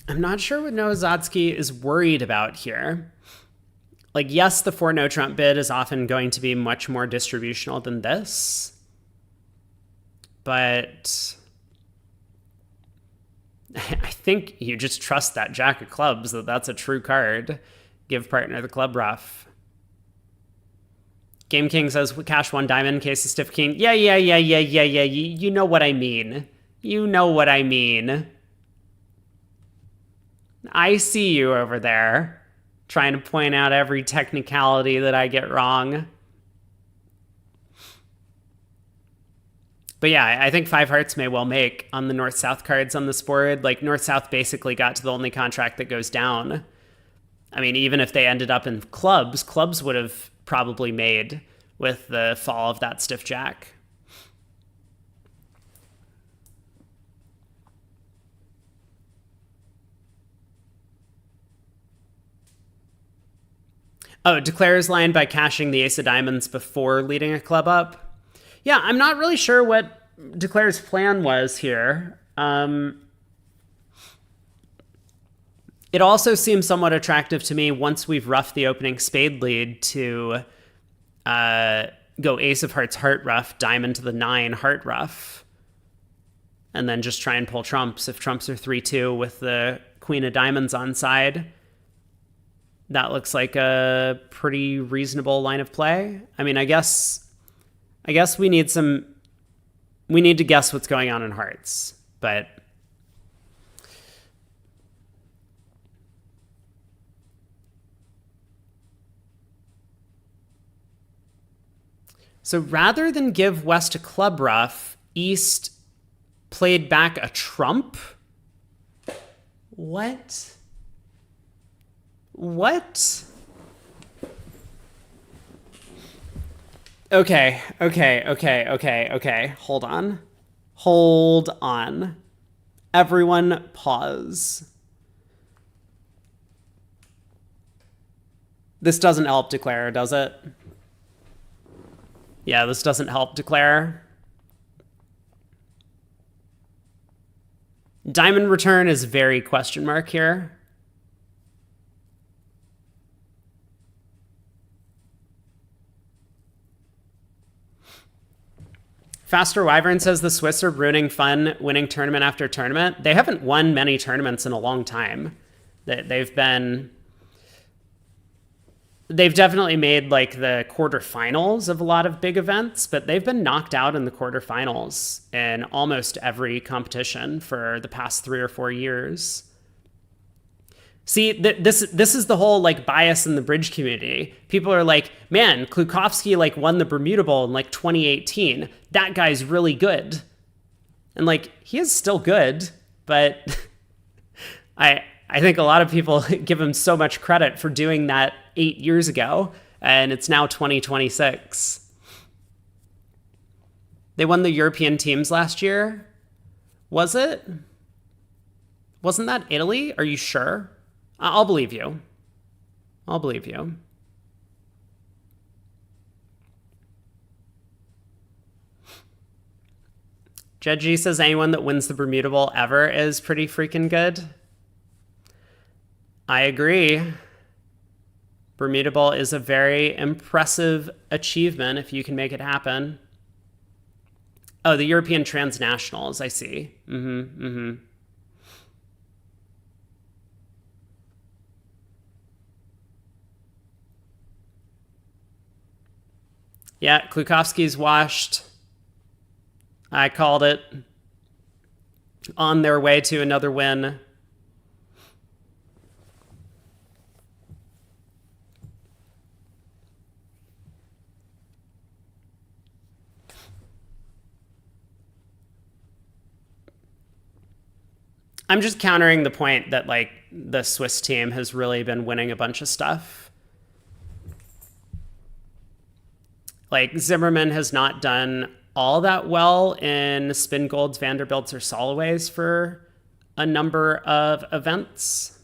I'm not sure what Novozadsky is worried about here. Like, yes, the 4 no trump bid is often going to be much more distributional than this. But I think you just trust that jack of clubs, that that's a true card. Give partner the club rough. Game King says, cash 1 diamond in case of stiff king. Yeah. You know what I mean. You know what I mean. I see you over there, trying to point out every technicality that I get wrong. But yeah, I think 5 hearts may well make on the north-south cards on this board. Like, north-south basically got to the only contract that goes down. I mean, even if they ended up in clubs, clubs would have probably made with the fall of that stiff jack. Oh, declares line by cashing the ace of diamonds before leading a club up. Yeah, I'm not really sure what declare's plan was here. It also seems somewhat attractive to me once we've roughed the opening spade lead to go ace of hearts, heart rough, diamond to the 9, heart rough, and then just try and pull trumps. If trumps are 3-2 with the queen of diamonds on side, that looks like a pretty reasonable line of play. I mean, I guess we need to guess what's going on in hearts, but so rather than give West a club rough, East played back a trump? What? Okay. Hold on. Everyone pause. This doesn't help declare, does it? Yeah, this doesn't help declare. Diamond return is very question mark here. Faster Wyvern says the Swiss are ruining fun, winning tournament after tournament. They haven't won many tournaments in a long time. They've definitely made like the quarterfinals of a lot of big events, but they've been knocked out in the quarterfinals in almost every competition for the past 3 or 4 years. See, this is the whole like bias in the bridge community. People are like, man, Klukowski like won the Bermuda Bowl in like 2018. That guy's really good. And like, he is still good, but I think a lot of people give him so much credit for doing that 8 years ago, and it's now 2026. They won the European teams last year. Was it? Wasn't that Italy? Are you sure? I'll believe you. I'll believe you. Jed G says anyone that wins the Bermuda Bowl ever is pretty freaking good. I agree. Bermuda Bowl is a very impressive achievement if you can make it happen. Oh, the European Transnationals, I see. Yeah, Klukowski's washed. I called it. On their way to another win. I'm just countering the point that like the Swiss team has really been winning a bunch of stuff. Like Zimmerman has not done all that well in spin golds, Vanderbilts, or Soloways for a number of events.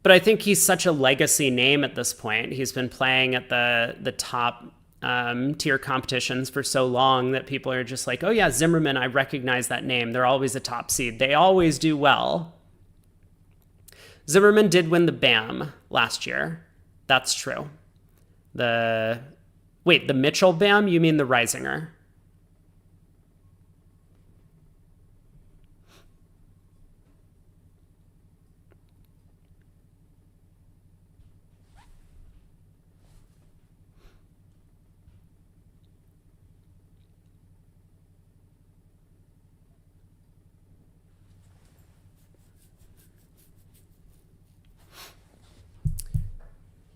But I think he's such a legacy name at this point. He's been playing at the top tier competitions for so long that people are just like, oh yeah, Zimmerman, I recognize that name. They're always a top seed. They always do well. Zimmerman did win the BAM last year. That's true. The Mitchell BAM? You mean the Reisinger?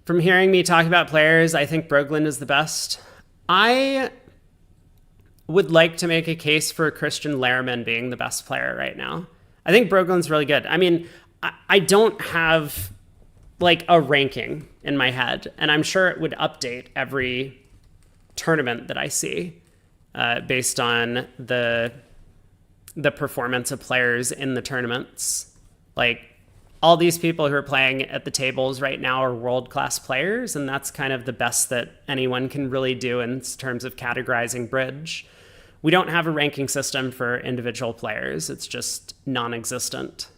From hearing me talk about players, I think Brogland is the best. I would like to make a case for Christian Lehrman being the best player right now. I think Brogland's really good. I mean, I don't have like a ranking in my head, and I'm sure it would update every tournament that I see based on the performance of players in the tournaments. Like, all these people who are playing at the tables right now are world-class players, and that's kind of the best that anyone can really do in terms of categorizing bridge. We don't have a ranking system for individual players. It's just non-existent.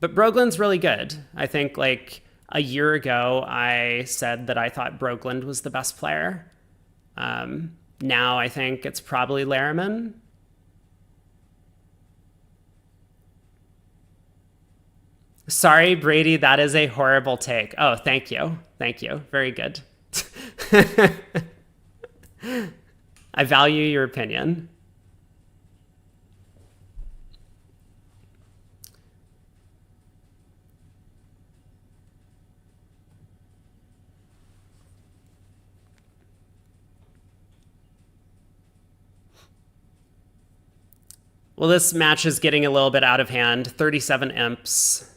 But Brogland's really good. I think like a year ago, I said that I thought Brogland was the best player. Now I think it's probably Lehrman. Sorry, Brady, that is a horrible take. Oh, thank you. Thank you. Very good. I value your opinion. Well, this match is getting a little bit out of hand. 37 imps.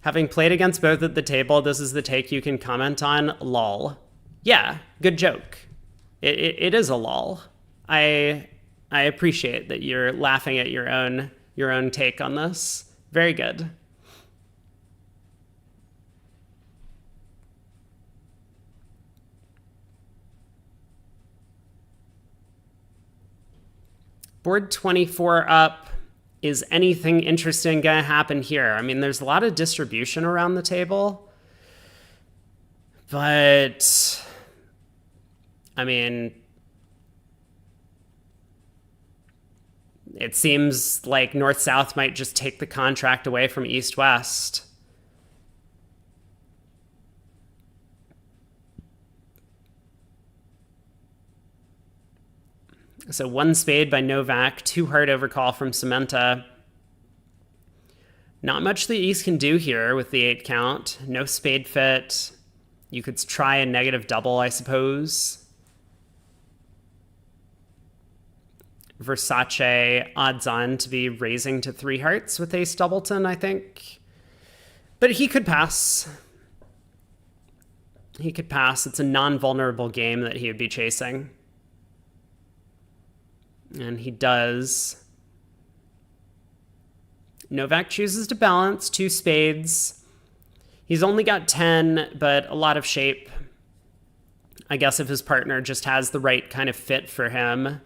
Having played against both at the table, this is the take you can comment on. Lol. Yeah, good joke. It is a lol. I appreciate that you're laughing at your own take on this. Very good. Board 24 up. Is anything interesting going to happen here? I mean, there's a lot of distribution around the table. But, I mean, it seems like North-South might just take the contract away from East-West. So 1 spade by Novak, 2 heart overcall from Samantha. Not much the East can do here with the 8 count. No spade fit. You could try a negative double, I suppose. Versace odds on to be raising to 3 hearts with ace doubleton, I think. But he could pass. He could pass. It's a non-vulnerable game that he would be chasing. And he does. Novak chooses to balance 2 spades. He's only got 10, but a lot of shape. I guess if his partner just has the right kind of fit for him,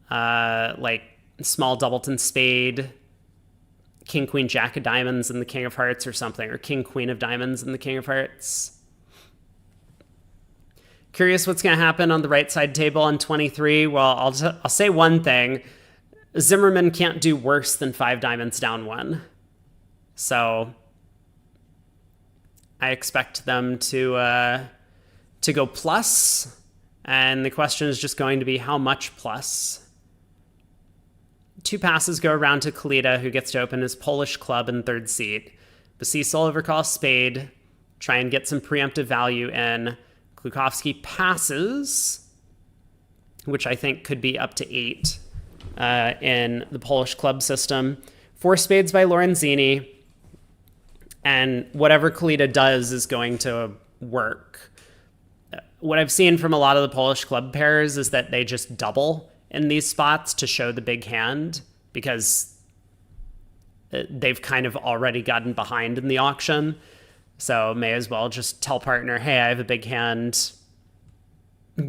like small doubleton spade, king, queen, jack of diamonds and the king of hearts or something, or king, queen of diamonds and the king of hearts. Curious what's going to happen on the right side table on 23. Well, I'll say one thing. Zimmerman can't do worse than 5 diamonds down 1. So I expect them to go plus, and the question is just going to be how much plus. 2 passes go around to Kalita, who gets to open his Polish club in 3rd seat. Basisal overcalls spade, try and get some preemptive value in. Klukowski passes, which I think could be up to 8 in the Polish club system. 4 spades by Lorenzini, and whatever Kalita does is going to work. What I've seen from a lot of the Polish club pairs is that they just double in these spots to show the big hand because they've kind of already gotten behind in the auction. So may as well just tell partner, hey, I have a big hand.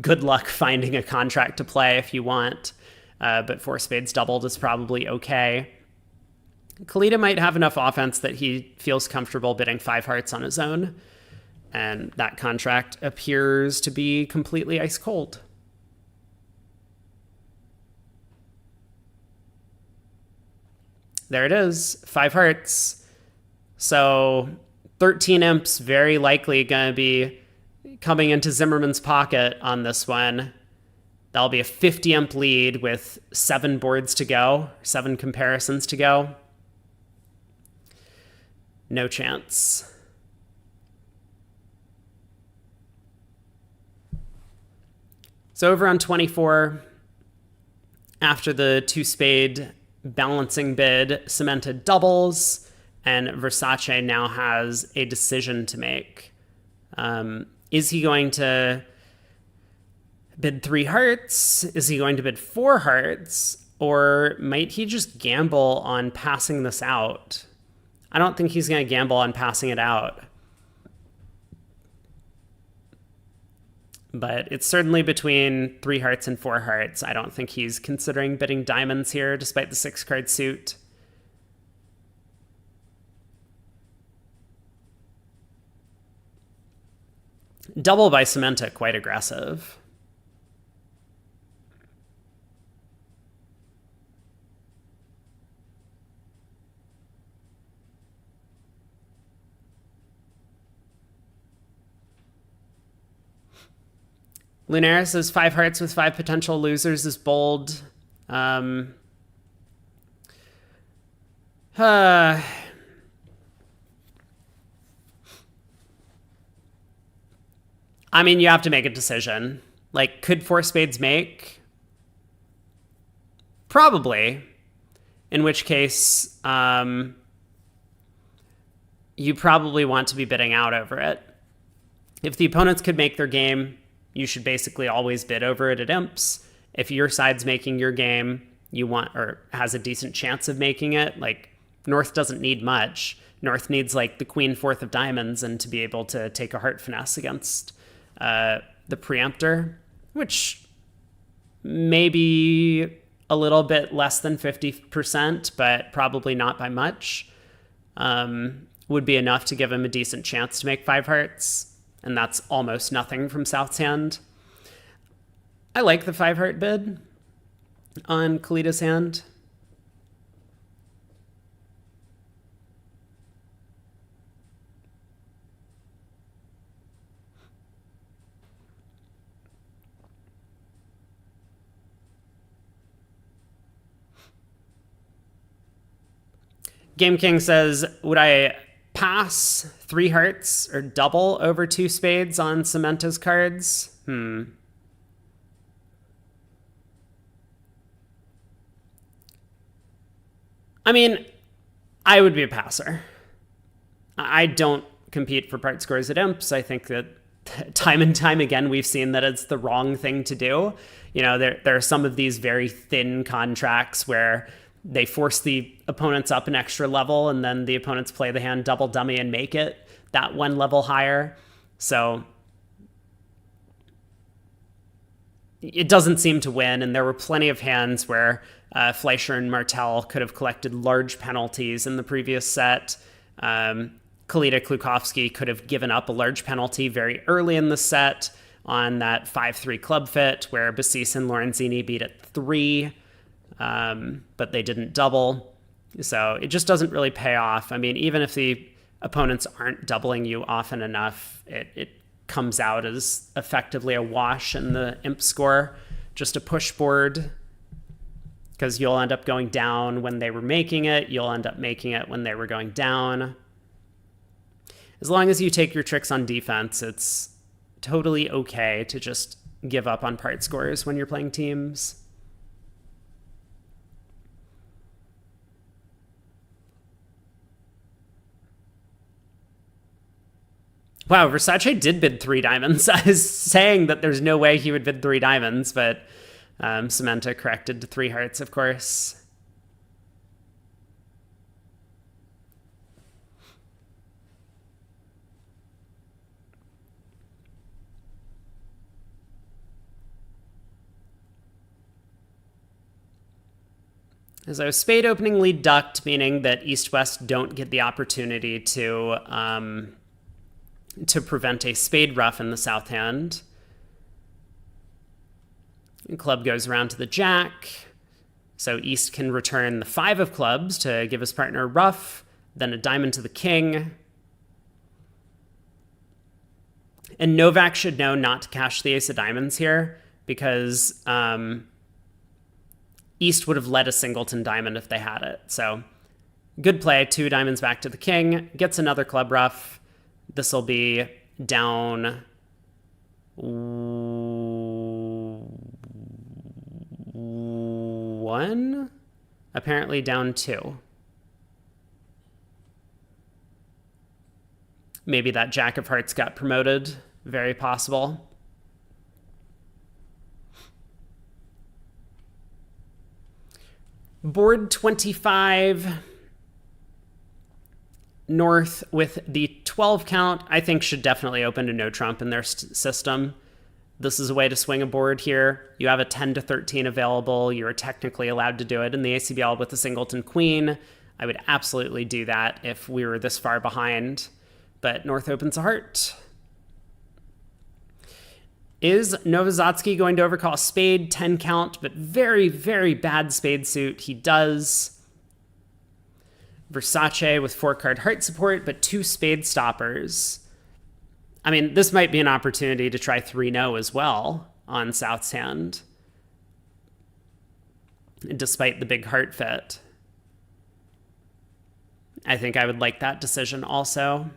Good luck finding a contract to play if you want. But 4 spades doubled is probably okay. Kalita might have enough offense that he feels comfortable bidding 5 hearts on his own. And that contract appears to be completely ice cold. There it is, 5 hearts. So 13 imps very likely going to be coming into Zimmerman's pocket on this one. That'll be a 50 imp lead with 7 boards to go, 7 comparisons to go. No chance. So over on 24, after the 2 spade balancing bid cemented doubles, and Versace now has a decision to make. Is he going to bid 3 hearts? Is he going to bid 4 hearts? Or might he just gamble on passing this out? I don't think he's going to gamble on passing it out. But it's certainly between 3 hearts and 4 hearts. I don't think he's considering bidding diamonds here, despite the 6-card suit. Double by Cementa, quite aggressive. Lunaris is 5 hearts with 5 potential losers is bold. I mean, you have to make a decision. Like, could 4 spades make? Probably. In which case, you probably want to be bidding out over it. If the opponents could make their game, you should basically always bid over it at imps. If your side's making your game, you want, or has a decent chance of making it, like, North doesn't need much. North needs, like, the queen 4th of diamonds and to be able to take a heart finesse against the preemptor, which may be a little bit less than 50%, but probably not by much, would be enough to give him a decent chance to make 5 hearts. And that's almost nothing from South's hand. I like the 5 heart bid on Kalita's hand. Game King says, would I pass 3 hearts or double over 2 spades on Cementa's cards? I mean, I would be a passer. I don't compete for part scores at imps. I think that time and time again, we've seen that it's the wrong thing to do. You know, there are some of these very thin contracts where they force the opponents up an extra level and then the opponents play the hand double dummy and make it that one level higher. So it doesn't seem to win. And there were plenty of hands where Fleischer and Martel could have collected large penalties in the previous set. Kalita Klukovsky could have given up a large penalty very early in the set on that 5-3 club fit where Bassis and Lorenzini beat at 3, but they didn't double. So it just doesn't really pay off. I mean, even if the opponents aren't doubling you often enough, it comes out as effectively a wash in the imp score, just a push board, because you'll end up going down when they were making it. You'll end up making it when they were going down. As long as you take your tricks on defense, it's totally okay to just give up on part scores when you're playing teams. Wow, Versace did bid 3 diamonds. I was saying that there's no way he would bid 3 diamonds, but Cementa corrected to 3 hearts, of course. So spade opening lead ducked, meaning that East-West don't get the opportunity to prevent a spade ruff in the south hand. And club goes around to the jack. So East can return the 5 of clubs to give his partner a ruff, then a diamond to the king. And Novak should know not to cash the ace of diamonds here because East would have led a singleton diamond if they had it. So good play, 2 diamonds back to the king, gets another club ruff. This will be down 1, apparently down 2. Maybe that jack of hearts got promoted, very possible. Board 25, North with the 12 count, I think should definitely open to no trump in their system. This is a way to swing a board here. You have a 10 to 13 available. You're technically allowed to do it in the ACBL with the singleton queen. I would absolutely do that if we were this far behind, but North opens a heart. Is Novozatsky going to overcall a spade? 10 count, but very, very bad spade suit. He does. Versace with 4-card heart support, but 2 spade stoppers. I mean, this might be an opportunity to try 3-0 as well on South's hand, despite the big heart fit. I think I would like that decision also.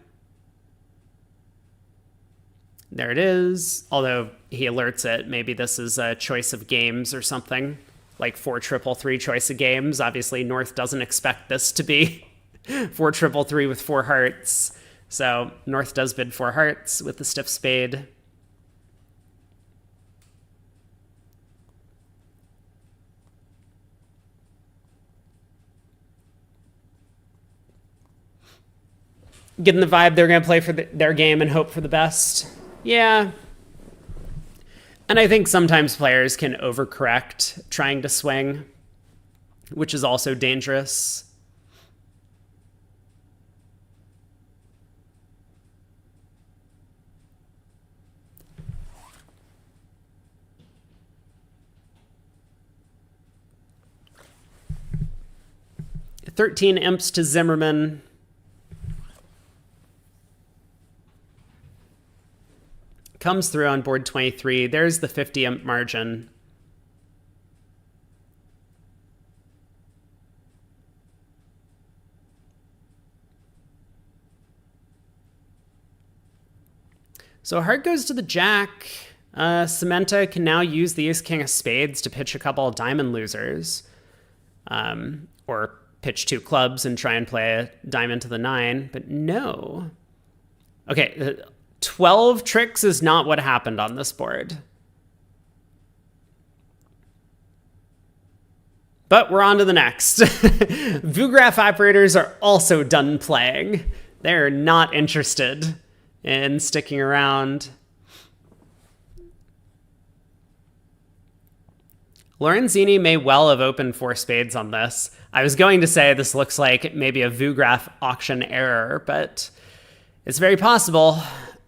There it is. Although he alerts it, maybe this is a choice of games or something, like 4-3-3 choice of games. Obviously, North doesn't expect this to be 4-3-3 with 4 hearts. So North does bid 4 hearts with the stiff spade. Getting the vibe they're going to play for their game and hope for the best. Yeah. And I think sometimes players can overcorrect trying to swing, which is also dangerous. $13 imps to Zimmerman. Comes through on board 23. There's the 50 imp margin. So heart goes to the jack. Samantha can now use the ace-king of spades to pitch a couple of diamond losers. Or pitch 2 clubs and try and play a diamond to the 9, but no. Okay, 12 tricks is not what happened on this board. But we're on to the next. VuGraph operators are also done playing. They're not interested in sticking around. Lorenzini may well have opened 4 spades on this. I was going to say this looks like maybe a VuGraph auction error, but it's very possible.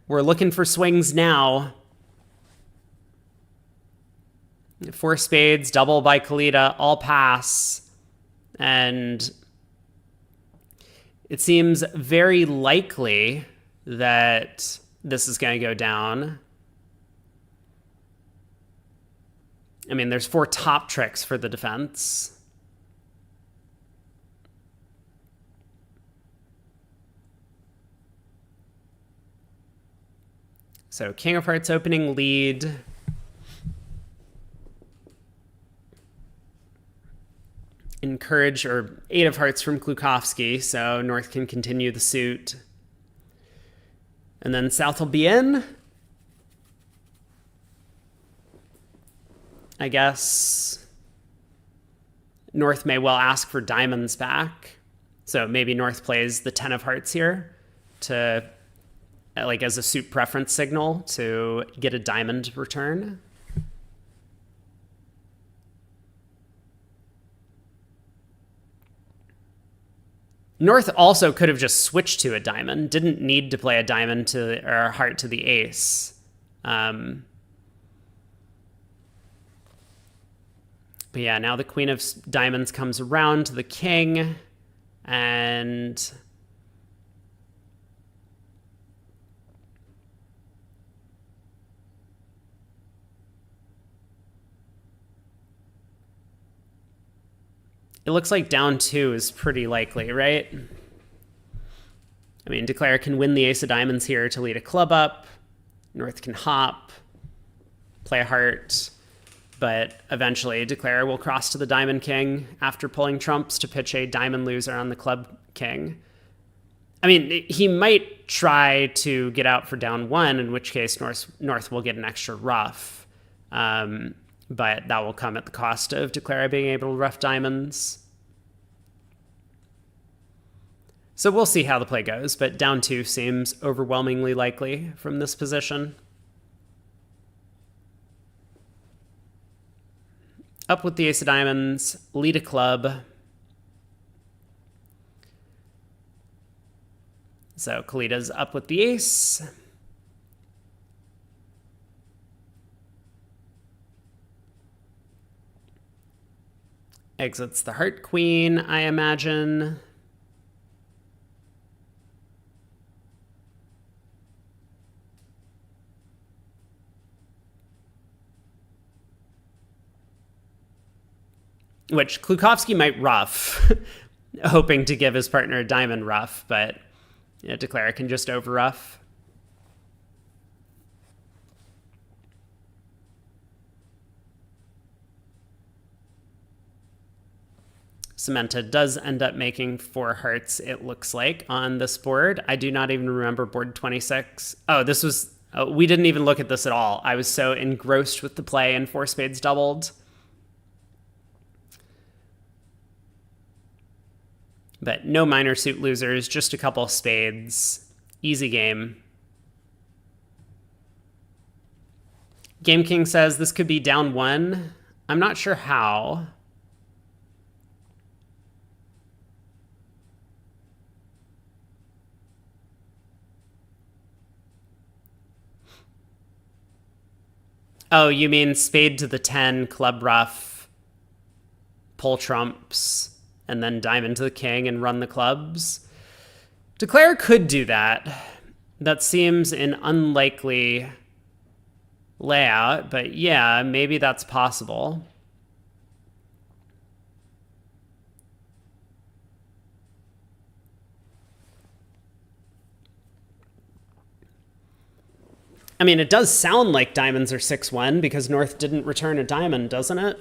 We're looking for swings now. 4 spades, double by Kalita, all pass. And it seems very likely that this is going to go down. I mean, there's 4 top tricks for the defense. So King of Hearts opening lead. Encourage, or 8 of Hearts from Klukowski, so North can continue the suit. And then South will be in. I guess North may well ask for diamonds back. So maybe North plays the 10 of Hearts here to, like, as a suit preference signal to get a diamond return. North also could have just switched to a diamond, didn't need to play a diamond to, or a heart to the ace. But yeah, now the queen of diamonds comes around to the king, and it looks like down 2 is pretty likely, right? I mean, Declare can win the ace of diamonds here to lead a club up. North can hop, play a heart, but eventually Declare will cross to the diamond king after pulling trumps to pitch a diamond loser on the club king. I mean, he might try to get out for down 1, in which case North will get an extra ruff. But that will come at the cost of Declare being able to ruff diamonds. So we'll see how the play goes, but down 2 seems overwhelmingly likely from this position. Up with the ace of diamonds, lead a club. So Kalita's up with the ace. Exits the heart queen, I imagine. Which Klukowski might ruff, hoping to give his partner a diamond ruff, but Declare can just over ruff. Samantha does end up making 4 hearts, it looks like, on this board. I do not even remember board 26. Oh, this was... Oh, we didn't even look at this at all. I was so engrossed with the play and 4 spades doubled. But no minor suit losers, just a couple of spades. Easy game. Game King says this could be down 1. I'm not sure how. Oh, you mean spade to the 10, club ruff, pull trumps, and then diamond to the king and run the clubs? Declare could do that. That seems an unlikely layout, but yeah, maybe that's possible. I mean, it does sound like diamonds are 6-1 because North didn't return a diamond, doesn't it?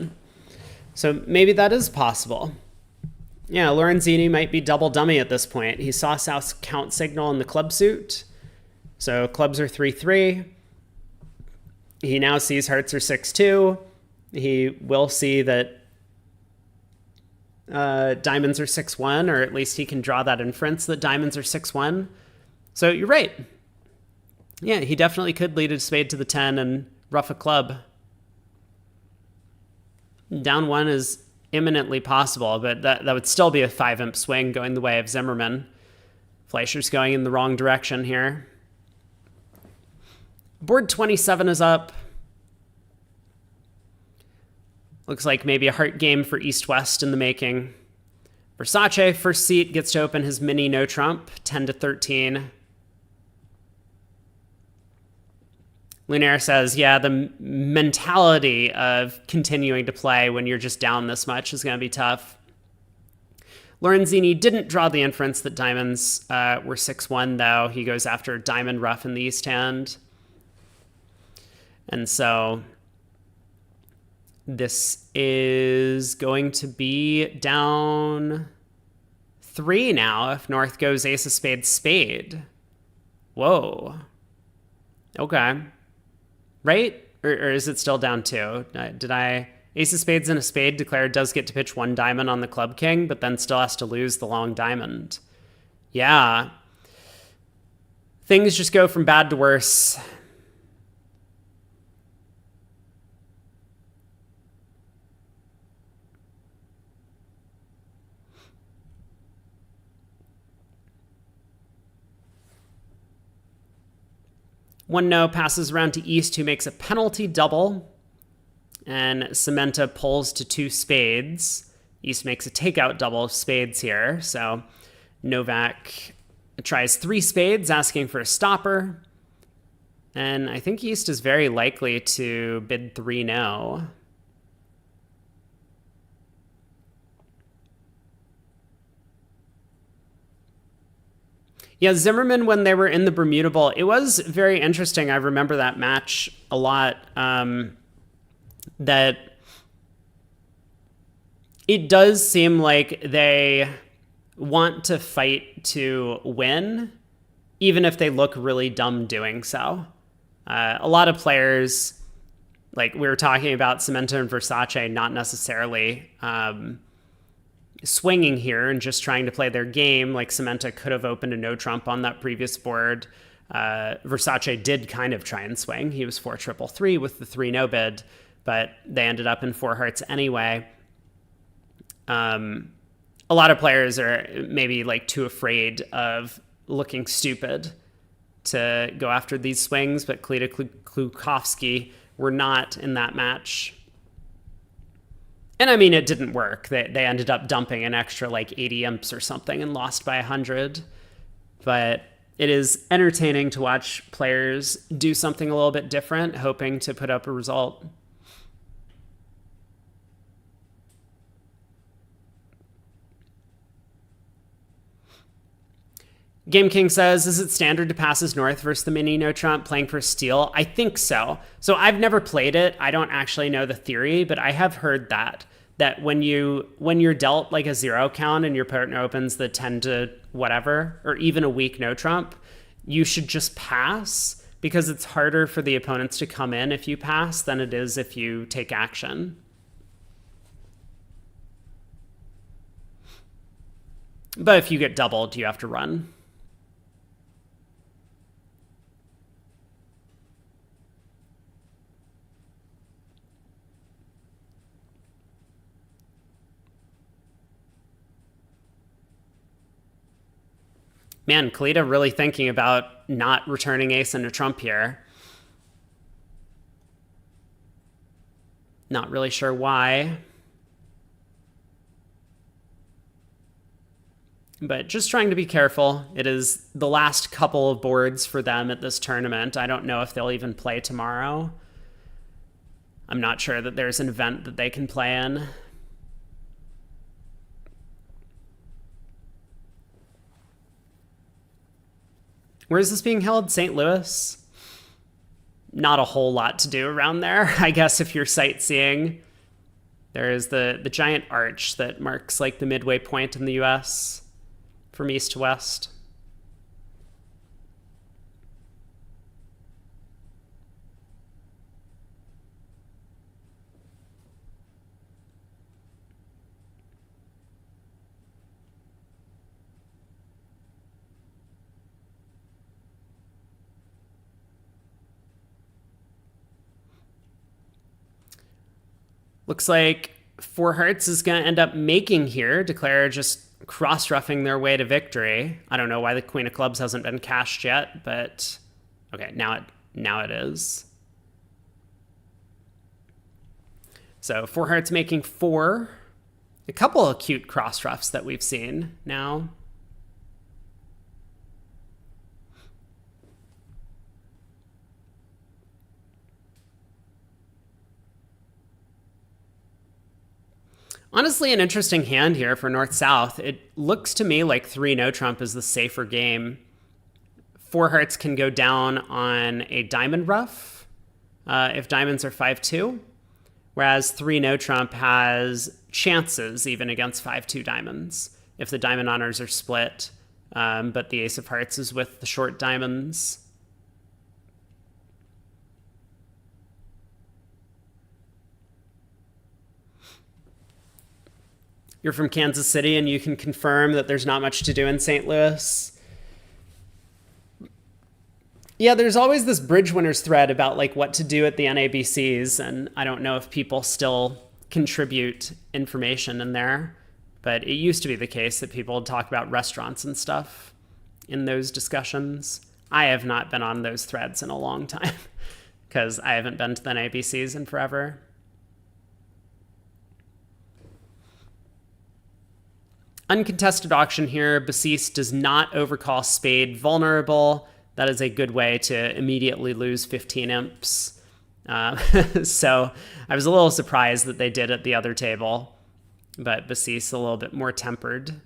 So maybe that is possible. Yeah, Lorenzini might be double dummy at this point. He saw South's count signal in the club suit. So clubs are 3-3. He now sees hearts are 6-2. He will see that diamonds are 6-1, or at least he can draw that inference that diamonds are 6-1. So you're right. Yeah, he definitely could lead a spade to the 10 and rough a club. Down 1 is imminently possible, but that would still be a 5-imp swing going the way of Zimmerman. Fleischer's going in the wrong direction here. Board 27 is up. Looks like maybe a heart game for East-West in the making. Versace, first seat, gets to open his mini no trump, 10-13. Lunaire says, yeah, the mentality of continuing to play when you're just down this much is going to be tough. Lorenzini didn't draw the inference that diamonds were 6-1, though. He goes after diamond rough in the East hand. And so this is going to be down 3 now if North goes ace of spades spade. Whoa. Okay. Right? Or is it still down 2? Ace of spades and a spade declared does get to pitch 1 diamond on the club king, but then still has to lose the long diamond. Yeah. Things just go from bad to worse. One no passes around to East, who makes a penalty double. And Cementa pulls to 2 spades. East makes a takeout double of spades here. So Novak tries 3 spades, asking for a stopper. And I think East is very likely to bid 3 no. Yeah, Zimmerman, when they were in the Bermuda Bowl, it was very interesting. I remember that match a lot. That it does seem like they want to fight to win, even if they look really dumb doing so. A lot of players, like we were talking about Cementa and Versace, not necessarily swinging here and just trying to play their game. Like Cementa could have opened a no trump on that previous board. Versace did kind of try and swing. He was 4-3-3 with the 3 no bid, but they ended up in 4 hearts anyway. A lot of players are maybe like too afraid of looking stupid to go after these swings, but Klita Klukowski were not in that match. And I mean, it didn't work. They ended up dumping an extra like 80 imps or something and lost by 100. But it is entertaining to watch players do something a little bit different, hoping to put up a result. Game King says, is it standard to pass as North versus the mini no trump playing for steal? I think so. So I've never played it. I don't actually know the theory, but I have heard that when you're dealt like a 0 count and your partner opens the 10 to whatever, or even a weak no trump, you should just pass, because it's harder for the opponents to come in if you pass than it is if you take action. But if you get doubled, you have to run. Man, Kalita really thinking about not returning ace and a trump here. Not really sure why. But just trying to be careful. It is the last couple of boards for them at this tournament. I don't know if they'll even play tomorrow. I'm not sure that there's an event that they can play in. Where is this being held? St. Louis? not a whole lot to do around there. I guess if you're sightseeing, there is the giant arch that marks like the midway point in the US from east to west. Looks like Four Hearts is going to end up making here. Declare just cross-ruffing their way to victory. I don't know why the Queen of Clubs hasn't been cashed yet, but okay, now it is. So Four Hearts making 4. A couple of cute cross-ruffs that we've seen now. Honestly, an interesting hand here for North-South. It looks to me like 3 no trump is the safer game. Four Hearts can go down on a diamond ruff if diamonds are 5-2, whereas 3 no trump has chances even against 5-2 diamonds if the diamond honors are split, but the ace of hearts is with the short diamonds. You're from Kansas City and you can confirm that there's not much to do in St. Louis. Yeah, there's always this Bridge Winners thread about like what to do at the NABCs, and I don't know if people still contribute information in there, but it used to be the case that people would talk about restaurants and stuff in those discussions. I have not been on those threads in a long time because I haven't been to the NABCs in forever. Uncontested auction here. Basis does not overcall spade vulnerable. That is a good way to immediately lose 15 imps. So I was a little surprised that they did at the other table, but Basis a little bit more tempered.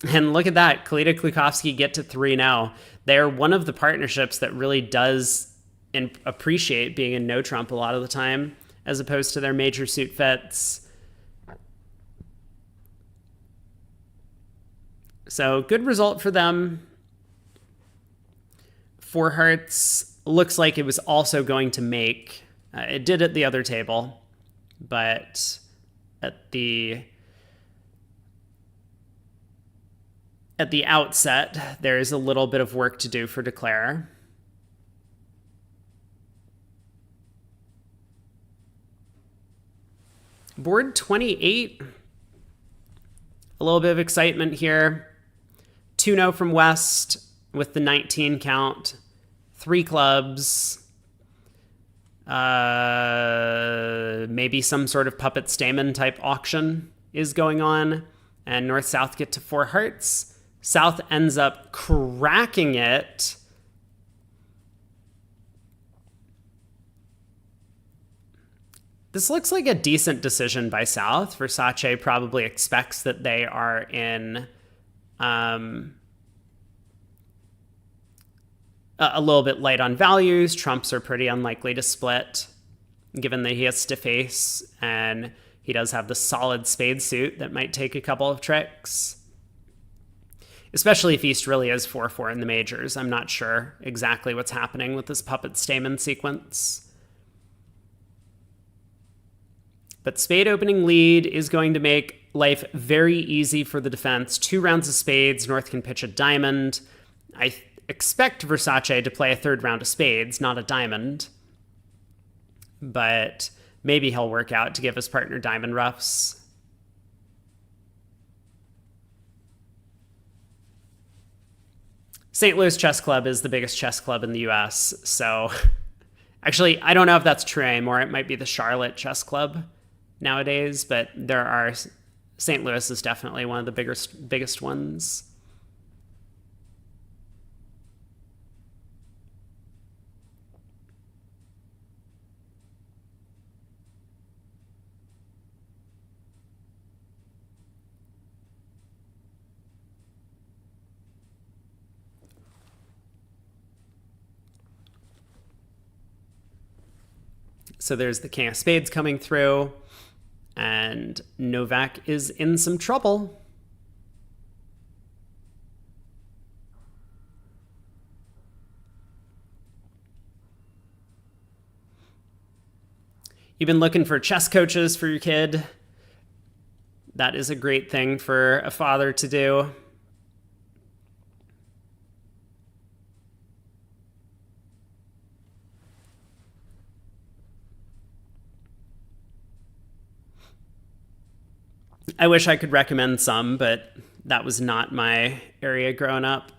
And look at that. Kalita Klukovsky get to 3-0. They're one of the partnerships that really does appreciate being in no trump a lot of the time, as opposed to their major suit fits. So good result for them. Four Hearts looks like it was also going to make. It did at the other table, but at the outset, there is a little bit of work to do for Declare. Board 28. A little bit of excitement here. 2-0 from West with the 19 count. 3 clubs. Maybe some sort of puppet Stamen type auction is going on. And North-South get to 4 hearts. South ends up cracking it. This looks like a decent decision by South. Versace probably expects that they are in a little bit light on values. Trumps are pretty unlikely to split, given that he has stiff ace, and he does have the solid spade suit that might take a couple of tricks. Especially if East really is 4-4 in the majors. I'm not sure exactly what's happening with this puppet Stamen sequence. But spade opening lead is going to make life very easy for the defense. 2 rounds of spades. North can pitch a diamond. I expect Versace to play a 3rd round of spades, not a diamond. But maybe he'll work out to give his partner diamond ruffs. St. Louis Chess Club is the biggest chess club in the US, so actually, I don't know if that's true anymore. It might be the Charlotte Chess Club nowadays, but St. Louis is definitely one of the biggest ones. So there's the king of spades coming through, and Novak is in some trouble. You've been looking for chess coaches for your kid. That is a great thing for a father to do. I wish I could recommend some, but that was not my area growing up.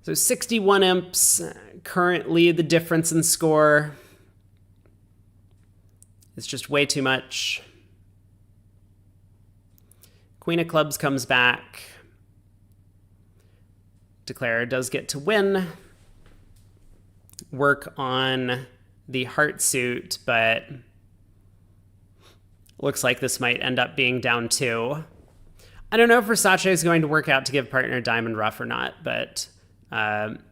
So 61 imps, currently the difference in score is just way too much. Queen of clubs comes back. Declare does get to win. Work on the heart suit, but looks like this might end up being down 2. I don't know if Versace is going to work out to give partner diamond ruff or not, but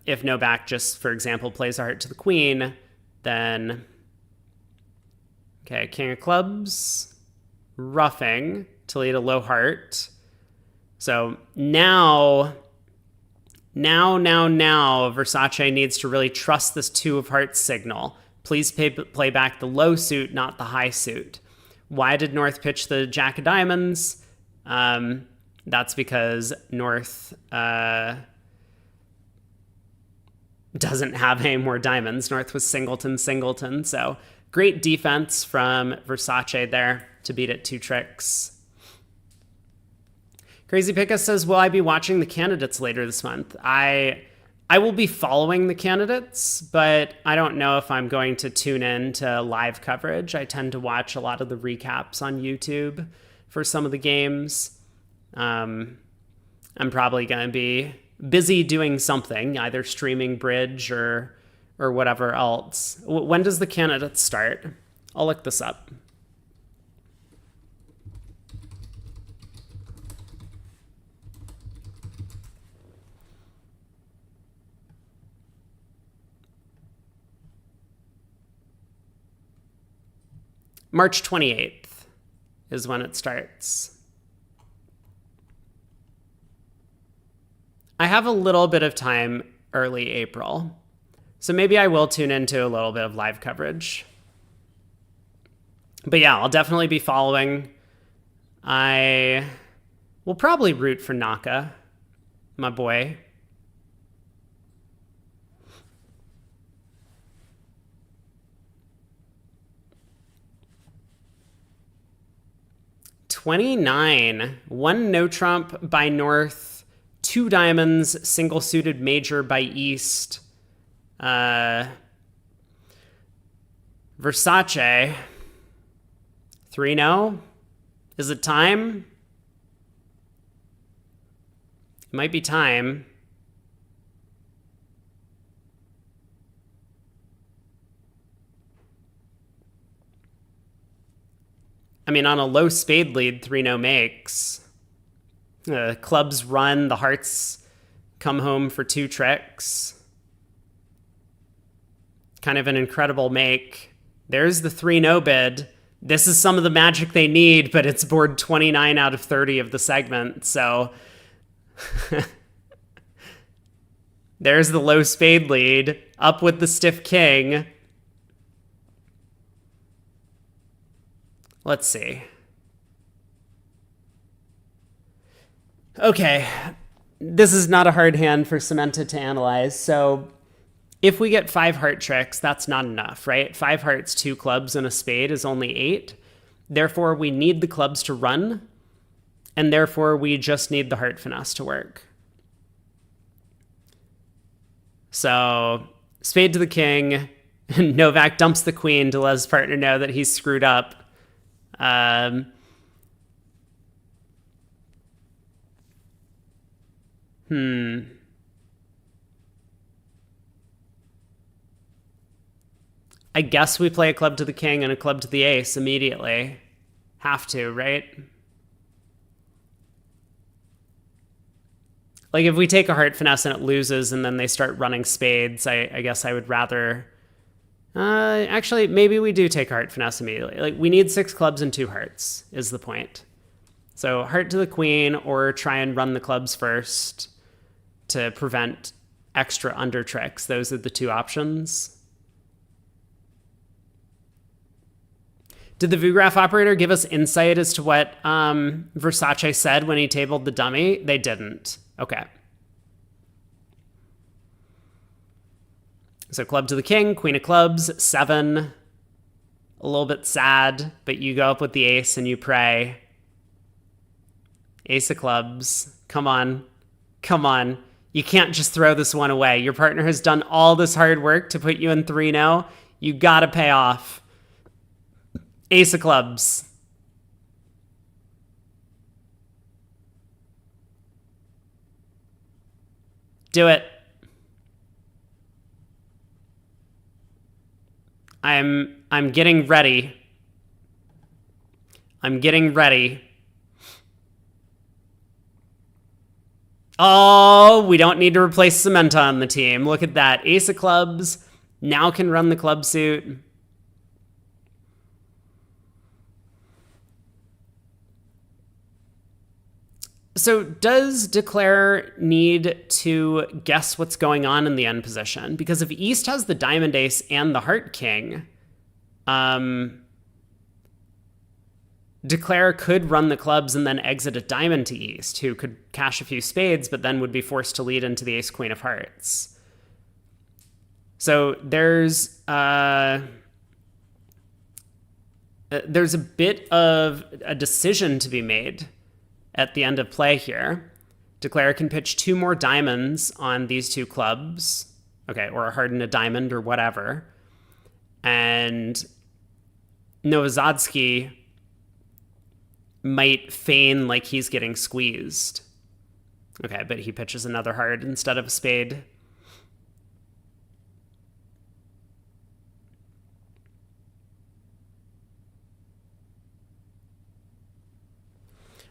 if Novak just, for example, plays a heart to the queen, then okay, king of clubs, ruffing to lead a low heart. So now Versace needs to really trust this 2 of hearts signal. Please play back the low suit, not the high suit. Why did North pitch the jack of diamonds? That's because North doesn't have any more diamonds. North was singleton. So great defense from Versace there to beat it 2 tricks. Crazy Picka says, will I be watching the candidates later this month? I will be following the candidates, but I don't know if I'm going to tune in to live coverage. I tend to watch a lot of the recaps on YouTube for some of the games. I'm probably going to be busy doing something, either streaming bridge or whatever else. When does the candidates start? I'll look this up. March 28th is when it starts. I have a little bit of time early April, so maybe I will tune into a little bit of live coverage. But yeah, I'll definitely be following. I will probably root for Naka, my boy. $29. 1 no trump by North, 2 diamonds, single suited major by East. Versace. 3-0. Is it time? It might be time. I mean, on a low spade lead, 3-0 makes. Clubs run, the hearts come home for 2 tricks. Kind of an incredible make. There's the 3-0 bid. This is some of the magic they need, but it's board 29 out of 30 of the segment, so... There's the low spade lead, up with the stiff king. Let's see. Okay, this is not a hard hand for Samantha to analyze. So if we get 5 heart tricks, that's not enough, right? 5 hearts, 2 clubs, and a spade is only 8. Therefore, we need the clubs to run, and therefore we just need the heart finesse to work. So spade to the king, Novak dumps the queen to let his partner know that he's screwed up. I guess we play a club to the king and a club to the ace immediately. Have to, right? Like if we take a heart finesse and it loses and then they start running spades, I guess I would rather... actually, maybe we do take a heart finesse immediately. Like we need 6 clubs and 2 hearts is the point. So heart to the queen or try and run the clubs first to prevent extra under tricks. Those are the 2 options. Did the VuGraph operator give us insight as to what Versace said when he tabled the dummy? They didn't. Okay. So club to the king, queen of clubs, 7. A little bit sad, but you go up with the ace and you pray. Ace of clubs. Come on. Come on. You can't just throw this one away. Your partner has done all this hard work to put you in 3-0. You gotta pay off. Ace of clubs. Do it. I'm getting ready. I'm getting ready. Oh, we don't need to replace Samantha on the team. Look at that. Ace of clubs now can run the club suit. So does Declare need to guess what's going on in the end position? Because if East has the diamond ace and the heart king, Declare could run the clubs and then exit a diamond to East, who could cash a few spades, but then would be forced to lead into the ace queen of hearts. So there's a bit of a decision to be made at the end of play here. Declare can pitch 2 more diamonds on these 2 clubs. Okay, or a heart and a diamond or whatever. And Novozadsky might feign like he's getting squeezed. Okay, but he pitches another heart instead of a spade.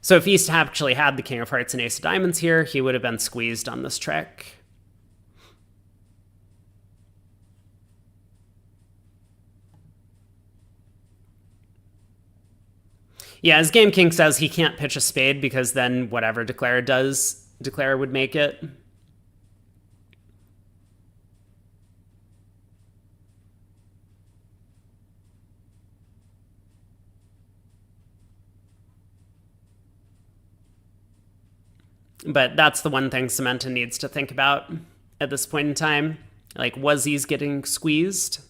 So if East actually had the king of hearts and ace of diamonds here, he would have been squeezed on this trick. Yeah, as Game King says, he can't pitch a spade because then whatever Declare does, Declare would make it. But that's the one thing Samantha needs to think about at this point in time. Like, was he getting squeezed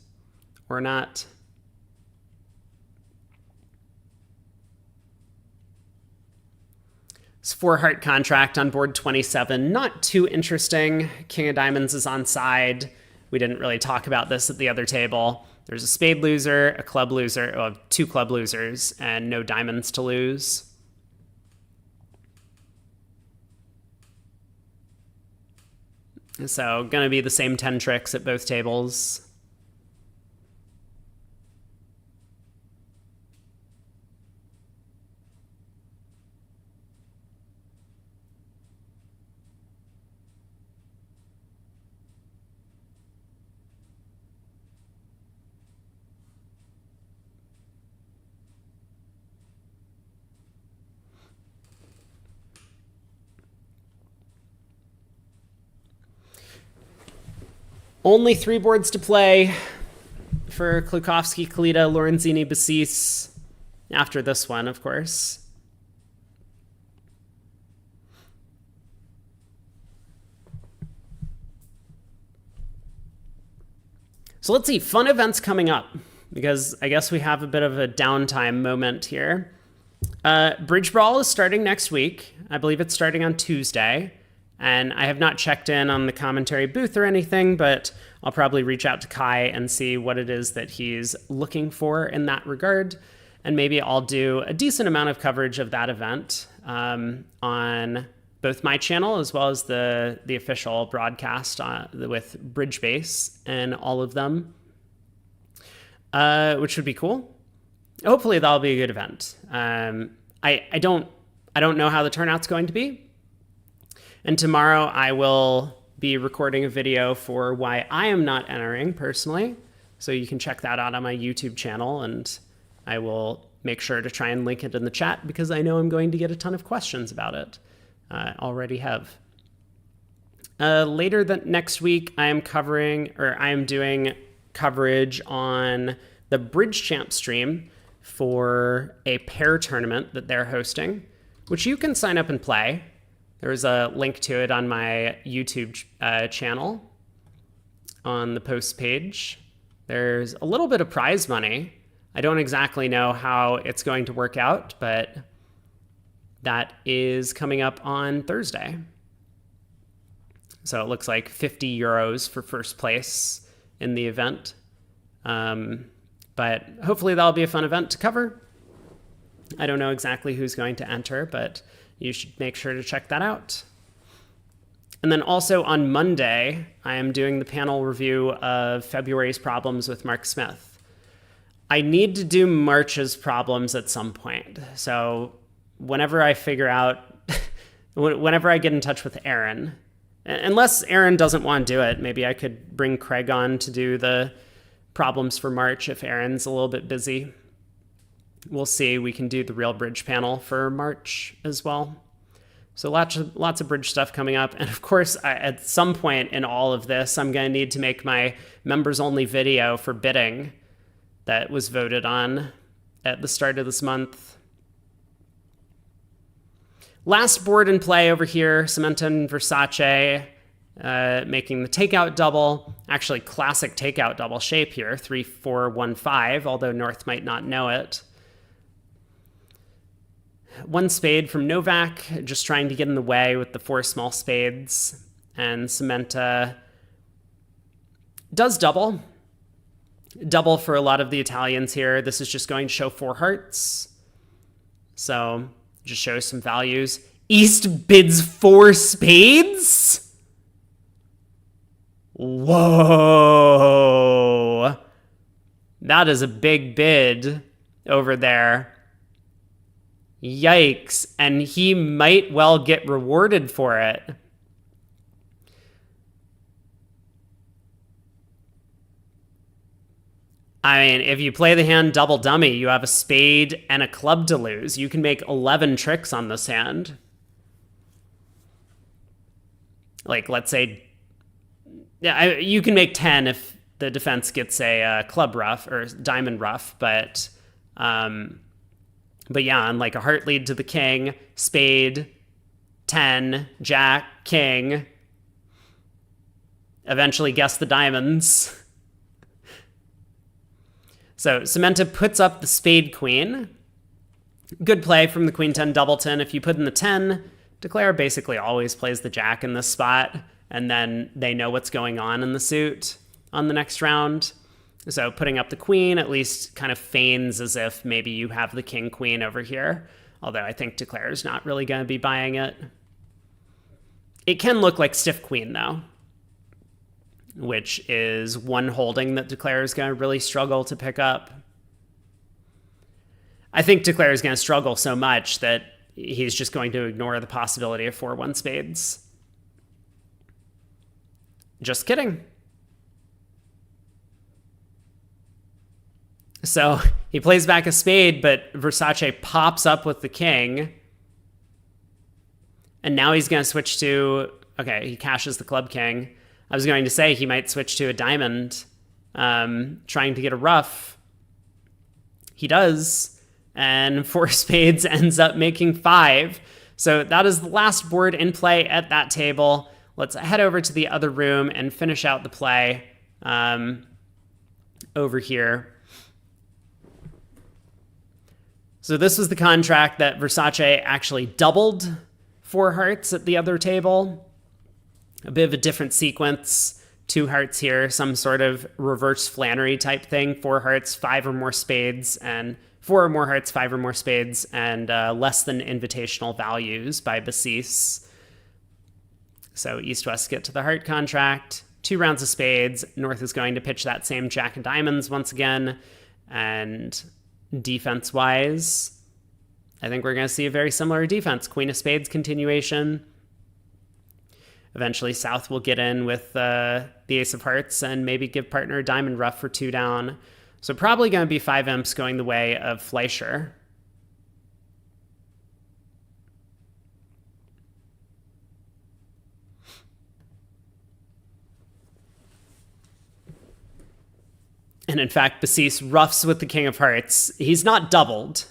or not? It's 4 heart contract on board 27. Not too interesting. King of diamonds is on side. We didn't really talk about this at the other table. There's a spade loser, a club loser, 2 club losers, and no diamonds to lose. So gonna be the same 10 tricks at both tables. Only 3 boards to play for Klukovsky, Kalita, Lorenzini, Basis. After this one, of course. So let's see, fun events coming up, because I guess we have a bit of a downtime moment here. Bridge Brawl is starting next week. I believe it's starting on Tuesday. And I have not checked in on the commentary booth or anything, but I'll probably reach out to Kai and see what it is that he's looking for in that regard. And maybe I'll do a decent amount of coverage of that event on both my channel as well as the official broadcast with Bridge Base and all of them, which would be cool. Hopefully that'll be a good event. I don't know how the turnout's going to be. And tomorrow I will be recording a video for why I am not entering personally. So you can check that out on my YouTube channel, and I will make sure to try and link it in the chat because I know I'm going to get a ton of questions about it. I already have. Later next week, I am doing coverage on the Bridge Champ stream for a pair tournament that they're hosting, which you can sign up and play. There's a link to it on my YouTube channel on the post page. There's a little bit of prize money. I don't exactly know how it's going to work out, but that is coming up on Thursday. So it looks like 50 euros for first place in the event. But hopefully that'll be a fun event to cover. I don't know exactly who's going to enter, but you should make sure to check that out. And then also on Monday, I am doing the panel review of February's problems with Mark Smith. I need to do March's problems at some point. So whenever I figure out, whenever I get in touch with Aaron, unless Aaron doesn't want to do it, maybe I could bring Craig on to do the problems for March if Aaron's a little bit busy. We'll see. We can do the real bridge panel for March as well. So lots of bridge stuff coming up. And of course, at some point in all of this, I'm going to need to make my members-only video for bidding that was voted on at the start of this month. Last board in play over here, Cementa and Versace making the takeout double. Actually, classic takeout double shape here, 3-4-1-5, although North might not know it. One spade from Novak, just trying to get in the way with the 4 small spades. And Cementa does double. Double for a lot of the Italians here. This is just going to show 4 hearts. So just shows some values. East bids 4 spades? Whoa. That is a big bid over there. Yikes. And he might well get rewarded for it. I mean, if you play the hand double dummy, you have a spade and a club to lose. You can make 11 tricks on this hand. Like, let's say, yeah, you can make 10 if the defense gets a club ruff or diamond ruff, but yeah, on like a heart lead to the king, spade, 10, jack, king, eventually guess the diamonds. So Cementa puts up the spade queen. Good play from the queen 10 doubleton. If you put in the 10, Declare basically always plays the jack in this spot, and then they know what's going on in the suit on the next round. So putting up the queen at least kind of feigns as if maybe you have the king queen over here, although I think Declare is not really going to be buying it. It can look like stiff queen, though, which is one holding that Declare is going to really struggle to pick up. I think Declare is going to struggle so much that he's just going to ignore the possibility of 4-1 spades. Just kidding. So he plays back a spade, but Versace pops up with the king. And now he's going to switch to... Okay, he cashes the club king. I was going to say he might switch to a diamond, trying to get a ruff. He does. And 4 spades ends up making 5. So that is the last board in play at that table. Let's head over to the other room and finish out the play over here. So this was the contract that Versace actually doubled 4 hearts at the other table. A bit of a different sequence. 2 hearts here, some sort of reverse Flannery type thing. 4 hearts, 5 or more spades, and 4 or more hearts, 5 or more spades, and less than invitational values by Basis. So East-West get to the heart contract. 2 rounds of spades. North is going to pitch that same jack of diamonds once again. And defense-wise, I think we're going to see a very similar defense. Queen of spades continuation. Eventually, South will get in with the ace of hearts and maybe give partner a diamond ruff for 2 down. So probably going to be 5 imps going the way of Fleischer. And in fact, Basis ruffs with the king of hearts. He's not doubled,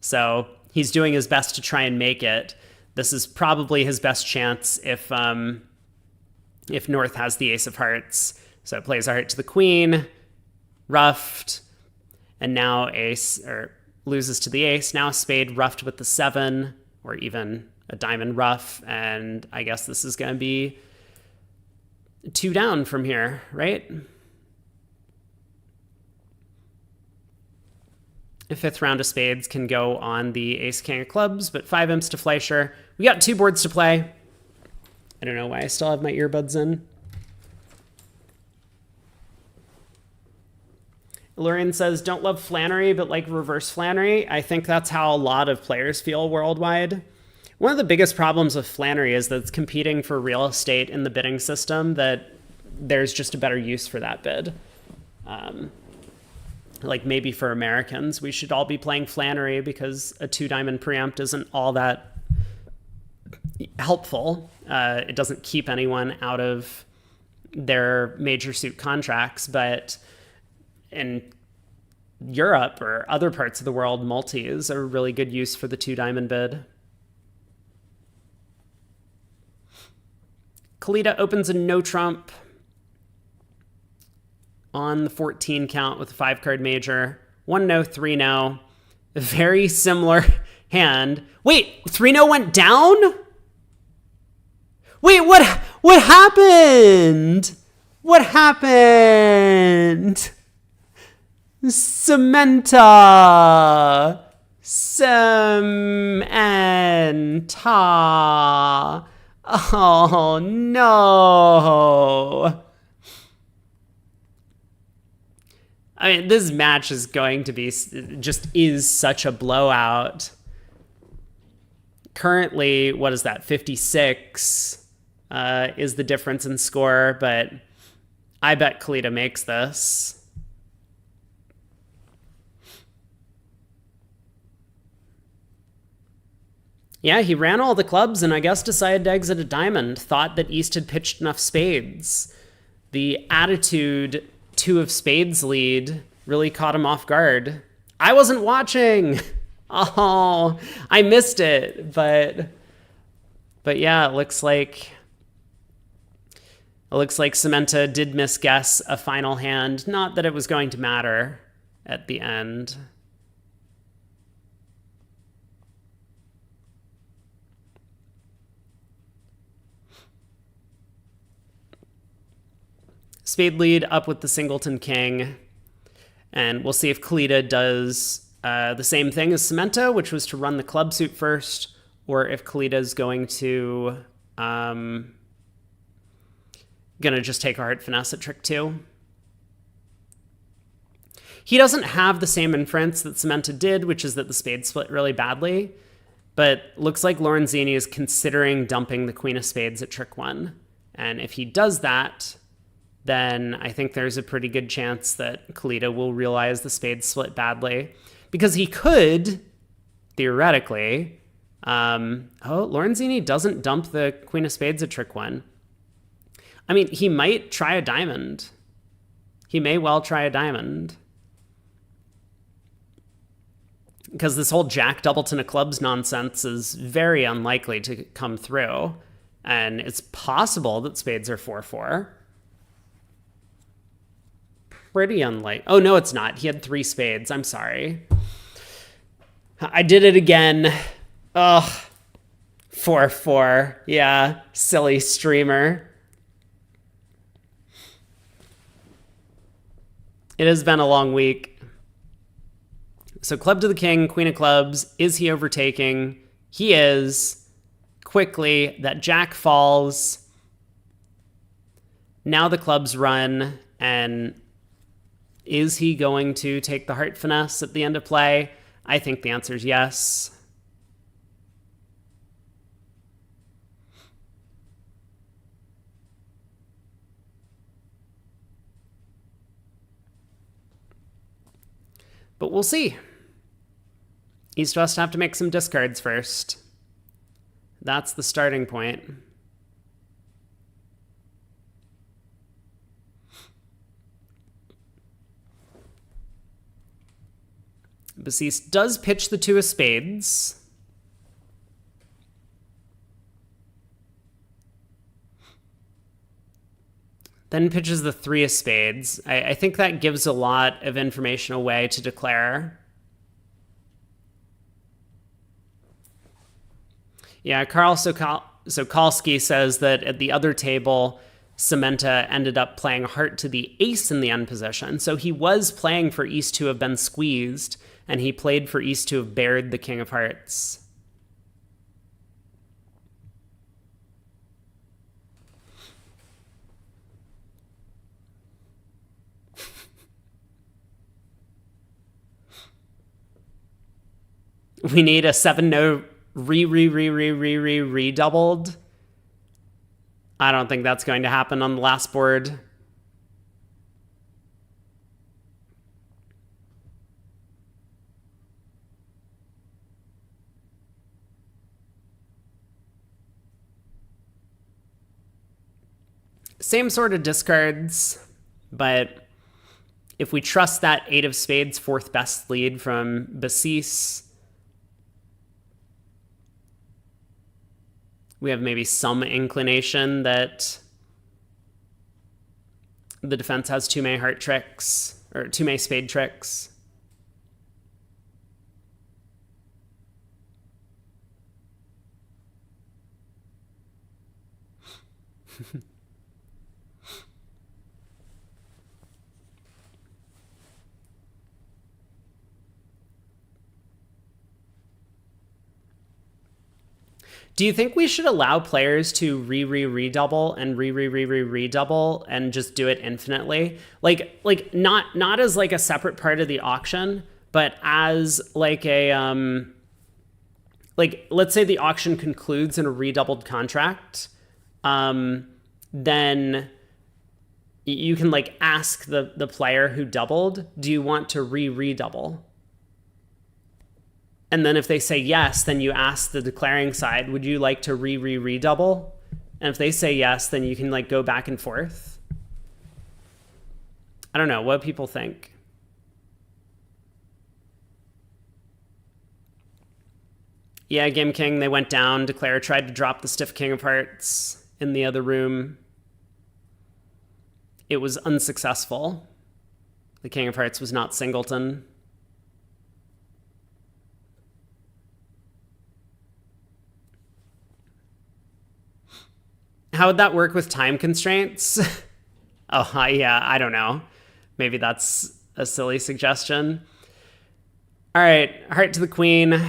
so he's doing his best to try and make it. This is probably his best chance if North has the ace of hearts. So it plays a heart to the queen, ruffed, and now ace, or loses to the ace. Now spade ruffed with the 7, or even a diamond ruff, and I guess this is going to be 2 down from here, right? A 5th round of spades can go on the ace king of clubs, but 5 imps to Fleischer. We got 2 boards to play. I don't know why I still have my earbuds in. Lurian says, don't love Flannery, but like reverse Flannery. I think that's how a lot of players feel worldwide. One of the biggest problems with Flannery is that it's competing for real estate in the bidding system, that there's just a better use for that bid. Like maybe for Americans, we should all be playing Flannery because a 2 diamond preempt isn't all that helpful. It doesn't keep anyone out of their major suit contracts, but in Europe or other parts of the world, multis are a really good use for the 2 diamond bid. Kalita opens a no trump on the 14 count with a 5-card major. 1 no, 3 no. A very similar hand. Wait, 3 no went down? Wait, what happened? What happened? Samantha. Oh, no. I mean, this match is going to be, just is such a blowout. Currently, what is that, 56 is the difference in score, but I bet Kalita makes this. Yeah, he ran all the clubs and I guess decided to exit a diamond, thought that East had pitched enough spades. The attitude 2 of spades lead really caught him off guard. I wasn't watching. Oh, I missed it, but yeah, it looks like Samantha did misguess a final hand. Not that it was going to matter at the end. Spade lead up with the singleton king. And we'll see if Kalita does the same thing as Samantha, which was to run the club suit first, or if Kalita is going to just take a heart finesse at trick 2. He doesn't have the same inference that Samantha did, which is that the spade split really badly, but looks like Lorenzini is considering dumping the queen of spades at trick 1. And if he does that, then I think there's a pretty good chance that Kalita will realize the spade split badly. Because he could, theoretically, Lorenzini doesn't dump the queen of spades at trick 1. I mean, he might try a diamond. He may well try a diamond. Because this whole Jack Doubleton of clubs nonsense is very unlikely to come through. And it's possible that spades are 4-4. Pretty unlikely. Oh, no, it's not. He had 3 spades. I'm sorry. I did it again. Ugh. 4-4. Yeah, silly streamer. It has been a long week. So club to the king, queen of clubs. Is he overtaking? He is. Quickly, that jack falls. Now the clubs run, and is he going to take the heart finesse at the end of play? I think the answer is yes. But we'll see. East-West have to make some discards first. That's the starting point. Basis does pitch the 2 of spades. Then pitches the 3 of spades. I think that gives a lot of information away to declare. Yeah, Karl Sokolsky says that at the other table, Cementa ended up playing heart to the ace in the end position. So he was playing for East to have been squeezed, and he played for East to have bared the king of hearts. We need a 7-no redoubled. I don't think that's going to happen on the last board. Same sort of discards, but if we trust that 8 of spades, 4th best lead from Basis, we have maybe some inclination that the defense has too many heart tricks, or too many spade tricks. Do you think we should allow players to redouble and redouble and just do it infinitely? Like not as like a separate part of the auction, but as like a like let's say the auction concludes in a redoubled contract, then you can like ask the player who doubled, do you want to redouble? And then if they say yes, then you ask the declaring side, would you like to redouble? And if they say yes, then you can like go back and forth. I don't know. What do people think? Yeah, Game King, they went down. Declare tried to drop the stiff king of hearts in the other room. It was unsuccessful. The king of hearts was not singleton. How would that work with time constraints? Oh, yeah, I don't know. Maybe that's a silly suggestion. All right, heart to the queen.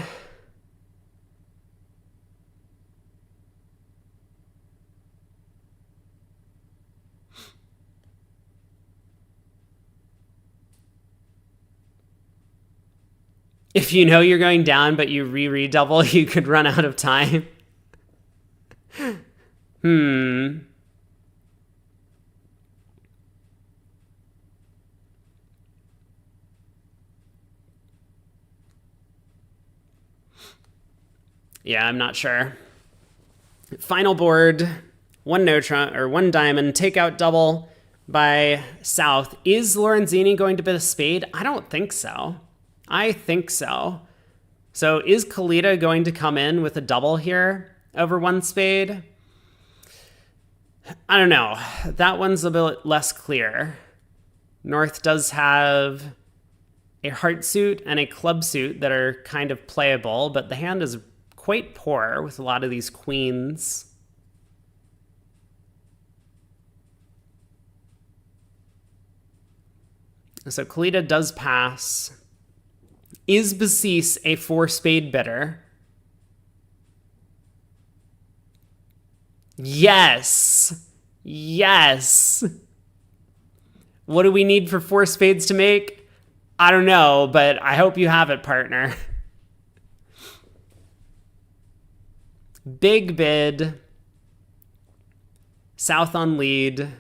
If you know you're going down, but you redouble, you could run out of time. Yeah, I'm not sure. Final board, 1 no trump or 1 diamond, takeout double by South. Is Lorenzini going to bet a spade? I don't think so. I think so. So is Kalita going to come in with a double here over 1 spade? I don't know. That one's a bit less clear. North does have a heart suit and a club suit that are kind of playable, but the hand is quite poor with a lot of these queens. So Kalita does pass. Is Basis a 4 spade bidder? Yes. Yes. What do we need for 4 spades to make? I don't know, but I hope you have it, partner. Big bid. South on lead.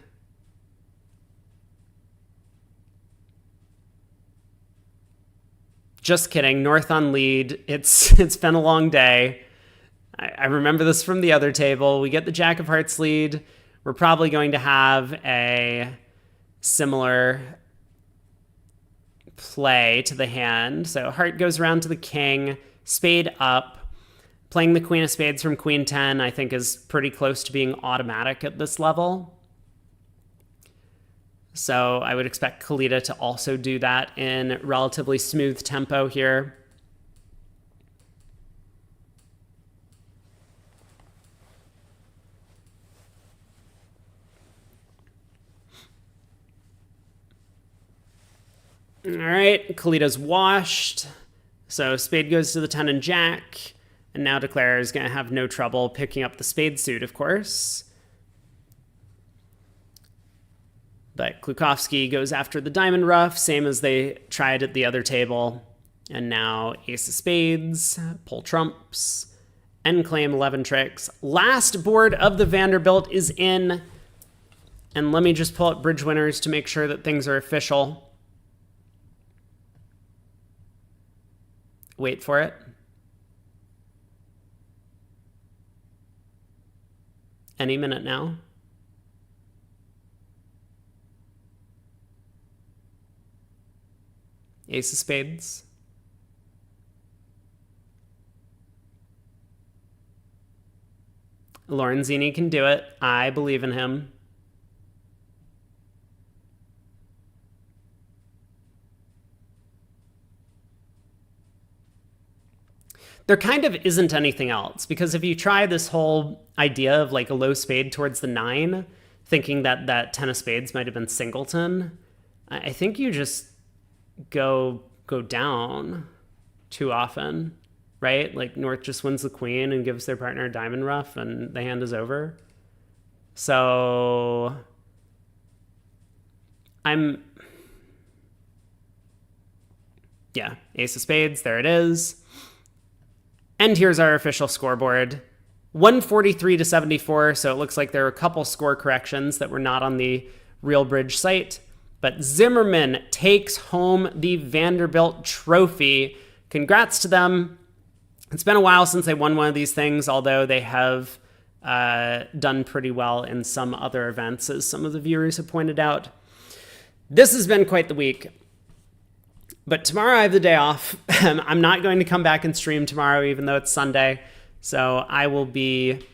Just kidding. North on lead. It's been a long day. I remember this from the other table. We get the Jack of Hearts lead. We're probably going to have a similar play to the hand. So heart goes around to the king, spade up. Playing the queen of spades from queen 10, I think, is pretty close to being automatic at this level. So I would expect Kalita to also do that in relatively smooth tempo here. All right, Kalita's washed. So spade goes to the 10 and jack. And now Declare is going to have no trouble picking up the spade suit, of course. But Klukowski goes after the diamond ruff, same as they tried at the other table. And now ace of spades, pull trumps, end claim 11 tricks. Last board of the Vanderbilt is in. And let me just pull up bridge winners to make sure that things are official. Wait for it. Any minute now. Ace of spades. Lorenzini can do it. I believe in him. There kind of isn't anything else, because if you try this whole idea of like a low spade towards the 9, thinking that that 10 of spades might have been singleton, I think you just go down too often, right? Like North just wins the queen and gives their partner a diamond ruff and the hand is over. So ace of spades, there it is. And here's our official scoreboard. 143 to 74, so it looks like there were a couple score corrections that were not on the Real Bridge site. But Zimmerman takes home the Vanderbilt trophy. Congrats to them. It's been a while since they won one of these things, although they have done pretty well in some other events, as some of the viewers have pointed out. This has been quite the week. But tomorrow I have the day off. I'm not going to come back and stream tomorrow, even though it's Sunday. So I will be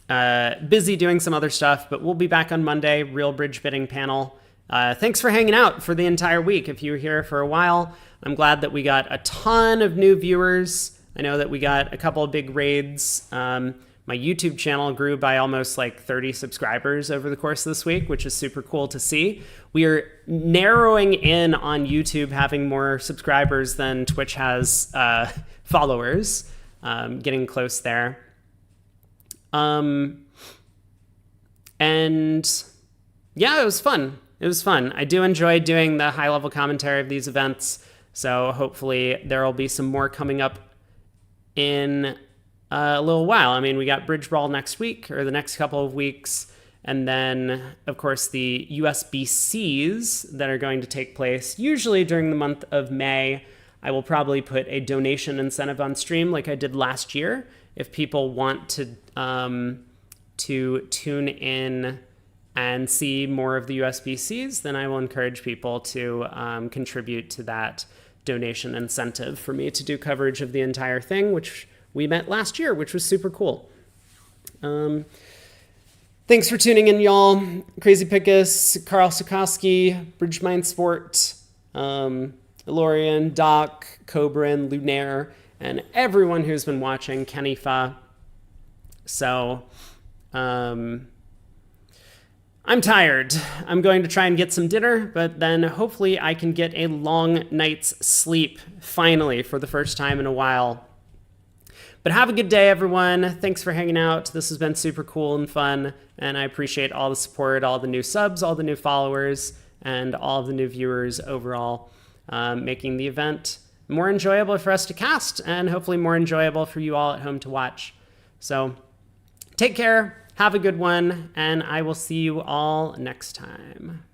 busy doing some other stuff, but we'll be back on Monday, Real Bridge bidding panel. Thanks for hanging out for the entire week. If you were here for a while, I'm glad that we got a ton of new viewers. I know that we got a couple of big raids. My YouTube channel grew by almost like 30 subscribers over the course of this week, which is super cool to see. We are narrowing in on YouTube having more subscribers than Twitch has followers, getting close there. And yeah, it was fun. It was fun. I do enjoy doing the high-level commentary of these events, so hopefully there will be some more coming up in a little while. I mean, we got Bridge Brawl next week, or the next couple of weeks, and then, of course, the USBCs that are going to take place, usually during the month of May. I will probably put a donation incentive on stream like I did last year. If people want to tune in and see more of the USBCs, then I will encourage people to contribute to that donation incentive for me to do coverage of the entire thing, which we met last year, which was super cool. Thanks for tuning in, y'all. Crazy Pickus, Carl Sikoski, Bridgemind Sport, Lorian, Doc, Cobran, Lunaire, and everyone who's been watching, Kenny Fa. So, I'm tired. I'm going to try and get some dinner, but then hopefully I can get a long night's sleep, finally, for the first time in a while. But have a good day, everyone. Thanks for hanging out. This has been super cool and fun, and I appreciate all the support, all the new subs, all the new followers, and all of the new viewers overall, making the event more enjoyable for us to cast, and hopefully more enjoyable for you all at home to watch. So take care, have a good one, and I will see you all next time.